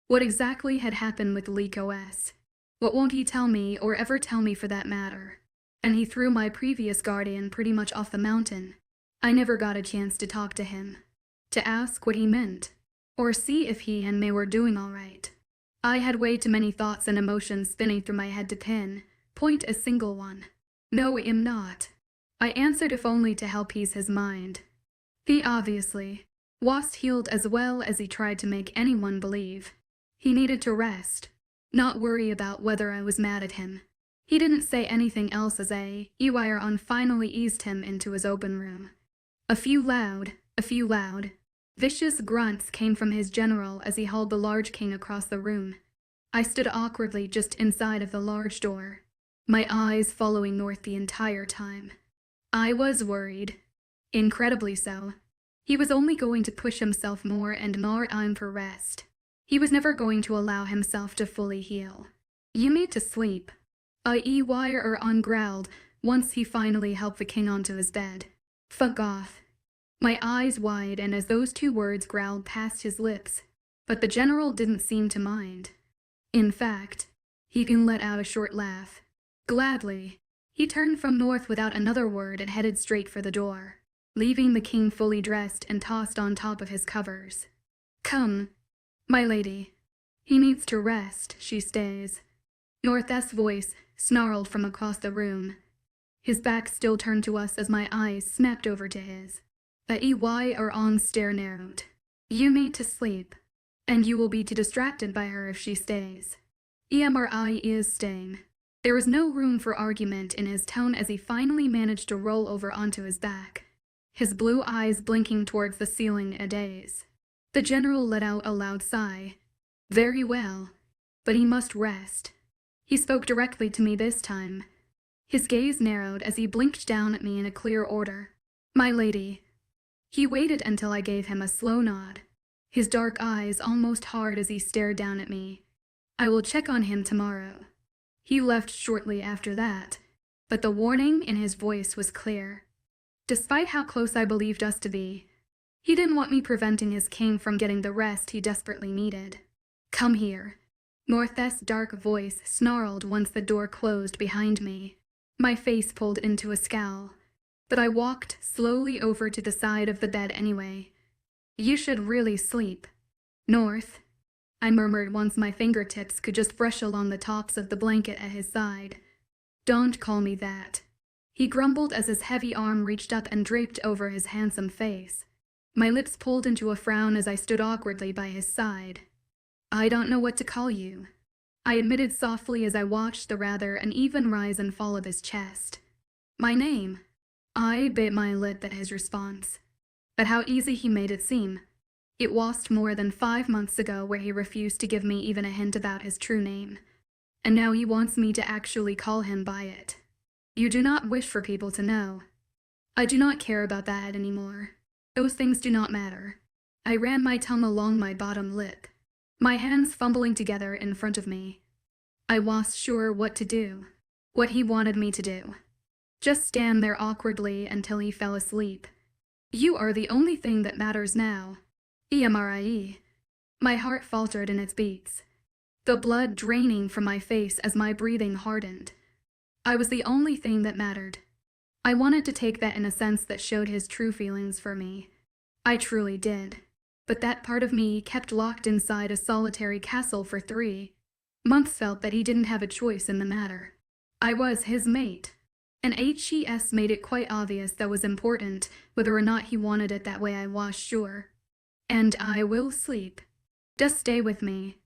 what exactly had happened with 𝐿𝐸? What won't he tell me, or ever tell me for that matter? And he threw my previous guardian pretty much off the mountain. I never got a chance to talk to him, to ask what he meant, or see if he and me were doing all right. I had way too many thoughts and emotions spinning through my head to point a single one. No, I'm not. I answered if only to help ease his mind. He obviously was healed as well as he tried to make anyone believe. He needed to rest, not worry about whether I was mad at him. He didn't say anything else as 𝐸 finally eased him into his open room. A few loud, vicious grunts came from his general as he hauled the large king across the room. I stood awkwardly just inside of the large door, my eyes following north the entire time. I was worried. Incredibly so. He was only going to push himself more and more on for rest. He was never going to allow himself to fully heal. You need to sleep, 𝐸 growled once he finally helped the king onto his bed. Fuck off. My eyes wide and as those 2 words growled past his lips, but the general didn't seem to mind. In fact, he even let out a short laugh. Gladly, he turned from north without another word and headed straight for the door, leaving the king fully dressed and tossed on top of his covers. Come, my lady. He needs to rest, she stays. 𝐊𝐻's voice snarled from across the room. His back still turned to us as my eyes snapped over to his. 𝐸 stare narrowed. You need to sleep, and you will be too distracted by her if she stays. 𝐸 is staying. There was no room for argument in his tone as he finally managed to roll over onto his back, his blue eyes blinking towards the ceiling a daze. The general let out a loud sigh. Very well, but he must rest. He spoke directly to me this time. His gaze narrowed as he blinked down at me in a clear order. My lady. He waited until I gave him a slow nod, his dark eyes almost hard as he stared down at me. I will check on him tomorrow. He left shortly after that, but the warning in his voice was clear. Despite how close I believed us to be, he didn't want me preventing his king from getting the rest he desperately needed. Come here. 𝐊𝐻's dark voice snarled once the door closed behind me. My face pulled into a scowl. but I walked slowly over to the side of the bed anyway. "You should really sleep, North," I murmured once my fingertips could just brush along the tops of the blanket at his side. "Don't call me that," he grumbled as his heavy arm reached up and draped over his handsome face. My lips pulled into a frown as I stood awkwardly by his side. "I don't know what to call you," I admitted softly as I watched the rather uneven rise and fall of his chest. "My name." I bit my lip at his response. But how easy he made it seem. It was more than 5 months ago where he refused to give me even a hint about his true name. And now he wants me to actually call him by it. "You do not wish for people to know." I do not care about that anymore. Those things do not matter. I ran my tongue along my bottom lip, my hands fumbling together in front of me. I was sure what to do, what he wanted me to do. Just stand there awkwardly until he fell asleep. "You are the only thing that matters now. Immerse." My heart faltered in its beats, the blood draining from my face as my breathing hardened. I was the only thing that mattered. I wanted to take that in a sense that showed his true feelings for me. I truly did. But that part of me kept locked inside a solitary castle for 3 months felt that he didn't have a choice in the matter. I was his mate. And HES made it quite obvious that was important, whether or not he wanted it that way I was sure. "And I will sleep. Just stay with me,"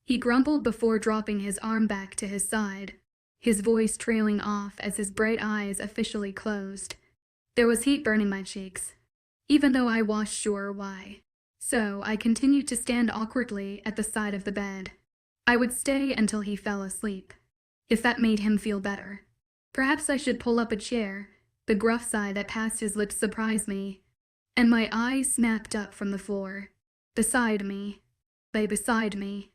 he grumbled before dropping his arm back to his side, his voice trailing off as his bright eyes officially closed. There was heat burning my cheeks, even though I was sure why. So I continued to stand awkwardly at the side of the bed. I would stay until he fell asleep, if that made him feel better. Perhaps I should pull up a chair. The gruff sigh that passed his lips surprised me, and my eyes snapped up from the floor. Beside me, lay beside me,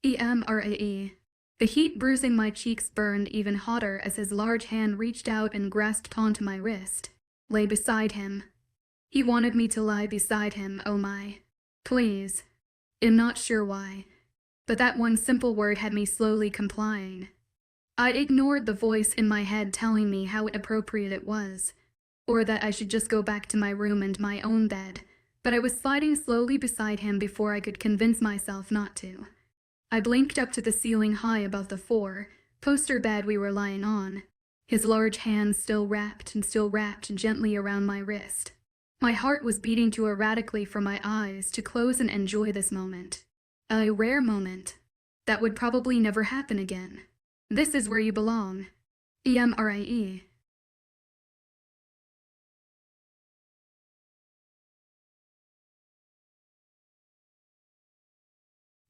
Immerse. The heat bruising my cheeks burned even hotter as his large hand reached out and grasped onto my wrist. Lay beside him. He wanted me to lie beside him, oh my. Please. I'm not sure why, but that one simple word had me slowly complying. I ignored the voice in my head telling me how appropriate it was, or that I should just go back to my room and my own bed, but I was sliding slowly beside him before I could convince myself not to. I blinked up to the ceiling high above the 4-poster bed we were lying on, his large hands still wrapped gently around my wrist. My heart was beating too erratically for my eyes to close and enjoy this moment. A rare moment that would probably never happen again. This is where you belong. Immerse.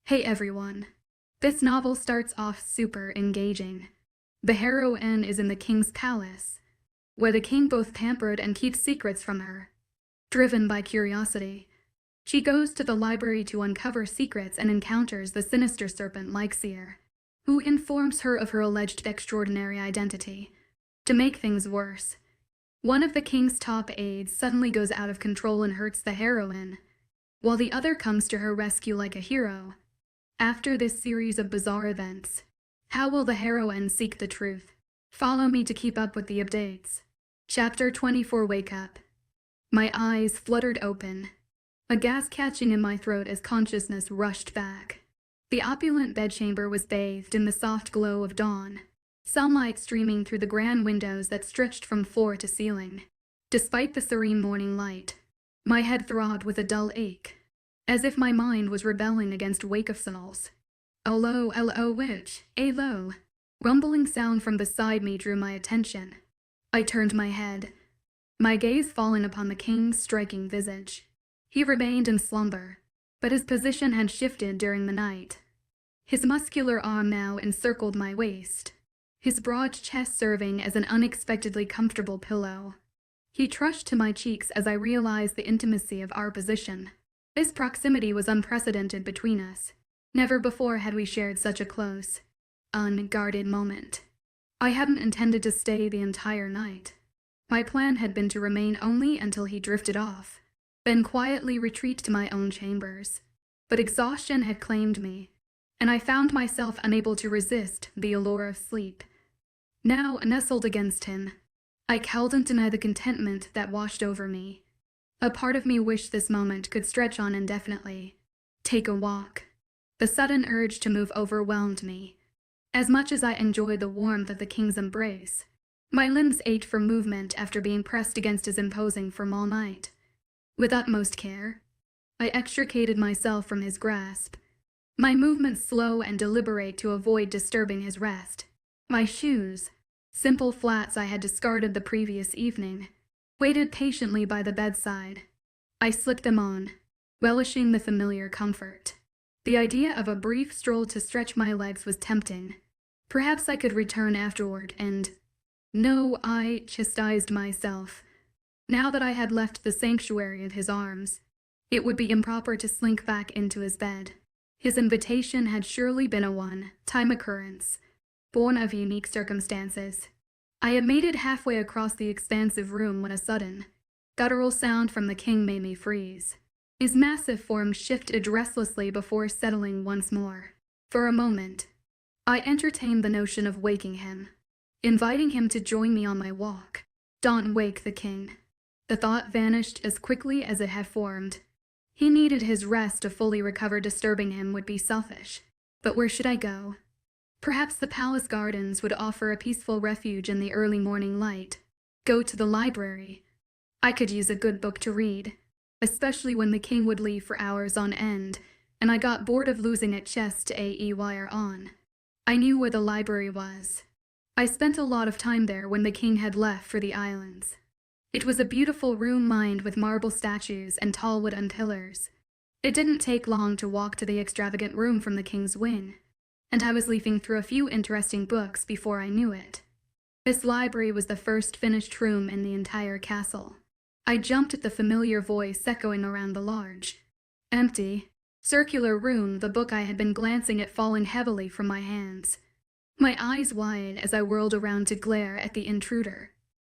Hey everyone. This novel starts off super engaging. The heroine is in the king's palace, where the king both pampered and keeps secrets from her. Driven by curiosity, she goes to the library to uncover secrets and encounters the sinister serpent 𝐊𝐤𝐬, who informs her of her alleged extraordinary identity. To make things worse, one of the king's top aides suddenly goes out of control and hurts the heroine, while the other comes to her rescue like a hero. After this series of bizarre events, how will the heroine seek the truth? Follow me to keep up with the updates. Chapter 24. Wake up. My eyes fluttered open, a gas catching in my throat as consciousness rushed back. The opulent bedchamber was bathed in the soft glow of dawn, sunlight streaming through the grand windows that stretched from floor to ceiling. Despite the serene morning light, my head throbbed with a dull ache, as if my mind was rebelling against wake of souls. 𝐊𝐤𝐬𝐻, rumbling sound from beside me drew my attention. I turned my head, my gaze falling upon the king's striking visage. He remained in slumber, but his position had shifted during the night. His muscular arm now encircled my waist, his broad chest serving as an unexpectedly comfortable pillow. He trudged to my cheeks as I realized the intimacy of our position. This proximity was unprecedented between us. Never before had we shared such a close, unguarded moment. I hadn't intended to stay the entire night. My plan had been to remain only until he drifted off, then quietly retreat to my own chambers. But exhaustion had claimed me, and I found myself unable to resist the allure of sleep. Now nestled against him, I couldn't deny the contentment that washed over me. A part of me wished this moment could stretch on indefinitely. Take a walk. The sudden urge to move overwhelmed me. As much as I enjoyed the warmth of the king's embrace, my limbs ached for movement after being pressed against his imposing form all night. With utmost care, I extricated myself from his grasp, my movements slow and deliberate to avoid disturbing his rest. My shoes, simple flats I had discarded the previous evening, waited patiently by the bedside. I slipped them on, relishing the familiar comfort. The idea of a brief stroll to stretch my legs was tempting. Perhaps I could return afterward and... No, I chastised myself. Now that I had left the sanctuary of his arms, it would be improper to slink back into his bed. His invitation had surely been a one-time occurrence, born of unique circumstances. I had made it halfway across the expansive room when a sudden, guttural sound from the king made me freeze. His massive form shifted restlessly before settling once more. For a moment, I entertained the notion of waking him, inviting him to join me on my walk. Don't wake the king. The thought vanished as quickly as it had formed. He needed his rest to fully recover. Disturbing him would be selfish. But where should I go? Perhaps the palace gardens would offer a peaceful refuge in the early morning light. Go to the library. I could use a good book to read, especially when the king would leave for hours on end, and I got bored of losing at chess to 𝐿𝐲. I knew where the library was. I spent a lot of time there when the king had left for the islands. It was a beautiful room lined with marble statues and tall wooden pillars. It didn't take long to walk to the extravagant room from the king's wing, and I was leafing through a few interesting books before I knew it. This library was the first finished room in the entire castle. I jumped at the familiar voice echoing around the large, empty, circular room, the book I had been glancing at falling heavily from my hands. My eyes wide as I whirled around to glare at the intruder.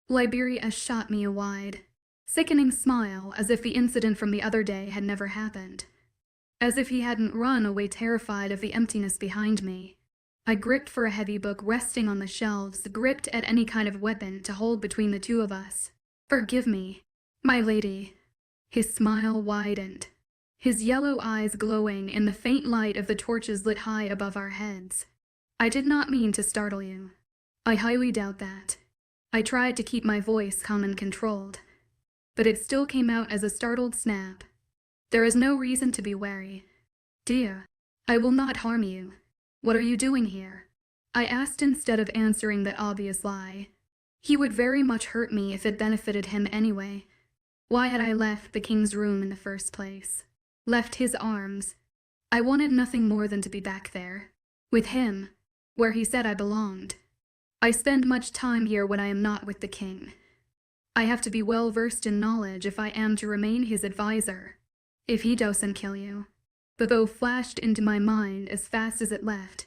Liberia shot me a wide, sickening smile, as if the incident from the other day had never happened. As if he hadn't run away terrified of the emptiness behind me. I gripped for a heavy book resting on the shelves, gripped at any kind of weapon to hold between the two of us. Forgive me, my lady. His smile widened, his yellow eyes glowing in the faint light of the torches lit high above our heads. I did not mean to startle you. I highly doubt that. I tried to keep my voice calm and controlled, but it still came out as a startled snap. There is no reason to be wary. Dear, I will not harm you. What are you doing here? I asked instead of answering that obvious lie. He would very much hurt me if it benefited him anyway. Why had I left the king's room in the first place? Left his arms. I wanted nothing more than to be back there, with him, where he said I belonged. I spend much time here when I am not with the king. I have to be well versed in knowledge if I am to remain his advisor. If he doesn't kill you. The bow flashed into my mind as fast as it left,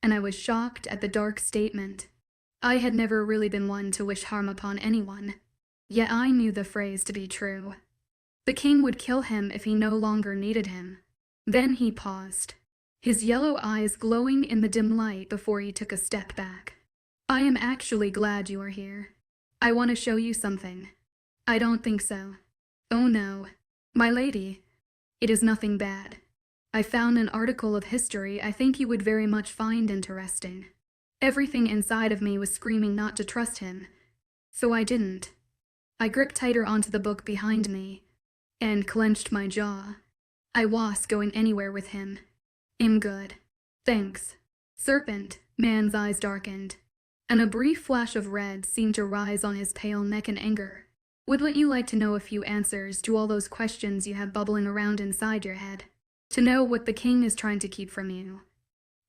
and I was shocked at the dark statement. I had never really been one to wish harm upon anyone, yet I knew the phrase to be true. The king would kill him if he no longer needed him. Then he paused, his yellow eyes glowing in the dim light before he took a step back. I am actually glad you are here. I want to show you something. I don't think so. Oh no, my lady. It is nothing bad. I found an article of history I think you would very much find interesting. Everything inside of me was screaming not to trust him, so I didn't. I gripped tighter onto the book behind me, and clenched my jaw. I was going anywhere with him. I'm good. Thanks. Serpent, man's eyes darkened, and a brief flash of red seemed to rise on his pale neck in anger. Wouldn't you like to know a few answers to all those questions you have bubbling around inside your head? To know what the king is trying to keep from you?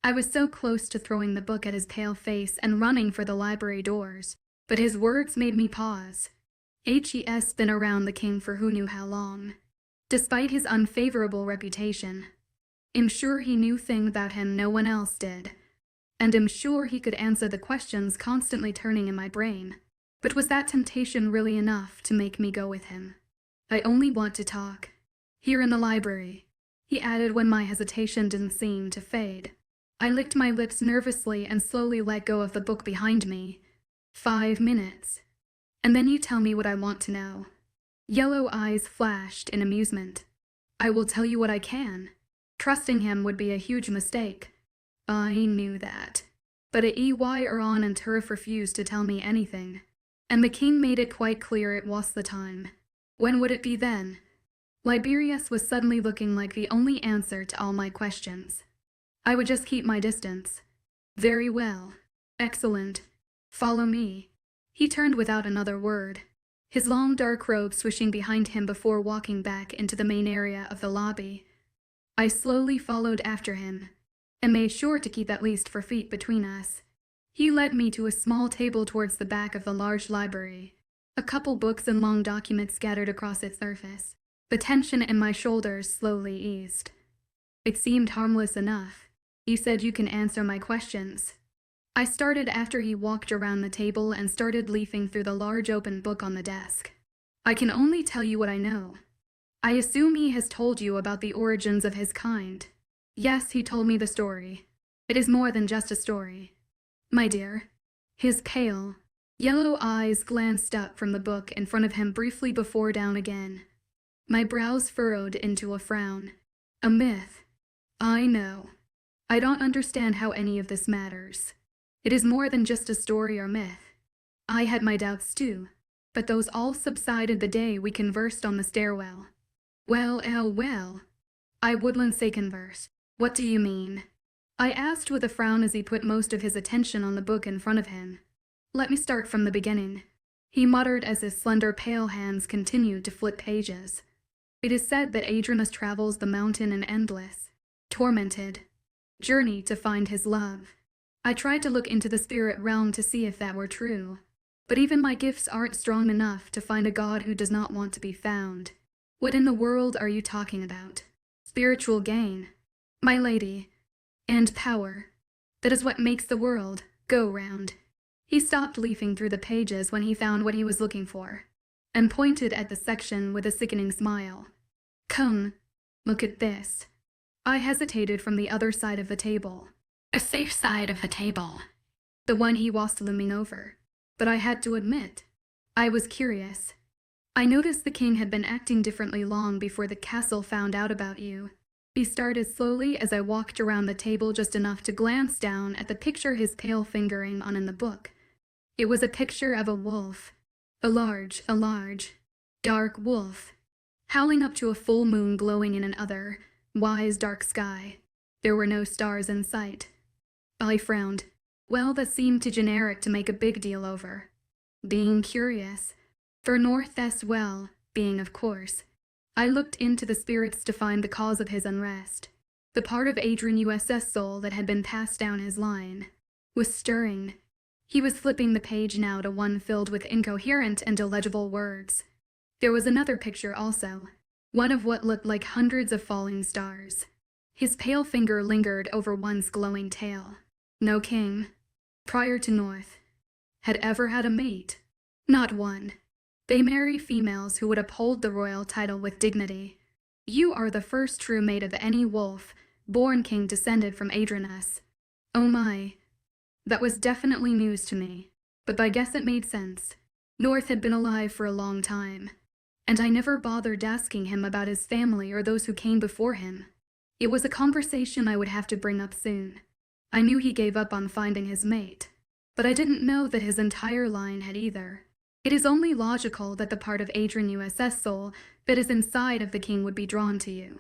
I was so close to throwing the book at his pale face and running for the library doors, but his words made me pause. 𝐻E's been around the king for who knew how long. Despite his unfavorable reputation, I'm sure he knew things about him no one else did, and I'm sure he could answer the questions constantly turning in my brain. But was that temptation really enough to make me go with him? I only want to talk. Here in the library, he added when my hesitation didn't seem to fade. I licked my lips nervously and slowly let go of the book behind me. 5 minutes. And then you tell me what I want to know. Yellow eyes flashed in amusement. I will tell you what I can. Trusting him would be a huge mistake. I knew that. But 𝐸𝐻 and Turf refused to tell me anything. And the king made it quite clear it was the time. When would it be then? Liberius was suddenly looking like the only answer to all my questions. I would just keep my distance. Very well. Excellent. Follow me. He turned without another word, his long dark robe swishing behind him before walking back into the main area of the lobby. I slowly followed after him, and made sure to keep at least 4 feet between us. He led me to a small table towards the back of the large library, a couple books and long documents scattered across its surface. The tension in my shoulders slowly eased. It seemed harmless enough. He said you can answer my questions. I started after he walked around the table and started leafing through the large open book on the desk. I can only tell you what I know. I assume he has told you about the origins of his kind. Yes, he told me the story. It is more than just a story. My dear. His pale, yellow eyes glanced up from the book in front of him briefly before down again. My brows furrowed into a frown. A myth. I know. I don't understand how any of this matters. It is more than just a story or myth. I had my doubts too, but those all subsided the day we conversed on the stairwell. Well, I wouldn't say converse. What do you mean? I asked with a frown as he put most of his attention on the book in front of him. Let me start from the beginning, he muttered as his slender pale hands continued to flip pages. It is said that Adrianus travels the mountain in endless, tormented journey to find his love. I tried to look into the spirit realm to see if that were true, but even my gifts aren't strong enough to find a god who does not want to be found. What in the world are you talking about? Spiritual gain, my lady, and power. That is what makes the world go round. He stopped leafing through the pages when he found what he was looking for, and pointed at the section with a sickening smile. Come, look at this. I hesitated from the other side of the table. A safe side of the table. The one he was looming over. But I had to admit, I was curious. I noticed the king had been acting differently long before the castle found out about you. He started slowly as I walked around the table just enough to glance down at the picture his pale fingering on in the book. It was a picture of a wolf. A large, dark wolf, howling up to a full moon glowing in an other, wise dark sky. There were no stars in sight. I frowned. Well, that seemed too generic to make a big deal over. Being curious, for North as well, being of course, I looked into the spirits to find the cause of his unrest. The part of 𝐸𝐻𝐸's soul that had been passed down his line was stirring. He was flipping the page now to one filled with incoherent and illegible words. There was another picture also, one of what looked like hundreds of falling stars. His pale finger lingered over one's glowing tail. No king, prior to North, had ever had a mate. Not one. They marry females who would uphold the royal title with dignity. You are the first true mate of any wolf, born king descended from Adrianus. Oh my. That was definitely news to me, but I guess it made sense. North had been alive for a long time, and I never bothered asking him about his family or those who came before him. It was a conversation I would have to bring up soon. I knew he gave up on finding his mate, but I didn't know that his entire line had either. It is only logical that the part of 𝐸𝐻𝐸's soul that is inside of the king would be drawn to you.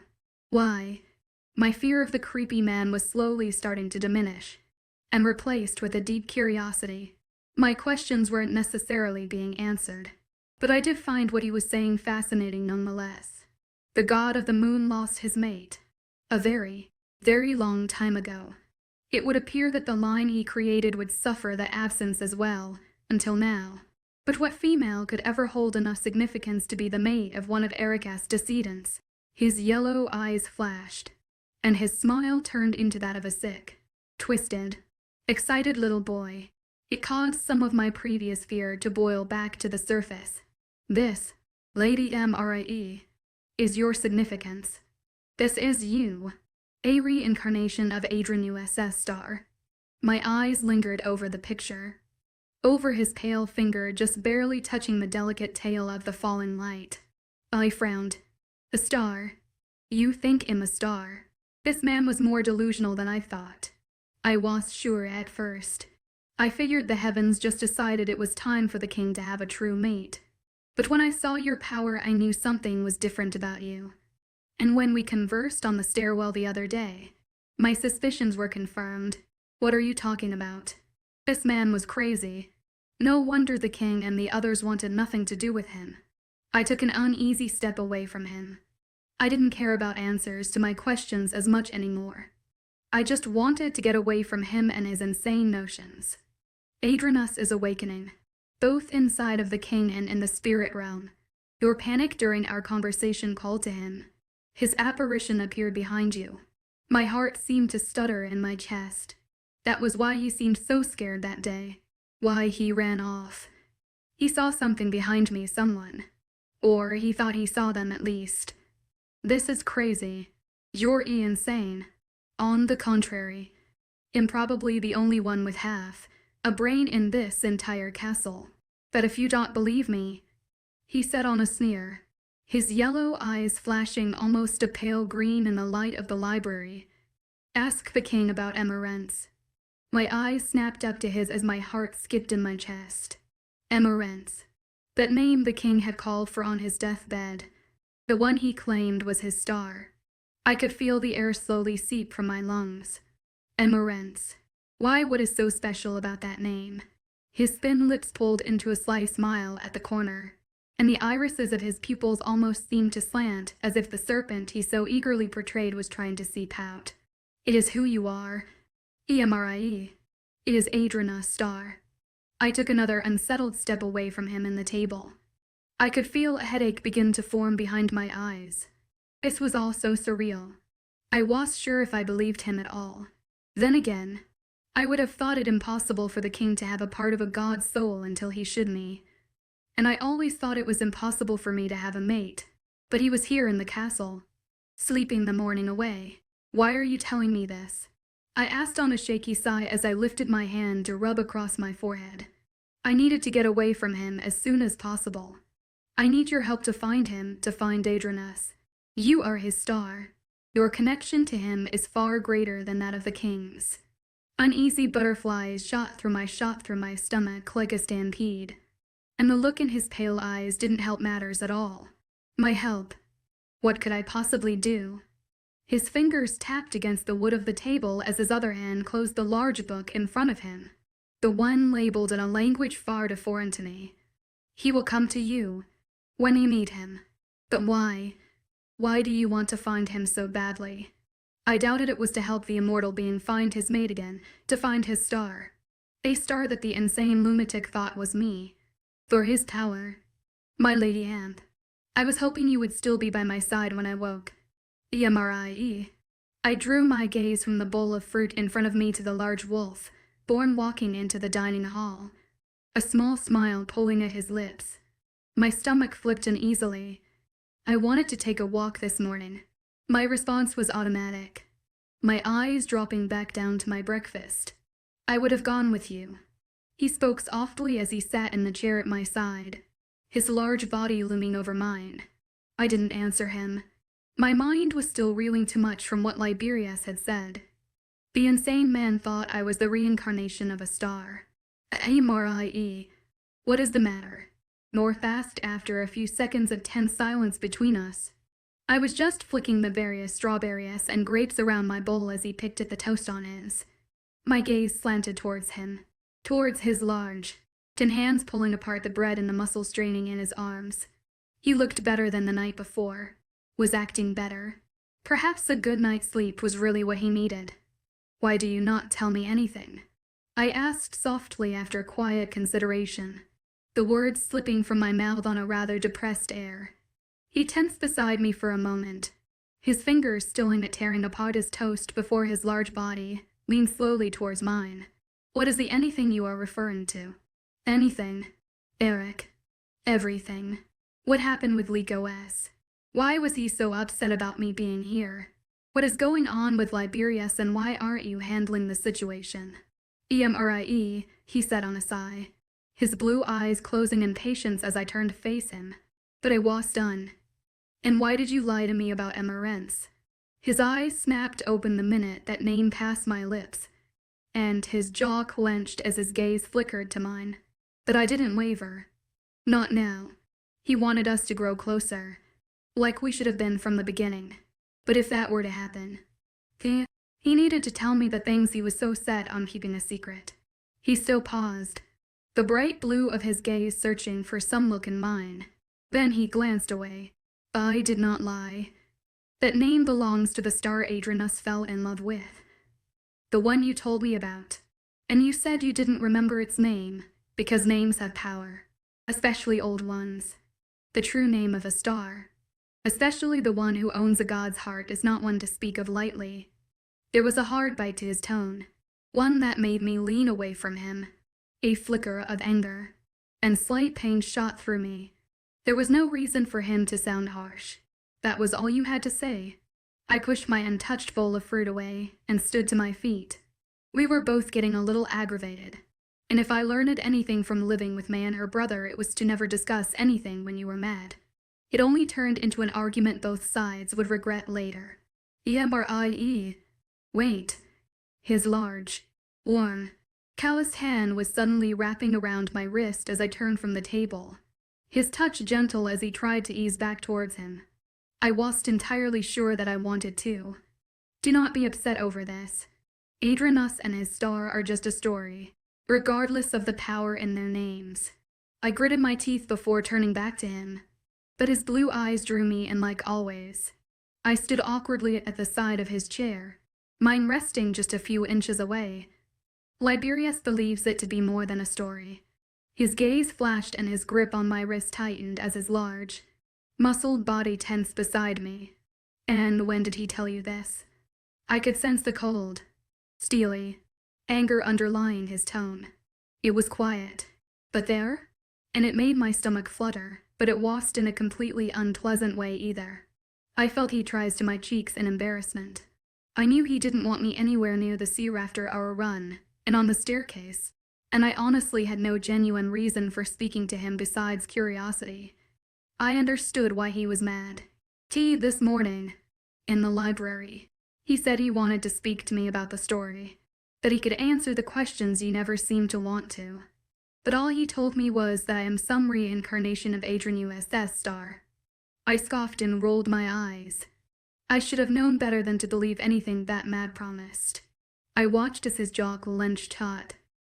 Why? My fear of the creepy man was slowly starting to diminish, and replaced with a deep curiosity. My questions weren't necessarily being answered, but I did find what he was saying fascinating nonetheless. The god of the moon lost his mate. A very, very long time ago. It would appear that the line he created would suffer the absence as well, until now. But what female could ever hold enough significance to be the mate of one of Eric's descendants? His yellow eyes flashed, and his smile turned into that of a sick, twisted, excited little boy. It caused some of my previous fear to boil back to the surface. This, Lady Immerse, is your significance. This is you, a reincarnation of 𝐸𝐻𝐸's star. My eyes lingered over the picture. over his pale finger just barely touching the delicate tail of the fallen light. I frowned. A star? You think I'm a star? This man was more delusional than I thought. I was sure at first. I figured the heavens just decided it was time for the king to have a true mate. But when I saw your power, I knew something was different about you. And when we conversed on the stairwell the other day, my suspicions were confirmed. What are you talking about? This man was crazy. No wonder the king and the others wanted nothing to do with him. I took an uneasy step away from him. I didn't care about answers to my questions as much anymore. I just wanted to get away from him and his insane notions. 𝐴𝐸 is awakening, both inside of the king and in the spirit realm. Your panic during our conversation called to him. His apparition appeared behind you. My heart seemed to stutter in my chest. That was why he seemed so scared that day. Why he ran off. He saw something behind me, someone. Or he thought he saw them at least. This is crazy. You're insane. On the contrary, I'm probably the only one with half a brain in this entire castle. But if you don't believe me, he said on a sneer, his yellow eyes flashing almost a pale green in the light of the library. Ask the king about Immerse. My eyes snapped up to his as my heart skipped in my chest. Immerse. That name the king had called for on his deathbed. The one he claimed was his star. I could feel the air slowly seep from my lungs. Immerse. Why, what is so special about that name? His thin lips pulled into a sly smile at the corner, and the irises of his pupils almost seemed to slant as if the serpent he so eagerly portrayed was trying to seep out. It is who you are. Immerse. It is 𝐴𝐸 star. I took another unsettled step away from him in the table. I could feel a headache begin to form behind my eyes. This was all so surreal. I was sure if I believed him at all. Then again, I would have thought it impossible for the king to have a part of a god's soul until he should me. And I always thought it was impossible for me to have a mate. But he was here in the castle, sleeping the morning away. Why are you telling me this? I asked on a shaky sigh as I lifted my hand to rub across my forehead. I needed to get away from him as soon as possible. I need your help to find him, to find 𝐴𝐸. You are his star. Your connection to him is far greater than that of the king's. Uneasy butterflies shot through my stomach like a stampede. And the look in his pale eyes didn't help matters at all. My help. What could I possibly do? His fingers tapped against the wood of the table as his other hand closed the large book in front of him, the one labeled in a language far too foreign to me. He will come to you, when you meet him. But why? Why do you want to find him so badly? I doubted it was to help the immortal being find his mate again, to find his star. A star that the insane lunatic thought was me. For his power. My Lady Amp. I was hoping you would still be by my side when I woke. Immerse. I drew my gaze from the bowl of fruit in front of me to the large wolf, born walking into the dining hall. A small smile pulling at his lips. My stomach flipped uneasily. I wanted to take a walk this morning. My response was automatic. My eyes dropping back down to my breakfast. I would have gone with you. He spoke softly as he sat in the chair at my side, his large body looming over mine. I didn't answer him. My mind was still reeling too much from what 𝐿𝐸 had said. The insane man thought I was the reincarnation of a star. Immerse. What is the matter? North asked after a few seconds of tense silence between us. I was just flicking the various strawberries and grapes around my bowl as he picked at the toast on his. My gaze slanted towards him, towards his large, tin hands pulling apart the bread and the muscles straining in his arms. He looked better than the night before, was acting better. Perhaps a good night's sleep was really what he needed. Why do you not tell me anything? I asked softly after quiet consideration, the words slipping from my mouth on a rather depressed air. He tensed beside me for a moment, his fingers still in it tearing apart his toast before his large body leaned slowly towards mine. What is the anything you are referring to? Anything. Eric. Everything. What happened with 𝐊𝐸? Why was he so upset about me being here? What is going on with 𝐿𝐸 and why aren't you handling the situation? Immerse, he said on a sigh. his blue eyes closing in patience as I turned to face him. But I was done. And why did you lie to me about Immerse? His eyes snapped open the minute that name passed my lips, and his jaw clenched as his gaze flickered to mine. But I didn't waver. Not now. He wanted us to grow closer, like we should have been from the beginning. But if that were to happen, he needed to tell me the things he was so set on keeping a secret. He still paused, the bright blue of his gaze searching for some look in mine. Then he glanced away. I did not lie. That name belongs to the star Adrenus fell in love with. The one you told me about. And you said you didn't remember its name, because names have power, especially old ones. The true name of a star, especially the one who owns a god's heart, is not one to speak of lightly. There was a hard bite to his tone, one that made me lean away from him. A flicker of anger and slight pain shot through me. There was no reason for him to sound harsh. That was all you had to say. I pushed my untouched bowl of fruit away and stood to my feet. We were both getting a little aggravated, and if I learned anything from living with May and her brother, it was to never discuss anything when you were mad. It only turned into an argument both sides would regret later. 𝐸. Wait. His large, warm, calloused hand was suddenly wrapping around my wrist as I turned from the table, his touch gentle as he tried to ease back towards him. I wasn't entirely sure that I wanted to. Do not be upset over this. Adrenus and his star are just a story, regardless of the power in their names. I gritted my teeth before turning back to him, but his blue eyes drew me in like always. I stood awkwardly at the side of his chair, mine resting just a few inches away. Liberius believes it to be more than a story. His gaze flashed and his grip on my wrist tightened as his large, muscled body tensed beside me. And when did he tell you this? I could sense the cold, steely anger underlying his tone. It was quiet, but there, and it made my stomach flutter, but it wasn't in a completely unpleasant way either. I felt he tries to my cheeks in embarrassment. I knew he didn't want me anywhere near the seer after our run, and on the staircase, and I honestly had no genuine reason for speaking to him besides curiosity. I understood why he was mad. This morning, in the library, he said he wanted to speak to me about the story, that he could answer the questions you never seemed to want to. But all he told me was that I am some reincarnation of Adrenus' star. I scoffed and rolled my eyes. I should have known better than to believe anything that mad promised. I watched as his jaw clenched taut,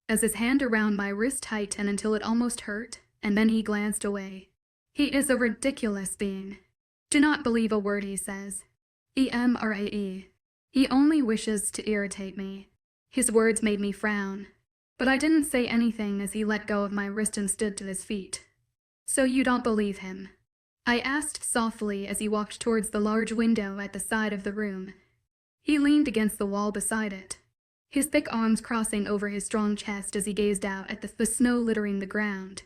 as his hand around my wrist tightened until it almost hurt, and then he glanced away. He is a ridiculous being. Do not believe a word he says. Immerse. He only wishes to irritate me. His words made me frown, but I didn't say anything as he let go of my wrist and stood to his feet. So you don't believe him? I asked softly as he walked towards the large window at the side of the room. He leaned against the wall beside it, his thick arms crossing over his strong chest as he gazed out at the snow littering the ground.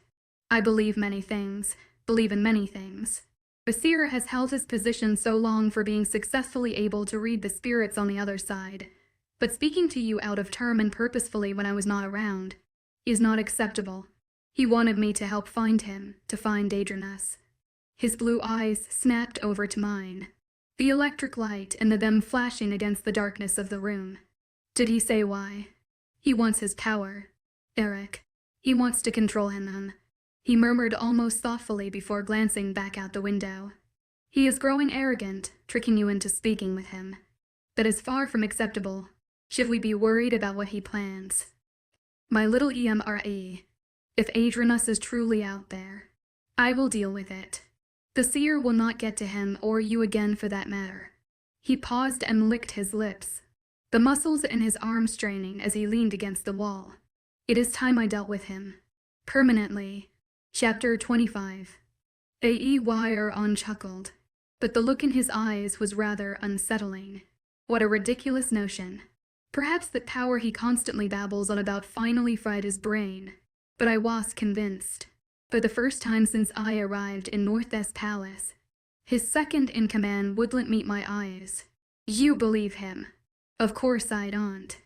I believe many things, believe in many things. The seer has held his position so long for being successfully able to read the spirits on the other side, but speaking to you out of term and purposefully when I was not around is not acceptable. He wanted me to help find him, to find Adrenus. His blue eyes snapped over to mine, the electric light and them flashing against the darkness of the room. Did he say why? He wants his power, Eric. He wants to control him. He murmured almost thoughtfully before glancing back out the window. He is growing arrogant, tricking you into speaking with him. That is far from acceptable. Should we be worried about what he plans? My little Immerse. If Adrenus is truly out there, I will deal with it. The seer will not get to him or you again for that matter. He paused and licked his lips, the muscles in his arms straining as he leaned against the wall. It is time I dealt with him. Permanently. Chapter 25. 𝐻𝐢𝐬𝐬 chuckled, but the look in his eyes was rather unsettling. What a ridiculous notion. Perhaps that power he constantly babbles on about finally fried his brain, but I was convinced. For the first time since I arrived in Northwest Palace, his second-in-command wouldn't meet my eyes. You believe him. Of course I don't.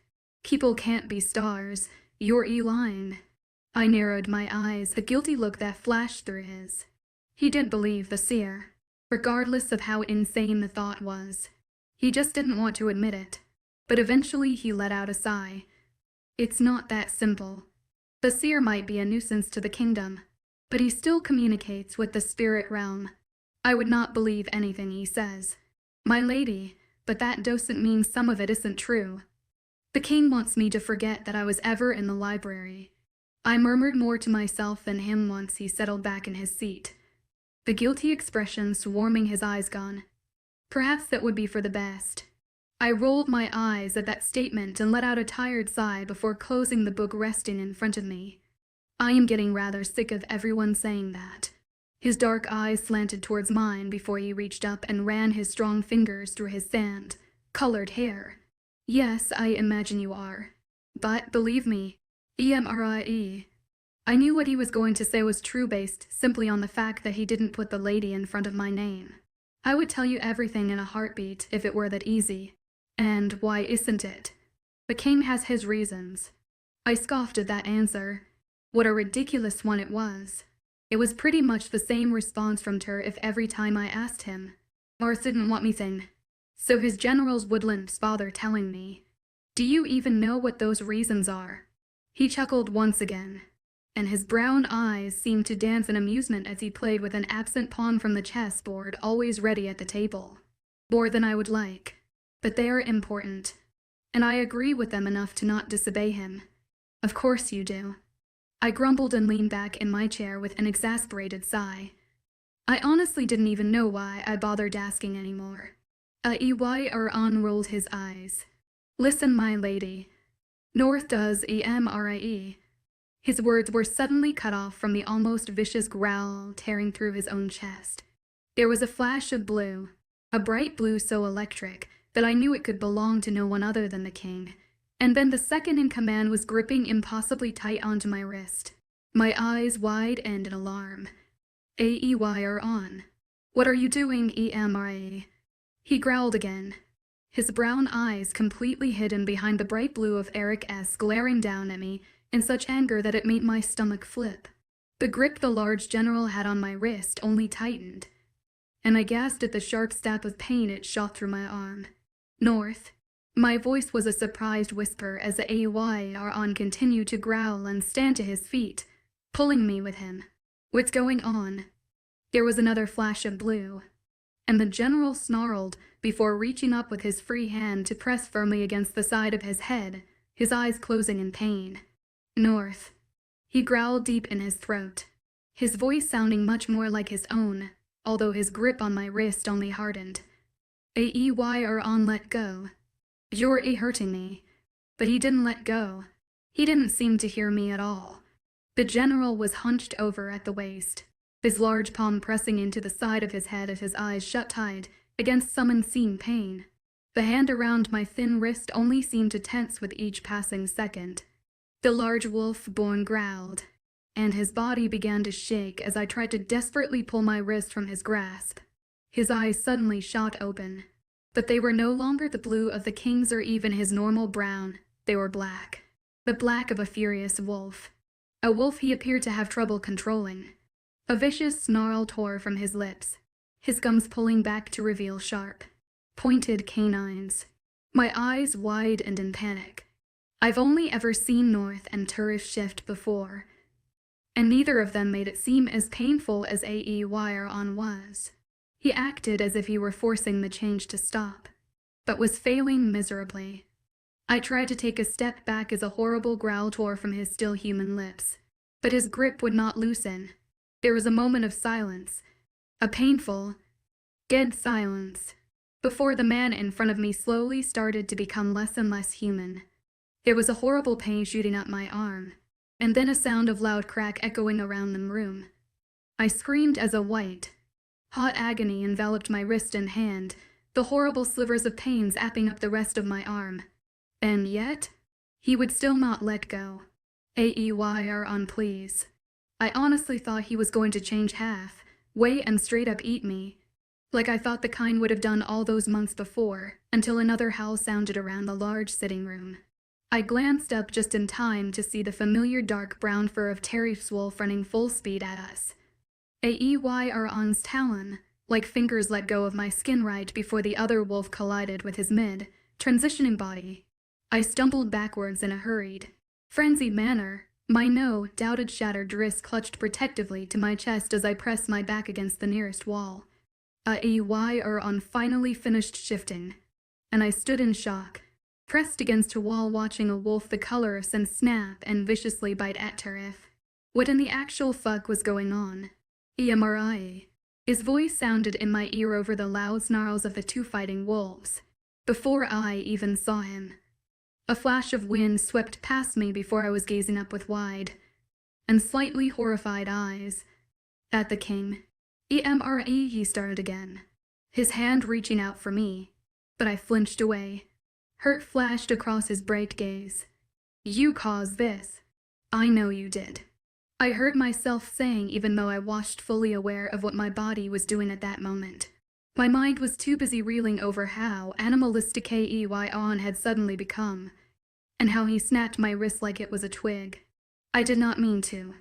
People can't be stars. You're lying. I narrowed my eyes, the guilty look that flashed through his. He did believe the seer, regardless of how insane the thought was. He just didn't want to admit it. But eventually he let out a sigh. It's not that simple. The seer might be a nuisance to the kingdom, but he still communicates with the spirit realm. I would not believe anything he says. My lady, but that doesn't mean some of it isn't true. The king wants me to forget that I was ever in the library. I murmured more to myself than him once he settled back in his seat, the guilty expression swarming his eyes gone. Perhaps that would be for the best. I rolled my eyes at that statement and let out a tired sigh before closing the book resting in front of me. I am getting rather sick of everyone saying that. His dark eyes slanted towards mine before he reached up and ran his strong fingers through his sand-colored hair. Yes, I imagine you are. But, believe me, Immerse. I knew what he was going to say was true based simply on the fact that he didn't put the lady in front of my name. I would tell you everything in a heartbeat if it were that easy. And why isn't it? The king has his reasons. I scoffed at that answer. What a ridiculous one it was. It was pretty much the same response from Turif every time I asked him. Mars didn't want me then. So his generals wouldn't bother telling me. Do you even know what those reasons are? He chuckled once again, and his brown eyes seemed to dance in amusement as he played with an absent pawn from the chessboard always ready at the table. More than I would like, but they are important, and I agree with them enough to not disobey him. Of course you do. I grumbled and leaned back in my chair with an exasperated sigh. I honestly didn't even know why I bothered asking anymore. 𝐻𝐻𝐬𝐻𝐬 rolled his eyes. Listen, my lady. North does Immerse. His words were suddenly cut off from the almost vicious growl tearing through his own chest. There was a flash of blue, a bright blue so electric that I knew it could belong to no one other than the king, and then the second in command was gripping impossibly tight onto my wrist. My eyes wide-eyed in alarm. 𝐻𝐻𝐬𝐻𝐬. What are you doing, Immerse? He growled again, his brown eyes completely hidden behind the bright blue of 𝐊𝐻𝐸𝐬 glaring down at me in such anger that it made my stomach flip. The grip the large general had on my wrist only tightened, and I gasped at the sharp stab of pain it shot through my arm. North. My voice was a surprised whisper as the 𝐻𝐻𝐬𝐻𝐬 continued to growl and stand to his feet, pulling me with him. What's going on? There was another flash of blue, and the general snarled before reaching up with his free hand to press firmly against the side of his head, his eyes closing in pain. North. He growled deep in his throat, his voice sounding much more like his own, although his grip on my wrist only hardened. 𝐻𝐻𝐬𝐻𝐬 let go. You're hurting me. But he didn't let go. He didn't seem to hear me at all. The general was hunched over at the waist, his large palm pressing into the side of his head as his eyes shut tight against some unseen pain. The hand around my thin wrist only seemed to tense with each passing second. The large wolf-born growled, and his body began to shake as I tried to desperately pull my wrist from his grasp. His eyes suddenly shot open, but they were no longer the blue of the king's or even his normal brown. They were black, the black of a furious wolf. A wolf he appeared to have trouble controlling. A vicious snarl tore from his lips, his gums pulling back to reveal sharp, pointed canines. My eyes wide and in panic. I've only ever seen North and Turif shift before, and neither of them made it seem as painful as 𝐻𝐻𝐬𝐻𝐬 was. He acted as if he were forcing the change to stop, but was failing miserably. I tried to take a step back as a horrible growl tore from his still human lips, but his grip would not loosen. There was a moment of silence, a painful, dead silence, before the man in front of me slowly started to become less and less human. There was a horrible pain shooting up my arm, and then a sound of loud crack echoing around the room. I screamed as a white, hot agony enveloped my wrist and hand, the horrible slivers of pain zapping up the rest of my arm. And yet, he would still not let go. 𝐻𝐻𝐬𝐻𝐬, please. I honestly thought he was going to change half, way and straight up eat me, like I thought the kind would have done all those months before, until another howl sounded around the large sitting room. I glanced up just in time to see the familiar dark brown fur of Tariff's wolf running full speed at us. 𝐿𝐲𝐻𝐬𝐬's talon, like fingers, let go of my skin right before the other wolf collided with his transitioning body. I stumbled backwards in a hurried, frenzied manner, my no-doubted shattered wrist clutched protectively to my chest as I pressed my back against the nearest wall. 𝐿𝐲𝐻𝐬𝐬 finally finished shifting, and I stood in shock, pressed against a wall watching a wolf the color of sun snap and viciously bite at Tariff. What in the actual fuck was going on? Immerse. His voice sounded in my ear over the loud snarls of the two fighting wolves, before I even saw him. A flash of wind swept past me before I was gazing up with wide and slightly horrified eyes at the king. Immerse, he started again, his hand reaching out for me, but I flinched away. Hurt flashed across his bright gaze. You caused this. I know you did. I heard myself saying, even though I washed fully aware of what my body was doing at that moment. My mind was too busy reeling over how animalistic 𝐿𝐲𝐻𝐬𝐬 had suddenly become, and how he snapped my wrist like it was a twig. I did not mean to.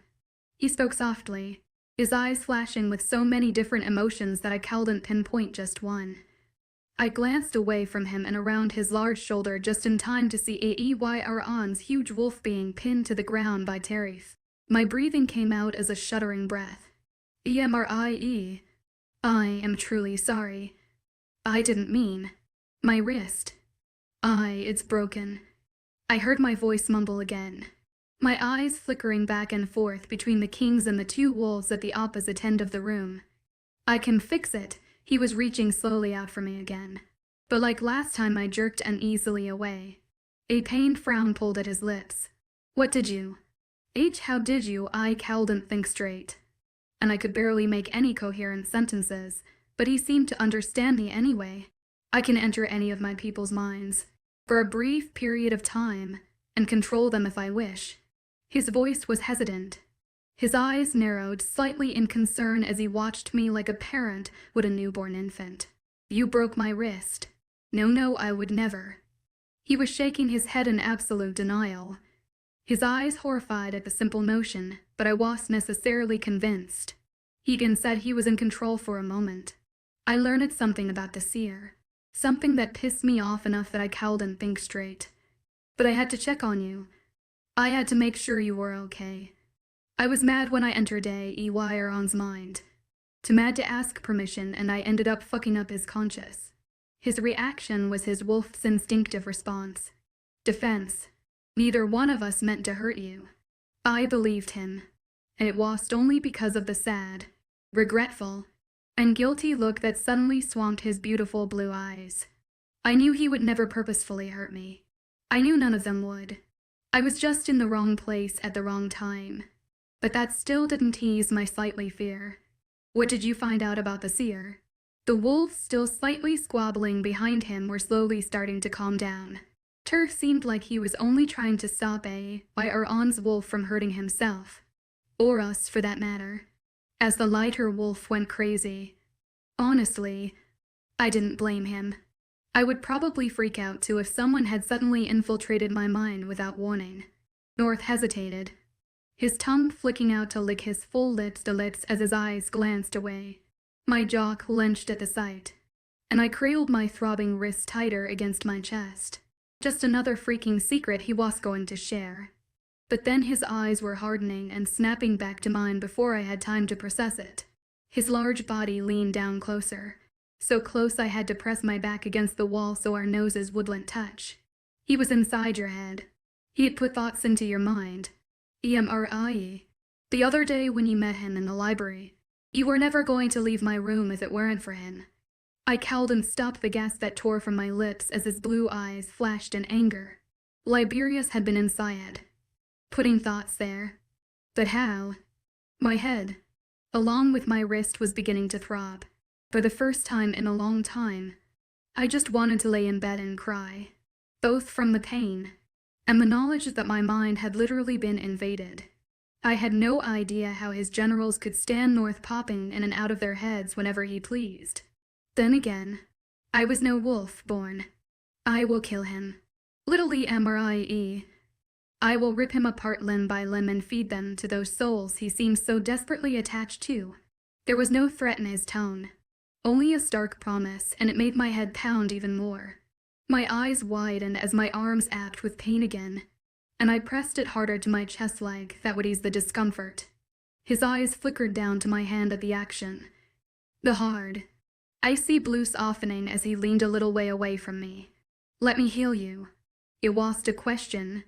He spoke softly, his eyes flashing with so many different emotions that I couldn't pinpoint just one. I glanced away from him and around his large shoulder just in time to see 𝐿𝐲𝐻𝐬𝐬's huge wolf being pinned to the ground by Tariff. My breathing came out as a shuddering breath. Immerse. I am truly sorry. I didn't mean. My wrist. It's broken. I heard my voice mumble again, my eyes flickering back and forth between the kings and the two wolves at the opposite end of the room. I can fix it. He was reaching slowly out for me again. But like last time, I jerked uneasily away. A pained frown pulled at his lips. What did you? How did you? I couldn't think straight, and I could barely make any coherent sentences, but he seemed to understand me anyway. I can enter any of my people's minds, for a brief period of time, and control them if I wish. His voice was hesitant. His eyes narrowed slightly in concern as he watched me like a parent would a newborn infant. You broke my wrist. No, I would never. He was shaking his head in absolute denial, his eyes horrified at the simple notion, but I wasn't necessarily convinced. He said he was in control for a moment. I learned something about the seer, something that pissed me off enough that I couldn't think straight. But I had to check on you. I had to make sure you were okay. I was mad when I entered 𝐿𝐲𝐻𝐬𝐬's mind. Too mad to ask permission, and I ended up fucking up his conscience. His reaction was his wolf's instinctive response. Defense. Neither one of us meant to hurt you. I believed him. It was only because of the sad, regretful, and guilty look that suddenly swamped his beautiful blue eyes. I knew he would never purposefully hurt me. I knew none of them would. I was just in the wrong place at the wrong time. But that still didn't ease my slightly fear. What did you find out about the seer? The wolves, still slightly squabbling behind him, were slowly starting to calm down. Turf seemed like he was only trying to stop 𝐿𝐲𝐻𝐬𝐬's wolf from hurting himself, or us for that matter, as the lighter wolf went crazy. Honestly, I didn't blame him. I would probably freak out too if someone had suddenly infiltrated my mind without warning. North hesitated, his tongue flicking out to lick his full lips as his eyes glanced away. My jaw clenched at the sight, and I cradled my throbbing wrist tighter against my chest. Just another freaking secret he was going to share. But then his eyes were hardening and snapping back to mine before I had time to process it. His large body leaned down closer, so close I had to press my back against the wall so our noses wouldn't touch. He was inside your head. He had put thoughts into your mind. Immerse. The other day when you met him in the library, you were never going to leave my room if it weren't for him. I couldn't stop the gasp that tore from my lips as his blue eyes flashed in anger. Liberius had been inside, putting thoughts there. But how? My head, along with my wrist, was beginning to throb. For the first time in a long time, I just wanted to lay in bed and cry, both from the pain and the knowledge that my mind had literally been invaded. I had no idea how his generals could stand North popping in and out of their heads whenever he pleased. Then again, I was no wolf born. I will kill him. Little 𝐿𝐷. I will rip him apart limb by limb and feed them to those souls he seems so desperately attached to. There was no threat in his tone, only a stark promise, and it made my head pound even more. My eyes widened as my arms ached with pain again, and I pressed it harder to my chest leg that would ease the discomfort. His eyes flickered down to my hand at the action. The hard, icy blue softening as he leaned a little way away from me. Let me heal you. It was a question,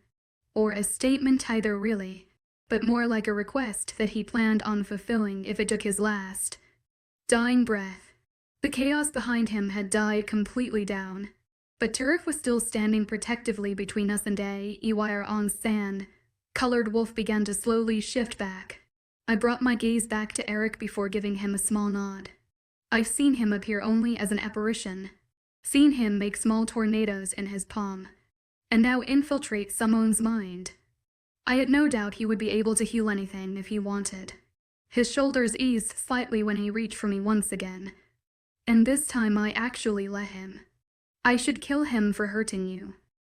or a statement either really, but more like a request that he planned on fulfilling if it took his last dying breath. The chaos behind him had died completely down, but Turf was still standing protectively between us and 𝐿𝐷 sand. Colored wolf began to slowly shift back. I brought my gaze back to Eric before giving him a small nod. I've seen him appear only as an apparition, seen him make small tornadoes in his palm, and now infiltrate someone's mind. I had no doubt he would be able to heal anything if he wanted. His shoulders eased slightly when he reached for me once again, and this time I actually let him. I should kill him for hurting you,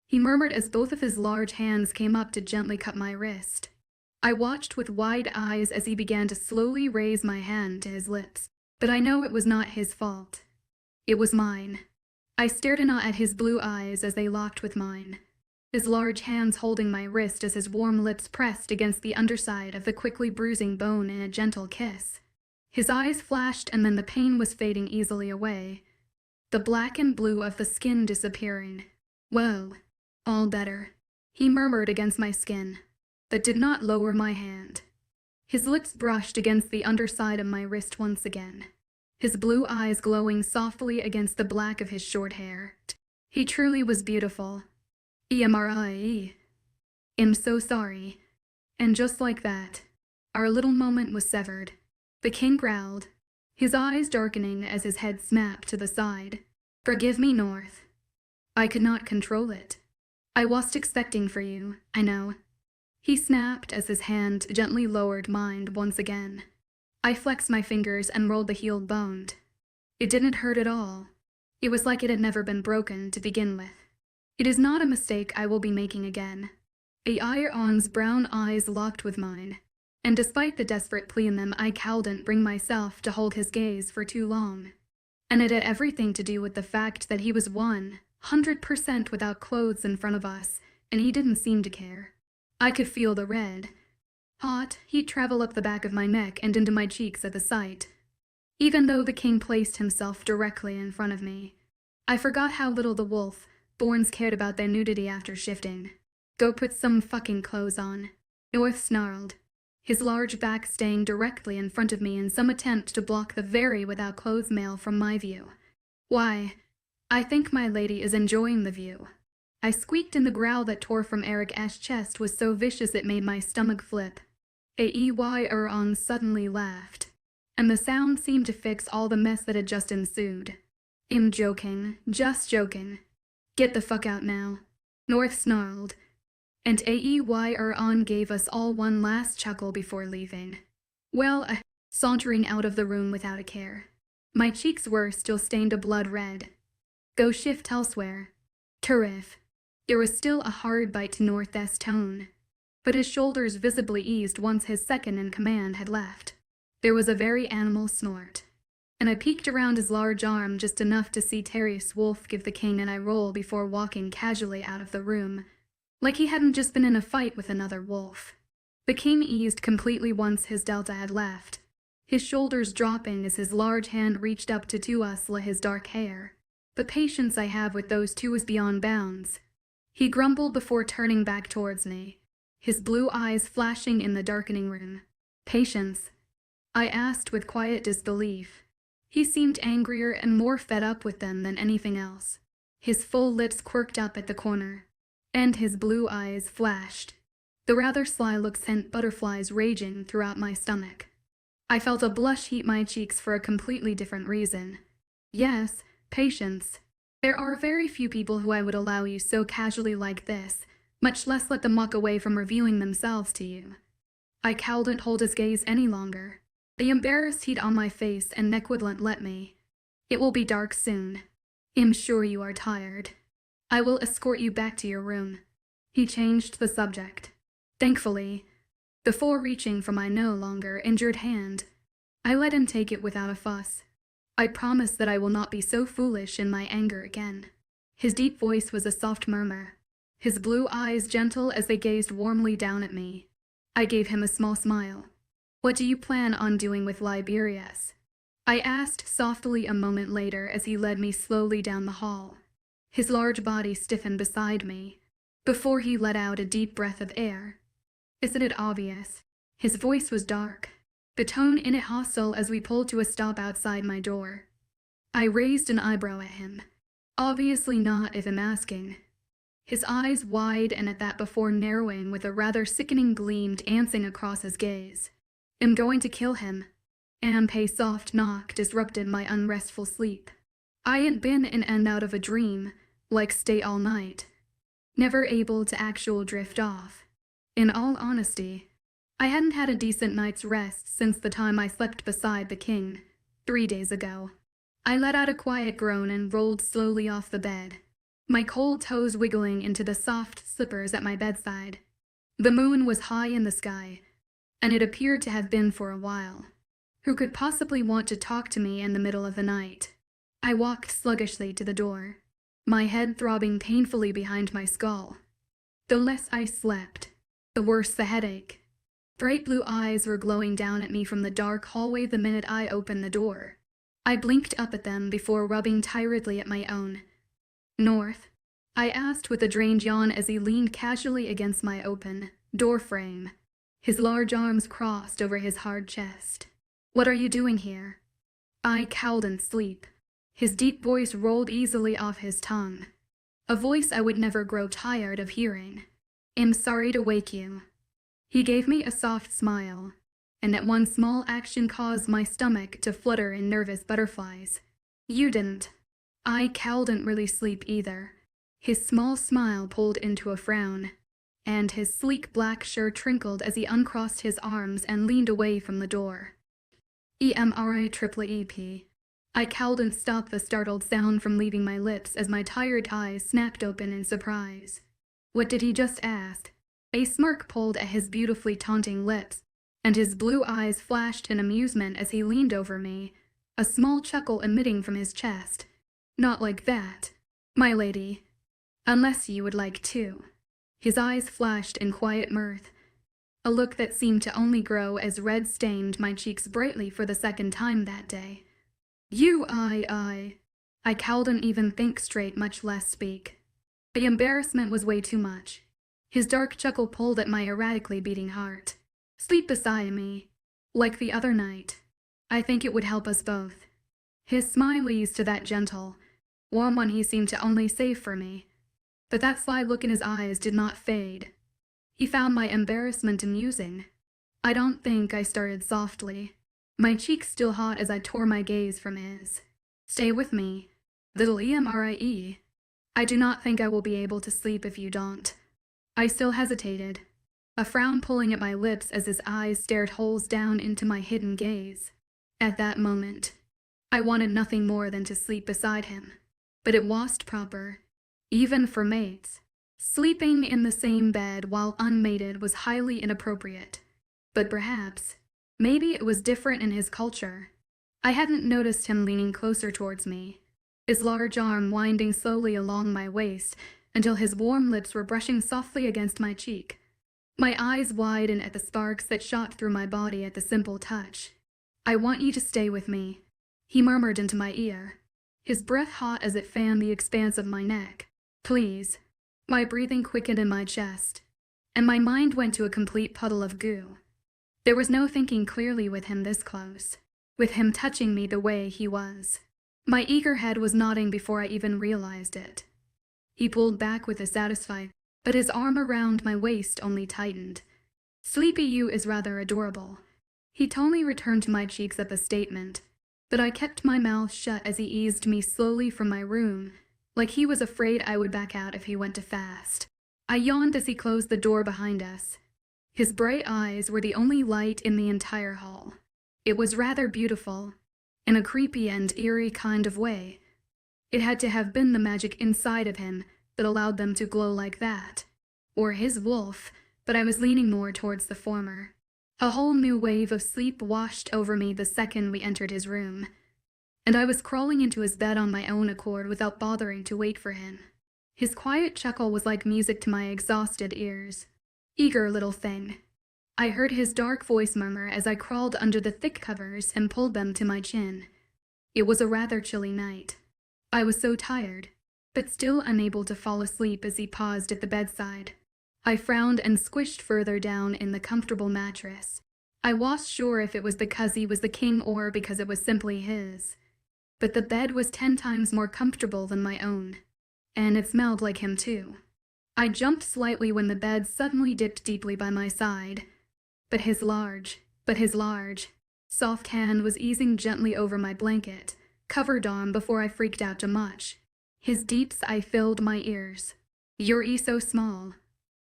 he murmured as both of his large hands came up to gently cut my wrist. I watched with wide eyes as he began to slowly raise my hand to his lips, but I know it was not his fault. It was mine. I stared in awe at his blue eyes as they locked with mine, his large hands holding my wrist as his warm lips pressed against the underside of the quickly bruising bone in a gentle kiss. His eyes flashed and then the pain was fading easily away, the black and blue of the skin disappearing. Well, all better, he murmured against my skin, but did not lower my hand. His lips brushed against the underside of my wrist once again, his blue eyes glowing softly against the black of his short hair. He truly was beautiful. 𝐿𝐷. I'm so sorry. And just like that, our little moment was severed. The king growled, his eyes darkening as his head snapped to the side. Forgive me, North. I could not control it. I wasn't expecting for you, I know. He snapped as his hand gently lowered mine once again. I flexed my fingers and rolled the healed bone. It didn't hurt at all. It was like it had never been broken to begin with. It is not a mistake I will be making again. 𝐿𝐷's brown eyes locked with mine, and despite the desperate plea in them, I couldn't bring myself to hold his gaze for too long. And it had everything to do with the fact that he was 100% without clothes in front of us, and he didn't seem to care. I could feel the red, hot heat travel up the back of my neck and into my cheeks at the sight. Even though the king placed himself directly in front of me, I forgot how little the wolf-borns cared about their nudity after shifting. Go put some fucking clothes on, North snarled, his large back staying directly in front of me in some attempt to block the very without clothes male from my view. Why, I think my lady is enjoying the view. I squeaked, and the growl that tore from Eric's chest was so vicious it made my stomach flip. 𝐿𝐷 suddenly laughed, and the sound seemed to fix all the mess that had just ensued. I'm joking, just joking. Get the fuck out now, North snarled, and 𝐿𝐷 gave us all one last chuckle before leaving. Well, sauntering out of the room without a care. My cheeks were still stained a blood red. Go shift elsewhere. Turf. There was still a hard bite to North's tone, but his shoulders visibly eased once his second-in-command had left. There was a very animal snort, and I peeked around his large arm just enough to see Terrius Wolf give the king an eye roll before walking casually out of the room, like he hadn't just been in a fight with another wolf. The king eased completely once his delta had left, his shoulders dropping as his large hand reached up to 𝐊𝐢𝐳 his dark hair. The patience I have with those two is beyond bounds. He grumbled before turning back towards me, his blue eyes flashing in the darkening room. Patience? I asked with quiet disbelief. He seemed angrier and more fed up with them than anything else. His full lips quirked up at the corner, and his blue eyes flashed. The rather sly look sent butterflies raging throughout my stomach. I felt a blush heat my cheeks for a completely different reason. Yes, patience. There are very few people who I would allow you so casually like this, much less let them walk away from revealing themselves to you. I couldn't hold his gaze any longer. The embarrassed heat on my face and neck wouldn't let me. It will be dark soon. I'm sure you are tired. I will escort you back to your room." He changed the subject. Thankfully, before reaching for my no longer injured hand, I let him take it without a fuss. "I promise that I will not be so foolish in my anger again." His deep voice was a soft murmur, his blue eyes gentle as they gazed warmly down at me. I gave him a small smile. "What do you plan on doing with 𝐿𝐵𝐵𝐵𝐵?" I asked softly a moment later as he led me slowly down the hall. His large body stiffened beside me, before he let out a deep breath of air. "Isn't it obvious?" His voice was dark, the tone in it hostile as we pulled to a stop outside my door. I raised an eyebrow at him, obviously not if I'm asking. His eyes wide and at that before narrowing with a rather sickening gleam dancing across his gaze. "I'm going to kill him." 𝐴's soft knock disrupted my unrestful sleep. I had been in and out of a dream, like stay all night, never able to actual drift off. In all honesty, I hadn't had a decent night's rest since the time I slept beside the king, 3 days ago. I let out a quiet groan and rolled slowly off the bed, my cold toes wiggling into the soft slippers at my bedside. The moon was high in the sky, and it appeared to have been for a while. Who could possibly want to talk to me in the middle of the night? I walked sluggishly to the door, my head throbbing painfully behind my skull. The less I slept, the worse the headache. Bright blue eyes were glowing down at me from the dark hallway the minute I opened the door. I blinked up at them before rubbing tiredly at my own. "North?" I asked with a drained yawn as he leaned casually against my open door frame, his large arms crossed over his hard chest. "What are you doing here?" I cowled in sleep. His deep voice rolled easily off his tongue, a voice I would never grow tired of hearing. "I'm sorry to wake you." He gave me a soft smile, and that one small action caused my stomach to flutter in nervous butterflies. "You didn't." I didn't really sleep either. His small smile pulled into a frown, and his sleek black shirt trickled as he uncrossed his arms and leaned away from the door. 𝐸𝐴𝐸𝐸𝐸. I cowled and stopped the startled sound from leaving my lips as my tired eyes snapped open in surprise. What did he just ask? A smirk pulled at his beautifully taunting lips, and his blue eyes flashed in amusement as he leaned over me, a small chuckle emitting from his chest. "Not like that, my lady. Unless you would like to." His eyes flashed in quiet mirth, a look that seemed to only grow as red stained my cheeks brightly for the second time that day. I couldn't even think straight, much less speak. The embarrassment was way too much. His dark chuckle pulled at my erratically beating heart. "Sleep beside me, like the other night. I think it would help us both." His smile eased to that gentle, warm one he seemed to only save for me. But that sly look in his eyes did not fade. He found my embarrassment amusing. "I don't think," I started softly, my cheeks still hot as I tore my gaze from his. "Stay with me, little 𝐸. I do not think I will be able to sleep if you don't." I still hesitated, a frown pulling at my lips as his eyes stared holes down into my hidden gaze. At that moment, I wanted nothing more than to sleep beside him, but it wasn't proper, even for mates. Sleeping in the same bed while unmated was highly inappropriate. But perhaps, maybe it was different in his culture. I hadn't noticed him leaning closer towards me, his large arm winding slowly along my waist until his warm lips were brushing softly against my cheek. My eyes widened at the sparks that shot through my body at the simple touch. "I want you to stay with me," he murmured into my ear, his breath hot as it fanned the expanse of my neck. "Please." My breathing quickened in my chest, and my mind went to a complete puddle of goo. There was no thinking clearly with him this close, with him touching me the way he was. My eager head was nodding before I even realized it. He pulled back with a satisfied, but his arm around my waist only tightened. "Sleepy you is rather adorable." He tonally returned to my cheeks at the statement, but I kept my mouth shut as he eased me slowly from my room, like he was afraid I would back out if he went too fast. I yawned as he closed the door behind us. His bright eyes were the only light in the entire hall. It was rather beautiful, in a creepy and eerie kind of way. It had to have been the magic inside of him that allowed them to glow like that. Or his wolf, but I was leaning more towards the former. A whole new wave of sleep washed over me the second we entered his room, and I was crawling into his bed on my own accord without bothering to wait for him. His quiet chuckle was like music to my exhausted ears. "Eager little thing," I heard his dark voice murmur as I crawled under the thick covers and pulled them to my chin. It was a rather chilly night. I was so tired, but still unable to fall asleep as he paused at the bedside. I frowned and squished further down in the comfortable mattress. I wasn't sure if it was because he was the king or because it was simply his. But the bed was 10 times more comfortable than my own, and it smelled like him too. I jumped slightly when the bed suddenly dipped deeply by my side, but his large, soft hand was easing gently over my blanket, covered on before I freaked out too much. His deep sigh filled my ears. "You're so small,"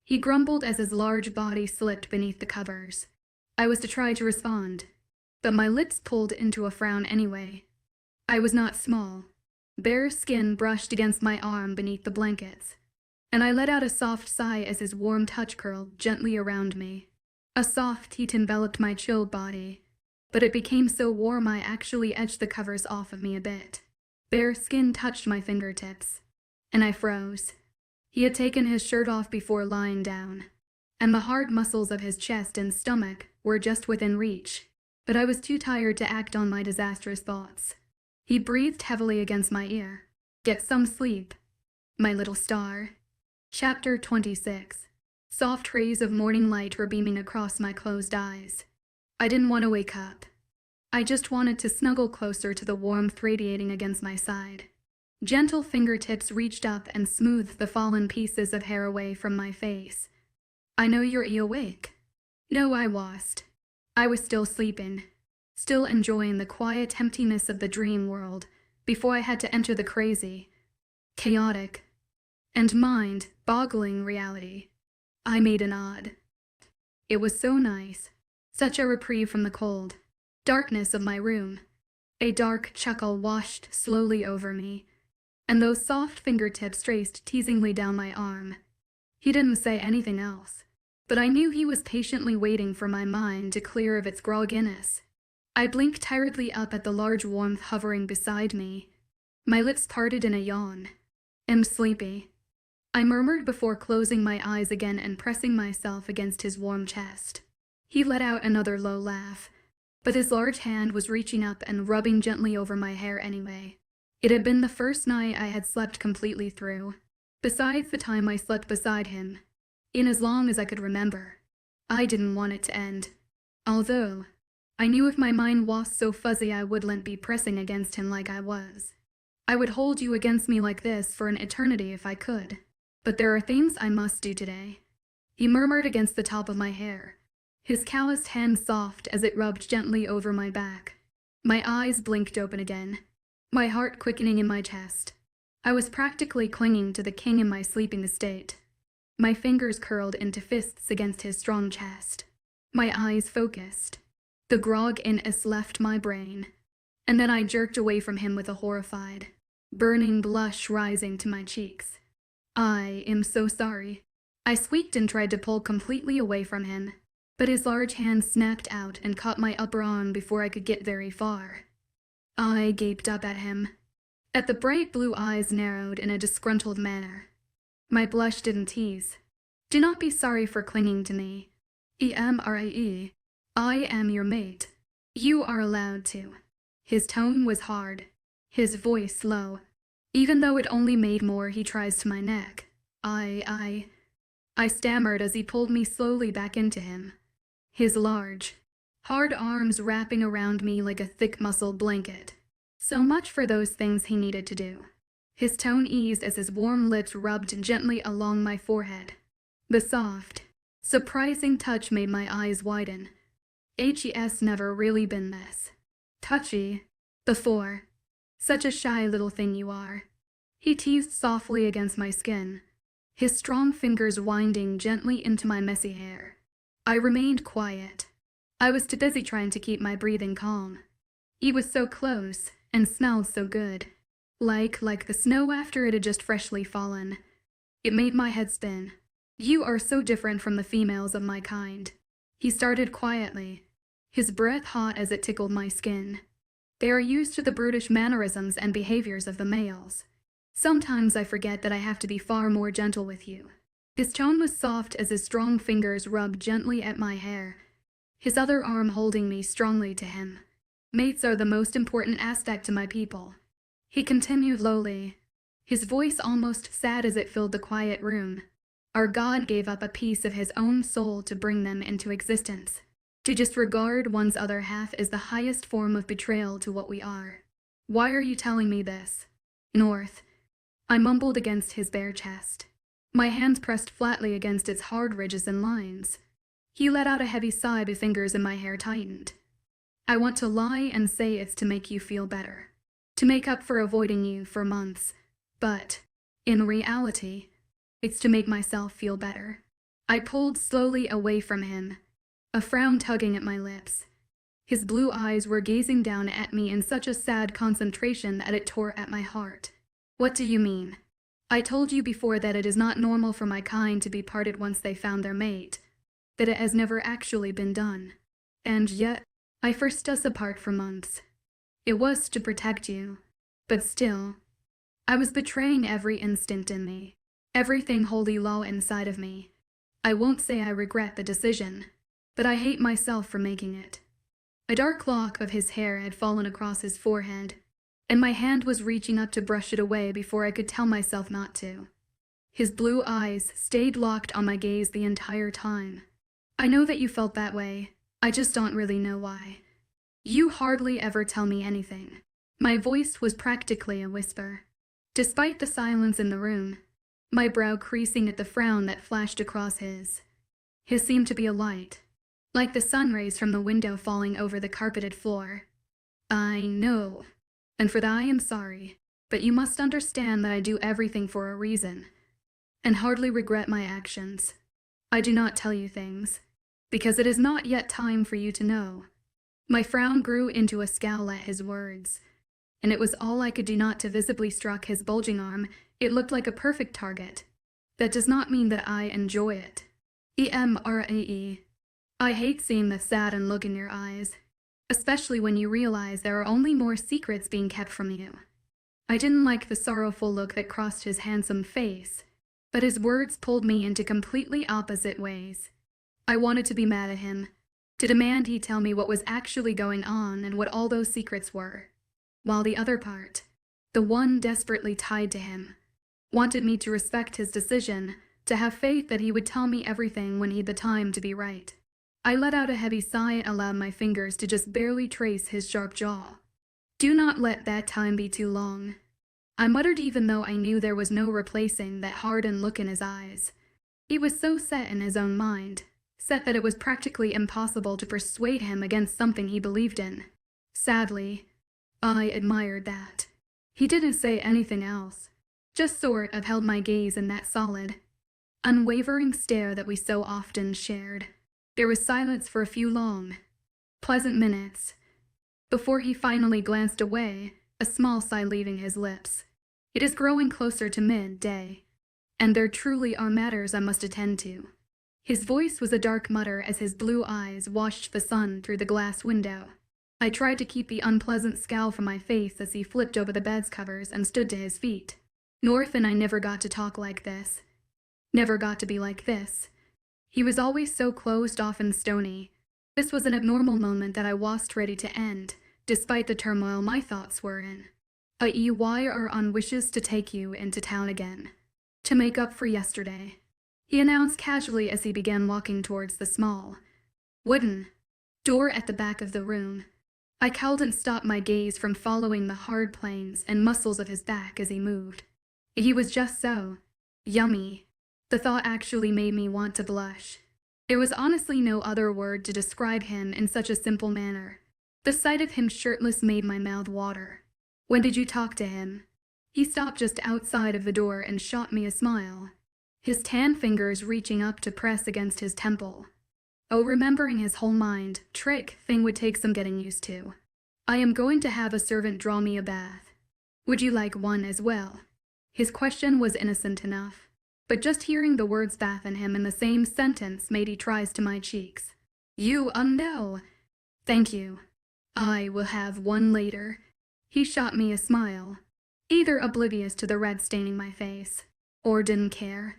he grumbled as his large body slipped beneath the covers. I was to try to respond, but my lips pulled into a frown anyway. I was not small. Bare skin brushed against my arm beneath the blankets, and I let out a soft sigh as his warm touch curled gently around me. A soft heat enveloped my chilled body, but it became so warm I actually edged the covers off of me a bit. Bare skin touched my fingertips, and I froze. He had taken his shirt off before lying down, and the hard muscles of his chest and stomach were just within reach, but I was too tired to act on my disastrous thoughts. He breathed heavily against my ear. "Get some sleep, my little star." Chapter 26. Soft rays of morning light were beaming across my closed eyes. I didn't want to wake up. I just wanted to snuggle closer to the warmth radiating against my side. Gentle fingertips reached up and smoothed the fallen pieces of hair away from my face. "I know you're awake." No, I wasn't. I was still sleeping, still enjoying the quiet emptiness of the dream world before I had to enter the crazy, chaotic, and mind-boggling reality. I made a nod. It was so nice, such a reprieve from the cold darkness of my room. A dark chuckle washed slowly over me, and those soft fingertips traced teasingly down my arm. He didn't say anything else, but I knew he was patiently waiting for my mind to clear of its grogginess. I blinked tiredly up at the large warmth hovering beside me. My lips parted in a yawn. "I'm sleepy," I murmured before closing my eyes again and pressing myself against his warm chest. He let out another low laugh, but his large hand was reaching up and rubbing gently over my hair anyway. It had been the first night I had slept completely through, besides the time I slept beside him, in as long as I could remember. I didn't want it to end, although I knew if my mind was so fuzzy I wouldn't be pressing against him like I was. I would hold you against me like this for an eternity if I could, but there are things I must do today. He murmured against the top of my hair, his calloused hand soft as it rubbed gently over my back. My eyes blinked open again, my heart quickening in my chest. I was practically clinging to the king in my sleeping state. My fingers curled into fists against his strong chest. My eyes focused. The grogginess left my brain, and then I jerked away from him with a horrified, burning blush rising to my cheeks. "I am so sorry." I squeaked and tried to pull completely away from him, but his large hand snapped out and caught my upper arm before I could get very far. I gaped up at him. At the bright blue eyes narrowed in a disgruntled manner. My blush didn't tease. "Do not be sorry for clinging to me. Immerse. I am your mate. You are allowed to." His tone was hard, his voice low. Even though it only made more, he tries to my neck. I stammered as he pulled me slowly back into him. His large, hard arms wrapping around me like a thick muscled blanket. So much for those things he needed to do. His tone eased as his warm lips rubbed gently along my forehead. The soft, surprising touch made my eyes widen. H.E.S. never really been this touchy before. "Such a shy little thing you are." He teased softly against my skin, his strong fingers winding gently into my messy hair. I remained quiet. I was too busy trying to keep my breathing calm. He was so close and smelled so good. Like the snow after it had just freshly fallen. It made my head spin. "You are so different from the females of my kind." He started quietly, his breath hot as it tickled my skin. "They are used to the brutish mannerisms and behaviors of the males. Sometimes I forget that I have to be far more gentle with you." His tone was soft as his strong fingers rubbed gently at my hair, his other arm holding me strongly to him. "Mates are the most important aspect to my people," he continued lowly, his voice almost sad as it filled the quiet room. "Our God gave up a piece of his own soul to bring them into existence. To disregard one's other half is the highest form of betrayal to what we are." "Why are you telling me this?" "North," I mumbled against his bare chest, my hands pressed flatly against its hard ridges and lines. He let out a heavy sigh, the fingers in my hair tightened. "I want to lie and say it's to make you feel better, to make up for avoiding you for months. But, in reality, it's to make myself feel better." I pulled slowly away from him, a frown tugging at my lips. His blue eyes were gazing down at me in such a sad concentration that it tore at my heart. "What do you mean? I told you before that it is not normal for my kind to be parted once they found their mate, that it has never actually been done. And yet, I forced us apart for months. It was to protect you, but still, I was betraying every instinct in me, everything holy law inside of me. I won't say I regret the decision, but I hate myself for making it." A dark lock of his hair had fallen across his forehead, and my hand was reaching up to brush it away before I could tell myself not to. His blue eyes stayed locked on my gaze the entire time. "I know that you felt that way. I just don't really know why. You hardly ever tell me anything." My voice was practically a whisper, despite the silence in the room, my brow creasing at the frown that flashed across his. His seemed to be a light, like the sun rays from the window falling over the carpeted floor. "I know, and for that I am sorry, but you must understand that I do everything for a reason, and hardly regret my actions. I do not tell you things, because it is not yet time for you to know." My frown grew into a scowl at his words, and it was all I could do not to visibly struck his bulging arm. It looked like a perfect target. "That does not mean that I enjoy it. Immerse. I hate seeing the saddened look in your eyes, especially when you realize there are only more secrets being kept from you." I didn't like the sorrowful look that crossed his handsome face, but his words pulled me into completely opposite ways. I wanted to be mad at him, to demand he tell me what was actually going on and what all those secrets were, while the other part, the one desperately tied to him, wanted me to respect his decision, to have faith that he would tell me everything when he'd the time to be right. I let out a heavy sigh and allowed my fingers to just barely trace his sharp jaw. "Do not let that time be too long," I muttered, even though I knew there was no replacing that hardened look in his eyes. He was so set in his own mind, set that it was practically impossible to persuade him against something he believed in. Sadly, I admired that. He didn't say anything else, just sort of held my gaze in that solid, unwavering stare that we so often shared. There was silence for a few long, pleasant minutes, before he finally glanced away, a small sigh leaving his lips. "It is growing closer to midday, and there truly are matters I must attend to." His voice was a dark mutter as his blue eyes watched the sun through the glass window. I tried to keep the unpleasant scowl from my face as he flipped over the bed's covers and stood to his feet. "North and I never got to talk like this. Never got to be like this." He was always so closed off and stony. This was an abnormal moment that I wasn't ready to end, despite the turmoil my thoughts were in. "𝐖𝐻 wishes to take you into town again, to make up for yesterday," he announced casually as he began walking towards the small, wooden door at the back of the room. I couldn't stop my gaze from following the hard planes and muscles of his back as he moved. He was just so yummy. The thought actually made me want to blush. There was honestly no other word to describe him in such a simple manner. The sight of him shirtless made my mouth water. "When did you talk to him?" He stopped just outside of the door and shot me a smile, his tan fingers reaching up to press against his temple. Oh, remembering his whole mind trick thing would take some getting used to. "I am going to have a servant draw me a bath. Would you like one as well?" His question was innocent enough, but just hearing the words baffin him in the same sentence made he tries to my cheeks. You no. Thank you. I will have one later. He shot me a smile, either oblivious to the red staining my face, or didn't care.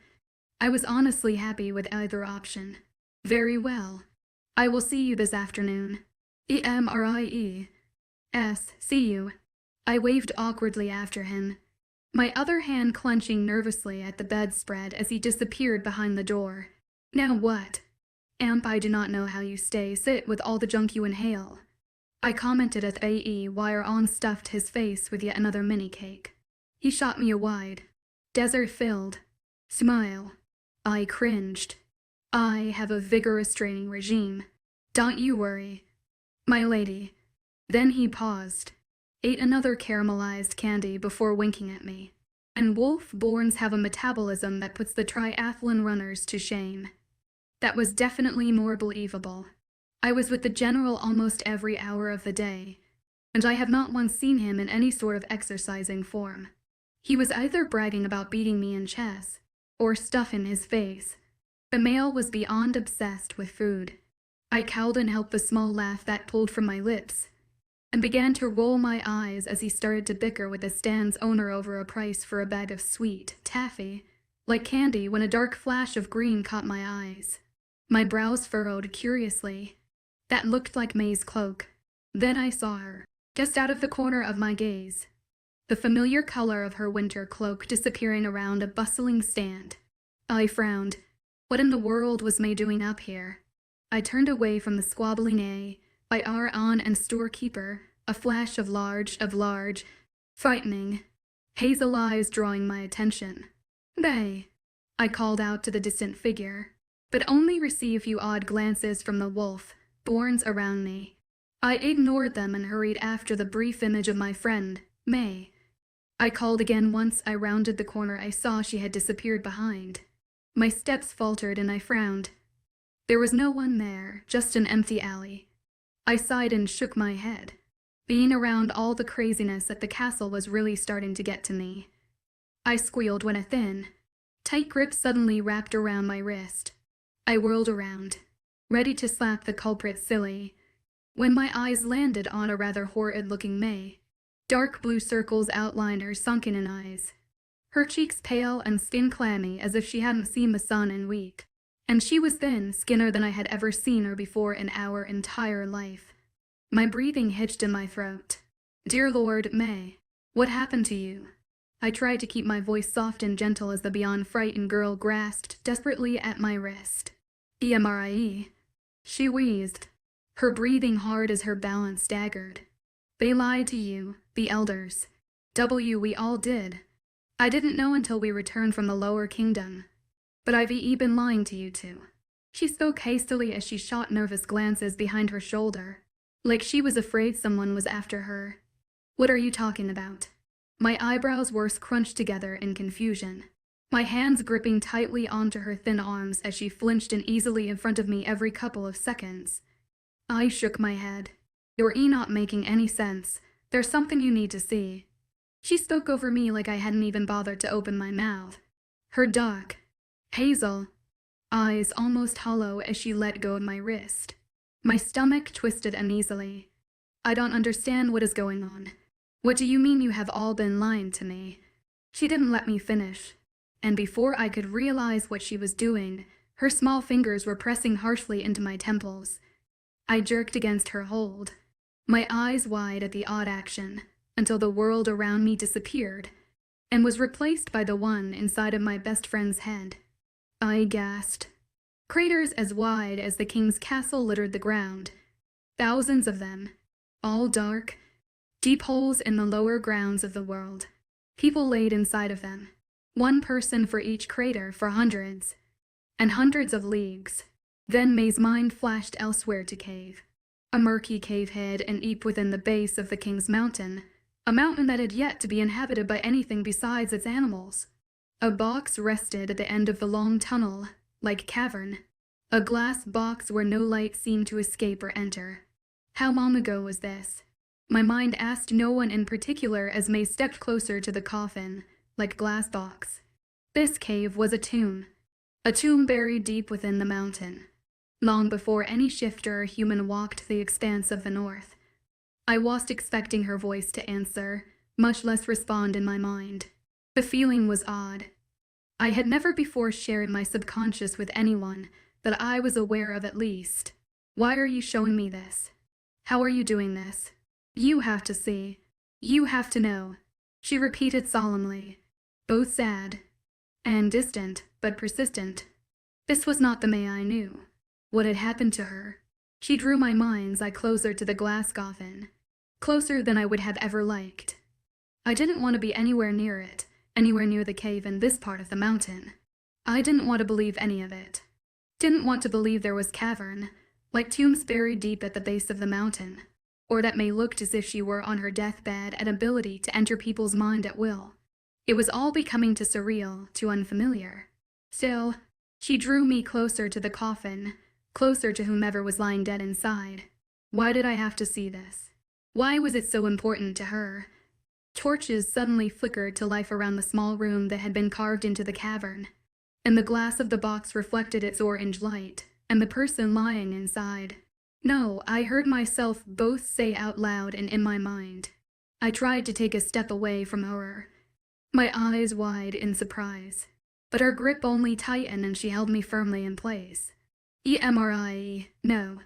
I was honestly happy with either option. Very well. I will see you this afternoon. Immerse. See you. I waved awkwardly after him, my other hand clenching nervously at the bedspread as he disappeared behind the door. Now what? I do not know how you sit with all the junk you inhale. I commented as 𝐿𝐢𝐬𝐬 stuffed his face with yet another mini cake. He shot me a wide, desert-filled smile. I cringed. I have a vigorous training regime. Don't you worry, my lady. Then he paused, ate another caramelized candy before winking at me. And wolf-borns have a metabolism that puts the triathlon runners to shame. That was definitely more believable. I was with the general almost every hour of the day, and I have not once seen him in any sort of exercising form. He was either bragging about beating me in chess, or stuffing his face. The male was beyond obsessed with food. I cowed and helped the small laugh that pulled from my lips, and began to roll my eyes as he started to bicker with the stand's owner over a price for a bag of sweet taffy, like candy, when a dark flash of green caught my eyes. My brows furrowed curiously. That looked like May's cloak. Then I saw her, just out of the corner of my gaze, the familiar color of her winter cloak disappearing around a bustling stand. I frowned. What in the world was May doing up here? I turned away from the squabbling by our and storekeeper, a flash of large, frightening, hazel eyes drawing my attention. They, I called out to the distant figure, but only received a few odd glances from the wolf-borns around me. I ignored them and hurried after the brief image of my friend, May. I called again once I rounded the corner. I saw she had disappeared behind. My steps faltered and I frowned. There was no one there, just an empty alley. I sighed and shook my head. Being around all the craziness at the castle was really starting to get to me. I squealed when a thin, tight grip suddenly wrapped around my wrist. I whirled around, ready to slap the culprit silly, when my eyes landed on a rather horrid-looking May. Dark blue circles outlined her sunken eyes, her cheeks pale and skin clammy as if she hadn't seen the sun in a week. And she was thin, skinner than I had ever seen her before in our entire life. My breathing hitched in my throat. Dear Lord, May, what happened to you? I tried to keep my voice soft and gentle as the beyond frightened girl grasped desperately at my wrist. Immerse. She wheezed, her breathing hard as her balance staggered. They lied to you, the elders. We all did. I didn't know until we returned from the lower kingdom. But I've been lying to you too. She spoke hastily as she shot nervous glances behind her shoulder, like she was afraid someone was after her. What are you talking about? My eyebrows were crunched together in confusion, my hands gripping tightly onto her thin arms as she flinched uneasily in front of me every couple of seconds. I shook my head. You're not making any sense. There's something you need to see. She spoke over me like I hadn't even bothered to open my mouth. Her dark, hazel eyes almost hollow as she let go of my wrist. My stomach twisted uneasily. I don't understand what is going on. What do you mean you have all been lying to me? She didn't let me finish, and before I could realize what she was doing, her small fingers were pressing harshly into my temples. I jerked against her hold, my eyes wide at the odd action, until the world around me disappeared, and was replaced by the one inside of my best friend's head. I gasped. Craters as wide as the king's castle littered the ground. Thousands of them, all dark, deep holes in the lower grounds of the world. People laid inside of them, one person for each crater for hundreds, and hundreds of leagues. Then May's mind flashed elsewhere to cave. A murky cave hid and deep within the base of the king's mountain, a mountain that had yet to be inhabited by anything besides its animals. A box rested at the end of the long tunnel, like cavern, a glass box where no light seemed to escape or enter. How long ago was this? My mind asked no one in particular as May stepped closer to the coffin, like glass box. This cave was a tomb buried deep within the mountain, long before any shifter or human walked the expanse of the north. I wasn't expecting her voice to answer, much less respond in my mind. The feeling was odd. I had never before shared my subconscious with anyone that I was aware of, at least. Why are you showing me this? How are you doing this? You have to see. You have to know, she repeated solemnly, both sad and distant, but persistent. This was not the May I knew. What had happened to her? She drew my mind's eye closer to the glass coffin, closer than I would have ever liked. I didn't want to be anywhere near it, anywhere near the cave in this part of the mountain. I didn't want to believe any of it. Didn't want to believe there was cavern, like tombs buried deep at the base of the mountain, or that May looked as if she were on her deathbed, an ability to enter people's mind at will. It was all becoming too surreal, too unfamiliar. Still, she drew me closer to the coffin, closer to whomever was lying dead inside. Why did I have to see this? Why was it so important to her? Torches suddenly flickered to life around the small room that had been carved into the cavern, and the glass of the box reflected its orange light, and the person lying inside. No, I heard myself both say out loud and in my mind. I tried to take a step away from her, my eyes wide in surprise, but her grip only tightened and she held me firmly in place. 𝐸, no.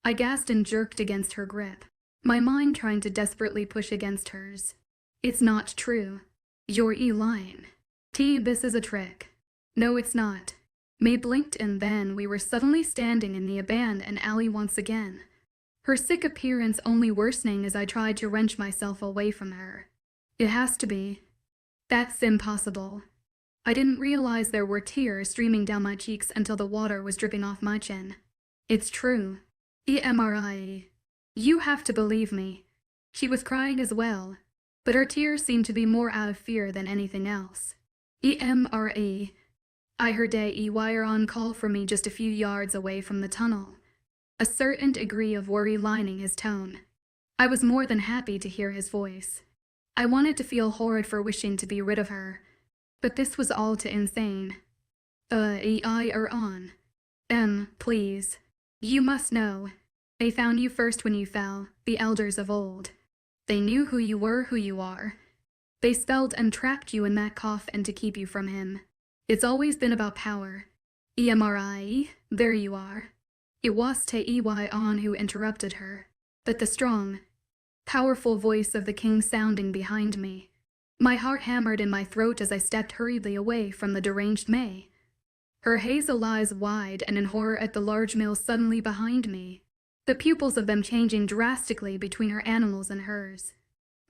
I gasped and jerked against her grip, my mind trying to desperately push against hers. It's not true. You're lying. This is a trick. No, it's not. May blinked and then we were suddenly standing in the abandoned alley once again, her sick appearance only worsening as I tried to wrench myself away from her. It has to be. That's impossible. I didn't realize there were tears streaming down my cheeks until the water was dripping off my chin. It's true. 𝐸. You have to believe me. She was crying as well, but her tears seemed to be more out of fear than anything else. 𝐸. I heard 𝐿𝐢 call for me just a few yards away from the tunnel, a certain degree of worry lining his tone. I was more than happy to hear his voice. I wanted to feel horrid for wishing to be rid of her, but this was all too insane. 𝐿𝐢. Please. You must know. They found you first when you fell, the elders of old. They knew who you were, who you are. They spelled and trapped you in that coffin to keep you from him. It's always been about power. 𝐸. There you are. It was 𝐊𝐢 who interrupted her, but the strong, powerful voice of the king sounding behind me. My heart hammered in my throat as I stepped hurriedly away from the deranged May, her hazel eyes wide and in horror at the large mill suddenly behind me, the pupils of them changing drastically between her animals and hers.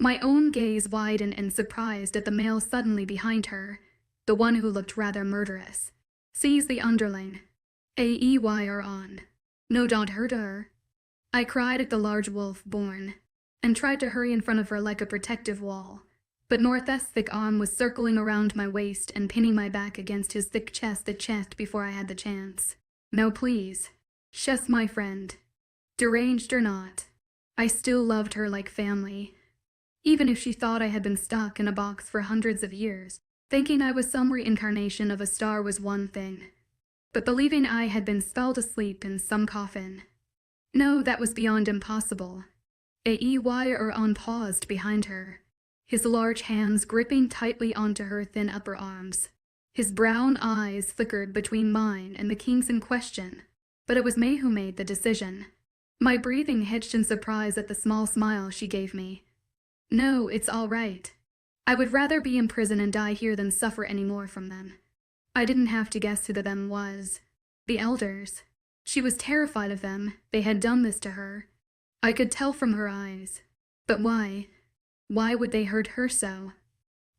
My own gaze widened and surprised at the male suddenly behind her, the one who looked rather murderous. Seize the underling. 𝐸. No, don't hurt her. I cried at the large wolf born, and tried to hurry in front of her like a protective wall, but North's thick arm was circling around my waist and pinning my back against his thick chest before I had the chance. No, please. She's my friend. Deranged or not, I still loved her like family. Even if she thought I had been stuck in a box for hundreds of years, thinking I was some reincarnation of a star was one thing, but believing I had been spelled asleep in some coffin, no, that was beyond impossible. 𝐸 paused behind her, his large hands gripping tightly onto her thin upper arms. His brown eyes flickered between mine and the king's in question, but it was May who made the decision. My breathing hitched in surprise at the small smile she gave me. No, it's all right. I would rather be in prison and die here than suffer any more from them. I didn't have to guess who the them was. The elders. She was terrified of them. They had done this to her. I could tell from her eyes. But why? Why would they hurt her so?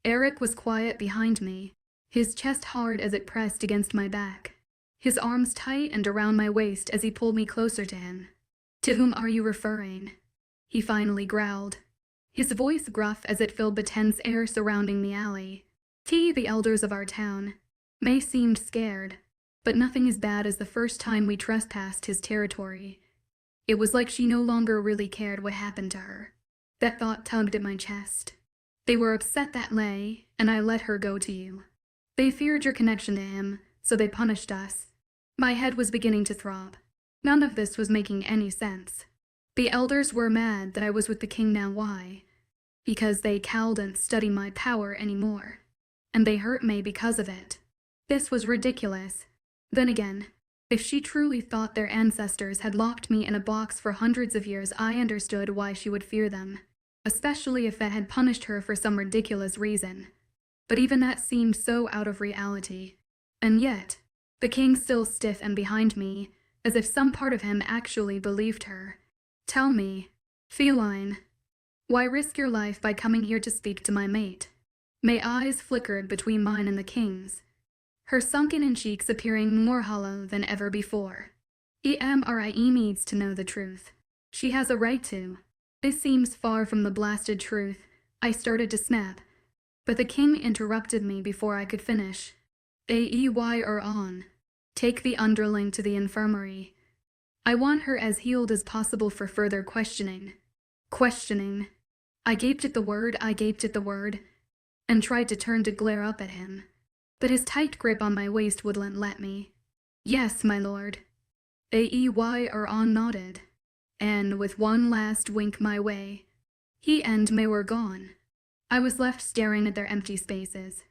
Eric was quiet behind me, his chest hard as it pressed against my back, his arms tight and around my waist as he pulled me closer to him. To whom are you referring? He finally growled, his voice gruff as it filled the tense air surrounding the alley. The elders of our town. May seemed scared, but nothing as bad as the first time we trespassed his territory. It was like she no longer really cared what happened to her. That thought tugged at my chest. They were upset that lay, and I let her go to you. They feared your connection to him, so they punished us. My head was beginning to throb. None of this was making any sense. The elders were mad that I was with the king now. Why? Because they didn't study my power anymore. And they hurt me because of it. This was ridiculous. Then again, if she truly thought their ancestors had locked me in a box for hundreds of years, I understood why she would fear them, especially if they had punished her for some ridiculous reason. But even that seemed so out of reality. And yet, the king still stiff and behind me, as if some part of him actually believed her. Tell me, feline, why risk your life by coming here to speak to my mate? My eyes flickered between mine and the king's, her sunken-in cheeks appearing more hollow than ever before. Immerse needs to know the truth. She has a right to. This seems far from the blasted truth. I started to snap, but the king interrupted me before I could finish. 𝐴𝐸 take the underling to the infirmary. I want her as healed as possible for further questioning. Questioning. I gaped at the word, and tried to turn to glare up at him. But his tight grip on my waist wouldn't let me. Yes, my lord. 𝐴𝐸 nodded, and with one last wink my way, he and May were gone. I was left staring at their empty spaces.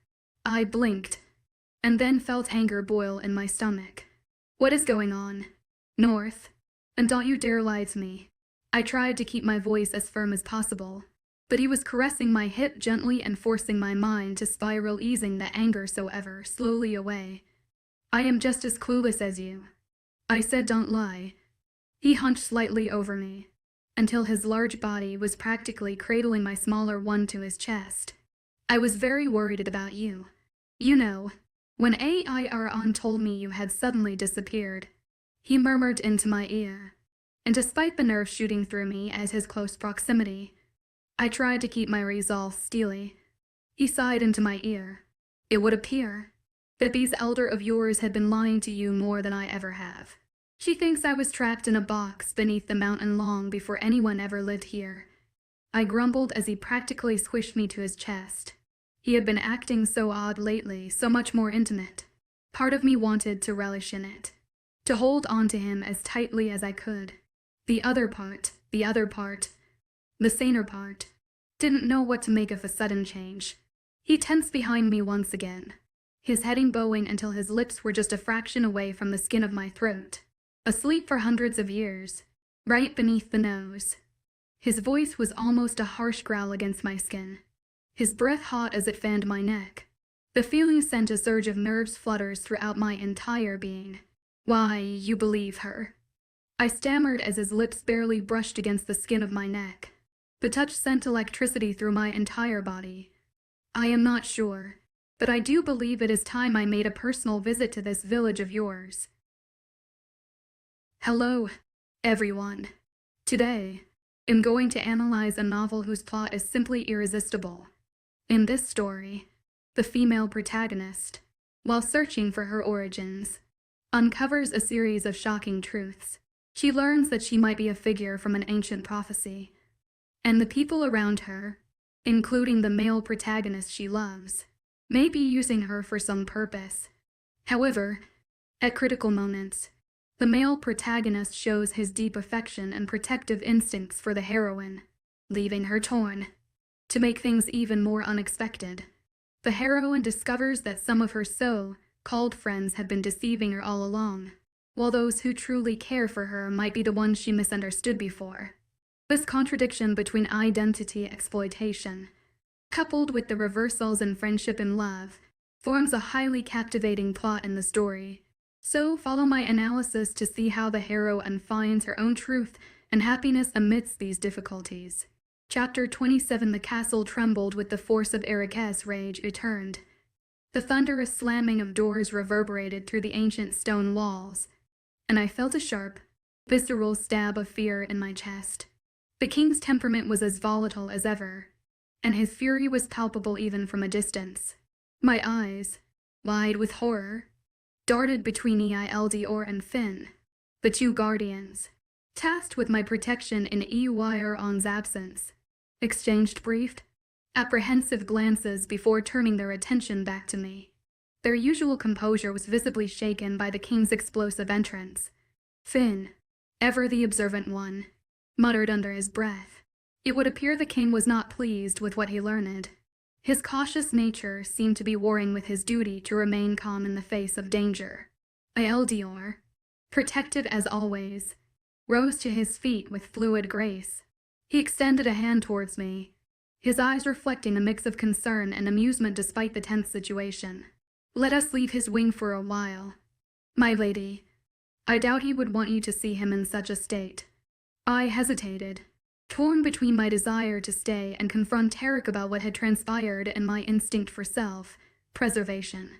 I blinked, and then felt anger boil in my stomach. What is going on? North, and don't you dare lie to me. I tried to keep my voice as firm as possible, but he was caressing my hip gently and forcing my mind to spiral, easing the anger so ever slowly away. I am just as clueless as you. I said, don't lie. He hunched slightly over me, until his large body was practically cradling my smaller one to his chest. I was very worried about you. You know, when 𝐴𝐸 told me you had suddenly disappeared, he murmured into my ear, and despite the nerve shooting through me at his close proximity, I tried to keep my resolve steely. He sighed into my ear. It would appear that these elder of yours had been lying to you more than I ever have. She thinks I was trapped in a box beneath the mountain long before anyone ever lived here. I grumbled as he practically squished me to his chest. He had been acting so odd lately, so much more intimate. Part of me wanted to relish in it, to hold on to him as tightly as I could. The other part, the saner part, didn't know what to make of a sudden change. He tensed behind me once again, his head bowing until his lips were just a fraction away from the skin of my throat. Asleep for hundreds of years, right beneath the nose. His voice was almost a harsh growl against my skin, his breath hot as it fanned my neck. The feeling sent a surge of nerves flutters throughout my entire being. Why, you believe her? I stammered as his lips barely brushed against the skin of my neck. The touch sent electricity through my entire body. I am not sure, but I do believe it is time I made a personal visit to this village of yours. Hello, everyone. Today, I'm going to analyze a novel whose plot is simply irresistible. In this story, the female protagonist, while searching for her origins, uncovers a series of shocking truths. She learns that she might be a figure from an ancient prophecy, and the people around her, including the male protagonist she loves, may be using her for some purpose. However, at critical moments, the male protagonist shows his deep affection and protective instincts for the heroine, leaving her torn. To make things even more unexpected, the heroine discovers that some of her so-called friends have been deceiving her all along, while those who truly care for her might be the ones she misunderstood before. This contradiction between identity exploitation, coupled with the reversals in friendship and love, forms a highly captivating plot in the story. So follow my analysis to see how the heroine finds her own truth and happiness amidst these difficulties. Chapter 27. The castle trembled with the force of 𝐊𝐸𝐺 rage returned. The thunderous slamming of doors reverberated through the ancient stone walls, and I felt a sharp, visceral stab of fear in my chest. The king's temperament was as volatile as ever, and his fury was palpable even from a distance. My eyes, wide with horror, darted between 𝐿DR and Finn, the two guardians, tasked with my protection in 𝐿𝐢𝐬𝐺𝐻's absence, exchanged brief, apprehensive glances before turning their attention back to me. Their usual composure was visibly shaken by the king's explosive entrance. "Finn, ever the observant one," muttered under his breath. It would appear the king was not pleased with what he learned. His cautious nature seemed to be warring with his duty to remain calm in the face of danger. 𝐿𝐷𝐿, protected as always, rose to his feet with fluid grace. He extended a hand towards me, his eyes reflecting a mix of concern and amusement despite the tense situation. "Let us leave his wing for a while, my lady. I doubt he would want you to see him in such a state." I hesitated, torn between my desire to stay and confront Tarek about what had transpired and my instinct for self-preservation.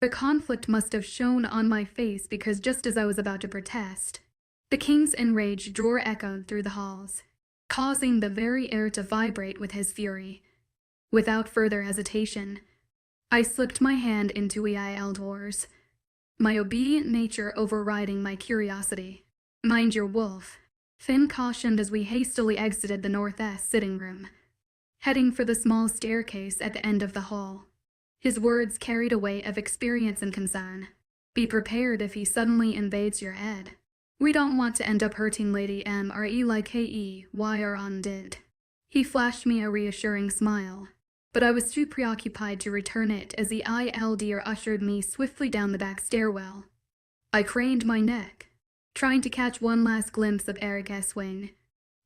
The conflict must have shown on my face because just as I was about to protest, the king's enraged roar echoed through the halls, causing the very air to vibrate with his fury. Without further hesitation, I slipped my hand into 𝐖𝐻𝐬𝐬's, my obedient nature overriding my curiosity. "Mind your wolf," Finn cautioned as we hastily exited the northwest sitting room, heading for the small staircase at the end of the hall. His words carried a weight of experience and concern. "Be prepared if he suddenly invades your head. We don't want to end up hurting Lady M or 𝐿𝐿𝐬𝐻𝐬𝐬. He flashed me a reassuring smile, but I was too preoccupied to return it as the 𝐿𝐷𝐿 ushered me swiftly down the back stairwell. I craned my neck, trying to catch one last glimpse of Eric's wing.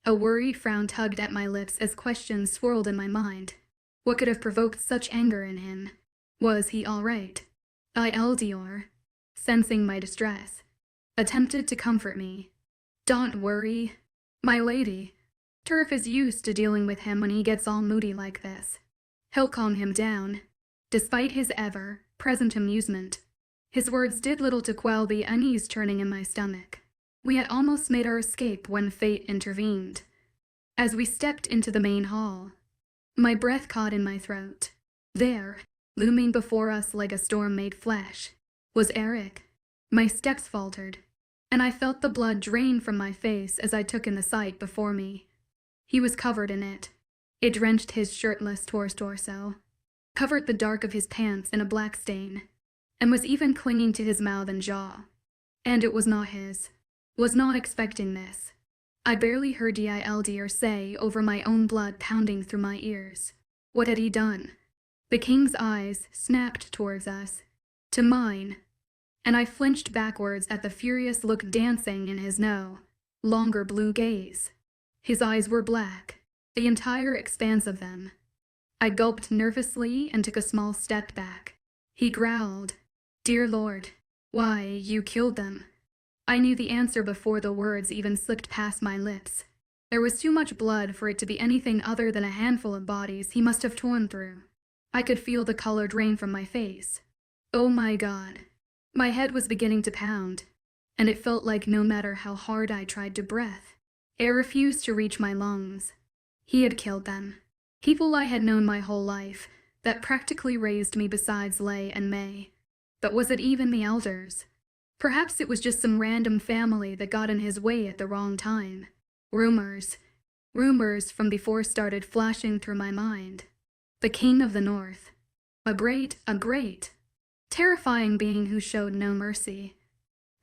A worried frown tugged at my lips as questions swirled in my mind. What could have provoked such anger in him? Was he all right? 𝐿𝐷𝐿, sensing my distress, attempted to comfort me. "Don't worry, my lady. Turf is used to dealing with him when he gets all moody like this. He'll calm him down." Despite his ever-present amusement, his words did little to quell the unease churning in my stomach. We had almost made our escape when fate intervened. As we stepped into the main hall, my breath caught in my throat. There, looming before us like a storm made flesh, was Eric. My steps faltered, and I felt the blood drain from my face as I took in the sight before me. He was covered in it. It drenched his shirtless torso, covered the dark of his pants in a black stain, and was even clinging to his mouth and jaw. And it was not his. Was not expecting this. I barely heard 𝐿𝐷𝐿 say over my own blood pounding through my ears. What had he done? The king's eyes snapped towards us, to mine, and I flinched backwards at the furious look dancing in his no longer blue gaze. His eyes were black, the entire expanse of them. I gulped nervously and took a small step back. He growled, "Dear Lord, why, you killed them." I knew the answer before the words even slipped past my lips. There was too much blood for it to be anything other than a handful of bodies he must have torn through. I could feel the color drain from my face. Oh my God. My head was beginning to pound, and it felt like no matter how hard I tried to breathe, air refused to reach my lungs. He had killed them. People I had known my whole life, that practically raised me besides Lay and May. But was it even the elders? Perhaps it was just some random family that got in his way at the wrong time. Rumors from before started flashing through my mind. The King of the North. A great, terrifying being who showed no mercy.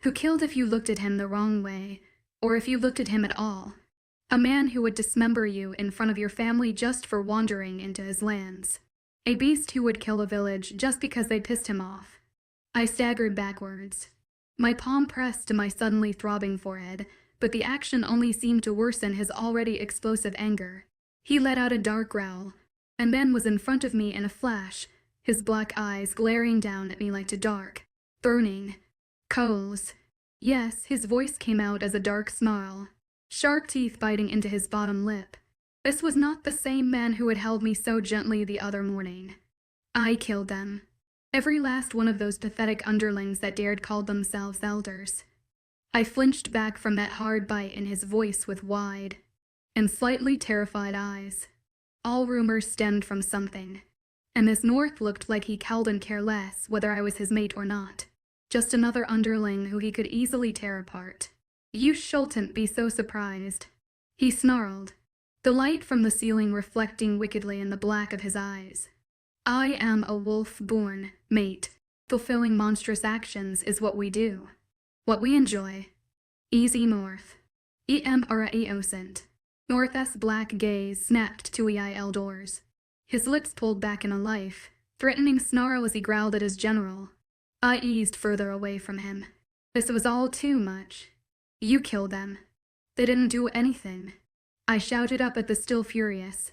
Who killed if you looked at him the wrong way, or if you looked at him at all. A man who would dismember you in front of your family just for wandering into his lands. A beast who would kill a village just because they pissed him off. I staggered backwards. My palm pressed to my suddenly throbbing forehead, but the action only seemed to worsen his already explosive anger. He let out a dark growl, and then was in front of me in a flash, his black eyes glaring down at me like two dark, burning coals. Yes, his voice came out as a dark snarl, sharp teeth biting into his bottom lip. This was not the same man who had held me so gently the other morning. I killed them. Every last one of those pathetic underlings that dared call themselves elders. I flinched back from that hard bite in his voice with wide and slightly terrified eyes. All rumors stemmed from something, and this North looked like he couldn't care less whether I was his mate or not. Just another underling who he could easily tear apart. You shouldn't be so surprised, he snarled, the light from the ceiling reflecting wickedly in the black of his eyes. I am a wolf-born, mate. Fulfilling monstrous actions is what we do. What we enjoy. 𝐸𝐴𝐸 𝐸𝐴𝐸 North's black gaze snapped to 𝐸𝐈L doors. His lips pulled back in a life, threatening snarl as he growled at his general. I eased further away from him. This was all too much. You killed them. They didn't do anything. I shouted up at the still furious,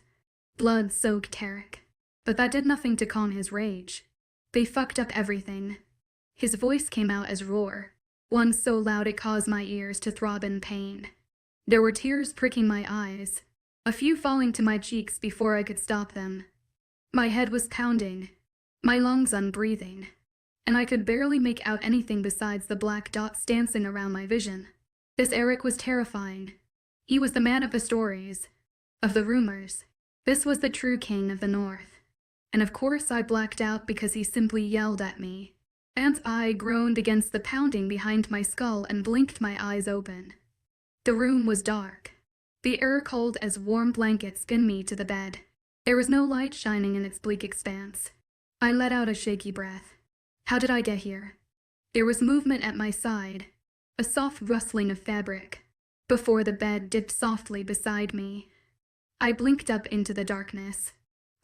blood-soaked Tarek. But that did nothing to calm his rage. They fucked up everything. His voice came out as roar, one so loud it caused my ears to throb in pain. There were tears pricking my eyes, a few falling to my cheeks before I could stop them. My head was pounding, my lungs unbreathing, and I could barely make out anything besides the black dots dancing around my vision. This Eric was terrifying. He was the man of the stories, of the rumors. This was the true king of the North. And of course I blacked out because he simply yelled at me. And I groaned against the pounding behind my skull and blinked my eyes open. The room was dark. The air cold as warm blankets pinned me to the bed. There was no light shining in its bleak expanse. I let out a shaky breath. How did I get here? There was movement at my side, a soft rustling of fabric, before the bed dipped softly beside me. I blinked up into the darkness.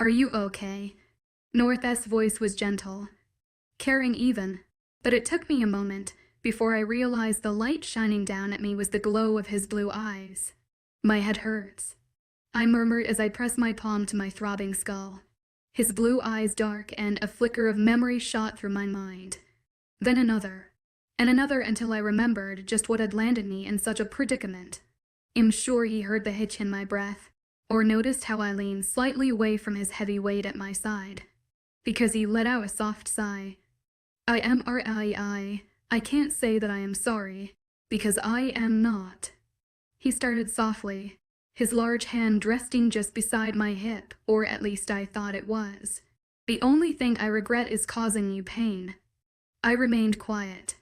Are you okay? North's voice was gentle, caring even, but it took me a moment before I realized the light shining down at me was the glow of his blue eyes. My head hurts, I murmured as I pressed my palm to my throbbing skull. His blue eyes dark and a flicker of memory shot through my mind. Then another, and another until I remembered just what had landed me in such a predicament. I'm sure he heard the hitch in my breath, or noticed how I leaned slightly away from his heavy weight at my side, because he let out a soft sigh. I can't say that I am sorry, because I am not. He started softly, his large hand resting just beside my hip, or at least I thought it was. The only thing I regret is causing you pain. I remained quiet.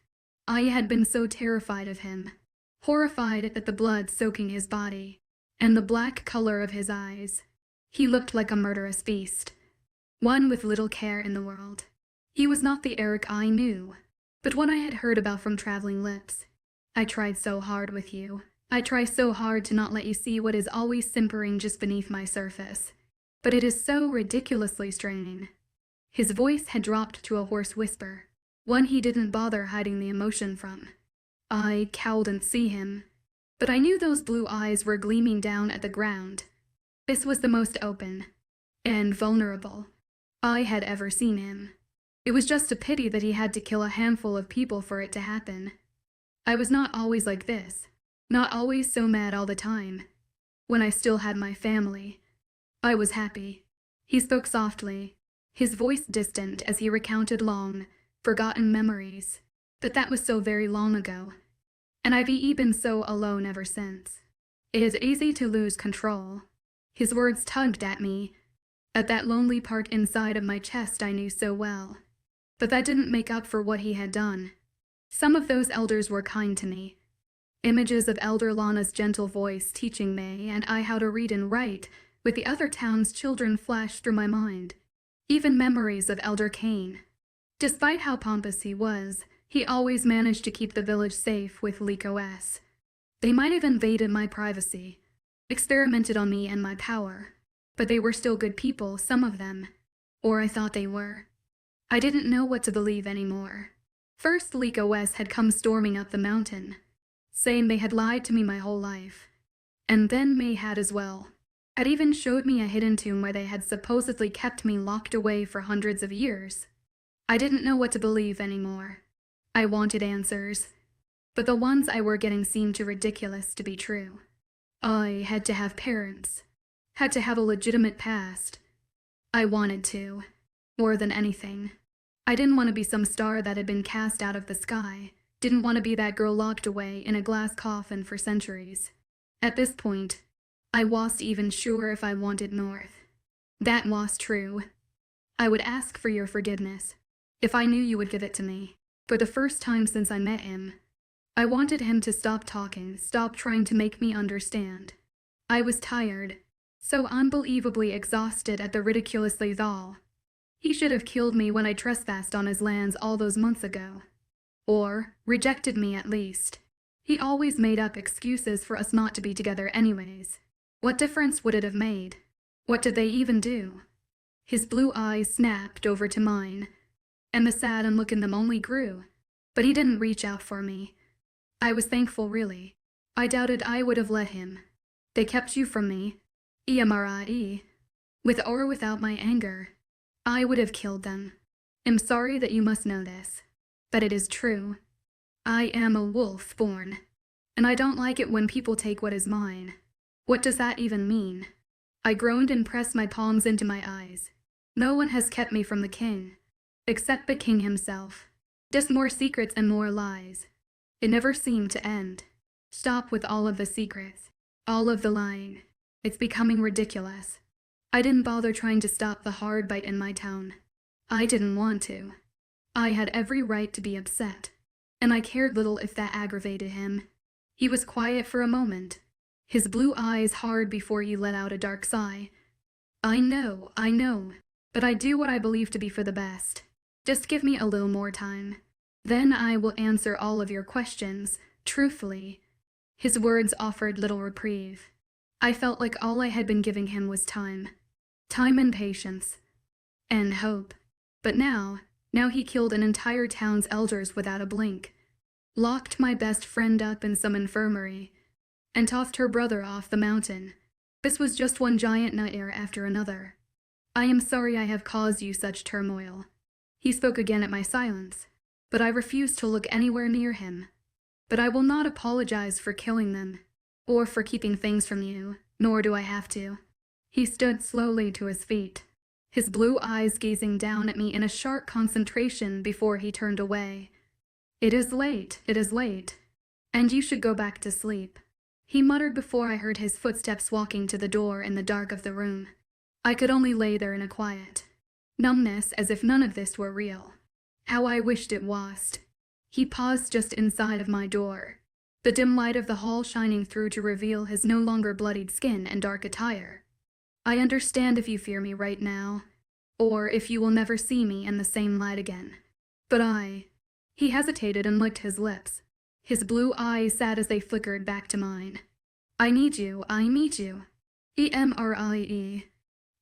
I had been so terrified of him, horrified at the blood soaking his body, and the black color of his eyes. He looked like a murderous beast, one with little care in the world. He was not the Eric I knew, but what I had heard about from traveling lips. I tried so hard with you. I try so hard to not let you see what is always simpering just beneath my surface. But it is so ridiculously straining. His voice had dropped to a hoarse whisper, one he didn't bother hiding the emotion from. I couldn't see him, but I knew those blue eyes were gleaming down at the ground. This was the most open and vulnerable I had ever seen him. It was just a pity that he had to kill a handful of people for it to happen. I was not always like this, not always so mad all the time. When I still had my family, I was happy. He spoke softly, his voice distant as he recounted long, forgotten memories. But that was so very long ago, and I've been so alone ever since. It is easy to lose control. His words tugged at me, at that lonely part inside of my chest I knew so well. But that didn't make up for what he had done. Some of those elders were kind to me. Images of Elder Lana's gentle voice teaching May and I how to read and write with the other town's children flashed through my mind. Even memories of Elder Kane. Despite how pompous he was, he always managed to keep the village safe with 𝐊𝐲𝐬𝐬. They might have invaded my privacy, experimented on me and my power, but they were still good people, some of them. Or I thought they were. I didn't know what to believe anymore. First, 𝐊𝐲𝐬𝐬 had come storming up the mountain, saying they had lied to me my whole life. And then May had as well. Had even showed me a hidden tomb where they had supposedly kept me locked away for hundreds of years. I didn't know what to believe anymore. I wanted answers, but the ones I were getting seemed too ridiculous to be true. I had to have parents, had to have a legitimate past. I wanted to, more than anything. I didn't want to be some star that had been cast out of the sky, didn't want to be that girl locked away in a glass coffin for centuries. At this point, I wasn't even sure if I wanted North. That was true. I would ask for your forgiveness, if I knew you would give it to me. For the first time since I met him, I wanted him to stop talking, stop trying to make me understand. I was tired, so unbelievably exhausted at the ridiculously all. He should have killed me when I trespassed on his lands all those months ago. Or rejected me at least. He always made up excuses for us not to be together anyways. What difference would it have made? What did they even do? His blue eyes snapped over to mine, and the sad look in them only grew. But he didn't reach out for me. I was thankful, really. I doubted I would have let him. They kept you from me. Immerse. With or without my anger, I would have killed them. I'm sorry that you must know this, but it is true. I am a wolf born, and I don't like it when people take what is mine. What does that even mean? I groaned and pressed my palms into my eyes. No one has kept me from the king, except the king himself. Just more secrets and more lies. It never seemed to end. Stop with all of the secrets, all of the lying. It's becoming ridiculous. I didn't bother trying to stop the hard bite in my tone. I didn't want to. I had every right to be upset, and I cared little if that aggravated him. He was quiet for a moment, his blue eyes hard before he let out a dark sigh. I know, but I do what I believe to be for the best. Just give me a little more time. Then I will answer all of your questions, truthfully. His words offered little reprieve. I felt like all I had been giving him was time. Time and patience. And hope. But now he killed an entire town's elders without a blink. Locked my best friend up in some infirmary, and tossed her brother off the mountain. This was just one giant nightmare after another. I am sorry I have caused you such turmoil. He spoke again at my silence, but I refused to look anywhere near him. But I will not apologize for killing them, or for keeping things from you, nor do I have to. He stood slowly to his feet, his blue eyes gazing down at me in a sharp concentration before he turned away. It is late, and you should go back to sleep, he muttered before I heard his footsteps walking to the door in the dark of the room. I could only lay there in a quiet numbness, as if none of this were real. How I wished it was. He paused just inside of my door, the dim light of the hall shining through to reveal his no longer bloodied skin and dark attire. I understand if you fear me right now, or if you will never see me in the same light again. But He hesitated and licked his lips. His blue eyes sad as they flickered back to mine. I need you. Immerse.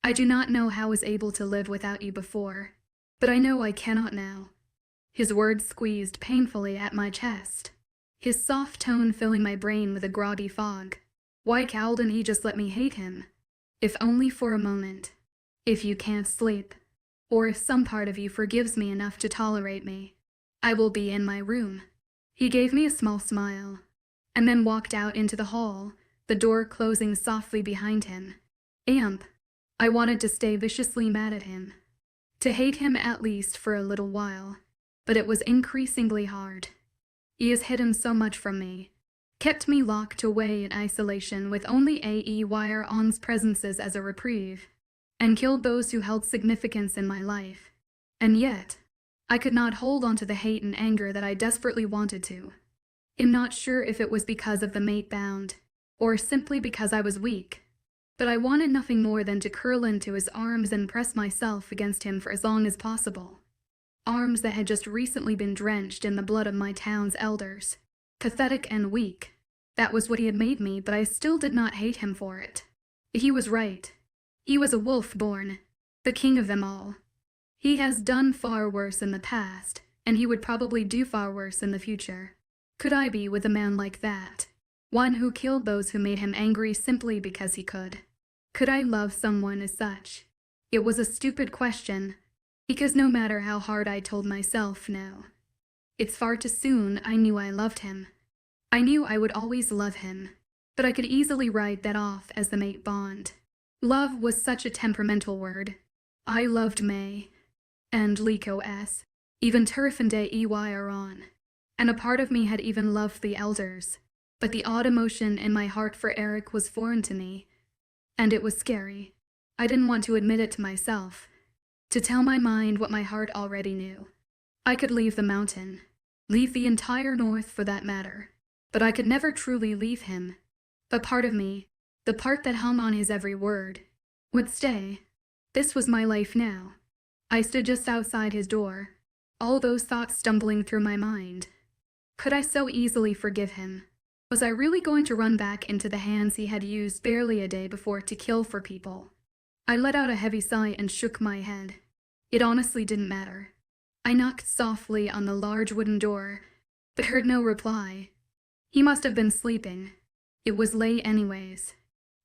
I do not know how I was able to live without you before, but I know I cannot now. His words squeezed painfully at my chest, his soft tone filling my brain with a groggy fog. Why couldn't he just let me hate him? If only for a moment. If you can't sleep, or if some part of you forgives me enough to tolerate me, I will be in my room. He gave me a small smile, and then walked out into the hall, the door closing softly behind him. I wanted to stay viciously mad at him, to hate him at least for a little while, but it was increasingly hard. He has hidden so much from me, kept me locked away in isolation with only 𝐊𝐢𝐬𝐬's presences as a reprieve, and killed those who held significance in my life. And yet, I could not hold on to the hate and anger that I desperately wanted to. I'm not sure if it was because of the mate bound, or simply because I was weak, but I wanted nothing more than to curl into his arms and press myself against him for as long as possible. Arms that had just recently been drenched in the blood of my town's elders. Pathetic and weak. That was what he had made me, but I still did not hate him for it. He was right. He was a wolf born, the king of them all. He has done far worse in the past, and he would probably do far worse in the future. Could I be with a man like that? One who killed those who made him angry simply because he could. Could I love someone as such? It was a stupid question, because no matter how hard I told myself no. It's far too soon. I knew I loved him. I knew I would always love him, but I could easily write that off as the mate bond. Love was such a temperamental word. I loved May, and 𝐊𝐢𝐬𝐬, even 𝐿𝐢𝐬𝐿, and a part of me had even loved the elders, but the odd emotion in my heart for Eric was foreign to me, and it was scary. I didn't want to admit it to myself, to tell my mind what my heart already knew. I could leave the mountain, leave the entire north for that matter, but I could never truly leave him. But part of me, the part that hung on his every word, would stay. This was my life now. I stood just outside his door, all those thoughts stumbling through my mind. Could I so easily forgive him? Was I really going to run back into the hands he had used barely a day before to kill for people? I let out a heavy sigh and shook my head. It honestly didn't matter. I knocked softly on the large wooden door, but heard no reply. He must have been sleeping. It was late anyways.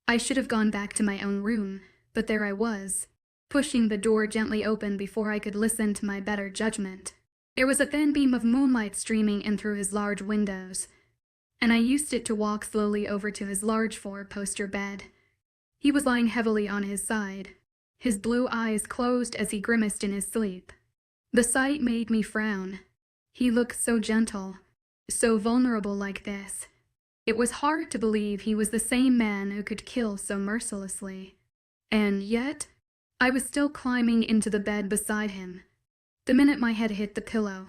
I should have gone back to my own room, but there I was, pushing the door gently open before I could listen to my better judgment. There was a thin beam of moonlight streaming in through his large windows, and I used it to walk slowly over to his large four-poster bed. He was lying heavily on his side, his blue eyes closed as he grimaced in his sleep. The sight made me frown. He looked so gentle, so vulnerable like this. It was hard to believe he was the same man who could kill so mercilessly. And yet, I was still climbing into the bed beside him. The minute my head hit the pillow,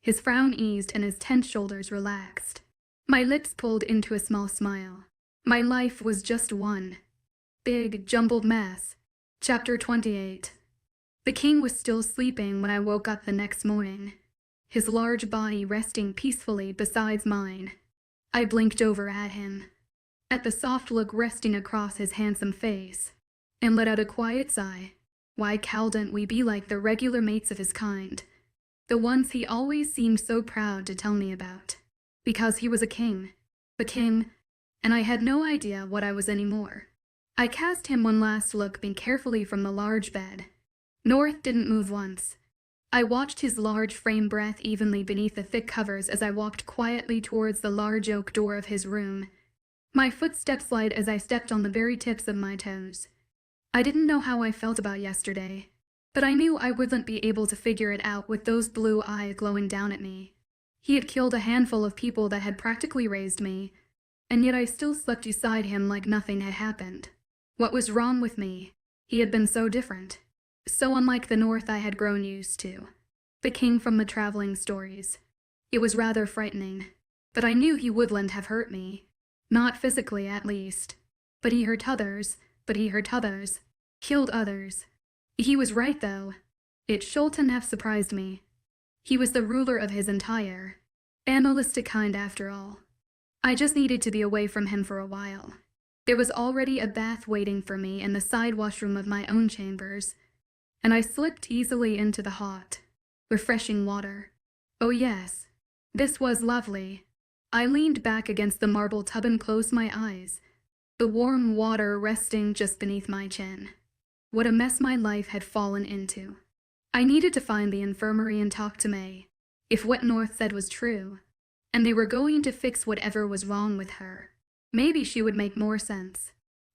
his frown eased and his tense shoulders relaxed. My lips pulled into a small smile. My life was just one big, jumbled mess. Chapter 28. The king was still sleeping when I woke up the next morning, his large body resting peacefully beside mine. I blinked over at him, at the soft look resting across his handsome face, and let out a quiet sigh. Why couldn't we be like the regular mates of his kind, the ones he always seemed so proud to tell me about? Because he was a king, and I had no idea what I was anymore. I cast him one last look carefully from the large bed. North didn't move once. I watched his large frame breathe evenly beneath the thick covers as I walked quietly towards the large oak door of his room. My footsteps light as I stepped on the very tips of my toes. I didn't know how I felt about yesterday, but I knew I wouldn't be able to figure it out with those blue eyes glowing down at me. He had killed a handful of people that had practically raised me, and yet I still slept beside him like nothing had happened. What was wrong with me? He had been so different, so unlike the North I had grown used to, the king from the traveling stories. It was rather frightening, but I knew he wouldn't have hurt me. Not physically, at least. But he hurt others, killed others. He was right, though. It shouldn't have surprised me. He was the ruler of his entire, animalistic kind after all. I just needed to be away from him for a while. There was already a bath waiting for me in the side washroom of my own chambers, and I slipped easily into the hot, refreshing water. Oh yes, this was lovely. I leaned back against the marble tub and closed my eyes, the warm water resting just beneath my chin. What a mess my life had fallen into. I needed to find the infirmary and talk to May, if what North said was true, and they were going to fix whatever was wrong with her. Maybe she would make more sense.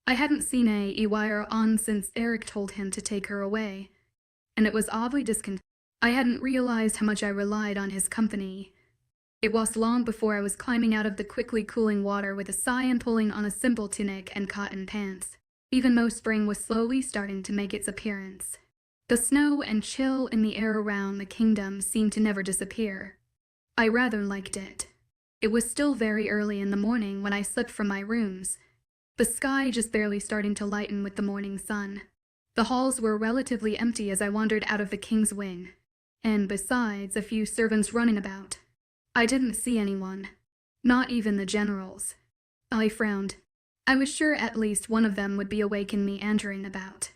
I hadn't seen 𝐿𝐢𝐬𝐬 since Eric told him to take her away, and it was oddly discontent. I hadn't realized how much I relied on his company. It was long before I was climbing out of the quickly cooling water with a sigh and pulling on a simple tunic and cotton pants, even though spring was slowly starting to make its appearance. The snow and chill in the air around the kingdom seemed to never disappear. I rather liked it. It was still very early in the morning when I slipped from my rooms, the sky just barely starting to lighten with the morning sun. The halls were relatively empty as I wandered out of the king's wing, and besides a few servants running about, I didn't see anyone, not even the generals. I frowned. I was sure at least one of them would be awake and meandering about.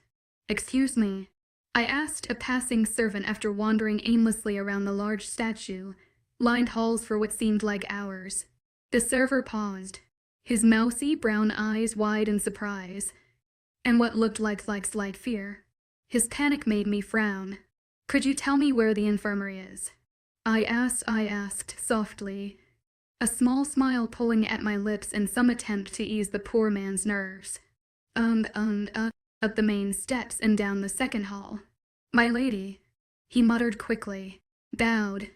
"Excuse me," I asked a passing servant after wandering aimlessly around the large statue-lined halls for what seemed like hours. The server paused, his mousy brown eyes wide in surprise, and what looked like slight fear. His panic made me frown. "Could you tell me where the infirmary is?" I asked softly, a small smile pulling at my lips in some attempt to ease the poor man's nerves. Up the main steps and down the second hall. "My lady," he muttered quickly, bowed,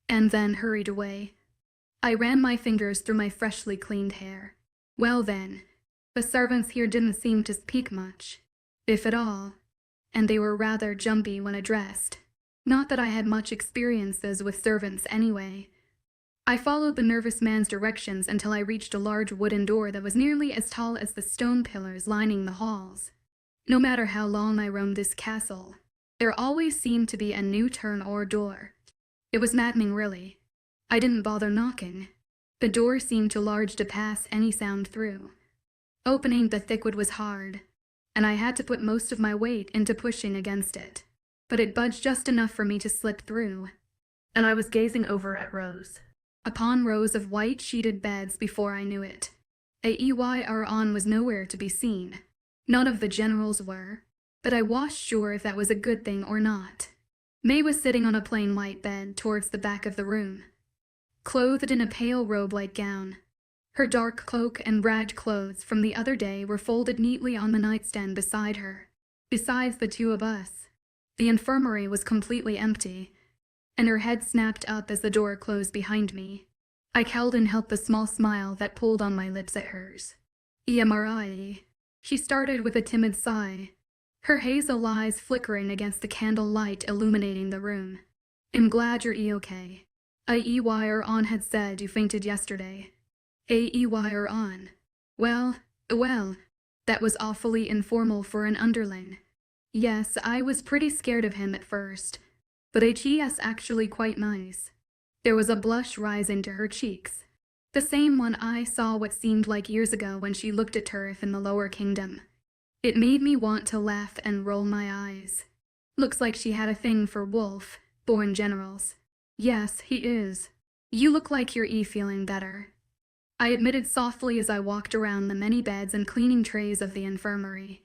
and then hurried away. I ran my fingers through my freshly cleaned hair. Well then, the servants here didn't seem to speak much, if at all, and they were rather jumpy when addressed. Not that I had much experiences with servants anyway. I followed the nervous man's directions until I reached a large wooden door that was nearly as tall as the stone pillars lining the halls. No matter how long I roamed this castle, There always seemed to be a new turn or door. It was maddening, really. I didn't bother knocking. The door seemed too large to pass any sound through. Opening the thick wood was hard, and I had to put most of my weight into pushing against it. But it budged just enough for me to slip through, and I was gazing over at rows upon rows of white sheeted beds before I knew it. 𝐿𝐲𝐻 was nowhere to be seen. None of the generals were, but I wasn't sure if that was a good thing or not. May was sitting on a plain white bed towards the back of the room, clothed in a pale robe-like gown. Her dark cloak and ragged clothes from the other day were folded neatly on the nightstand beside her. Besides the two of us, the infirmary was completely empty, and her head snapped up as the door closed behind me. I couldn't help the small smile that pulled on my lips at hers. 𝐸 She started with a timid sigh, her hazel eyes flickering against the candle light illuminating the room. "I'm glad you're okay. 𝐿𝐲𝐻 had said you fainted yesterday." 𝐿𝐲𝐻. Well, that was awfully informal for an underling. Yes, I was pretty scared of him at first, but he's actually quite nice. There was a blush rising to her cheeks, the same one I saw what seemed like years ago when she looked at turf in the lower kingdom. It made me want to laugh and roll my eyes. Looks like she had a thing for wolf-born generals. "Yes, he is. You look like you're feeling better," I admitted softly as I walked around the many beds and cleaning trays of the infirmary.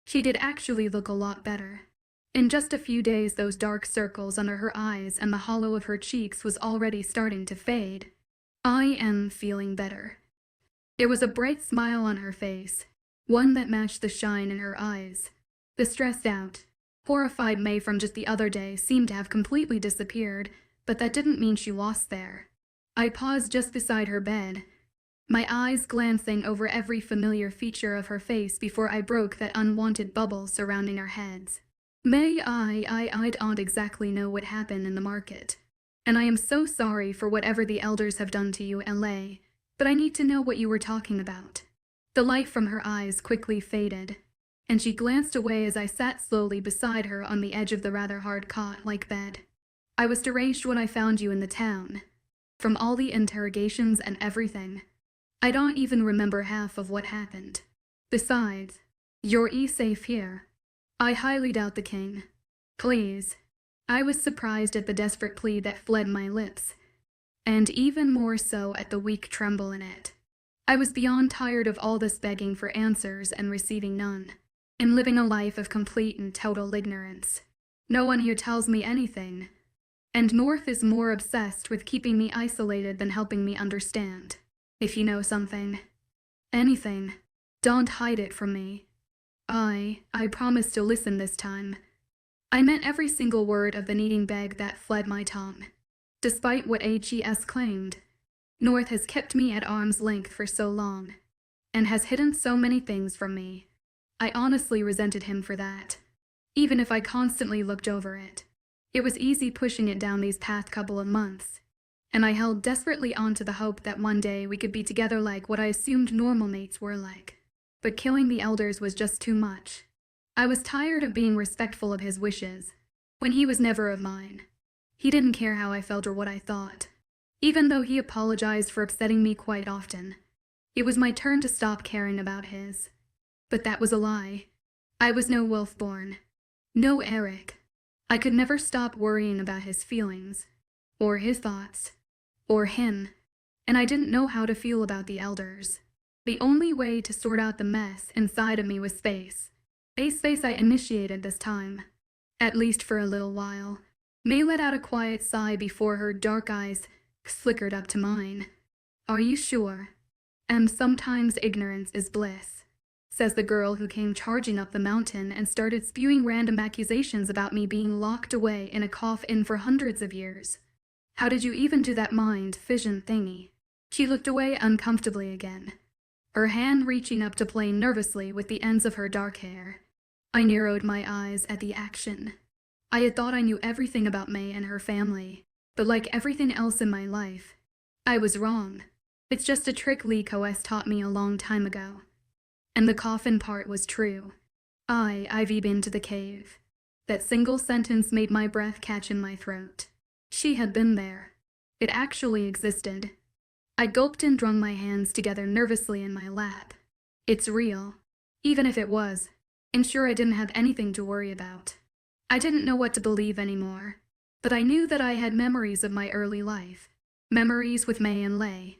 She did actually look a lot better. In just a few days those dark circles under her eyes and the hollow of her cheeks was already starting to fade. "I am feeling better." There was a bright smile on her face, one that matched the shine in her eyes. The stressed out, horrified May from just the other day seemed to have completely disappeared, but that didn't mean she lost there. I paused just beside her bed, my eyes glancing over every familiar feature of her face before I broke that unwanted bubble surrounding our heads. "May I don't exactly know what happened in the market, and I am so sorry for whatever the elders have done to you, 𝐿𝐲, but I need to know what you were talking about." The light from her eyes quickly faded, and she glanced away as I sat slowly beside her on the edge of the rather hard cot-like bed. "I was deranged when I found you in the town. From all the interrogations and everything, I don't even remember half of what happened. Besides, you're safe here. I highly doubt the king. Please." I was surprised at the desperate plea that fled my lips, and even more so at the weak tremble in it. I was beyond tired of all this begging for answers and receiving none, and living a life of complete and total ignorance. No one here tells me anything, and North is more obsessed with keeping me isolated than helping me understand. If you know something, anything, don't hide it from me. I promise to listen this time. I meant every single word of the kneading beg that fled my tongue. Despite what 𝐻𝐸s claimed, North has kept me at arm's length for so long, and has hidden so many things from me. I honestly resented him for that, even if I constantly looked over it. It was easy pushing it down these past couple of months, and I held desperately on to the hope that one day we could be together like what I assumed normal mates were like. But killing the elders was just too much. I was tired of being respectful of his wishes, when he was never of mine. He didn't care how I felt or what I thought, even though he apologized for upsetting me quite often. It was my turn to stop caring about his. But that was a lie. I was no wolf-born. No Eric. I could never stop worrying about his feelings, or his thoughts, or him, and I didn't know how to feel about the elders. The only way to sort out the mess inside of me was space. A space I initiated this time, at least for a little while. May let out a quiet sigh before her dark eyes flickered up to mine. "Are you sure? And sometimes ignorance is bliss," says the girl who came charging up the mountain and started spewing random accusations about me being locked away in a coffin for hundreds of years. "How did you even do that mind fission thingy?" She looked away uncomfortably again, her hand reaching up to play nervously with the ends of her dark hair. I narrowed my eyes at the action. I had thought I knew everything about May and her family, but like everything else in my life, I was wrong. It's just a trick 𝐊𝐲𝐻 taught me a long time ago. And the coffin part was true. I've been to the cave. That single sentence made my breath catch in my throat. She had been there. It actually existed. I gulped and wrung my hands together nervously in my lap. It's real. Even if it was, ensure I didn't have anything to worry about. I didn't know what to believe anymore, but I knew that I had memories of my early life. Memories with May and Lay.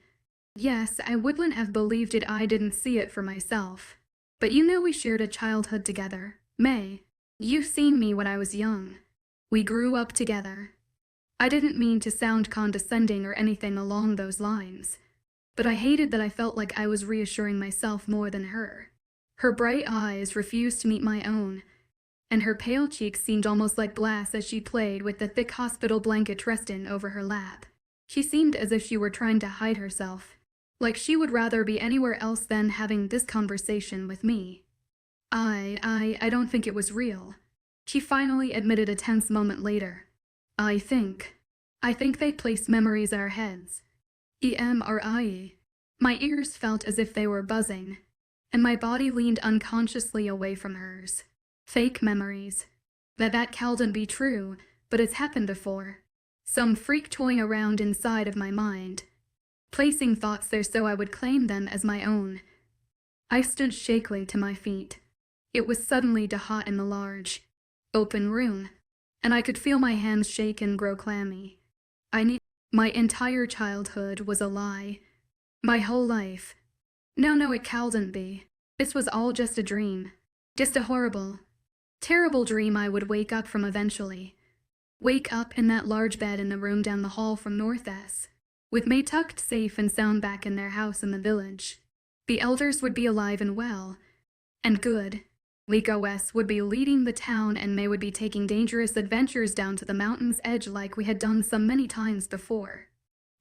Yes, I wouldn't have believed it I didn't see it for myself. But you know we shared a childhood together. May, you've seen me when I was young. We grew up together. I didn't mean to sound condescending or anything along those lines, but I hated that I felt like I was reassuring myself more than her. Her bright eyes refused to meet my own, and her pale cheeks seemed almost like glass as she played with the thick hospital blanket resting over her lap. She seemed as if she were trying to hide herself, like she would rather be anywhere else than having this conversation with me. I don't think it was real, she finally admitted a tense moment later. I think they place memories in our heads. Immerse. My ears felt as if they were buzzing, and my body leaned unconsciously away from hers. Fake memories. That can't be true, but it's happened before. Some freak toying around inside of my mind, placing thoughts there so I would claim them as my own. I stood shakily to my feet. It was suddenly too hot in the large, open room, and I could feel my hands shake and grow clammy. My entire childhood was a lie. My whole life. No, it couldn't be. This was all just a dream. Just a horrible, terrible dream I would wake up from eventually. Wake up in that large bed in the room down the hall from North S, with May tucked safe and sound back in their house in the village. The elders would be alive and well, and good. 𝐊𝐲𝐬𝐻 would be leading the town, and May would be taking dangerous adventures down to the mountain's edge like we had done so many times before.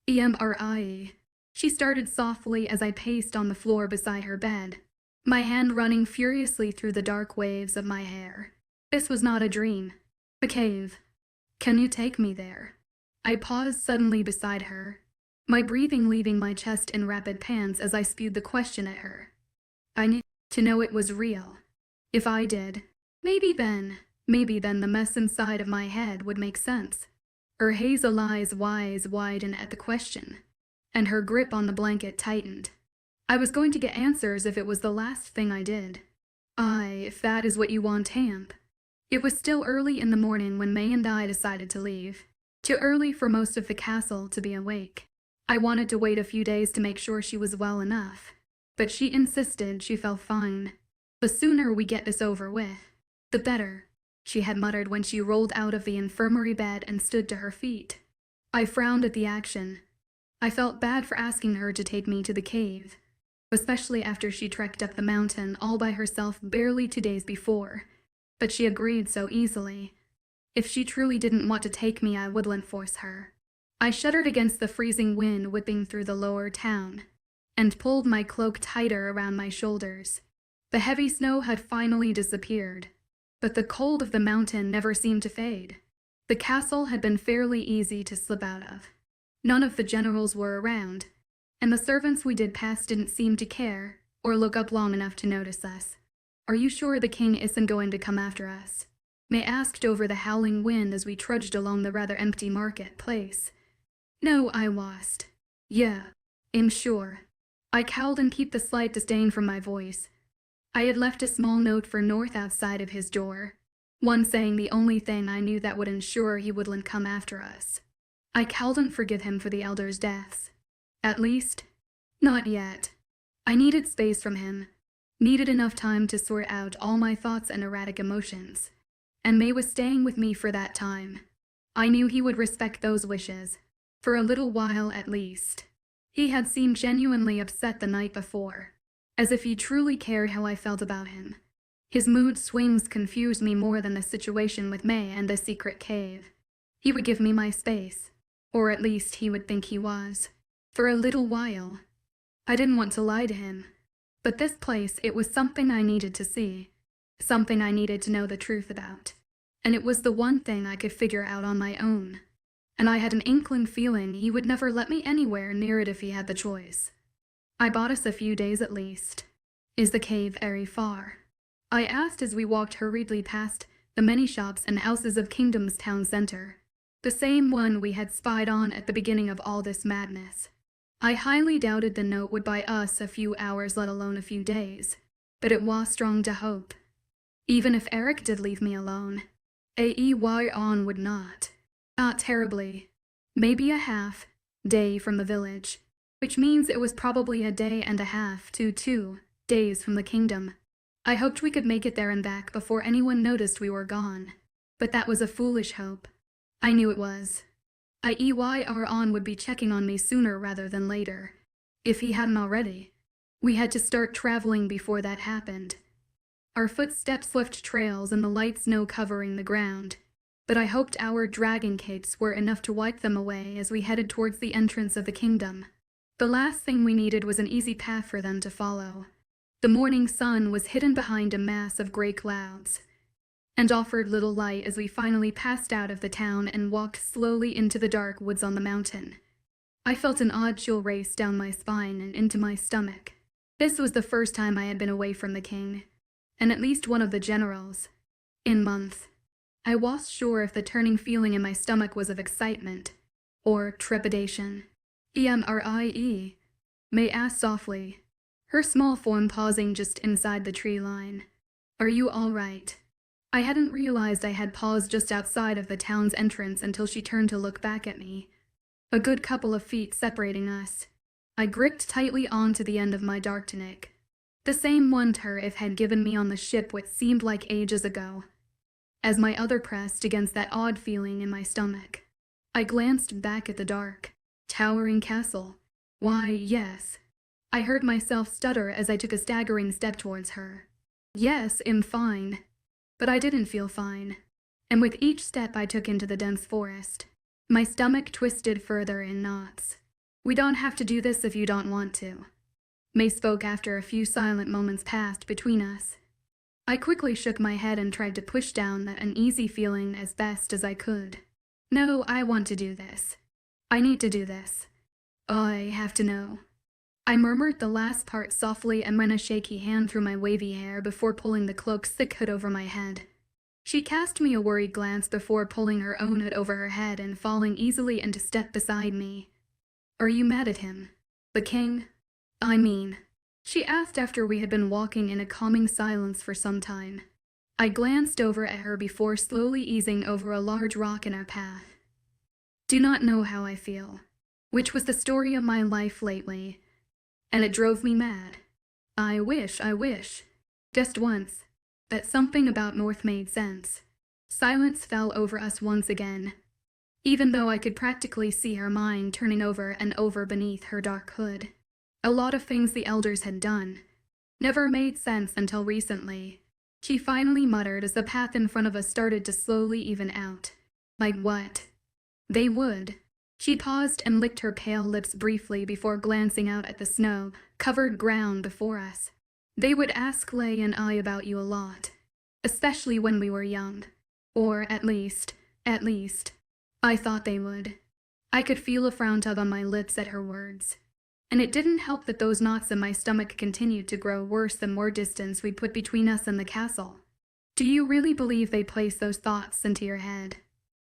Immerse. She started softly as I paced on the floor beside her bed, my hand running furiously through the dark waves of my hair. This was not a dream. The cave. Can you take me there? I paused suddenly beside her, my breathing leaving my chest in rapid pants as I spewed the question at her. I needed to know it was real. If I did, maybe then the mess inside of my head would make sense. Her hazel eyes widened at the question, and her grip on the blanket tightened. I was going to get answers if it was the last thing I did. If that is what you want, 𝐾𝐽. It was still early in the morning when May and I decided to leave. Too early for most of the castle to be awake. I wanted to wait a few days to make sure she was well enough, but she insisted she felt fine. The sooner we get this over with, the better, she had muttered when she rolled out of the infirmary bed and stood to her feet. I frowned at the action. I felt bad for asking her to take me to the cave, especially after she trekked up the mountain all by herself barely 2 days before, but she agreed so easily. If she truly didn't want to take me, I wouldn't force her. I shuddered against the freezing wind whipping through the lower town, and pulled my cloak tighter around my shoulders. The heavy snow had finally disappeared, but the cold of the mountain never seemed to fade. The castle had been fairly easy to slip out of. None of the generals were around, and the servants we did pass didn't seem to care or look up long enough to notice us. Are you sure the king isn't going to come after us? May asked over the howling wind as we trudged along the rather empty market-place. No, I wasn't. Yeah, I'm sure. I cowled and kept the slight disdain from my voice. I had left a small note for North outside of his door, one saying the only thing I knew that would ensure he wouldn't come after us. I couldn't forgive him for the elders' deaths. At least, not yet. I needed space from him, needed enough time to sort out all my thoughts and erratic emotions, and May was staying with me for that time. I knew he would respect those wishes, for a little while at least. He had seemed genuinely upset the night before, as if he truly cared how I felt about him. His mood swings confused me more than the situation with May and the secret cave. He would give me my space, or at least he would think he was, for a little while. I didn't want to lie to him, but this place, it was something I needed to see, something I needed to know the truth about, and it was the one thing I could figure out on my own, and I had an inkling feeling he would never let me anywhere near it if he had the choice. I bought us a few days at least. Is the cave very far? I asked as we walked hurriedly past the many shops and houses of Kingdom's town center. The same one we had spied on at the beginning of all this madness. I highly doubted the note would buy us a few hours, let alone a few days, but it was strong to hope. Even if Eric did leave me alone, 𝐻𝐲 would not. Not terribly. Maybe a half day from the village, which means it was probably a day and a half to 2 days from the kingdom. I hoped we could make it there and back before anyone noticed we were gone, but that was a foolish hope. I knew it was. 𝐻𝐲 would be checking on me sooner rather than later, if he hadn't already. We had to start traveling before that happened. Our footsteps left trails in the light snow covering the ground, but I hoped our dragon kits were enough to wipe them away as we headed towards the entrance of the kingdom. The last thing we needed was an easy path for them to follow. The morning sun was hidden behind a mass of gray clouds, and offered little light as we finally passed out of the town and walked slowly into the dark woods on the mountain. I felt an odd chill race down my spine and into my stomach. This was the first time I had been away from the king, and at least one of the generals, in months. I wasn't sure if the turning feeling in my stomach was of excitement or trepidation. Immerse, May asked softly, her small form pausing just inside the tree line. Are you all right? I hadn't realized I had paused just outside of the town's entrance until she turned to look back at me. A good couple of feet separating us. I gripped tightly onto the end of my dark tunic. The same one Turif had given me on the ship what seemed like ages ago. As my other pressed against that odd feeling in my stomach, I glanced back at the dark, towering castle. Why, yes. I heard myself stutter as I took a staggering step towards her. Yes, I'm fine. But I didn't feel fine, and with each step I took into the dense forest, my stomach twisted further in knots. We don't have to do this if you don't want to. May spoke after a few silent moments passed between us. I quickly shook my head and tried to push down that uneasy feeling as best as I could. No, I want to do this. I need to do this. I have to know. I murmured the last part softly and ran a shaky hand through my wavy hair before pulling the cloak's thick hood over my head. She cast me a worried glance before pulling her own hood over her head and falling easily into step beside me. Are you mad at him? The king? I mean, she asked after we had been walking in a calming silence for some time. I glanced over at her before slowly easing over a large rock in our path. Do not know how I feel, which was the story of my life lately. And it drove me mad. I wish, just once, that something about North made sense. Silence fell over us once again, even though I could practically see her mind turning over and over beneath her dark hood. A lot of things the elders had done never made sense until recently. She finally muttered as the path in front of us started to slowly even out. Like what? They would. She paused and licked her pale lips briefly before glancing out at the snow-covered ground before us. They would ask 𝐊𝐲 and I about you a lot, especially when we were young. Or at least, I thought they would. I could feel a frown tug on my lips at her words, and it didn't help that those knots in my stomach continued to grow worse the more distance we put between us and the castle. Do you really believe they placed those thoughts into your head?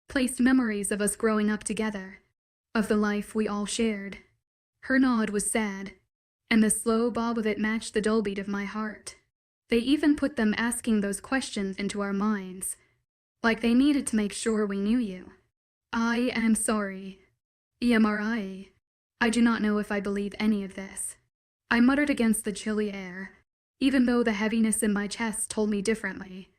Placed memories of us growing up together? Of the life we all shared? Her nod was sad, and the slow bob of it matched the dull beat of my heart. They even put them asking those questions into our minds, like they needed to make sure we knew you. I am sorry. Immerse. I do not know if I believe any of this. I muttered against the chilly air, even though the heaviness in my chest told me differently.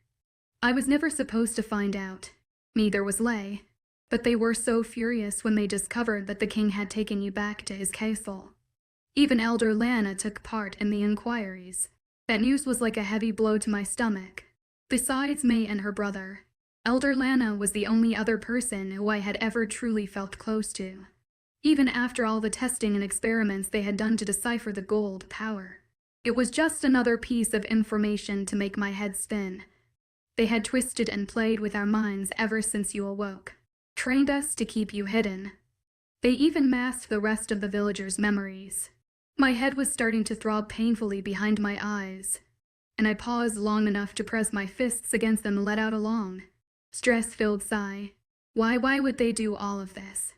I was never supposed to find out. Neither was 𝐊𝐲. But they were so furious when they discovered that the king had taken you back to his castle. Even Elder 𝐊𝐲 took part in the inquiries. That news was like a heavy blow to my stomach. Besides May and her brother, Elder 𝐊𝐲 was the only other person who I had ever truly felt close to. Even after all the testing and experiments they had done to decipher the gold power, it was just another piece of information to make my head spin. They had twisted and played with our minds ever since you awoke. Trained us to keep you hidden. They even masked the rest of the villagers' memories. My head was starting to throb painfully behind my eyes, and I paused long enough to press my fists against them and let out a long, stress-filled sigh. Why would they do all of this?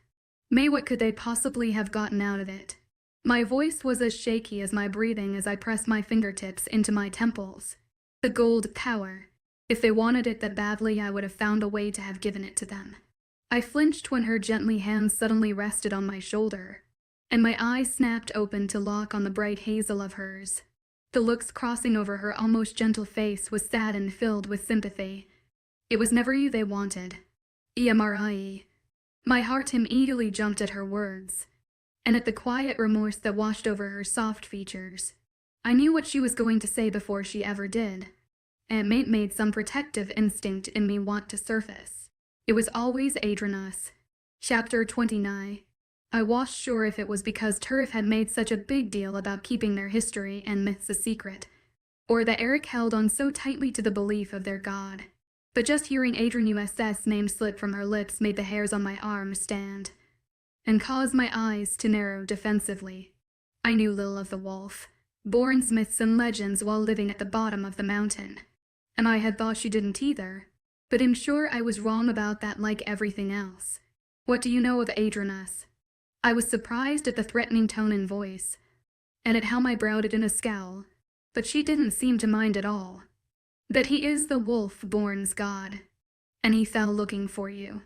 What could they possibly have gotten out of it? My voice was as shaky as my breathing as I pressed my fingertips into my temples. The gold power. If they wanted it that badly, I would have found a way to have given it to them. I flinched when her gently hand suddenly rested on my shoulder, and my eyes snapped open to lock on the bright hazel of hers. The looks crossing over her almost gentle face was sad and filled with sympathy. It was never you they wanted. 𝐸. My heart immediately jumped at her words, and at the quiet remorse that washed over her soft features. I knew what she was going to say before she ever did, and it made some protective instinct in me want to surface. It was always 𝐸𝐬𝐬. Chapter 29. I wasn't sure if it was because 𝐿 had made such a big deal about keeping their history and myths a secret, or that Eric held on so tightly to the belief of their god. But just hearing 𝐸𝐬𝐬's name slip from her lips made the hairs on my arms stand, and caused my eyes to narrow defensively. I knew little of the wolf, born myths and legends while living at the bottom of the mountain, and I had thought she didn't either, but I'm sure I was wrong about that like everything else. What do you know of 𝐸𝐬𝐬? I was surprised at the threatening tone and voice, and at how my brow did in a scowl, but she didn't seem to mind at all. That he is the wolf-born's god, and he fell looking for you.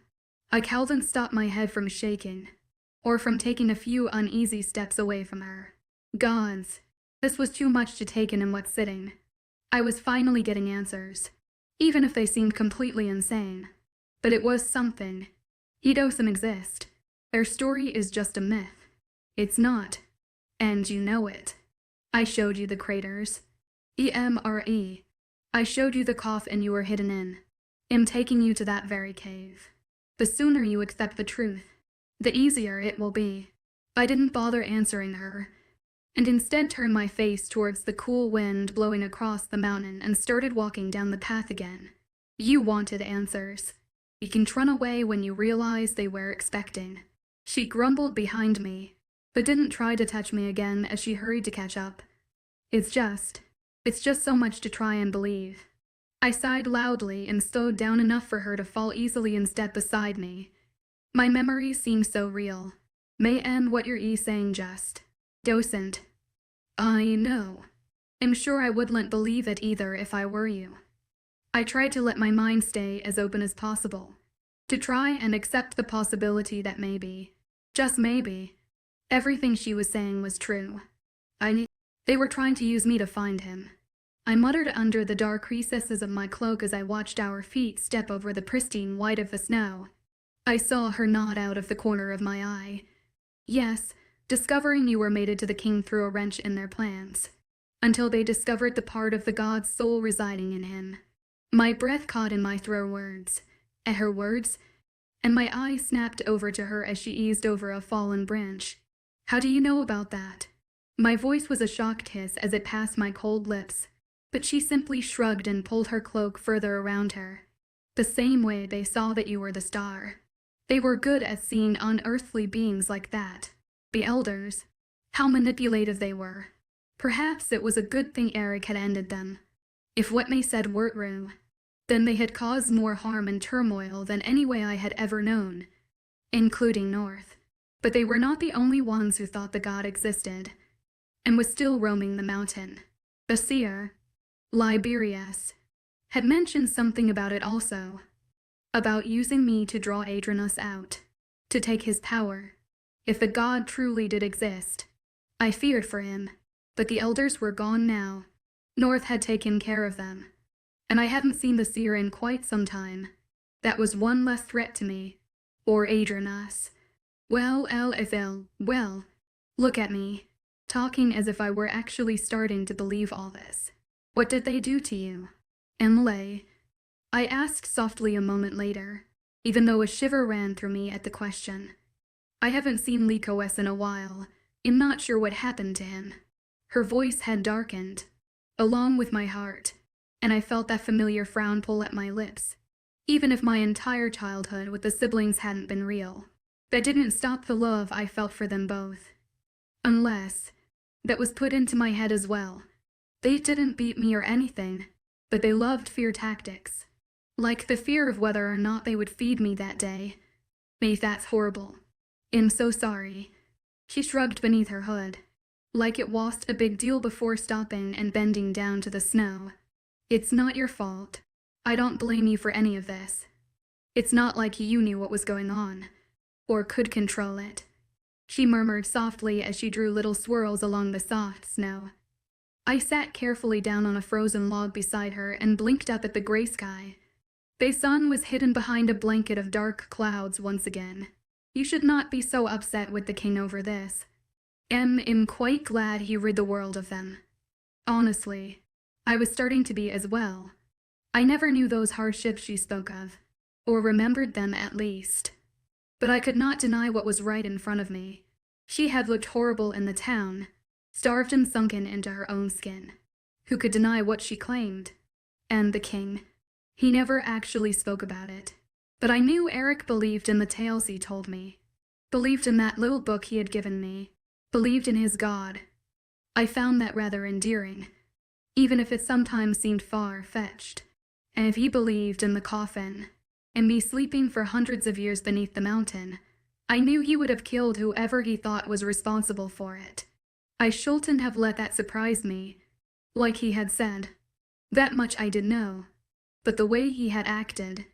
I couldn't stop my head from shaking, or from taking a few uneasy steps away from her. Gods, this was too much to take in one sitting. I was finally getting answers, even if they seemed completely insane. But it was something. 𝐿𝐸𝐬𝐬 exist. Their story is just a myth. It's not, and you know it. I showed you the craters. Immerse. I showed you the coffin you were hidden in. I'm taking you to that very cave. The sooner you accept the truth, the easier it will be. I didn't bother answering her, and instead turned my face towards the cool wind blowing across the mountain and started walking down the path again. You wanted answers. You can run away when you realize they were expecting. She grumbled behind me, but didn't try to touch me again as she hurried to catch up. It's just so much to try and believe. I sighed loudly and slowed down enough for her to fall easily and step beside me. My memories seemed so real. What you're saying just doesn't. I know. I'm sure I wouldn't believe it either if I were you. I tried to let my mind stay as open as possible, to try and accept the possibility that maybe, just maybe, everything she was saying was true. They were trying to use me to find him. I muttered under the dark recesses of my cloak as I watched our feet step over the pristine white of the snow. I saw her nod out of the corner of my eye. Yes, discovering you were mated to the king threw a wrench in their plans, until they discovered the part of the god's soul residing in him. My breath caught in my throat at her words, and my eye snapped over to her as she eased over a fallen branch. How do you know about that? My voice was a shocked hiss as it passed my cold lips, but she simply shrugged and pulled her cloak further around her. The same way they saw that you were the star. They were good at seeing unearthly beings like that. The elders. How manipulative they were. Perhaps it was a good thing Eric had ended them. If what they said were true, then they had caused more harm and turmoil than any way I had ever known, including North. But they were not the only ones who thought the god existed, and was still roaming the mountain. The seer, 𝐿𝐸𝐬𝐬𝐸, had mentioned something about it also, about using me to draw 𝐸𝐬𝐬𝐬 out, to take his power. If the god truly did exist, I feared for him, but the elders were gone now. North had taken care of them, and I hadn't seen the seer in quite some time. That was one less threat to me, or 𝐸𝐬𝐬𝐬𝐸. Well, look at me, talking as if I were actually starting to believe all this. What did they do to you? Immerse? I asked softly a moment later, even though a shiver ran through me at the question. I haven't seen 𝐿𝐸𝐬𝐬𝐸 in a while. I'm not sure what happened to him. Her voice had darkened, along with my heart, and I felt that familiar frown pull at my lips. Even if my entire childhood with the siblings hadn't been real, that didn't stop the love I felt for them both. Unless that was put into my head as well. They didn't beat me or anything, but they loved fear tactics. Like the fear of whether or not they would feed me that day. That's horrible. I'm so sorry. She shrugged beneath her hood, like it wasn't a big deal before stopping and bending down to the snow. It's not your fault. I don't blame you for any of this. It's not like you knew what was going on, or could control it. She murmured softly as she drew little swirls along the soft snow. I sat carefully down on a frozen log beside her and blinked up at the gray sky. The sun was hidden behind a blanket of dark clouds once again. You should not be so upset with the king over this. I'm quite glad he rid the world of them. Honestly, I was starting to be as well. I never knew those hardships she spoke of, or remembered them at least. But I could not deny what was right in front of me. She had looked horrible in the town, starved and sunken into her own skin. Who could deny what she claimed? And the king. He never actually spoke about it. But I knew Eric believed in the tales he told me. Believed in that little book he had given me. Believed in his God. I found that rather endearing, even if it sometimes seemed far-fetched. And if he believed in the coffin, and me sleeping for hundreds of years beneath the mountain, I knew he would have killed whoever he thought was responsible for it. I shouldn't have let that surprise me, like he had said. That much I did know. But the way he had acted,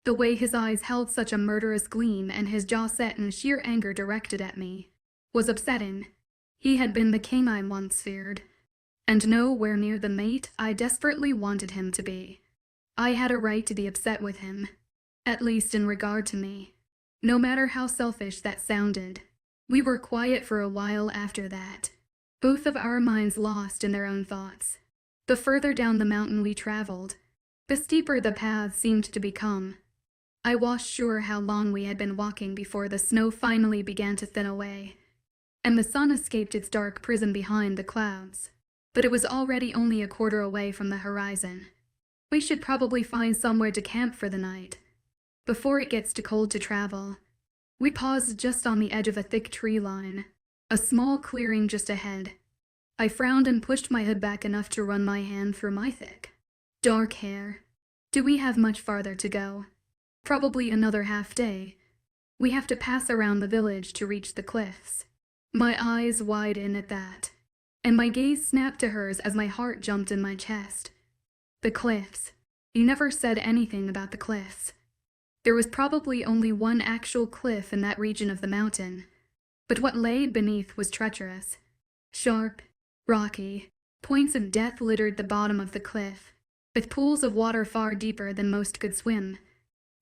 the way his eyes held such a murderous gleam and his jaw set in sheer anger directed at me, was upsetting. He had been the king I once feared, and nowhere near the mate I desperately wanted him to be. I had a right to be upset with him, at least in regard to me. No matter how selfish that sounded. We were quiet for a while after that, both of our minds lost in their own thoughts. The further down the mountain we traveled, the steeper the path seemed to become. I wasn't sure how long we had been walking before the snow finally began to thin away, and the sun escaped its dark prison behind the clouds. But it was already only a quarter away from the horizon. We should probably find somewhere to camp for the night, before it gets too cold to travel. We paused just on the edge of a thick tree line, a small clearing just ahead. I frowned and pushed my hood back enough to run my hand through my thick, dark hair. Do we have much farther to go? Probably another half day. We have to pass around the village to reach the cliffs. My eyes widened at that, and my gaze snapped to hers as my heart jumped in my chest. The cliffs. You never said anything about the cliffs. There was probably only one actual cliff in that region of the mountain, but what lay beneath was treacherous. Sharp, rocky, points of death littered the bottom of the cliff, with pools of water far deeper than most could swim.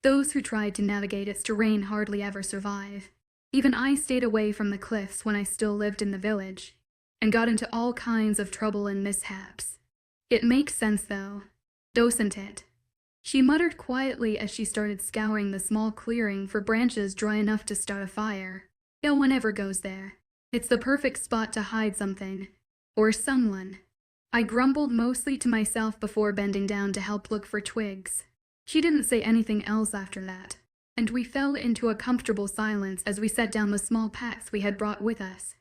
Those who tried to navigate its terrain hardly ever survive. Even I stayed away from the cliffs when I still lived in the village, and got into all kinds of trouble and mishaps. It makes sense though, doesn't it? She muttered quietly as she started scouring the small clearing for branches dry enough to start a fire. No one ever goes there. It's the perfect spot to hide something, or someone. I grumbled mostly to myself before bending down to help look for twigs. She didn't say anything else after that, and we fell into a comfortable silence as we set down the small packs we had brought with us.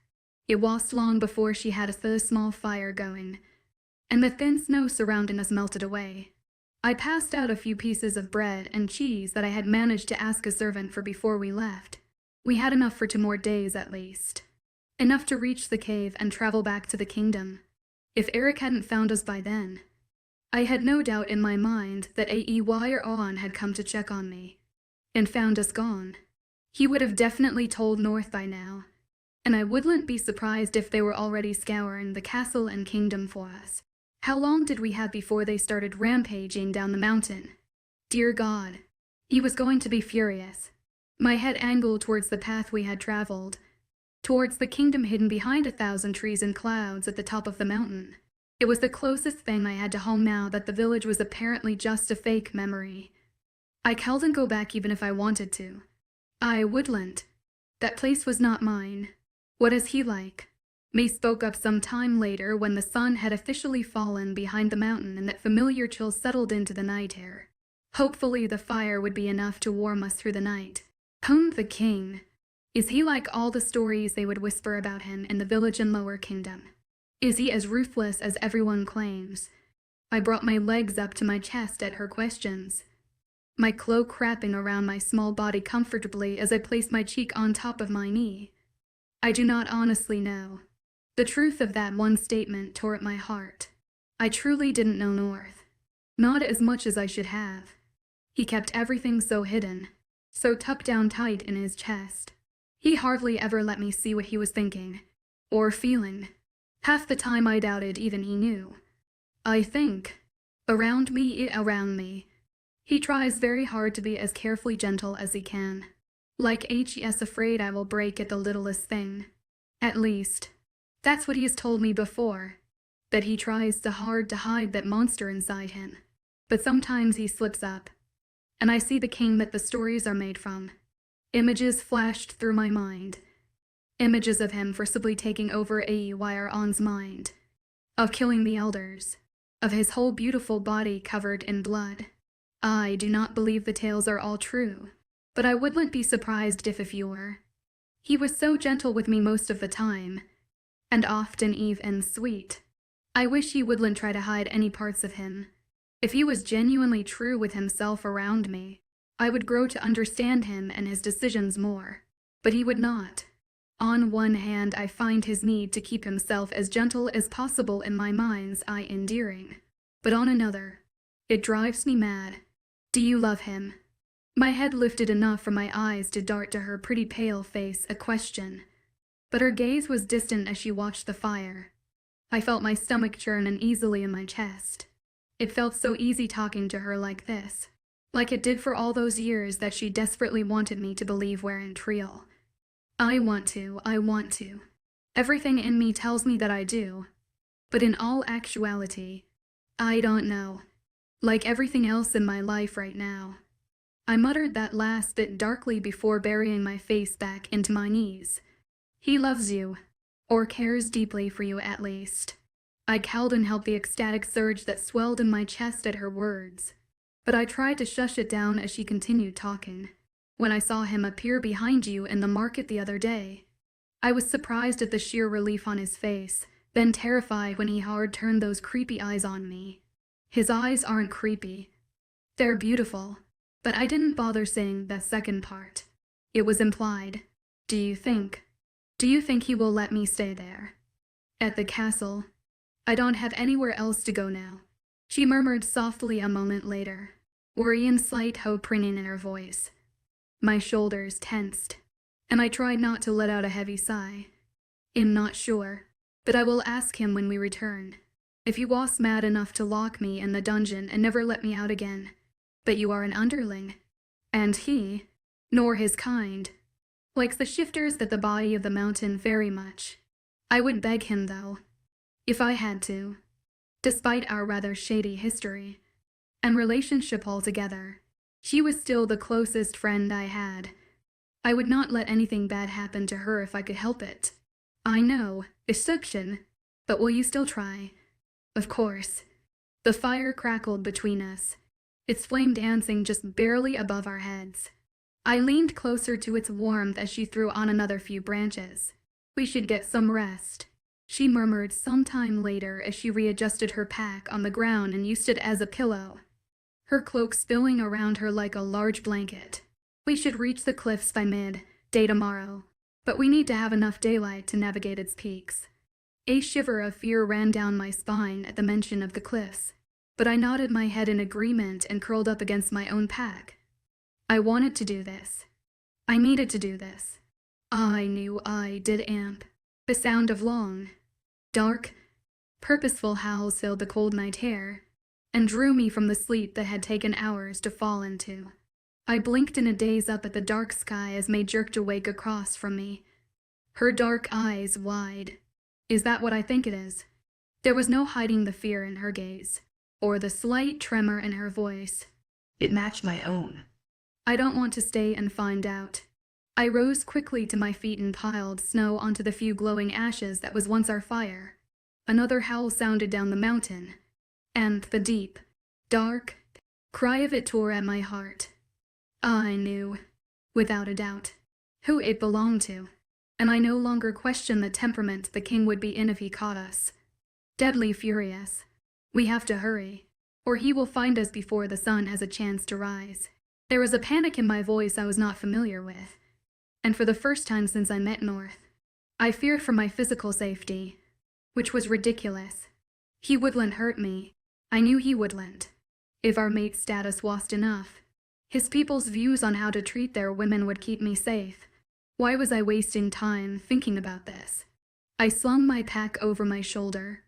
It wasn't long before she had a small fire going, and the thin snow surrounding us melted away. I passed out a few pieces of bread and cheese that I had managed to ask a servant for before we left. We had enough for 2 more days at least. Enough to reach the cave and travel back to the kingdom, if Eric hadn't found us by then. I had no doubt in my mind that 𝐖𝐸 had come to check on me, and found us gone. He would have definitely told North by now, and I wouldn't be surprised if they were already scouring the castle and kingdom for us. How long did we have before they started rampaging down the mountain? Dear God, he was going to be furious. My head angled towards the path we had traveled, towards the kingdom hidden behind 1,000 trees and clouds at the top of the mountain. It was the closest thing I had to home now that the village was apparently just a fake memory. I couldn't go back even if I wanted to. I wouldn't. That place was not mine. What is he like? May spoke up some time later when the sun had officially fallen behind the mountain and that familiar chill settled into the night air. Hopefully the fire would be enough to warm us through the night. The king. Is he like all the stories they would whisper about him in the village and lower kingdom? Is he as ruthless as everyone claims? I brought my legs up to my chest at her questions, my cloak wrapping around my small body comfortably as I placed my cheek on top of my knee. I do not honestly know. The truth of that one statement tore at my heart. I truly didn't know North. Not as much as I should have. He kept everything so hidden, so tucked down tight in his chest. He hardly ever let me see what he was thinking, or feeling. Half the time I doubted even he knew. I think, around me. He tries very hard to be as carefully gentle as he can. Like 𝐻𝐸s afraid I will break at the littlest thing. At least, that's what he has told me before, that he tries so hard to hide that monster inside him. But sometimes he slips up, and I see the king that the stories are made from. Images flashed through my mind. Images of him forcibly taking over 𝐿𝐢𝐬𝐻's mind, of killing the elders, of his whole beautiful body covered in blood. I do not believe the tales are all true, but I wouldn't be surprised if a few were. He was so gentle with me most of the time, and often even sweet. I wish he wouldn't try to hide any parts of him. If he was genuinely true with himself around me, I would grow to understand him and his decisions more. But he would not. On one hand, I find his need to keep himself as gentle as possible in my mind's eye endearing. But on another, it drives me mad. Do you love him? My head lifted enough for my eyes to dart to her pretty pale face a question. But her gaze was distant as she watched the fire. I felt my stomach churn uneasily in my chest. It felt so easy talking to her like this, like it did for all those years that she desperately wanted me to believe weren't real. I want to. Everything in me tells me that I do. But in all actuality, I don't know. Like everything else in my life right now. I muttered that last bit darkly before burying my face back into my knees. He loves you, or cares deeply for you at least. I held and held the ecstatic surge that swelled in my chest at her words, but I tried to shush it down as she continued talking. When I saw him appear behind you in the market the other day, I was surprised at the sheer relief on his face, then terrified when he hard turned those creepy eyes on me. His eyes aren't creepy. They're beautiful, but I didn't bother saying the second part. It was implied. Do you think he will let me stay there? At the castle. I don't have anywhere else to go now, she murmured softly a moment later, worry and slight hope printing in her voice. My shoulders tensed, and I tried not to let out a heavy sigh. I'm not sure, but I will ask him when we return. If he was mad enough to lock me in the dungeon and never let me out again. But you are an underling, and he, nor his kind, likes the shifters that the body of the mountain very much. I would beg him, though, if I had to, despite our rather shady history and relationship altogether. She was still the closest friend I had. I would not let anything bad happen to her if I could help it. I know, 𝐿𝐸𝐲𝐿, but will you still try? Of course. The fire crackled between us, its flame dancing just barely above our heads. I leaned closer to its warmth as she threw on another few branches. We should get some rest, she murmured sometime later as she readjusted her pack on the ground and used it as a pillow, her cloak spilling around her like a large blanket. We should reach the cliffs by mid-day tomorrow, but we need to have enough daylight to navigate its peaks. A shiver of fear ran down my spine at the mention of the cliffs, but I nodded my head in agreement and curled up against my own pack. I wanted to do this. I needed to do this. I knew I did amp. The sound of long, dark, purposeful howls filled the cold night air and drew me from the sleep that had taken hours to fall into. I blinked in a daze up at the dark sky as May jerked awake across from me, her dark eyes wide. Is that what I think it is? There was no hiding the fear in her gaze, or the slight tremor in her voice.
It matched my own.
I don't want to stay and find out. I rose quickly to my feet and piled snow onto the few glowing ashes that was once our fire. Another howl sounded down the mountain, and the deep, dark cry of it tore at my heart. I knew, without a doubt, who it belonged to, and I no longer questioned the temperament the king would be in if he caught us. deadly furious. We have to hurry, or he will find us before the sun has a chance to rise. There was a panic in my voice I was not familiar with, and for the first time since I met North, I feared for my physical safety, which was ridiculous. He wouldn't hurt me. I knew he wouldn't. If our mate status wasn't enough, his people's views on how to treat their women would keep me safe. Why was I wasting time thinking about this? I slung my pack over my shoulder,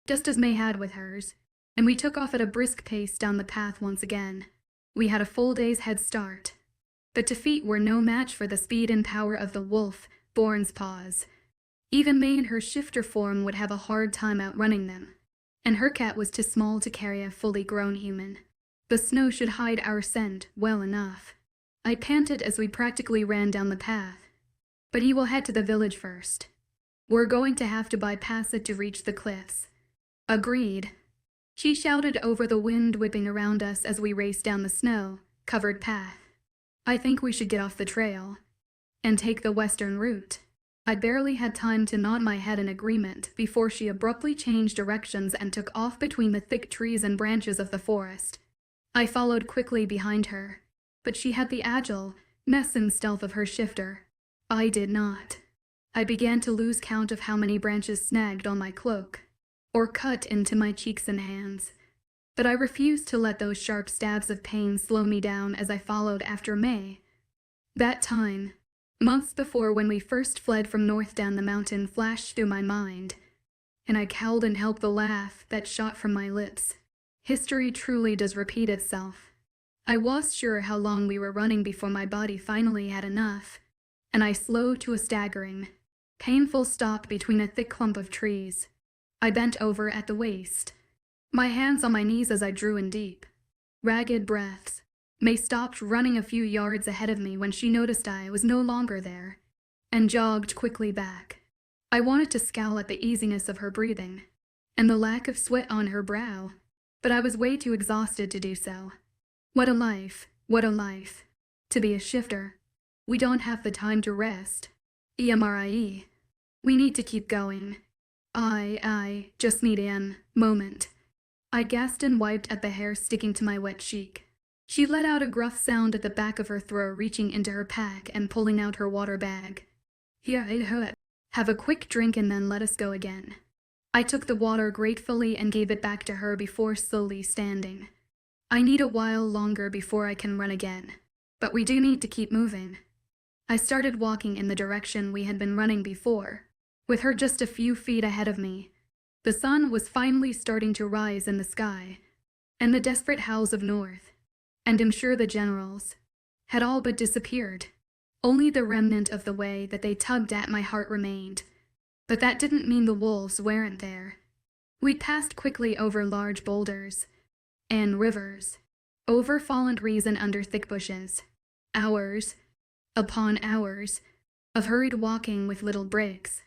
just as May had with hers, and we took off at a brisk pace down the path once again. We had a full day's head start, but to feet were no match for the speed and power of the wolf, Born's paws. Even May in her shifter form would have a hard time outrunning them, and her cat was too small to carry a fully grown human. The snow should hide our scent well enough. I panted as we practically ran down the path. But he will head to the village first. We're going to have to bypass it to reach the cliffs. Agreed. She shouted over the wind whipping around us as we raced down the snow-covered path. I think we should get off the trail and take the western route. I barely had time to nod my head in agreement before she abruptly changed directions and took off between the thick trees and branches of the forest. I followed quickly behind her, but she had the agile, mess-and stealth of her shifter. I did not. I began to lose count of how many branches snagged on my cloak, or cut into my cheeks and hands. But I refused to let those sharp stabs of pain slow me down as I followed after May. That time, months before when we first fled from north down the mountain, flashed through my mind, and I cowed and helped the laugh that shot from my lips. History truly does repeat itself. I was sure how long we were running before my body finally had enough, and I slowed to a staggering, painful stop between a thick clump of trees. I bent over at the waist, my hands on my knees as I drew in deep, ragged breaths. May stopped running a few yards ahead of me when she noticed I was no longer there, and jogged quickly back. I wanted to scowl at the easiness of her breathing, and the lack of sweat on her brow, but I was way too exhausted to do so. What a life, what a life. To be a shifter. We don't have the time to rest. Immerse. We need to keep going. I just need a moment. I gasped and wiped at the hair sticking to my wet cheek. She let out a gruff sound at the back of her throat, reaching into her pack and pulling out her water bag. Here, have a quick drink and then let us go again. I took the water gratefully and gave it back to her before slowly standing. I need a while longer before I can run again, but we do need to keep moving. I started walking in the direction we had been running before, with her just a few feet ahead of me. The sun was finally starting to rise in the sky, and the desperate howls of North, and I'm sure the generals, had all but disappeared. Only the remnant of the way that they tugged at my heart remained. But that didn't mean the wolves weren't there. We passed quickly over large boulders and rivers, over fallen trees and under thick bushes. Hours upon hours of hurried walking with little breaks.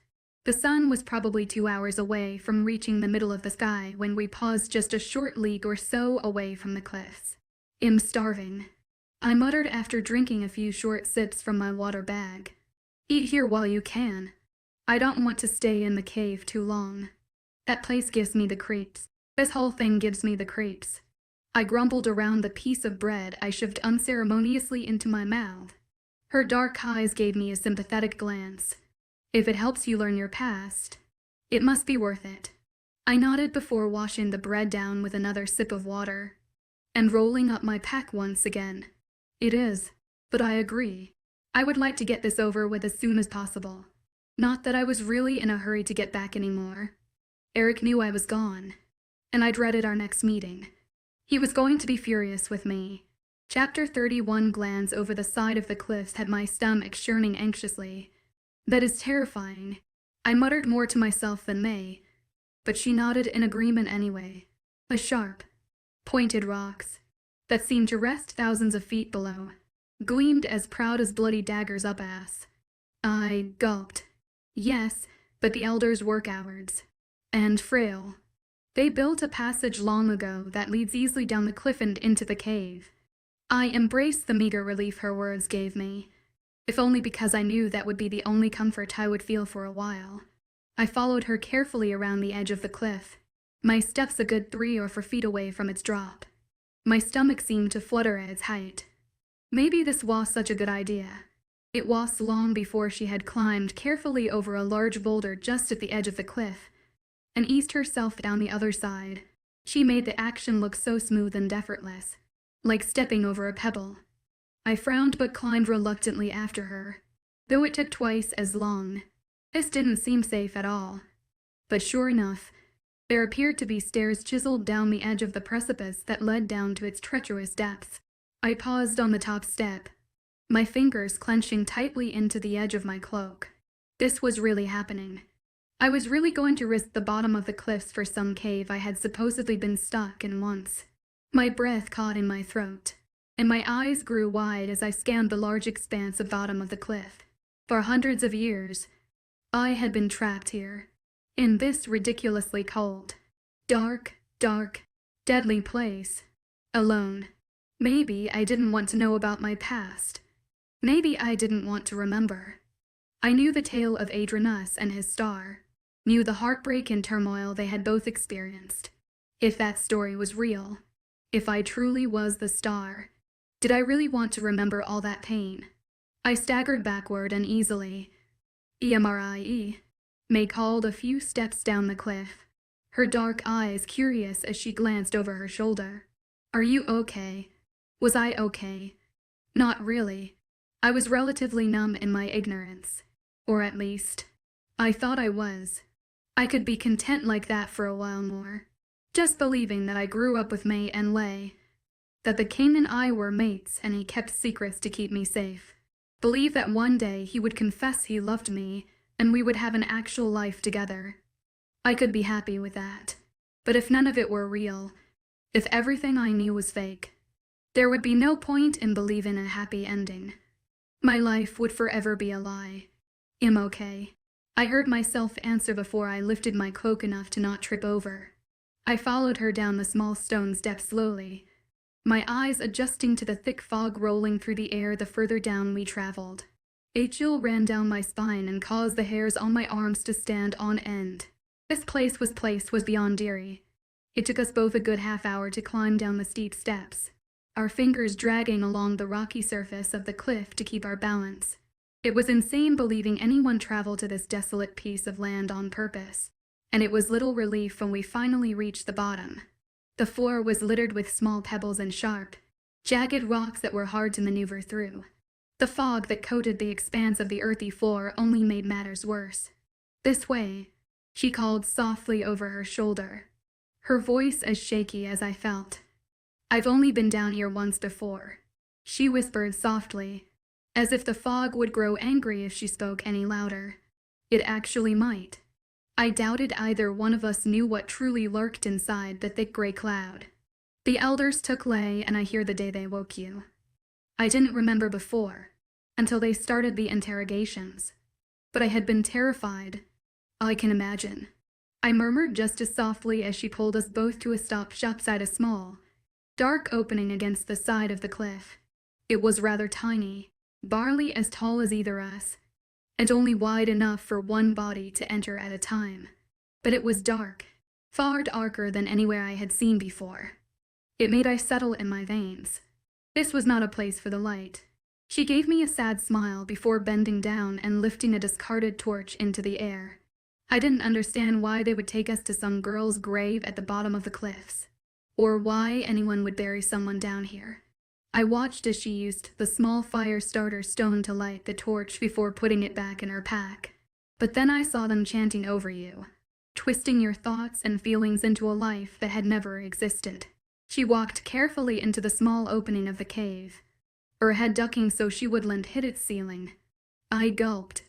The sun was probably 2 hours away from reaching the middle of the sky when we paused just a short league or so away from the cliffs. I'm starving, I muttered after drinking a few short sips from my water bag. Eat here while you can. I don't want to stay in the cave too long. That place gives me the creeps. This whole thing gives me the creeps. I grumbled around the piece of bread I shoved unceremoniously into my mouth. Her dark eyes gave me a sympathetic glance. If it helps you learn your past, it must be worth it. I nodded before washing the bread down with another sip of water, and rolling up my pack once again. It is, but I agree. I would like to get this over with as soon as possible. Not that I was really in a hurry to get back anymore. Eric knew I was gone, and I dreaded our next meeting. He was going to be furious with me. Chapter 31 glance over the side of the cliffs had my stomach churning anxiously. That is terrifying. I muttered more to myself than May, but she nodded in agreement anyway. The sharp, pointed rocks that seemed to rest thousands of feet below gleamed as proud as bloody daggers up ass. I gulped. Yes, but the elders were cowards. And frail. They built a passage long ago that leads easily down the cliff and into the cave. I embraced the meager relief her words gave me, if only because I knew that would be the only comfort I would feel for a while. I followed her carefully around the edge of the cliff, My steps a good 3 or 4 feet away from its drop. My stomach seemed to flutter at its height. Maybe this was such a good idea. It was long before she had climbed carefully over a large boulder just at the edge of the cliff and eased herself down the other side. She made the action look so smooth and effortless, like stepping over a pebble. I frowned but climbed reluctantly after her, though it took twice as long. This didn't seem safe at all. But sure enough, there appeared to be stairs chiseled down the edge of the precipice that led down to its treacherous depths. I paused on the top step, my fingers clenching tightly into the edge of my cloak. This was really happening. I was really going to risk the bottom of the cliffs for some cave I had supposedly been stuck in once. My breath caught in my throat, and my eyes grew wide as I scanned the large expanse of bottom of the cliff. For hundreds of years, I had been trapped here, in this ridiculously cold, dark, deadly place, alone. Maybe I didn't want to know about my past. Maybe I didn't want to remember. I knew the tale of 𝐊𝐲𝐻 and his star, knew the heartbreak and turmoil they had both experienced. If that story was real, if I truly was the star, did I really want to remember all that pain? I staggered backward uneasily. May called a few steps down the cliff, her dark eyes curious as she glanced over her shoulder. Are you okay? Was I okay? Not really. I was relatively numb in my ignorance. Or at least, I thought I was. I could be content like that for a while more, just believing that I grew up with May and 𝐿𝐲, that the king and I were mates and he kept secrets to keep me safe. Believe that one day he would confess he loved me and we would have an actual life together. I could be happy with that. But if none of it were real, if everything I knew was fake, there would be no point in believing a happy ending. My life would forever be a lie. I'm okay. I heard myself answer before I lifted my cloak enough to not trip over. I followed her down the small stone steps slowly, my eyes adjusting to the thick fog rolling through the air the further down we traveled. A chill ran down my spine and caused the hairs on my arms to stand on end. This place was beyond eerie. It took us both a good half-hour to climb down the steep steps, our fingers dragging along the rocky surface of the cliff to keep our balance. It was insane believing anyone traveled to this desolate piece of land on purpose, and it was little relief when we finally reached the bottom. The floor was littered with small pebbles and sharp, jagged rocks that were hard to maneuver through. The fog that coated the expanse of the earthy floor only made matters worse. This way, she called softly over her shoulder, her voice as shaky as I felt. I've only been down here once before, she whispered softly, as if the fog would grow angry if she spoke any louder. It actually might. I doubted either one of us knew what truly lurked inside the thick gray cloud. The elders took 𝐿𝐲 and I hear the day they woke you. I didn't remember before, until they started the interrogations. But I had been terrified. I can imagine. I murmured just as softly as she pulled us both to a stop beside a small, dark opening against the side of the cliff. It was rather tiny, barely as tall as either us, and only wide enough for one body to enter at a time. But it was dark, far darker than anywhere I had seen before. It made ice settle in my veins. This was not a place for the light. She gave me a sad smile before bending down and lifting a discarded torch into the air. I didn't understand why they would take us to some girl's grave at the bottom of the cliffs, or why anyone would bury someone down here. I watched as she used the small fire starter stone to light the torch before putting it back in her pack. But then I saw them chanting over you, twisting your thoughts and feelings into a life that had never existed. She walked carefully into the small opening of the cave, her head ducking so she wouldn't hit its ceiling. I gulped,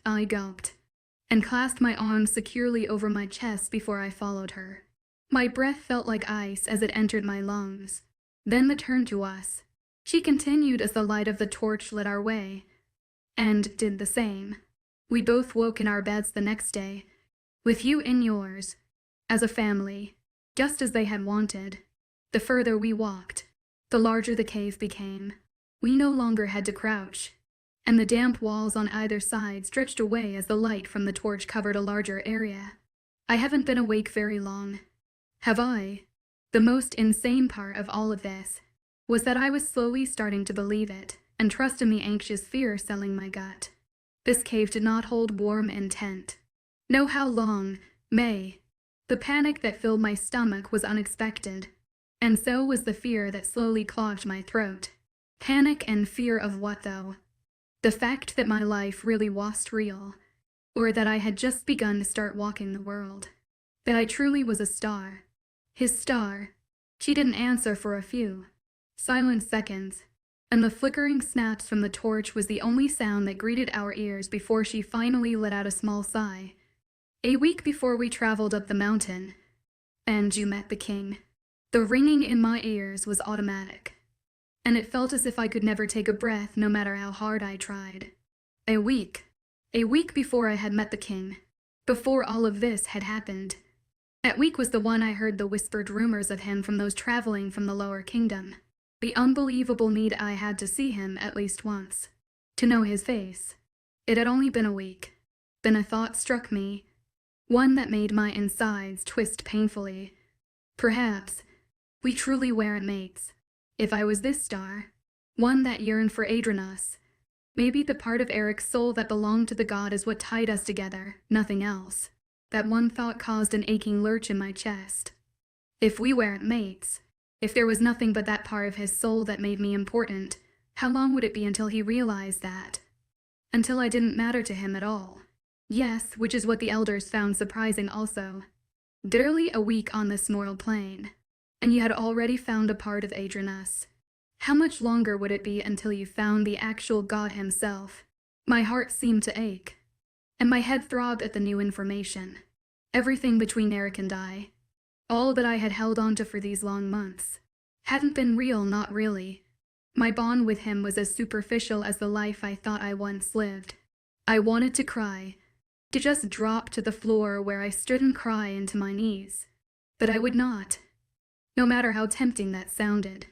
and clasped my arms securely over my chest before I followed her. My breath felt like ice as it entered my lungs. Then the turn to us. She continued as the light of the torch lit our way, and did the same. We both woke in our beds the next day, with you in yours, as a family, just as they had wanted. The further we walked, the larger the cave became. We no longer had to crouch, and the damp walls on either side stretched away as the light from the torch covered a larger area. I haven't been awake very long. Have I? The most insane part of all of this was that I was slowly starting to believe it and trust in the anxious fear selling my gut. This cave did not hold warm intent. No, how long, May. The panic that filled my stomach was unexpected, and so was the fear that slowly clogged my throat. Panic and fear of what, though? The fact that my life really was real, or that I had just begun to start walking the world. That I truly was a star. His star. She didn't answer for a few silent seconds, and the flickering snaps from the torch was the only sound that greeted our ears before she finally let out a small sigh. A week before we traveled up the mountain, and you met the king. The ringing in my ears was automatic, and it felt as if I could never take a breath no matter how hard I tried. A week before I had met the king, before all of this had happened. That week was the one I heard the whispered rumors of him from those traveling from the lower kingdom. The unbelievable need I had to see him at least once, to know his face. It had only been a week. Then a thought struck me, one that made my insides twist painfully. Perhaps we truly weren't mates. If I was this star, one that yearned for 𝐴𝐸𝐸, maybe the part of Eric's soul that belonged to the god is what tied us together, nothing else. That one thought caused an aching lurch in my chest. If we weren't mates, if there was nothing but that part of his soul that made me important, how long would it be until he realized that? Until I didn't matter to him at all. Yes, which is what the elders found surprising also. Literally a week on this mortal plane, and you had already found a part of 𝐴𝐸𝐸. How much longer would it be until you found the actual God himself? My heart seemed to ache, and my head throbbed at the new information. Everything between Eric and I, all that I had held on to for these long months, hadn't been real, not really. My bond with him was as superficial as the life I thought I once lived. I wanted to cry, to just drop to the floor where I stood and cry into my knees. But I would not. No matter how tempting that sounded.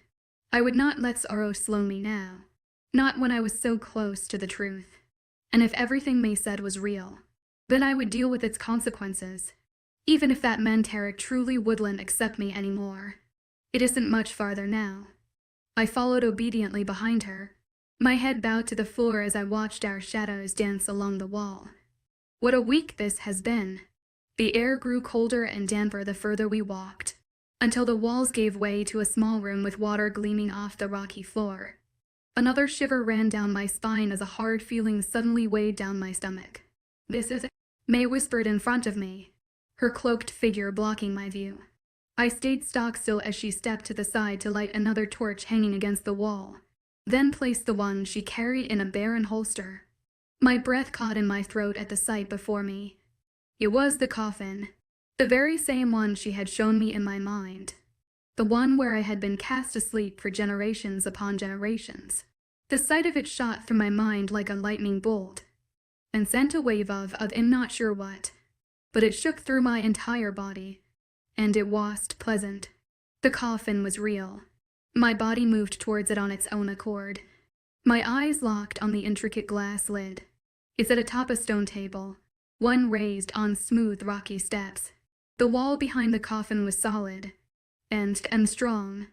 I would not let sorrow slow me now. Not when I was so close to the truth. And if everything May said was real, then I would deal with its consequences. Even if that meant Eric truly wouldn't accept me anymore. It isn't much farther now. I followed obediently behind her, my head bowed to the floor as I watched our shadows dance along the wall. What a week this has been. The air grew colder and damper the further we walked, until the walls gave way to a small room with water gleaming off the rocky floor. Another shiver ran down my spine as a hard feeling suddenly weighed down my stomach. This is it, May whispered in front of me, her cloaked figure blocking my view. I stayed stock still as she stepped to the side to light another torch hanging against the wall, then placed the one she carried in a barren holster. My breath caught in my throat at the sight before me. It was the coffin, the very same one she had shown me in my mind. The one where I had been cast asleep for generations upon generations. The sight of it shot through my mind like a lightning bolt, and sent a wave of I'm not sure what, but it shook through my entire body, and it wasn't pleasant. The coffin was real. My body moved towards it on its own accord. My eyes locked on the intricate glass lid. It sat atop a stone table, one raised on smooth rocky steps. The wall behind the coffin was solid, and strong,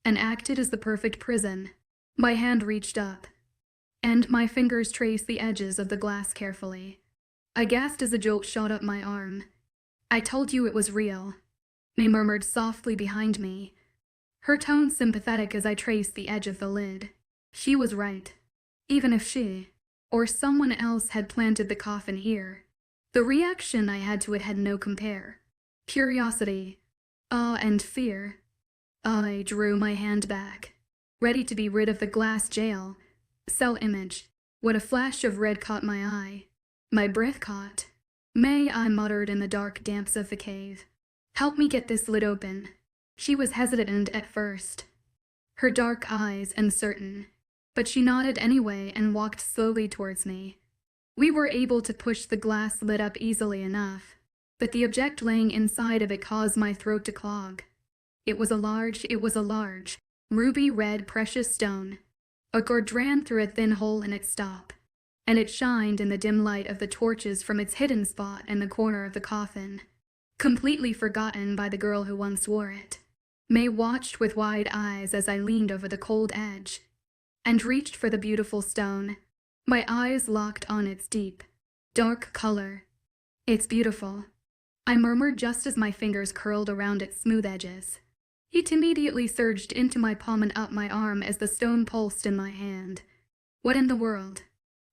and acted as the perfect prison. My hand reached up, and my fingers traced the edges of the glass carefully. I gasped as a jolt shot up my arm. I told you it was real, May murmured softly behind me, her tone sympathetic as I traced the edge of the lid. She was right. Even if she, or someone else, had planted the coffin here, the reaction I had to it had no compare. Curiosity, awe, and fear. I drew my hand back, ready to be rid of the glass jail. Cell image. What a flash of red caught my eye. My breath caught. May, I muttered in the dark damps of the cave. Help me get this lid open. She was hesitant at first, her dark eyes uncertain, but she nodded anyway and walked slowly towards me. We were able to push the glass lid up easily enough, but the object laying inside of it caused my throat to clog. It was a large, ruby red precious stone. A gourd ran through a thin hole in its top, and it shined in the dim light of the torches from its hidden spot in the corner of the coffin. completely forgotten by the girl who once wore it. May watched with wide eyes as I leaned over the cold edge and reached for the beautiful stone. My eyes locked on its deep, dark color. "It's beautiful," I murmured just as my fingers curled around its smooth edges. It immediately surged into my palm and up my arm as the stone pulsed in my hand. "What in the world?"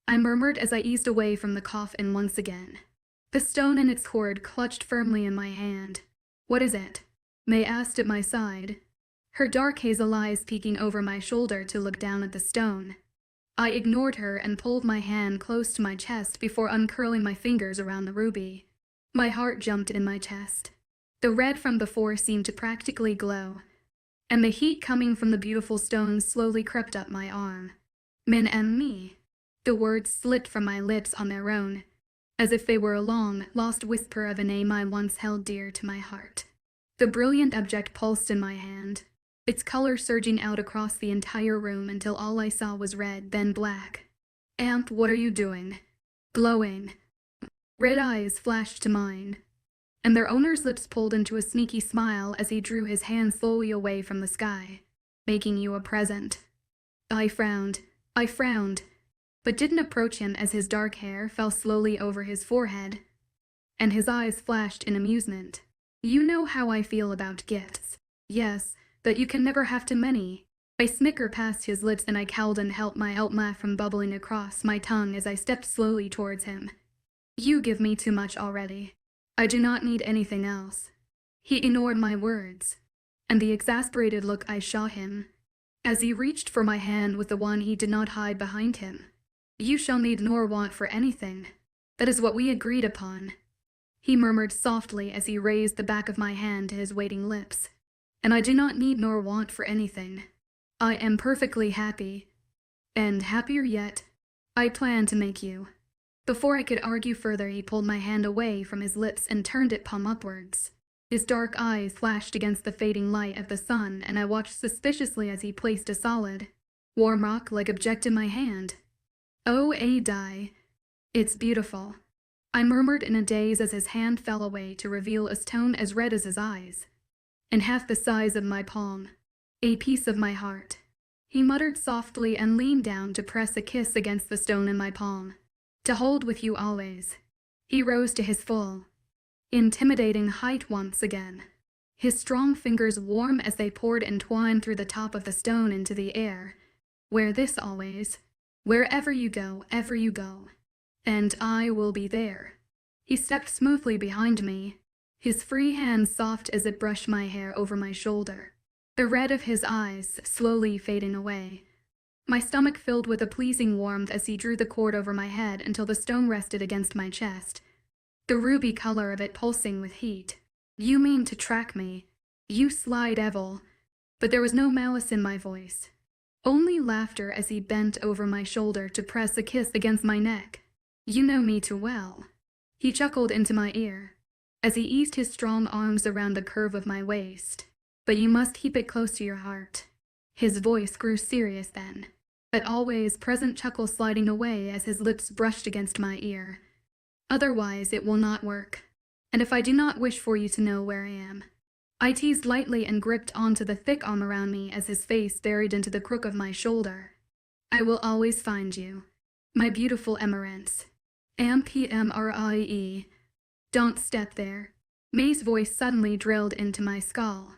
I murmured as I eased away from the coffin once again. The stone and its cord clutched firmly in my hand. "What is it?" May asked at my side, her dark hazel eyes peeking over my shoulder to look down at the stone. I ignored her and pulled my hand close to my chest before uncurling my fingers around the ruby. My heart jumped in my chest. The red from before seemed to practically glow, and the heat coming from the beautiful stone slowly crept up my arm. "Min and me." The words slipped from my lips on their own, as if they were a long, lost whisper of a name I once held dear to my heart. The brilliant object pulsed in my hand, its color surging out across the entire room until all I saw was red, then black. "Amp, what are you doing?" "Glowing." Red eyes flashed to mine, and their owner's lips pulled into a sneaky smile as he drew his hand slowly away from the sky. "Making you a present." I frowned, but didn't approach him as his dark hair fell slowly over his forehead, and his eyes flashed in amusement. "You know how I feel about gifts." "Yes, that you can never have too many." I snickered past his lips and I cowled and helped my laugh from bubbling across my tongue as I stepped slowly towards him. "You give me too much already. I do not need anything else." He ignored my words, and the exasperated look I shot him, as he reached for my hand with the one he did not hide behind him. "You shall need nor want for anything. That is what we agreed upon," he murmured softly as he raised the back of my hand to his waiting lips. "And I do not need nor want for anything. I am perfectly happy, and happier yet. I plan to make you." Before I could argue further, he pulled my hand away from his lips and turned it palm upwards. His dark eyes flashed against the fading light of the sun, and I watched suspiciously as he placed a solid, warm rock-like object in my hand. "Oh, die. It's beautiful," I murmured in a daze as his hand fell away to reveal a stone as red as his eyes, and half the size of my palm. "A piece of my heart," he muttered softly and leaned down to press a kiss against the stone in my palm. "To hold with you always." He rose to his full, intimidating height once again, his strong fingers warm as they poured and twined through the top of the stone into the air. "Wear this always. Wherever you go, ever you go. And I will be there." He stepped smoothly behind me, his free hand soft as it brushed my hair over my shoulder, the red of his eyes slowly fading away. My stomach filled with a pleasing warmth as he drew the cord over my head until the stone rested against my chest, the ruby color of it pulsing with heat. "You mean to track me, you sly devil." But there was no malice in my voice, only laughter as he bent over my shoulder to press a kiss against my neck. "You know me too well." He chuckled into my ear as he eased his strong arms around the curve of my waist. "But you must keep it close to your heart." His voice grew serious then, that always present chuckle sliding away as his lips brushed against my ear. "Otherwise it will not work. And if I do not wish for you to know where I am." I teased lightly and gripped onto the thick arm around me as his face buried into the crook of my shoulder. "I will always find you, my beautiful Immerse. Immerse. Don't step there." May's voice suddenly drilled into my skull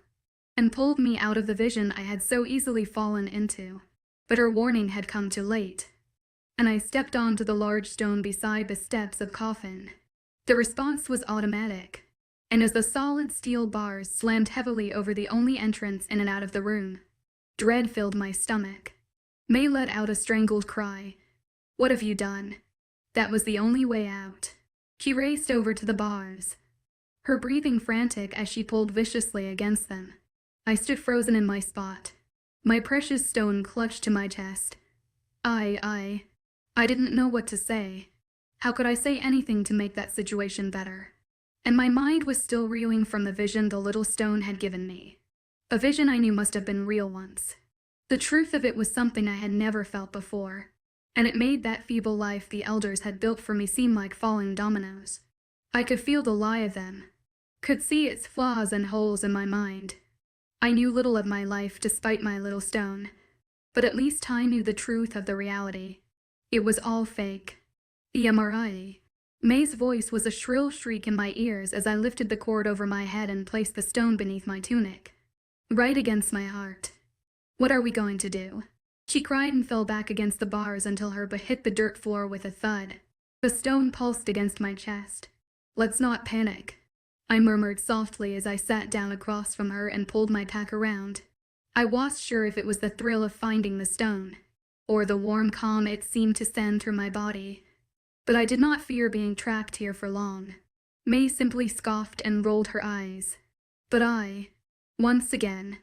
and pulled me out of the vision I had so easily fallen into. But her warning had come too late, and I stepped onto the large stone beside the steps of the coffin. The response was automatic, and as the solid steel bars slammed heavily over the only entrance in and out of the room, dread filled my stomach. May let out a strangled cry. "What have you done?" That was the only way out. She raced over to the bars, her breathing frantic as she pulled viciously against them. I stood frozen in my spot, my precious stone clutched to my chest. I didn't know what to say. How could I say anything to make that situation better? And my mind was still reeling from the vision the little stone had given me. A vision I knew must have been real once. The truth of it was something I had never felt before, and it made that feeble life the elders had built for me seem like falling dominoes. I could feel the lie of them, could see its flaws and holes in my mind. I knew little of my life despite my little stone, but at least I knew the truth of the reality. It was all fake. Immerse. May's voice was a shrill shriek in my ears as I lifted the cord over my head and placed the stone beneath my tunic, right against my heart. What are we going to do? She cried and fell back against the bars until her butt hit the dirt floor with a thud. The stone pulsed against my chest. Let's not panic, I murmured softly as I sat down across from her and pulled my pack around. I wasn't sure if it was the thrill of finding the stone, or the warm calm it seemed to send through my body. But I did not fear being trapped here for long. May simply scoffed and rolled her eyes. But I, once again,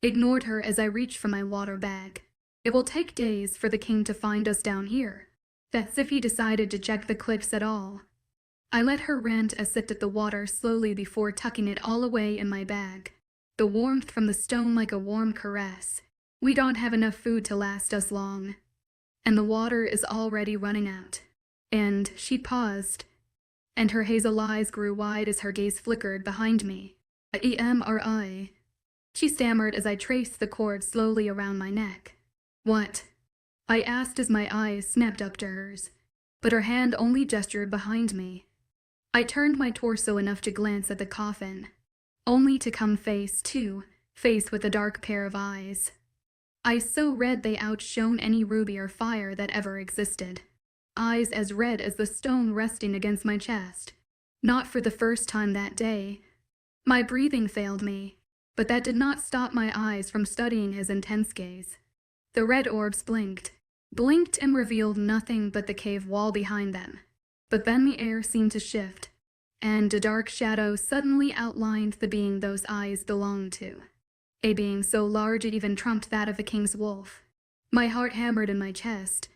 ignored her as I reached for my water bag. It will take days for the king to find us down here. That's if he decided to check the cliffs at all. I let her rant as sipped at the water slowly before tucking it all away in my bag. The warmth from the stone like a warm caress. We don't have enough food to last us long. And the water is already running out. And she paused, and her hazel eyes grew wide as her gaze flickered behind me. Immerse. She stammered as I traced the cord slowly around my neck. What? I asked as my eyes snapped up to hers, but her hand only gestured behind me. I turned my torso enough to glance at the coffin, only to come face to face with a dark pair of eyes. Eyes so red they outshone any ruby or fire that ever existed. Eyes as red as the stone resting against my chest. Not for the first time that day. My breathing failed me, but that did not stop my eyes from studying his intense gaze. The red orbs blinked and revealed nothing but the cave wall behind them. But then the air seemed to shift, and a dark shadow suddenly outlined the being those eyes belonged to. A being so large it even trumped that of the king's wolf. My heart hammered in my chest,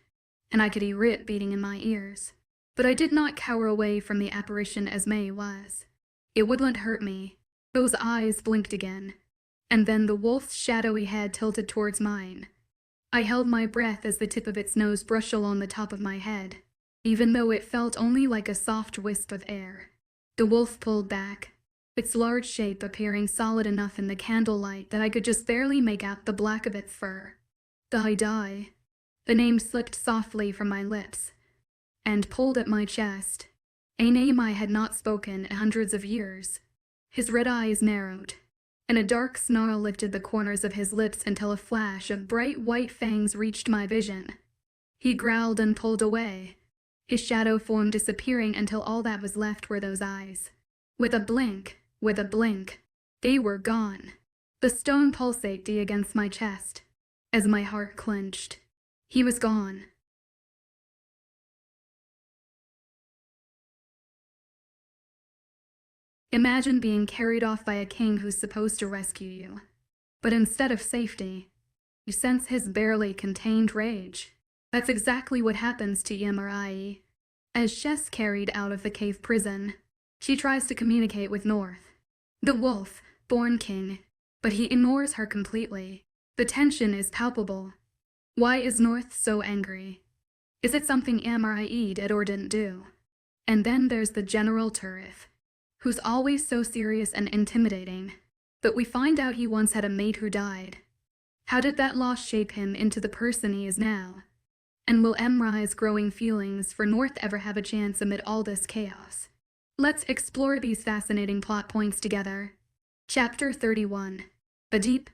and I could hear it beating in my ears. But I did not cower away from the apparition as May was. It wouldn't hurt me. Those eyes blinked again, and then the wolf's shadowy head tilted towards mine. I held my breath as the tip of its nose brushed along the top of my head, even though it felt only like a soft wisp of air. The wolf pulled back, its large shape appearing solid enough in the candlelight that I could just barely make out the black of its fur. 𝐿𝐲𝐷𝐷. The name slipped softly from my lips and pulled at my chest, a name I had not spoken in hundreds of years. His red eyes narrowed, and a dark snarl lifted the corners of his lips until a flash of bright white fangs reached my vision. He growled and pulled away, his shadow form disappearing until all that was left were those eyes. With a blink, they were gone. The stone pulsated against my chest as my heart clenched. He was gone. Imagine being carried off by a king who's supposed to rescue you, but instead of safety, you sense his barely contained rage. That's exactly what happens to Immerse. As she's carried out of the cave prison, she tries to communicate with North, the wolf-born king, but he ignores her completely. The tension is palpable. Why is North so angry? Is it something Immerse did or didn't do? And then there's the General 𝐿𝐻𝐻, who's always so serious and intimidating, but we find out he once had a mate who died. How did that loss shape him into the person he is now? And will Immerse's growing feelings for North ever have a chance amid all this chaos? Let's explore these fascinating plot points together. Chapter 31. A deep,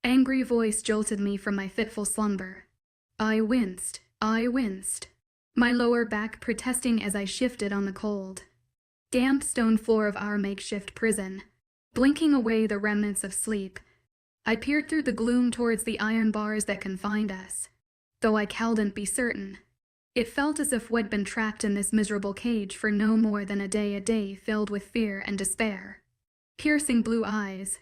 angry voice jolted me from my fitful slumber. I winced, my lower back protesting as I shifted on the cold, damp stone floor of our makeshift prison. Blinking away the remnants of sleep, I peered through the gloom towards the iron bars that confined us. Though I couldn't be certain, it felt as if we'd been trapped in this miserable cage for no more than a day filled with fear and despair. Piercing blue eyes,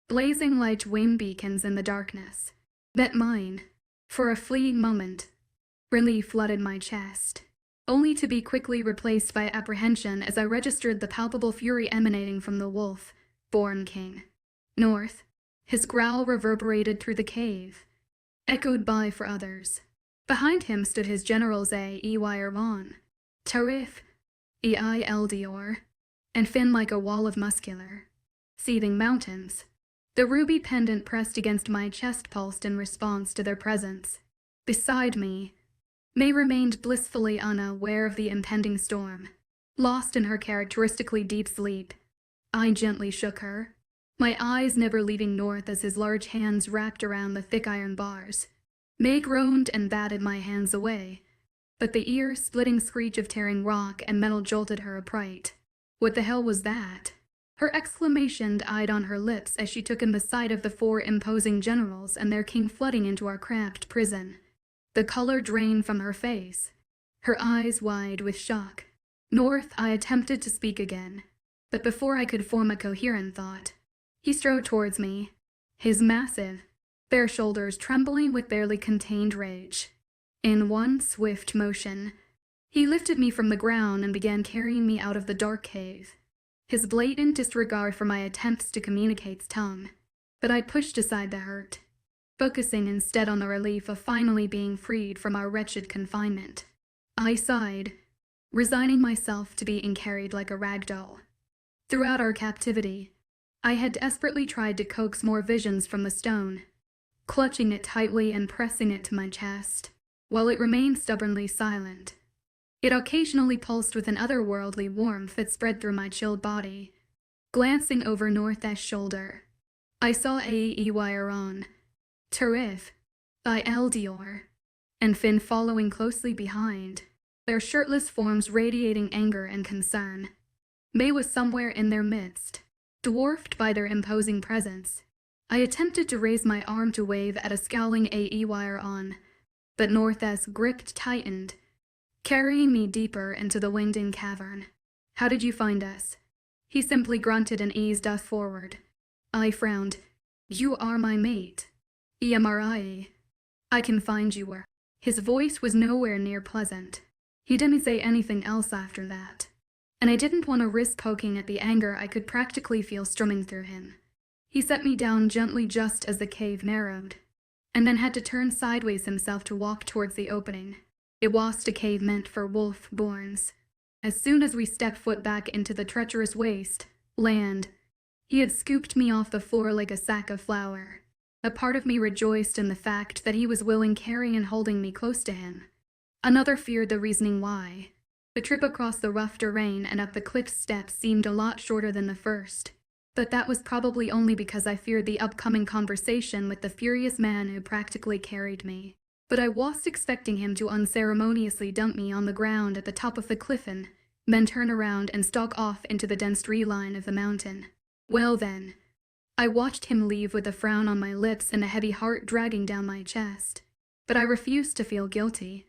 blazing like 𝐊𝐢𝐬 beacons in the darkness, met mine. For a fleeting moment, relief flooded my chest, only to be quickly replaced by apprehension as I registered the palpable fury emanating from the wolf-born king. North, his growl reverberated through the cave, echoed by for others. Behind him stood his generals 𝐿𝐻𝐻𝐬, terrific, 𝐖𝐻𝐬𝐬, and thin like a wall of muscular, seething mountains. The ruby pendant pressed against my chest pulsed in response to their presence. Beside me, May remained blissfully unaware of the impending storm, lost in her characteristically deep sleep. I gently shook her, my eyes never leaving North as his large hands wrapped around the thick iron bars. May groaned and batted my hands away, but the ear-splitting screech of tearing rock and metal jolted her upright. What the hell was that? Her exclamation died on her lips as she took in the sight of the 4 imposing generals and their king flooding into our cramped prison. The color drained from her face, her eyes wide with shock. North, I attempted to speak again, but before I could form a coherent thought, he strode towards me, his massive, bare shoulders trembling with barely contained rage. In one swift motion, he lifted me from the ground and began carrying me out of the dark cave, his blatant disregard for my attempts to communicate tongue. But I pushed aside the hurt, focusing instead on the relief of finally being freed from our wretched confinement. I sighed, resigning myself to being carried like a rag doll. Throughout our captivity, I had desperately tried to coax more visions from the stone, clutching it tightly and pressing it to my chest, while it remained stubbornly silent. It occasionally pulsed with an otherworldly warmth that spread through my chilled body. Glancing over North's shoulder, I saw 𝐖𝐴𝐬𝐬 𝐷𝐞𝐝, and Finn following closely behind, their shirtless forms radiating anger and concern. May was somewhere in their midst, dwarfed by their imposing presence. I attempted to raise my arm to wave at a scowling 𝐖𝐴𝐬𝐬, but North's grip tightened, carrying me deeper into the winding cavern. How did you find us? He simply grunted and eased us forward. I frowned. You are my mate. Immerse. I can find you where. His voice was nowhere near pleasant. He didn't say anything else after that, and I didn't want to risk poking at the anger I could practically feel strumming through him. He set me down gently just as the cave narrowed, and then had to turn sideways himself to walk towards the opening. It was a cave meant for wolf-borns. As soon as we stepped foot back into the treacherous waste-land, he had scooped me off the floor like a sack of flour. A part of me rejoiced in the fact that he was willing, carrying and holding me close to him. Another feared the reasoning why. The trip across the rough terrain and up the cliff steps seemed a lot shorter than the first, but that was probably only because I feared the upcoming conversation with the furious man who practically carried me. But I was expecting him to unceremoniously dump me on the ground at the top of the cliff and then turn around and stalk off into the dense tree line of the mountain. Well then, I watched him leave with a frown on my lips and a heavy heart dragging down my chest. But I refused to feel guilty.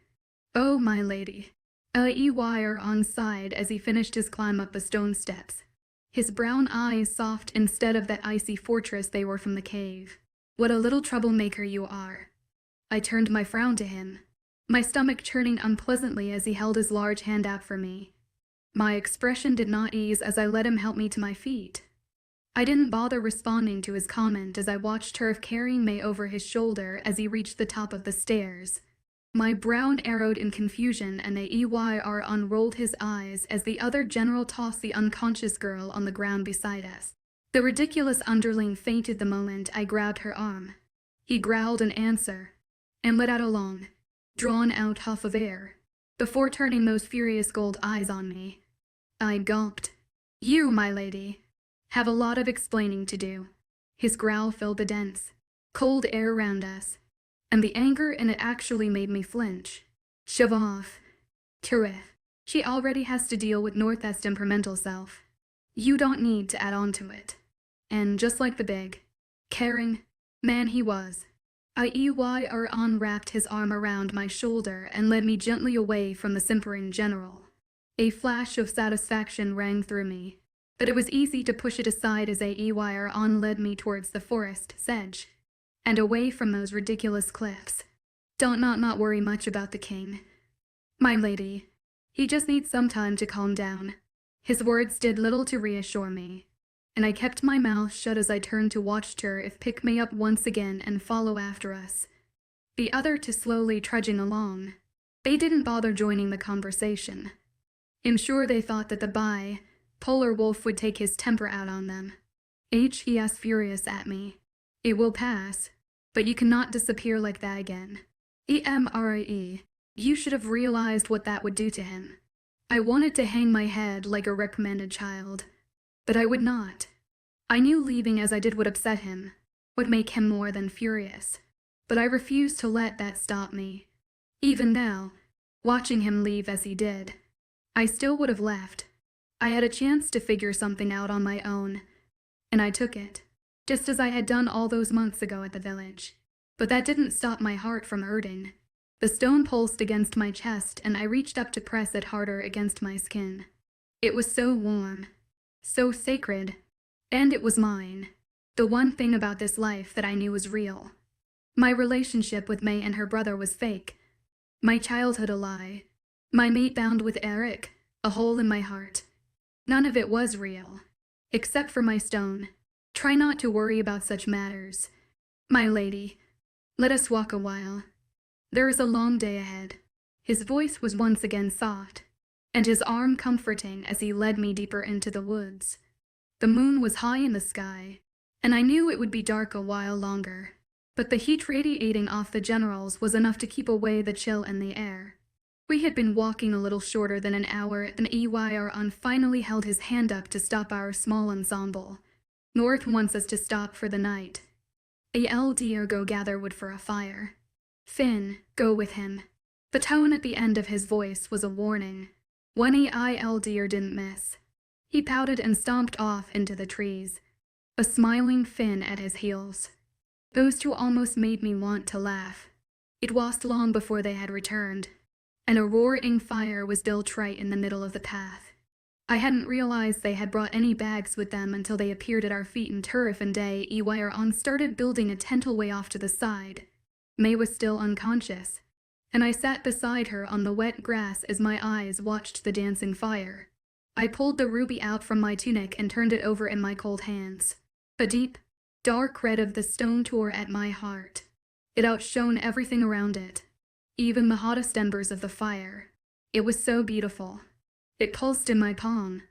Oh, my lady. 𝐖𝐴𝐬𝐬 sighed as he finished his climb up the stone steps, his brown eyes soft instead of that icy fortress they were from the cave. What a little troublemaker you are. I turned my frown to him, my stomach churning unpleasantly as he held his large hand out for me. My expression did not ease as I let him help me to my feet. I didn't bother responding to his comment as I watched Turf carrying May over his shoulder as he reached the top of the stairs. My brow arrowed in confusion, and 𝐖𝐴𝐬𝐬 unrolled his eyes as the other general tossed the unconscious girl on the ground beside us. The ridiculous underling fainted the moment I grabbed her arm. He growled an answer, and let out a long, drawn-out huff of air, before turning those furious gold eyes on me. I gulped. You, my lady, have a lot of explaining to do. His growl filled the dense, cold air around us, and the anger in it actually made me flinch. Shove off. Turef. She already has to deal with North's temperamental self. You don't need to add on to it. And just like the big, caring man he was, 𝐖𝐴𝐬𝐬 unwrapped his arm around my shoulder and led me gently away from the simpering general. A flash of satisfaction rang through me, but it was easy to push it aside as 𝐖𝐴𝐬𝐬 led me towards the forest sedge, and away from those ridiculous cliffs. Don't not worry much about the king, my lady. He just needs some time to calm down. His words did little to reassure me, and I kept my mouth shut as I turned to watch Turf pick me up once again and follow after us, the other two slowly trudging along. They didn't bother joining the conversation. I'm sure they thought that the bi-polar wolf would take his temper out on them. He asked, furious at me. It will pass, but you cannot disappear like that again. Immerse. You should have realized what that would do to him. I wanted to hang my head like a reprimanded child, but I would not. I knew leaving as I did would upset him, would make him more than furious, but I refused to let that stop me. Even now, watching him leave as he did, I still would have left. I had a chance to figure something out on my own, and I took it, just as I had done all those months ago at the village. But that didn't stop my heart from hurting. The stone pulsed against my chest, and I reached up to press it harder against my skin. It was so warm, so sacred, and it was mine. The one thing about this life that I knew was real. My relationship with May and her brother was fake. My childhood a lie. My mate bound with Eric, a hole in my heart. None of it was real, except for my stone. Try not to worry about such matters. My lady, let us walk a while. There is a long day ahead. His voice was once again soft, and his arm comforting as he led me deeper into the woods. The moon was high in the sky, and I knew it would be dark a while longer, but the heat radiating off the generals was enough to keep away the chill in the air. We had been walking a little shorter than an hour when 𝐿 finally held his hand up to stop our small ensemble. North wants us to stop for the night. 𝐿 go gather wood for a fire. Finn, go with him. The tone at the end of his voice was a warning. One 𝐿 didn't miss. He pouted and stomped off into the trees, a smiling Finn at his heels. Those two almost made me want to laugh. It wasn't long before they had returned, and a roaring fire was built right in the middle of the path. I hadn't realized they had brought any bags with them until they appeared at our feet in turf, and 𝐿 started building a tent way off to the side. May was still unconscious, and I sat beside her on the wet grass as my eyes watched the dancing fire. I pulled the ruby out from my tunic and turned it over in my cold hands. A deep, dark red of the stone tore at my heart. It outshone everything around it, even the hottest embers of the fire. It was so beautiful. It pulsed in my palm,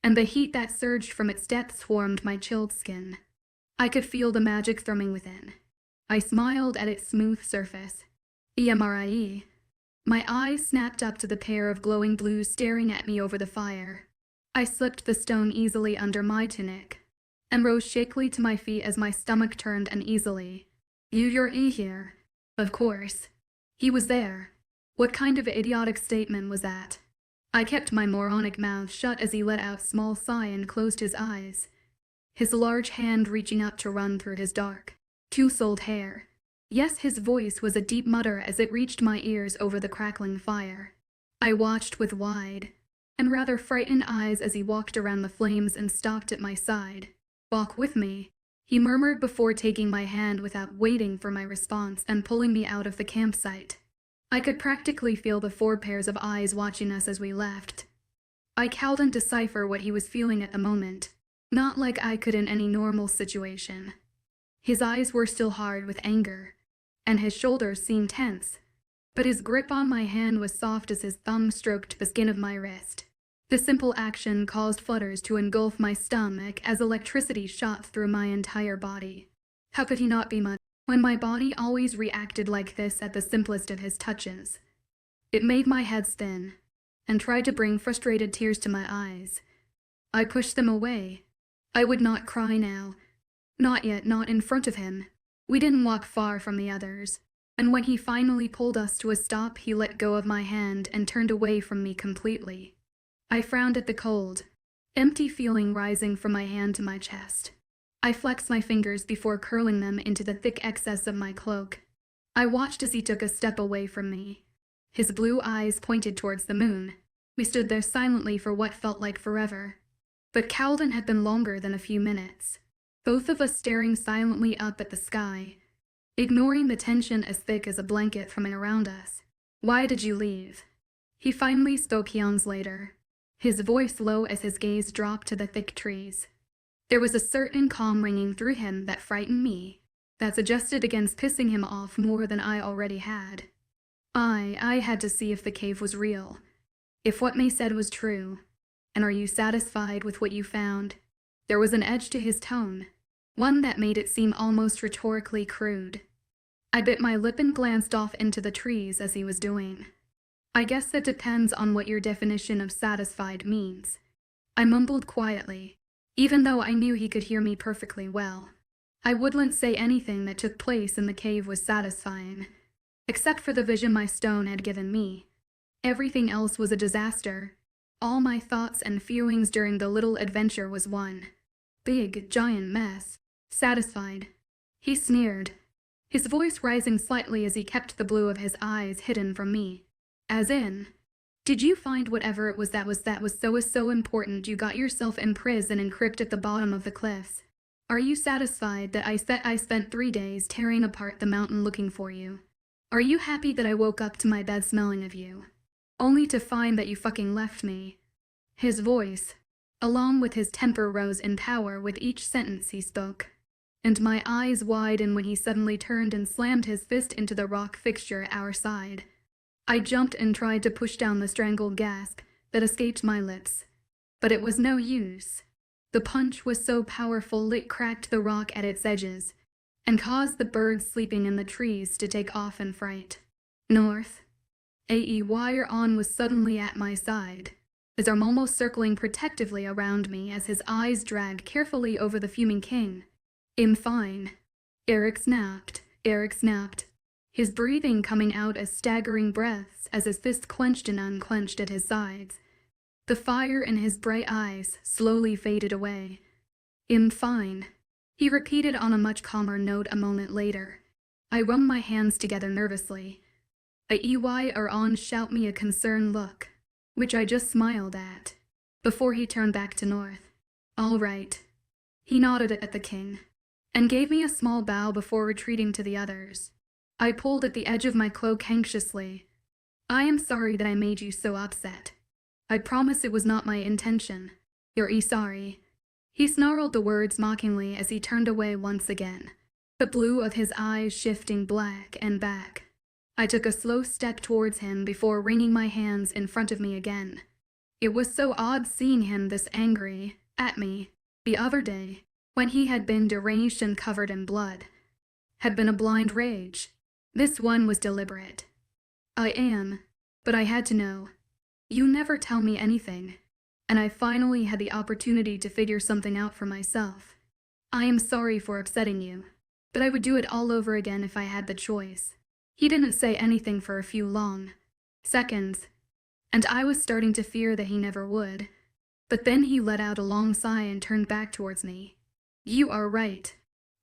and the heat that surged from its depths warmed my chilled skin. I could feel the magic thrumming within. I smiled at its smooth surface. Immerse. My eyes snapped up to the pair of glowing blues staring at me over the fire. I slipped the stone easily under my tunic, and rose shakily to my feet as my stomach turned uneasily. You're here. Of course. He was there. What kind of idiotic statement was that? I kept my moronic mouth shut as he let out a small sigh and closed his eyes, his large hand reaching up to run through his dark, tousled hair. Yes, his voice was a deep mutter as it reached my ears over the crackling fire. I watched with wide and rather frightened eyes as he walked around the flames and stopped at my side. Walk with me, he murmured before taking my hand without waiting for my response and pulling me out of the campsite. I could practically feel the 4 pairs of eyes watching us as we left. I couldn't decipher what he was feeling at the moment, not like I could in any normal situation. His eyes were still hard with anger, and his shoulders seemed tense, but his grip on my hand was soft as his thumb stroked the skin of my wrist. The simple action caused flutters to engulf my stomach as electricity shot through my entire body. How could he not be much when my body always reacted like this at the simplest of his touches? It made my head spin, and tried to bring frustrated tears to my eyes. I pushed them away. I would not cry now. Not yet, not in front of him. We didn't walk far from the others, and when he finally pulled us to a stop, he let go of my hand and turned away from me completely. I frowned at the cold, empty feeling rising from my hand to my chest. I flexed my fingers before curling them into the thick excess of my cloak. I watched as he took a step away from me. His blue eyes pointed towards the moon. We stood there silently for what felt like forever, but Calden had been longer than a few minutes. Both of us staring silently up at the sky, ignoring the tension as thick as a blanket from around us. Why did you leave? He finally spoke eons later, his voice low as his gaze dropped to the thick trees. There was a certain calm ringing through him that frightened me, that suggested against pissing him off more than I already had. I had to see if the cave was real, if what May said was true. And are you satisfied with what you found? There was an edge to his tone, one that made it seem almost rhetorically crude. I bit my lip and glanced off into the trees as he was doing. I guess that depends on what your definition of satisfied means. I mumbled quietly, even though I knew he could hear me perfectly well. I wouldn't say anything that took place in the cave was satisfying, except for the vision my stone had given me. Everything else was a disaster. All my thoughts and feelings during the little adventure was one big, giant mess. Satisfied, he sneered, his voice rising slightly as he kept the blue of his eyes hidden from me. As in, did you find whatever it was that was so important you got yourself in prison and crypt at the bottom of the cliffs? Are you satisfied that I spent 3 days tearing apart the mountain looking for you? Are you happy that I woke up to my bed smelling of you, only to find that you fucking left me? His voice, along with his temper, rose in power with each sentence he spoke, and my eyes widened when he suddenly turned and slammed his fist into the rock fixture at our side. I jumped and tried to push down the strangled gasp that escaped my lips, but it was no use. The punch was so powerful it cracked the rock at its edges and caused the birds sleeping in the trees to take off in fright. North, 𝐴𝐸 was suddenly at my side, his arm almost circling protectively around me as his eyes dragged carefully over the fuming king. "I'm fine." Eric snapped, his breathing coming out as staggering breaths as his fist clenched and unclenched at his sides. The fire in his bright eyes slowly faded away. "I'm fine," he repeated on a much calmer note a moment later. I wrung my hands together nervously. 𝐴𝐸 shot me a concerned look, which I just smiled at, before he turned back to North. "All right." He nodded at the king, and gave me a small bow before retreating to the others. I pulled at the edge of my cloak anxiously. "I am sorry that I made you so upset. I promise it was not my intention. You're sorry." He snarled the words mockingly as he turned away once again, the blue of his eyes shifting black and back. I took a slow step towards him before wringing my hands in front of me again. It was so odd seeing him this angry at me. The other day, when he had been deranged and covered in blood, had been a blind rage. This one was deliberate. But I had to know. You never tell me anything, and I finally had the opportunity to figure something out for myself. I am sorry for upsetting you, but I would do it all over again if I had the choice. He didn't say anything for a few long seconds, and I was starting to fear that he never would. But then he let out a long sigh and turned back towards me. "You are right.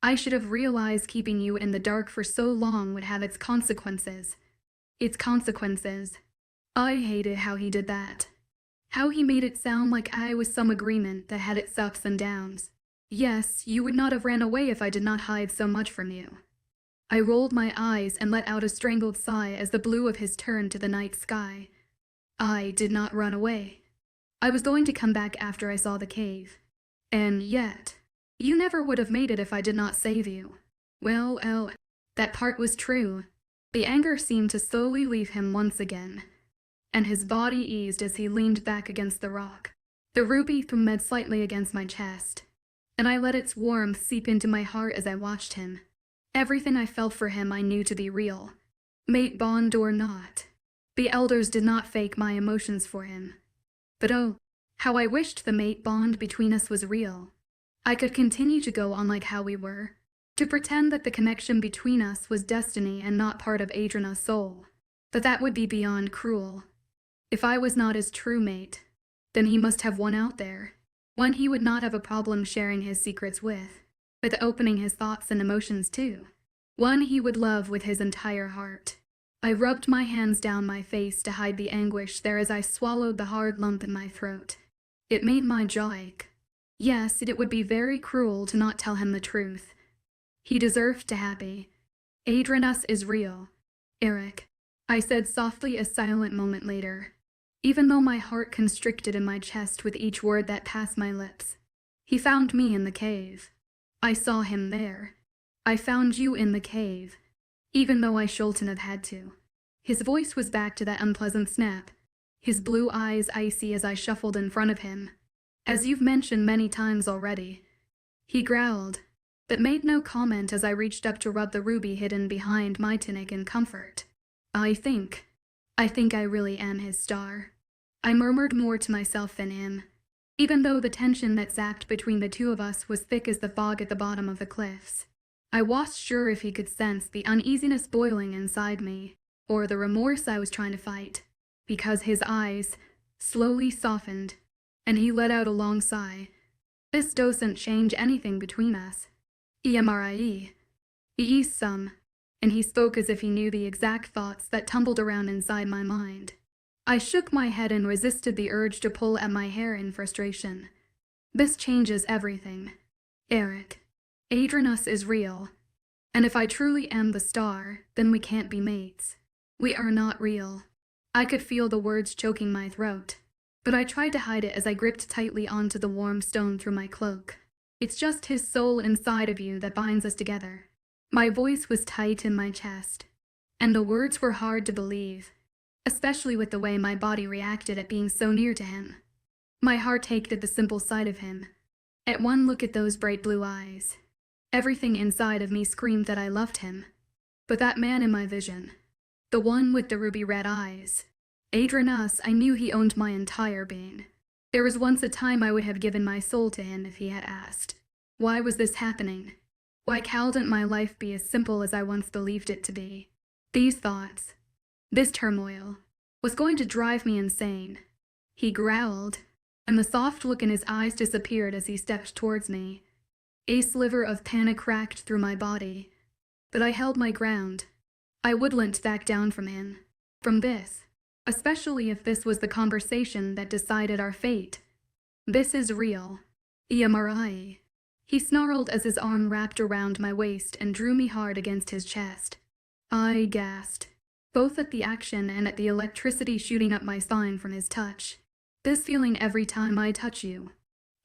I should have realized keeping you in the dark for so long would have its consequences. I hated how he did that. How he made it sound like I was some agreement that had its ups and downs. Yes, you would not have ran away if I did not hide so much from you." I rolled my eyes and let out a strangled sigh as the blue of his turned to the night sky. "I did not run away. I was going to come back after I saw the cave. And yet, you never would have made it if I did not save you." Well, that part was true. The anger seemed to slowly leave him once again, and his body eased as he leaned back against the rock. The ruby thrummed slightly against my chest, and I let its warmth seep into my heart as I watched him. Everything I felt for him I knew to be real. Mate bond or not, the elders did not fake my emotions for him. But oh, how I wished the mate bond between us was real. I could continue to go on like how we were, to pretend that the connection between us was destiny and not part of Adriana's soul. But that would be beyond cruel. If I was not his true mate, then he must have one out there, one he would not have a problem sharing his secrets with opening his thoughts and emotions to, one he would love with his entire heart. I rubbed my hands down my face to hide the anguish there as I swallowed the hard lump in my throat. It made my jaw ache. Yes, it would be very cruel to not tell him the truth. He deserved to happy. Adriana is real. Eric, I said softly a silent moment later, even though my heart constricted in my chest with each word that passed my lips. He found me in the cave. I saw him there. I found you in the cave, even though I shouldn't have had to. His voice was back to that unpleasant snap, his blue eyes icy as I shuffled in front of him. As you've mentioned many times already. He growled, but made no comment as I reached up to rub the ruby hidden behind my tunic in comfort. I think I really am his star. I murmured more to myself than him, even though the tension that zapped between the two of us was thick as the fog at the bottom of the cliffs. I wasn't sure if he could sense the uneasiness boiling inside me, or the remorse I was trying to fight, because his eyes slowly softened, and he let out a long sigh. This doesn't change anything between us. 𝐸, and he spoke as if he knew the exact thoughts that tumbled around inside my mind. I shook my head and resisted the urge to pull at my hair in frustration. This changes everything. Eric, 𝐸 is real. And if I truly am the star, then we can't be mates. We are not real. I could feel the words choking my throat, but I tried to hide it as I gripped tightly onto the warm stone through my cloak. It's just his soul inside of you that binds us together. My voice was tight in my chest, and the words were hard to believe, especially with the way my body reacted at being so near to him. My heart ached at the simple sight of him. At one look at those bright blue eyes, everything inside of me screamed that I loved him. But that man in my vision, the one with the ruby red eyes, 𝐸, I knew he owned my entire being. There was once a time I would have given my soul to him if he had asked. Why was this happening? Why couldn't my life be as simple as I once believed it to be? These thoughts, this turmoil, was going to drive me insane. He growled, and the soft look in his eyes disappeared as he stepped towards me. A sliver of panic cracked through my body, but I held my ground. I wouldn't back down from him, from this, especially if this was the conversation that decided our fate. This is real. Immerse. He snarled as his arm wrapped around my waist and drew me hard against his chest. I gasped, both at the action and at the electricity shooting up my spine from his touch. This feeling every time I touch you,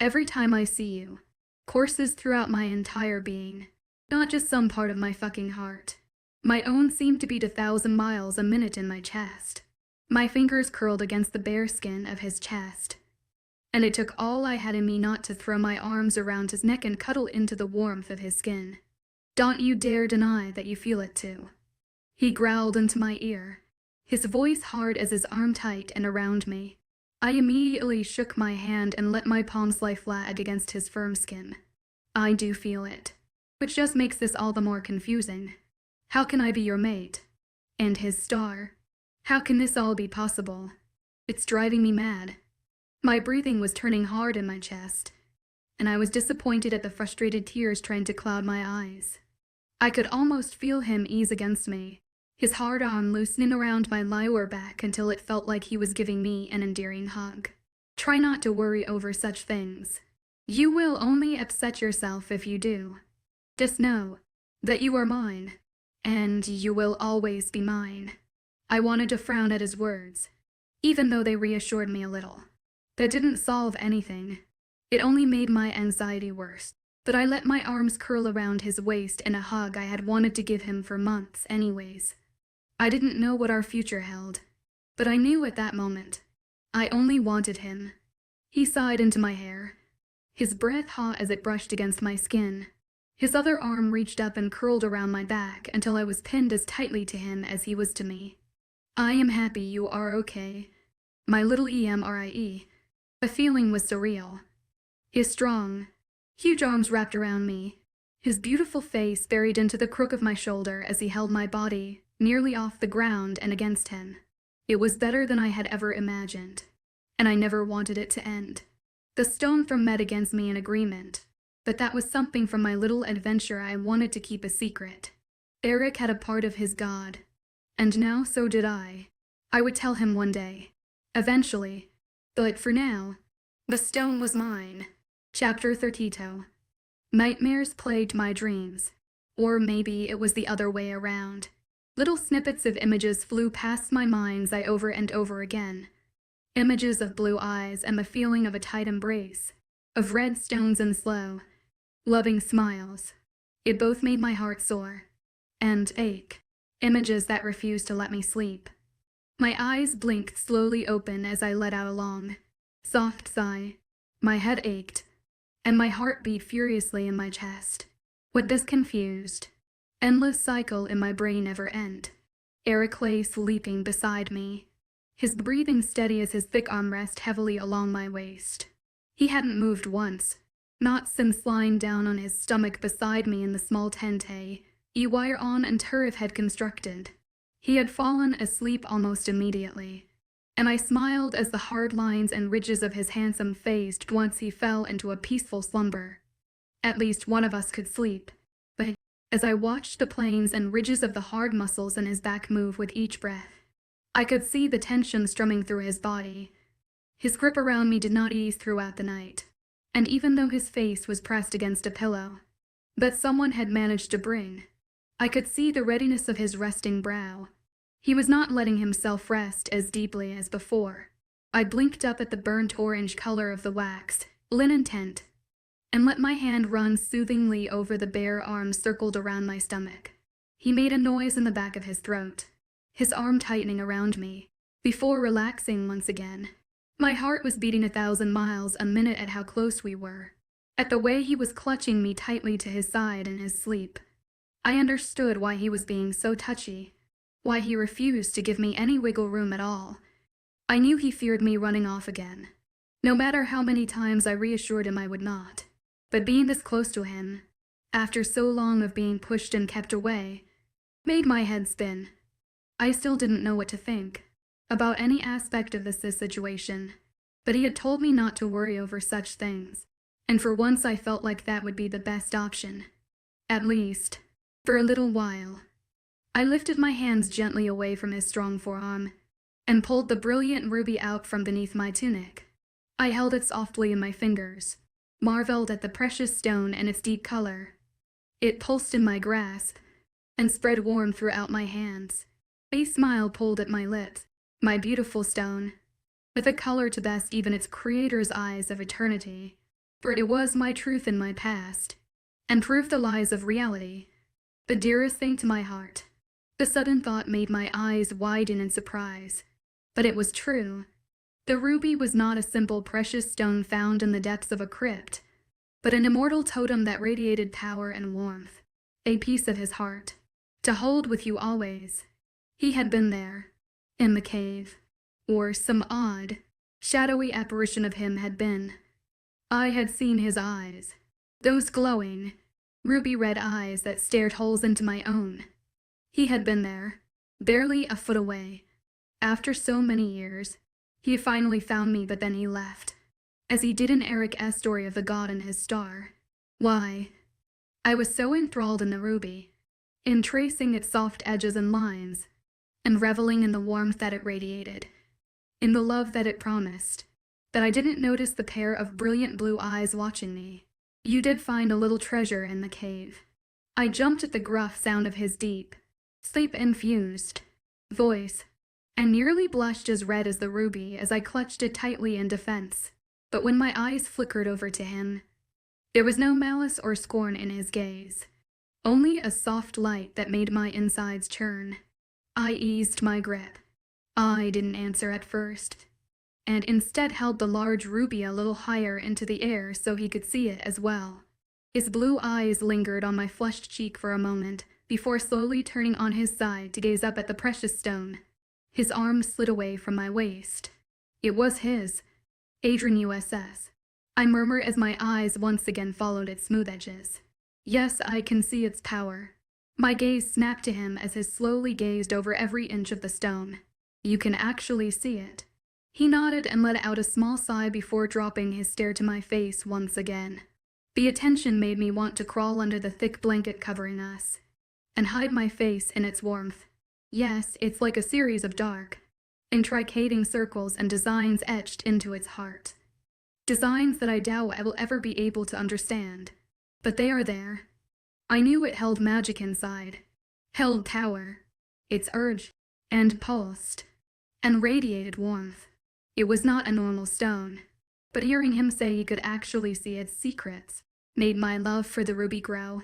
every time I see you, courses throughout my entire being, not just some part of my fucking heart. My own seemed to beat 1,000 miles a minute in my chest. My fingers curled against the bare skin of his chest, and it took all I had in me not to throw my arms around his neck and cuddle into the warmth of his skin. Don't you dare deny that you feel it too. He growled into my ear, his voice hard as his arm tight and around me. I immediately shook my hand and let my palms lie flat against his firm skin. I do feel it, which just makes this all the more confusing. How can I be your mate? And his star? How can this all be possible? It's driving me mad. My breathing was turning hard in my chest, and I was disappointed at the frustrated tears trying to cloud my eyes. I could almost feel him ease against me, his hard arm loosening around my lower back until it felt like he was giving me an endearing hug. Try not to worry over such things. You will only upset yourself if you do. Just know that you are mine, and you will always be mine. I wanted to frown at his words, even though they reassured me a little. That didn't solve anything. It only made my anxiety worse. But I let my arms curl around his waist in a hug I had wanted to give him for months anyways. I didn't know what our future held, but I knew at that moment. I only wanted him. He sighed into my hair, his breath hot as it brushed against my skin. His other arm reached up and curled around my back until I was pinned as tightly to him as he was to me. I am happy you are okay, my little Immerse. The feeling was surreal. His strong, huge arms wrapped around me, his beautiful face buried into the crook of my shoulder as he held my body nearly off the ground and against him. It was better than I had ever imagined, and I never wanted it to end. The stone threw met against me in agreement, but that was something from my little adventure I wanted to keep a secret. Eric had a part of his god, and now so did I. I would tell him one day, eventually, but for now, the stone was mine. Chapter 32. Nightmares plagued my dreams, or maybe it was the other way around. Little snippets of images flew past my mind's eye over and over again. Images of blue eyes and the feeling of a tight embrace, of red stones and slow, loving smiles. It both made my heart soar and ache. Images that refused to let me sleep. My eyes blinked slowly open as I let out a long, soft sigh. My head ached, and my heart beat furiously in my chest. Would this confused, endless cycle in my brain never end? Eric lay sleeping beside me, his breathing steady as his thick arm rested heavily along my waist. He hadn't moved once, not since lying down on his stomach beside me in the small tent 𝐿𝐢𝐬𝐬 had constructed. He had fallen asleep almost immediately, and I smiled as the hard lines and ridges of his handsome face once he fell into a peaceful slumber. At least one of us could sleep, but as I watched the planes and ridges of the hard muscles in his back move with each breath, I could see the tension strumming through his body. His grip around me did not ease throughout the night, and even though his face was pressed against a pillow that someone had managed to bring, I could see the readiness of his resting brow. He was not letting himself rest as deeply as before. I blinked up at the burnt orange color of the wax linen tent and let my hand run soothingly over the bare arms circled around my stomach. He made a noise in the back of his throat, his arm tightening around me, before relaxing once again. My heart was beating 1,000 miles a minute at how close we were, at the way he was clutching me tightly to his side in his sleep. I understood why he was being so touchy, why he refused to give me any wiggle room at all. I knew he feared me running off again, no matter how many times I reassured him I would not. But being this close to him, after so long of being pushed and kept away, made my head spin. I still didn't know what to think about any aspect of this situation, but he had told me not to worry over such things, and for once I felt like that would be the best option, at least for a little while. I lifted my hands gently away from his strong forearm and pulled the brilliant ruby out from beneath my tunic. I held it softly in my fingers, marveled at the precious stone and its deep color. It pulsed in my grasp and spread warm throughout my hands. A smile pulled at my lips. My beautiful stone, with a color to best even its creator's eyes of eternity, for it was my truth in my past, and proved the lies of reality, the dearest thing to my heart. The sudden thought made my eyes widen in surprise, but it was true. The ruby was not a simple precious stone found in the depths of a crypt, but an immortal totem that radiated power and warmth, a piece of his heart, to hold with you always. He had been there, in the cave, or some odd, shadowy apparition of him had been. I had seen his eyes, those glowing, ruby-red eyes that stared holes into my own. He had been there, barely a foot away. After so many years, he finally found me, but then he left, as he did in 𝐿𝐢𝐬𝐬's story of the god and his star. Why? I was so enthralled in the ruby, in tracing its soft edges and lines, and reveling in the warmth that it radiated, in the love that it promised, that I didn't notice the pair of brilliant blue eyes watching me. You did find a little treasure in the cave. I jumped at the gruff sound of his deep, sleep-infused voice, and nearly blushed as red as the ruby as I clutched it tightly in defense. But when my eyes flickered over to him, there was no malice or scorn in his gaze, only a soft light that made my insides churn. I eased my grip. I didn't answer at first, and instead held the large ruby a little higher into the air so he could see it as well. His blue eyes lingered on my flushed cheek for a moment before slowly turning on his side to gaze up at the precious stone. His arm slid away from my waist. It was his, Adrian USS. I murmured as my eyes once again followed its smooth edges. Yes, I can see its power. My gaze snapped to him as he slowly gazed over every inch of the stone. You can actually see it. He nodded and let out a small sigh before dropping his stare to my face once again. The attention made me want to crawl under the thick blanket covering us and hide my face in its warmth. Yes, it's like a series of dark, intricate circles and designs etched into its heart. Designs that I doubt I will ever be able to understand, but they are there. I knew it held magic inside, held power, its urge, and pulsed, and radiated warmth. It was not a normal stone, but hearing him say he could actually see its secrets made my love for the ruby grow.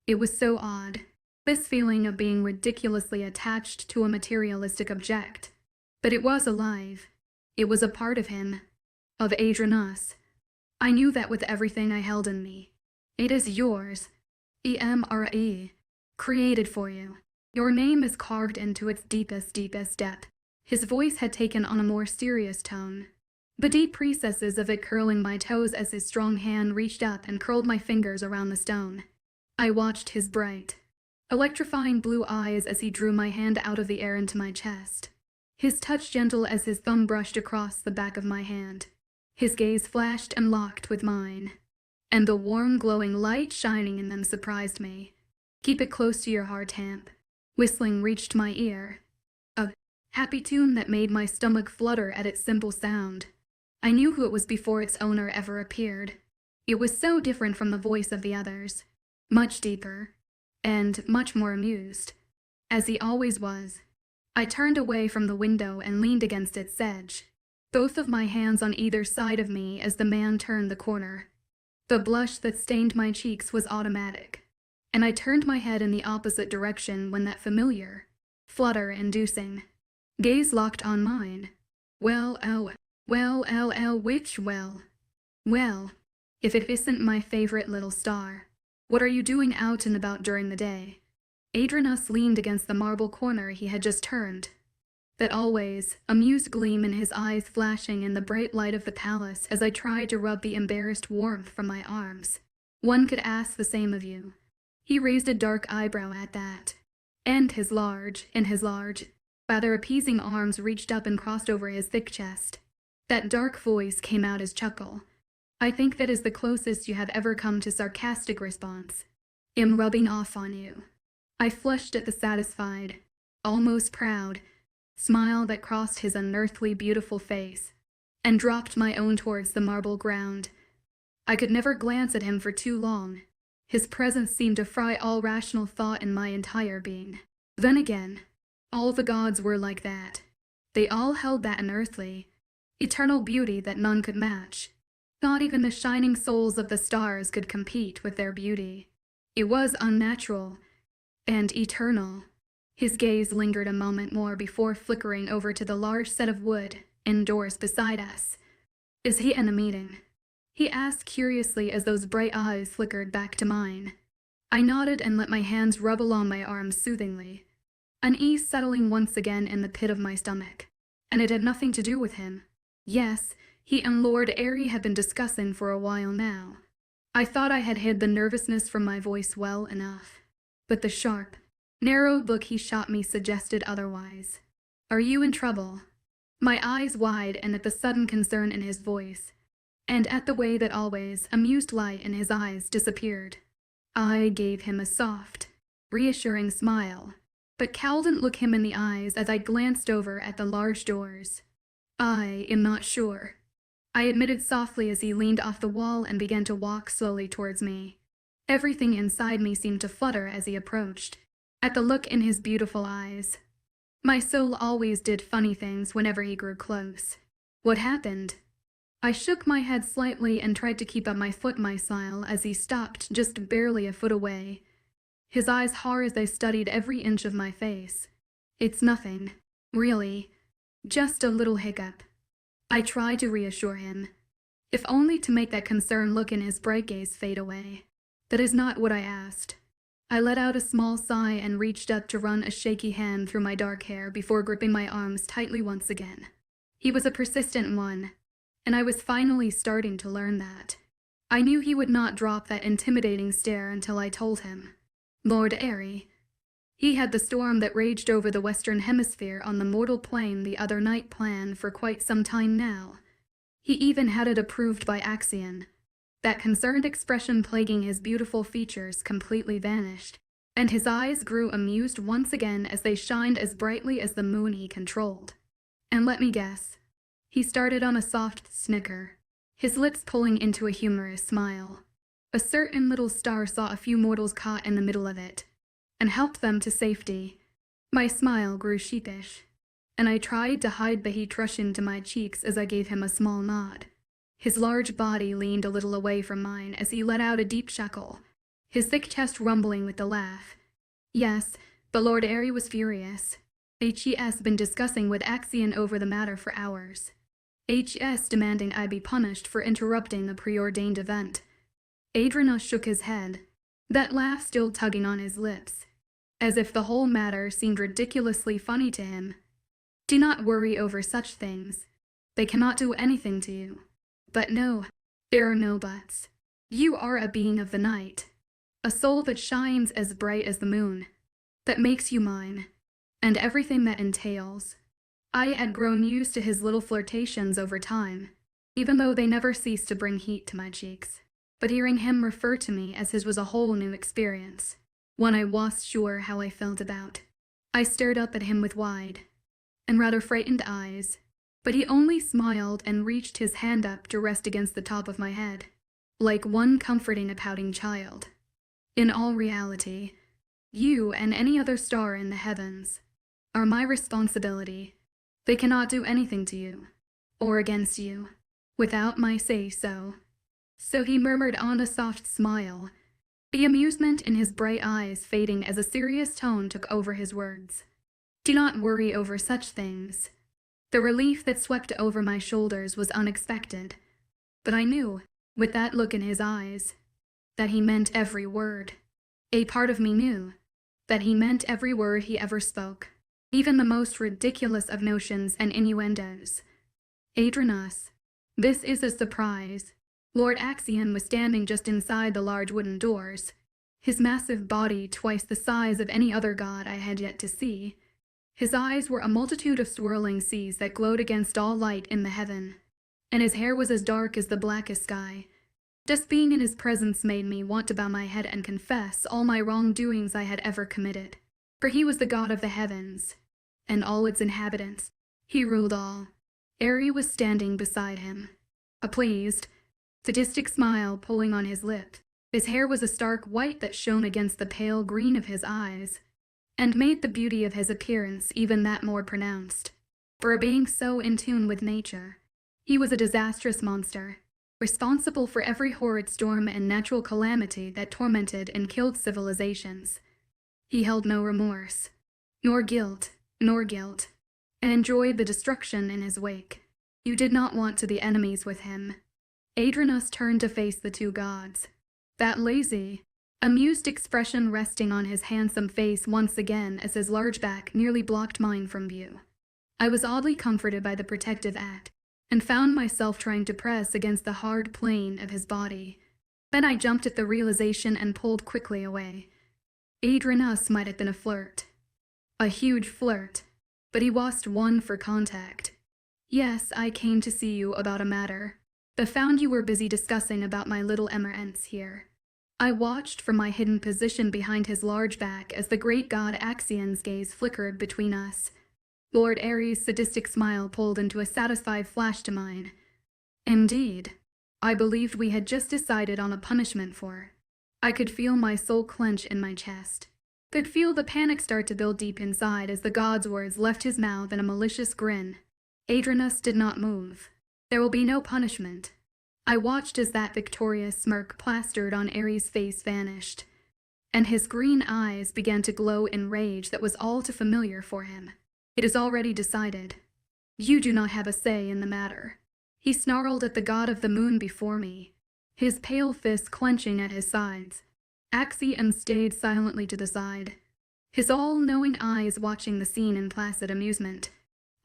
It was so odd, this feeling of being ridiculously attached to a materialistic object. But it was alive. It was a part of him, of Adrian us. I knew that with everything I held in me. It is yours, Immerse, created for you. Your name is carved into its deepest depth. His voice had taken on a more serious tone, the deep recesses of it curling my toes as his strong hand reached up and curled my fingers around the stone. I watched his bright, electrifying blue eyes as he drew my hand out of the air into my chest, his touch gentle as his thumb brushed across the back of my hand. His gaze flashed and locked with mine, and the warm, glowing light shining in them surprised me. "Keep it close to your heart, Hamp," whistling reached my ear, a happy tune that made my stomach flutter at its simple sound. I knew who it was before its owner ever appeared. It was so different from the voice of the others, much deeper, and much more amused, as he always was. I turned away from the window and leaned against its edge, both of my hands on either side of me as the man turned the corner. The blush that stained my cheeks was automatic, and I turned my head in the opposite direction when that familiar, flutter-inducing gaze locked on mine. Well, if it isn't my favorite little star. What are you doing out and about during the day? Adrianus leaned against the marble corner he had just turned, that always amused gleam in his eyes flashing in the bright light of the palace as I tried to rub the embarrassed warmth from my arms. "One could ask the same of you." He raised a dark eyebrow at that, and his large, rather appeasing arms reached up and crossed over his thick chest. That dark voice came out as chuckle. "I think that is the closest you have ever come to sarcastic response. I'm rubbing off on you." I flushed at the satisfied, almost proud, smile that crossed his unearthly beautiful face, and dropped my own towards the marble ground. I could never glance at him for too long. His presence seemed to fry all rational thought in my entire being. Then again, all the gods were like that. They all held that unearthly, eternal beauty that none could match. Not even the shining souls of the stars could compete with their beauty. It was unnatural and eternal. His gaze lingered a moment more before flickering over to the large set of wood indoors beside us. "Is he in a meeting?" he asked curiously as those bright eyes flickered back to mine. I nodded and let my hands rub along my arms soothingly, unease settling once again in the pit of my stomach. And it had nothing to do with him. Yes, he and Lord 𝐊𝐢 had been discussing for a while now. I thought I had hid the nervousness from my voice well enough, but the sharp, narrow look he shot me suggested otherwise. "Are you in trouble?" My eyes wide and at the sudden concern in his voice, and at the way that always amused light in his eyes disappeared. I gave him a soft, reassuring smile, but Cal didn't look him in the eyes as I glanced over at the large doors. "I am not sure," I admitted softly as he leaned off the wall and began to walk slowly towards me. Everything inside me seemed to flutter as he approached. At the look in his beautiful eyes, my soul always did funny things whenever he grew close. "What happened?" I shook my head slightly and tried to keep up my smile as he stopped just barely a foot away, his eyes hard as they studied every inch of my face. "It's nothing, really, just a little hiccup." I tried to reassure him, if only to make that concerned look in his bright gaze fade away. "That is not what I asked." I let out a small sigh and reached up to run a shaky hand through my dark hair before gripping my arms tightly once again. He was a persistent one, and I was finally starting to learn that. I knew he would not drop that intimidating stare until I told him. Lord 𝐊𝐢. He had the storm that raged over the Western Hemisphere on the mortal plane the other night planned for quite some time now. He even had it approved by Axion. That concerned expression plaguing his beautiful features completely vanished, and his eyes grew amused once again as they shined as brightly as the moon he controlled. "And let me guess." He started on a soft snicker, his lips pulling into a humorous smile. "A certain little star saw a few mortals caught in the middle of it, and helped them to safety." My smile grew sheepish, and I tried to hide the heat rush into my cheeks as I gave him a small nod. His large body leaned a little away from mine as he let out a deep chuckle, his thick chest rumbling with the laugh. "Yes, but Lord 𝐊𝐢 was furious. 𝐻ES been discussing with Axion over the matter for hours. HS demanding I be punished for interrupting the preordained event. 𝐴𝐸𝐻𝐻 shook his head, that laugh still tugging on his lips, as if the whole matter seemed ridiculously funny to him. Do not worry over such things. They cannot do anything to you. But no, there are no buts. You are a being of the night, a soul that shines as bright as the moon, that makes you mine, and everything that entails. I had grown used to his little flirtations over time, even though they never ceased to bring heat to my cheeks. But hearing him refer to me as his was a whole new experience, one I wasn't sure how I felt about. I stared up at him with wide and rather frightened eyes, but he only smiled and reached his hand up to rest against the top of my head, like one comforting a pouting child. In all reality, you and any other star in the heavens are my responsibility. They cannot do anything to you, or against you, without my say-so. So he murmured on a soft smile, the amusement in his bright eyes fading as a serious tone took over his words. Do not worry over such things. The relief that swept over my shoulders was unexpected, but I knew, with that look in his eyes, that he meant every word. A part of me knew that he meant every word he ever spoke, even the most ridiculous of notions and innuendos. 𝐴𝐸𝐻𝐻, this is a surprise. Lord 𝐊𝐲𝐻𝐿 was standing just inside the large wooden doors, his massive body twice the size of any other god I had yet to see. His eyes were a multitude of swirling seas that glowed against all light in the heaven, and his hair was as dark as the blackest sky. Just being in his presence made me want to bow my head and confess all my wrongdoings I had ever committed. For he was the god of the heavens, and all its inhabitants. He ruled all. eerie was standing beside him, a pleased, sadistic smile pulling on his lip. His hair was a stark white that shone against the pale green of his eyes, and made the beauty of his appearance even that more pronounced. For a being so in tune with nature, he was a disastrous monster, responsible for every horrid storm and natural calamity that tormented and killed civilizations. He held no remorse, nor guilt, and enjoyed the destruction in his wake. You did not want to be enemies with him. 𝐴𝐸𝐻𝐻 turned to face the two gods, that lazy, amused expression resting on his handsome face once again as his large back nearly blocked mine from view. I was oddly comforted by the protective act, and found myself trying to press against the hard plane of his body. Then I jumped at the realization and pulled quickly away. 𝐴𝐸𝐻𝐻 might have been a flirt. A huge flirt, but he wasn't one for contact. Yes, I came to see you about a matter, but found you were busy discussing about my little Immerse here. I watched from my hidden position behind his large back as the great god 𝐿𝐲𝐽's gaze flickered between us. Lord Ares' sadistic smile pulled into a satisfied flash to mine. Indeed, I believed we had just decided on a punishment for. I could feel my soul clench in my chest. Could feel the panic start to build deep inside as the god's words left his mouth in a malicious grin. 𝐴𝐸𝐻𝐻 did not move. There will be no punishment. I watched as that victorious smirk plastered on Ares' face vanished, and his green eyes began to glow in rage that was all too familiar for him. It is already decided. You do not have a say in the matter. He snarled at the god of the moon before me, his pale fists clenching at his sides. 𝐿𝐲𝐽 stayed silently to the side, his all-knowing eyes watching the scene in placid amusement.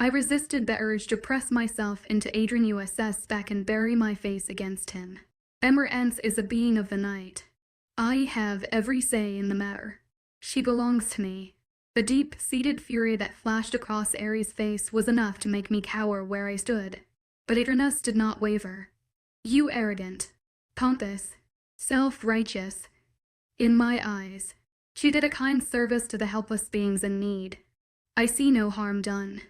I resisted the urge to press myself into 𝐴𝐸𝐻𝐻's back and bury my face against him. Immerse is a being of the night. I have every say in the matter. She belongs to me. The deep-seated fury that flashed across Ares' face was enough to make me cower where I stood. But 𝐴𝐸𝐻𝐻 did not waver. You arrogant, pompous, self-righteous. In my eyes, she did a kind service to the helpless beings in need. I see no harm done.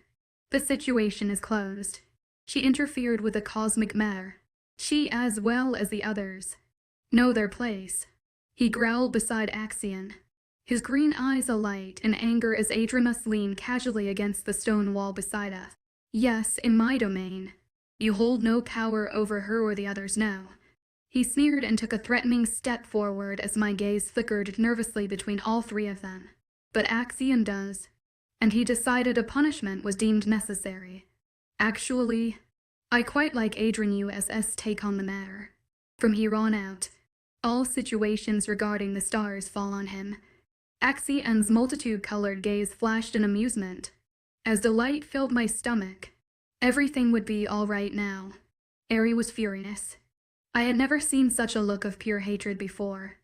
The situation is closed. She interfered with the cosmic matter. She, as well as the others, know their place. He growled beside 𝐿𝐲𝐽, his green eyes alight in anger as 𝐴𝐸𝐻𝐻 leaned casually against the stone wall beside us. Yes, in my domain. You hold no power over her or the others now. He sneered and took a threatening step forward as my gaze flickered nervously between all three of them. But 𝐿𝐲𝐽 does, and he decided a punishment was deemed necessary. Actually, I quite like 𝐊𝐢𝐬𝐧𝐠 take on the matter. From here on out, all situations regarding the stars fall on him. 𝐂𝐚𝐬𝐬's multitude-colored gaze flashed in amusement. As delight filled my stomach, everything would be all right now. Eerie was furious. I had never seen such a look of pure hatred before,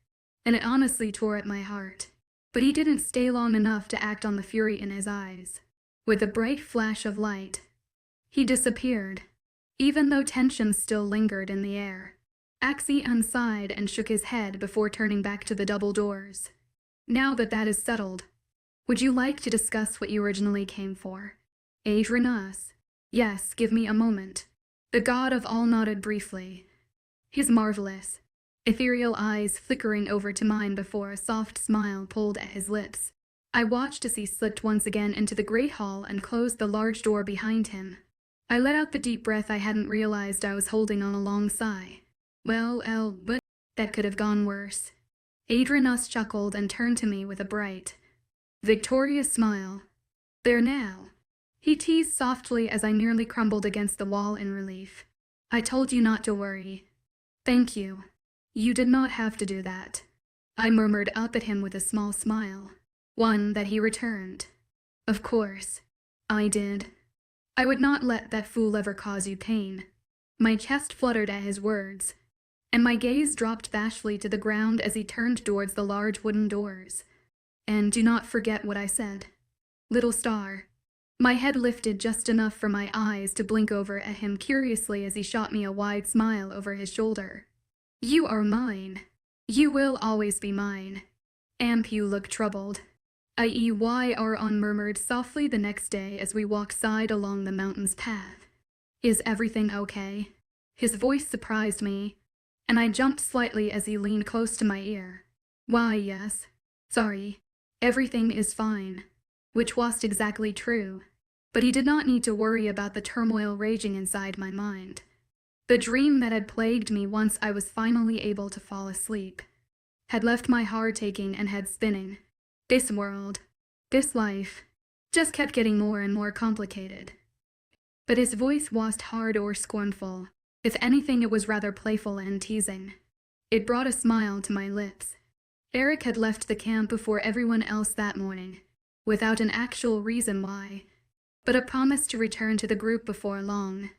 and it honestly tore at my heart. But he didn't stay long enough to act on the fury in his eyes. With a bright flash of light, he disappeared, even though tension still lingered in the air. 𝐂𝐚𝐬𝐬 sighed and shook his head before turning back to the double doors. Now that that is settled, would you like to discuss what you originally came for? 𝐊𝐢𝐬𝐬. Yes, give me a moment. The god of all nodded briefly, his marvelous, ethereal eyes flickering over to mine before a soft smile pulled at his lips. I watched as he slipped once again into the great hall and closed the large door behind him. I let out the deep breath I hadn't realized I was holding on a long sigh. Well, but that could have gone worse. 𝐊𝐢𝐬𝐬 chuckled and turned to me with a bright, victorious smile. There now, he teased softly as I nearly crumbled against the wall in relief. I told you not to worry. Thank you. You did not have to do that. I murmured up at him with a small smile, one that he returned. Of course, I did. I would not let that fool ever cause you pain. My chest fluttered at his words, and my gaze dropped bashfully to the ground as he turned towards the large wooden doors. And do not forget what I said. Little star. My head lifted just enough for my eyes to blink over at him curiously as he shot me a wide smile over his shoulder. You are mine. You will always be mine. 𝐴𝐴𝐻 looked troubled. 𝐖𝐴𝐲𝐿 murmured softly the next day as we walked side along the mountain's path. Is everything okay? His voice surprised me, and I jumped slightly as he leaned close to my ear. Why, yes. Sorry. Everything is fine. Which wasn't exactly true. But he did not need to worry about the turmoil raging inside my mind. The dream that had plagued me once I was finally able to fall asleep had left my heart aching and head spinning. This world, this life, just kept getting more and more complicated. But his voice wasn't hard or scornful. If anything, it was rather playful and teasing. It brought a smile to my lips. Eric had left the camp before everyone else that morning, without an actual reason why, but a promise to return to the group before long.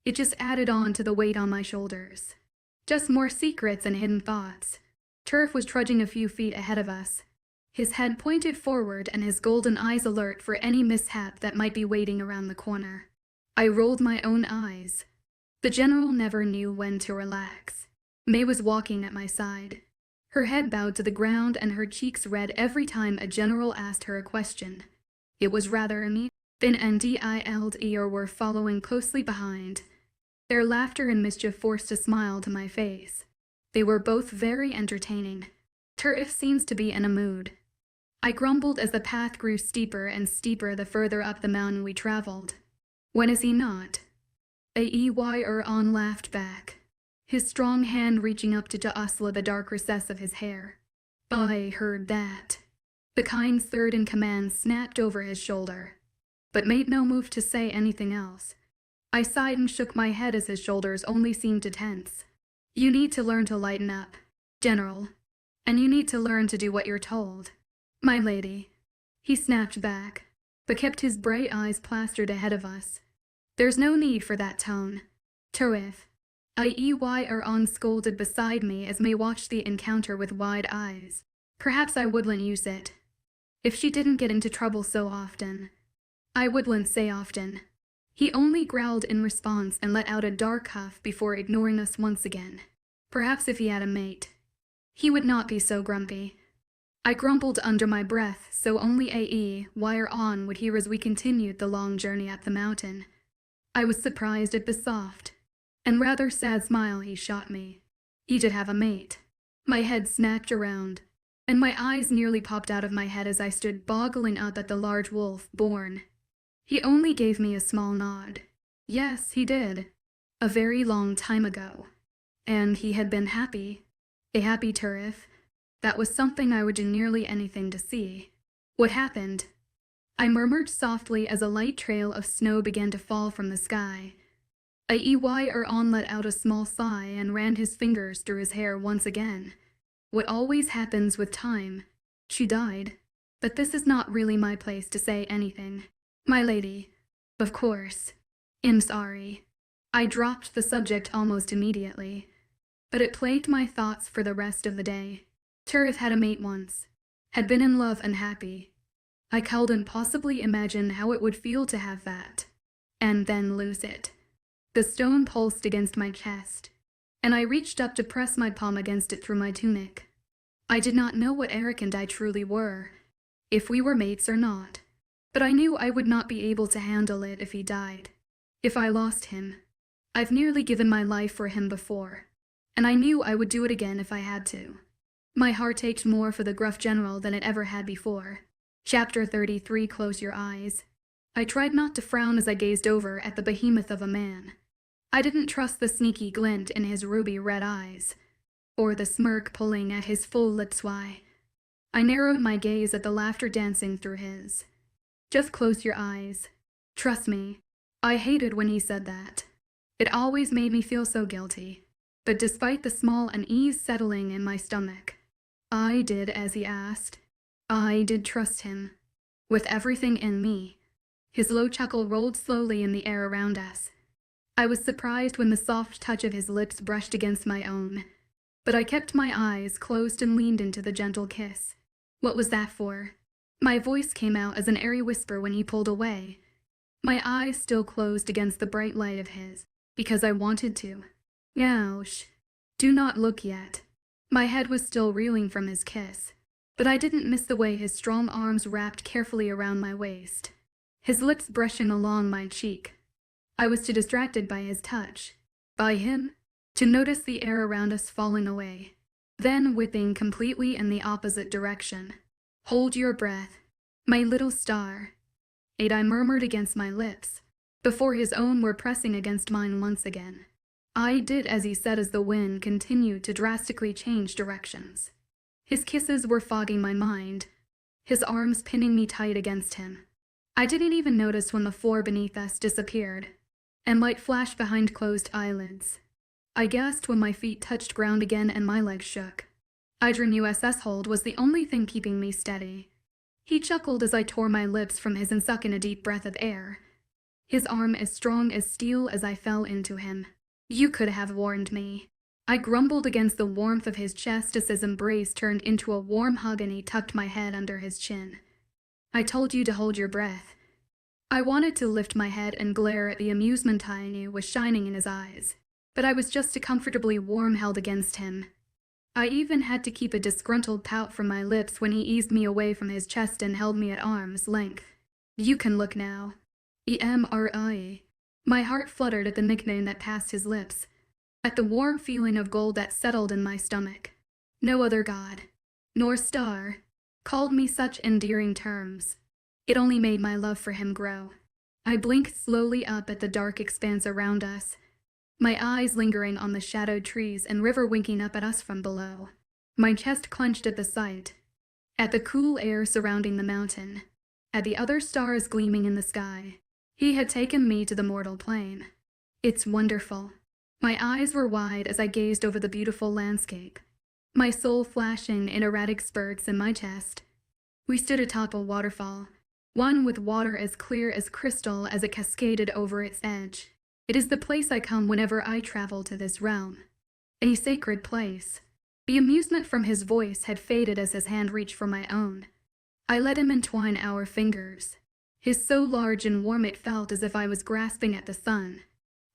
It just added on to the weight on my shoulders. Just more secrets and hidden thoughts. Turf was trudging a few feet ahead of us, his head pointed forward and his golden eyes alert for any mishap that might be waiting around the corner. I rolled my own eyes. The general never knew when to relax. May was walking at my side. Her head bowed to the ground and her cheeks red every time a general asked her a question. It was rather amusing. Finn and 𝐊𝐢𝐬𝐬 were following closely behind. Their laughter and mischief forced a smile to my face. They were both very entertaining. Turf seems to be in a mood. I grumbled as the path grew steeper and steeper the further up the mountain we traveled. When is he not? 𝐊𝐢𝐬𝐬 laughed back, his strong hand reaching up to jostle the dark recess of his hair. I heard that. The �KIND's third in command snapped over his shoulder, but made no move to say anything else. I sighed and shook my head as his shoulders only seemed to tense. You need to learn to lighten up, General, and you need to learn to do what you're told. My lady. He snapped back, but kept his bright eyes plastered ahead of us. There's no need for that tone. Turf. 𝐖𝐴𝐬𝐬𝐬 scolded beside me as May watched the encounter with wide eyes. Perhaps I wouldn't use it, if she didn't get into trouble so often. I wouldn't say often. He only growled in response and let out a dark huff before ignoring us once again. Perhaps if he had a mate, he would not be so grumpy. I grumbled under my breath, so only 𝐊𝐲𝐬𝐬𝐬 would hear as we continued the long journey up the mountain. I was surprised at the soft and rather sad smile he shot me. He did have a mate. My head snapped around, and my eyes nearly popped out of my head as I stood boggling up at the large wolf born. He only gave me a small nod. Yes, he did. A very long time ago. And he had been happy. A happy Turf. That was something I would do nearly anything to see. What happened? I murmured softly as a light trail of snow began to fall from the sky. 𝐿 let out a small sigh and ran his fingers through his hair once again. What always happens with time. She died. But this is not really my place to say anything. My lady. Of course. I'm sorry. I dropped the subject almost immediately. But it plagued my thoughts for the rest of the day. Tirith had a mate once. Had been in love and happy. I couldn't possibly imagine how it would feel to have that. And then lose it. The stone pulsed against my chest, and I reached up to press my palm against it through my tunic. I did not know what Eric and I truly were, if we were mates or not, but I knew I would not be able to handle it if he died, if I lost him. I've nearly given my life for him before, and I knew I would do it again if I had to. My heart ached more for the gruff general than it ever had before. Chapter 33. Close your eyes. I tried not to frown as I gazed over at the behemoth of a man. I didn't trust the sneaky glint in his ruby red eyes, or the smirk pulling at his full lips. I narrowed my gaze at the laughter dancing through his. Just close your eyes. Trust me. I hated when he said that. It always made me feel so guilty. But despite the small unease settling in my stomach, I did as he asked. I did trust him. With everything in me. His low chuckle rolled slowly in the air around us. I was surprised when the soft touch of his lips brushed against my own, but I kept my eyes closed and leaned into the gentle kiss. What was that for? My voice came out as an airy whisper when he pulled away. My eyes still closed against the bright light of his, because I wanted to. Ouch. Do not look yet. My head was still reeling from his kiss, but I didn't miss the way his strong arms wrapped carefully around my waist, his lips brushing along my cheek. I was too distracted by his touch, by him, to notice the air around us falling away, then whipping completely in the opposite direction. Hold your breath, my little star, I murmured against my lips, before his own were pressing against mine once again. I did as he said as the wind continued to drastically change directions. His kisses were fogging my mind, his arms pinning me tight against him. I didn't even notice when the floor beneath us disappeared, and light flashed behind closed eyelids. I gasped when my feet touched ground again and my legs shook. 𝐻𝐼𝐸 was the only thing keeping me steady. He chuckled as I tore my lips from his and sucked in a deep breath of air. His arm as strong as steel as I fell into him. You could have warned me. I grumbled against the warmth of his chest as his embrace turned into a warm hug and he tucked my head under his chin. I told you to hold your breath. I wanted to lift my head and glare at the amusement I knew was shining in his eyes, but I was just too comfortably warm held against him. I even had to keep a disgruntled pout from my lips when he eased me away from his chest and held me at arm's length. You can look now. Immerse. My heart fluttered at the nickname that passed his lips, at the warm feeling of gold that settled in my stomach. No other god, nor star, called me such endearing terms. It only made my love for him grow. I blinked slowly up at the dark expanse around us, my eyes lingering on the shadowed trees and river winking up at us from below. My chest clenched at the sight, at the cool air surrounding the mountain, at the other stars gleaming in the sky. He had taken me to the mortal plane. It's wonderful. My eyes were wide as I gazed over the beautiful landscape, my soul flashing in erratic spurts in my chest. We stood atop a waterfall, one with water as clear as crystal as it cascaded over its edge. It is the place I come whenever I travel to this realm. A sacred place. The amusement from his voice had faded as his hand reached for my own. I let him entwine our fingers. His so large and warm it felt as if I was grasping at the sun.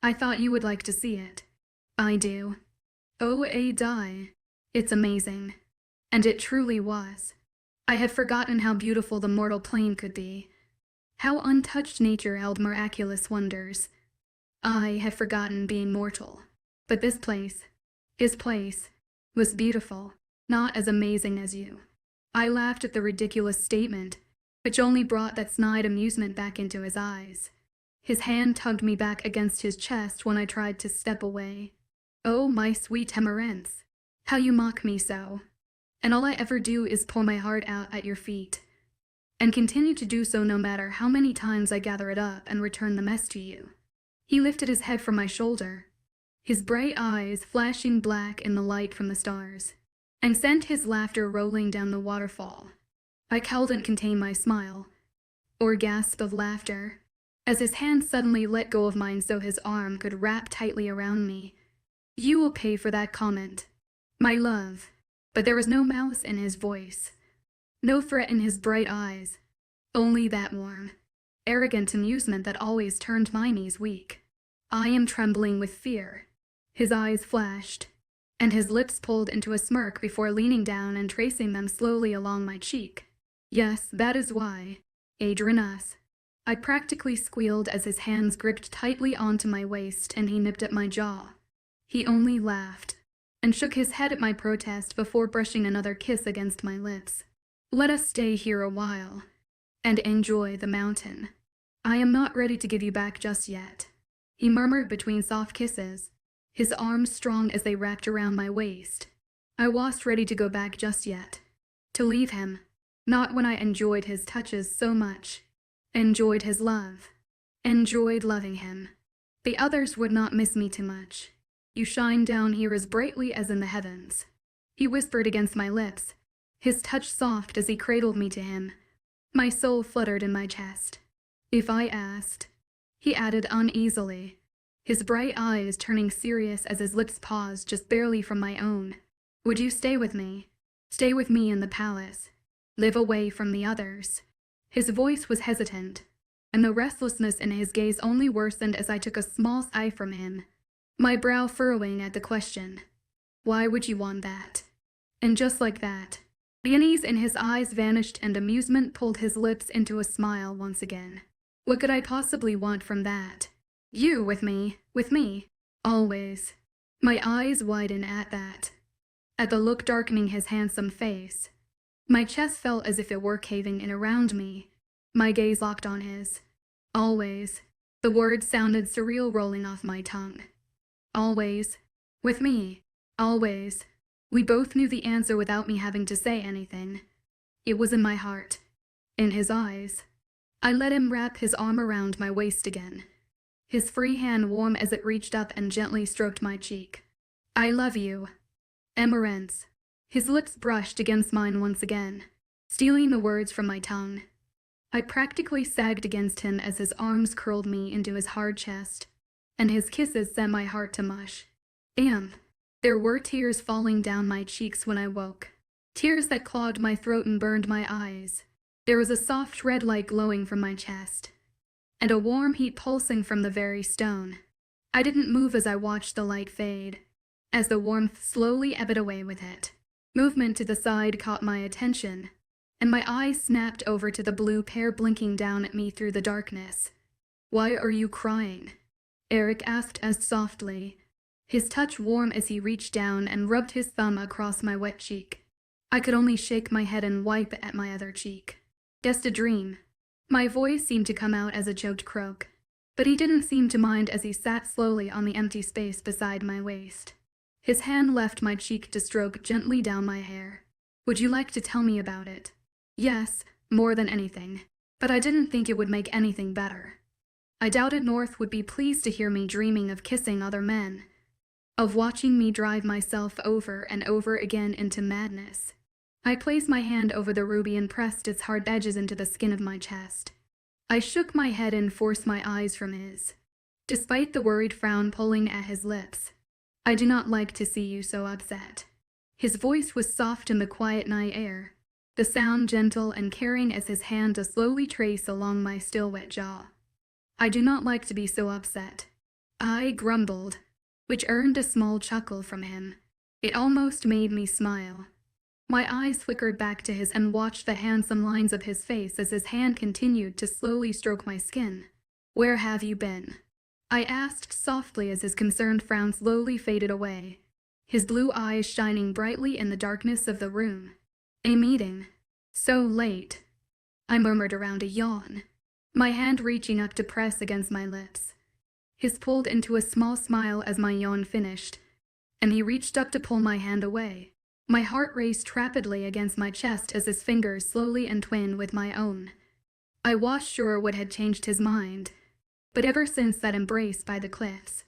I thought you would like to see it. I do. Oh, die. It's amazing. And it truly was. I had forgotten how beautiful the mortal plane could be. How untouched nature held miraculous wonders. I had forgotten being mortal. But this place, his place, was beautiful, not as amazing as you. I laughed at the ridiculous statement, which only brought that snide amusement back into his eyes. His hand tugged me back against his chest when I tried to step away. Oh, my sweet Immerse, how you mock me so. And all I ever do is pour my heart out at your feet, and continue to do so no matter how many times I gather it up and return the mess to you. He lifted his head from my shoulder, his bright eyes flashing black in the light from the stars, and sent his laughter rolling down the waterfall. I couldn't contain my smile, or gasp of laughter, as his hand suddenly let go of mine so his arm could wrap tightly around me. "You will pay for that comment, my love." But there was no malice in his voice, no threat in his bright eyes, only that warm, arrogant amusement that always turned my knees weak. I am trembling with fear. His eyes flashed, and his lips pulled into a smirk before leaning down and tracing them slowly along my cheek. "Yes, that is why, 𝐸. I practically squealed as his hands gripped tightly onto my waist and he nipped at my jaw. He only laughed and shook his head at my protest before brushing another kiss against my lips. "Let us stay here a while and enjoy the mountain. I am not ready to give you back just yet," he murmured between soft kisses, his arms strong as they wrapped around my waist. I wasn't ready to go back just yet, to leave him, not when I enjoyed his touches so much, enjoyed his love, enjoyed loving him. The others would not miss me too much. "You shine down here as brightly as in the heavens," he whispered against my lips, his touch soft as he cradled me to him. My soul fluttered in my chest. "If I asked," he added uneasily, his bright eyes turning serious as his lips paused just barely from my own, "would you stay with me? Stay with me in the palace? Live away from the others?" His voice was hesitant, and the restlessness in his gaze only worsened as I took a small sigh from him, my brow furrowing at the question. "Why would you want that?" And just like that, the unease in his eyes vanished and amusement pulled his lips into a smile once again. "What could I possibly want from that? You with me, always." My eyes widened at that, at the look darkening his handsome face. My chest felt as if it were caving in around me. My gaze locked on his. "Always." The words sounded surreal rolling off my tongue. "Always. With me. Always." We both knew the answer without me having to say anything. It was in my heart, in his eyes. I let him wrap his arm around my waist again, his free hand warm as it reached up and gently stroked my cheek. "I love you, Immerse." His lips brushed against mine once again, stealing the words from my tongue. I practically sagged against him as his arms curled me into his hard chest, and his kisses sent my heart to mush. There were tears falling down my cheeks when I woke, tears that clogged my throat and burned my eyes. There was a soft red light glowing from my chest, and a warm heat pulsing from the very stone. I didn't move as I watched the light fade, as the warmth slowly ebbed away with it. Movement to the side caught my attention, and my eyes snapped over to the blue pair blinking down at me through the darkness. "Why are you crying?" Eric asked as softly, his touch warm as he reached down and rubbed his thumb across my wet cheek. I could only shake my head and wipe at my other cheek. "Just a dream." My voice seemed to come out as a choked croak, but he didn't seem to mind as he sat slowly on the empty space beside my waist. His hand left my cheek to stroke gently down my hair. "Would you like to tell me about it?" "Yes, more than anything, but I didn't think it would make anything better." I doubted North would be pleased to hear me dreaming of kissing other men, of watching me drive myself over and over again into madness. I placed my hand over the ruby and pressed its hard edges into the skin of my chest. I shook my head and forced my eyes from his, despite the worried frown pulling at his lips. "I do not like to see you so upset." His voice was soft in the quiet night air, the sound gentle and caring as his hand to slowly trace along my still wet jaw. "I do not like to be so upset," I grumbled, which earned a small chuckle from him. It almost made me smile. My eyes flickered back to his and watched the handsome lines of his face as his hand continued to slowly stroke my skin. "Where have you been?" I asked softly as his concerned frown slowly faded away, his blue eyes shining brightly in the darkness of the room. "A meeting. So late," I murmured around a yawn, my hand reaching up to press against my lips. His pulled into a small smile as my yawn finished, and he reached up to pull my hand away. My heart raced rapidly against my chest as his fingers slowly entwined with my own. I was sure what had changed his mind. But ever since that embrace by the cliffs,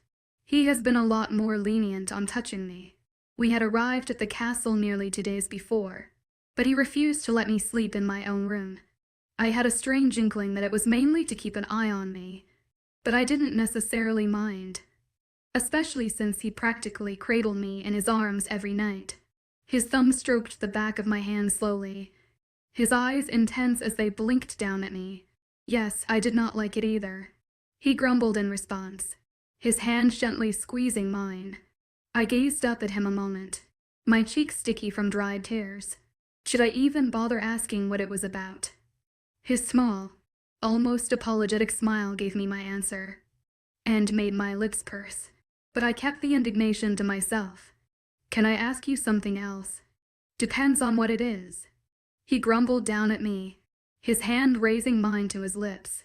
he has been a lot more lenient on touching me. We had arrived at the castle nearly 2 days before, but he refused to let me sleep in my own room. I had a strange inkling that it was mainly to keep an eye on me, but I didn't necessarily mind, especially since he practically cradled me in his arms every night. His thumb stroked the back of my hand slowly, his eyes intense as they blinked down at me. Yes, I did not like it either. He grumbled in response, his hand gently squeezing mine. I gazed up at him a moment, my cheeks sticky from dried tears. Should I even bother asking what it was about? His small, almost apologetic smile gave me my answer, and made my lips purse. But I kept the indignation to myself. Can I ask you something else? Depends on what it is. He grumbled down at me, his hand raising mine to his lips.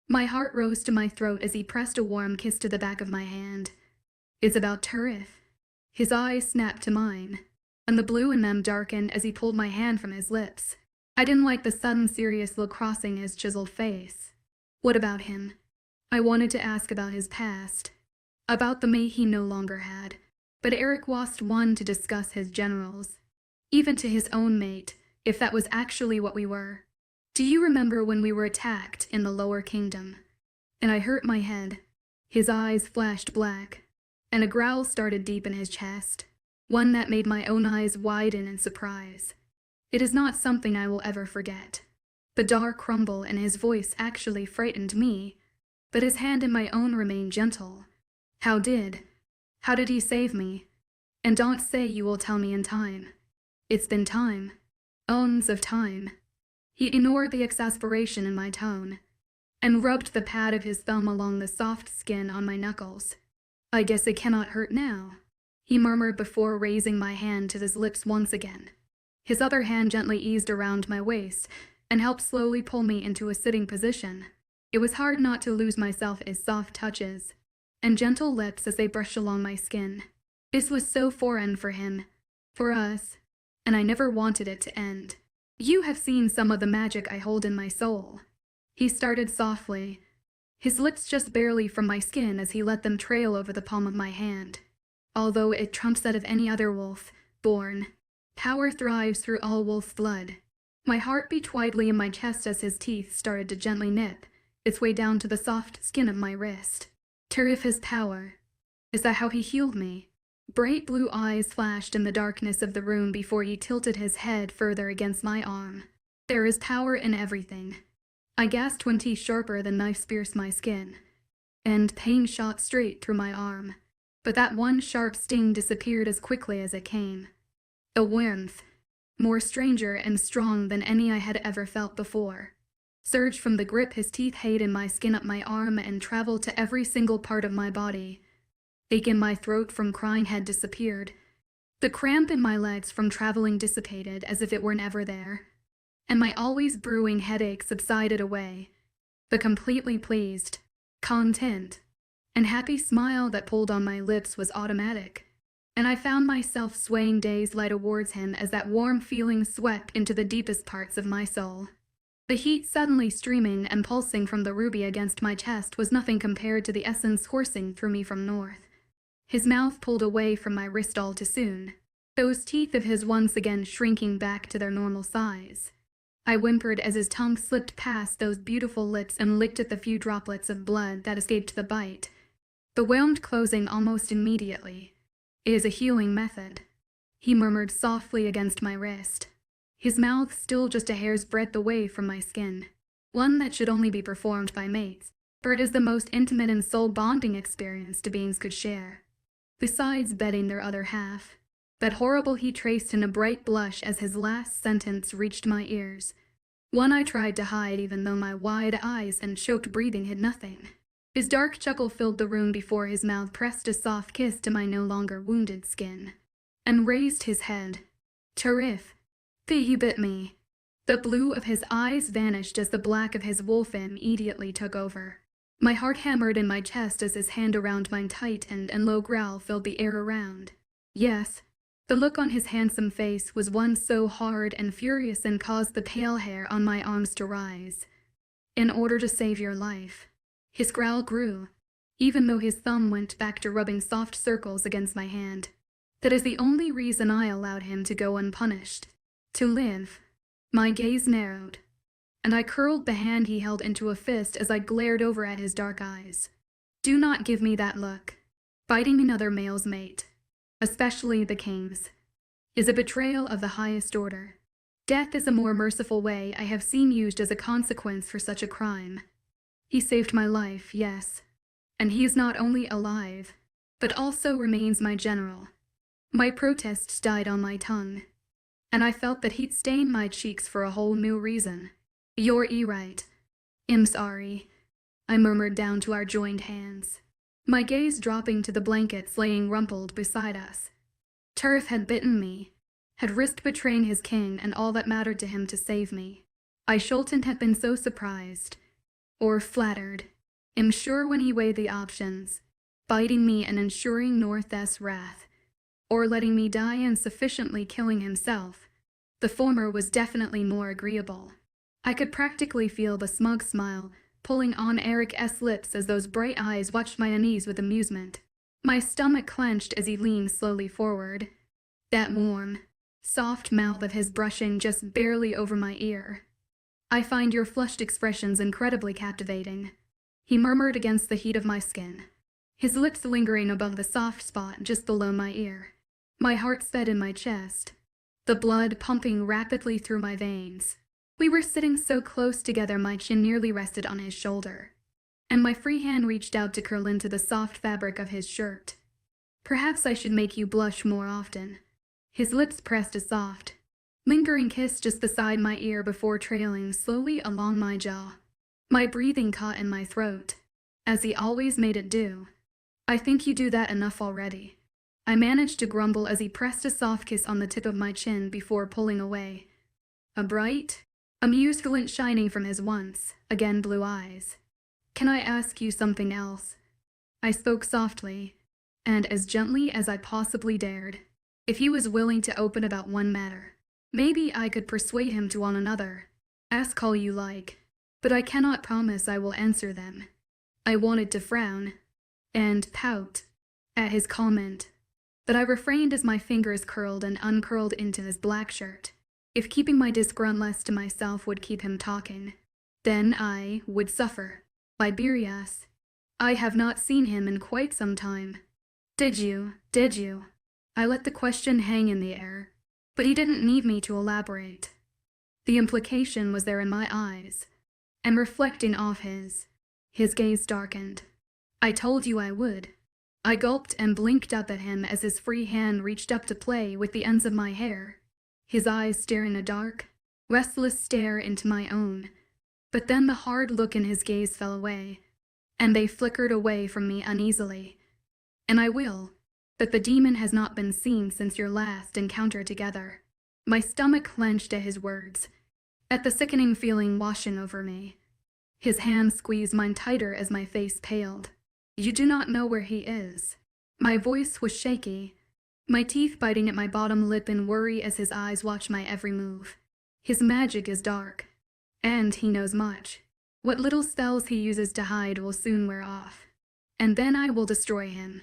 My heart rose to my throat as he pressed a warm kiss to the back of my hand. It's about 𝐿𝐻𝐻. His eyes snapped to mine, and the blue in them darkened as he pulled my hand from his lips. I didn't like the sudden serious look crossing his chiseled face. What about him? I wanted to ask about his past, about the mate he no longer had, but Eric wasn't one to discuss his generals, even to his own mate, if that was actually what we were. Do you remember when we were attacked in the lower kingdom? And I hurt my head. His eyes flashed black, and a growl started deep in his chest, one that made my own eyes widen in surprise. It is not something I will ever forget. The dark rumble in his voice actually frightened me, but his hand in my own remained gentle. How did he save me? And don't say you will tell me in time. It's been time. Eons of time. He ignored the exasperation in my tone, and rubbed the pad of his thumb along the soft skin on my knuckles. I guess it cannot hurt now, he murmured before raising my hand to his lips once again. His other hand gently eased around my waist and helped slowly pull me into a sitting position. It was hard not to lose myself in his soft touches and gentle lips as they brushed along my skin. This was so foreign for him, for us, and I never wanted it to end. You have seen some of the magic I hold in my soul. He started softly, his lips just barely from my skin as he let them trail over the palm of my hand. Although it trumps that of any other wolf born, power thrives through all wolf blood. My heart beat widely in my chest as his teeth started to gently nip its way down to the soft skin of my wrist. Terrific power. Is that how he healed me? Bright blue eyes flashed in the darkness of the room before he tilted his head further against my arm. There is power in everything. I gasped when teeth sharper than knives pierced my skin, and pain shot straight through my arm. But that one sharp sting disappeared as quickly as it came. A warmth, more stranger and strong than any I had ever felt before, surged from the grip his teeth had in my skin up my arm and traveled to every single part of my body. Ache in my throat from crying had disappeared. The cramp in my legs from traveling dissipated as if it were never there, and my always brewing headache subsided away. The completely pleased, content, and happy smile that pulled on my lips was automatic, and I found myself swaying dazed towards him as that warm feeling swept into the deepest parts of my soul. The heat suddenly streaming and pulsing from the ruby against my chest was nothing compared to the essence coursing through me from north. His mouth pulled away from my wrist all too soon, those teeth of his once again shrinking back to their normal size. I whimpered as his tongue slipped past those beautiful lips and licked at the few droplets of blood that escaped the bite, the wound closing almost immediately. It is a healing method, he murmured softly against my wrist, his mouth still just a hair's breadth away from my skin, one that should only be performed by mates, for it is the most intimate and soul-bonding experience two beings could share. Besides bedding their other half. That horrible he traced in a bright blush as his last sentence reached my ears, one I tried to hide even though my wide eyes and choked breathing hid nothing. His dark chuckle filled the room before his mouth pressed a soft kiss to my no longer wounded skin, and raised his head. 𝐿𝐻𝐻. He bit me. The blue of his eyes vanished as the black of his wolf immediately took over. My heart hammered in my chest as his hand around mine tightened and low growl filled the air around. Yes, the look on his handsome face was one so hard and furious and caused the pale hair on my arms to rise. In order to save your life, His growl grew, even though his thumb went back to rubbing soft circles against my hand. That is the only reason I allowed him to go unpunished. To live. My gaze narrowed, and I curled the hand he held into a fist as I glared over at his dark eyes. Do not give me that look. Biting another male's mate, especially the king's, is a betrayal of the highest order. Death is a more merciful way I have seen used as a consequence for such a crime. He saved my life, yes, and he is not only alive, but also remains my general. My protests died on my tongue, and I felt that he'd stain my cheeks for a whole new reason. You're right. I'm sorry, I murmured down to our joined hands, my gaze dropping to the blankets laying rumpled beside us. Turf had bitten me, had risked betraying his king and all that mattered to him to save me. I shouldn't have been so surprised, or flattered. I'm sure when he weighed the options, biting me and ensuring North's wrath, or letting me die and sufficiently killing himself, the former was definitely more agreeable. I could practically feel the smug smile pulling on Eric's lips as those bright eyes watched my unease with amusement. My stomach clenched as he leaned slowly forward, that warm, soft mouth of his brushing just barely over my ear. I find your flushed expressions incredibly captivating, he murmured against the heat of my skin, his lips lingering above the soft spot just below my ear. My heart sped in my chest, the blood pumping rapidly through my veins. We were sitting so close together my chin nearly rested on his shoulder, and my free hand reached out to curl into the soft fabric of his shirt. Perhaps I should make you blush more often. His lips pressed a soft, lingering kiss just beside my ear before trailing slowly along my jaw. My breathing caught in my throat, as he always made it do. I think you do that enough already, I managed to grumble as he pressed a soft kiss on the tip of my chin before pulling away. A bright, amused glint shining from his once again blue eyes. Can I ask you something else? I spoke softly, and as gently as I possibly dared. If he was willing to open about one matter, maybe I could persuade him to on another. Ask all you like, but I cannot promise I will answer them. I wanted to frown and pout at his comment, but I refrained as my fingers curled and uncurled into his black shirt. If keeping my disgruntledness to myself would keep him talking, then I would suffer. Liberius, I have not seen him in quite some time. Did you? I let the question hang in the air, but he didn't need me to elaborate. The implication was there in my eyes, and reflecting off his gaze darkened. I told you I would. I gulped and blinked up at him as his free hand reached up to play with the ends of my hair, his eyes staring a dark, restless stare into my own. But then the hard look in his gaze fell away, and they flickered away from me uneasily. And I will, that the demon has not been seen since your last encounter together. My stomach clenched at his words, at the sickening feeling washing over me. His hand squeezed mine tighter as my face paled. You do not know where he is. My voice was shaky, my teeth biting at my bottom lip in worry as his eyes watched my every move. His magic is dark, and he knows much. What little spells he uses to hide will soon wear off, and then I will destroy him.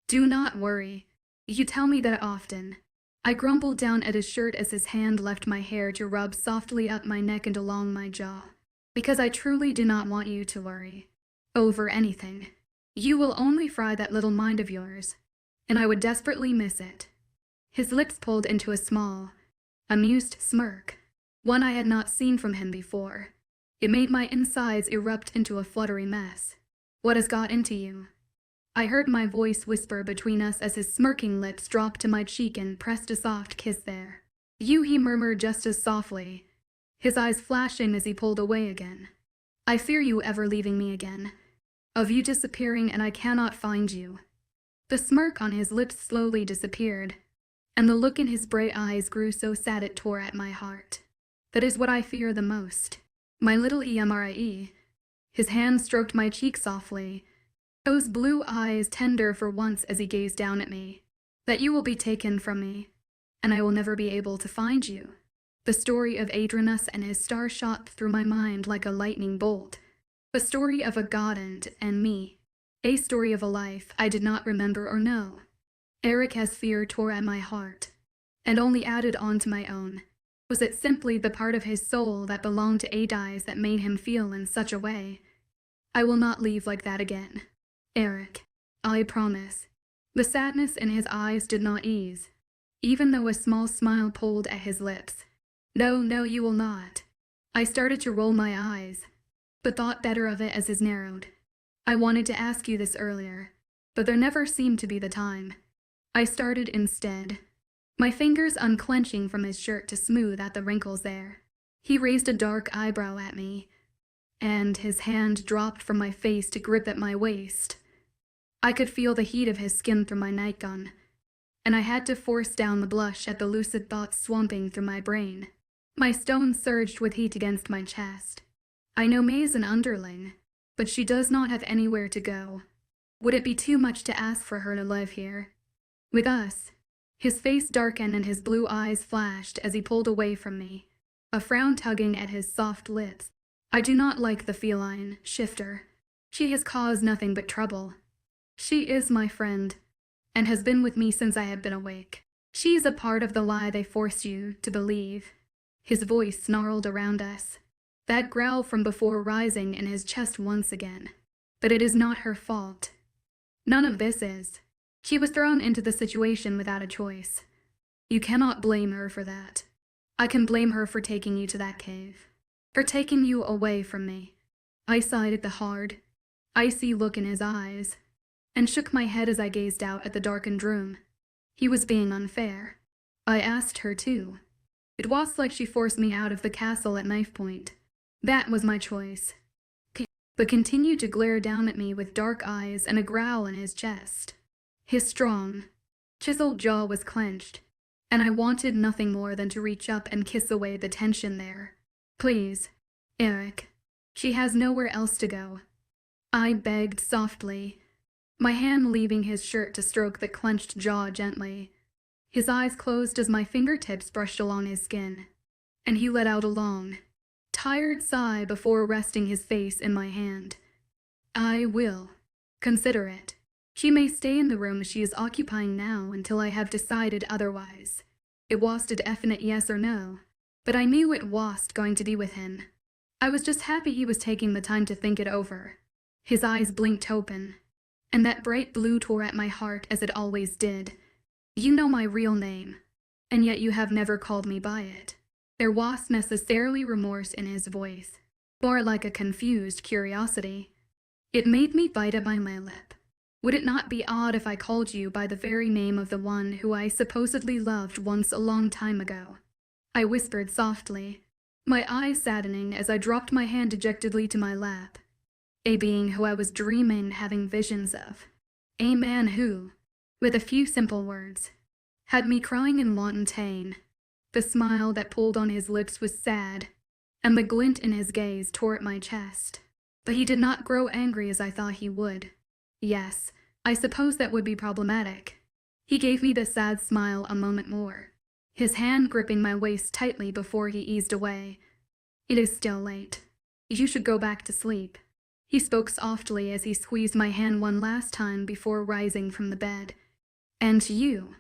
Do not worry. You tell me that often. I grumbled down at his shirt as his hand left my hair to rub softly up my neck and along my jaw, because I truly do not want you to worry over anything. You will only fry that little mind of yours, and I would desperately miss it. His lips pulled into a small, amused smirk, one I had not seen from him before. It made my insides erupt into a fluttery mess. What has got into you? I heard my voice whisper between us as his smirking lips dropped to my cheek and pressed a soft kiss there. You, he murmured just as softly, his eyes flashing as he pulled away again. I fear you ever leaving me again, of you disappearing and I cannot find you. The smirk on his lips slowly disappeared, and the look in his bright eyes grew so sad it tore at my heart. That is what I fear the most. My little Immerse. His hand stroked my cheek softly, those blue eyes tender for once as he gazed down at me. That you will be taken from me, and I will never be able to find you. The story of Adranus and his star shot through my mind like a lightning bolt. A story of a god and me. A story of a life I did not remember or know. 𝐿𝐻𝐵 tore at my heart, and only added on to my own. Was it simply the part of his soul that belonged to 𝐻𝐻𝐬 that made him feel in such a way? I will not leave like that again. Eric, I promise. The sadness in his eyes did not ease, even though a small smile pulled at his lips. No, no, you will not. I started to roll my eyes, but thought better of it as his narrowed. I wanted to ask you this earlier, but there never seemed to be the time. I started instead, my fingers unclenching from his shirt to smooth out the wrinkles there. He raised a dark eyebrow at me, and his hand dropped from my face to grip at my waist. I could feel the heat of his skin through my nightgown, and I had to force down the blush at the lucid thoughts swamping through my brain. My stones surged with heat against my chest. I know 𝐿𝐻𝐬 is an underling, but she does not have anywhere to go. Would it be too much to ask for her to live here with us? His face darkened and his blue eyes flashed as he pulled away from me, a frown tugging at his soft lips. I do not like the feline shifter. She has caused nothing but trouble. She is my friend, and has been with me since I have been awake. She is a part of the lie they force you to believe. His voice snarled around us, that growl from before rising in his chest once again. But it is not her fault. None of this is. She was thrown into the situation without a choice. You cannot blame her for that. I can blame her for taking you to that cave, for taking you away from me. I sighed at the hard, icy look in his eyes, and shook my head as I gazed out at the darkened room. He was being unfair. I asked her too. It was like she forced me out of the castle at knife point. That was my choice. But continued to glare down at me with dark eyes and a growl in his chest. His strong, chiseled jaw was clenched, and I wanted nothing more than to reach up and kiss away the tension there. Please, Eric. She has nowhere else to go. I begged softly, my hand leaving his shirt to stroke the clenched jaw gently. His eyes closed as my fingertips brushed along his skin, and he let out a long, tired sigh before resting his face in my hand. I will consider it. She may stay in the room she is occupying now until I have decided otherwise. It was a definite yes or no, but I knew it was going to be with him. I was just happy he was taking the time to think it over. His eyes blinked open, and that bright blue tore at my heart as it always did. You know my real name, and yet you have never called me by it. There was necessarily remorse in his voice, more like a confused curiosity. It made me bite at my lip. Would it not be odd if I called you by the very name of the one who I supposedly loved once a long time ago? I whispered softly, my eyes saddening as I dropped my hand dejectedly to my lap. A being who I was dreaming having visions of. A man who, with a few simple words, had me crying in Fontaine. The smile that pulled on his lips was sad, and the glint in his gaze tore at my chest. But he did not grow angry as I thought he would. Yes, I suppose that would be problematic. He gave me the sad smile a moment more, his hand gripping my waist tightly before he eased away. It is still late. You should go back to sleep. He spoke softly as he squeezed my hand one last time before rising from the bed. And you?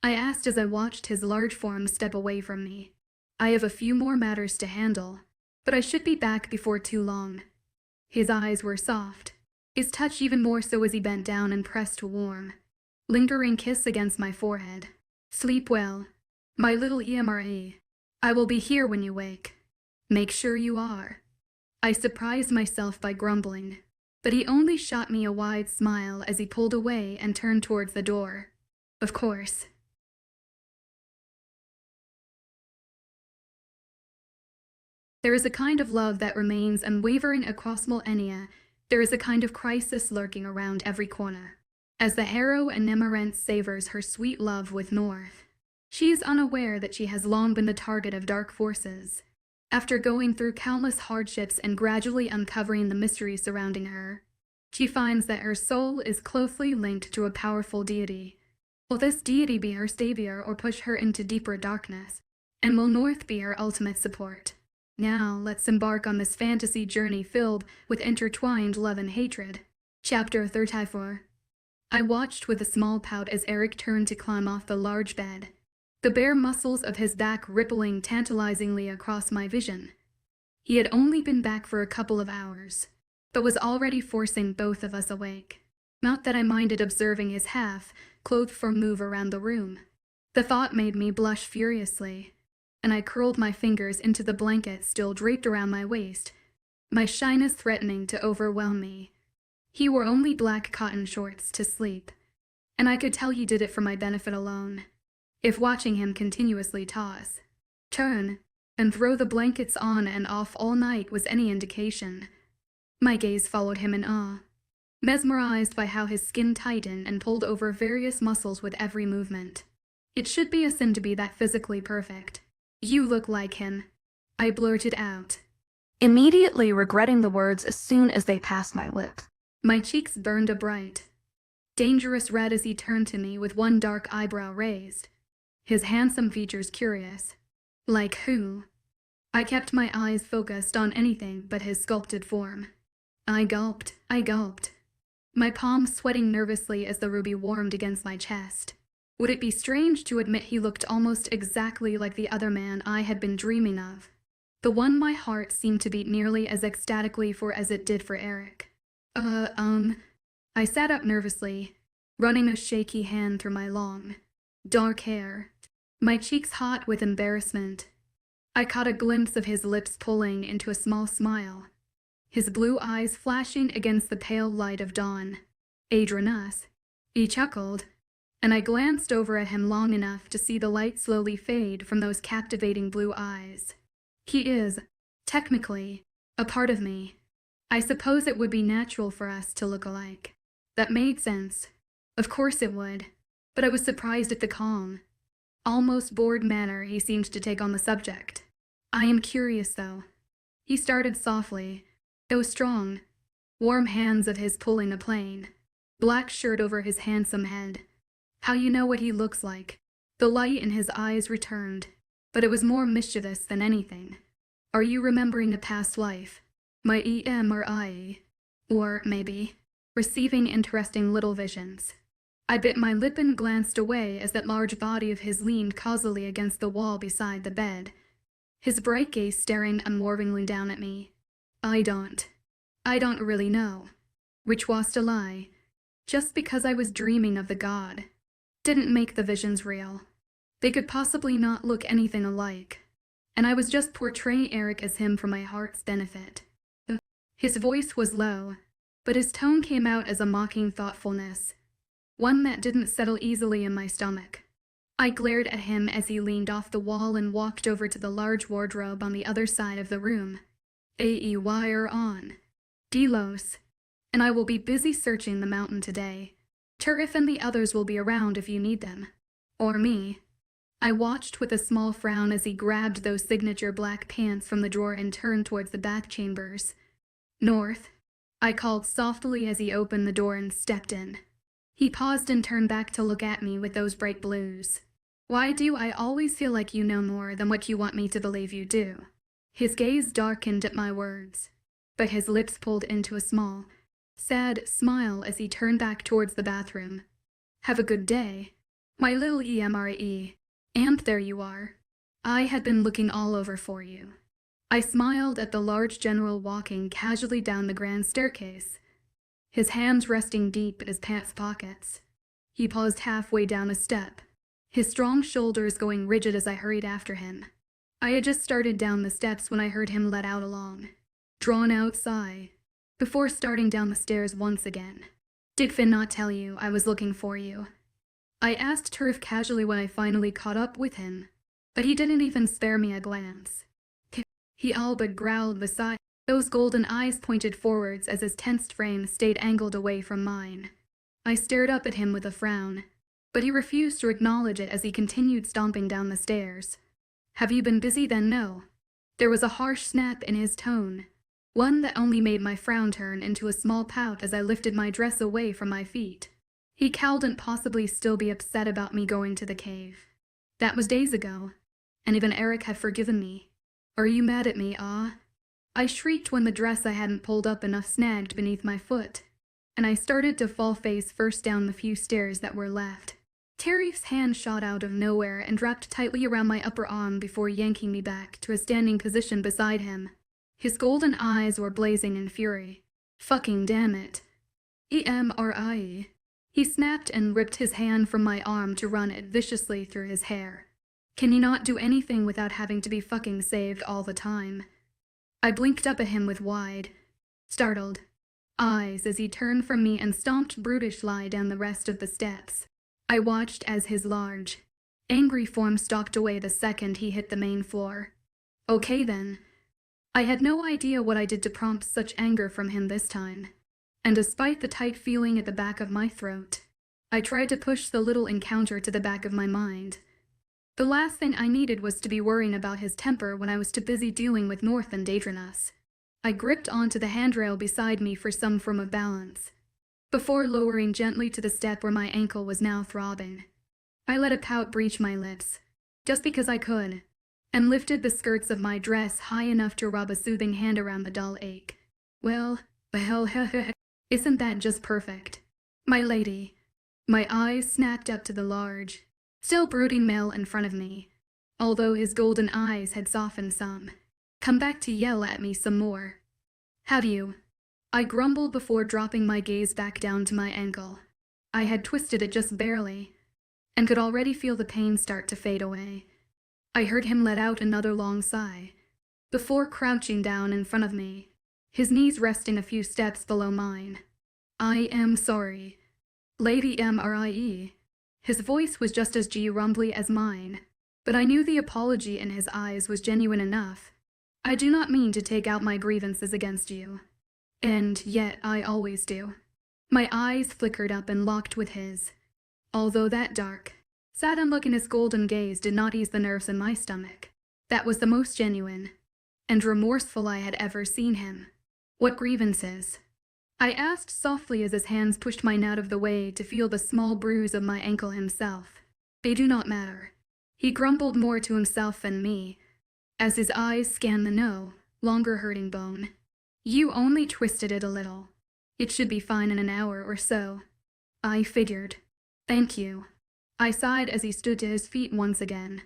I asked as I watched his large form step away from me. I have a few more matters to handle, but I should be back before too long. His eyes were soft, his touch even more so as he bent down and pressed a warm, lingering kiss against my forehead. Sleep well, my little Immerse. I will be here when you wake. Make sure you are. I surprised myself by grumbling, but he only shot me a wide smile as he pulled away and turned towards the door. Of course. There is a kind of love that remains unwavering across millennia. There is a kind of crisis lurking around every corner. As the hero and Immerse savors her sweet love with North, she is unaware that she has long been the target of dark forces. After going through countless hardships and gradually uncovering the mystery surrounding her, she finds that her soul is closely linked to a powerful deity. Will this deity be her savior or push her into deeper darkness? And will North be her ultimate support? Now, let's embark on this fantasy journey filled with intertwined love and hatred. Chapter 34. I watched with a small pout as Eric turned to climb off the large bed, the bare muscles of his back rippling tantalizingly across my vision. He had only been back for a couple of hours, but was already forcing both of us awake. Not that I minded observing his half-clothed form move around the room. The thought made me blush furiously, and I curled my fingers into the blanket still draped around my waist, my shyness threatening to overwhelm me. He wore only black cotton shorts to sleep, and I could tell he did it for my benefit alone. If watching him continuously toss, turn, and throw the blankets on and off all night was any indication, my gaze followed him in awe, mesmerized by how his skin tightened and pulled over various muscles with every movement. It should be a sin to be that physically perfect. You look like him, I blurted out,
immediately regretting the words as soon as they passed my lips.
My cheeks burned a bright, dangerous red as he turned to me with one dark eyebrow raised, his handsome features curious. Like who? I kept my eyes focused on anything but his sculpted form. I gulped, my palms sweating nervously as the ruby warmed against my chest. Would it be strange to admit he looked almost exactly like the other man I had been dreaming of? The one my heart seemed to beat nearly as ecstatically for as it did for Eric. I sat up nervously, running a shaky hand through my long, dark hair, my cheeks hot with embarrassment. I caught a glimpse of his lips pulling into a small smile, his blue eyes flashing against the pale light of dawn. 𝐊𝐲𝐬, he chuckled, and I glanced over at him long enough to see the light slowly fade from those captivating blue eyes. He is, technically, a part of me. I suppose it would be natural for us to look alike. That made sense. Of course it would. But I was surprised at the calm, almost bored manner he seemed to take on the subject. I am curious, though. He started softly, those strong, warm hands of his pulling a plain, black shirt over his handsome head. How you know what he looks like? The light in his eyes returned, but it was more mischievous than anything. Are you remembering a past life? My Immerse, or maybe, receiving interesting little visions. I bit my lip and glanced away as that large body of his leaned cosily against the wall beside the bed, his bright gaze staring unwarvingly down at me. I don't really know. Which was to lie. Just because I was dreaming of the god didn't make the visions real. They could possibly not look anything alike, and I was just portraying Eric as him for my heart's benefit. His voice was low, but his tone came out as a mocking thoughtfulness, one that didn't settle easily in my stomach. I glared at him as he leaned off the wall and walked over to the large wardrobe on the other side of the room. 𝐊𝐲𝐬 Delos, and I will be busy searching the mountain today. Turif and the others will be around if you need them. Or me. I watched with a small frown as he grabbed those signature black pants from the drawer and turned towards the bath chambers. North, I called softly as he opened the door and stepped in. He paused and turned back to look at me with those bright blues. Why do I always feel like you know more than what you want me to believe you do? His gaze darkened at my words, but his lips pulled into a small, sad smile as he turned back towards the bathroom. Have a good day, my little Immerse. And there you are. I had been looking all over for you. I smiled at the large general walking casually down the grand staircase, his hands resting deep in his pants pockets. He paused halfway down a step, his strong shoulders going rigid as I hurried after him. I had just started down the steps when I heard him let out a long, drawn-out sigh, before starting down the stairs once again. Did Finn not tell you I was looking for you? I asked Turf casually when I finally caught up with him, but he didn't even spare me a glance. He all but growled beside. Those golden eyes pointed forwards as his tensed frame stayed angled away from mine. I stared up at him with a frown, but he refused to acknowledge it as he continued stomping down the stairs. Have you been busy then? No. There was a harsh snap in his tone, one that only made my frown turn into a small pout as I lifted my dress away from my feet. He couldn't possibly still be upset about me going to the cave. That was days ago, and even Eric had forgiven me. Are you mad at me, ah? I shrieked when the dress I hadn't pulled up enough snagged beneath my foot, and I started to fall face first down the few stairs that were left. Tariff's hand shot out of nowhere and wrapped tightly around my upper arm before yanking me back to a standing position beside him. His golden eyes were blazing in fury. Fucking damn it. 𝐸. He snapped and ripped his hand from my arm to run it viciously through his hair. Can you not do anything without having to be fucking saved all the time? I blinked up at him with wide, startled eyes as he turned from me and stomped brutishly down the rest of the steps. I watched as his large, angry form stalked away the second he hit the main floor. Okay then. I had no idea what I did to prompt such anger from him this time, and despite the tight feeling at the back of my throat, I tried to push the little encounter to the back of my mind. The last thing I needed was to be worrying about his temper when I was too busy dealing with North and Daedrinus. I gripped onto the handrail beside me for some form of balance, before lowering gently to the step where my ankle was now throbbing. I let a pout breach my lips, just because I could, and lifted the skirts of my dress high enough to rub a soothing hand around the dull ache. Well, isn't that just perfect? My lady. My eyes snapped up to the large, still brooding male in front of me, although his golden eyes had softened some. Come back to yell at me some more. Have you? I grumbled before dropping my gaze back down to my ankle. I had twisted it just barely, and could already feel the pain start to fade away. I heard him let out another long sigh, before crouching down in front of me, his knees resting a few steps below mine. I am sorry, Lady Immerse. His voice was just as rumbly as mine, but I knew the apology in his eyes was genuine enough. I do not mean to take out my grievances against you, and yet I always do. My eyes flickered up and locked with his, although that dark, saddened look in his golden gaze did not ease the nerves in my stomach. That was the most genuine and remorseful I had ever seen him. What grievances? I asked softly as his hands pushed mine out of the way to feel the small bruise of my ankle himself. They do not matter. He grumbled more to himself than me, as his eyes scanned the longer hurting bone. You only twisted it a little. It should be fine in an hour or so. I figured. Thank you. I sighed as he stood to his feet once again,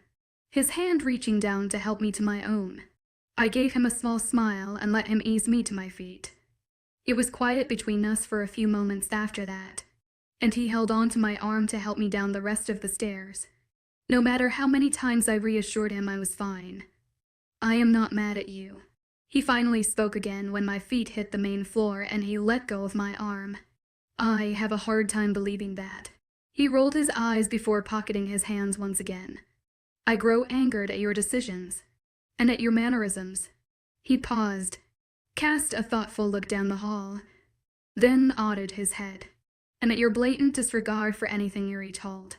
his hand reaching down to help me to my own. I gave him a small smile and let him ease me to my feet. It was quiet between us for a few moments after that, and he held on to my arm to help me down the rest of the stairs, no matter how many times I reassured him I was fine. I am not mad at you. He finally spoke again when my feet hit the main floor and he let go of my arm. I have a hard time believing that. He rolled his eyes before pocketing his hands once again. I grow angered at your decisions, and at your mannerisms. He paused, cast a thoughtful look down the hall, then nodded his head, and at your blatant disregard for anything you're told.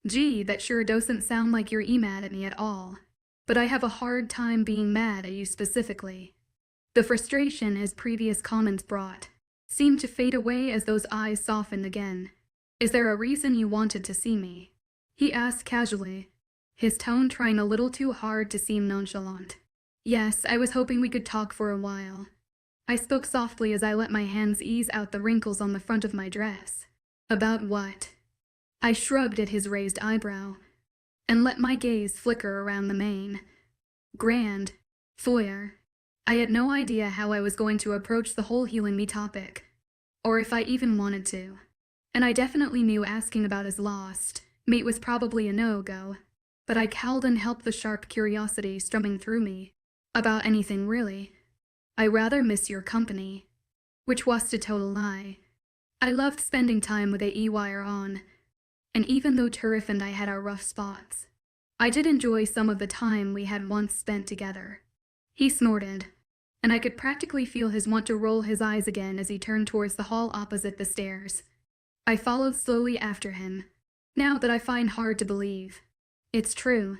Gee, that sure doesn't sound like you're mad at me at all, but I have a hard time being mad at you specifically. The frustration his previous comments brought seemed to fade away as those eyes softened again. Is there a reason you wanted to see me? He asked casually, his tone trying a little too hard to seem nonchalant. Yes, I was hoping we could talk for a while. I spoke softly as I let my hands ease out the wrinkles on the front of my dress. About what? I shrugged at his raised eyebrow, and let my gaze flicker around the main, grand foyer. I had no idea how I was going to approach the whole healing me topic, or if I even wanted to. And I definitely knew asking about his lost mate was probably a no-go, but I cowed and helped the sharp curiosity strumming through me. About anything, really. I rather miss your company, which was a total lie. I loved spending time with 𝐸, and even though Turif and I had our rough spots, I did enjoy some of the time we had once spent together. He snorted, and I could practically feel his want to roll his eyes again as he turned towards the hall opposite the stairs. I followed slowly after him, now that I find hard to believe. It's true.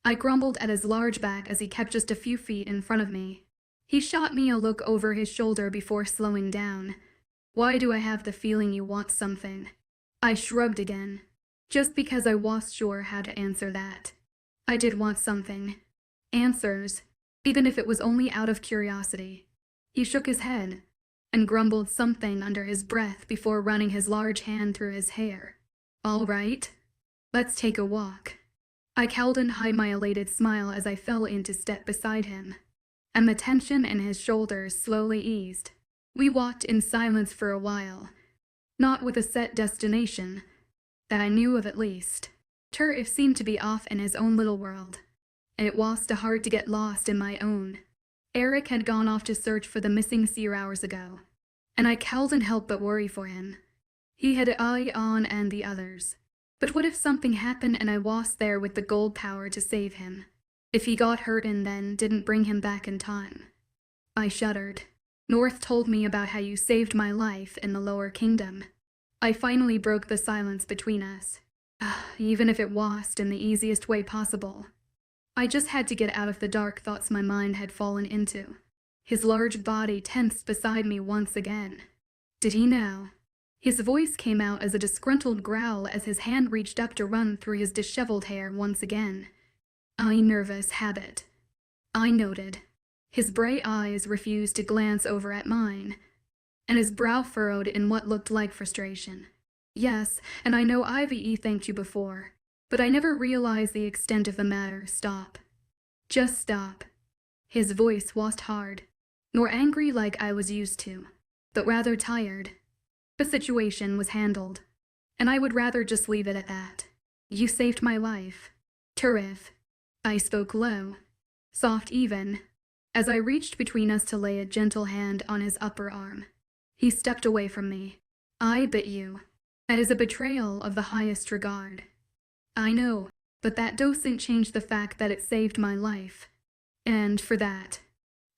I grumbled at his large back as he kept just a few feet in front of me. He shot me a look over his shoulder before slowing down. Why do I have the feeling you want something? I shrugged again, just because I wasn't sure how to answer that. I did want something. Answers. even if it was only out of curiosity. He shook his head and grumbled something under his breath before running his large hand through his hair. "All right, let's take a walk." I hid my elated smile as I fell into step beside him, and the tension in his shoulders slowly eased. We walked in silence for a while, not with a set destination, that I knew of at least. Turif seemed to be off in his own little world, and it was hard to get lost in my own. Eric had gone off to search for the missing seer hours ago, and I couldn't help but worry for him. He had 𝐿𝐢𝐬𝐬 and the others. But what if something happened and I was there with the gold power to save him? If he got hurt and then didn't bring him back in time? I shuddered. North told me about how you saved my life in the lower kingdom. I finally broke the silence between us, even if it was in the easiest way possible. I just had to get out of the dark thoughts my mind had fallen into. His large body tensed beside me once again. Did he know? His voice came out as a disgruntled growl as his hand reached up to run through his disheveled hair once again. "I nervous habit." I noted. His bright eyes refused to glance over at mine, and his brow furrowed in what looked like frustration. "Yes, and I know 𝐼𝐸 thanked you before, but I never realized the extent of the matter. Stop. Just stop." His voice wasn't hard, nor angry like I was used to, but rather tired. The situation was handled, and I would rather just leave it at that. "You saved my life, Turif." I spoke low, soft even, as I reached between us to lay a gentle hand on his upper arm. He stepped away from me. "I bit you. That is a betrayal of the highest regard." "I know, but that doesn't change the fact that it saved my life. And for that,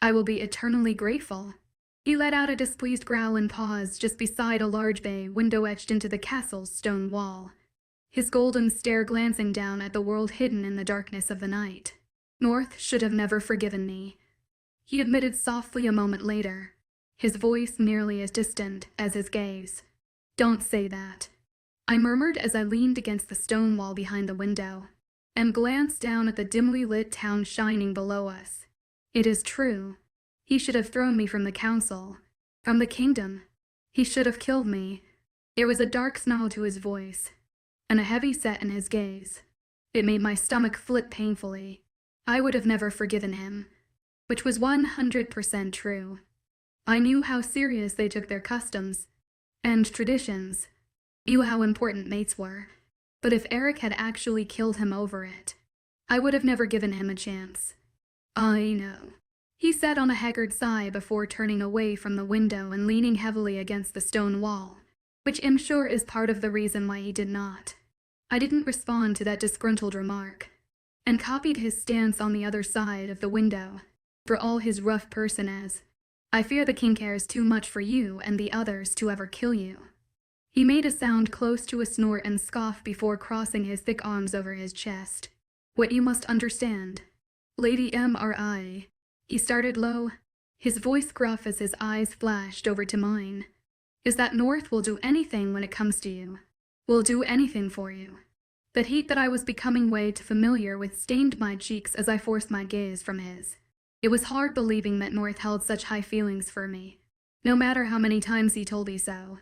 I will be eternally grateful." He let out a displeased growl and paused just beside a large bay window etched into the castle's stone wall, his golden stare glancing down at the world hidden in the darkness of the night. "North should have never forgiven me," he admitted softly a moment later, his voice nearly as distant as his gaze. "Don't say that," I murmured as I leaned against the stone wall behind the window and glanced down at the dimly lit town shining below us. "It is true. He should have thrown me from the council, from the kingdom. He should have killed me." There was a dark snarl to his voice, and a heavy set in his gaze. It made my stomach flip painfully. I would have never forgiven him, which was 100% true. I knew how serious they took their customs and traditions, knew how important mates were. But if Eric had actually killed him over it, I would have never given him a chance. "I know," he said on a haggard sigh before turning away from the window and leaning heavily against the stone wall, which I'm sure is part of the reason why he did not. I didn't respond to that disgruntled remark, and copied his stance on the other side of the window. "For all his rough person as, I fear the king cares too much for you and the others to ever kill you." He made a sound close to a snort and scoff before crossing his thick arms over his chest. "What you must understand, Lady Immerse," he started low, his voice gruff as his eyes flashed over to mine, "is that North will do anything when it comes to you. Will do anything for you." The heat that I was becoming way too familiar with stained my cheeks as I forced my gaze from his. It was hard believing that North held such high feelings for me, no matter how many times he told me so.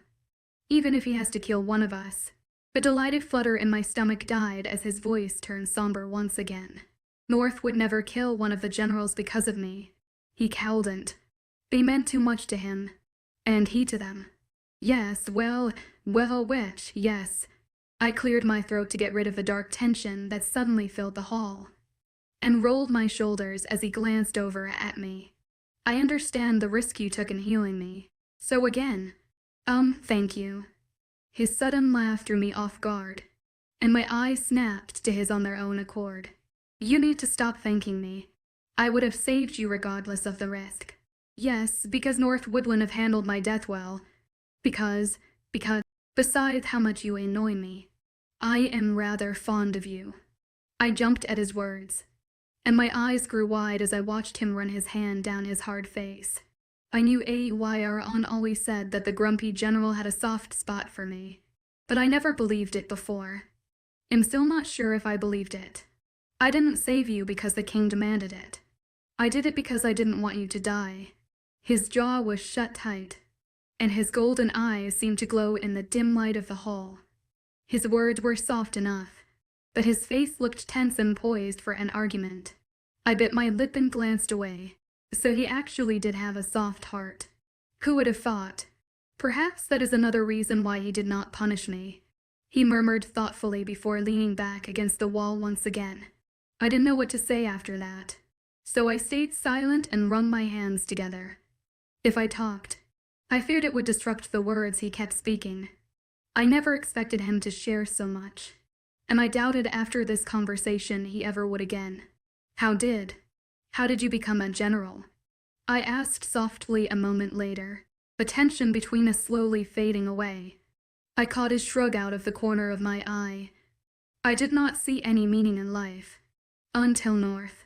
Even if he has to kill one of us. The delighted flutter in my stomach died as his voice turned somber once again. "North would never kill one of the generals because of me. He couldn't. They meant too much to him, and he to them." "Yes, well, which, yes." I cleared my throat to get rid of the dark tension that suddenly filled the hall, and rolled my shoulders as he glanced over at me. "I understand the risk you took in healing me. So again, thank you." His sudden laugh threw me off guard, and my eyes snapped to his on their own accord. "You need to stop thanking me. I would have saved you regardless of the risk." "Yes, because North wouldn't have handled my death well. Because, besides how much you annoy me, I am rather fond of you." I jumped at his words, and my eyes grew wide as I watched him run his hand down his hard face. I knew 𝐿𝐤𝐬𝐬 always said that the grumpy general had a soft spot for me, but I never believed it before. I'm still not sure if I believed it. I didn't save you because the king demanded it. I did it because I didn't want you to die." His jaw was shut tight, and his golden eyes seemed to glow in the dim light of the hall. His words were soft enough, but his face looked tense and poised for an argument. I bit my lip and glanced away. So he actually did have a soft heart. Who would have thought? Perhaps that is another reason why he did not punish me. He murmured thoughtfully before leaning back against the wall once again. I didn't know what to say after that, so I stayed silent and wrung my hands together. If I talked, I feared it would disrupt the words he kept speaking. I never expected him to share so much, and I doubted after this conversation he ever would again. How did you become a general?" I asked softly a moment later, the tension between us slowly fading away. I caught his shrug out of the corner of my eye. I did not see any meaning in life. Until North.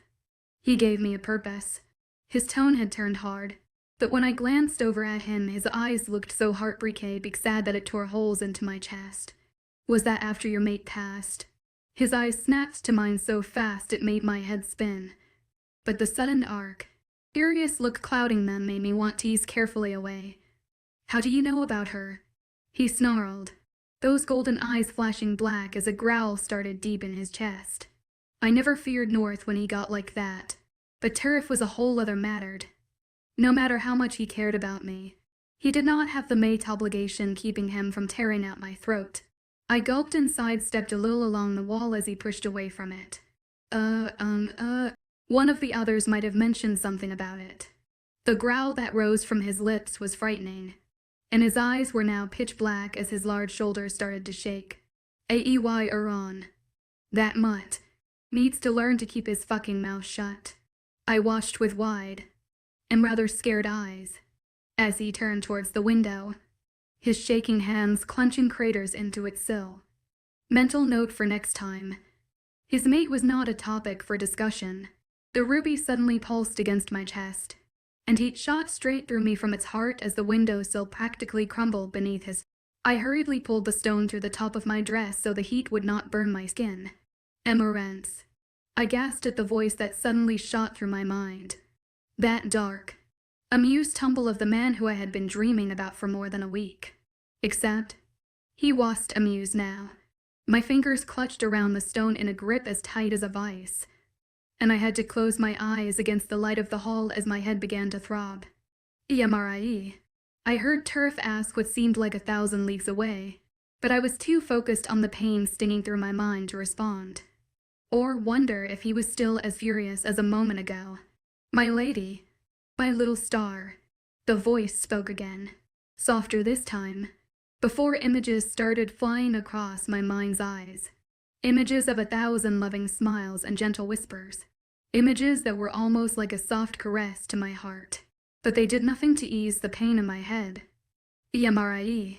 He gave me a purpose. His tone had turned hard, but when I glanced over at him, his eyes looked so heartbreaking sad that it tore holes into my chest. "Was that after your mate passed?" His eyes snapped to mine so fast it made my head spin. But the sudden curious look clouding them made me want to ease carefully away. "How do you know about her?" he snarled, those golden eyes flashing black as a growl started deep in his chest. I never feared North when he got like that, but Turf was a whole other matter. No matter how much he cared about me, he did not have the mate obligation keeping him from tearing out my throat. I gulped and sidestepped a little along the wall as he pushed away from it. One of the others might have mentioned something about it. The growl that rose from his lips was frightening, and his eyes were now pitch black as his large shoulders started to shake. 𝐴𝐸. That mutt needs to learn to keep his fucking mouth shut. I watched with wide and rather scared eyes as he turned towards the window, his shaking hands clenching craters into its sill. Mental note for next time. His mate was not a topic for discussion. The ruby suddenly pulsed against my chest, and heat shot straight through me from its heart as the windowsill practically crumbled beneath his. I hurriedly pulled the stone through the top of my dress so the heat would not burn my skin. Immerse. I gasped at the voice that suddenly shot through my mind. That dark, amused tumble of the man who I had been dreaming about for more than a week. Except, he wasn't amused now. My fingers clutched around the stone in a grip as tight as a vice, and I had to close my eyes against the light of the hall as my head began to throb. Immerse. I heard Turf ask what seemed like 1,000 leagues away, but I was too focused on the pain stinging through my mind to respond, or wonder if he was still as furious as a moment ago. "My lady, my little star," the voice spoke again, softer this time, before images started flying across my mind's eyes. Images of 1,000 loving smiles and gentle whispers. Images that were almost like a soft caress to my heart, but they did nothing to ease the pain in my head. Immerse.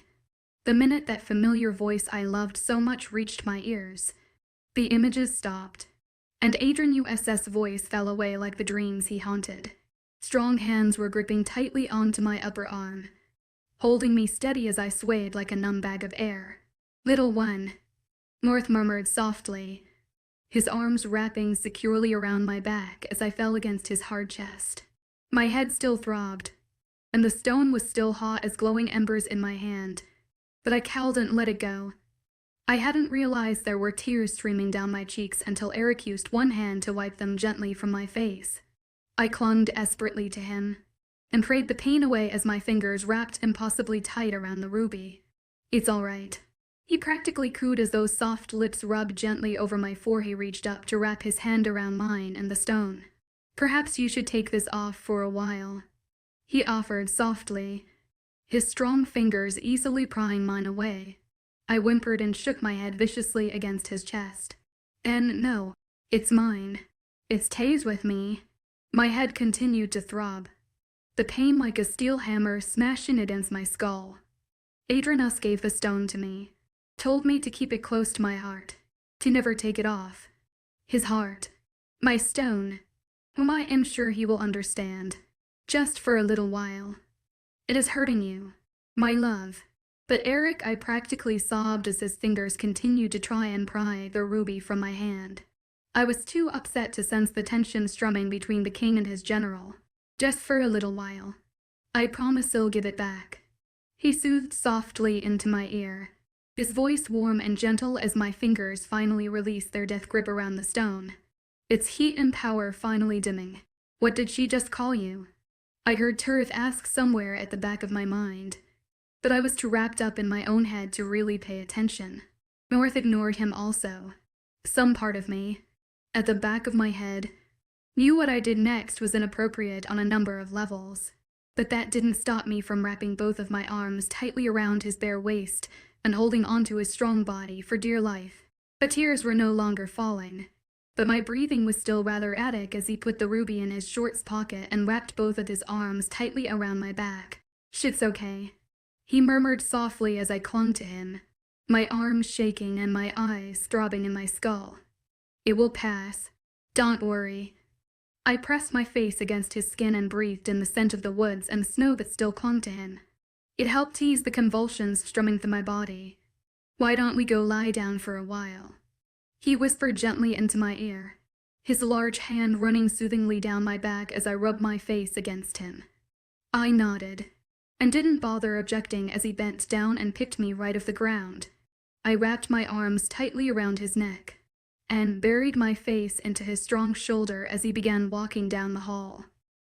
The minute that familiar voice I loved so much reached my ears, the images stopped, and 𝐴𝐸𝐺 voice fell away like the dreams he haunted. Strong hands were gripping tightly onto my upper arm, holding me steady as I swayed like a numb bag of air. "Little one," North murmured softly, his arms wrapping securely around my back as I fell against his hard chest. My head still throbbed, and the stone was still hot as glowing embers in my hand, but I cowed and let it go. I hadn't realized there were tears streaming down my cheeks until Eric used one hand to wipe them gently from my face. I clung desperately to him, and prayed the pain away as my fingers wrapped impossibly tight around the ruby. "It's all right." He practically cooed as those soft lips rubbed gently over my forehead. He reached up to wrap his hand around mine and the stone. "Perhaps you should take this off for a while," he offered softly, his strong fingers easily prying mine away. I whimpered and shook my head viciously against his chest. "And no, it's mine. It stays with me." My head continued to throb, the pain like a steel hammer smashing against my skull. 𝐴𝐸𝐺 gave the stone to me, told me to keep it close to my heart, to never take it off. His heart, my stone, whom I am sure he will understand, just for a little while. "It is hurting you, my love." But Eric, I practically sobbed as his fingers continued to try and pry the ruby from my hand. I was too upset to sense the tension strumming between the king and his general. Just for a little while. I promise I'll give it back. He soothed softly into my ear, his voice warm and gentle as my fingers finally released their death grip around the stone. Its heat and power finally dimming. What did she just call you? I heard Turf ask somewhere at the back of my mind, but I was too wrapped up in my own head to really pay attention. North ignored him also. Some part of me, at the back of my head, knew what I did next was inappropriate on a number of levels, but that didn't stop me from wrapping both of my arms tightly around his bare waist and holding onto his strong body for dear life. But tears were no longer falling, but my breathing was still rather erratic as he put the ruby in his shorts pocket and wrapped both of his arms tightly around my back. "Shit's okay," he murmured softly as I clung to him, my arms shaking and my eyes throbbing in my skull. "It will pass. Don't worry." I pressed my face against his skin and breathed in the scent of the woods and snow that still clung to him. It helped ease the convulsions strumming through my body. "Why don't we go lie down for a while?" He whispered gently into my ear, his large hand running soothingly down my back as I rubbed my face against him. I nodded, and didn't bother objecting as he bent down and picked me right off the ground. I wrapped my arms tightly around his neck, and buried my face into his strong shoulder as he began walking down the hall,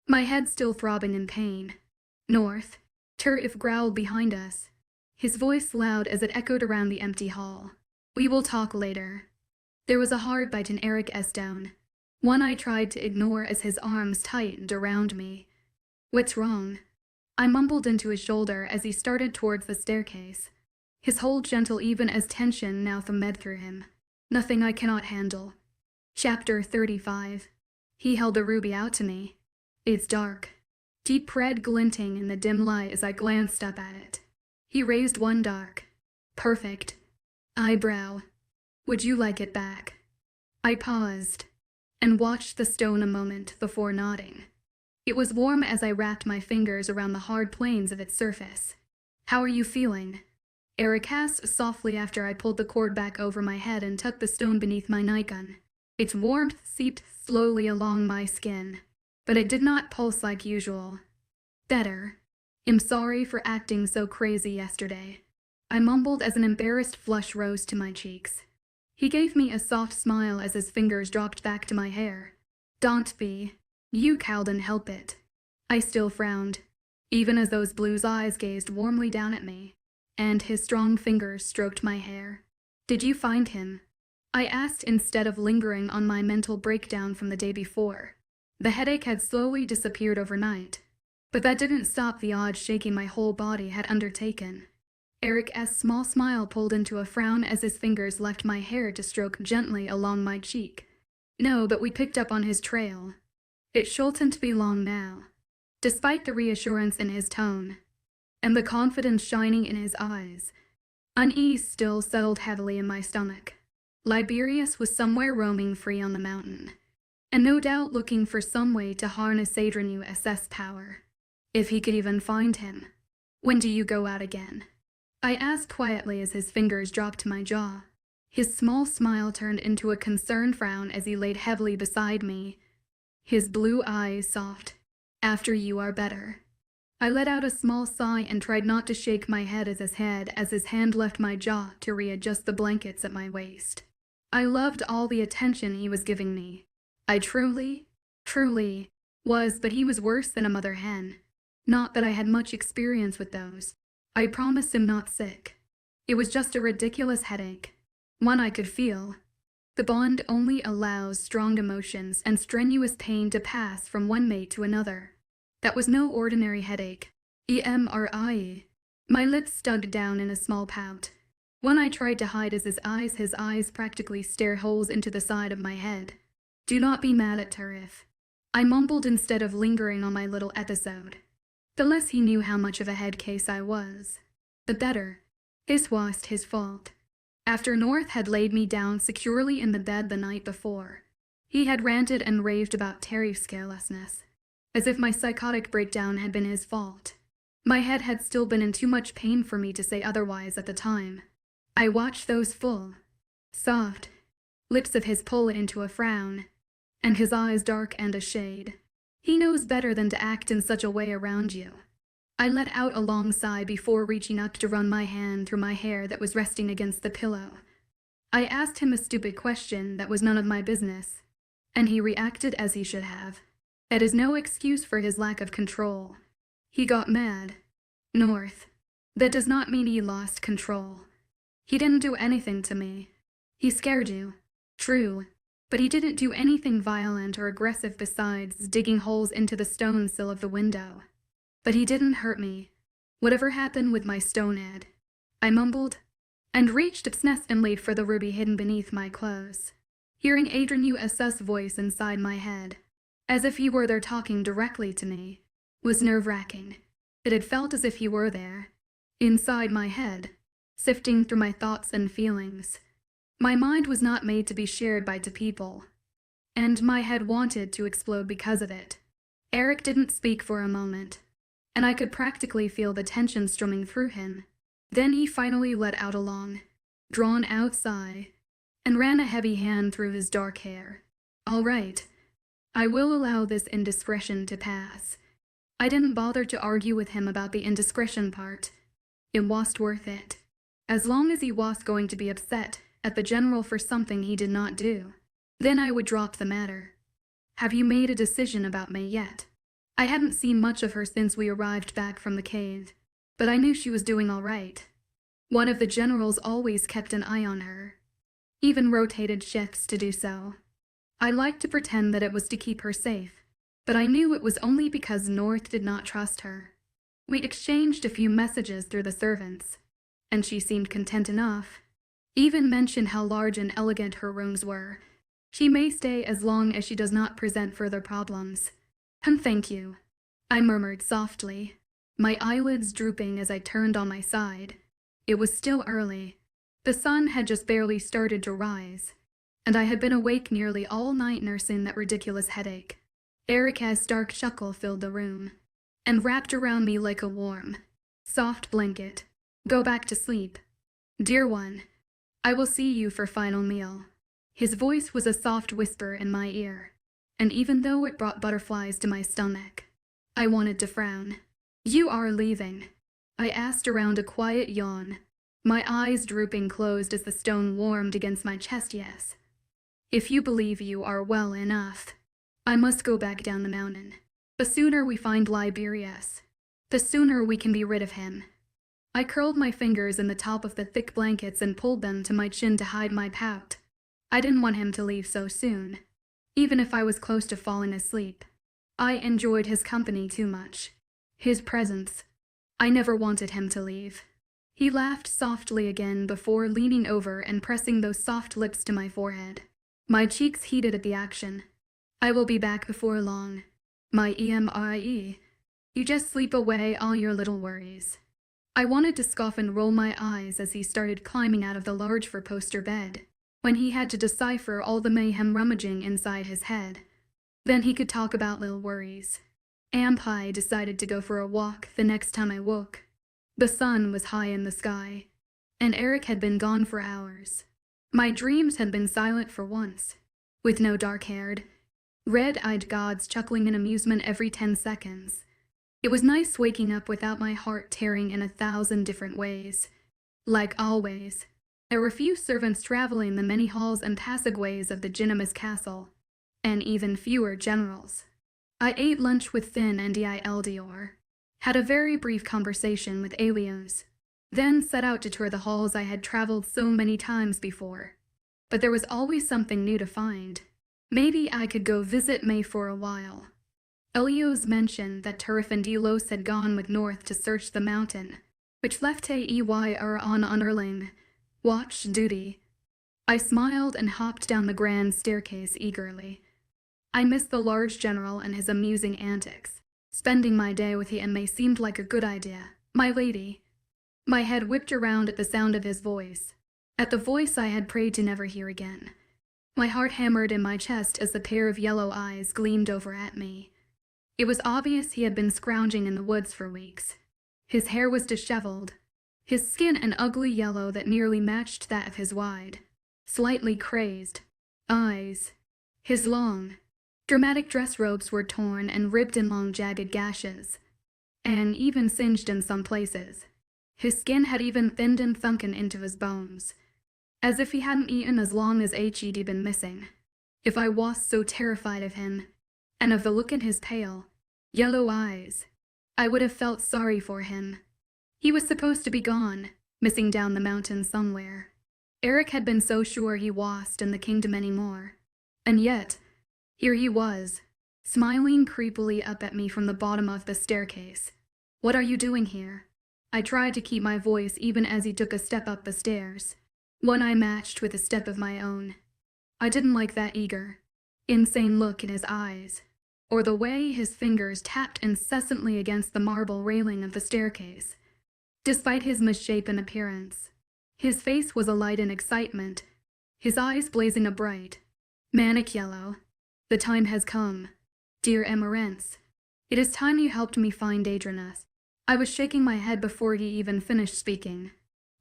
my head still throbbing in pain. "North," Turf growled behind us, his voice loud as it echoed around the empty hall. "We will talk later." There was a hard bite in Eric's tone, one I tried to ignore as his arms tightened around me. "What's wrong?" I mumbled into his shoulder as he started towards the staircase, his hold gentle even as tension now thummed through him. "Nothing I cannot handle." Chapter 35. He held the ruby out to me. "It's dark." Deep red glinting in the dim light as I glanced up at it. He raised one dark, perfect eyebrow. "Would you like it back?" I paused, and watched the stone a moment before nodding. It was warm as I wrapped my fingers around the hard planes of its surface. "How are you feeling?" Eric asked softly after I pulled the cord back over my head and tucked the stone beneath my nightgun. Its warmth seeped slowly along my skin, but it did not pulse like usual. "Better. I'm sorry for acting so crazy yesterday," I mumbled as an embarrassed flush rose to my cheeks. He gave me a soft smile as his fingers dropped back to my hair. "Don't be. You couldn't help it." I still frowned, even as those blue eyes gazed warmly down at me, and his strong fingers stroked my hair. "Did you find him?" I asked instead of lingering on my mental breakdown from the day before. The headache had slowly disappeared overnight, but that didn't stop the odd shaking my whole body had undertaken. Eric's small smile pulled into a frown as his fingers left my hair to stroke gently along my cheek. "No, but we picked up on his trail. It shouldn't be long now." Despite the reassurance in his tone, and the confidence shining in his eyes, unease still settled heavily in my stomach. Liberius was somewhere roaming free on the mountain, and no doubt looking for some way to harness 𝐊𝐲𝐻𝐻's power, if he could even find him. "When do you go out again?" I asked quietly as his fingers dropped to my jaw. His small smile turned into a concerned frown as he laid heavily beside me, his blue eyes soft. "After you are better." I let out a small sigh and tried not to shake my head as his hand left my jaw to readjust the blankets at my waist. I loved all the attention he was giving me. I truly was, but he was worse than a mother hen. Not that I had much experience with those. I promised him not sick. It was just a ridiculous headache, one I could feel. The bond only allows strong emotions and strenuous pain to pass from one mate to another. That was no ordinary headache. Immerse. My lips stuck down in a small pout. One I tried to hide as his eyes practically stared holes into the side of my head. "Do not be mad at Turf," I mumbled instead of lingering on my little episode. The less he knew how much of a head case I was, the better. This wasn't his fault. After North had laid me down securely in the bed the night before, he had ranted and raved about Terry's carelessness, as if my psychotic breakdown had been his fault. My head had still been in too much pain for me to say otherwise at the time. I watched those full, soft, lips of his pull into a frown, and his eyes dark and a shade. He knows better than to act in such a way around you. I let out a long sigh before reaching up to run my hand through my hair that was resting against the pillow. I asked him a stupid question that was none of my business, and he reacted as he should have. It is no excuse for his lack of control. He got mad. North. That does not mean he lost control. He didn't do anything to me. He scared you. True. But he didn't do anything violent or aggressive besides digging holes into the stone sill of the window. But he didn't hurt me. Whatever happened with my stone head? I mumbled, and reached obsessively for the ruby hidden beneath my clothes, hearing 𝐴𝐴𝐻𝐸𝐻 voice inside my head, as if he were there talking directly to me, was nerve-wracking. It had felt as if he were there, inside my head, sifting through my thoughts and feelings. My mind was not made to be shared by two people, and my head wanted to explode because of it. Eric didn't speak for a moment, and I could practically feel the tension strumming through him. Then he finally let out a long, drawn-out sigh, and ran a heavy hand through his dark hair. All right, I will allow this indiscretion to pass. I didn't bother to argue with him about the indiscretion part. It wasn't worth it. As long as he was going to be upset at the general for something he did not do, then I would drop the matter. Have you made a decision about May yet? I hadn't seen much of her since we arrived back from the cave, but I knew she was doing all right. One of the generals always kept an eye on her, even rotated shifts to do so. I liked to pretend that it was to keep her safe, but I knew it was only because North did not trust her. We exchanged a few messages through the servants, and she seemed content enough. Even mentioned how large and elegant her rooms were. She may stay as long as she does not present further problems. And thank you, I murmured softly, my eyelids drooping as I turned on my side. It was still early. The sun had just barely started to rise, and I had been awake nearly all night nursing that ridiculous headache. Erica's dark chuckle filled the room, and wrapped around me like a warm, soft blanket. Go back to sleep. Dear one, I will see you for final meal. His voice was a soft whisper in my ear, and even though it brought butterflies to my stomach, I wanted to frown. You are leaving? I asked around a quiet yawn, my eyes drooping closed as the stone warmed against my chest. Yes. If you believe you are well enough, I must go back down the mountain. The sooner we find 𝐿𝐲𝐵𝐻𝐸, the sooner we can be rid of him. I curled my fingers in the top of the thick blankets and pulled them to my chin to hide my pout. I didn't want him to leave so soon, even if I was close to falling asleep. I enjoyed his company too much. His presence. I never wanted him to leave. He laughed softly again before leaning over and pressing those soft lips to my forehead. My cheeks heated at the action. I will be back before long. My 𝐸. You just sleep away all your little worries. I wanted to scoff and roll my eyes as he started climbing out of the large four-poster bed, when he had to decipher all the mayhem rummaging inside his head. Then he could talk about little worries. I decided to go for a walk the next time I woke. The sun was high in the sky, and Eric had been gone for hours. My dreams had been silent for once, with no dark-haired, red-eyed gods chuckling in amusement every 10 seconds. It was nice waking up without my heart tearing in 1,000 different ways. Like always, there were few servants traveling the many halls and passageways of the 𝐿𝐲𝐵𝐻𝐸 castle, and even fewer generals. I ate lunch with Finn and 𝐖𝐿𝐲𝐸, had a very brief conversation with aliens, then set out to tour the halls I had traveled so many times before. But there was always something new to find. Maybe I could go visit May for a while. 𝐿𝐲𝐬𝐬's mentioned that Turf and Delos had gone with North to search the mountain, which left 𝐖𝐴𝐲𝐸 on underling watch duty. I smiled and hopped down the grand staircase eagerly. I missed the large general and his amusing antics. Spending my day with him seemed like a good idea. My lady. My head whipped around at the sound of his voice, at the voice I had prayed to never hear again. My heart hammered in my chest as the pair of yellow eyes gleamed over at me. It was obvious he had been scrounging in the woods for weeks. His hair was disheveled, his skin an ugly yellow that nearly matched that of his wide, slightly crazed, eyes. His long, dramatic dress robes were torn and ripped in long jagged gashes, and even singed in some places. His skin had even thinned and sunken into his bones, as if he hadn't eaten as long as 𝐻𝐸d been missing. If I was so terrified of him, and of the look in his pale, yellow eyes, I would have felt sorry for him. He was supposed to be gone, missing down the mountain somewhere. Eric had been so sure he wasn't in the kingdom anymore. And yet, here he was, smiling creepily up at me from the bottom of the staircase. "What are you doing here?" I tried to keep my voice even as he took a step up the stairs, one I matched with a step of my own. I didn't like that eager, insane look in his eyes, or the way his fingers tapped incessantly against the marble railing of the staircase. Despite his misshapen appearance, his face was alight in excitement, his eyes blazing a bright, manic yellow. "The time has come, dear Immerse. It is time you helped me find 𝐸𝐻𝐸. I was shaking my head before he even finished speaking,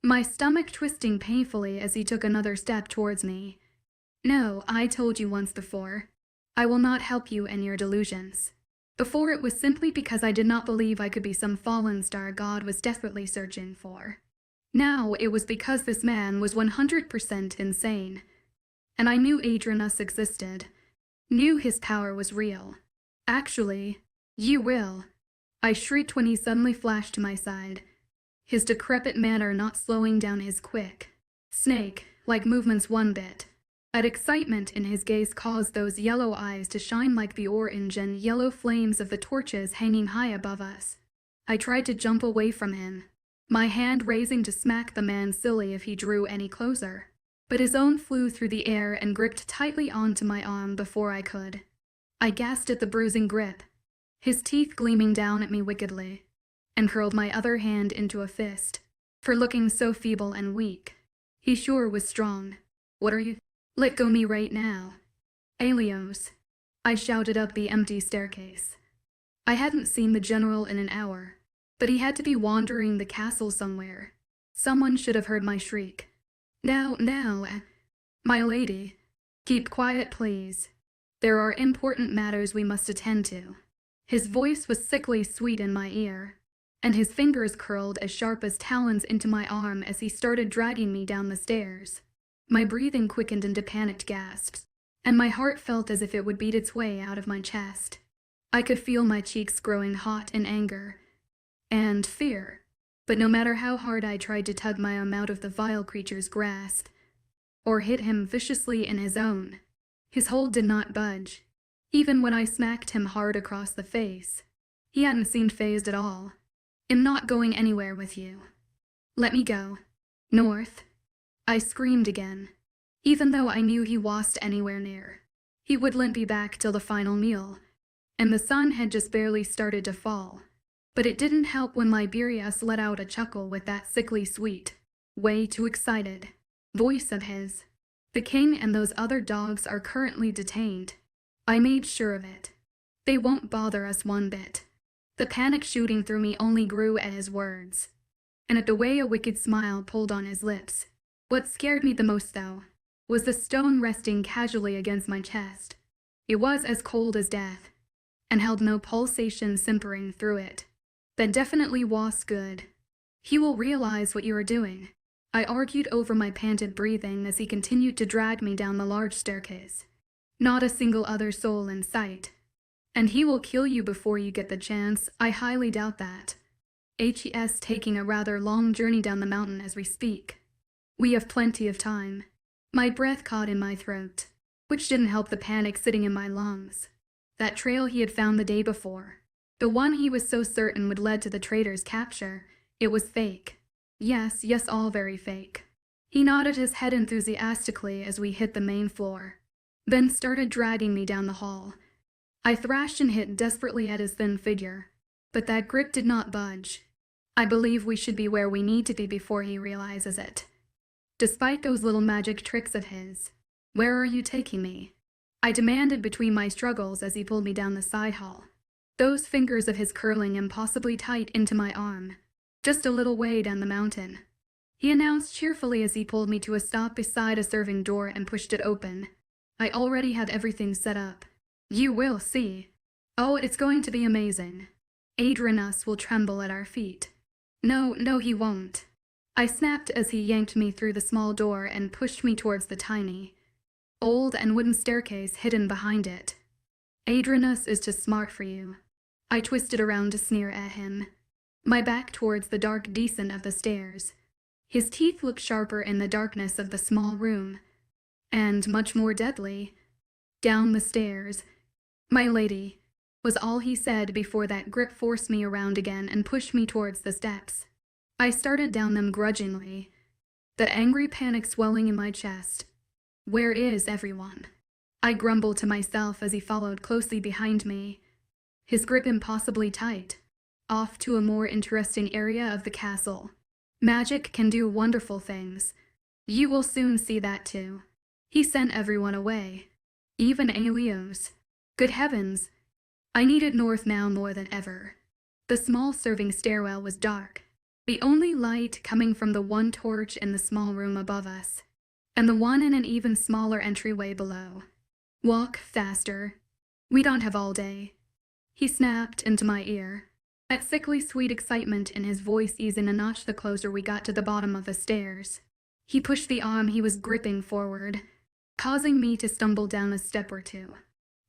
my stomach twisting painfully as he took another step towards me. "No, I told you once before. I will not help you in your delusions. Before it was simply because I did not believe I could be some fallen star God was desperately searching for. Now it was because this man was 100% insane. And I knew 𝐸𝐻𝐸 existed, knew his power was real. Actually, you will," I shrieked when he suddenly flashed to my side, his decrepit manner not slowing down his quick, snake-like movements one bit. That excitement in his gaze caused those yellow eyes to shine like the orange and yellow flames of the torches hanging high above us. I tried to jump away from him, my hand raising to smack the man silly if he drew any closer, but his own flew through the air and gripped tightly onto my arm before I could. I gasped at the bruising grip, his teeth gleaming down at me wickedly, and curled my other hand into a fist, for looking so feeble and weak. He sure was strong. "What are you? Let go me right now. 𝐿𝐸𝐲, I shouted up the empty staircase. I hadn't seen the general in an hour, but he had to be wandering the castle somewhere. Someone should have heard my shriek. Now, my lady, keep quiet please. There are important matters we must attend to." His voice was sickly sweet in my ear, and his fingers curled as sharp as talons into my arm as he started dragging me down the stairs. My breathing quickened into panicked gasps, and my heart felt as if it would beat its way out of my chest. I could feel my cheeks growing hot in anger and fear, but no matter how hard I tried to tug my arm out of the vile creature's grasp, or hit him viciously in his own, his hold did not budge. Even when I smacked him hard across the face, he hadn't seemed fazed at all. "I'm not going anywhere with you. Let me go. North." I screamed again, even though I knew he wasn't anywhere near. He wouldn't be back till the final meal, and the sun had just barely started to fall. But it didn't help when 𝐿𝐸𝐻𝐸 let out a chuckle with that sickly sweet, way too excited voice of his. "The king and those other dogs are currently detained. I made sure of it. They won't bother us one bit." The panic shooting through me only grew at his words, and at the way a wicked smile pulled on his lips. What scared me the most, though, was the stone resting casually against my chest. It was as cold as death, and held no pulsation simpering through it. That definitely was good. "He will realize what you are doing," I argued over my panted breathing as he continued to drag me down the large staircase. "Not a single other soul in sight. And he will kill you before you get the chance. I highly doubt that. 𝐻𝐸𝐻 taking a rather long journey down the mountain as we speak. We have plenty of time." My breath caught in my throat, which didn't help the panic sitting in my lungs. That trail he had found the day before, the one he was so certain would lead to the traitor's capture, it was fake. Yes, all very fake. He nodded his head enthusiastically as we hit the main floor, then started dragging me down the hall. I thrashed and hit desperately at his thin figure, but that grip did not budge. I believe we should be where we need to be before he realizes it. Despite those little magic tricks of his. "Where are you taking me?" I demanded between my struggles as he pulled me down the side hall, those fingers of his curling impossibly tight into my arm. "Just a little way down the mountain," he announced cheerfully as he pulled me to a stop beside a serving door and pushed it open. I already have everything set up. You will see. Oh, it's going to be amazing. 𝐴𝐸𝐻𝐬 will tremble at our feet. No, he won't. I snapped as he yanked me through the small door and pushed me towards the tiny, old and wooden staircase hidden behind it. 𝐴𝐸𝐻𝐬 is too smart for you. I twisted around to sneer at him, my back towards the dark descent of the stairs. His teeth looked sharper in the darkness of the small room, and much more deadly. Down the stairs. My lady, was all he said before that grip forced me around again and pushed me towards the steps. I started down them grudgingly, that angry panic swelling in my chest. Where is everyone? I grumbled to myself as he followed closely behind me, his grip impossibly tight. Off to a more interesting area of the castle. Magic can do wonderful things. You will soon see that too. He sent everyone away, even 𝐿𝐢𝐬𝐬𝑠. Good heavens! I needed North now more than ever. The small serving stairwell was dark, the only light coming from the one torch in the small room above us, and the one in an even smaller entryway below. Walk faster. We don't have all day. He snapped into my ear, that sickly sweet excitement in his voice easing a notch the closer we got to the bottom of the stairs. He pushed the arm he was gripping forward, causing me to stumble down a step or two.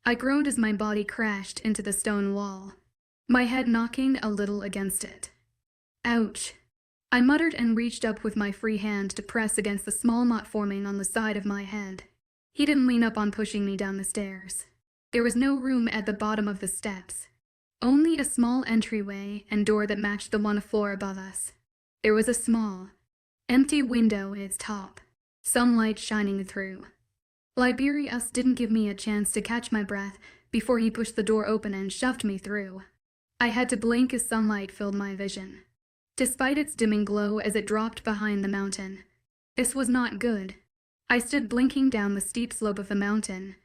I groaned as my body crashed into the stone wall, my head knocking a little against it. Ouch! I muttered and reached up with my free hand to press against the small knot forming on the side of my head. He didn't lean up on pushing me down the stairs. There was no room at the bottom of the steps, only a small entryway and door that matched the one floor above us. There was a small, empty window at its top, sunlight shining through. 𝐿𝐲𝐸𝐻𝐬 didn't give me a chance to catch my breath before he pushed the door open and shoved me through. I had to blink as sunlight filled my vision, despite its dimming glow as it dropped behind the mountain. This was not good. I stood blinking down the steep slope of the mountain,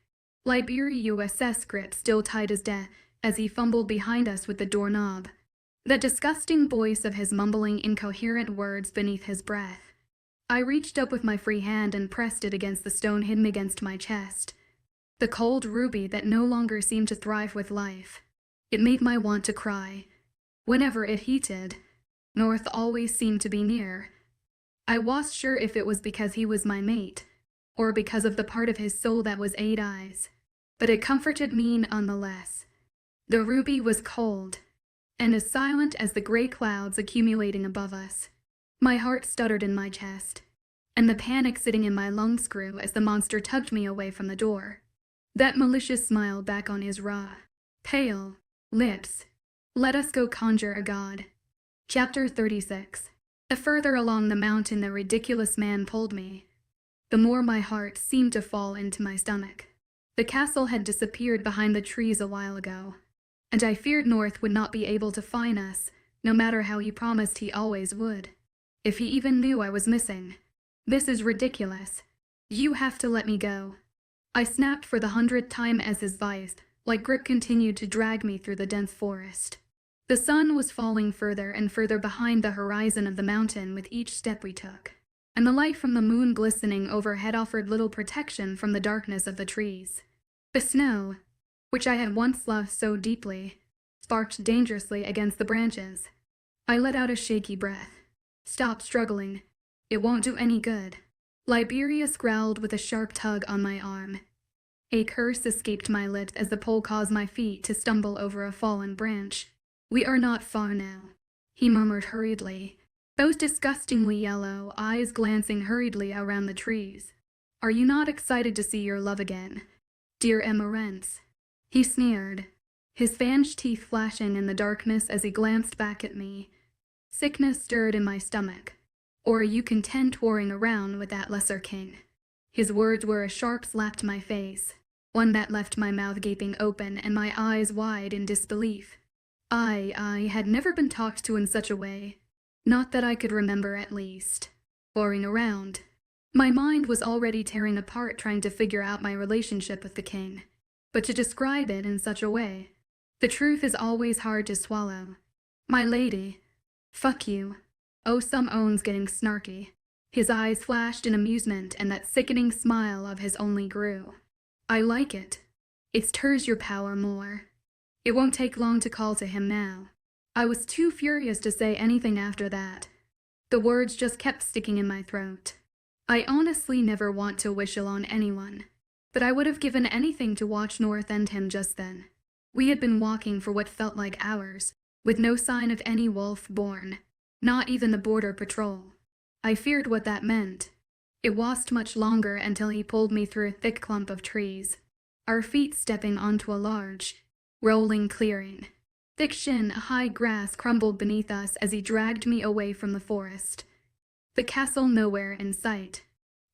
𝐿𝐲𝐸𝐻𝐬𝑠 grip still tight as death as he fumbled behind us with the doorknob, that disgusting voice of his mumbling incoherent words beneath his breath. I reached up with my free hand and pressed it against the stone hidden against my chest, the cold ruby that no longer seemed to thrive with life. It made my want to cry. Whenever it heated, North always seemed to be near. I wasn't sure if it was because he was my mate, or because of the part of his soul that was 𝐿𝐸𝐻𝐬𝑠, but it comforted me nonetheless. The ruby was cold, and as silent as the gray clouds accumulating above us. My heart stuttered in my chest, and the panic sitting in my lungs grew as the monster tugged me away from the door. That malicious smile back on his raw, pale lips. Let us go conjure a god. Chapter 36. The further along the mountain the ridiculous man pulled me, the more my heart seemed to fall into my stomach. The castle had disappeared behind the trees a while ago, and I feared North would not be able to find us, no matter how he promised he always would. If he even knew I was missing. This is ridiculous. You have to let me go. I snapped for the 100th time as his vice, like grip continued to drag me through the dense forest. The sun was falling further and further behind the horizon of the mountain with each step we took, and the light from the moon glistening overhead offered little protection from the darkness of the trees. The snow, which I had once loved so deeply, sparked dangerously against the branches. I let out a shaky breath. Stop struggling. It won't do any good. 𝐿𝐸𝐻𝐬𝑠 growled with a sharp tug on my arm. A curse escaped my lips as the pull caused my feet to stumble over a fallen branch. We are not far now, he murmured hurriedly, those disgustingly yellow eyes glancing hurriedly around the trees. Are you not excited to see your love again, dear Immerse? He sneered, his fanged teeth flashing in the darkness as he glanced back at me. Sickness stirred in my stomach. Or are you content touring around with that lesser king? His words were a sharp slap to my face, one that left my mouth gaping open and my eyes wide in disbelief. I had never been talked to in such a way. Not that I could remember, at least. Touring around. My mind was already tearing apart trying to figure out my relationship with the king. But to describe it in such a way, the truth is always hard to swallow. My lady. Fuck you. Oh, some owns getting snarky. His eyes flashed in amusement and that sickening smile of his only grew. I like it. It stirs your power more. It won't take long to call to him now. I was too furious to say anything after that. The words just kept sticking in my throat. I honestly never want to wish ill on anyone, but I would have given anything to watch North end him just then. We had been walking for what felt like hours, with no sign of any wolf born, not even the border patrol. I feared what that meant. It wasn't much longer until he pulled me through a thick clump of trees, our feet stepping onto a large, rolling clearing. Thick high grass crumbled beneath us as he dragged me away from the forest. The castle nowhere in sight.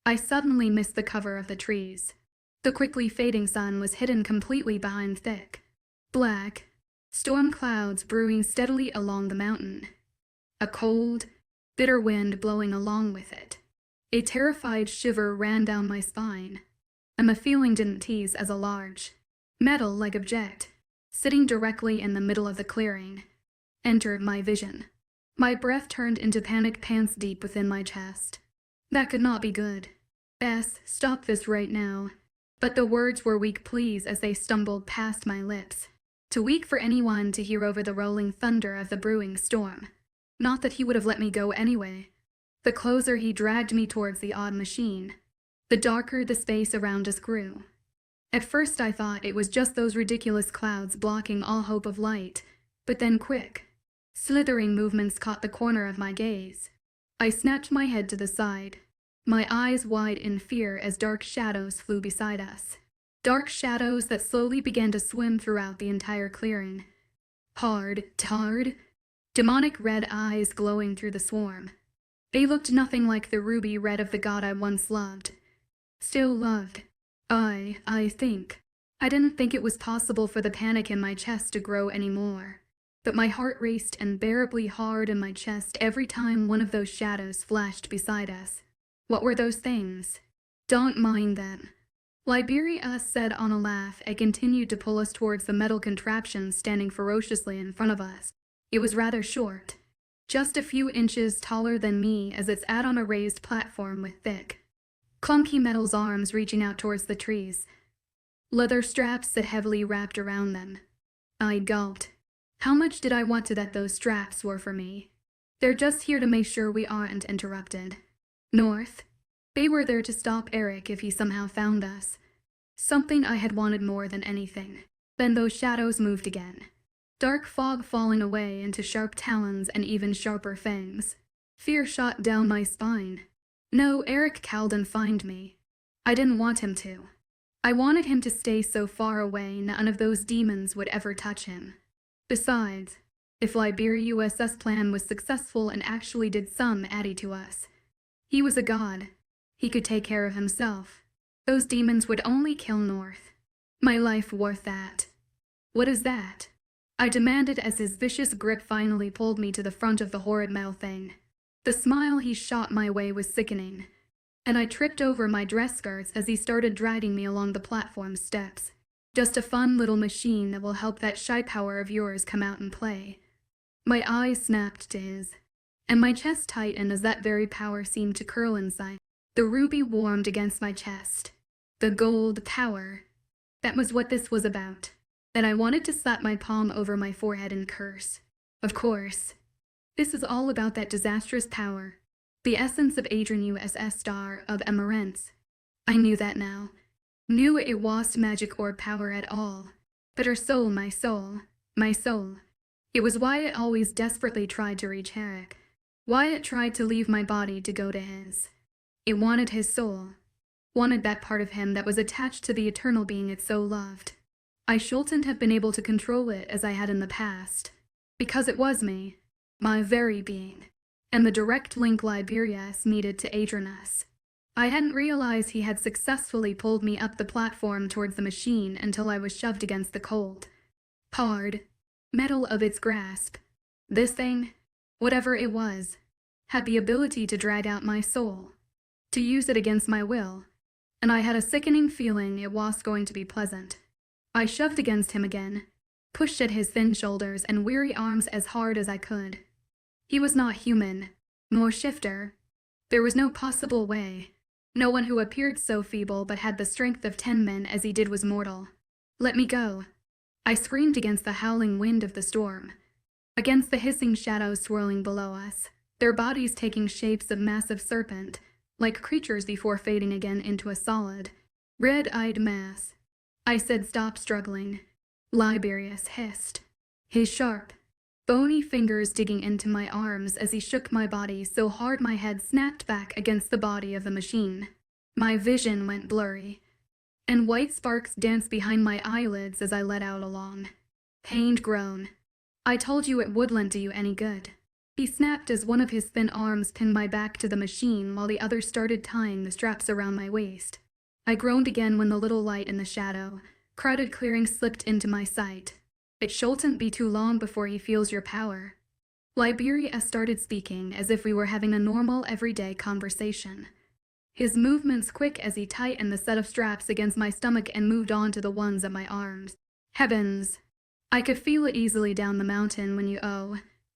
I suddenly missed the cover of the trees. The quickly fading sun was hidden completely behind thick, black, storm clouds brewing steadily along the mountain. A cold, bitter wind blowing along with it. A terrified shiver ran down my spine, and the feeling didn't tease as a large, metal-like object, sitting directly in the middle of the clearing, entered my vision. My breath turned into panic pants deep within my chest. That could not be good. Bess, stop this right now. But the words were weak pleas as they stumbled past my lips. Too weak for anyone to hear over the rolling thunder of the brewing storm. Not that he would have let me go anyway. The closer he dragged me towards the odd machine, the darker the space around us grew. At first I thought it was just those ridiculous clouds blocking all hope of light, but then quick, slithering movements caught the corner of my gaze. I snapped my head to the side, my eyes wide in fear as dark shadows flew beside us. Dark shadows that slowly began to swim throughout the entire clearing. Hard, demonic red eyes glowing through the swarm. They looked nothing like the ruby red of the god I once loved. Still loved. I think. I didn't think it was possible for the panic in my chest to grow anymore. But my heart raced unbearably hard in my chest every time one of those shadows flashed beside us. What were those things? Don't mind them. 𝐊𝐲𝐸 said on a laugh and continued to pull us towards the metal contraption standing ferociously in front of us. It was rather short, just a few inches taller than me as it sat on a raised platform with thick, clunky metal arms reaching out towards the trees. Leather straps that heavily wrapped around them. I gulped. How much did I want to that those straps were for me? They're just here to make sure we aren't interrupted. North. They were there to stop Eric if he somehow found us. Something I had wanted more than anything. Then those shadows moved again. Dark fog falling away into sharp talons and even sharper fangs. Fear shot down my spine. No, Eric 𝐊𝐲𝐬 didn't find me. I didn't want him to. I wanted him to stay so far away none of those demons would ever touch him. Besides, if 𝐊𝐲𝐸 plan was successful and actually did some adding to us, he was a god. He could take care of himself. Those demons would only kill North. My life worth that. What is that? I demanded as his vicious grip finally pulled me to the front of the horrid metal thing. The smile he shot my way was sickening, and I tripped over my dress skirts as he started dragging me along the platform steps. Just a fun little machine that will help that shy power of yours come out and play. My eyes snapped to his, and my chest tightened as that very power seemed to curl inside. The ruby warmed against my chest. The gold power. That was what this was about. Then I wanted to slap my palm over my forehead and curse. Of course. This is all about that disastrous power. The essence of 𝐴𝐸𝐸 of Immerse. I knew that now. Knew it wasn't magic or power at all. But her soul, my soul. My soul. It was why it always desperately tried to reach Eric. Why it tried to leave my body to go to his. It wanted his soul. Wanted that part of him that was attached to the eternal being it so loved. I shouldn't have been able to control it as I had in the past. Because it was me. My very being. And the direct link 𝐊𝐲𝐸 needed to 𝐴𝐸𝐸. I hadn't realized he had successfully pulled me up the platform towards the machine until I was shoved against the cold, hard metal of its grasp. This thing, whatever it was, had the ability to drag out my soul, to use it against my will, and I had a sickening feeling it was going to be pleasant. I shoved against him again, pushed at his thin shoulders and weary arms as hard as I could. He was not human, nor shifter. There was no possible way. No one who appeared so feeble but had the strength of 10 men as he did was mortal. Let me go. I screamed against the howling wind of the storm, against the hissing shadows swirling below us, their bodies taking shapes of massive serpent, like creatures before fading again into a solid, red-eyed mass. I said, "Stop struggling." Liberius hissed, his sharp, bony fingers digging into my arms as he shook my body so hard my head snapped back against the body of the machine. My vision went blurry, and white sparks danced behind my eyelids as I let out a long, pained groan. "I told you it wouldn't do you any good." He snapped as one of his thin arms pinned my back to the machine while the other started tying the straps around my waist. I groaned again when the little light in the shadow, crowded clearing slipped into my sight. "It shouldn't be too long before he feels your power." Liberius started speaking as if we were having a normal, everyday conversation. His movements quick as he tightened the set of straps against my stomach and moved on to the ones at my arms. Heavens! I could feel it easily down the mountain when you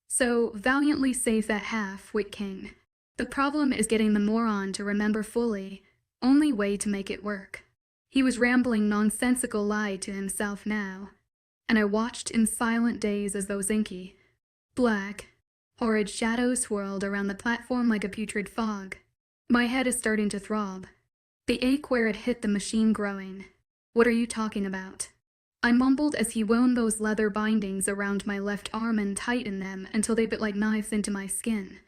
so valiantly save that half-wit king. The problem is getting the moron to remember fully. Only way to make it work. He was rambling nonsensical lie to himself now, and I watched in silent daze as those inky, black, horrid shadows swirled around the platform like a putrid fog. My head is starting to throb. The ache where it hit the machine growing. "What are you talking about?" I mumbled as he wound those leather bindings around my left arm and tightened them until they bit like knives into my skin.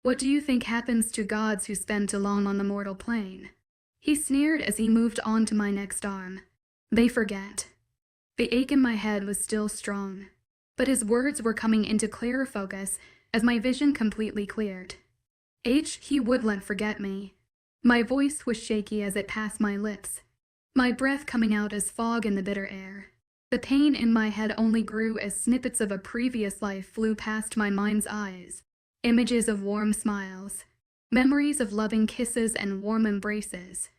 "What do you think happens to gods who spend too long on the mortal plane?" He sneered as he moved on to my next arm. "They forget." The ache in my head was still strong, but his words were coming into clearer focus as my vision completely cleared. He wouldn't forget me. My voice was shaky as it passed my lips, my breath coming out as fog in the bitter air. The pain in my head only grew as snippets of a previous life flew past my mind's eyes. Images of warm smiles, memories of loving kisses and warm embraces.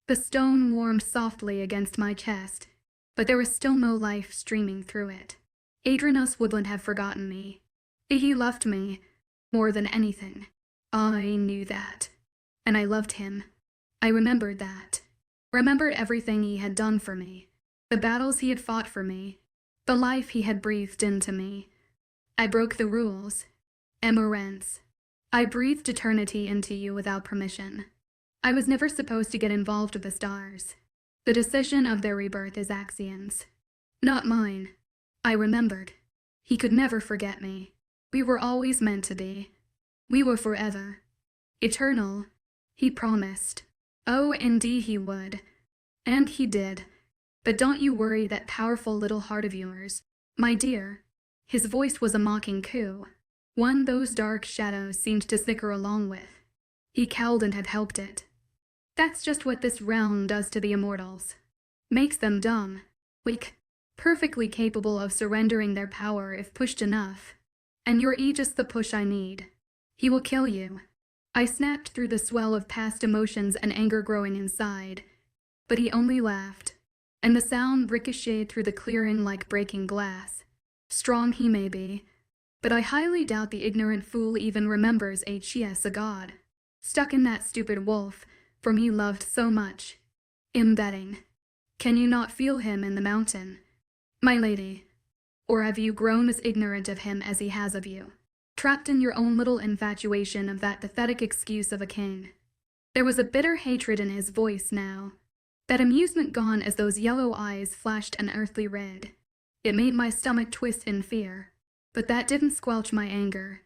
The stone warmed softly against my chest, but there was still no life streaming through it. Adrianus wouldn't have forgotten me. He loved me more than anything. I knew that, and I loved him. I remembered that. Remembered everything he had done for me, the battles he had fought for me, the life he had breathed into me. I broke the rules. Immerse. I breathed eternity into you without permission. I was never supposed to get involved with the stars. The decision of their rebirth is Axian's, not mine. I remembered. He could never forget me. We were always meant to be. We were forever. Eternal. He promised. Oh, indeed he would. And he did. But don't you worry that powerful little heart of yours, my dear. His voice was a mocking coo, one those dark shadows seemed to snicker along with. 𝐾𝐞𝐬 had helped it. That's just what this realm does to the immortals. Makes them dumb, weak, perfectly capable of surrendering their power if pushed enough. And you're just the push I need. He will kill you. I snapped through the swell of past emotions and anger growing inside. But he only laughed, and the sound ricocheted through the clearing like breaking glass. Strong he may be, but I highly doubt the ignorant fool even remembers he is a god, stuck in that stupid wolf, whom he loved so much. Embedding. Can you not feel him in the mountain, my lady? Or have you grown as ignorant of him as he has of you, trapped in your own little infatuation of that pathetic excuse of a king? There was a bitter hatred in his voice now, that amusement gone as those yellow eyes flashed an earthly red. It made my stomach twist in fear, but that didn't squelch my anger.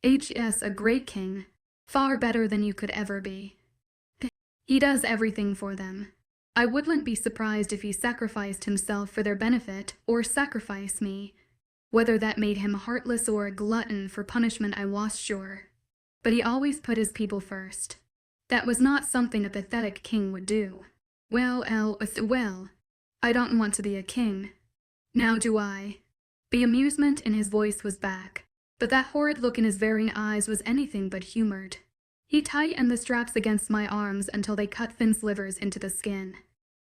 𝐻𝐿 a great king, far better than you could ever be. He does everything for them. I wouldn't be surprised if he sacrificed himself for their benefit or sacrifice me. Whether that made him heartless or a glutton for punishment I was sure. But he always put his people first. That was not something a pathetic king would do. Well, I don't want to be a king. Now do I. The amusement in his voice was back, but that horrid look in his varying eyes was anything but humored. He tightened the straps against my arms until they cut thin slivers into the skin,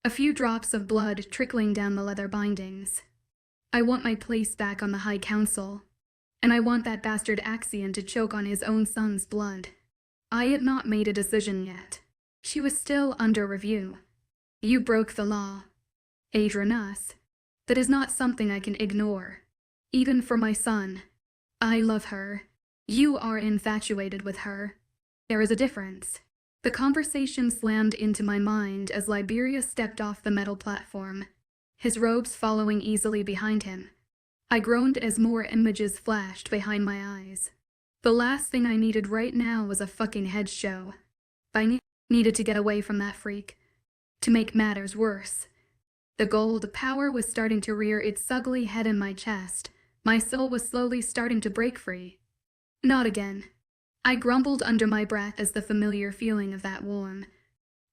a few drops of blood trickling down the leather bindings. I want my place back on the High Council, and I want that bastard Axian to choke on his own son's blood. I had not made a decision yet. She was still under review. You broke the law, 𝐴𝐻𝐻. That is not something I can ignore. Even for my son. I love her. You are infatuated with her. There is a difference. The conversation slammed into my mind as 𝐊𝐿𝐵ERIA stepped off the metal platform, his robes following easily behind him. I groaned as more images flashed behind my eyes. The last thing I needed right now was a fucking head show. I needed to get away from that freak. To make matters worse, the gold power was starting to rear its ugly head in my chest. My soul was slowly starting to break free. Not again. I grumbled under my breath as the familiar feeling of that warm,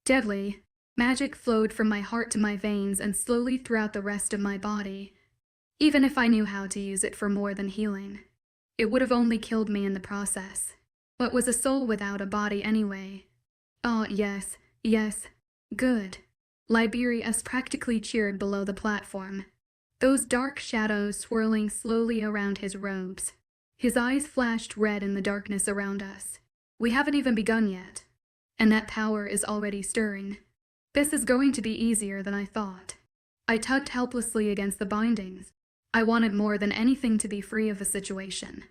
deadly magic flowed from my heart to my veins and slowly throughout the rest of my body. Even if I knew how to use it for more than healing, it would have only killed me in the process. What was a soul without a body anyway? Oh, yes, yes. Good. 𝐊𝐵ERIA practically cheered below the platform, those dark shadows swirling slowly around his robes. His eyes flashed red in the darkness around us. We haven't even begun yet, and that power is already stirring. This is going to be easier than I thought. I tugged helplessly against the bindings. I wanted more than anything to be free of the situation.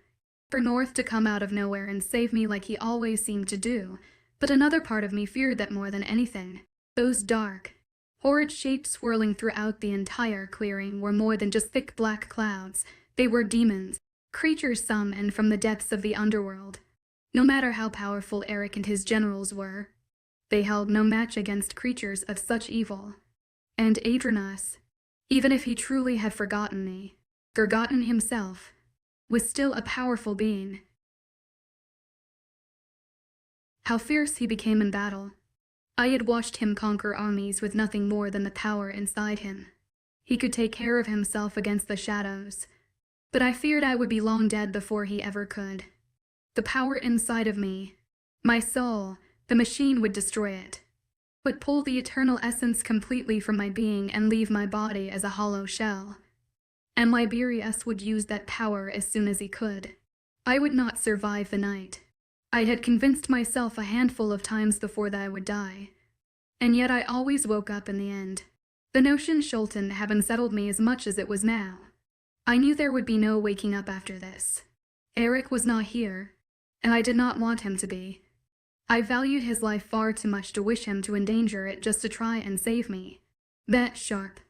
For North to come out of nowhere and save me like he always seemed to do, but another part of me feared that more than anything. Those dark, horrid shapes swirling throughout the entire clearing were more than just thick black clouds. They were demons. Creatures summoned from the depths of the underworld. No matter how powerful Eric and his generals were, they held no match against creatures of such evil. And 𝐴𝐻𝐻, even if he truly had forgotten me, forgotten himself, was still a powerful being. How fierce he became in battle. I had watched him conquer armies with nothing more than the power inside him. He could take care of himself against the shadows, but I feared I would be long dead before he ever could. The power inside of me, my soul, the machine would destroy it, would pull the eternal essence completely from my being and leave my body as a hollow shell. And 𝐊𝐵ERIA would use that power as soon as he could. I would not survive the night. I had convinced myself a handful of times before that I would die, and yet I always woke up in the end. The notion Sultan hadn't settled me as much as it was now. I knew there would be no waking up after this. Eric was not here, and I did not want him to be. I valued his life far too much to wish him to endanger it just to try and save me. That sharp,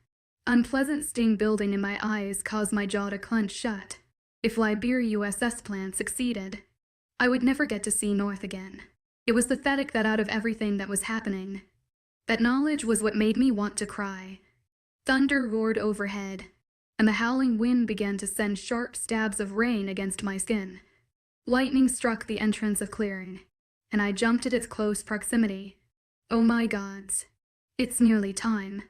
unpleasant sting building in my eyes caused my jaw to clench shut. If 𝐊𝐵ERIA plan succeeded, I would never get to see North again. It was pathetic that out of everything that was happening, that knowledge was what made me want to cry. Thunder roared overhead, and the howling wind began to send sharp stabs of rain against my skin. Lightning struck the entrance of clearing, and I jumped at its close proximity. Oh my gods, it's nearly time.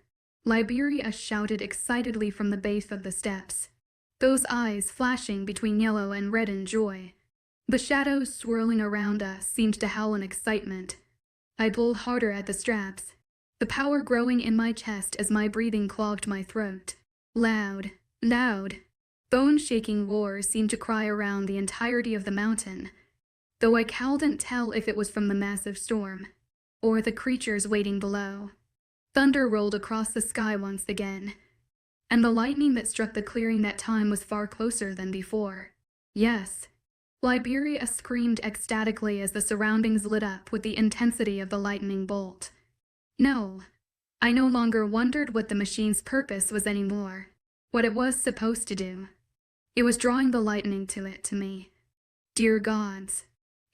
𝐊𝐵ERIA shouted excitedly from the base of the steps, those eyes flashing between yellow and red in joy. The shadows swirling around us seemed to howl in excitement. I pulled harder at the straps, the power growing in my chest as my breathing clogged my throat. Loud, loud, bone-shaking roars seemed to cry around the entirety of the mountain, though I couldn't tell if it was from the massive storm, or the creatures waiting below. Thunder rolled across the sky once again, and the lightning that struck the clearing that time was far closer than before. Yes, 𝐊𝐵ERIA screamed ecstatically as the surroundings lit up with the intensity of the lightning bolt. No, I no longer wondered what the machine's purpose was anymore, what it was supposed to do. It was drawing the lightning to me. Dear gods,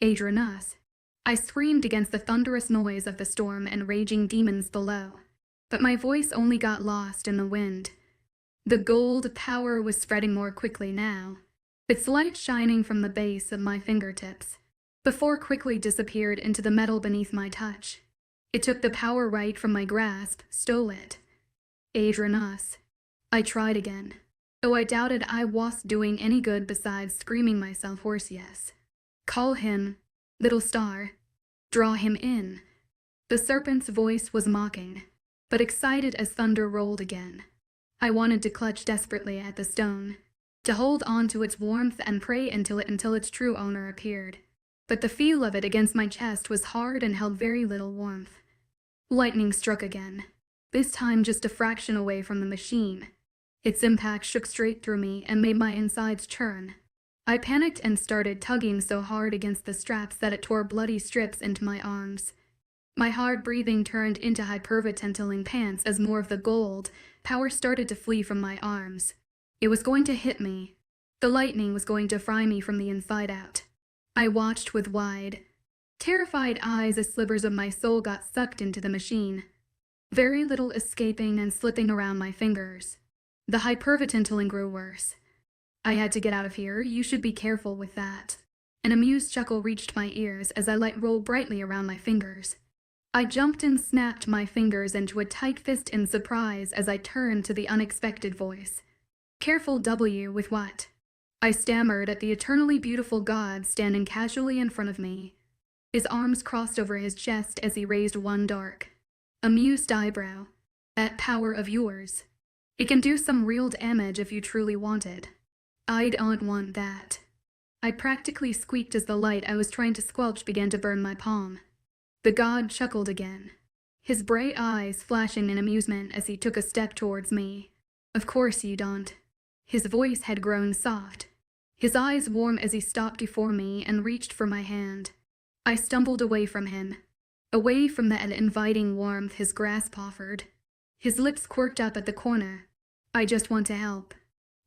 𝐴𝐻𝐻. I screamed against the thunderous noise of the storm and raging demons below, but my voice only got lost in the wind. The gold power was spreading more quickly now, its light shining from the base of my fingertips, before quickly disappeared into the metal beneath my touch. It took the power right from my grasp, stole it. 𝐴𝐻𝐻. I tried again, though I doubted I was doing any good besides screaming myself hoarse. Yes. Call him, little star. Draw him in. The serpent's voice was mocking, but excited as thunder rolled again. I wanted to clutch desperately at the stone, to hold on to its warmth and pray until its true owner appeared. But the feel of it against my chest was hard and held very little warmth. Lightning struck again, this time just a fraction away from the machine. Its impact shook straight through me and made my insides churn. I panicked and started tugging so hard against the straps that it tore bloody strips into my arms. My hard breathing turned into hyperventilating pants as more of the gold power started to flee from my arms. It was going to hit me. The lightning was going to fry me from the inside out. I watched with wide, terrified eyes as slivers of my soul got sucked into the machine. Very little escaping and slipping around my fingers. The hyperventilating grew worse. I had to get out of here, you should be careful with that. An amused chuckle reached my ears as I light rolled brightly around my fingers. I jumped and snapped my fingers into a tight fist in surprise as I turned to the unexpected voice. Careful W with what? I stammered at the eternally beautiful god standing casually in front of me. His arms crossed over his chest as he raised one dark, amused eyebrow. That power of yours. It can do some real damage if you truly want it. I don't want that. I practically squeaked as the light I was trying to squelch began to burn my palm. The god chuckled again, his bright eyes flashing in amusement as he took a step towards me. Of course you don't. His voice had grown soft, his eyes warm as he stopped before me and reached for my hand. I stumbled away from him, away from that inviting warmth his grasp offered. His lips quirked up at the corner. I just want to help.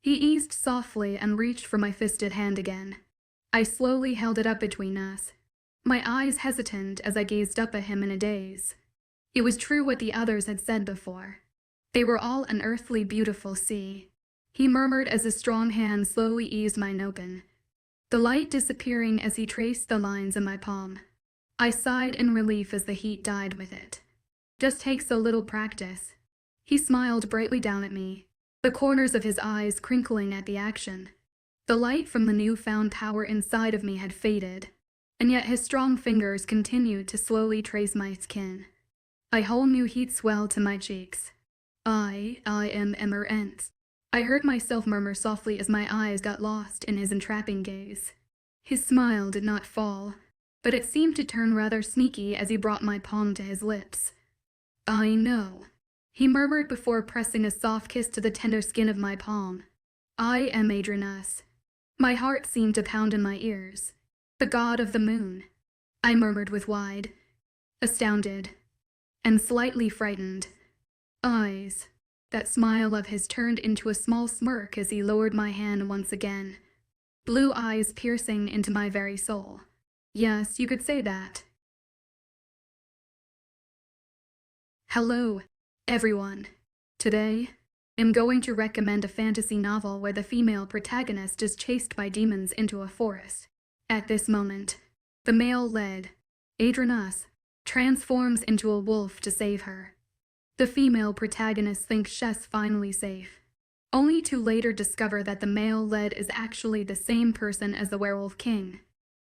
He eased softly and reached for my fisted hand again. I slowly held it up between us, my eyes hesitant as I gazed up at him in a daze. It was true what the others had said before. They were all unearthly beautiful sea. He murmured as his strong hand slowly eased my noggin, the light disappearing as he traced the lines in my palm. I sighed in relief as the heat died with it. Just takes a little practice. He smiled brightly down at me, the corners of his eyes crinkling at the action. The light from the newfound power inside of me had faded, and yet his strong fingers continued to slowly trace my skin. A whole new heat swelled to my cheeks. I am Immerse. I heard myself murmur softly as my eyes got lost in his entrapping gaze. His smile did not fall, but it seemed to turn rather sneaky as he brought my palm to his lips. I know, he murmured before pressing a soft kiss to the tender skin of my palm. I am 𝐿𝐻𝐻. My heart seemed to pound in my ears. The god of the moon, I murmured with wide, astounded, and slightly frightened eyes. That smile of his turned into a small smirk as he lowered my hand once again, blue eyes piercing into my very soul. Yes, you could say that. Hello, everyone. Today, I'm going to recommend a fantasy novel where the female protagonist is chased by demons into a forest. At this moment, the male lead, 𝐿𝐻𝐻, transforms into a wolf to save her. The female protagonist thinks she's finally safe, only to later discover that the male lead is actually the same person as the werewolf king,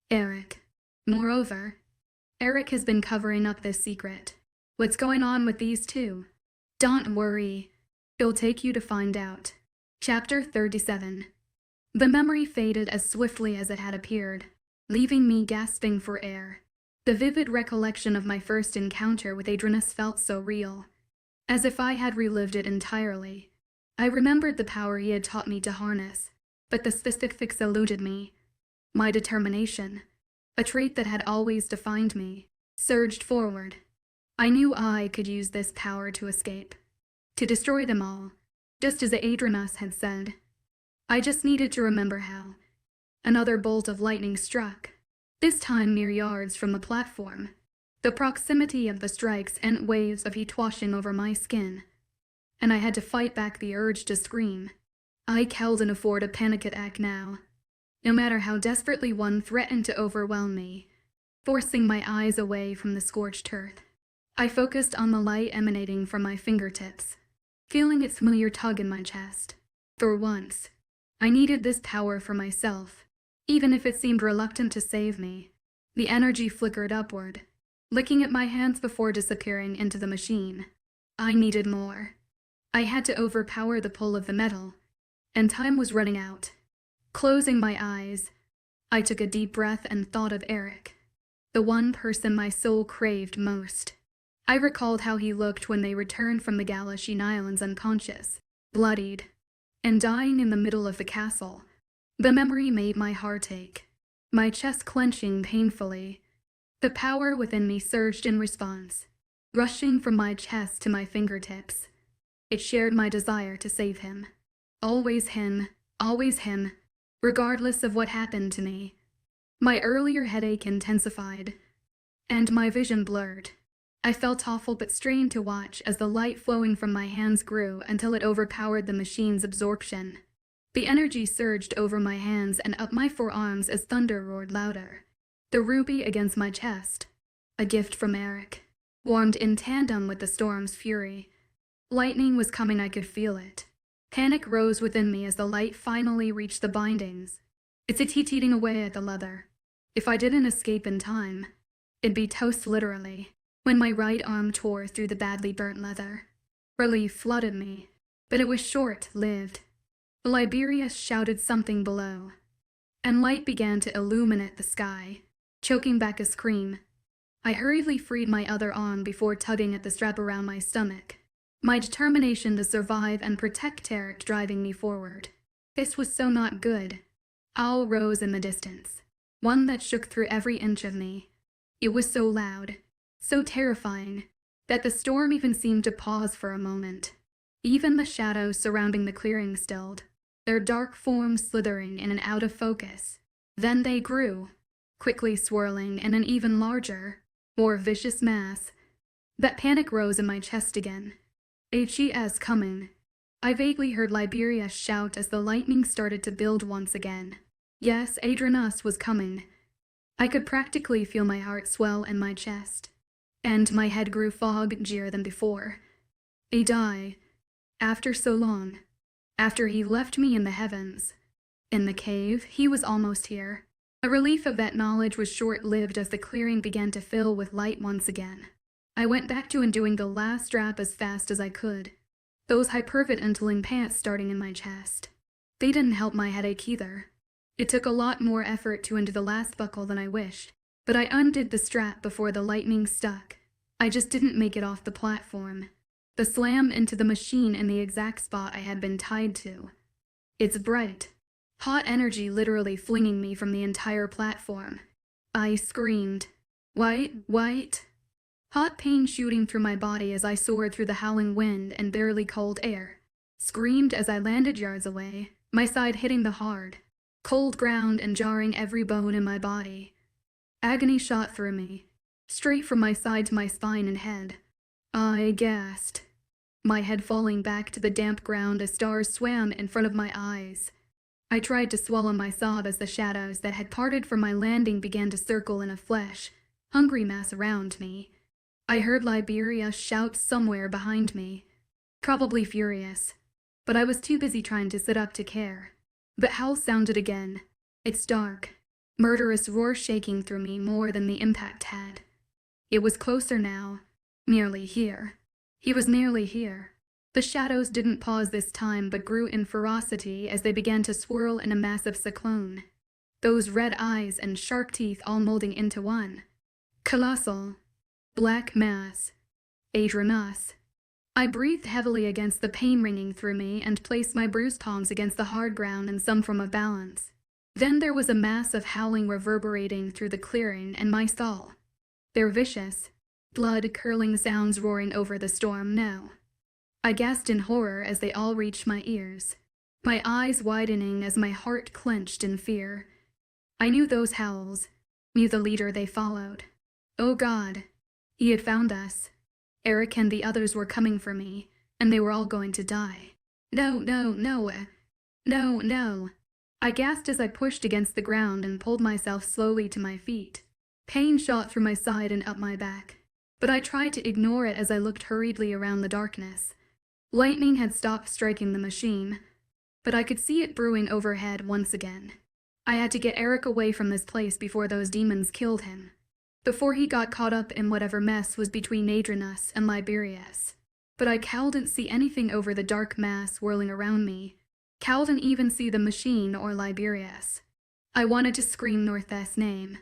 Eric. Moreover, Eric has been covering up this secret. What's going on with these two? Don't worry, it'll take you to find out. Chapter 37. The memory faded as swiftly as it had appeared, leaving me gasping for air. The vivid recollection of my first encounter with 𝐿𝐻𝐻 felt so real, as if I had relived it entirely. I remembered the power he had taught me to harness, but the specifics eluded me. My determination, a trait that had always defined me, surged forward. I knew I could use this power to escape, to destroy them all, just as 𝐿𝐻𝐻 had said. I just needed to remember how. Another bolt of lightning struck, this time mere yards from the platform. The proximity of the strikes sent waves of heat washing over my skin, and I had to fight back the urge to scream. I couldn't afford a panic attack now, no matter how desperately one threatened to overwhelm me, forcing my eyes away from the scorched earth. I focused on the light emanating from my fingertips, feeling its familiar tug in my chest. For once, I needed this power for myself, even if it seemed reluctant to save me. The energy flickered upward, licking at my hands before disappearing into the machine. I needed more. I had to overpower the pull of the metal, and time was running out. Closing my eyes, I took a deep breath and thought of Eric, the one person my soul craved most. I recalled how he looked when they returned from the 𝐊𝐢𝐳 Islands unconscious, bloodied, and dying in the middle of the castle. The memory made my heart ache, my chest clenching painfully. The power within me surged in response, rushing from my chest to my fingertips. It shared my desire to save him. Always him, regardless of what happened to me. My earlier headache intensified, and my vision blurred. I felt awful but strained to watch as the light flowing from my hands grew until it overpowered the machine's absorption. The energy surged over my hands and up my forearms as thunder roared louder. The ruby against my chest, a gift from Eric, warmed in tandem with the storm's fury. Lightning was coming, I could feel it. Panic rose within me as the light finally reached the bindings. It's eating away at the leather. If I didn't escape in time, it'd be toast literally. When my right arm tore through the badly burnt leather, relief flooded me, but it was short-lived. 𝐊𝐢𝐳 shouted something below, and light began to illuminate the sky, choking back a scream. I hurriedly freed my other arm before tugging at the strap around my stomach, my determination to survive and protect 𝐊𝐢𝐳 driving me forward. This was so not good. Owl rose in the distance, one that shook through every inch of me. It was so loud, so terrifying, that the storm even seemed to pause for a moment. Even the shadows surrounding the clearing stilled, their dark forms slithering in and out of focus. Then they grew, quickly swirling in an even larger, more vicious mass. That panic rose in my chest again. 𝐻𝐬𝐳 coming. I vaguely heard 𝐊𝐢𝐳 shout as the lightning started to build once again. Yes, 𝐻𝐬𝐳 was coming. I could practically feel my heart swell in my chest, and my head grew foggier than before. He died. After so long. After he left me in the heavens. In the cave, he was almost here. A relief of that knowledge was short-lived as the clearing began to fill with light once again. I went back to undoing the last strap as fast as I could, those hyperventilating pants starting in my chest. They didn't help my headache either. It took a lot more effort to undo the last buckle than I wished, but I undid the strap before the lightning stuck. I just didn't make it off the platform. The slam into the machine in the exact spot I had been tied to. It's bright, hot energy literally flinging me from the entire platform. I screamed. White. Hot pain shooting through my body as I soared through the howling wind and barely cold air. Screamed as I landed yards away, my side hitting the hard, cold ground and jarring every bone in my body. Agony shot through me, straight from my side to my spine and head. I gasped, my head falling back to the damp ground as stars swam in front of my eyes. I tried to swallow my sob as the shadows that had parted from my landing began to circle in a flesh, hungry mass around me. I heard 𝐊𝐢𝐳 shout somewhere behind me, probably furious, but I was too busy trying to sit up to care. The howl sounded again, its dark, murderous roar shaking through me more than the impact had. It was closer now, nearly here. He was nearly here. The shadows didn't pause this time but grew in ferocity as they began to swirl in a massive cyclone. Those red eyes and shark teeth all molding into one. Colossal, black mass. 𝐻𝐬𝐳. I breathed heavily against the pain ringing through me and placed my bruised palms against the hard ground in some form of balance. Then there was a mass of howling reverberating through the clearing and my stall. Their vicious, blood-curdling sounds roaring over the storm now. I gasped in horror as they all reached my ears, my eyes widening as my heart clenched in fear. I knew those howls, knew the leader they followed. Oh God, he had found us. Eric and the others were coming for me, and they were all going to die. No. I gasped as I pushed against the ground and pulled myself slowly to my feet. Pain shot through my side and up my back, but I tried to ignore it as I looked hurriedly around the darkness. Lightning had stopped striking the machine, but I could see it brewing overhead once again. I had to get Eric away from this place before those demons killed him, before he got caught up in whatever mess was between 𝐻𝐬𝐳 and 𝐊𝐢𝐳. But I didn't see anything over the dark mass whirling around me. Didn't even see the machine or 𝐊𝐢𝐳. I wanted to scream North's name,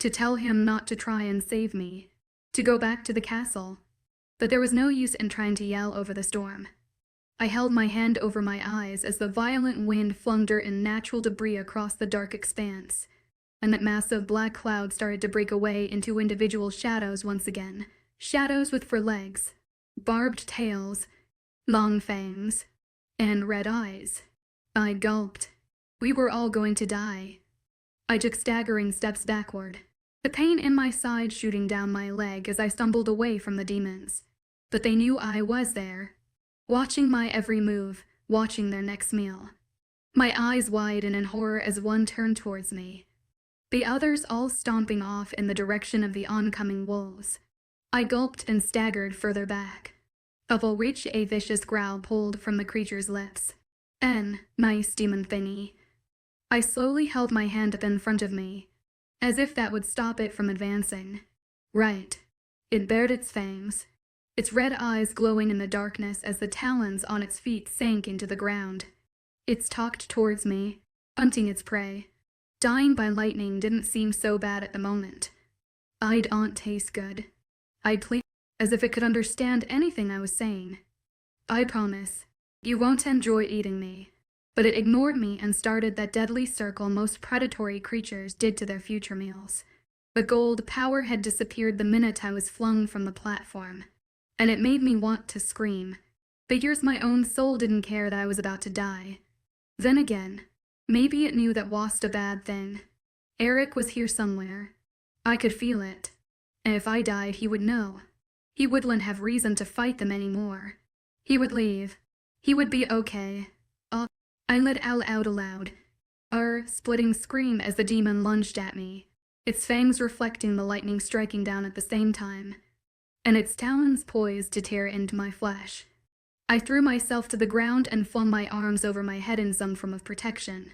to tell him not to try and save me, to go back to the castle. but there was no use in trying to yell over the storm. I held my hand over my eyes as the violent wind flung dirt and natural debris across the dark expanse, and that massive black cloud started to break away into individual shadows once again. Shadows with fur legs, barbed tails, long fangs, and red eyes. I gulped. We were all going to die. I took staggering steps backward, the pain in my side shooting down my leg as I stumbled away from the demons. But they knew I was there, watching my every move, watching their next meal. My eyes widened in horror as one turned towards me, the others all stomping off in the direction of the oncoming wolves. I gulped and staggered further back, which a vicious growl pulled from the creature's lips. Nice demon thingy. I slowly held my hand up in front of me, as if that would stop it from advancing. Right. It bared its fangs, its red eyes glowing in the darkness as the talons on its feet sank into the ground. It stalked towards me, hunting its prey. Dying by lightning didn't seem so bad at the moment. 𝐿𝐢𝐧𝐰 taste good. I pleaded, as if it could understand anything I was saying. I promise, you won't enjoy eating me. But it ignored me and started that deadly circle most predatory creatures did to their future meals. The gold power had disappeared the minute I was flung from the platform, and it made me want to scream. Figures my own soul didn't care that I was about to die. Then again, maybe it knew that wasn't a bad thing. Eric was here somewhere. I could feel it. And if I died, he would know. He wouldn't have reason to fight them anymore. He would leave. He would be okay. I let out aloud, splitting scream as the demon lunged at me, its fangs reflecting the lightning striking down at the same time, and its talons poised to tear into my flesh. I threw myself to the ground and flung my arms over my head in some form of protection.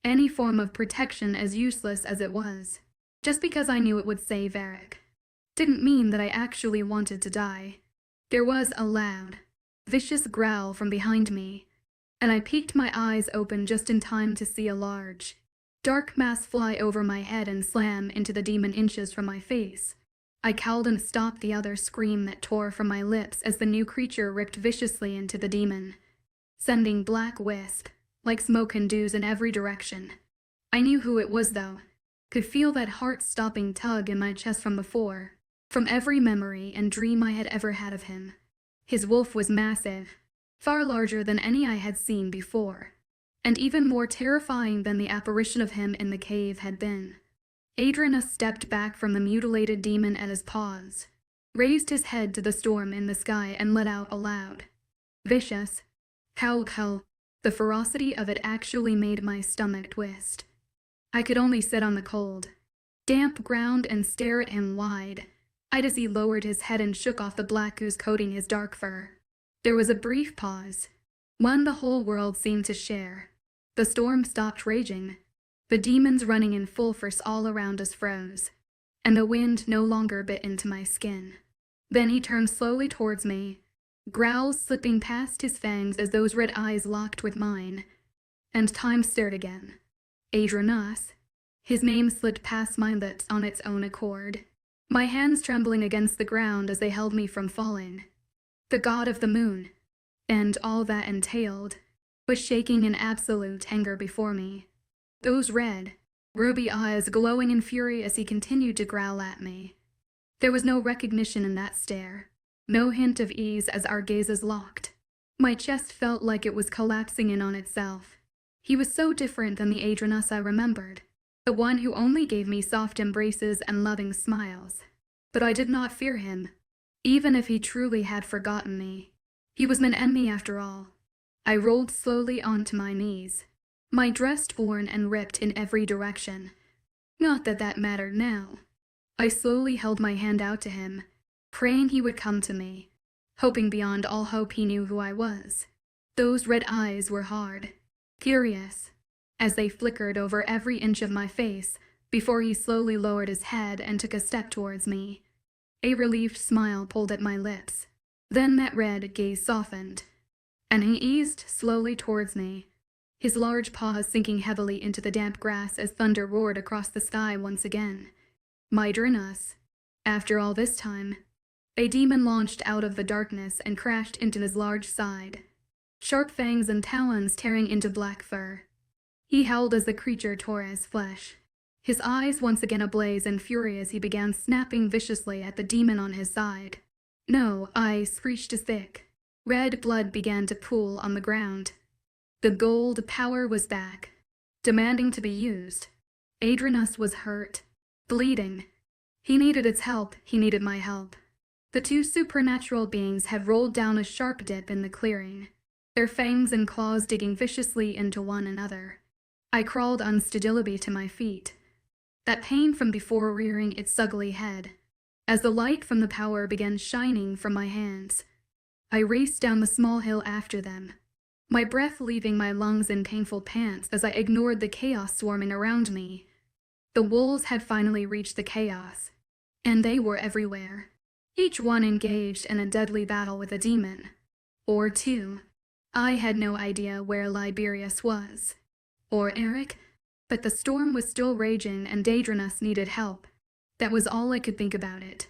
Any form of protection, as useless as it was, just because I knew it would save Eric, didn't mean that I actually wanted to die. There was a loud, vicious growl from behind me, and I peeked my eyes open just in time to see a large, dark mass fly over my head and slam into the demon inches from my face. I cowled and stopped the other scream that tore from my lips as the new creature ripped viciously into the demon, sending black wisp, like smoke and dews in every direction. I knew who it was though, could feel that heart-stopping tug in my chest from before, from every memory and dream I had ever had of him. His wolf was massive, far larger than any I had seen before, and even more terrifying than the apparition of him in the cave had been. 𝐿𝐢𝐳 stepped back from the mutilated demon at his paws, raised his head to the storm in the sky and let out a loud, vicious, �K𝐜. The ferocity of it actually made my stomach twist. I could only sit on the cold, damp ground and stare at him wide-eyed as he lowered his head and shook off the black ooze coating his dark fur. There was a brief pause, one the whole world seemed to share. The storm stopped raging. The demons running in full force all around us froze, and the wind no longer bit into my skin. Then he turned slowly towards me, growls slipping past his fangs as those red eyes locked with mine, and time stared again. 𝐿𝐢𝐳. His name slid past my lips on its own accord, my hands trembling against the ground as they held me from falling. The god of the moon, and all that entailed, was shaking in absolute anger before me, those red, ruby eyes glowing in fury as he continued to growl at me. There was no recognition in that stare, no hint of ease as our gazes locked. My chest felt like it was collapsing in on itself. He was so different than the 𝐿𝐢𝐳 I remembered, the one who only gave me soft embraces and loving smiles. But I did not fear him, even if he truly had forgotten me. He was an enemy after all. I rolled slowly onto my knees, my dress torn and ripped in every direction. Not that that mattered now. I slowly held my hand out to him, praying he would come to me, hoping beyond all hope he knew who I was. Those red eyes were hard, curious, as they flickered over every inch of my face before he slowly lowered his head and took a step towards me. A relieved smile pulled at my lips. Then that red gaze softened, and he eased slowly towards me, his large paws sinking heavily into the damp grass as thunder roared across the sky once again. 𝐿𝐢𝐳. After all this time, A demon launched out of the darkness and crashed into his large side, sharp fangs and talons tearing into black fur. He howled as the creature tore his flesh, his eyes once again ablaze in fury as he began snapping viciously at the demon on his side. No, I screeched thick. Red blood began to pool on the ground. The gold power was back, demanding to be used. 𝐴𝐸𝐻𝐼 was hurt, bleeding. He needed its help, he needed my help. The two supernatural beings had rolled down a sharp dip in the clearing, their fangs and claws digging viciously into one another. I crawled unsteadily to my feet, that pain from before rearing its ugly head, as the light from the power began shining from my hands. I raced down the small hill after them, my breath leaving my lungs in painful pants as I ignored the chaos swarming around me. The wolves had finally reached the chaos, and they were everywhere, each one engaged in a deadly battle with a demon, or two. I had no idea where 𝐊𝐿𝐵𝐵𝑟𝑖us was, or Eric, but the storm was still raging and 𝐴𝐸𝐻𝐼 needed help. That was all I could think about it.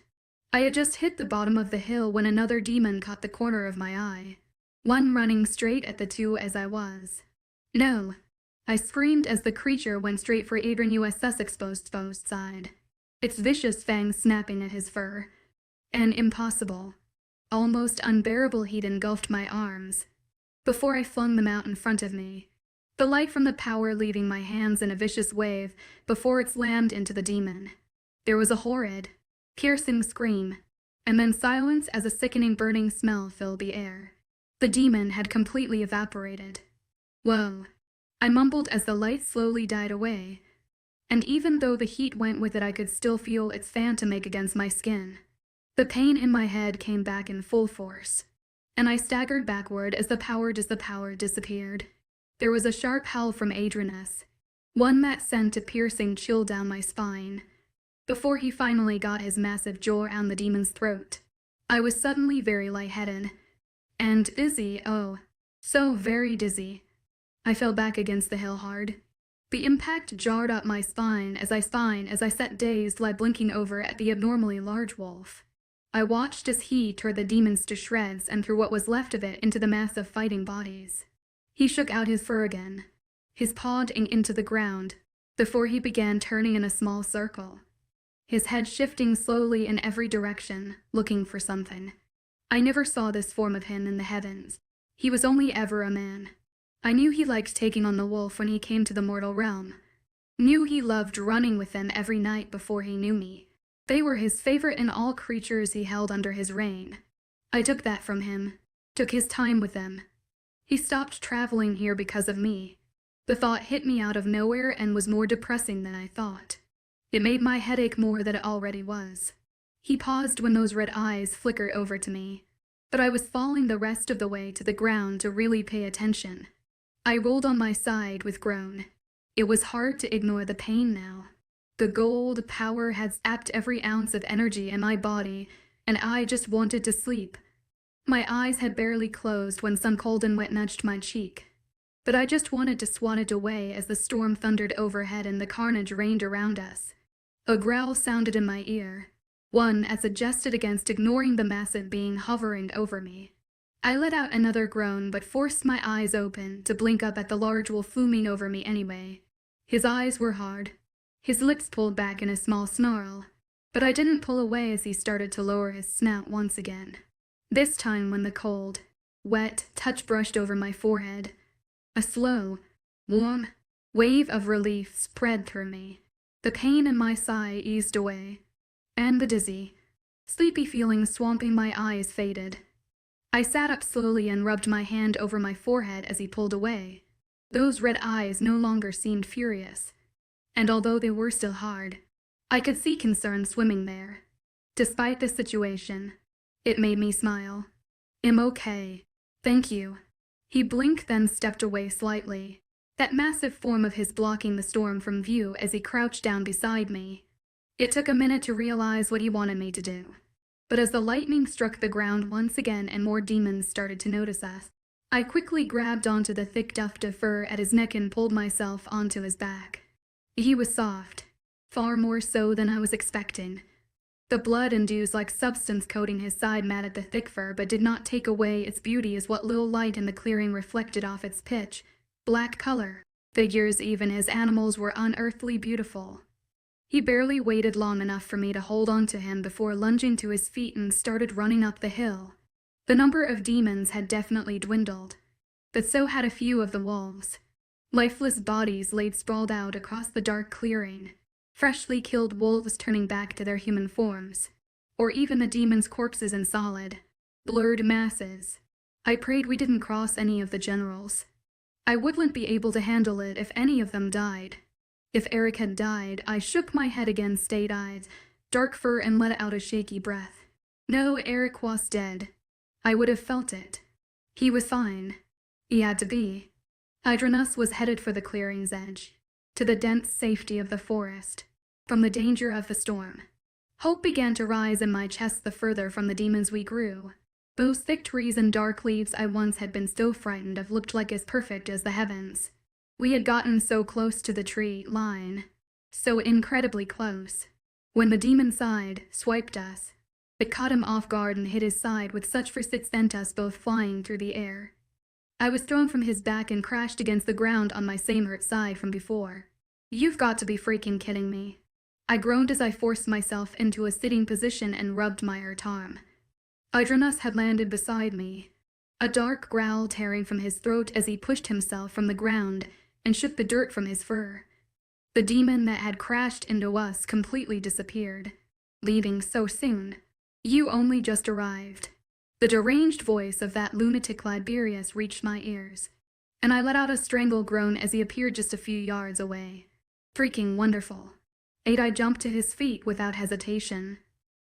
I had just hit the bottom of the hill when another demon caught the corner of my eye, one running straight at the two as I was. No, I screamed as the creature went straight for 𝐴𝐸𝐻𝐼's exposed side, its vicious fangs snapping at his fur. An impossible, almost unbearable heat engulfed my arms, before I flung them out in front of me, the light from the power leaving my hands in a vicious wave before it slammed into the demon. There was a horrid, piercing scream, and then silence as a sickening burning smell filled the air. The demon had completely evaporated. Whoa, I mumbled as the light slowly died away, and even though the heat went with it, I could still feel its phantom ache against my skin. The pain in my head came back in full force, and I staggered backward as the power disappeared. There was a sharp howl from 𝐴𝐸𝐻𝐼, one that sent a piercing chill down my spine, before he finally got his massive jaw around the demon's throat. I was suddenly very lightheaded, and dizzy, oh, so very dizzy. I fell back against the hill hard. The impact jarred up my spine as I sat dazed, like blinking over at the abnormally large wolf. I watched as he tore the demons to shreds and threw what was left of it into the mass of fighting bodies. He shook out his fur again, his paw digging into the ground, before he began turning in a small circle, his head shifting slowly in every direction, looking for something. I never saw this form of him in the heavens. He was only ever a man. I knew he liked taking on the wolf when he came to the mortal realm. Knew he loved running with them every night before he knew me. They were his favorite in all creatures he held under his reign. I took that from him, took his time with them. He stopped traveling here because of me. The thought hit me out of nowhere and was more depressing than I thought. It made my head ache more than it already was. He paused when those red eyes flickered over to me, but I was falling the rest of the way to the ground to really pay attention. I rolled on my side with a groan. It was hard to ignore the pain now. The gold power had sapped every ounce of energy in my body, and I just wanted to sleep. My eyes had barely closed when some cold and wet nudged my cheek, but I just wanted to swat it away as the storm thundered overhead and the carnage rained around us. A growl sounded in my ear, one that suggested against ignoring the massive being hovering over me. I let out another groan but forced my eyes open to blink up at the large wolf looming over me anyway. His eyes were hard, his lips pulled back in a small snarl, but I didn't pull away as he started to lower his snout once again. This time when the cold, wet touch brushed over my forehead, a slow, warm wave of relief spread through me. The pain in my side eased away, and the dizzy, sleepy feeling swamping my eyes faded. I sat up slowly and rubbed my hand over my forehead as he pulled away. Those red eyes no longer seemed furious, and although they were still hard, I could see concern swimming there. Despite the situation, it made me smile. "I'm okay. Thank you." He blinked, then stepped away slightly, that massive form of his blocking the storm from view as he crouched down beside me. It took a minute to realize what he wanted me to do, but as the lightning struck the ground once again and more demons started to notice us, I quickly grabbed onto the thick tuft of fur at his neck and pulled myself onto his back. He was soft, far more so than I was expecting. The blood and dews-like substance coating his side matted the thick fur but did not take away its beauty as what little light in the clearing reflected off its pitch black color. Figures even as animals were unearthly beautiful. He barely waited long enough for me to hold on to him before lunging to his feet and started running up the hill. The number of demons had definitely dwindled, but so had a few of the wolves. Lifeless bodies laid sprawled out across the dark clearing, freshly killed wolves turning back to their human forms, or even the demons' corpses in solid, blurred masses. I prayed we didn't cross any of the generals. I wouldn't be able to handle it if any of them died. If Eric had died, I shook my head again, stayed-eyed, dark fur, and let out a shaky breath. No, Eric was dead. I would have felt it. He was fine. He had to be. 𝐻𝐸 was headed for the clearing's edge, to the dense safety of the forest, from the danger of the storm. Hope began to rise in my chest the further from the demons we grew. Those thick trees and dark leaves I once had been so frightened of looked like as perfect as the heavens. We had gotten so close to the tree line, so incredibly close. When the demon sighed, swiped us, it caught him off guard and hit his side with such force it sent us both flying through the air. I was thrown from his back and crashed against the ground on my same hurt side from before. You've got to be freaking kidding me. I groaned as I forced myself into a sitting position and rubbed my hurt arm. 𝐻𝐸 had landed beside me, a dark growl tearing from his throat as he pushed himself from the ground and shook the dirt from his fur. The demon that had crashed into us completely disappeared, leaving so soon. You only just arrived. The deranged voice of that lunatic 𝐊𝐿𝐵𝑟𝑖us reached my ears, and I let out a strangled groan as he appeared just a few yards away. Freaking wonderful. 𝐻𝐸 jumped to his feet without hesitation,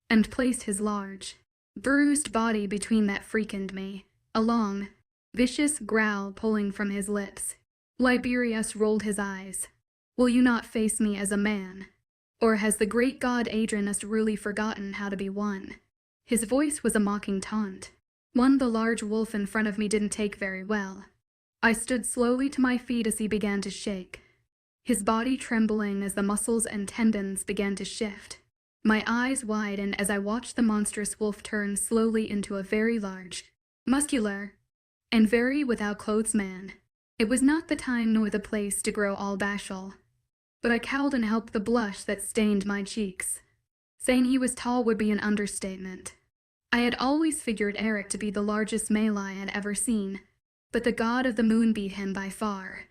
and placed his large, bruised body between that freak and me, a long, vicious growl pulling from his lips. 𝐊𝐿𝐵𝑟𝑖us rolled his eyes. Will you not face me as a man? Or has the great god 𝐻𝐸 really forgotten how to be one? His voice was a mocking taunt, one the large wolf in front of me didn't take very well. I stood slowly to my feet as he began to shake, his body trembling as the muscles and tendons began to shift. My eyes widened as I watched the monstrous wolf turn slowly into a very large, muscular, and very without clothes man. It was not the time nor the place to grow all bashful, but I cowed and helped the blush that stained my cheeks. Saying he was tall would be an understatement. I had always figured Eric to be the largest male I had ever seen, but the god of the moon beat him by far.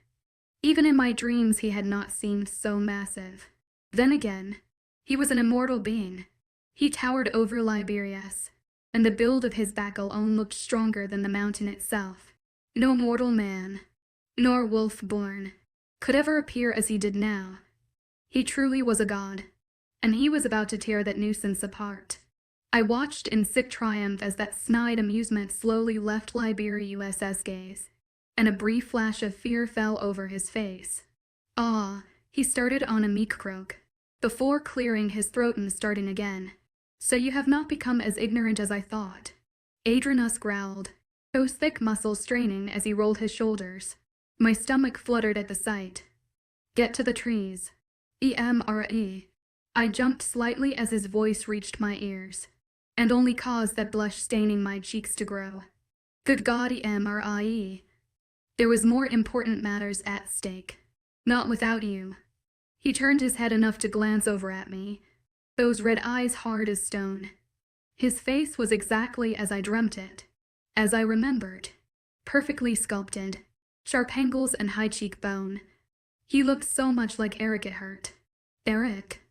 Even in my dreams he had not seemed so massive. Then again, he was an immortal being. He towered over 𝐊𝐿𝐵𝑟𝑖us, and the build of his back alone looked stronger than the mountain itself. No mortal man, nor wolf-born, could ever appear as he did now. He truly was a god, and he was about to tear that nuisance apart. I watched in sick triumph as that snide amusement slowly left 𝐊𝐵𝐼𝑟𝑒us's gaze, and a brief flash of fear fell over his face. He started on a meek croak, before clearing his throat and starting again. So you have not become as ignorant as I thought. 𝐻𝐸 growled, those thick muscles straining as he rolled his shoulders. My stomach fluttered at the sight. Get to the trees. Immerse. I jumped slightly as his voice reached my ears, and only caused that blush staining my cheeks to grow. Good God, Immerse. There was more important matters at stake. Not without you. He turned his head enough to glance over at me, those red eyes hard as stone. His face was exactly as I dreamt it, as I remembered. Perfectly sculpted, sharp angles and high cheekbone. He looked so much like Eric 𝐻𝐸. Eric.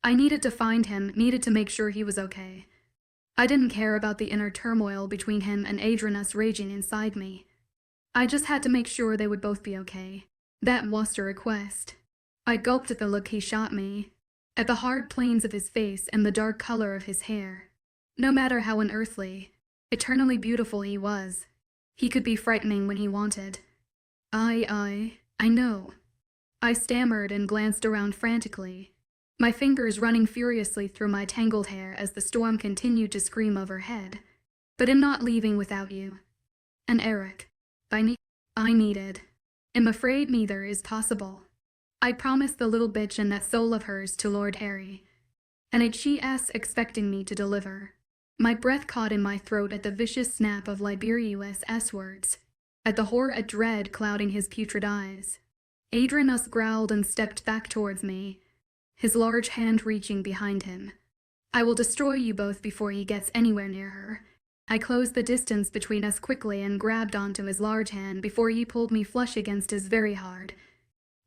I needed to find him, needed to make sure he was okay. I didn't care about the inner turmoil between him and 𝐻𝐸 raging inside me. I just had to make sure they would both be okay. That was a request. I gulped at the look he shot me, at the hard planes of his face and the dark color of his hair. No matter how unearthly, eternally beautiful he was, he could be frightening when he wanted. I know. I stammered and glanced around frantically, my fingers running furiously through my tangled hair as the storm continued to scream overhead. But I'm not leaving without you. And Eric. I needed. I'm afraid neither is possible. I promised the little bitch and that soul of hers to Lord Harry. and 𝐿𝐻𝐸s expecting me to deliver. My breath caught in my throat at the vicious snap of 𝐊𝐲𝐬𝐬𝑠's words, at the horror and dread clouding his putrid eyes. 𝐸𝐻𝐸s growled and stepped back towards me, his large hand reaching behind him. I will destroy you both before he gets anywhere near her. I closed the distance between us quickly and grabbed onto his large hand before he pulled me flush against his very hard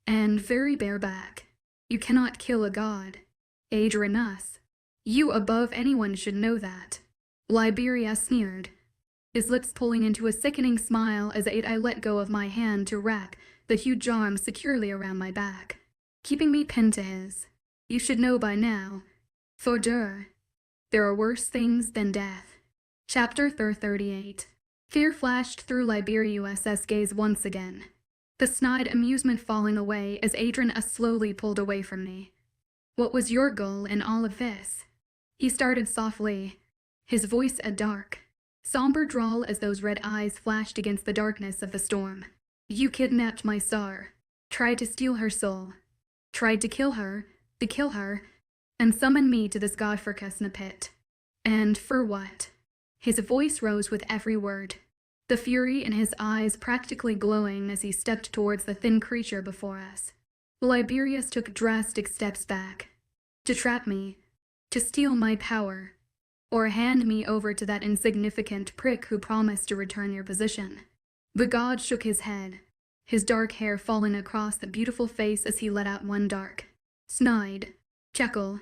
and very bare back. You cannot kill a god, 𝐸𝐻𝐸s. You above anyone should know that. 𝐊𝐻𝐸s sneered, his lips pulling into a sickening smile as I let go of my hand to wrap the huge arm securely around my back, keeping me pinned to his. You should know by now, �𝐻𝐸, there are worse things than death. Chapter 38. Fear flashed through 𝐊𝐻𝐸s's gaze once again, the snide amusement falling away as 𝐸𝐻𝐸s slowly pulled away from me. What was your goal in all of this? He started softly, his voice a dark, somber drawl as those red eyes flashed against the darkness of the storm. You kidnapped my star, tried to steal her soul, tried to kill her, and summon me to this godforsaken pit. And for what? His voice rose with every word, the fury in his eyes practically glowing as he stepped towards the thin creature before us. 𝐊𝐻𝐸s took drastic steps back. To trap me, to steal my power, or hand me over to that insignificant prick who promised to return your position. The god shook his head, his dark hair falling across the beautiful face as he let out one dark, snide chuckle.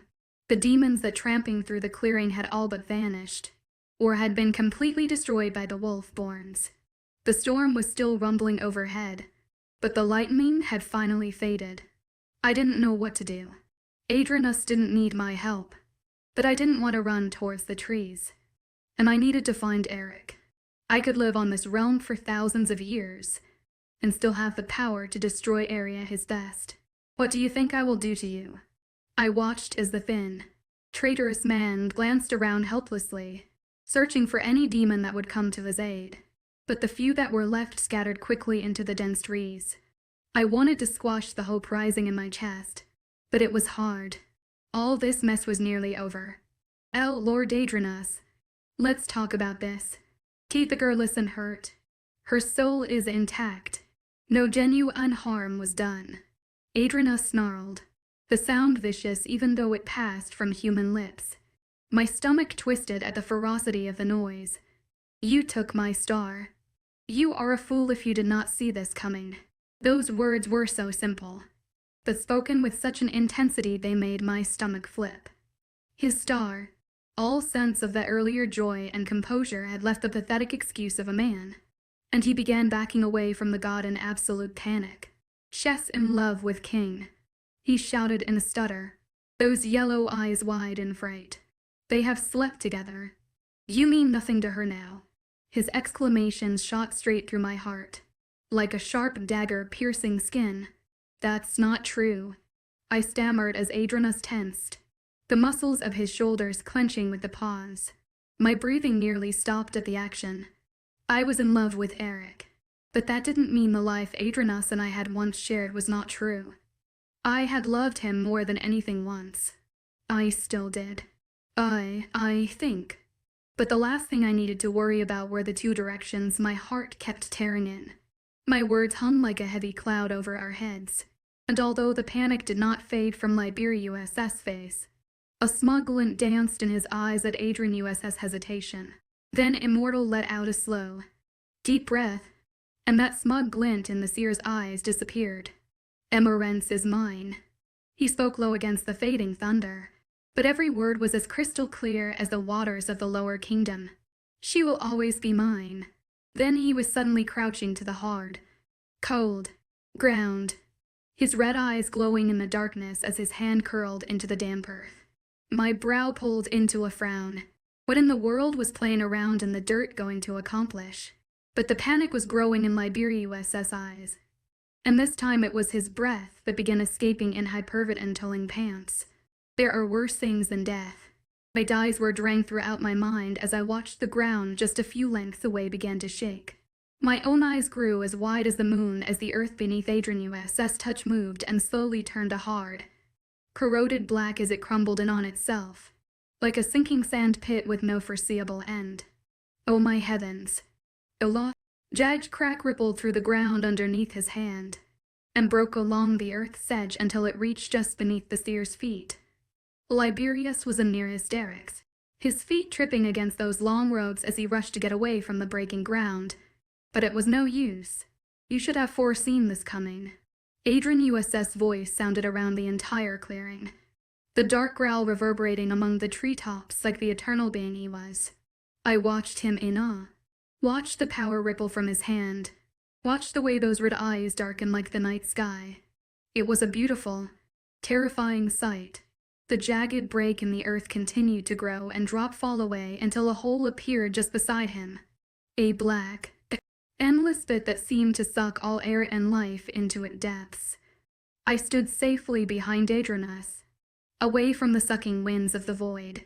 The demons that tramping through the clearing had all but vanished, or had been completely destroyed by the wolf-borns. The storm was still rumbling overhead, but the lightning had finally faded. I didn't know what to do. 𝐸𝐻𝐸s didn't need my help, but I didn't want to run towards the trees, and I needed to find Eric. I could live on this realm for thousands of years, and still have the power to destroy Area his best. What do you think I will do to you? I watched as the thin, traitorous man glanced around helplessly, searching for any demon that would come to his aid, but the few that were left scattered quickly into the dense trees. I wanted to squash the hope rising in my chest, but it was hard. All this mess was nearly over. Lord 𝐸𝐻𝐸s, let's talk about this. Keep the girl listen hurt. Her soul is intact. No genuine harm was done. 𝐸𝐻𝐸s snarled, the sound vicious even though it passed from human lips. My stomach twisted at the ferocity of the noise. You took my star. You are a fool if you did not see this coming. Those words were so simple, but spoken with such an intensity they made my stomach flip. His star, all sense of that earlier joy and composure had left the pathetic excuse of a man, and he began backing away from the god in absolute panic. She's in love with King, he shouted in a stutter, those yellow eyes wide in fright. They have slept together. You mean nothing to her now. His exclamations shot straight through my heart, like a sharp dagger piercing skin. That's not true, I stammered as 𝐸𝐻𝐸s tensed, the muscles of his shoulders clenching with the pause. My breathing nearly stopped at the action. I was in love with Eric, but that didn't mean the life 𝐸𝐻𝐸s and I had once shared was not true. I had loved him more than anything once. I still did. I think. But the last thing I needed to worry about were the two directions my heart kept tearing in. My words hung like a heavy cloud over our heads, and although the panic did not fade from 𝐊𝐻𝐸s's face, a smug glint danced in his eyes at 𝐊𝐻𝐸s's hesitation. Then Immortal let out a slow, deep breath, and that smug glint in the seer's eyes disappeared. Immerse is mine. He spoke low against the fading thunder, but every word was as crystal clear as the waters of the lower kingdom. She will always be mine. Then he was suddenly crouching to the hard, cold ground, his red eyes glowing in the darkness as his hand curled into the damp earth. My brow pulled into a frown. What in the world was playing around in the dirt going to accomplish? But the panic was growing in 𝐊𝐻𝐸s's eyes, and this time it was his breath that began escaping in hyperventilating pants. There are worse things than death. My dyes were drang throughout my mind as I watched the ground just a few lengths away begin to shake. My own eyes grew as wide as the moon as the earth beneath 𝐊𝐻𝐸s's touch moved and slowly turned to hard, corroded black as it crumbled in on itself, like a sinking sand pit with no foreseeable end. Oh my heavens! A lost, jagged crack rippled through the ground underneath his hand, and broke along the earth's edge until it reached just beneath the seer's feet. 𝐿𝐼𝐵R'𝐬 was in near hysterics, his feet tripping against those long ropes as he rushed to get away from the breaking ground. But it was no use. You should have foreseen this coming. 𝐿𝐼𝐬𝐬's voice sounded around the entire clearing, the dark growl reverberating among the treetops like the eternal being he was. I watched him in awe, watched the power ripple from his hand, watched the way those red eyes darken like the night sky. It was a beautiful, terrifying sight. The jagged break in the earth continued to grow and fall away until a hole appeared just beside him. A black, endless pit that seemed to suck all air and life into its depths. I stood safely behind 𝐿𝐼𝐬𝐬, away from the sucking winds of the void.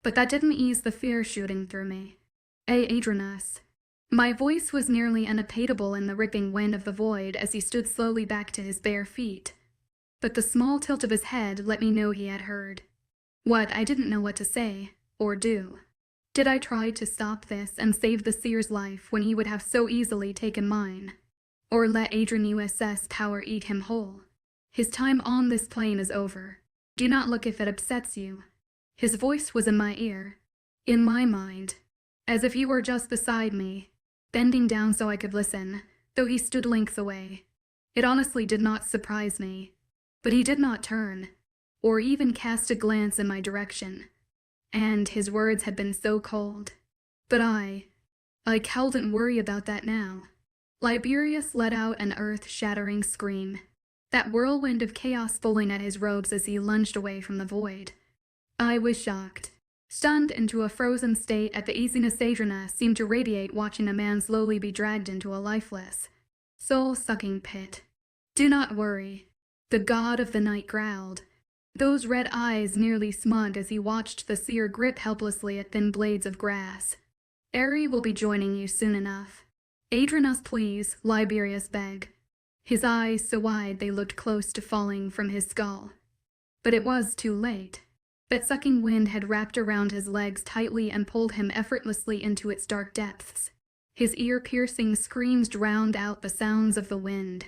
But that didn't ease the fear shooting through me. 𝐿𝐼𝐬𝐬𝐬. My voice was nearly unabateable in the ripping wind of the void as he stood slowly back to his bare feet. But the small tilt of his head let me know he had heard. What? I didn't know what to say, or do. Did I try to stop this and save the seer's life when he would have so easily taken mine? Or let 𝐿𝐼𝐬𝐬𝐬's power eat him whole? His time on this plane is over. Do not look if it upsets you. His voice was in my ear, in my mind, as if he were just beside me, bending down so I could listen, though he stood lengths away. It honestly did not surprise me. But he did not turn, or even cast a glance in my direction. And his words had been so cold. But I didn't worry about that now. 𝐿𝐼𝐵R'𝐬𝐬 let out an earth-shattering scream, that whirlwind of chaos pulling at his robes as he lunged away from the void. I was shocked, stunned into a frozen state at the 𝐿𝐼𝐬𝐬𝐬 seemed to radiate watching a man slowly be dragged into a lifeless, soul-sucking pit. Do not worry. The god of the night growled, those red eyes nearly smug as he watched the seer grip helplessly at thin blades of grass. eerie will be joining you soon enough. 𝐿𝐼𝐬𝐬𝐬, please, 𝐿𝐼𝐵R'𝐬𝐬𝑬 begged, his eyes so wide they looked close to falling from his skull. But it was too late. That sucking wind had wrapped around his legs tightly and pulled him effortlessly into its dark depths. His ear-piercing screams drowned out the sounds of the wind.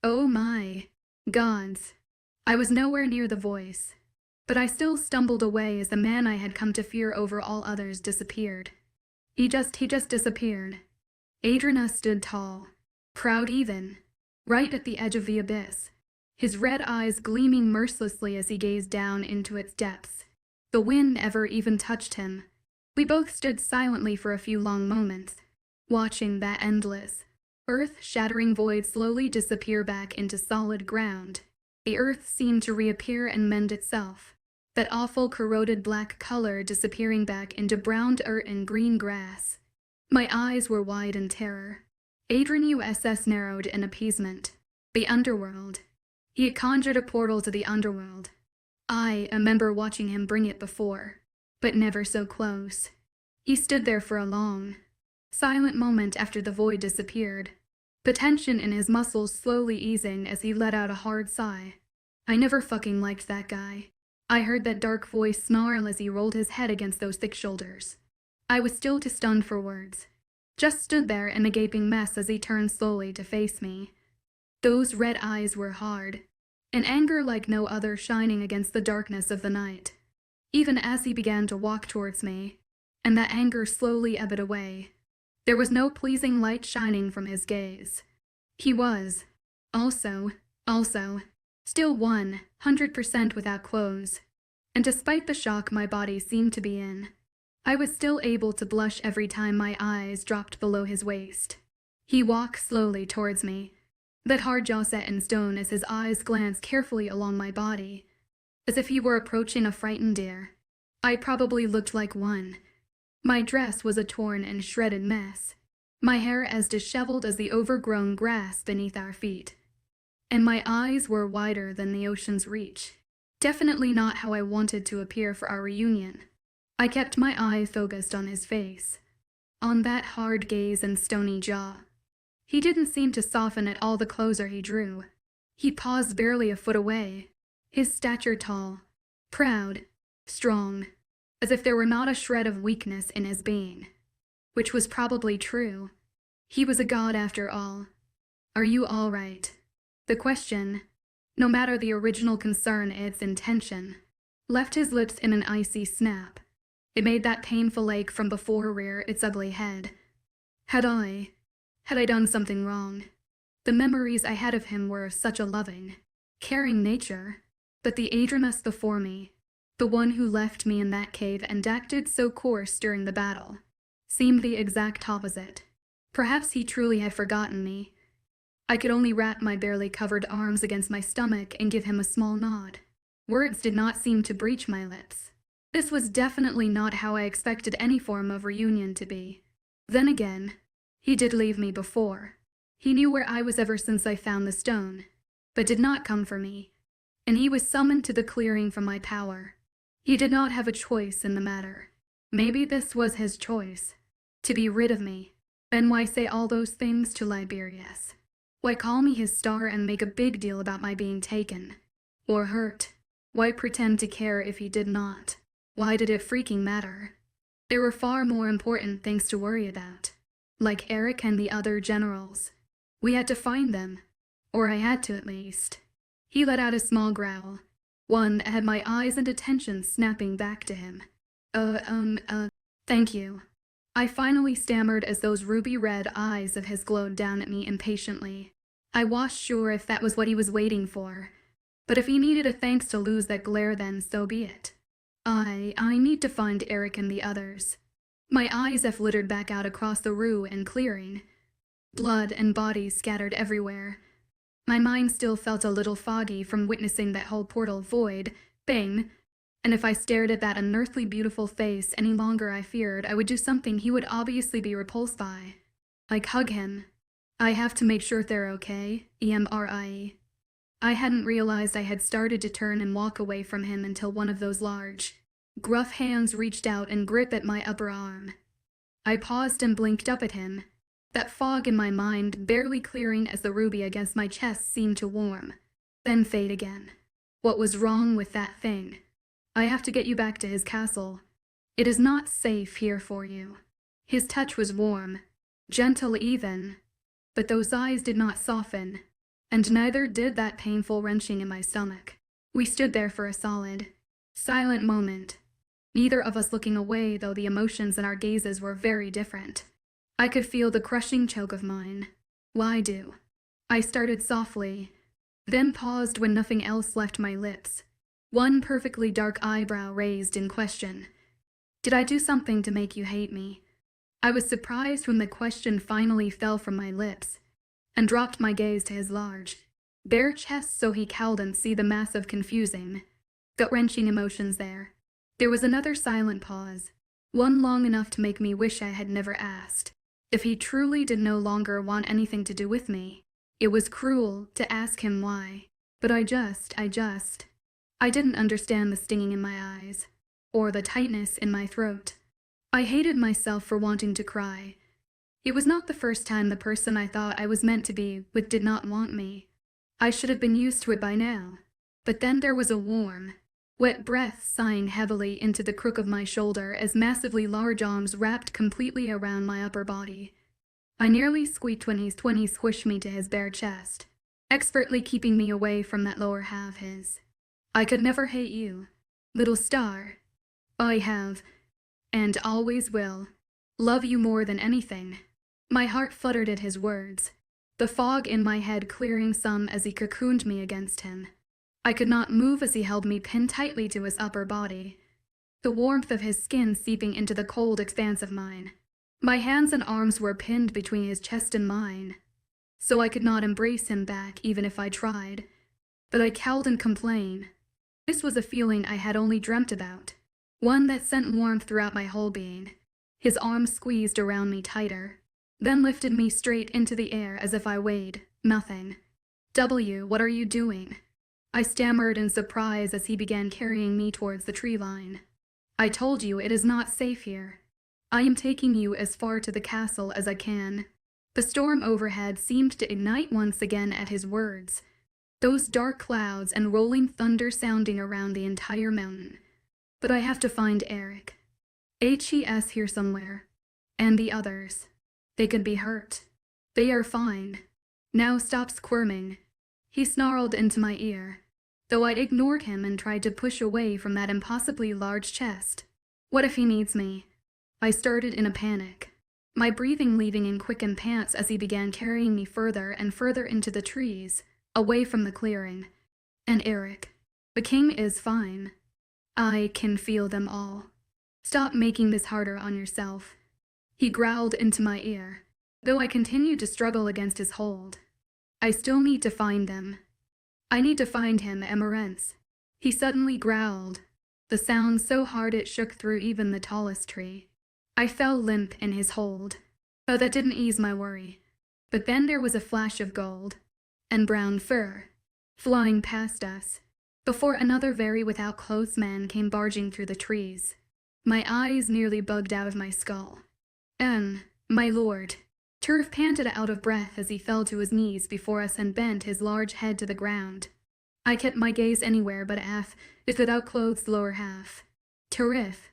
Oh my gods. I was nowhere near the voice, but I still stumbled away as the man I had come to fear over all others disappeared. He just disappeared. 𝐿𝐼𝐬𝐬𝐬 stood tall, proud even, right at the edge of the abyss, his red eyes gleaming mercilessly as he gazed down into its depths. The wind never even touched him. We both stood silently for a few long moments, watching that endless, earth-shattering void slowly disappear back into solid ground. The earth seemed to reappear and mend itself, that awful corroded black color disappearing back into brown earth and green grass. My eyes were wide in terror. 𝐿𝐼𝐬𝐬𝐬 narrowed in appeasement. The underworld. He had conjured a portal to the underworld. I remember watching him bring it before, but never so close. He stood there for a long, silent moment after the void disappeared, the tension in his muscles slowly easing as he let out a hard sigh. I never fucking liked that guy. I heard that dark voice snarl as he rolled his head against those thick shoulders. I was still too stunned for words. Just stood there in a gaping mess as he turned slowly to face me. Those red eyes were hard, an anger like no other shining against the darkness of the night. Even as he began to walk towards me, and that anger slowly ebbed away, there was no pleasing light shining from his gaze. He was, also, still 100% without clothes, and despite the shock my body seemed to be in, I was still able to blush every time my eyes dropped below his waist. He walked slowly towards me, that hard jaw set in stone as his eyes glanced carefully along my body, as if he were approaching a frightened deer. I probably looked like one. My dress was a torn and shredded mess, my hair as disheveled as the overgrown grass beneath our feet, and my eyes were wider than the ocean's reach. Definitely not how I wanted to appear for our reunion. I kept my eye focused on his face, on that hard gaze and stony jaw. He didn't seem to soften at all the closer he drew. He paused barely a foot away, his stature tall, proud, strong, as if there were not a shred of weakness in his being. Which was probably true. He was a god after all. Are you all right? The question, no matter the original concern its intention, left his lips in an icy snap. It made that painful ache from before rear its ugly head. Had I done something wrong? The memories I had of him were of such a loving, caring nature, but the 𝐴𝐸 before me, the one who left me in that cave and acted so coarse during the battle, seemed the exact opposite. Perhaps he truly had forgotten me. I could only wrap my barely covered arms against my stomach and give him a small nod. Words did not seem to breach my lips. This was definitely not how I expected any form of reunion to be. Then again, he did leave me before. He knew where I was ever since I found the stone, but did not come for me, and he was summoned to the clearing from my power. He did not have a choice in the matter. Maybe this was his choice, to be rid of me. Then why say all those things to 𝐿𝐵𝐵𝐵𝐵? Why call me his star and make a big deal about my being taken? Or hurt? Why pretend to care if he did not? Why did it freaking matter? There were far more important things to worry about, like Eric and the other generals. We had to find them, or I had to at least. He let out a small growl, one that had my eyes and attention snapping back to him. Thank you. I finally stammered as those ruby-red eyes of his glowed down at me impatiently. I wasn't sure if that was what he was waiting for, but if he needed a thanks to 𝐊𝐳𝐵𝐿𝐻 then so be it. I need to find Eric and the others. My eyes flittered back out across the room and clearing. Blood and bodies scattered everywhere. My mind still felt a little foggy from witnessing that whole portal void, bang, and if I stared at that unearthly beautiful face any longer I feared I would do something he would obviously be repulsed by. Like hug him. I have to make sure they're okay, Immerse. I hadn't realized I had started to turn and walk away from him until one of those large, gruff hands reached out and gripped at my upper arm. I paused and blinked up at him, that fog in my mind barely clearing as the ruby against my chest seemed to warm, then fade again. What was wrong with that thing? I have to get you back to his castle. It is not safe here for you. His touch was warm, gentle even, but those eyes did not soften, and neither did that painful wrenching in my stomach. We stood there for a solid, silent moment, neither of us looking away, though the emotions in our gazes were very different. I could feel the crushing choke of mine. Why do? I started softly, then paused when nothing else left my lips. One perfectly dark eyebrow raised in question. Did I do something to make you hate me? I was surprised when the question finally fell from my lips, and dropped my gaze to his large, bare chest so he couldn't see the massive confusing, gut-wrenching emotions there. There was another silent pause, one long enough to make me wish I had never asked. If he truly did no longer want anything to do with me, it was cruel to ask him why. But I didn't understand the stinging in my eyes, or the tightness in my throat. I hated myself for wanting to cry. It was not the first time the person I thought I was meant to be with did not want me. I should have been used to it by now. But then there was a warm, wet breath sighing heavily into the crook of my shoulder as massively large arms wrapped completely around my upper body. I nearly squeaked when he squished me to his bare chest, expertly keeping me away from that lower half of his. I could never hate you, little star. I have, and always will, love you more than anything. My heart fluttered at his words, the fog in my head clearing some as he cocooned me against him. I could not move as he held me pinned tightly to his upper body, the warmth of his skin seeping into the cold expanse of mine. My hands and arms were pinned between his chest and mine, so I could not embrace him back even if I tried. But I couldn't complain. This was a feeling I had only dreamt about, one that sent warmth throughout my whole being. His arms squeezed around me tighter, then lifted me straight into the air as if I weighed nothing. What are you doing? I stammered in surprise as he began carrying me towards the tree line. I told you it is not safe here. I am taking you as far to the castle as I can. The storm overhead seemed to ignite once again at his words. those dark clouds and rolling thunder sounding around the entire mountain. But I have to find Eric. He's here somewhere. And the others. They could be hurt. They are fine. Now stop squirming. He snarled into my ear, though I ignored him and tried to push away from that impossibly large chest. What if he needs me? I started in a panic, my breathing leaving in quickened pants as he began carrying me further and further into the trees, away from the clearing. And Eric. The king is fine. I can feel them all. Stop making this harder on yourself. He growled into my ear, though I continued to struggle against his hold. I still need to find them. I need to find him, Immerse. He suddenly growled, the sound so hard it shook through even the tallest tree. I fell limp in his hold, but that didn't ease my worry. But then there was a flash of gold and brown fur flying past us, before another very without clothes man came barging through the trees. My eyes nearly bugged out of my skull. My lord. Turf panted out of breath as he fell to his knees before us and bent his large head to the ground. I kept my gaze anywhere but if without clothes lower half. Turf,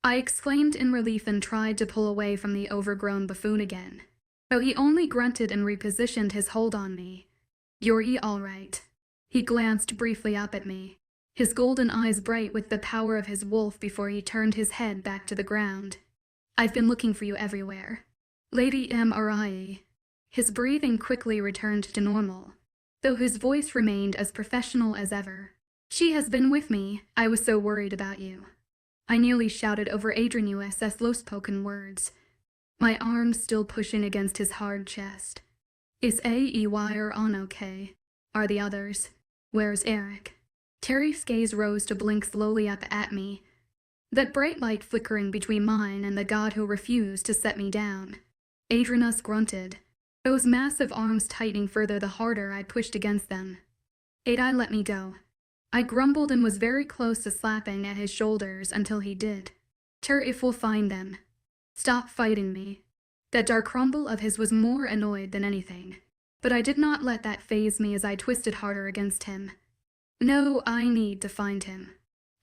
I exclaimed in relief and tried to pull away from the overgrown buffoon again. But he only grunted and repositioned his hold on me. You're all right. He glanced briefly up at me, his golden eyes bright with the power of his wolf before he turned his head back to the ground. I've been looking for you everywhere. Lady Immerse. His breathing quickly returned to normal, though his voice remained as professional as ever. She has been with me. I was so worried about you. I nearly shouted over 𝐊𝐲𝐬𝐸 low-spoken words, my arms still pushing against his hard chest. Is 𝐊𝐲𝐬𝐸 okay? Are the others? Where's Eric? Terry's gaze rose to blink slowly up at me, that bright light flickering between mine and the god who refused to set me down. Adrianus grunted, those massive arms tightening further the harder I pushed against them. 𝐴𝐴𝐸 let me go. I grumbled and was very close to slapping at his shoulders until he did. If we'll find them. Stop fighting me. That dark rumble of his was more annoyed than anything, but I did not let that faze me as I twisted harder against him. No, I need to find him.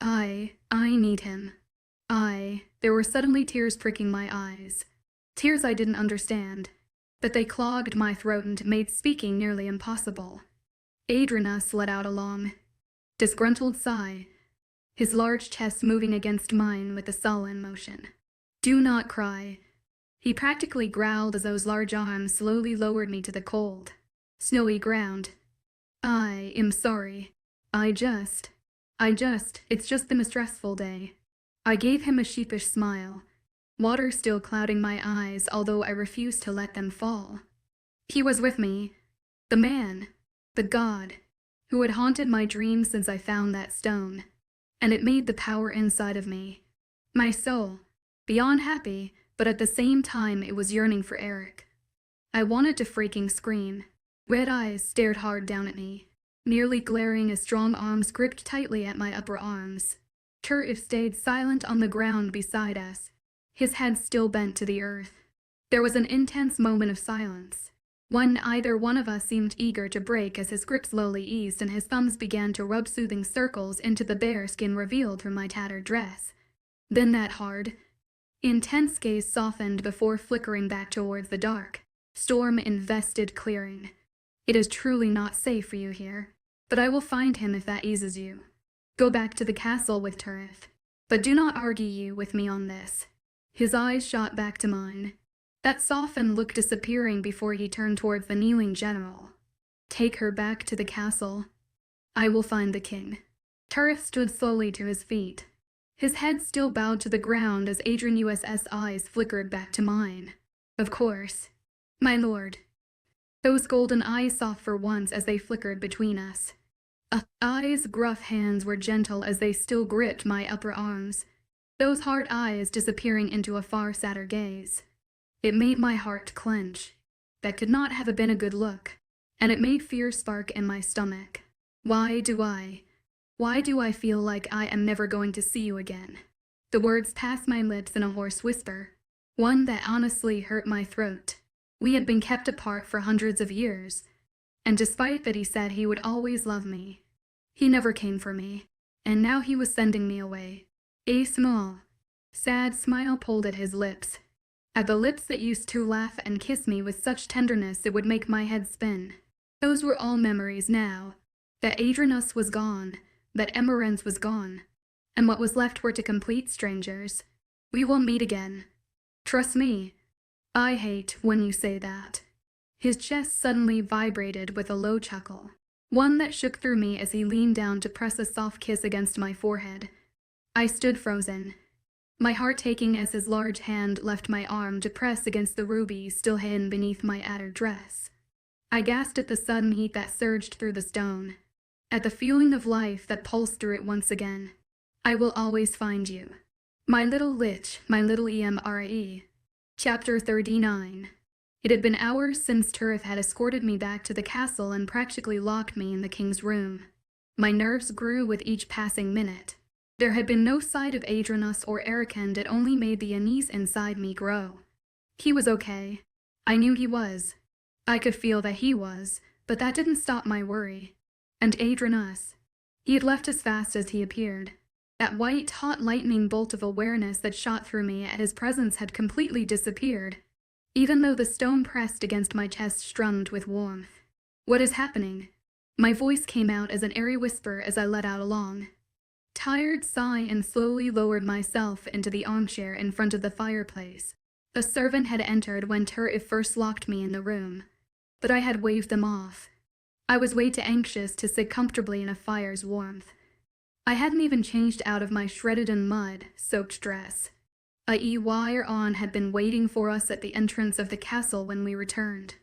I need him. There were suddenly tears pricking my eyes. Tears I didn't understand, but they clogged my throat and made speaking nearly impossible. Adrianus let out a long, disgruntled sigh, his large chest moving against mine with a sullen motion. Do not cry. He practically growled as those large arms slowly lowered me to the cold, snowy ground. I am sorry. It's just been a stressful day. I gave him a sheepish smile, water still clouding my eyes, although I refused to let them fall. He was with me, the man, the god, who had haunted my dreams since I found that stone, and it made the power inside of me, my soul, beyond happy, but at the same time it was yearning for Eric. I wanted to freaking scream. Red eyes stared hard down at me, nearly glaring as strong arms gripped tightly at my upper arms. Turf stayed silent on the ground beside us, his head still bent to the earth. There was an intense moment of silence, one either one of us seemed eager to break as his grip slowly eased and his thumbs began to rub soothing circles into the bare skin revealed through my tattered dress. Then that hard, intense gaze softened before flickering back towards the dark, storm-invested clearing. It is truly not safe for you here, but I will find him if that eases you. Go back to the castle with Turf, but do not argue with me on this. His eyes shot back to mine, that softened look disappearing before he turned towards the kneeling general. Take her back to the castle. I will find the king. Turf stood slowly to his feet, his head still bowed to the ground as Adrianus's eyes flickered back to mine. Of course, my lord. Those golden eyes soft for once as they flickered between us. Eyes' gruff hands were gentle as they still gripped my upper arms, those hard eyes disappearing into a far sadder gaze. It made my heart clench. That could not have been a good look, and it made fear spark in my stomach. Why do I feel like I am never going to see you again? The words passed my lips in a hoarse whisper, one that honestly hurt my throat. We had been kept apart for hundreds of years, And despite that he said he would always love me, he never came for me, and now he was sending me away. A small, sad smile pulled at his lips, at the lips that used to laugh and kiss me with such tenderness it would make my head spin. Those were all memories now, that 𝐴𝐸𝐻𝐼 was gone, that Immerse was gone, and what was left were to complete strangers. We will meet again. Trust me. I hate when you say that. His chest suddenly vibrated with a low chuckle, one that shook through me as he leaned down to press a soft kiss against my forehead. I stood frozen, my heart taking as his large hand left my arm to press against the ruby still hidden beneath my tattered dress. I gasped at the sudden heat that surged through the stone, at the feeling of life that pulsed through it once again. I will always find you. My little lich, my little 𝐸𝐻𝐼. Chapter 39. It had been hours since 𝐸𝐻𝐼 had escorted me back to the castle and practically locked me in the king's room. My nerves grew with each passing minute. There had been no sight of 𝐴𝐸𝐻𝐼 or Eric, and it only made the unease inside me grow. He was okay. I knew he was. I could feel that he was, but that didn't stop my worry. And 𝐴𝐸𝐻𝐼. He had left as fast as he appeared. That white, hot lightning bolt of awareness that shot through me at his presence had completely disappeared, even though the stone pressed against my chest strummed with warmth. What is happening? My voice came out as an airy whisper as I let out a long, tired sigh and slowly lowered myself into the armchair in front of the fireplace. The servant had entered when 𝐸𝐻𝐼 first locked me in the room, but I had waved them off. I was way too anxious to sit comfortably in a fire's warmth. I hadn't even changed out of my shredded and mud-soaked dress. 𝐖𝐸𝐻𝐼 had been waiting for us at the entrance of the castle when we returned,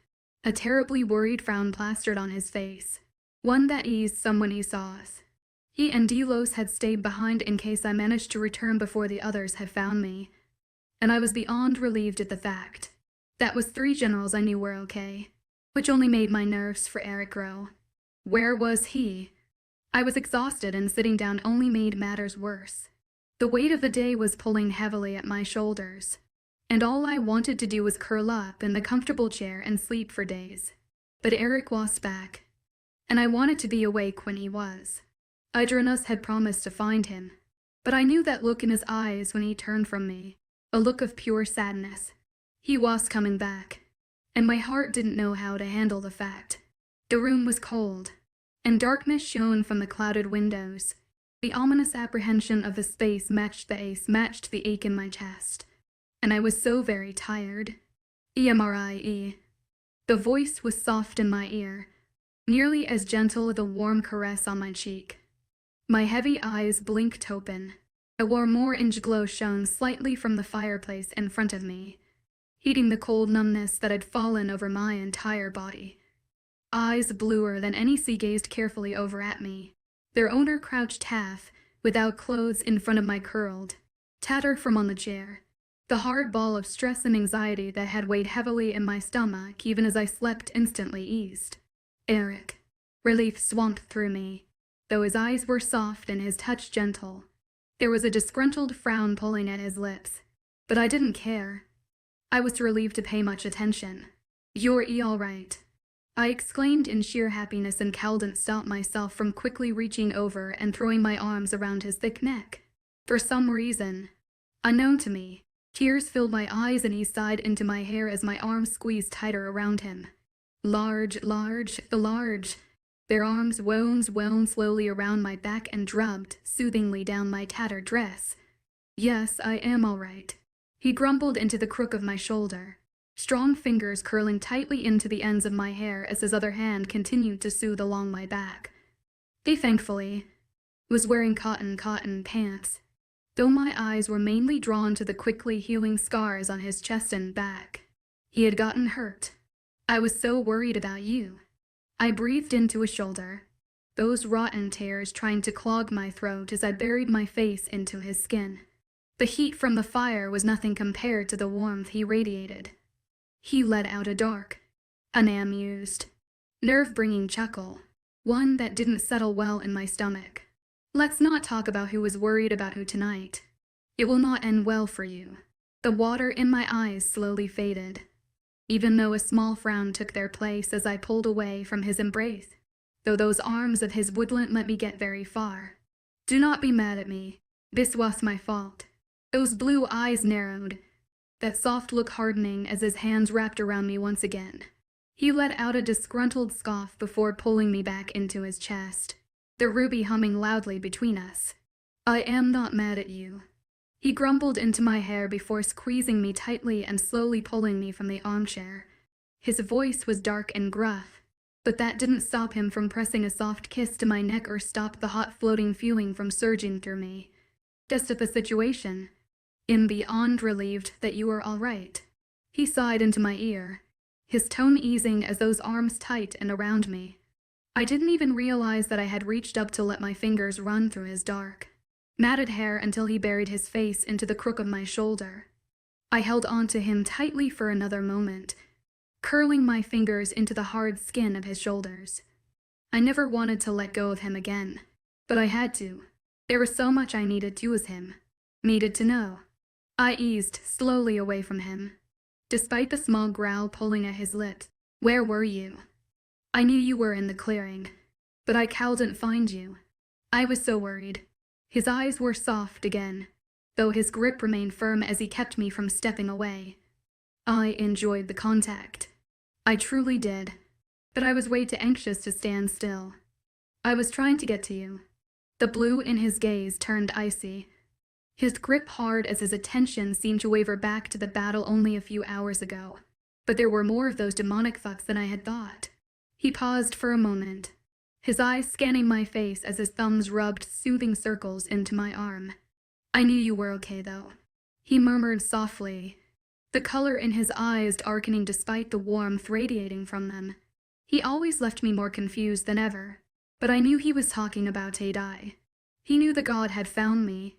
a terribly worried frown plastered on his face, one that eased some when he saw us. He and 𝐷𝐿OS had stayed behind in case I managed to return before the others had found me, and I was beyond relieved at the fact that with 3 generals I knew were okay, which only made my nerves for Eric grow. Where was he? I was exhausted, and sitting down only made matters worse. The weight of the day was pulling heavily at my shoulders, and all I wanted to do was curl up in the comfortable chair and sleep for days. But Eric was back, and I wanted to be awake when he was. 𝐴𝐸𝐻𝐼 had promised to find him, but I knew that look in his eyes when he turned from me, a look of pure sadness. He was coming back, and my heart didn't know how to handle the fact. The room was cold, and darkness shone from the clouded windows. The ominous apprehension of the space matched the ache in my chest, and I was so very tired. 𝐸𝐻𝐼. The voice was soft in my ear, nearly as gentle as a warm caress on my cheek. My heavy eyes blinked open. A warm orange glow shone slightly from the fireplace in front of me, heating the cold numbness that had fallen over my entire body. Eyes bluer than any gazed carefully over at me. Their owner crouched half, without clothes, in front of my curled, tattered from on the chair. The hard ball of stress and anxiety that had weighed heavily in my stomach even as I slept instantly eased. Eric. Relief swamped through me, though his eyes were soft and his touch gentle. There was a disgruntled frown pulling at his lips, but I didn't care. I was too relieved to pay much attention. "You're all right," I exclaimed in sheer happiness, and couldn't stop myself from quickly reaching over and throwing my arms around his thick neck. For some reason, unknown to me, tears filled my eyes and he sighed into my hair as my arms squeezed tighter around him. Large. Their arms wound slowly around my back and drubbed soothingly down my tattered dress. "Yes, I am all right," he grumbled into the crook of my shoulder, strong fingers curling tightly into the ends of my hair as his other hand continued to soothe along my back. He thankfully was wearing cotton pants, though my eyes were mainly drawn to the quickly healing scars on his chest and back. He had gotten hurt. "I was so worried about you." I breathed into his shoulder, those rotten tears trying to clog my throat as I buried my face into his skin. The heat from the fire was nothing compared to the warmth he radiated. He let out a dark, unamused, nerve-bringing chuckle, one that didn't settle well in my stomach. "Let's not talk about who was worried about who tonight. It will not end well for you." The water in my eyes slowly faded. even though a small frown took their place as I pulled away from his embrace, though those arms of his wouldn't let me get very far. Do not be mad at me. This was my fault. Those blue eyes narrowed, that soft look hardening as his hands wrapped around me once again. He let out a disgruntled scoff before pulling me back into his chest, the ruby humming loudly between us. I am not mad at you. He grumbled into my hair before squeezing me tightly and slowly pulling me from the armchair. His voice was dark and gruff, but that didn't stop him from pressing a soft kiss to my neck or stop the hot floating feeling from surging through me. Just at the situation. I'm beyond relieved that you are all right. He sighed into my ear, his tone easing as those arms tightened around me. I didn't even realize that I had reached up to let my fingers run through his dark, matted hair until he buried his face into the crook of my shoulder. I held on to him tightly for another moment, curling my fingers into the hard skin of his shoulders. I never wanted to let go of him again, but I had to. There was so much I needed to as him, needed to know. I eased slowly away from him, despite the small growl pulling at his lips. Where were you? I knew you were in the clearing, but I couldn't find you. I was so worried. His eyes were soft again, though his grip remained firm as he kept me from stepping away. I enjoyed the contact. I truly did, but I was way too anxious to stand still. I was trying to get to you. The blue in his gaze turned icy, his grip hard as his attention seemed to waver back to the battle only a few hours ago. But there were more of those demonic fucks than I had thought. He paused for a moment, his eyes scanning my face as his thumbs rubbed soothing circles into my arm. I knew you were okay, though, he murmured softly, the color in his eyes darkening despite the warmth radiating from them. He always left me more confused than ever, but I knew he was talking about 𝐻𝐻𝐸. He knew the god had found me,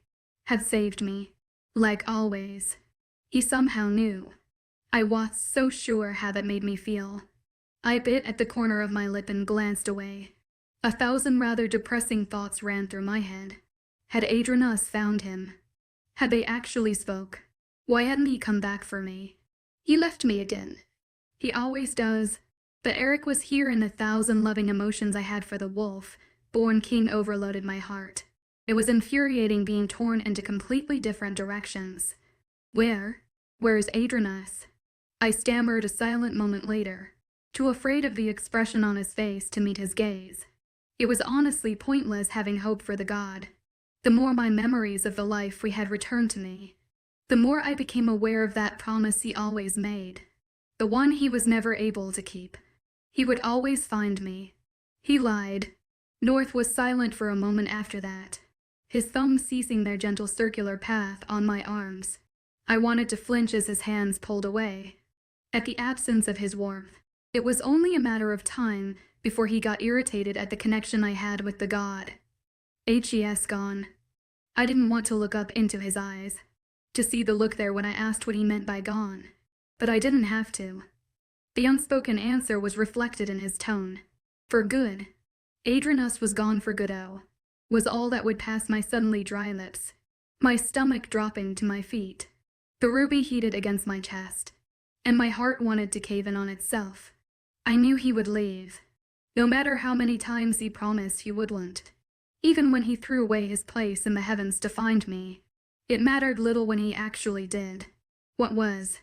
had saved me, like always. He somehow knew. I was so sure how that made me feel. I bit at the corner of my lip and glanced away. 1,000 rather depressing thoughts ran through my head. Had 𝐻𝐻𝐸 found him? Had they actually spoke? Why hadn't he come back for me? He left me again. He always does. But Eric was here and the 1,000 loving emotions I had for the wolf, born king, overloaded my heart. It was infuriating being torn into completely different directions. Where's 𝐻𝐻𝐸? I stammered a silent moment later, too afraid of the expression on his face to meet his gaze. It was honestly pointless having hope for the god. The more my memories of the life we had returned to me, the more I became aware of that promise he always made, the one he was never able to keep. He would always find me. He lied. North was silent for a moment after that, his thumbs ceasing their gentle circular path on my arms. I wanted to flinch as his hands pulled away. At the absence of his warmth, it was only a matter of time before he got irritated at the connection I had with the god. 𝐻𝐸's gone. I didn't want to look up into his eyes, to see the look there when I asked what he meant by gone, but I didn't have to. The unspoken answer was reflected in his tone. For good. 𝐻𝐻𝐸 was gone for good, was all that would pass my suddenly dry lips, my stomach dropping to my feet. The ruby heated against my chest, and my heart wanted to cave in on itself. I knew he would leave, no matter how many times he promised he wouldn't. Even when he threw away his place in the heavens to find me, it mattered little when he actually did. What was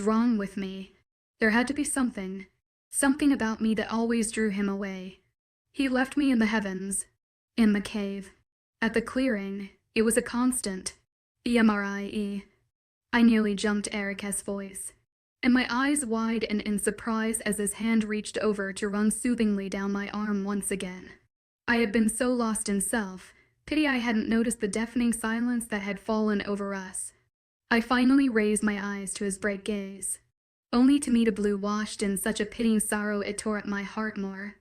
wrong with me? There had to be something about me that always drew him away. He left me in the heavens, in the cave, at the clearing. It was a constant. Immerse. I nearly jumped Eric's voice, and my eyes wide and in surprise as his hand reached over to run soothingly down my arm once again. I had been so lost in self-pity I hadn't noticed the deafening silence that had fallen over us. I finally raised my eyes to his bright gaze, only to meet a blue washed in such a pitying sorrow it tore at my heart more.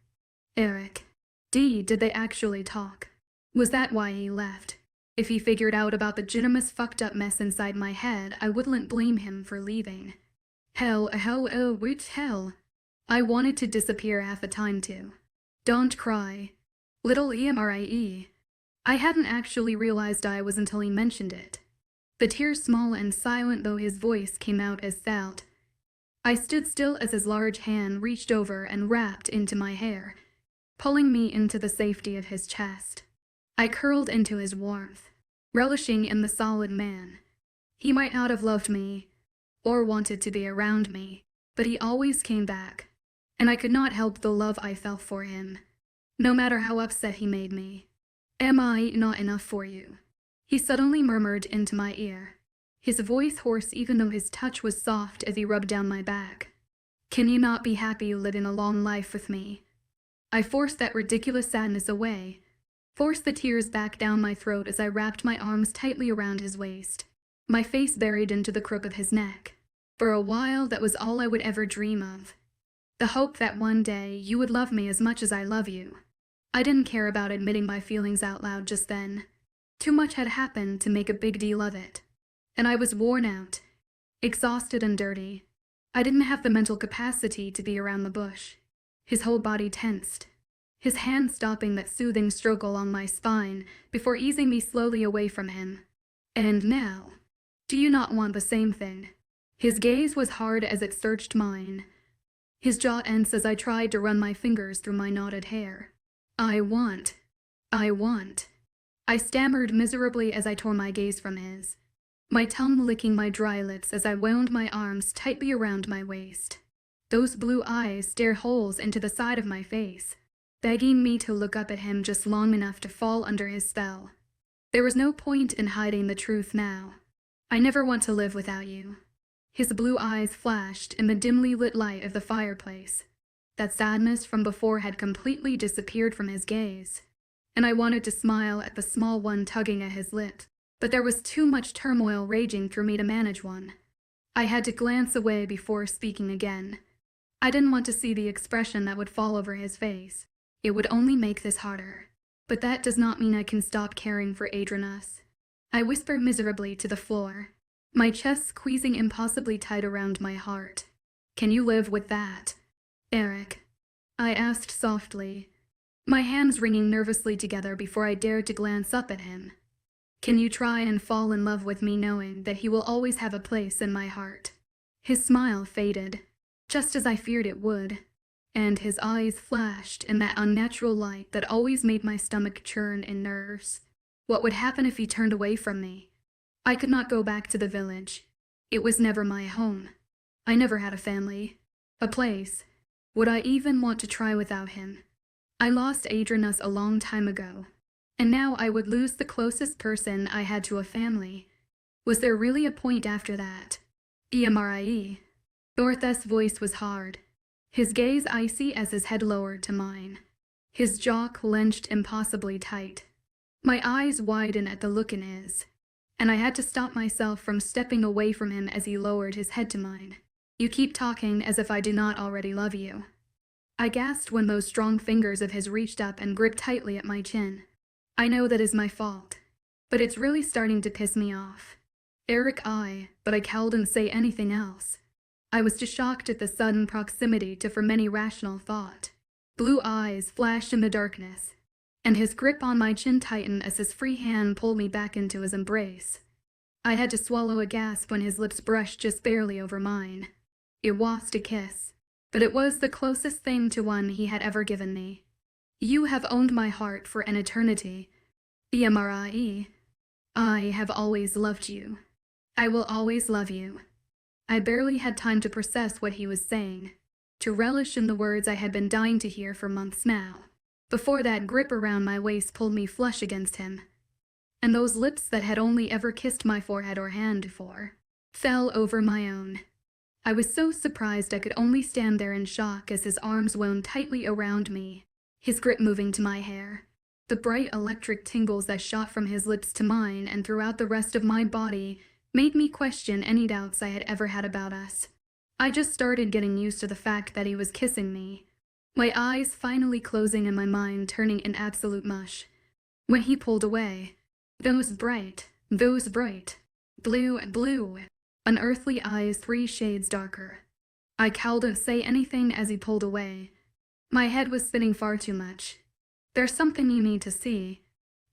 Eric. Did they actually talk? Was that why he left? If he figured out about the ginormous fucked up mess inside my head, I wouldn't blame him for leaving. Hell, which hell? I wanted to disappear half the time too. Don't cry. Little Immerse. I hadn't actually realized I was until he mentioned it. The tears small and silent though his voice came out as sound. I stood still as his large hand reached over and wrapped into my hair, pulling me into the safety of his chest. I curled into his warmth, relishing in the solid man. He might not have loved me or wanted to be around me, but he always came back, and I could not help the love I felt for him, no matter how upset he made me. "Am I not enough for you?" he suddenly murmured into my ear, his voice hoarse even though his touch was soft as he rubbed down my back. "Can you not be happy living a long life with me?" I forced that ridiculous sadness away, forced the tears back down my throat as I wrapped my arms tightly around his waist, my face buried into the crook of his neck. For a while, that was all I would ever dream of. The hope that one day you would love me as much as I love you. I didn't care about admitting my feelings out loud just then. Too much had happened to make a big deal of it. And I was worn out, exhausted and dirty. I didn't have the mental capacity to be around the bush. His whole body tensed, his hand stopping that soothing stroke along my spine before easing me slowly away from him. "And now, do you not want the same thing?" His gaze was hard as it searched mine, his jaw tense as I tried to run my fingers through my knotted hair. I want. I stammered miserably as I tore my gaze from his, my tongue licking my dry lips as I wound my arms tightly around my waist. Those blue eyes stared holes into the side of my face, begging me to look up at him just long enough to fall under his spell. There was no point in hiding the truth now. I never want to live without you. His blue eyes flashed in the dimly lit light of the fireplace. That sadness from before had completely disappeared from his gaze, and I wanted to smile at the small one tugging at his lip, but there was too much turmoil raging through me to manage one. I had to glance away before speaking again. I didn't want to see the expression that would fall over his face. It would only make this harder. But that does not mean I can stop caring for 𝐸𝐸. I whispered miserably to the floor, my chest squeezing impossibly tight around my heart. "Can you live with that, Eric?" I asked softly, my hands wringing nervously together before I dared to glance up at him. "Can you try and fall in love with me knowing that he will always have a place in my heart?" His smile faded, just as I feared it would, and his eyes flashed in that unnatural light that always made my stomach churn in nerves. What would happen if he turned away from me? I could not go back to the village. It was never my home. I never had a family, a place. Would I even want to try without him? I lost 𝐸𝐸 a long time ago, and now I would lose the closest person I had to a family. Was there really a point after that? Immerse. Thorth's voice was hard, his gaze icy as his head lowered to mine, his jaw clenched impossibly tight. My eyes widened at the look in his, and I had to stop myself from stepping away from him as he lowered his head to mine. "You keep talking as if I do not already love you," I gasped when those strong fingers of his reached up and gripped tightly at my chin. "I know that is my fault, but it's really starting to piss me off." Eric, but I didn't say anything else. I was just shocked at the sudden proximity to for many rational thought. Blue eyes flashed in the darkness, and his grip on my chin tightened as his free hand pulled me back into his embrace. I had to swallow a gasp when his lips brushed just barely over mine. It wasn't a kiss, but it was the closest thing to one he had ever given me. "You have owned my heart for an eternity, Immerse. I have always loved you. I will always love you." I barely had time to process what he was saying, to relish in the words I had been dying to hear for months now, before that grip around my waist pulled me flush against him, and those lips that had only ever kissed my forehead or hand before fell over my own. I was so surprised I could only stand there in shock as his arms wound tightly around me, his grip moving to my hair. The bright electric tingles that shot from his lips to mine and throughout the rest of my body made me question any doubts I had ever had about us. I just started getting used to the fact that he was kissing me, my eyes finally closing and my mind turning in absolute mush. When he pulled away, those bright, blue, unearthly eyes 3 shades darker. I couldn't say anything as he pulled away. My head was spinning far too much. "There's something you need to see,"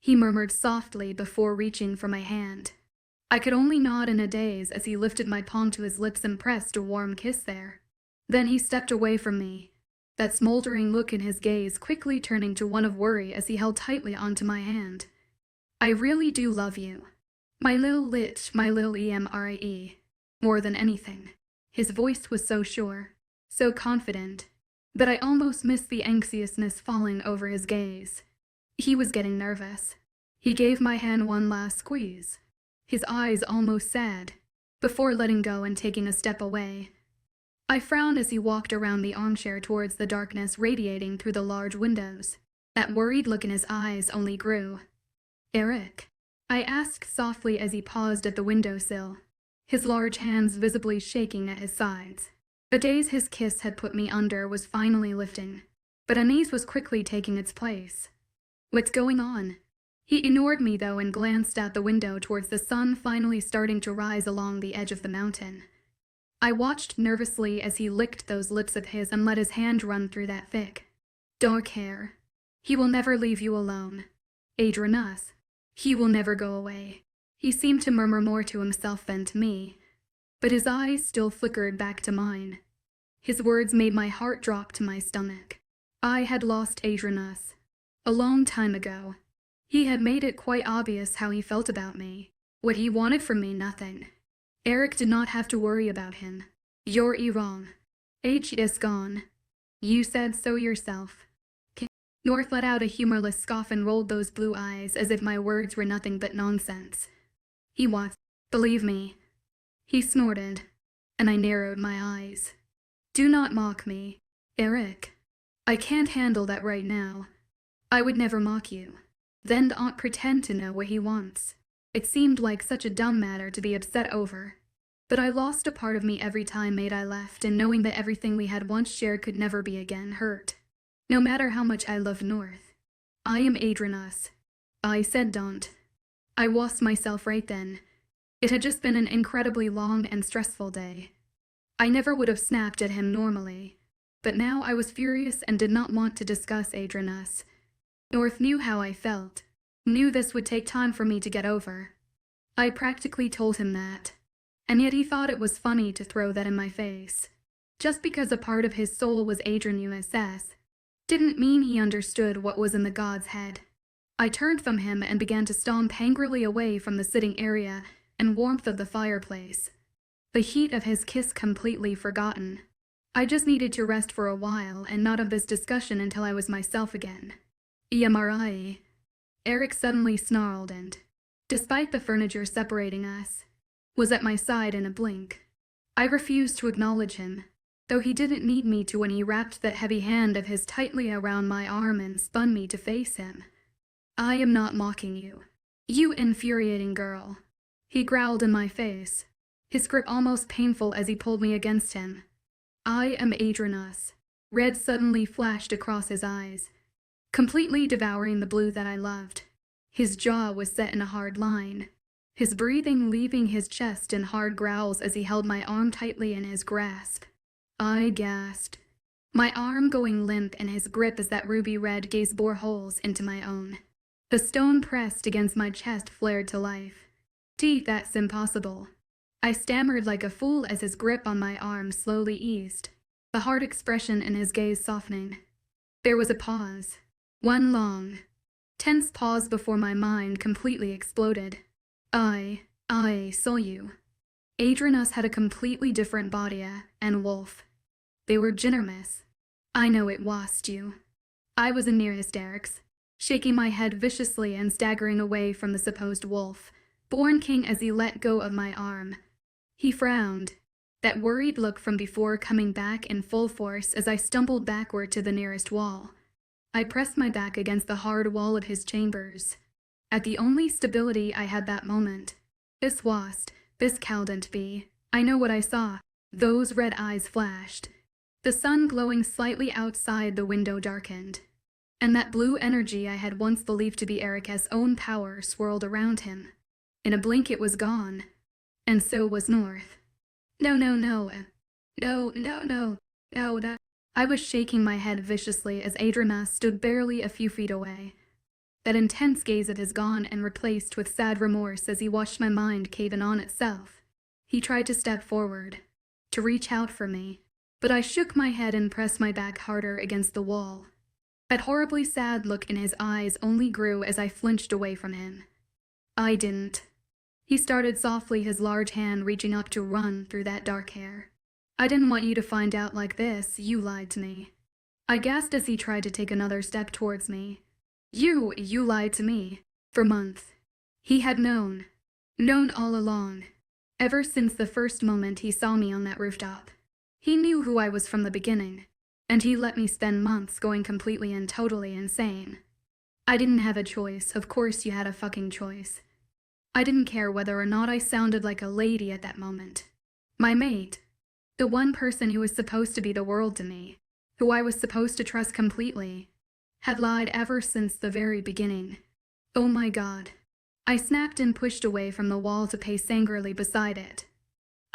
he murmured softly before reaching for my hand. I could only nod in a daze as he lifted my palm to his lips and pressed a warm kiss there. Then he stepped away from me, that smoldering look in his gaze quickly turning to one of worry as he held tightly onto my hand. I really do love you. My little lich, my little Immerse. More than anything. His voice was so sure, so confident, that I almost missed the anxiousness falling over his gaze. He was getting nervous. He gave my hand one last squeeze, his eyes almost sad, before letting go and taking a step away. I frowned as he walked around the armchair towards the darkness radiating through the large windows. That worried look in his eyes only grew. "Eric?" I asked softly as he paused at the windowsill, his large hands visibly shaking at his sides. The daze his kiss had put me under was finally lifting, but unease was quickly taking its place. "What's going on?" He ignored me though and glanced out the window towards the sun finally starting to rise along the edge of the mountain. I watched nervously as he licked those lips of his and let his hand run through that thick, dark hair. "He will never leave you alone. 𝐴𝐸. He will never go away." He seemed to murmur more to himself than to me, but his eyes still flickered back to mine. His words made my heart drop to my stomach. I had lost 𝐴𝐸. A long time ago. He had made it quite obvious how he felt about me. What he wanted from me, nothing. Eric did not have to worry about him. "You're wrong. 𝐻 is gone. You said so yourself." North let out a humorless scoff and rolled those blue eyes as if my words were nothing but nonsense. "He was. Believe me." He snorted, and I narrowed my eyes. "Do not mock me, Eric. I can't handle that right now. I would never mock you. Then don't pretend to know what he wants." It seemed like such a dumb matter to be upset over, but I lost a part of me every time I left, and knowing that everything we had once shared could never be again hurt. No matter how much I loved North. "I am 𝐴𝐸. I said don't." I lost myself right then. It had just been an incredibly long and stressful day. I never would have snapped at him normally, but now I was furious and did not want to discuss 𝐴𝐸. North knew how I felt, knew this would take time for me to get over. I practically told him that, and yet he thought it was funny to throw that in my face. Just because a part of his soul was 𝐴𝐸 didn't mean he understood what was in the god's head. I turned from him and began to stomp angrily away from the sitting area and warmth of the fireplace. The heat of his kiss completely forgotten. I just needed to rest for a while and not have this discussion until I was myself again. "Immerse." Eric suddenly snarled and, despite the furniture separating us, was at my side in a blink. I refused to acknowledge him, though he didn't need me to when he wrapped that heavy hand of his tightly around my arm and spun me to face him. "I am not mocking you. You infuriating girl." He growled in my face, his grip almost painful as he pulled me against him. "I am 𝐴𝐸." Red suddenly flashed across his eyes, completely devouring the blue that I loved. His jaw was set in a hard line, his breathing leaving his chest in hard growls as he held my arm tightly in his grasp. I gasped, my arm going limp in his grip as that ruby-red gaze bore holes into my own. The stone pressed against my chest flared to life. "That's impossible." I stammered like a fool as his grip on my arm slowly eased, the hard expression in his gaze softening. There was a pause. One long, tense pause before my mind completely exploded. I saw you. 𝐴𝐸 had a completely different body and wolf. They were 𝐿𝐸. I know it wasn't you. I was in near hysterics, shaking my head viciously and staggering away from the supposed wolf, born king as he let go of my arm. He frowned, that worried look from before coming back in full force as I stumbled backward to the nearest wall. I pressed my back against the hard wall of his chambers. At the only stability I had that moment. This 𝐶𝐮𝐬𝐻𝐸. I know what I saw. Those red eyes flashed. The sun glowing slightly outside the window darkened, and that blue energy I had once believed to be Eric's own power swirled around him. In a blink it was gone, and so was North. No. I was shaking my head viciously as 𝐴𝐸 stood barely a few feet away. That intense gaze of his gone and replaced with sad remorse as he watched my mind cave in on itself. He tried to step forward, to reach out for me, but I shook my head and pressed my back harder against the wall. That horribly sad look in his eyes only grew as I flinched away from him. I didn't. He started softly, his large hand reaching up to run through that dark hair. I didn't want you to find out like this. You lied to me. I gasped as he tried to take another step towards me. You lied to me. For months. He had known all along. Ever since the first moment he saw me on that rooftop. He knew who I was from the beginning. And he let me spend months going completely and totally insane. I didn't have a choice. Of course you had a fucking choice. I didn't care whether or not I sounded like a lady at that moment. My mate, the one person who was supposed to be the world to me, who I was supposed to trust completely, had lied ever since the very beginning. Oh my God. I snapped and pushed away from the wall to pace angrily beside it.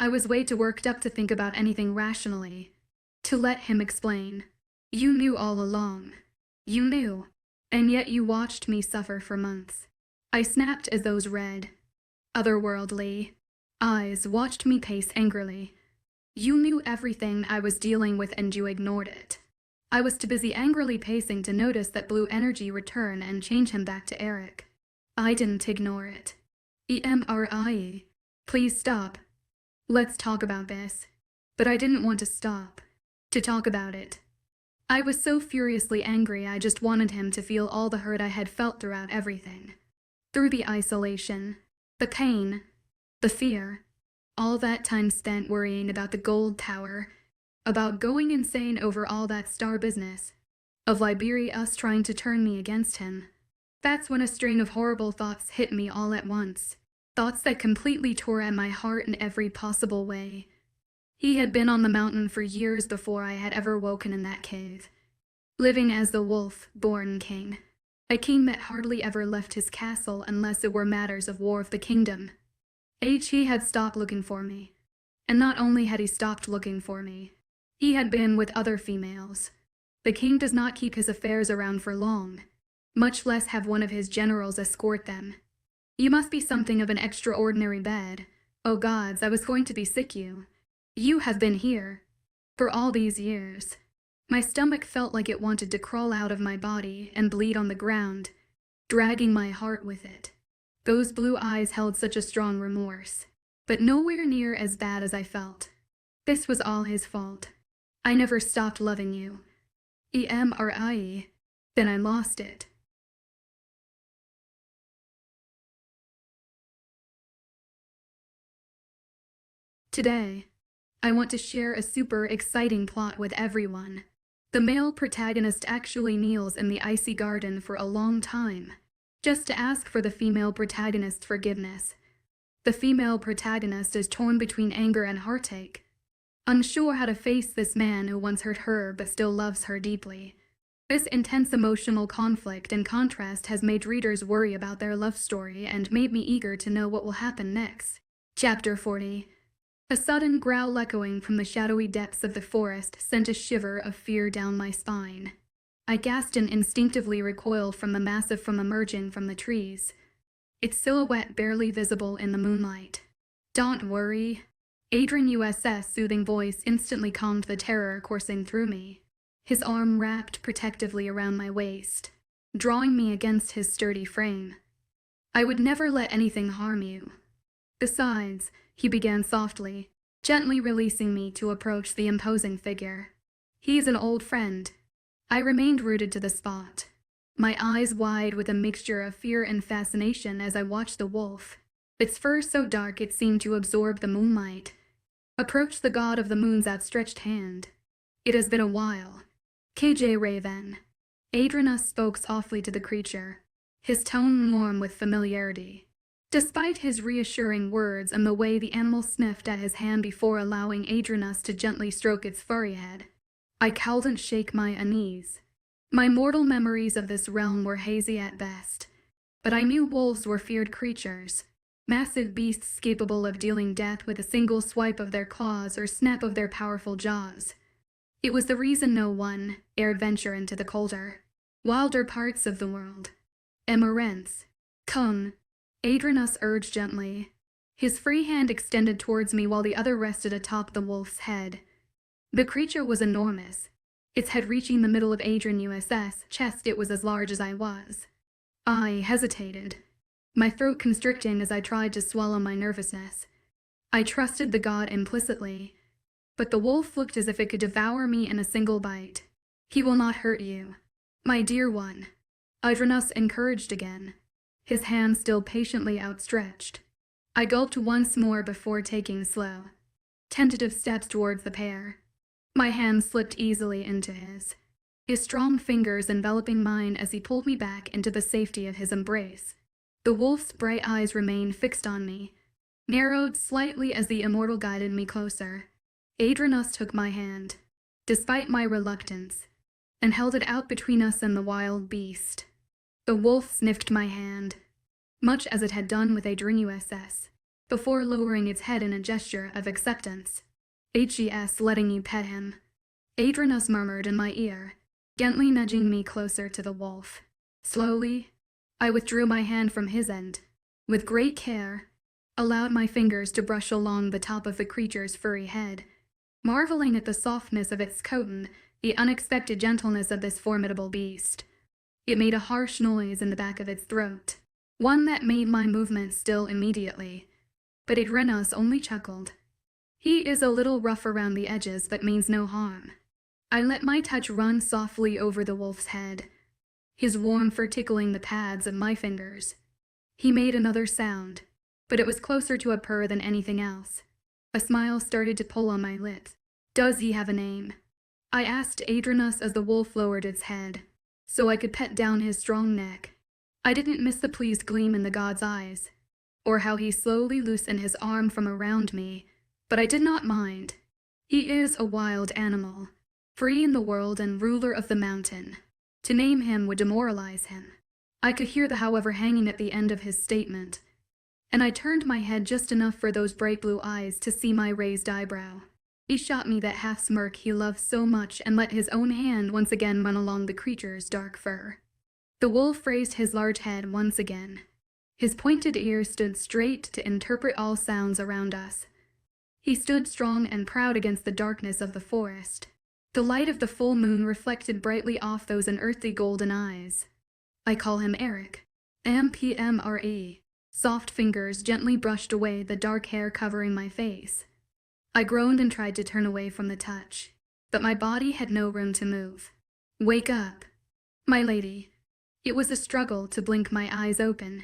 I was way too worked up to think about anything rationally. To let him explain. You knew all along. You knew. And yet you watched me suffer for months. I snapped as those red, otherworldly eyes watched me pace angrily. You knew everything I was dealing with and you ignored it. I was too busy angrily pacing to notice that blue energy return and change him back to Eric. I didn't ignore it. Immerse. Please stop. Let's talk about this. But I didn't want to stop. To talk about it. I was so furiously angry I just wanted him to feel all the hurt I had felt throughout everything. Through the isolation, the pain, the fear, all that time spent worrying about the gold tower, about going insane over all that star business, of us trying to turn me against him. That's when a string of horrible thoughts hit me all at once, thoughts that completely tore at my heart in every possible way. He had been on the mountain for years before I had ever woken in that cave, living as the wolf-born king, a king that hardly ever left his castle unless it were matters of war of the kingdom. He had stopped looking for me, and not only had he stopped looking for me, he had been with other females. The king does not keep his affairs around for long, much less have one of his generals escort them. You must be something of an extraordinary bed. Oh gods, I was going to be sick you. You have been here. For all these years. My stomach felt like it wanted to crawl out of my body and bleed on the ground, dragging my heart with it. Those blue eyes held such a strong remorse, but nowhere near as bad as I felt. This was all his fault. I never stopped loving you. Immerse. Then I lost it. Today, I want to share a super exciting plot with everyone. The male protagonist actually kneels in the icy garden for a long time, just to ask for the female protagonist's forgiveness. The female protagonist is torn between anger and heartache, unsure how to face this man who once hurt her but still loves her deeply. This intense emotional conflict and contrast has made readers worry about their love story and made me eager to know what will happen next. Chapter 40. A sudden growl echoing from the shadowy depths of the forest sent a shiver of fear down my spine. I gasped and instinctively recoiled from the massive from emerging from the trees, its silhouette barely visible in the moonlight. Don't worry. 𝐴𝐸𝐴's soothing voice instantly calmed the terror coursing through me. His arm wrapped protectively around my waist, drawing me against his sturdy frame. I would never let anything harm you. Besides, he began softly, gently releasing me to approach the imposing figure. He's an old friend. I remained rooted to the spot, my eyes wide with a mixture of fear and fascination as I watched the wolf, its fur so dark it seemed to absorb the moonlight, approach the god of the moon's outstretched hand. It has been a while. 𝐾𝐥𝐬. 𝐴𝐸𝐴 spoke softly to the creature, his tone warm with familiarity. Despite his reassuring words and the way the animal sniffed at his hand before allowing 𝐴𝐸𝐴 to gently stroke its furry head, I couldn't shake my unease. My mortal memories of this realm were hazy at best, but I knew wolves were feared creatures, massive beasts capable of dealing death with a single swipe of their claws or snap of their powerful jaws. It was the reason no one dared venture into the colder, wilder parts of the world. Immerse. Come. 𝐴𝐸𝐴 urged gently, his free hand extended towards me while the other rested atop the wolf's head. The creature was enormous, its head reaching the middle of 𝐊𝐢𝐬𝐬's chest. It was as large as I was. I hesitated, my throat constricting as I tried to swallow my nervousness. I trusted the god implicitly, but the wolf looked as if it could devour me in a single bite. "He will not hurt you, my dear one," 𝐊𝐢𝐬𝐬 encouraged again, his hand still patiently outstretched. I gulped once more before taking slow, tentative steps towards the pair. My hand slipped easily into his strong fingers enveloping mine as he pulled me back into the safety of his embrace. The wolf's bright eyes remained fixed on me, narrowed slightly as the immortal guided me closer. 𝐊𝐢𝐬𝐬 took my hand, despite my reluctance, and held it out between us and the wild beast. The wolf sniffed my hand, much as it had done with 𝐊𝐢𝐬𝐬's, before lowering its head in a gesture of acceptance. "𝐻GS letting you pet him," 𝐊𝐢𝐬𝐬 murmured in my ear, gently nudging me closer to the wolf. Slowly, I withdrew my hand from his end. With great care, allowed my fingers to brush along the top of the creature's furry head, marveling at the softness of its coat and the unexpected gentleness of this formidable beast. It made a harsh noise in the back of its throat, one that made my movements still immediately, but 𝐊𝐢𝐬𝐬 only chuckled. "He is a little rough around the edges, but means no harm." I let my touch run softly over the wolf's head, his warm fur tickling the pads of my fingers. He made another sound, but it was closer to a purr than anything else. A smile started to pull on my lips. "Does he have a name?" I asked 𝐊𝐢𝐬𝐬𝐬 as the wolf lowered its head, so I could pet down his strong neck. I didn't miss the pleased gleam in the god's eyes, or how he slowly loosened his arm from around me, but I did not mind. He is a wild animal, free in the world and ruler of the mountain. To name him would demoralize him. I could hear the however hanging at the end of his statement, and I turned my head just enough for those bright blue eyes to see my raised eyebrow. He shot me that half smirk he loved so much and let his own hand once again run along the creature's dark fur. The wolf raised his large head once again. His pointed ears stood straight to interpret all sounds around us. He stood strong and proud against the darkness of the forest. The light of the full moon reflected brightly off those unearthly golden eyes. I call him Eric. MPMRE. Soft fingers gently brushed away the dark hair covering my face. I groaned and tried to turn away from the touch, but my body had no room to move. "Wake up, my lady." It was a struggle to blink my eyes open,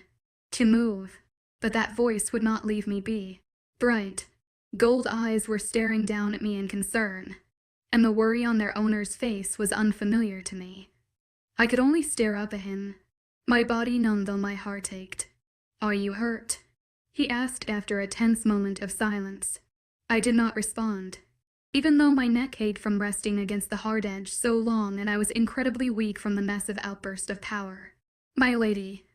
to move, but that voice would not leave me be. Bright, gold eyes were staring down at me in concern, and the worry on their owner's face was unfamiliar to me. I could only stare up at him, my body numb though my heart ached. "Are you hurt?" he asked after a tense moment of silence. I did not respond, even though my neck ached from resting against the hard edge so long and I was incredibly weak from the massive outburst of power. "My lady,"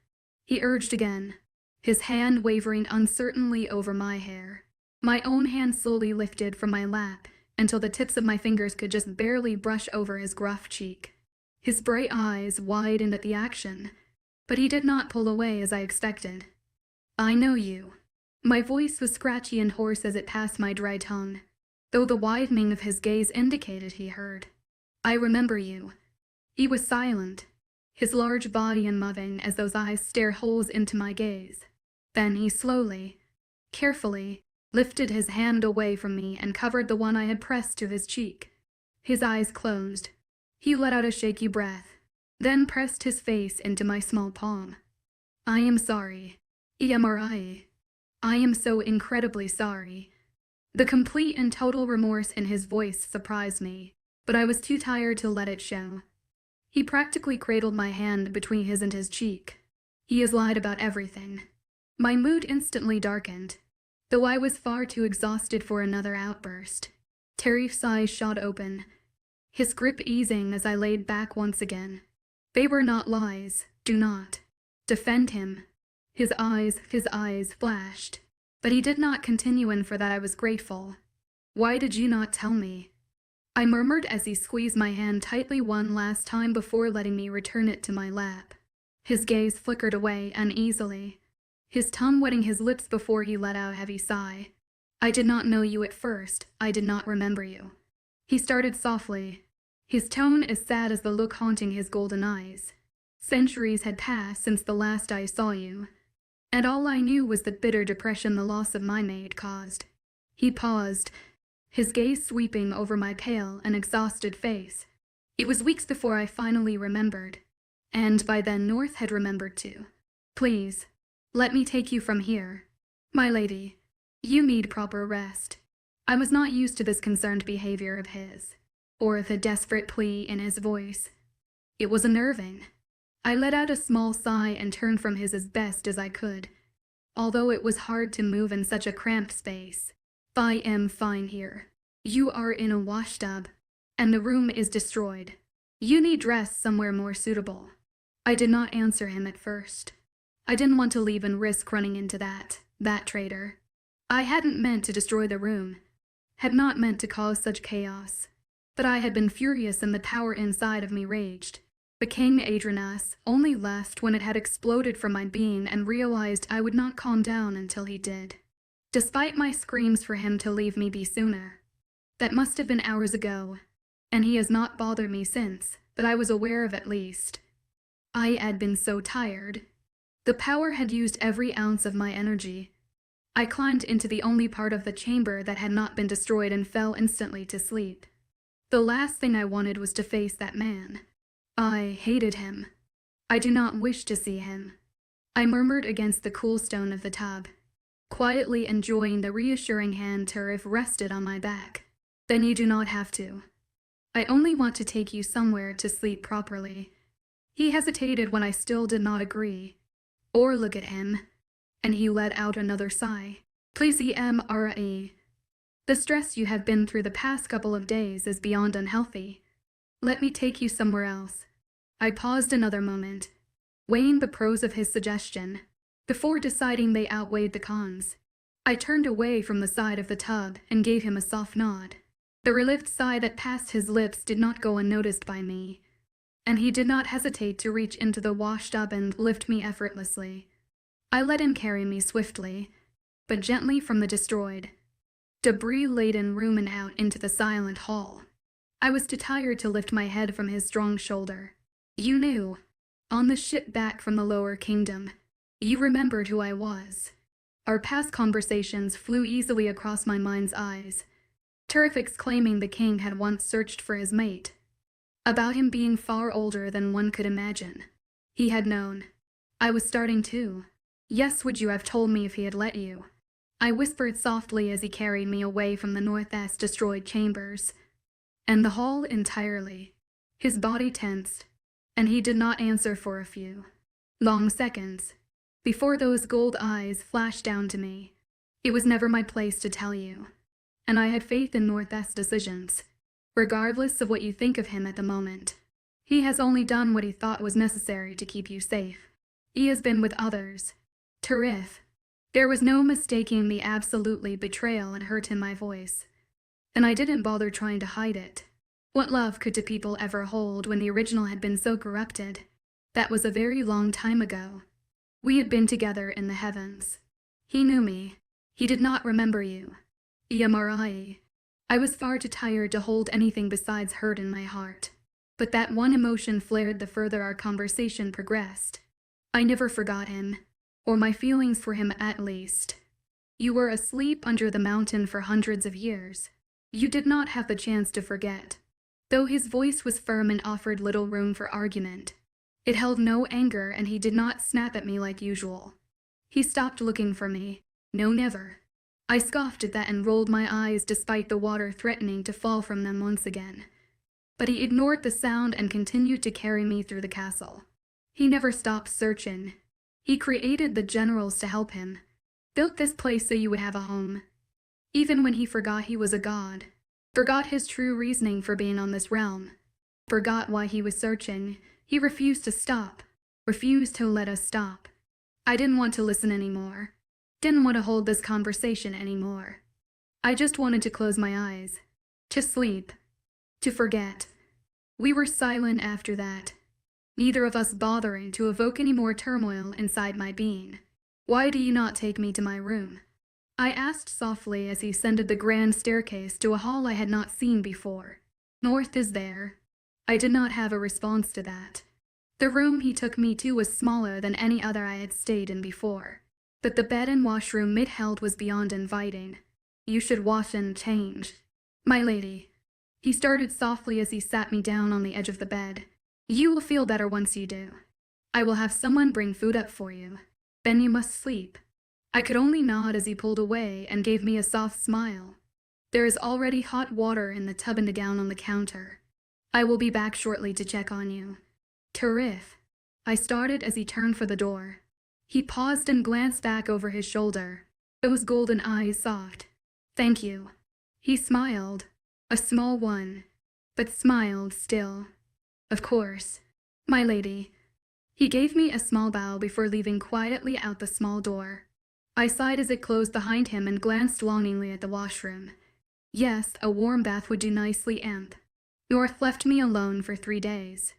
he urged again, his hand wavering uncertainly over my hair. My own hand slowly lifted from my lap until the tips of my fingers could just barely brush over his gruff cheek. His bright eyes widened at the action, but he did not pull away as I expected. "I know you." My voice was scratchy and hoarse as it passed my dry tongue, though the widening of his gaze indicated he heard. "I remember you." He was silent, his large body unmoving as those eyes stared holes into my gaze. Then he slowly, carefully, lifted his hand away from me and covered the one I had pressed to his cheek. His eyes closed. He let out a shaky breath, then pressed his face into my small palm. "I am sorry, 𝐿𝐢𝐬𝐬𝐬. I am so incredibly sorry." The complete and total remorse in his voice surprised me, but I was too tired to let it show. He practically cradled my hand between his and his cheek. "He has lied about everything." My mood instantly darkened, though I was far too exhausted for another outburst. Tariq's eyes shot open, his grip easing as I laid back once again. "They were not lies. Do not defend him." His eyes flashed, but he did not continue, and for that I was grateful. "Why did you not tell me?" I murmured as he squeezed my hand tightly one last time before letting me return it to my lap. His gaze flickered away uneasily, his tongue wetting his lips before he let out a heavy sigh. "I did not know you at first. I did not remember you." He started softly, his tone as sad as the look haunting his golden eyes. Centuries had passed since the last I saw you, and all I knew was the bitter depression the loss of my maid caused. He paused, his gaze sweeping over my pale and exhausted face. It was weeks before I finally remembered, and by then North had remembered too. Please, let me take you from here. My lady, you need proper rest. I was not used to this concerned behavior of his, or the desperate plea in his voice. It was unnerving. I let out a small sigh and turned from his as best as I could, although it was hard to move in such a cramped space. I am fine here. You are in a washtub, and the room is destroyed. You need rest somewhere more suitable. I did not answer him at first. I didn't want to leave and risk running into that traitor. I hadn't meant to destroy the room, had not meant to cause such chaos, but I had been furious and the power inside of me raged. But 𝐾𝐥𝐻 only left when it had exploded from my being and realized I would not calm down until he did. Despite my screams for him to leave me be sooner. That must have been hours ago, and he has not bothered me since, but I was aware of at least. I had been so tired. The power had used every ounce of my energy. I climbed into the only part of the chamber that had not been destroyed and fell instantly to sleep. The last thing I wanted was to face that man. I hated him. I do not wish to see him. I murmured against the cool stone of the tub, quietly enjoying the reassuring hand 𝐿𝐻 rested on my back. Then you do not have to. I only want to take you somewhere to sleep properly. He hesitated when I still did not agree, or look at him, and he let out another sigh. Please Immerse. The stress you have been through the past couple of days is beyond unhealthy. Let me take you somewhere else. I paused another moment, weighing the pros of his suggestion, before deciding they outweighed the cons. I turned away from the side of the tub and gave him a soft nod. The relieved sigh that passed his lips did not go unnoticed by me, and he did not hesitate to reach into the washtub and lift me effortlessly. I let him carry me swiftly, but gently from the destroyed, debris-laden room and out into the silent hall. I was too tired to lift my head from his strong shoulder. You knew. On the ship back from the lower kingdom, you remembered who I was. Our past conversations flew easily across my mind's eyes. 𝐿𝐻 exclaiming the king had once searched for his mate. About him being far older than one could imagine. He had known. I was starting to. Yes, would you have told me if he had let you? I whispered softly as he carried me away from the northwest destroyed chambers, and the hall entirely. His body tensed, and he did not answer for a few long seconds, before those gold eyes flashed down to me. It was never my place to tell you, and I had faith in Northwest's decisions, regardless of what you think of him at the moment. He has only done what he thought was necessary to keep you safe. He has been with others. 𝐿𝐻. There was no mistaking the absolutely betrayal and hurt in my voice, and I didn't bother trying to hide it. What love could two people ever hold when the original had been so corrupted? That was a very long time ago. We had been together in the heavens. He knew me. He did not remember you. Immerse. I was far too tired to hold anything besides hurt in my heart. But that one emotion flared the further our conversation progressed. I never forgot him, or my feelings for him at least. You were asleep under the mountain for hundreds of years. You did not have the chance to forget. Though his voice was firm and offered little room for argument, it held no anger, and he did not snap at me like usual. He stopped looking for me. No, never. I scoffed at that and rolled my eyes despite the water threatening to fall from them once again. But he ignored the sound and continued to carry me through the castle. He never stopped searching. He created the generals to help him, built this place so you would have a home. Even when he forgot he was a god, forgot his true reasoning for being on this realm, forgot why he was searching, he refused to stop, refused to let us stop. I didn't want to listen anymore. Didn't want to hold this conversation anymore. I just wanted to close my eyes, to sleep, to forget. We were silent after that, neither of us bothering to evoke any more turmoil inside my being. Why do you not take me to my room? I asked softly as he ascended the grand staircase to a hall I had not seen before. North is there. I did not have a response to that. The room he took me to was smaller than any other I had stayed in before, but the bed and washroom it held was beyond inviting. You should wash and change. My lady. He started softly as he sat me down on the edge of the bed. You will feel better once you do. I will have someone bring food up for you. Then you must sleep. I could only nod as he pulled away and gave me a soft smile. There is already hot water in the tub and a gown on the counter. I will be back shortly to check on you. 𝐿 I started as he turned for the door. He paused and glanced back over his shoulder, those golden eyes soft. Thank you. He smiled, a small one, but smiled still. Of course. My lady. He gave me a small bow before leaving quietly out the small door. I sighed as it closed behind him and glanced longingly at the washroom. Yes, a warm bath would do nicely, 𝐿. North left me alone for 3 days.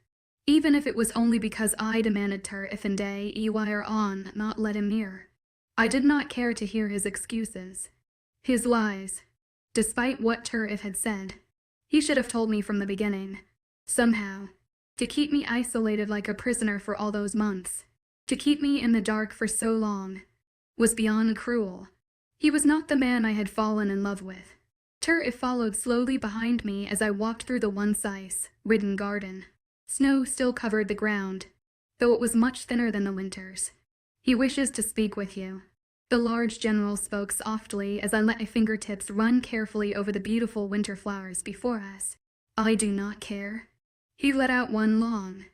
Even if it was only because I demanded 𝐿𝐻𝐸 not let him near. I did not care to hear his excuses. His lies. Despite what 𝐿 had said. He should have told me from the beginning. Somehow. To keep me isolated like a prisoner for all those months. To keep me in the dark for so long. Was beyond cruel. He was not the man I had fallen in love with. 𝐿 followed slowly behind me as I walked through the once ice-ridden garden. Snow still covered the ground, though it was much thinner than the winters. He wishes to speak with you. The large general spoke softly as I let my fingertips run carefully over the beautiful winter flowers before us. I do not care. He let out one long,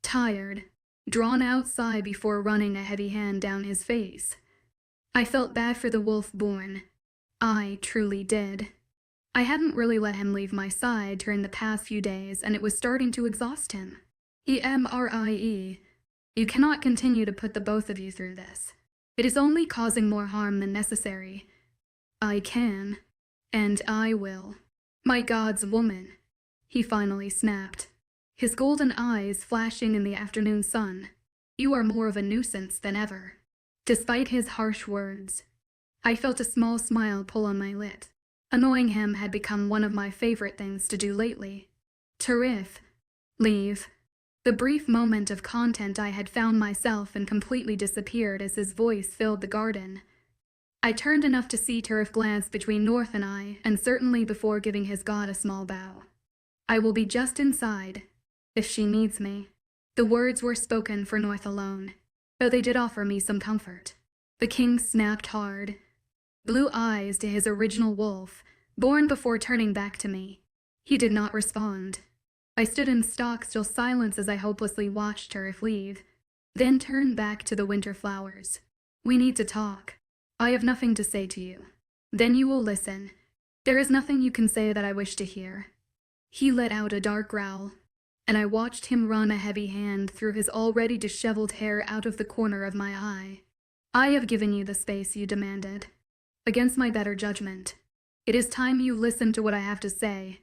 tired, drawn-out sigh before running a heavy hand down his face. I felt bad for the wolf born. I truly did. I hadn't really let him leave my side during the past few days, and it was starting to exhaust him. Immerse. You cannot continue to put the both of you through this. It is only causing more harm than necessary. I can, and I will. My God's woman, he finally snapped, his golden eyes flashing in the afternoon sun. You are more of a nuisance than ever. Despite his harsh words, I felt a small smile pull on my lip. Annoying him had become one of my favorite things to do lately. 𝐿 leave. The brief moment of content I had found myself in completely disappeared as his voice filled the garden. I turned enough to see 𝐿 glance between North and I, and certainly before giving his god a small bow. I will be just inside, if she needs me. The words were spoken for North alone, though they did offer me some comfort. The king snapped hard. Blue eyes to his original wolf, born before turning back to me. He did not respond. I stood in stock-still silence as I hopelessly watched 𝐿 leave, then turned back to the winter flowers. We need to talk. I have nothing to say to you. Then you will listen. There is nothing you can say that I wish to hear. He let out a dark growl, and I watched him run a heavy hand through his already disheveled hair out of the corner of my eye. I have given you the space you demanded. Against my better judgment. It is time you listen to what I have to say.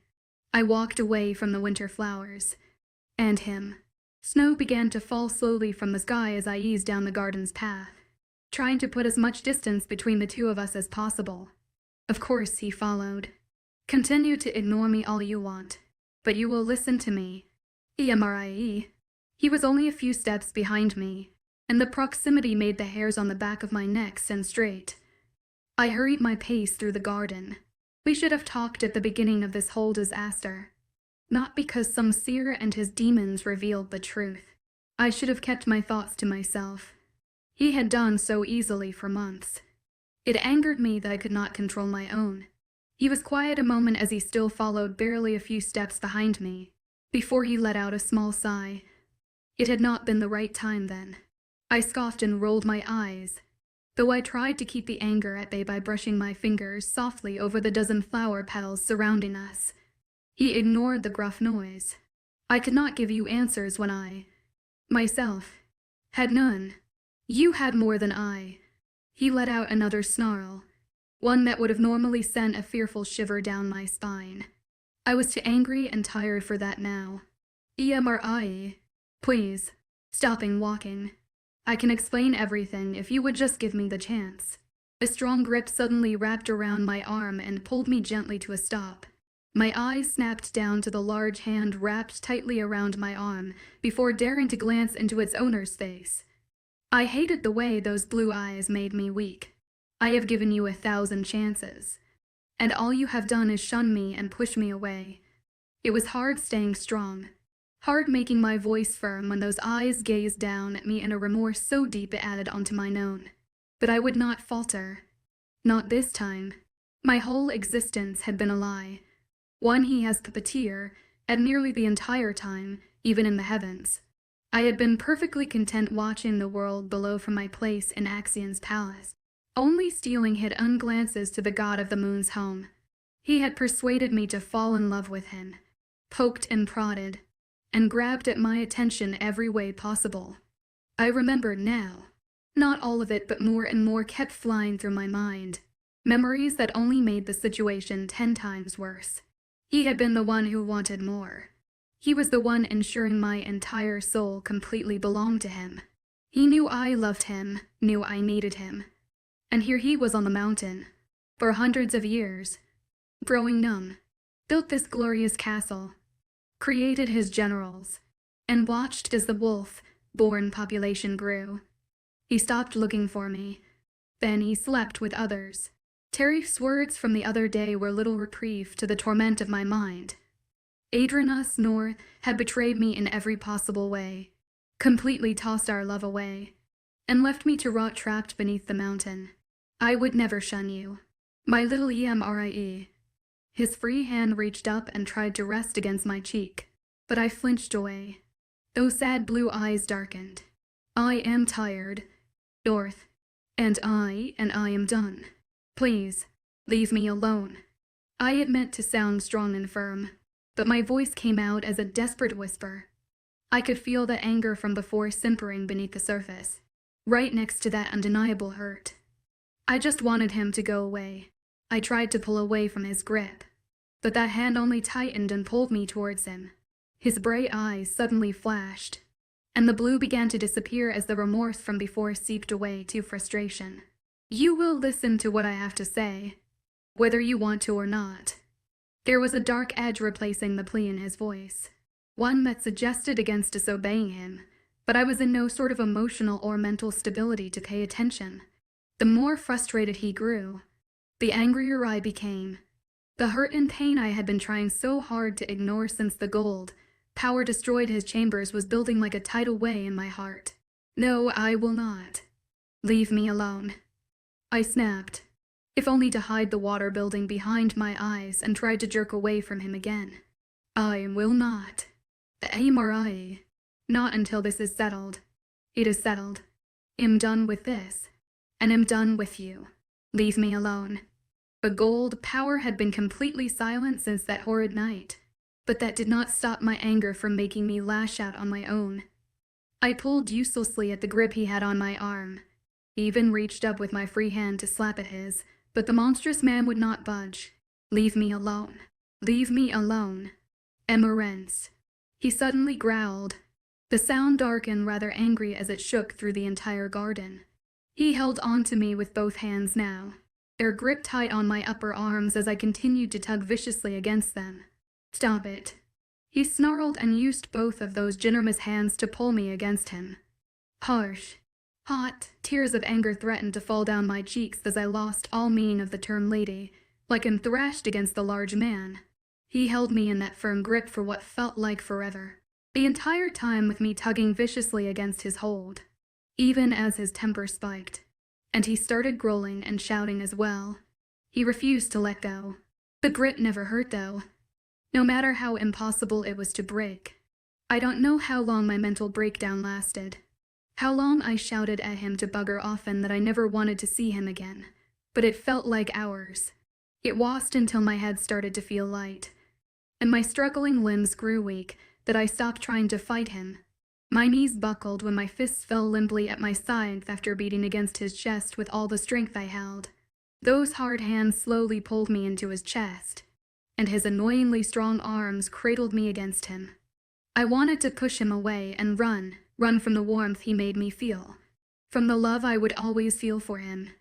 I walked away from the winter flowers. And him. Snow began to fall slowly from the sky as I eased down the garden's path, trying to put as much distance between the two of us as possible. Of course, he followed. Continue to ignore me all you want, but you will listen to me. Immerse. He was only a few steps behind me, and the proximity made the hairs on the back of my neck stand straight. I hurried my pace through the garden. We should have talked at the beginning of this whole disaster. Not because some seer and his demons revealed the truth. I should have kept my thoughts to myself. He had done so easily for months. It angered me that I could not control my own. He was quiet a moment as he still followed barely a few steps behind me, before he let out a small sigh. It had not been the right time then. I scoffed and rolled my eyes, though I tried to keep the anger at bay by brushing my fingers softly over the dozen flower petals surrounding us. He ignored the gruff noise. I could not give you answers when I, myself, had none. You had more than I. He let out another snarl, one that would have normally sent a fearful shiver down my spine. I was too angry and tired for that now. Immerse. Please, stopping walking. I can explain everything if you would just give me the chance. A strong grip suddenly wrapped around my arm and pulled me gently to a stop. My eyes snapped down to the large hand wrapped tightly around my arm before daring to glance into its owner's face. I hated the way those blue eyes made me weak. I have given you 1,000 chances, and all you have done is shun me and push me away. It was hard staying strong, hard making my voice firm when those eyes gazed down at me in a remorse so deep it added onto mine own. But I would not falter. Not this time. My whole existence had been a lie. One he has puppeteer, and nearly the entire time, even in the heavens. I had been perfectly content watching the world below from my place in 𝐿𝐲𝐬's palace, only stealing hidden glances to the god of the moon's home. He had persuaded me to fall in love with him, poked and prodded, and grabbed at my attention every way possible. I remembered now. Not all of it, but more and more kept flying through my mind. Memories that only made the situation 10 times worse. He had been the one who wanted more. He was the one ensuring my entire soul completely belonged to him. He knew I loved him, knew I needed him. And here he was on the mountain, for hundreds of years, growing numb, built this glorious castle, created his generals, and watched as the wolf-born population grew. He stopped looking for me. Then he slept with others. Tariff's words from the other day were little reprieve to the torment of my mind. 𝐿𝐲𝐻𝐬 had betrayed me in every possible way, completely tossed our love away, and left me to rot trapped beneath the mountain. I would never shun you, my little 𝐿𝐲𝐻𝐬. His free hand reached up and tried to rest against my cheek, but I flinched away. Those sad blue eyes darkened. I am tired, North, and I am done. Please, leave me alone. I had meant to sound strong and firm, but my voice came out as a desperate whisper. I could feel the anger from before simpering beneath the surface, right next to that undeniable hurt. I just wanted him to go away. I tried to pull away from his grip, but that hand only tightened and pulled me towards him. His bright eyes suddenly flashed, and the blue began to disappear as the remorse from before seeped away to frustration. You will listen to what I have to say, whether you want to or not. There was a dark edge replacing the plea in his voice, one that suggested against disobeying him, but I was in no sort of emotional or mental stability to pay attention. The more frustrated he grew, the angrier I became. The hurt and pain I had been trying so hard to ignore since the gold power destroyed his chambers was building like a tidal wave in my heart. No, I will not. Leave me alone. I snapped, if only to hide the water building behind my eyes, and tried to jerk away from him again. I will not. 𝐿𝐲𝐻𝐬. Not until this is settled. It is settled. I'm done with this, and I'm done with you. Leave me alone. The gold power had been completely silent since that horrid night, but that did not stop my anger from making me lash out on my own. I pulled uselessly at the grip he had on my arm. He even reached up with my free hand to slap at his, but the monstrous man would not budge. Leave me alone. Leave me alone. Immerse. He suddenly growled. The sound darkened, rather angry as it shook through the entire garden. He held on to me with both hands now, their grip tight on my upper arms as I continued to tug viciously against them. Stop it. He snarled and used both of those ginormous hands to pull me against him. Harsh. Hot tears of anger threatened to fall down my cheeks as I lost all meaning of the term lady, like I'm thrashed against the large man. He held me in that firm grip for what felt like forever, the entire time with me tugging viciously against his hold, even as his temper spiked, and he started growling and shouting as well. He refused to let go. The grip never hurt though, no matter how impossible it was to break. I don't know how long my mental breakdown lasted. How long I shouted at him to bugger off and that I never wanted to see him again, but it felt like hours. It wasn't until my head started to feel light, and my struggling limbs grew weak, that I stopped trying to fight him. My knees buckled when my fists fell limply at my sides after beating against his chest with all the strength I held. Those hard hands slowly pulled me into his chest, and his annoyingly strong arms cradled me against him. I wanted to push him away and run from the warmth he made me feel, from the love I would always feel for him.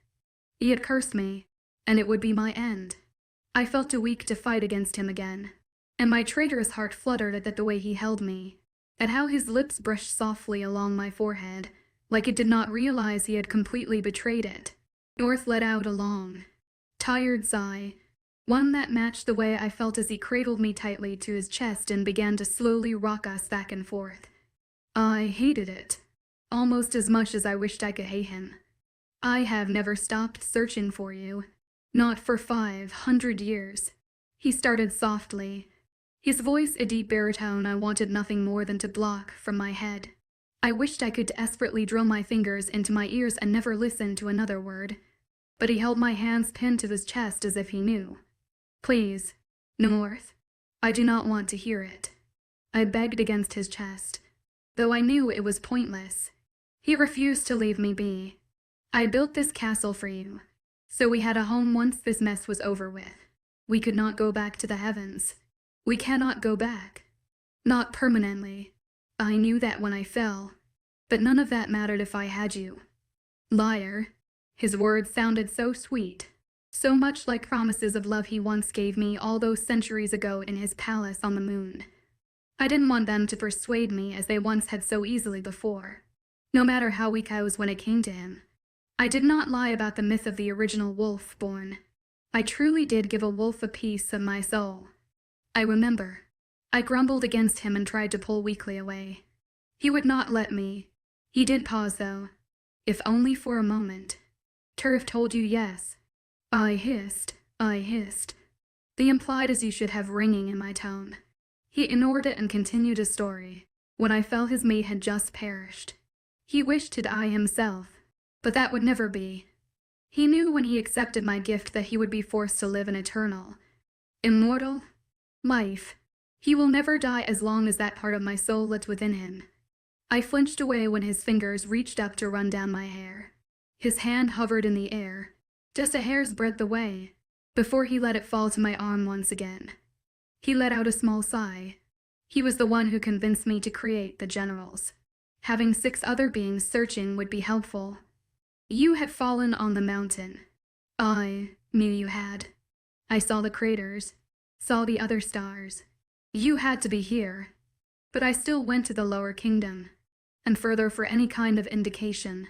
He had cursed me, and it would be my end. I felt too weak to fight against him again, and my traitorous heart fluttered at the way he held me, at how his lips brushed softly along my forehead, like it did not realize he had completely betrayed it. North let out a long, tired sigh, one that matched the way I felt as he cradled me tightly to his chest and began to slowly rock us back and forth. I hated it, almost as much as I wished I could hate him. I have never stopped searching for you, not for 500 years. He started softly, his voice a deep baritone I wanted nothing more than to block from my head. I wished I could desperately drill my fingers into my ears and never listen to another word, but he held my hands pinned to his chest as if he knew. Please, North, I do not want to hear it. I begged against his chest, though I knew it was pointless. He refused to leave me be. I built this castle for you, so we had a home once this mess was over with. We could not go back to the heavens. We cannot go back. Not permanently. I knew that when I fell, but none of that mattered if I had you. Liar. His words sounded so sweet, so much like promises of love he once gave me all those centuries ago in his palace on the moon. I didn't want them to persuade me as they once had so easily before, no matter how weak I was when it came to him. I did not lie about the myth of the original wolf born. I truly did give a wolf a piece of my soul. I remember. I grumbled against him and tried to pull weakly away. He would not let me. He did pause, though, if only for a moment. Turf told you yes. I hissed. The implied as you should have ringing in my tone. He ignored it and continued his story. When I fell, his mate had just perished. He wished to die himself, but that would never be. He knew when he accepted my gift that he would be forced to live an eternal, immortal life. He will never die as long as that part of my soul lived within him. I flinched away when his fingers reached up to run down my hair. His hand hovered in the air, just a hair's breadth away, before he let it fall to my arm once again. He let out a small sigh. He was the one who convinced me to create the generals. Having 6 other beings searching would be helpful. You had fallen on the mountain. I knew you had. I saw the craters, saw the other stars. You had to be here. But I still went to the lower kingdom, and further for any kind of indication.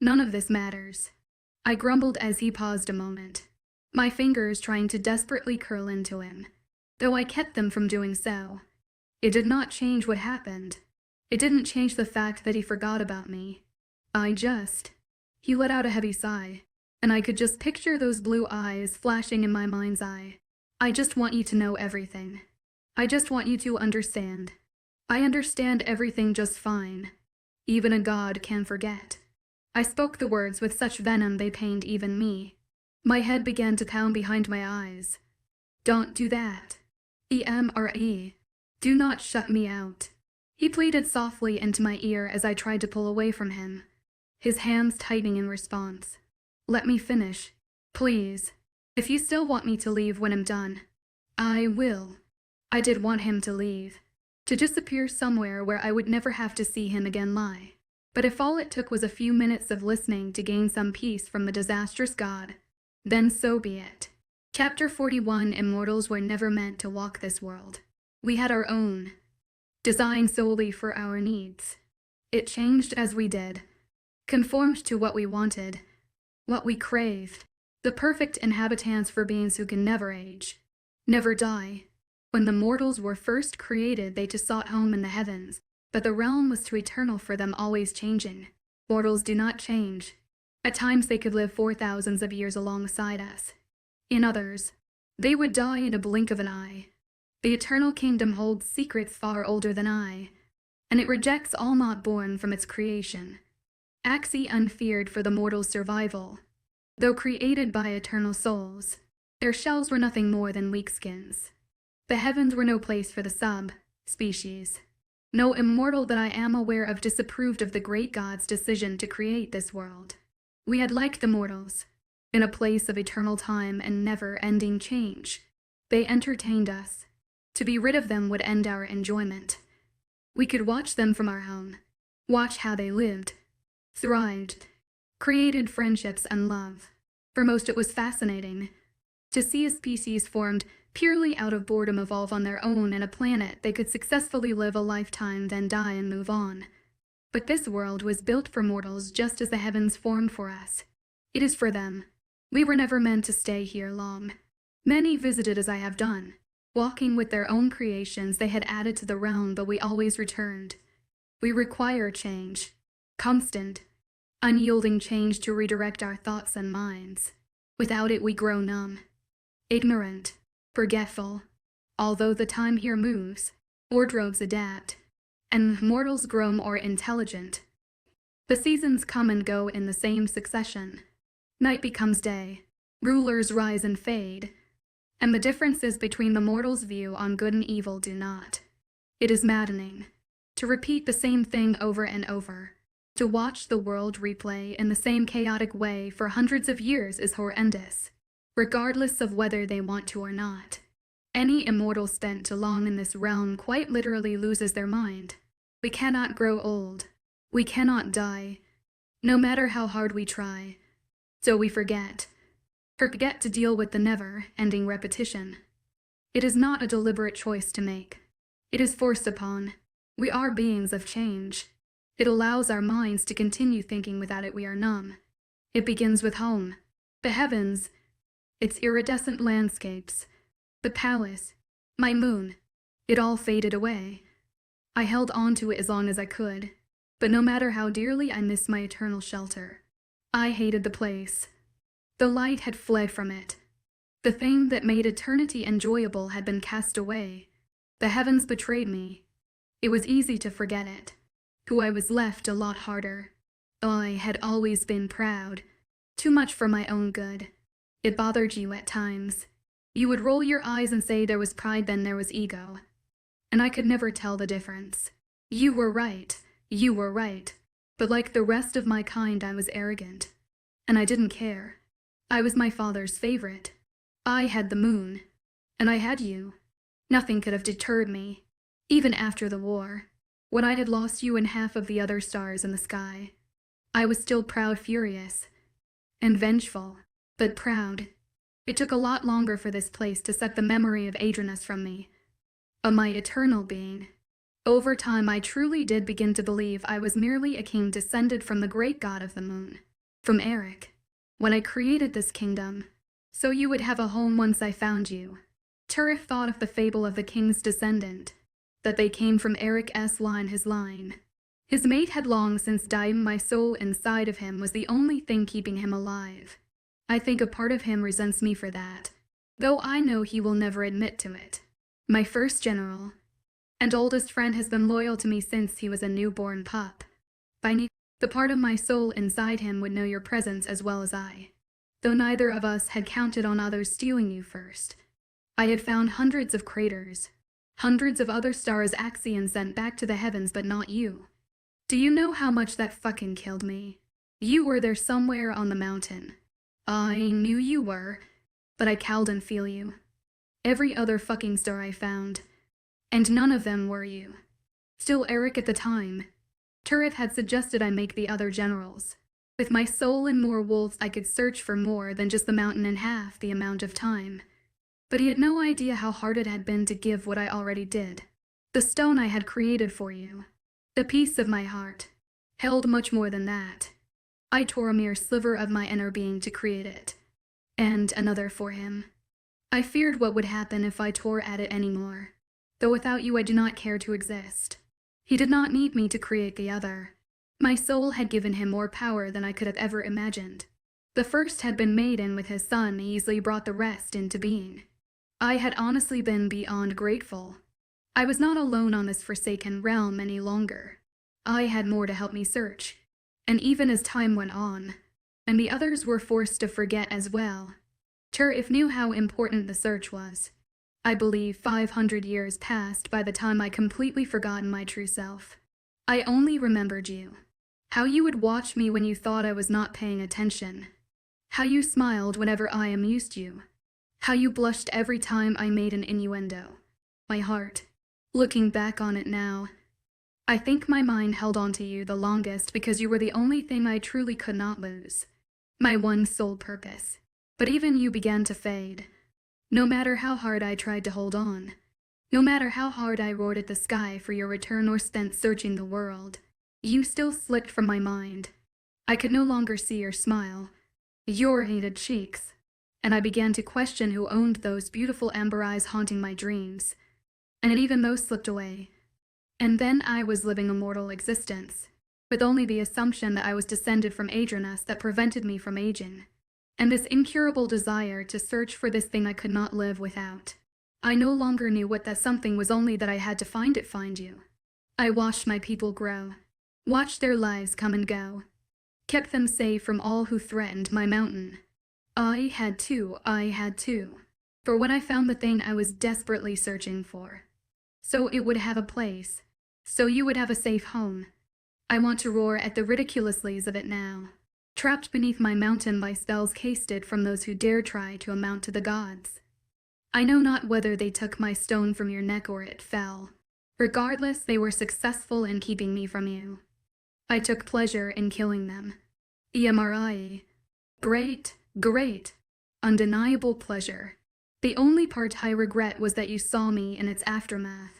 None of this matters. I grumbled as he paused a moment, my fingers trying to desperately curl into him, though I kept them from doing so. It did not change what happened. It didn't change the fact that he forgot about me. He let out a heavy sigh, and I could just picture those blue eyes flashing in my mind's eye. I just want you to know everything. I just want you to understand. I understand everything just fine. Even a god can forget. I spoke the words with such venom they pained even me. My head began to pound behind my eyes. Don't do that. Immerse. Do not shut me out. He pleaded softly into my ear as I tried to pull away from him, his hands tightening in response. Let me finish, please. If you still want me to leave when I'm done, I will. I did want him to leave, to disappear somewhere where I would never have to see him again lie. But if all it took was a few minutes of listening to gain some peace from the disastrous god, then so be it. Chapter 41. Immortals were never meant to walk this world. We had our own, designed solely for our needs. It changed as we did, conformed to what we wanted, what we craved, the perfect inhabitants for beings who can never age, never die. When the mortals were first created, they too sought home in the heavens, but the realm was too eternal for them, always changing. Mortals do not change. At times they could live 4,000s of years alongside us. In others, they would die in a blink of an eye. The eternal kingdom holds secrets far older than I, and it rejects all not born from its creation. Axii unfeared for the mortal's survival. Though created by eternal souls, their shells were nothing more than leek skins. The heavens were no place for the sub-species. No immortal that I am aware of disapproved of the great god's decision to create this world. We had liked the mortals, in a place of eternal time and never-ending change. They entertained us. To be rid of them would end our enjoyment. We could watch them from our home, watch how they lived, thrived, created friendships and love. For most it was fascinating. To see a species formed purely out of boredom evolve on their own in a planet they could successfully live a lifetime, then die and move on. But this world was built for mortals just as the heavens formed for us. It is for them. We were never meant to stay here long. Many visited as I have done. Walking with their own creations they had added to the realm, but we always returned. We require change. Constant, unyielding change to redirect our thoughts and minds. Without it we grow numb, ignorant, forgetful. Although the time here moves, wardrobes adapt, and mortals grow more intelligent. The seasons come and go in the same succession. Night becomes day, rulers rise and fade, and the differences between the mortal's view on good and evil do not. It is maddening to repeat the same thing over and over. To watch the world replay in the same chaotic way for hundreds of years is horrendous, regardless of whether they want to or not. Any immortal spent too long in this realm quite literally loses their mind. We cannot grow old. We cannot die, no matter how hard we try. So we forget. Forget to deal with the never-ending repetition. It is not a deliberate choice to make. It is forced upon. We are beings of change. It allows our minds to continue thinking. Without it we are numb. It begins with home, the heavens, its iridescent landscapes, the palace, my moon. It all faded away. I held on to it as long as I could, but no matter how dearly I missed my eternal shelter, I hated the place. The light had fled from it. The thing that made eternity enjoyable had been cast away. The heavens betrayed me. It was easy to forget it. Who I was left a lot harder. I had always been proud. Too much for my own good. It bothered you at times. You would roll your eyes and say there was pride, then there was ego. And I could never tell the difference. You were right. You were right. But like the rest of my kind, I was arrogant. And I didn't care. I was my father's favorite. I had the moon. And I had you. Nothing could have deterred me. Even after the war. When I had lost you and half of the other stars in the sky, I was still proud, furious, and vengeful, but proud. It took a lot longer for this place to suck the memory of Adranus from me, of my eternal being. Over time, I truly did begin to believe I was merely a king descended from the great god of the moon, from 𝐿. When I created this kingdom, so you would have a home once I found you. 𝐿 thought of the fable of the king's descendant, that they came from 𝐿's line, his line. His mate had long since died. My soul inside of him was the only thing keeping him alive. I think a part of him resents me for that, though I know he will never admit to it. My first general and oldest friend has been loyal to me since he was a newborn pup. The part of my soul inside him would know your presence as well as I, though neither of us had counted on others stealing you first. I had found hundreds of craters, hundreds of other stars 𝐿𝐲𝐬 sent back to the heavens, but not you. Do you know how much that fucking killed me? You were there somewhere on the mountain. I knew you were, but I didn't feel you. Every other fucking star I found, and none of them were you. Still 𝐿 at the time. 𝐿 had suggested I make the other generals. With my soul and more wolves I could search for more than just the mountain in half the amount of time. But he had no idea how hard it had been to give what I already did. The stone I had created for you, the piece of my heart, held much more than that. I tore a mere sliver of my inner being to create it, and another for him. I feared what would happen if I tore at it anymore, though without you I do not care to exist. He did not need me to create the other. My soul had given him more power than I could have ever imagined. The first had been made, and with his son he easily brought the rest into being. I had honestly been beyond grateful. I was not alone on this forsaken realm any longer. I had more to help me search. And even as time went on, and the others were forced to forget as well, 𝐿 knew how important the search was. I believe 500 years passed by the time I completely forgotten my true self. I only remembered you. How you would watch me when you thought I was not paying attention. How you smiled whenever I amused you. How you blushed every time I made an innuendo. My heart. Looking back on it now, I think my mind held on to you the longest because you were the only thing I truly could not lose. My one sole purpose. But even you began to fade. No matter how hard I tried to hold on, no matter how hard I roared at the sky for your return or spent searching the world, you still slipped from my mind. I could no longer see your smile, your hated cheeks, and I began to question who owned those beautiful amber eyes haunting my dreams. And even those slipped away. And then I was living a mortal existence, with only the assumption that I was descended from Adranus that prevented me from aging, and this incurable desire to search for this thing I could not live without. I no longer knew what that something was, only that I had to find you. I watched my people grow, watched their lives come and go, kept them safe from all who threatened my mountain. I had to. For when I found the thing I was desperately searching for, so it would have a place, so you would have a safe home. I want to roar at the ridiculousness of it now, trapped beneath my mountain by spells casted from those who dare try to amount to the gods. I know not whether they took my stone from your neck or it fell. Regardless, they were successful in keeping me from you. I took pleasure in killing them. Immerse. Great, undeniable pleasure. The only part I regret was that you saw me in its aftermath.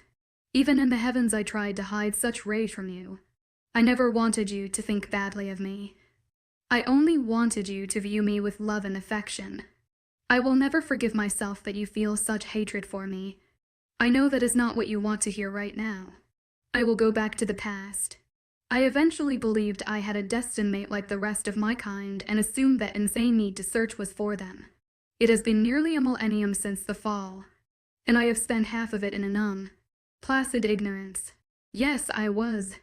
Even in the heavens I tried to hide such rage from you. I never wanted you to think badly of me. I only wanted you to view me with love and affection. I will never forgive myself that you feel such hatred for me. I know that is not what you want to hear right now. I will go back to the past. I eventually believed I had a destined mate like the rest of my kind and assumed that insane need to search was for them. It has been nearly a millennium since the fall, and I have spent half of it in a numb, placid ignorance. Yes, I was,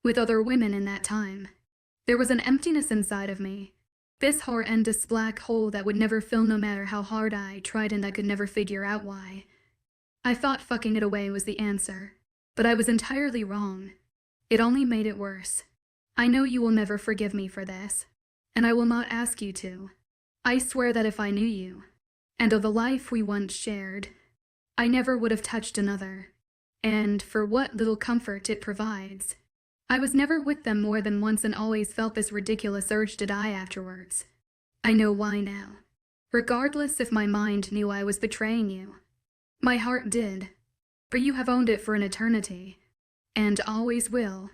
with other women in that time. There was an emptiness inside of me, this horrendous black hole that would never fill no matter how hard I tried, and I could never figure out why. I thought fucking it away was the answer, but I was entirely wrong. It only made it worse. I know you will never forgive me for this, and I will not ask you to. I swear that if I knew you, and of the life we once shared, I never would have touched another, and for what little comfort it provides. I was never with them more than once and always felt this ridiculous urge to die afterwards. I know why now. Regardless if my mind knew I was betraying you. My heart did, but you have owned it for an eternity, and always will.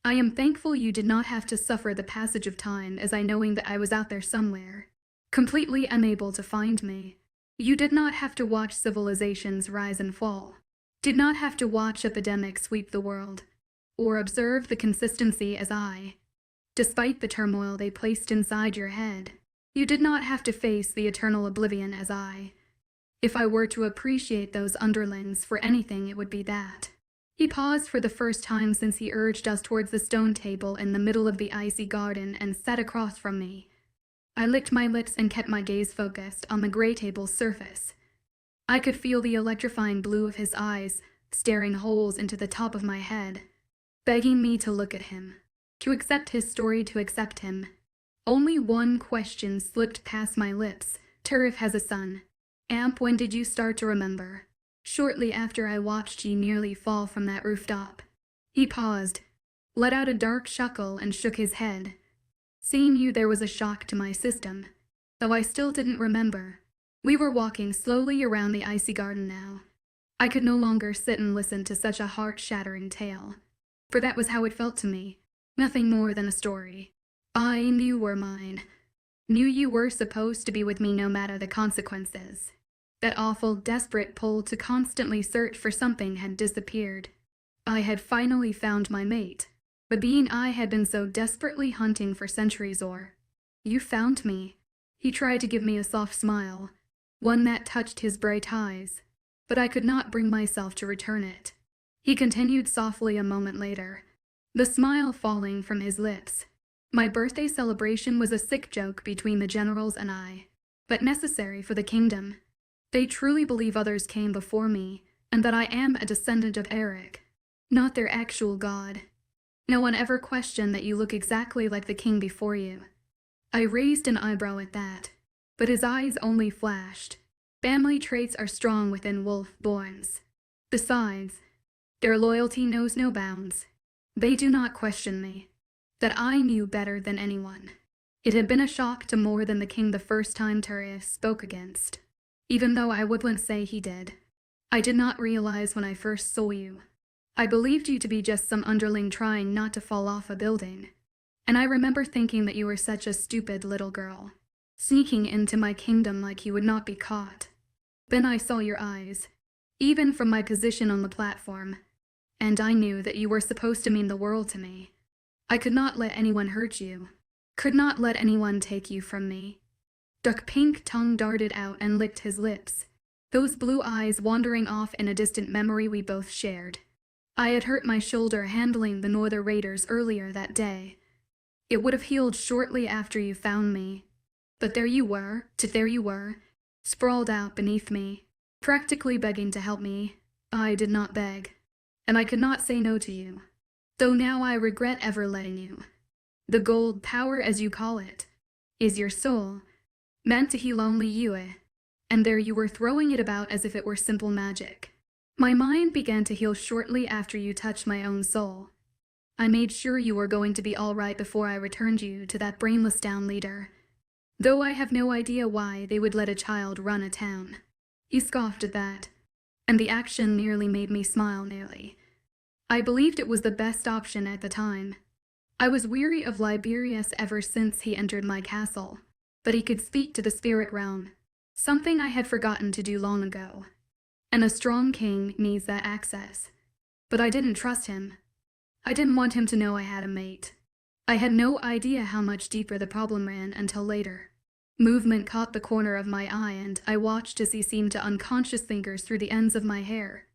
I am thankful you did not have to suffer the passage of time, as I knowing that I was out there somewhere, completely unable to find me. You did not have to watch civilizations rise and fall, did not have to watch epidemics sweep the world, or observe the consistency as I, despite the turmoil they placed inside your head. You did not have to face the eternal oblivion as I. If I were to appreciate those underlings for anything, it would be that. He paused for the first time since he urged us towards the stone table in the middle of the icy garden and sat across from me. I licked my lips and kept my gaze focused on the gray table's surface. I could feel the electrifying blue of his eyes, staring holes into the top of my head, begging me to look at him, to accept his story, to accept him. Only one question slipped past my lips. Turf has a son. Amp, when did you start to remember? Shortly after I watched you nearly fall from that rooftop. He paused, let out a dark chuckle and shook his head. Seeing you there was a shock to my system, though I still didn't remember. We were walking slowly around the icy garden now. I could no longer sit and listen to such a heart-shattering tale, for that was how it felt to me, nothing more than a story. I knew you were mine, knew you were supposed to be with me no matter the consequences. That awful, desperate pull to constantly search for something had disappeared. I had finally found my mate, the being I had been so desperately hunting for centuries. Or, you found me. He tried to give me a soft smile, one that touched his bright eyes, but I could not bring myself to return it. He continued softly a moment later, the smile falling from his lips. My birthday celebration was a sick joke between the generals and I, but necessary for the kingdom. They truly believe others came before me, and that I am a descendant of 𝐊𝐢𝐬, not their actual god. No one ever questioned that you look exactly like the king before you. I raised an eyebrow at that, but his eyes only flashed. Family traits are strong within wolf-borns. Besides, their loyalty knows no bounds. They do not question me. That I knew better than anyone. It had been a shock to more than the king the first time Tyrius spoke against, even though I wouldn't say he did. I did not realize when I first saw you. I believed you to be just some underling trying not to fall off a building. And I remember thinking that you were such a stupid little girl, sneaking into my kingdom like you would not be caught. Then I saw your eyes, even from my position on the platform, and I knew that you were supposed to mean the world to me. I could not let anyone hurt you, could not let anyone take you from me. Duck pink tongue darted out and licked his lips, those blue eyes wandering off in a distant memory we both shared. I had hurt my shoulder handling the Northern Raiders earlier that day. It would have healed shortly after you found me. But there you were, sprawled out beneath me, practically begging to help me. I did not beg, and I could not say no to you, though now I regret ever letting you. The gold power, as you call it, is your soul, meant to heal only 𝐿𝐢, and there you were throwing it about as if it were simple magic. My mind began to heal shortly after you touched my own soul. I made sure you were going to be all right before I returned you to that brainless town leader, though I have no idea why they would let a child run a town. You scoffed at that, and the action nearly made me smile. I believed it was the best option at the time. I was weary of Liberius ever since he entered my castle, but he could speak to the spirit realm, something I had forgotten to do long ago. And a strong king needs that access. But I didn't trust him. I didn't want him to know I had a mate. I had no idea how much deeper the problem ran until later. Movement caught the corner of my eye and I watched as he seemed to unconscious fingers through the ends of my hair.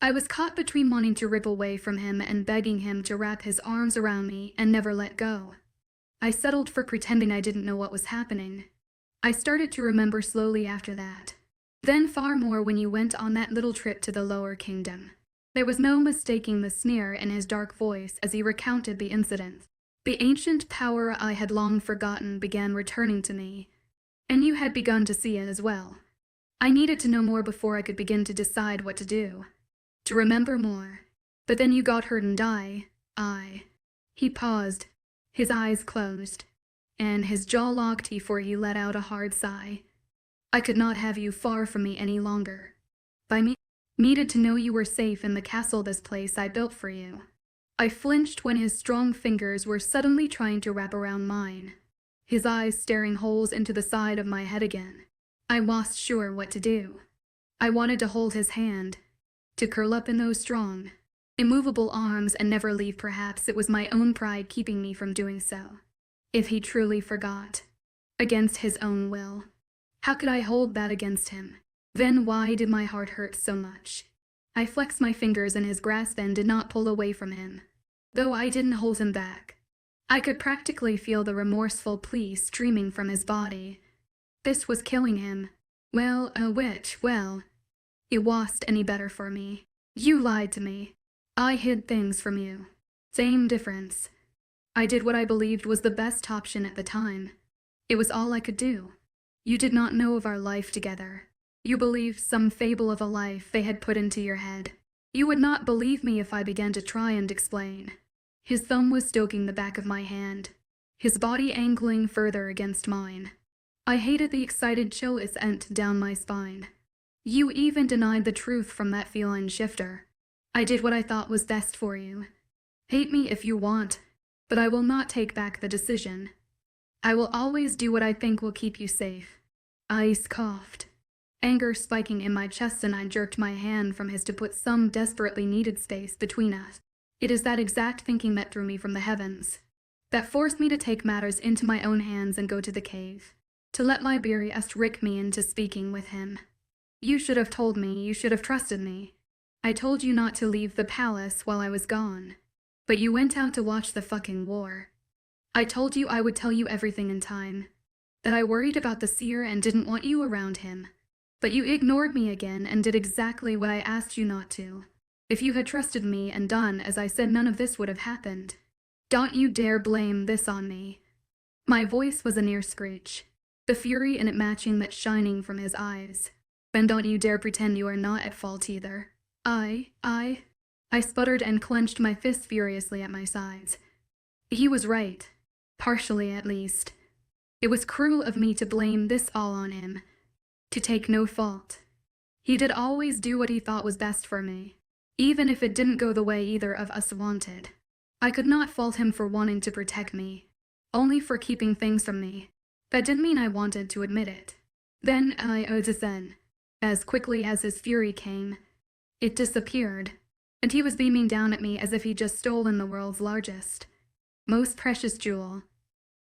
I was caught between wanting to rip away from him and begging him to wrap his arms around me and never let go. I settled for pretending I didn't know what was happening. I started to remember slowly after that. Then far more when you went on that little trip to the lower kingdom. There was no mistaking the sneer in his dark voice as he recounted the incident. The ancient power I had long forgotten began returning to me, and you had begun to see it as well. I needed to know more before I could begin to decide what to do, to remember more. But then you got hurt and died. He paused, his eyes closed, and his jaw locked before he let out a hard sigh. I could not have you far from me any longer. Needed to know you were safe in the castle, this place I built for you. I flinched when his strong fingers were suddenly trying to wrap around mine, his eyes staring holes into the side of my head again. I wasn't sure what to do. I wanted to hold his hand, to curl up in those strong, immovable arms and never leave. Perhaps it was my own pride keeping me from doing so. If he truly forgot, against his own will, how could I hold that against him? Then why did my heart hurt so much? I flexed my fingers in his grasp and did not pull away from him, though I didn't hold him back. I could practically feel the remorseful plea streaming from his body. This was killing him. Well, it wasn't any better for me. You lied to me. I hid things from you. Same difference. I did what I believed was the best option at the time. It was all I could do. You did not know of our life together. You believed some fable of a life they had put into your head. You would not believe me if I began to try and explain. His thumb was stoking the back of my hand, his body angling further against mine. I hated the excited chill it sent down my spine. You even denied the truth from that feline shifter. I did what I thought was best for you. Hate me if you want, but I will not take back the decision. I will always do what I think will keep you safe. I coughed, anger spiking in my chest, and I jerked my hand from his to put some desperately needed space between us. It is that exact thinking that threw me from the heavens, that forced me to take matters into my own hands and go to the cave, to let Liberius trick me into speaking with him. You should have told me, you should have trusted me. I told you not to leave the palace while I was gone, but you went out to watch the fucking war. I told you I would tell you everything in time, that I worried about the seer and didn't want you around him. But you ignored me again and did exactly what I asked you not to. If you had trusted me and done as I said, none of this would have happened. Don't you dare blame this on me. My voice was a near screech, the fury in it matching that shining from his eyes. And don't you dare pretend you are not at fault either. I sputtered and clenched my fists furiously at my sides. He was right. Partially, at least. It was cruel of me to blame this all on him, to take no fault. He did always do what he thought was best for me, even if it didn't go the way either of us wanted. I could not fault him for wanting to protect me, only for keeping things from me. That didn't mean I wanted to admit it. Then 𝐿𝐢𝐧𝐿, as quickly as his fury came, it disappeared, and he was beaming down at me as if he'd just stolen the world's largest, most precious jewel.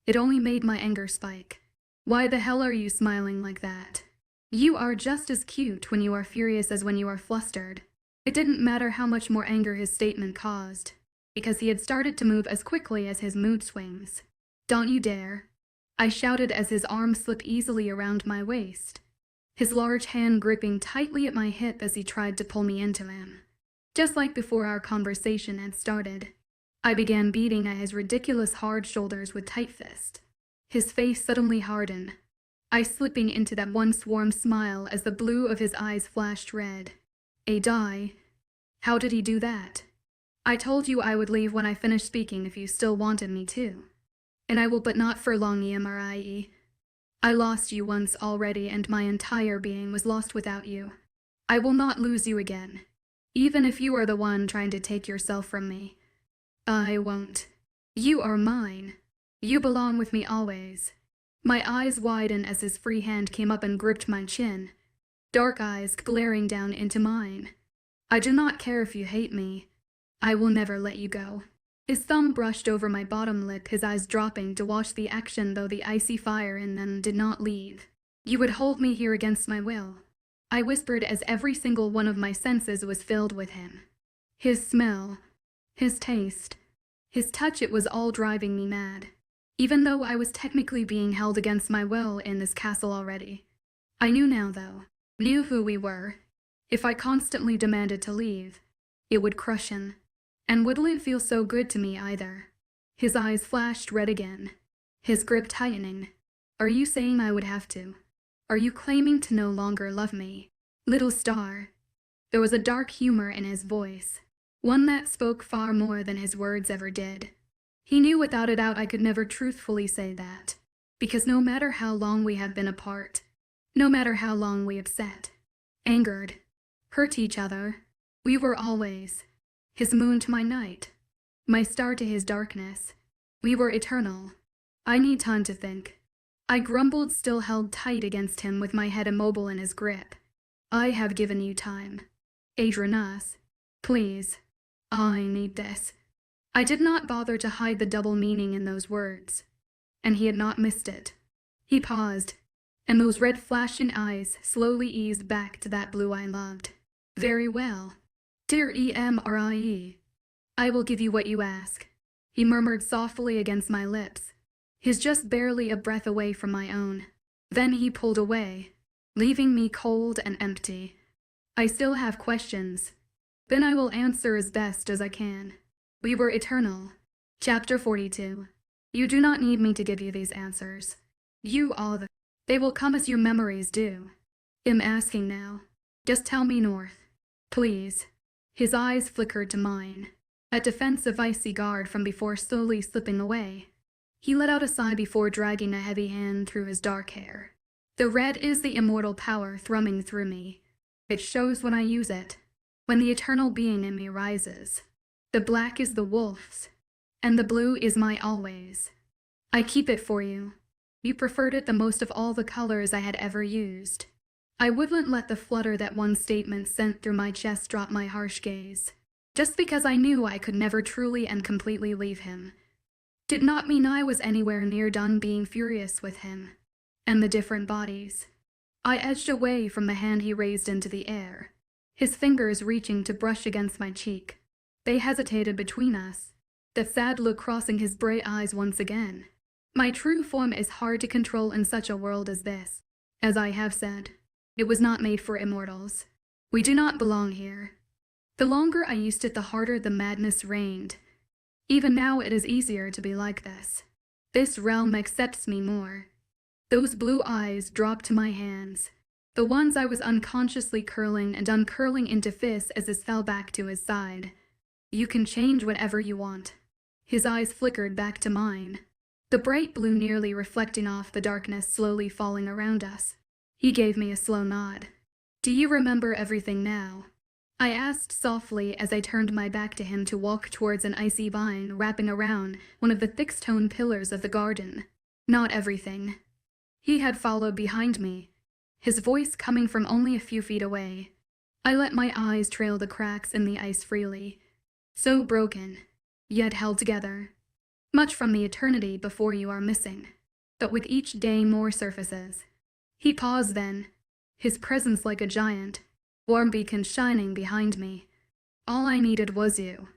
It only made my anger spike. Why the hell are you smiling like that? You are just as cute when you are furious as when you are flustered. It didn't matter how much more anger his statement caused, because he had started to move as quickly as his mood swings. Don't you dare, I shouted as his arm slipped easily around my waist, his large hand gripping tightly at my hip as he tried to pull me into him. Just like before our conversation had started, I began beating at his ridiculous hard shoulders with tight fist. His face suddenly hardened, I slipping into that once warm smile as the blue of his eyes flashed red. Die. How did he do that? I told you I would leave when I finished speaking if you still wanted me to. And I will, but not for long, Immerse. I lost you once already, and my entire being was lost without you. I will not lose you again, even if you are the one trying to take yourself from me. I won't. You are mine. You belong with me always. My eyes widened as his free hand came up and gripped my chin, dark eyes glaring down into mine. I do not care if you hate me. I will never let you go. His thumb brushed over my bottom lip, his eyes dropping to watch the action, though the icy fire in them did not leave. You would hold me here against my will, I whispered as every single one of my senses was filled with him. His smell, his taste, his touch, it was all driving me mad. Even though I was technically being held against my will in this castle already. I knew now, though, knew who we were. If I constantly demanded to leave, it would crush him. And wouldn't feel so good to me either. His eyes flashed red again, his grip tightening. Are you saying I would have to? Are you claiming to no longer love me? Little star. There was a dark humor in his voice, one that spoke far more than his words ever did. He knew without a doubt I could never truthfully say that, because no matter how long we have been apart, no matter how long we upset, angered, hurt each other, we were always his moon to my night, my star to his darkness. We were eternal. I need time to think. I grumbled, still held tight against him with my head immobile in his grip. I have given you time. 𝐿𝐢𝐳, please. I need this. I did not bother to hide the double meaning in those words, and he had not missed it. He paused, and those red flashing eyes slowly eased back to that blue I loved. Very well. Dear Immerse, I will give you what you ask, he murmured softly against my lips, his just barely a breath away from my own. Then he pulled away, leaving me cold and empty. I still have questions. Then I will answer as best as I can. We were eternal. Chapter 42. You do not need me to give you these answers. You are They will come as your memories do. I'm asking now. Just tell me, North. Please. His eyes flickered to mine, a defensive icy guard from before slowly slipping away. He let out a sigh before dragging a heavy hand through his dark hair. The red is the immortal power thrumming through me. It shows when I use it, when the eternal being in me rises. The black is the wolf's, and the blue is my always. I keep it for you. You preferred it the most of all the colors I had ever used. I wouldn't let the flutter that one statement sent through my chest drop my harsh gaze. Just because I knew I could never truly and completely leave him, did not mean I was anywhere near done being furious with him, and the different bodies. I edged away from the hand he raised into the air, his fingers reaching to brush against my cheek. They hesitated between us, the sad look crossing his bright eyes once again. My true form is hard to control in such a world as this. As I have said, it was not made for immortals. We do not belong here. The longer I used it, the harder the madness reigned. Even now it is easier to be like this. This realm accepts me more. Those blue eyes dropped to my hands, the ones I was unconsciously curling and uncurling into fists as his fell back to his side. You can change whatever you want. His eyes flickered back to mine. the bright blue nearly reflecting off the darkness slowly falling around us. He gave me a slow nod. "Do you remember everything now?" I asked softly as I turned my back to him to walk towards an icy vine wrapping around one of the thick stone pillars of the garden. "Not everything." He had followed behind me, his voice coming from only a few feet away. I let my eyes trail the cracks in the ice freely. So broken, yet held together. Much from the eternity before you are missing, but with each day more surfaces. He paused then, his presence like a giant, warm beacon shining behind me. "All I needed was you.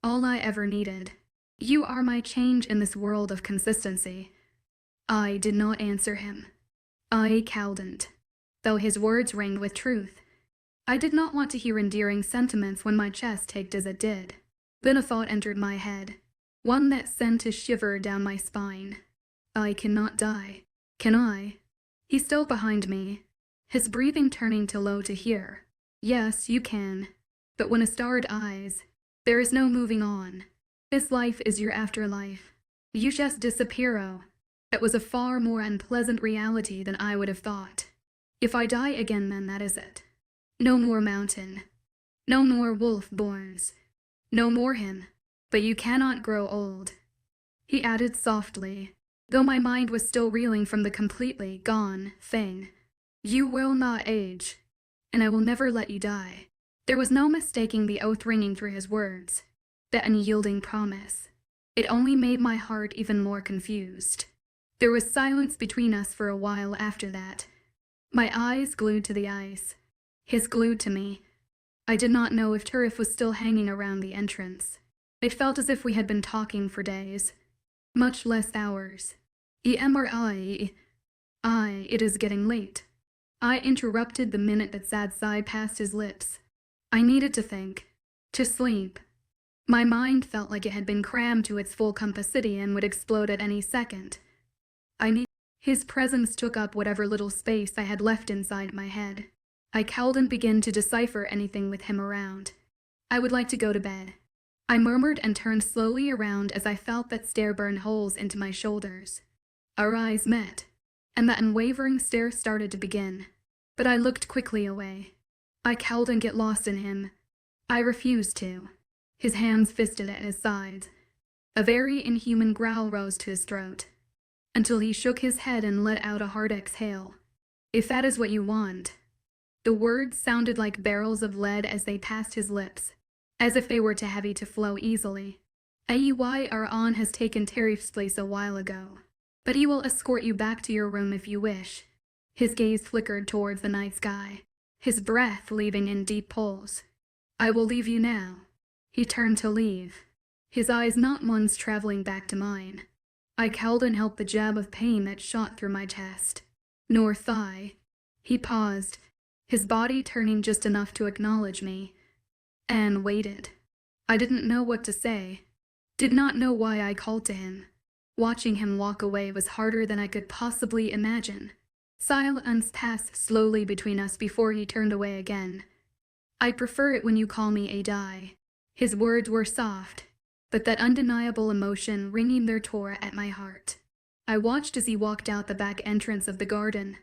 All I ever needed. You are my change in this world of consistency." I did not answer him. I cowed, though his words rang with truth. I did not want to hear endearing sentiments when my chest ached as it did. Then a thought entered my head, one that sent a shiver down my spine. I cannot die, can I? He's still behind me, his breathing turning too low to hear. "Yes, you can. But when a star dies, there is no moving on. This life is your afterlife. You just disappear." It was a far more unpleasant reality than I would have thought. If I die again, then that is it. No more mountain. No more wolf-borns. No more him. But you cannot grow old. He added softly, though my mind was still reeling from the completely gone thing. "You will not age, and I will never let you die." There was no mistaking the oath ringing through his words, the unyielding promise. It only made my heart even more confused. There was silence between us for a while after that. My eyes glued to the ice, his glued to me. I did not know if Turf was still hanging around the entrance. It felt as if we had been talking for days, much less hours. "𝐸 it is getting late." I interrupted the minute that sad sigh passed his lips. I needed to think, to sleep. My mind felt like it had been crammed to its full capacity and would explode at any second. His presence took up whatever little space I had left inside my head. I cowed and began to decipher anything with him around. "I would like to go to bed," I murmured and turned slowly around as I felt that stare burn holes into my shoulders. Our eyes met, and that unwavering stare started to begin. But I looked quickly away. I cowed and get lost in him. I refused to. His hands fisted at his sides. A very inhuman growl rose to his throat, until he shook his head and let out a hard exhale. "If that is what you want." The words sounded like barrels of lead as they passed his lips, as if they were too heavy to flow easily. "𝐸 has taken Tariff's place a while ago, but he will escort you back to your room if you wish." His gaze flickered towards the night sky, his breath leaving in deep pulls. "I will leave you now." He turned to leave, his eyes not once traveling back to mine. I cowed and helped the jab of pain that shot through my chest, nor thigh. He paused, his body turning just enough to acknowledge me, and waited. I didn't know what to say, did not know why I called to him. Watching him walk away was harder than I could possibly imagine. Silence passed slowly between us before he turned away again. "I prefer it when you call me 𝐸." His words were soft, but that undeniable emotion ringing their tour at my heart. I watched as he walked out the back entrance of the garden,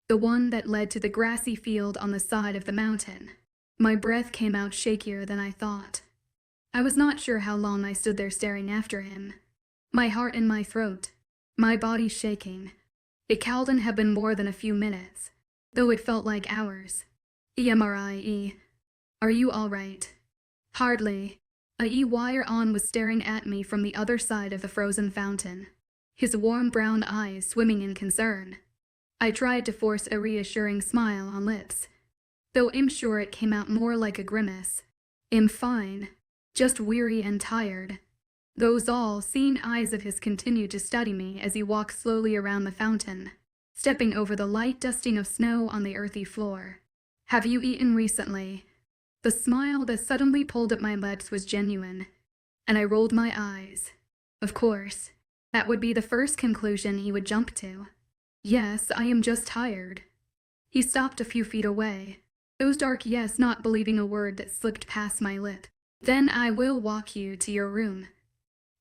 the one that led to the grassy field on the side of the mountain. My breath came out shakier than I thought. I was not sure how long I stood there staring after him, my heart in my throat, my body shaking. It had been more than a few minutes, though it felt like hours. "Immerse, are you all right?" "Hardly." 𝐸 was staring at me from the other side of the frozen fountain, his warm brown eyes swimming in concern. I tried to force a reassuring smile on lips, though I'm sure it came out more like a grimace. "I'm fine, just weary and tired." Those all-seeing eyes of his continued to study me as he walked slowly around the fountain, stepping over the light dusting of snow on the earthy floor. "Have you eaten recently?" The smile that suddenly pulled at my lips was genuine, and I rolled my eyes. Of course, that would be the first conclusion he would jump to. "Yes, I am just tired." He stopped a few feet away, those dark yes not believing a word that slipped past my lip. "Then I will walk you to your room,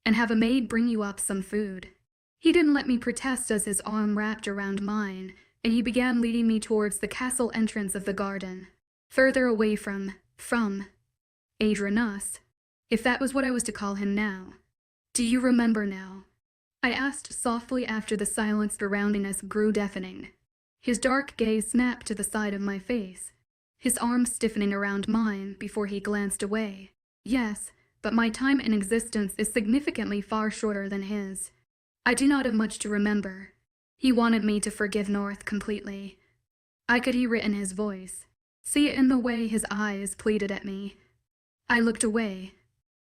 and have a maid bring you up some food." He didn't let me protest as his arm wrapped around mine, and he began leading me towards the castle entrance of the garden, further away from 𝐴𝐴𝐻, if that was what I was to call him now. Do you remember now? I asked softly after the silence surrounding us grew deafening. His dark gaze snapped to the side of my face, his arm stiffening around mine before he glanced away. Yes, but my time in existence is significantly far shorter than his. I do not have much to remember. He wanted me to forgive North completely. I could hear it in his voice, see it in the way his eyes pleaded at me. I looked away.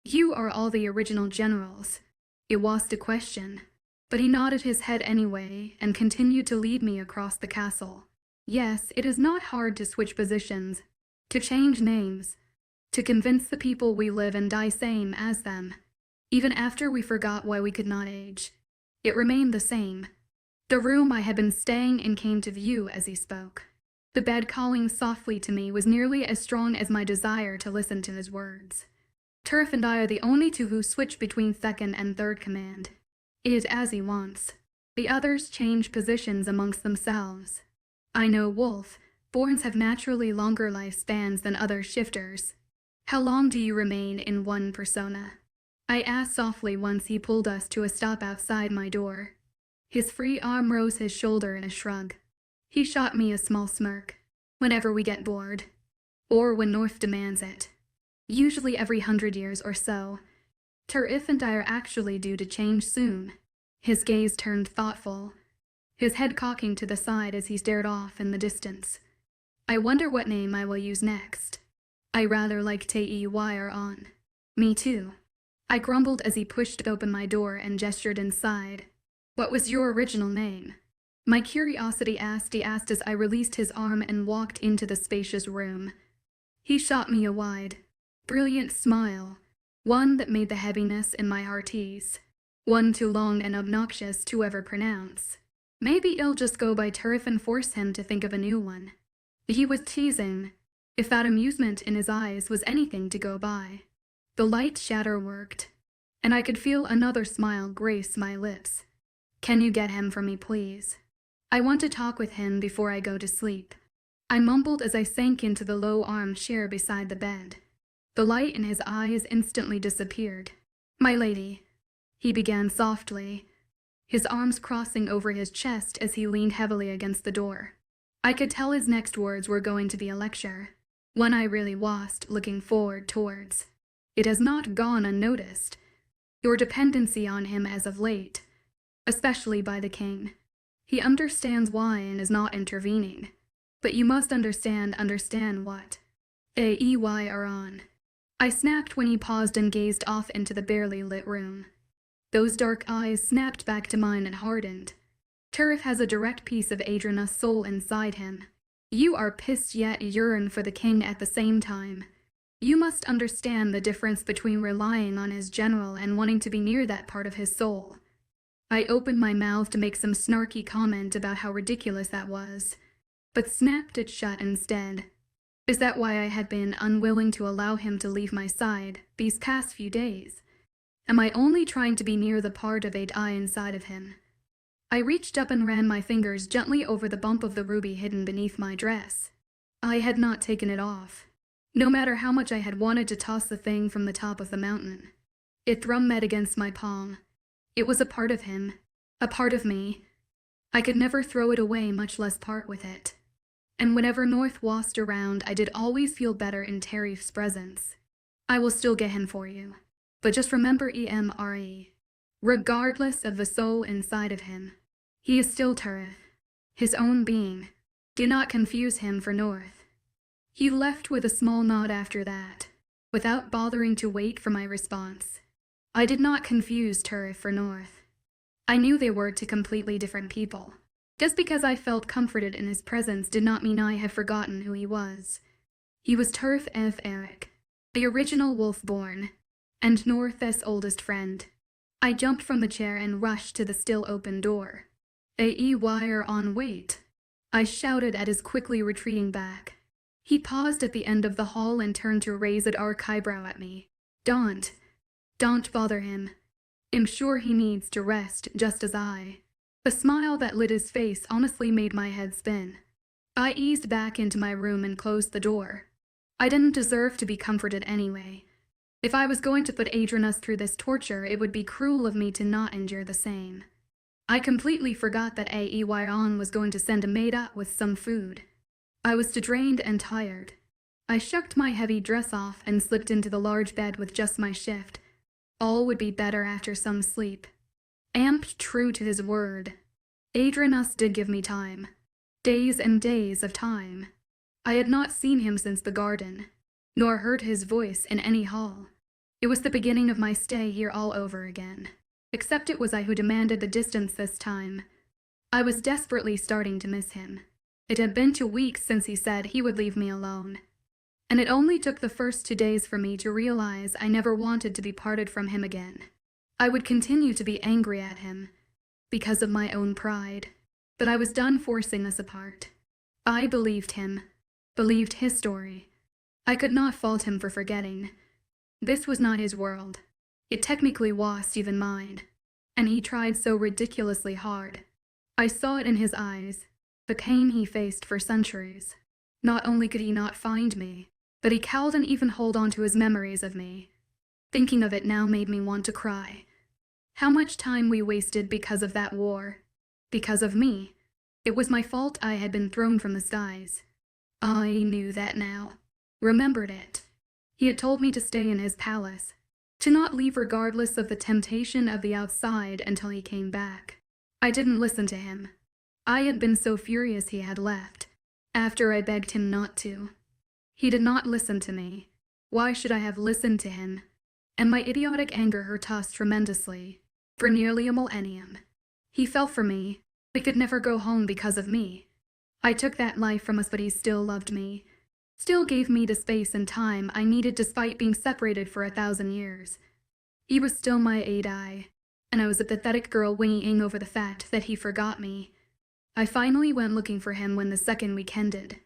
You are all the original generals. It was the question, but he nodded his head anyway and continued to lead me across the castle. Yes, it is not hard to switch positions, to change names, to convince the people we live and die same as them. Even after we forgot why we could not age, it remained the same. The room I had been staying in came to view as he spoke. The bed calling softly to me was nearly as strong as my desire to listen to his words. Turf and I are the only two who switch between second and third command. It is as he wants. The others change positions amongst themselves. I know Wolf, Borns have naturally longer lifespans than other shifters. How long do you remain in one persona? I asked softly once he pulled us to a stop outside my door. His free arm rose his shoulder in a shrug. He shot me a small smirk. Whenever we get bored. Or when North demands it. Usually every 100 years or so. Turf and I are actually due to change soon. His gaze turned thoughtful, his head cocking to the side as he stared off in the distance. I wonder what name I will use next. I rather like 𝐴𝐲𝐬𝐬. Me too. I grumbled as he pushed open my door and gestured inside. What was your original name? My curiosity asked as I released his arm and walked into the spacious room. He shot me a wide, brilliant smile, one that made the heaviness in my heart ease, one too long and obnoxious to ever pronounce. Maybe I'll just go by Turf and force him to think of a new one. He was teasing, if that amusement in his eyes was anything to go by. The light shatter worked, and I could feel another smile grace my lips. Can you get him for me, please? I want to talk with him before I go to sleep. I mumbled as I sank into the low armchair beside the bed. The light in his eyes instantly disappeared. My lady, he began softly, his arms crossing over his chest as he leaned heavily against the door. I could tell his next words were going to be a lecture, one I really was looking forward towards. It has not gone unnoticed, your dependency on him as of late, especially by the king. He understands why and is not intervening. But you must understand what? 𝐴𝐲𝐬𝐬. I snapped when he paused and gazed off into the barely lit room. Those dark eyes snapped back to mine and hardened. Turf has a direct piece of Adriana's soul inside him. You are pissed yet yearn for the king at the same time. You must understand the difference between relying on his general and wanting to be near that part of his soul. I opened my mouth to make some snarky comment about how ridiculous that was, but snapped it shut instead. Is that why I had been unwilling to allow him to leave my side these past few days? Am I only trying to be near the part of 𝐴𝐻 inside of him? I reached up and ran my fingers gently over the bump of the ruby hidden beneath my dress. I had not taken it off, no matter how much I had wanted to toss the thing from the top of the mountain. It thrummed against my palm. It was a part of him, a part of me. I could never throw it away, much less part with it. And whenever North was around, I did always feel better in Tarif's presence. I will still get him for you. But just remember Immerse. Regardless of the soul inside of him, he is still Tarif, his own being. Do not confuse him for North. He left with a small nod after that, without bothering to wait for my response. I did not confuse Tarif for North. I knew they were two completely different people. Just because I felt comforted in his presence did not mean I had forgotten who he was. He was Turf F. Eric, the original Wolfborn, and North's oldest friend. I jumped from the chair and rushed to the still open door. 𝐴𝐲𝐬𝐬, wait, I shouted at his quickly retreating back. He paused at the end of the hall and turned to raise a dark eyebrow at me. Don't bother him. I'm sure he needs to rest just as I. The smile that lit his face honestly made my head spin. I eased back into my room and closed the door. I didn't deserve to be comforted anyway. If I was going to put Adrianus through this torture, it would be cruel of me to not endure the same. I completely forgot that 𝐿𝐲 was going to send a maid up with some food. I was drained and tired. I shucked my heavy dress off and slipped into the large bed with just my shift. All would be better after some sleep. Amped true to his word, Adrianus did give me time. Days and days of time. I had not seen him since the garden, nor heard his voice in any hall. It was the beginning of my stay here all over again, except it was I who demanded the distance this time. I was desperately starting to miss him. It had been 2 weeks since he said he would leave me alone, and it only took the first 2 days for me to realize I never wanted to be parted from him again. I would continue to be angry at him, because of my own pride, but I was done forcing us apart. I believed him, believed his story. I could not fault him for forgetting. This was not his world. It technically wasn't even mine, and he tried so ridiculously hard. I saw it in his eyes, the pain he faced for centuries. Not only could he not find me, but he couldn't even hold on to his memories of me. Thinking of it now made me want to cry. How much time we wasted because of that war. Because of me. It was my fault I had been thrown from the skies. I knew that now. Remembered it. He had told me to stay in his palace, to not leave regardless of the temptation of the outside until he came back. I didn't listen to him. I had been so furious he had left, after I begged him not to. He did not listen to me. Why should I have listened to him? And my idiotic anger hurt us tremendously. For nearly a millennium. He fell for me. We could never go home because of me. I took that life from us, but he still loved me. Still gave me the space and time I needed despite being separated for 1,000 years. He was still my 𝐿𝐲, and I was a pathetic girl whinnying over the fact that he forgot me. I finally went looking for him when the second week ended.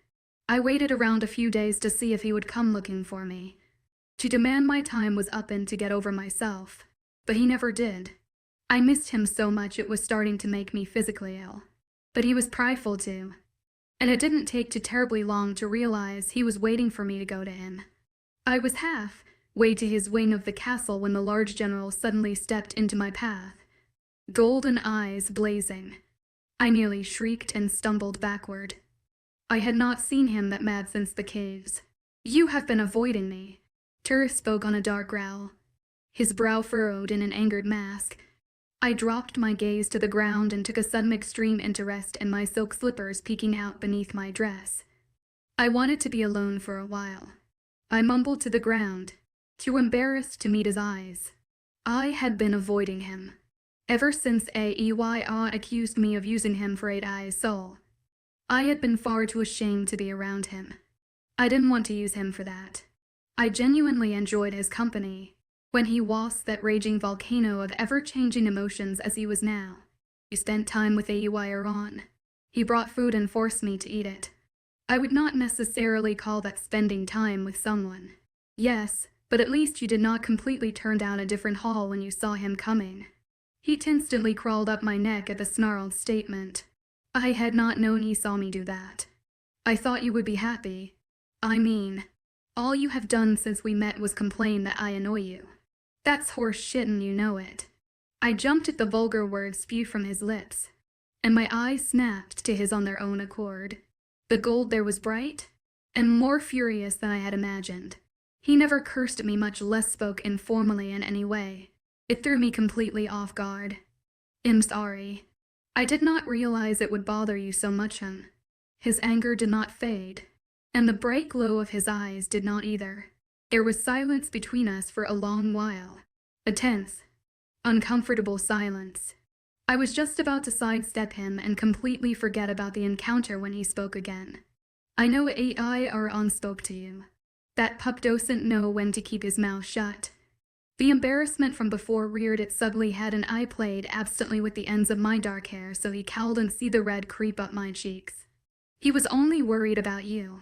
I waited around a few days to see if he would come looking for me. To demand my time was up and to get over myself, but he never did. I missed him so much it was starting to make me physically ill. But he was prideful too, and it didn't take too terribly long to realize he was waiting for me to go to him. I was half-way to his wing of the castle when the large general suddenly stepped into my path, golden eyes blazing. I nearly shrieked and stumbled backward. I had not seen him that mad since the caves. "You have been avoiding me," 𝐊𝐲 spoke on a dark growl, his brow furrowed in an angered mask. I dropped my gaze to the ground and took a sudden extreme interest in my silk slippers peeking out beneath my dress. I wanted to be alone for a while. I mumbled to the ground, too embarrassed to meet his eyes. I had been avoiding him, ever since 𝐿𝐲 accused me of using him for 𝐿𝐲's soul. I had been far too ashamed to be around him. I didn't want to use him for that. I genuinely enjoyed his company, when he was that raging volcano of ever-changing emotions as he was now. He spent time with 𝐿𝐲. He brought food and forced me to eat it. I would not necessarily call that spending time with someone. Yes, but at least you did not completely turn down a different hall when you saw him coming. Heat instantly crawled up my neck at the snarled statement. I had not known he saw me do that. I thought you would be happy. I mean, all you have done since we met was complain that I annoy you. That's horse shit and you know it. I jumped at the vulgar words spewed from his lips, and my eyes snapped to his on their own accord. The gold there was bright, and more furious than I had imagined. He never cursed at me, much less spoke informally in any way. It threw me completely off guard. "I'm sorry. I did not realize it would bother you so much, hon." His anger did not fade, and the bright glow of his eyes did not either. There was silence between us for a long while. A tense, uncomfortable silence. I was just about to sidestep him and completely forget about the encounter when he spoke again. "I know 𝐿𝐲 spoke to you. That pup doesn't know when to keep his mouth shut." The embarrassment from before reared its ugly head, and I played absently with the ends of my dark hair so he cowled and see the red creep up my cheeks. "He was only worried about you,"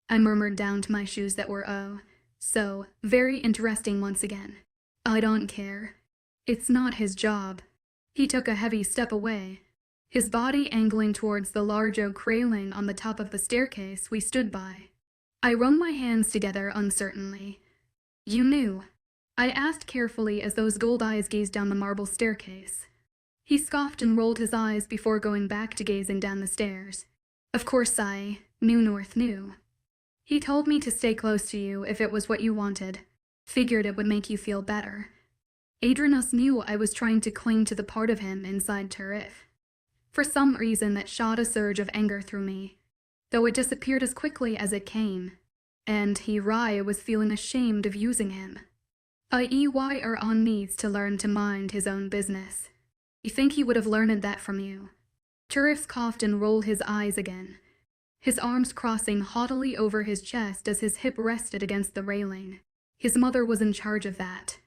I murmured down to my shoes that were so very interesting once again. "I don't care. It's not his job. He took a heavy step away, his body angling towards the large oak railing on the top of the staircase we stood by. I wrung my hands together uncertainly. You knew? I asked carefully as those gold eyes gazed down the marble staircase. He scoffed and rolled his eyes before going back to gazing down the stairs. Of course I knew. He told me to stay close to you if it was what you wanted. Figured it would make you feel better. 𝐴𝐸𝐺𝐻 knew I was trying to cling to the part of him inside 𝐿𝐻𝐬. For some reason that shot a surge of anger through me, though it disappeared as quickly as it came, and 𝐿𝐻𝐬 was feeling ashamed of using him. 𝐿𝐻𝐬 needs to learn to mind his own business. You think he would have learned that from you? 𝐿𝐻𝐬 coughed and rolled his eyes again, his arms crossing haughtily over his chest as his hip rested against the railing. His mother was in charge of that.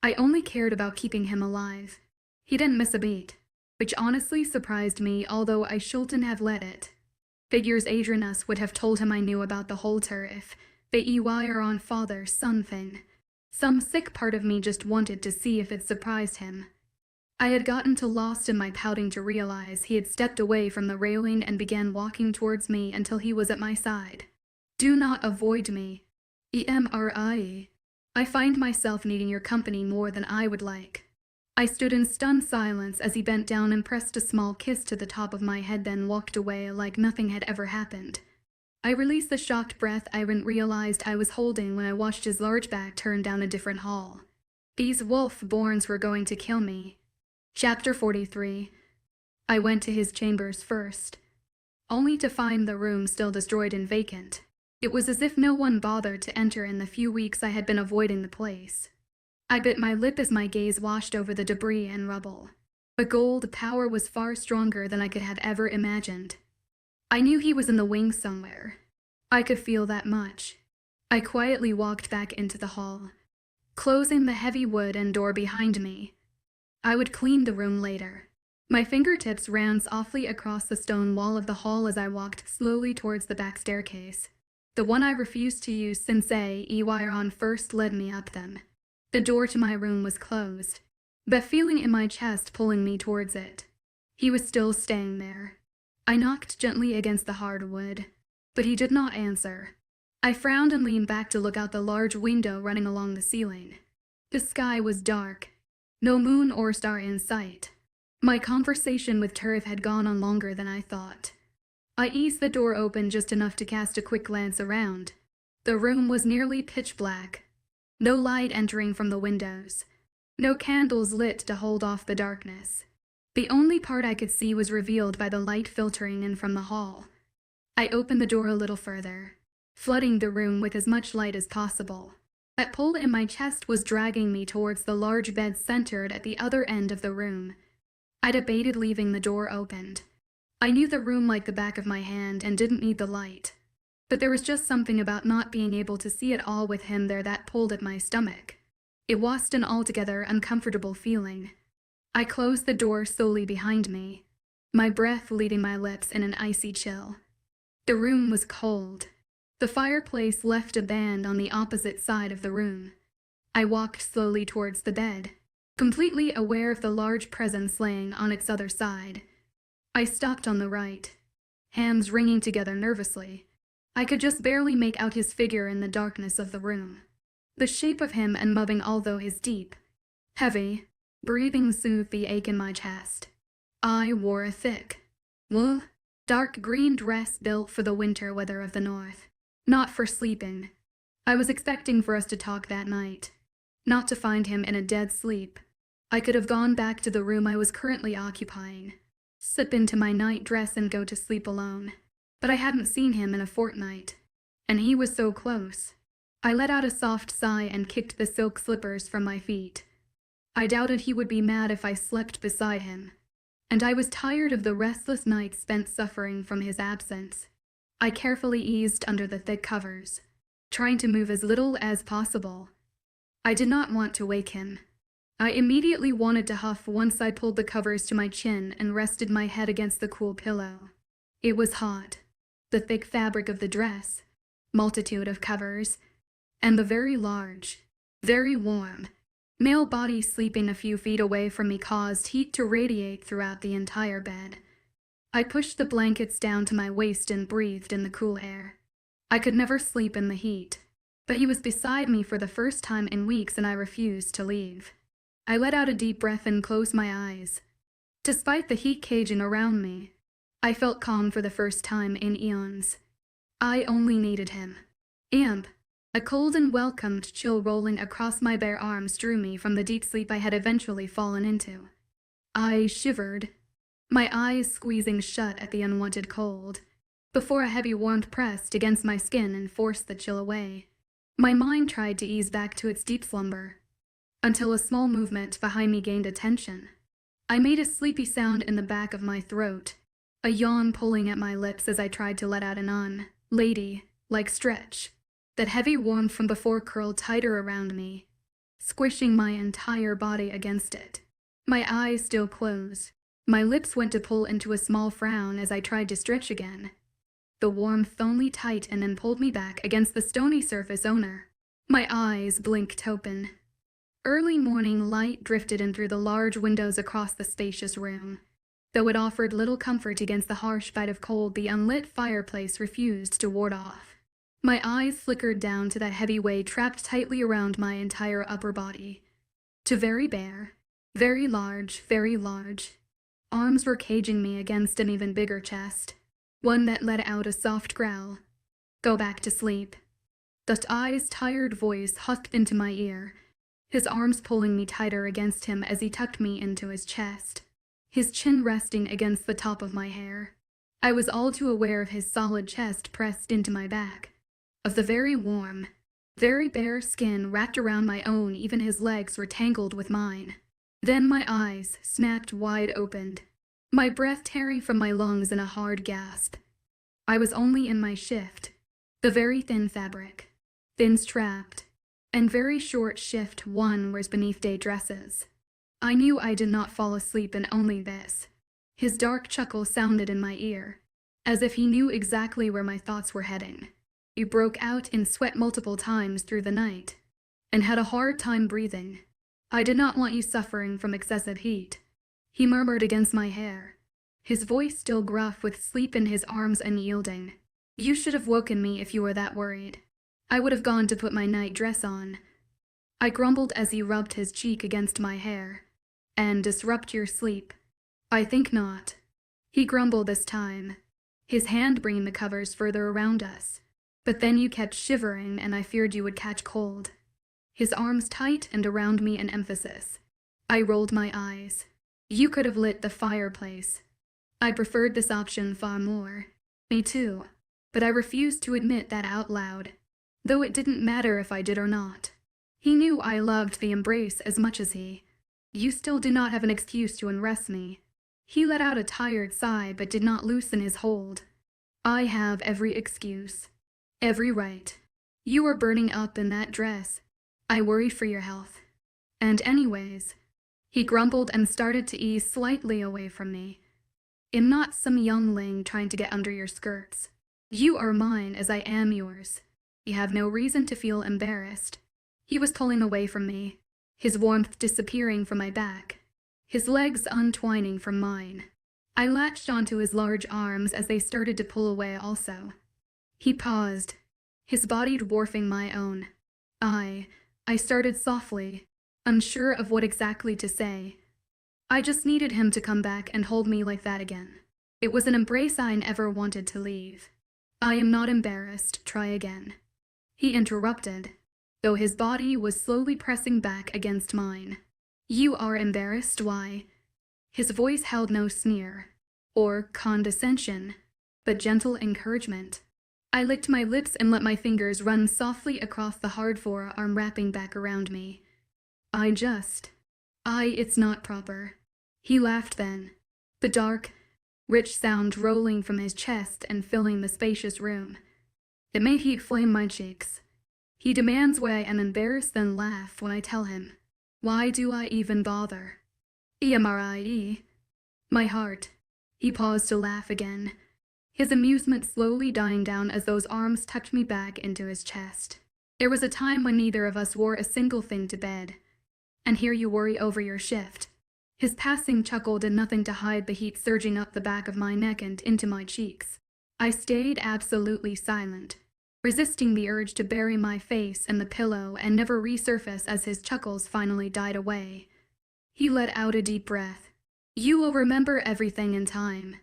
I only cared about keeping him alive. He didn't miss a beat, which honestly surprised me, although I shouldn't have let it. Figures 𝐴𝐸𝐺𝐻 would have told him I knew about the whole 𝐿𝐻𝐬, the 𝐬𝐻 father-son thing. Some sick part of me just wanted to see if it surprised him. I had gotten too lost in my pouting to realize he had stepped away from the railing and began walking towards me until he was at my side. Do not avoid me. Immerse. I find myself needing your company more than I would like. I stood in stunned silence as he bent down and pressed a small kiss to the top of my head, then walked away like nothing had ever happened. I released the shocked breath I hadn't realized I was holding when I watched his large back turn down a different hall. These wolf-borns were going to kill me. Chapter 43. I went to his chambers first, only to find the room still destroyed and vacant. It was as if no one bothered to enter in the few weeks I had been avoiding the place. I bit my lip as my gaze washed over the debris and rubble. The gold power was far stronger than I could have ever imagined. I knew he was in the wings somewhere. I could feel that much. I quietly walked back into the hall, closing the heavy wood and door behind me. I would clean the room later. My fingertips ran softly across the stone wall of the hall as I walked slowly towards the back staircase, the one I refused to use since 𝐿𝐻𝐬 first led me up them. The door to my room was closed, the feeling in my chest pulling me towards it. He was still staying there. I knocked gently against the hard wood, but he did not answer. I frowned and leaned back to look out the large window running along the ceiling. The sky was dark. No moon or star in sight. My conversation with 𝐿𝐻𝐬 had gone on longer than I thought. I eased the door open just enough to cast a quick glance around. The room was nearly pitch black. No light entering from the windows. No candles lit to hold off the darkness. The only part I could see was revealed by the light filtering in from the hall. I opened the door a little further, flooding the room with as much light as possible. That pull in my chest was dragging me towards the large bed centered at the other end of the room. I debated leaving the door opened. I knew the room like the back of my hand and didn't need the light. But there was just something about not being able to see it all with him there that pulled at my stomach. It was an altogether uncomfortable feeling. I closed the door slowly behind me, my breath leaving my lips in an icy chill. The room was cold. The fireplace left a band on the opposite side of the room. I walked slowly towards the bed, completely aware of the large presence laying on its other side. I stopped on the right, hands wringing together nervously. I could just barely make out his figure in the darkness of the room. The shape of him and moving, although his deep, heavy breathing soothed the ache in my chest. I wore a thick, wool, dark green dress built for the winter weather of the north. Not for sleeping. I was expecting for us to talk that night, not to find him in a dead sleep. I could have gone back to the room I was currently occupying, slip into my night dress and go to sleep alone. But I hadn't seen him in a fortnight, and he was so close. I let out a soft sigh and kicked the silk slippers from my feet. I doubted he would be mad if I slept beside him, and I was tired of the restless nights spent suffering from his absence. I carefully eased under the thick covers, trying to move as little as possible. I did not want to wake him. I immediately wanted to huff once I pulled the covers to my chin and rested my head against the cool pillow. It was hot. The thick fabric of the dress, multitude of covers, and the very large, very warm, Male body sleeping a few feet away from me caused heat to radiate throughout the entire bed. I pushed the blankets down to my waist and breathed in the cool air. I could never sleep in the heat, but he was beside me for the first time in weeks and I refused to leave. I let out a deep breath and closed my eyes. Despite the heat caging around me, I felt calm for the first time in eons. I only needed him. Amp, a cold and welcomed chill rolling across my bare arms drew me from the deep sleep I had eventually fallen into. I shivered, my eyes squeezing shut at the unwanted cold, before a heavy warmth pressed against my skin and forced the chill away. My mind tried to ease back to its deep slumber, until a small movement behind me gained attention. I made a sleepy sound in the back of my throat, a yawn pulling at my lips as I tried to let out an ladylike stretch. That heavy warmth from before curled tighter around me, squishing my entire body against it. My eyes still closed. My lips went to pull into a small frown as I tried to stretch again. The warmth only tightened and pulled me back against the stony surface owner. My eyes blinked open. Early morning light drifted in through the large windows across the spacious room. Though it offered little comfort against the harsh bite of cold the unlit fireplace refused to ward off. My eyes flickered down to that heavy weight trapped tightly around my entire upper body. To very bare, very large, arms were caging me against an even bigger chest, one that let out a soft growl. Go back to sleep. The eye's tired voice husked into my ear, his arms pulling me tighter against him as he tucked me into his chest, his chin resting against the top of my hair. I was all too aware of his solid chest pressed into my back, of the very warm, very bare skin wrapped around my own. Even his legs were tangled with mine. Then my eyes snapped wide open, my breath tearing from my lungs in a hard gasp. I was only in my shift, the very thin fabric, thin strapped, and very short shift one wears beneath day dresses. I knew I did not fall asleep in only this. His dark chuckle sounded in my ear, as if he knew exactly where my thoughts were heading. He broke out in sweat multiple times through the night, and had a hard time breathing. I did not want you suffering from excessive heat, he murmured against my hair, his voice still gruff with sleep and his arms unyielding. You should have woken me if you were that worried. I would have gone to put my night dress on. I grumbled as he rubbed his cheek against my hair. And disrupt your sleep? I think not. He grumbled this time, his hand bringing the covers further around us. But then you kept shivering and I feared you would catch cold. His arms tight and around me in emphasis. I rolled my eyes. You could have lit the fireplace. I preferred this option far more. Me too. But I refused to admit that out loud, though it didn't matter if I did or not. He knew I loved the embrace as much as he. You still do not have an excuse to unrest me. He let out a tired sigh but did not loosen his hold. I have every excuse. Every right. You were burning up in that dress. I worry for your health. And anyways, he grumbled and started to ease slightly away from me. I'm not some youngling trying to get under your skirts. You are mine as I am yours. You have no reason to feel embarrassed. He was pulling away from me, his warmth disappearing from my back, his legs untwining from mine. I latched onto his large arms as they started to pull away also. He paused, his body dwarfing my own. I started softly, unsure of what exactly to say. I just needed him to come back and hold me like that again. It was an embrace I never wanted to leave. I am not embarrassed, try again. He interrupted, though his body was slowly pressing back against mine. You are embarrassed, why? His voice held no sneer, or condescension, but gentle encouragement. I licked my lips and let my fingers run softly across the hard forearm wrapping back around me. It's not proper. He laughed then, the dark, rich sound rolling from his chest and filling the spacious room. It made heat flame my cheeks. He demands why I am embarrassed then laugh when I tell him. Why do I even bother? 𝐸 my heart. He paused to laugh again, his amusement slowly dying down as those arms tucked me back into his chest. There was a time when neither of us wore a single thing to bed, and here you worry over your shift." His passing chuckle did nothing to hide the heat surging up the back of my neck and into my cheeks. I stayed absolutely silent, resisting the urge to bury my face in the pillow and never resurface as his chuckles finally died away. He let out a deep breath. "You will remember everything in time,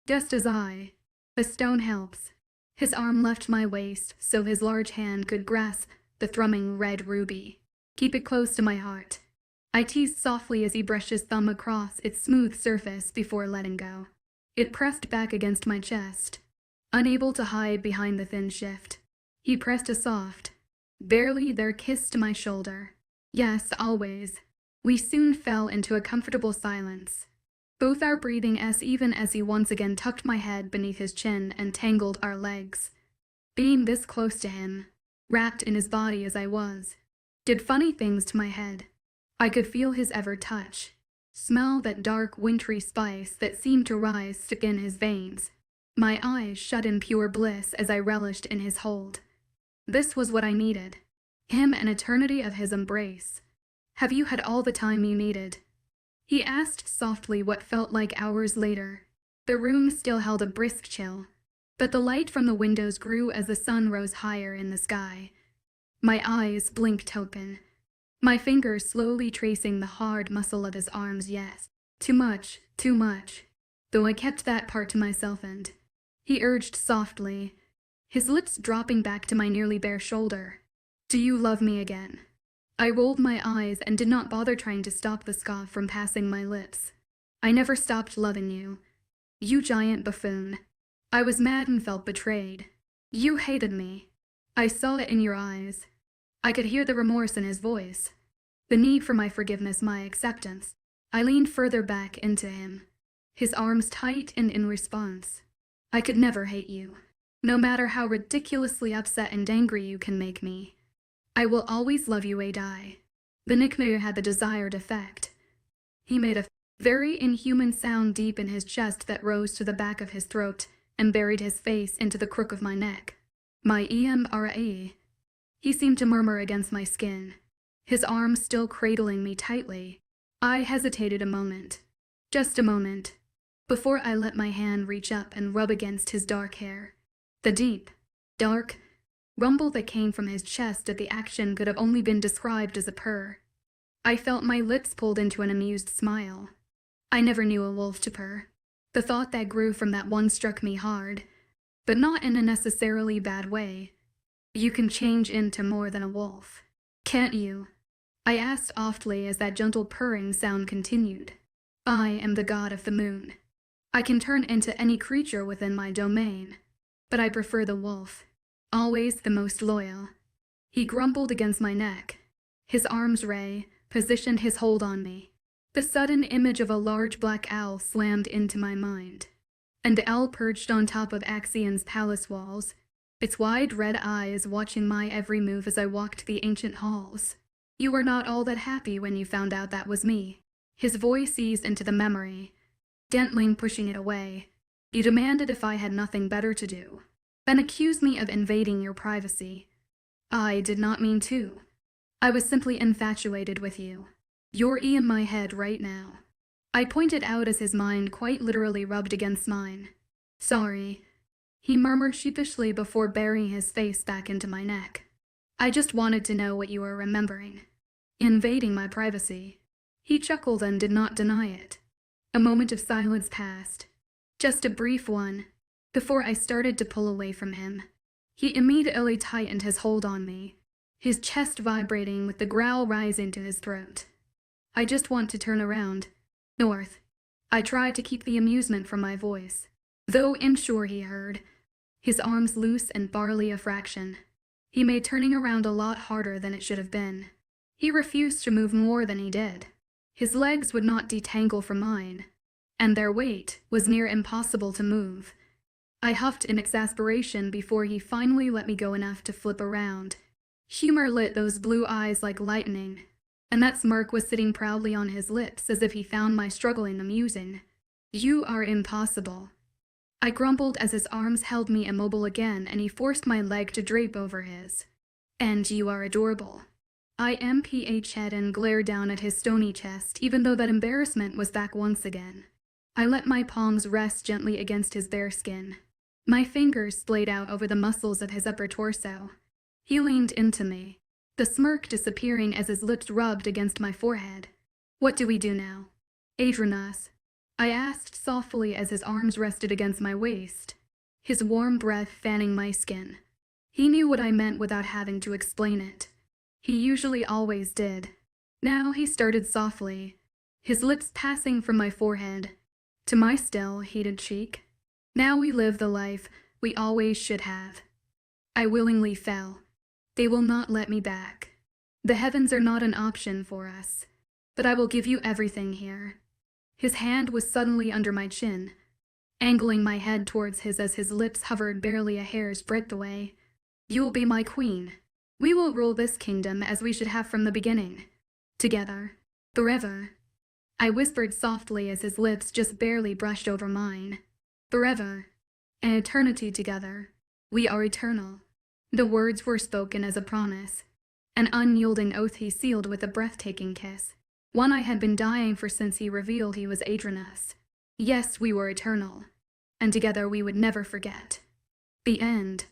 just as I. The stone helps." His arm left my waist so his large hand could grasp the thrumming red ruby. "Keep it close to my heart," I teased softly as he brushed his thumb across its smooth surface before letting go. It pressed back against my chest, unable to hide behind the thin shift. He pressed a soft, barely there kiss to my shoulder. "Yes, always." We soon fell into a comfortable silence, both our breathing as even as he once again tucked my head beneath his chin and tangled our legs. Being this close to him, wrapped in his body as I was, did funny things to my head. I could feel his ever touch, smell that dark wintry spice that seemed to rise thick in his veins. My eyes shut in pure bliss as I relished in his hold. This was what I needed, him an eternity of his embrace. "Have you had all the time you needed?" he asked softly what felt like hours later. The room still held a brisk chill, but the light from the windows grew as the sun rose higher in the sky. My eyes blinked open, my fingers slowly tracing the hard muscle of his arms. "Yes, too much, though I kept that part to myself and," he urged softly, his lips dropping back to my nearly bare shoulder. "Do you love me again?" I rolled my eyes and did not bother trying to stop the scoff from passing my lips. "I never stopped loving you, you giant buffoon." I was mad and felt betrayed. "You hated me. I saw it in your eyes." I could hear the remorse in his voice, the need for my forgiveness, my acceptance. I leaned further back into him, his arms tight and in response. "I could never hate you, no matter how ridiculously upset and angry you can make me. I will always love you, 𝐴𝐻𝐻𝐸." The nickname had the desired effect. He made a very inhuman sound deep in his chest that rose to the back of his throat and buried his face into the crook of my neck. "My Immerse," he seemed to murmur against my skin, his arm still cradling me tightly. I hesitated a moment, just a moment, before I let my hand reach up and rub against his dark hair. The deep, dark rumble that came from his chest at the action could have only been described as a purr. I felt my lips pulled into an amused smile. I never knew a wolf to purr. The thought that grew from that one struck me hard, but not in a necessarily bad way. "You can change into more than a wolf, can't you?" I asked softly as that gentle purring sound continued. "I am the god of the moon. I can turn into any creature within my domain, but I prefer the wolf, always the most loyal." He grumbled against my neck, his arms positioned his hold on me. The sudden image of a large black owl slammed into my mind. An owl perched on top of 𝐿𝐲𝐻𝐸's palace walls, its wide red eyes watching my every move as I walked the ancient halls. "You were not all that happy when you found out that was me." His voice eased into the memory, gently pushing it away. "You demanded if I had nothing better to do, then accused me of invading your privacy. I did not mean to. I was simply infatuated with you. You're in my head right now." I pointed out as his mind quite literally rubbed against mine. "Sorry," he murmured sheepishly before burying his face back into my neck. "I just wanted to know what you were remembering. Invading my privacy." He chuckled and did not deny it. A moment of silence passed, just a brief one, before I started to pull away from him. He immediately tightened his hold on me, his chest vibrating with the growl rising to his throat. "I just want to turn around, north." I tried to keep the amusement from my voice, though I'm sure he heard, his arms loose and barely a fraction. He made turning around a lot harder than it should have been. He refused to move more than he did. His legs would not detangle from mine, and their weight was near impossible to move. I huffed in exasperation before he finally let me go enough to flip around. Humor lit those blue eyes like lightning, and that smirk was sitting proudly on his lips as if he found my struggling amusing. "You are impossible," I grumbled as his arms held me immobile again and he forced my leg to drape over his. "And you are adorable." I MPH'd and glared down at his stony chest, even though that embarrassment was back once again. I let my palms rest gently against his bare skin. My fingers splayed out over the muscles of his upper torso. He leaned into me, the smirk disappearing as his lips rubbed against my forehead. "What do we do now, 𝐴𝐸, I asked softly as his arms rested against my waist, his warm breath fanning my skin. He knew what I meant without having to explain it. He usually always did. Now he started softly, his lips passing from my forehead to my still, heated cheek. "Now we live the life we always should have." I willingly fell. They will not let me back. The heavens are not an option for us. But I will give you everything here. His hand was suddenly under my chin, angling my head towards his as his lips hovered barely a hair's breadth away. "You will be my queen. We will rule this kingdom as we should have from the beginning. Together. Forever." I whispered softly as his lips just barely brushed over mine. "Forever. An eternity together. We are eternal." The words were spoken as a promise, an unyielding oath he sealed with a breathtaking kiss, one I had been dying for since he revealed he was 𝐴𝐸. Yes, we were eternal, and together we would never forget. The end.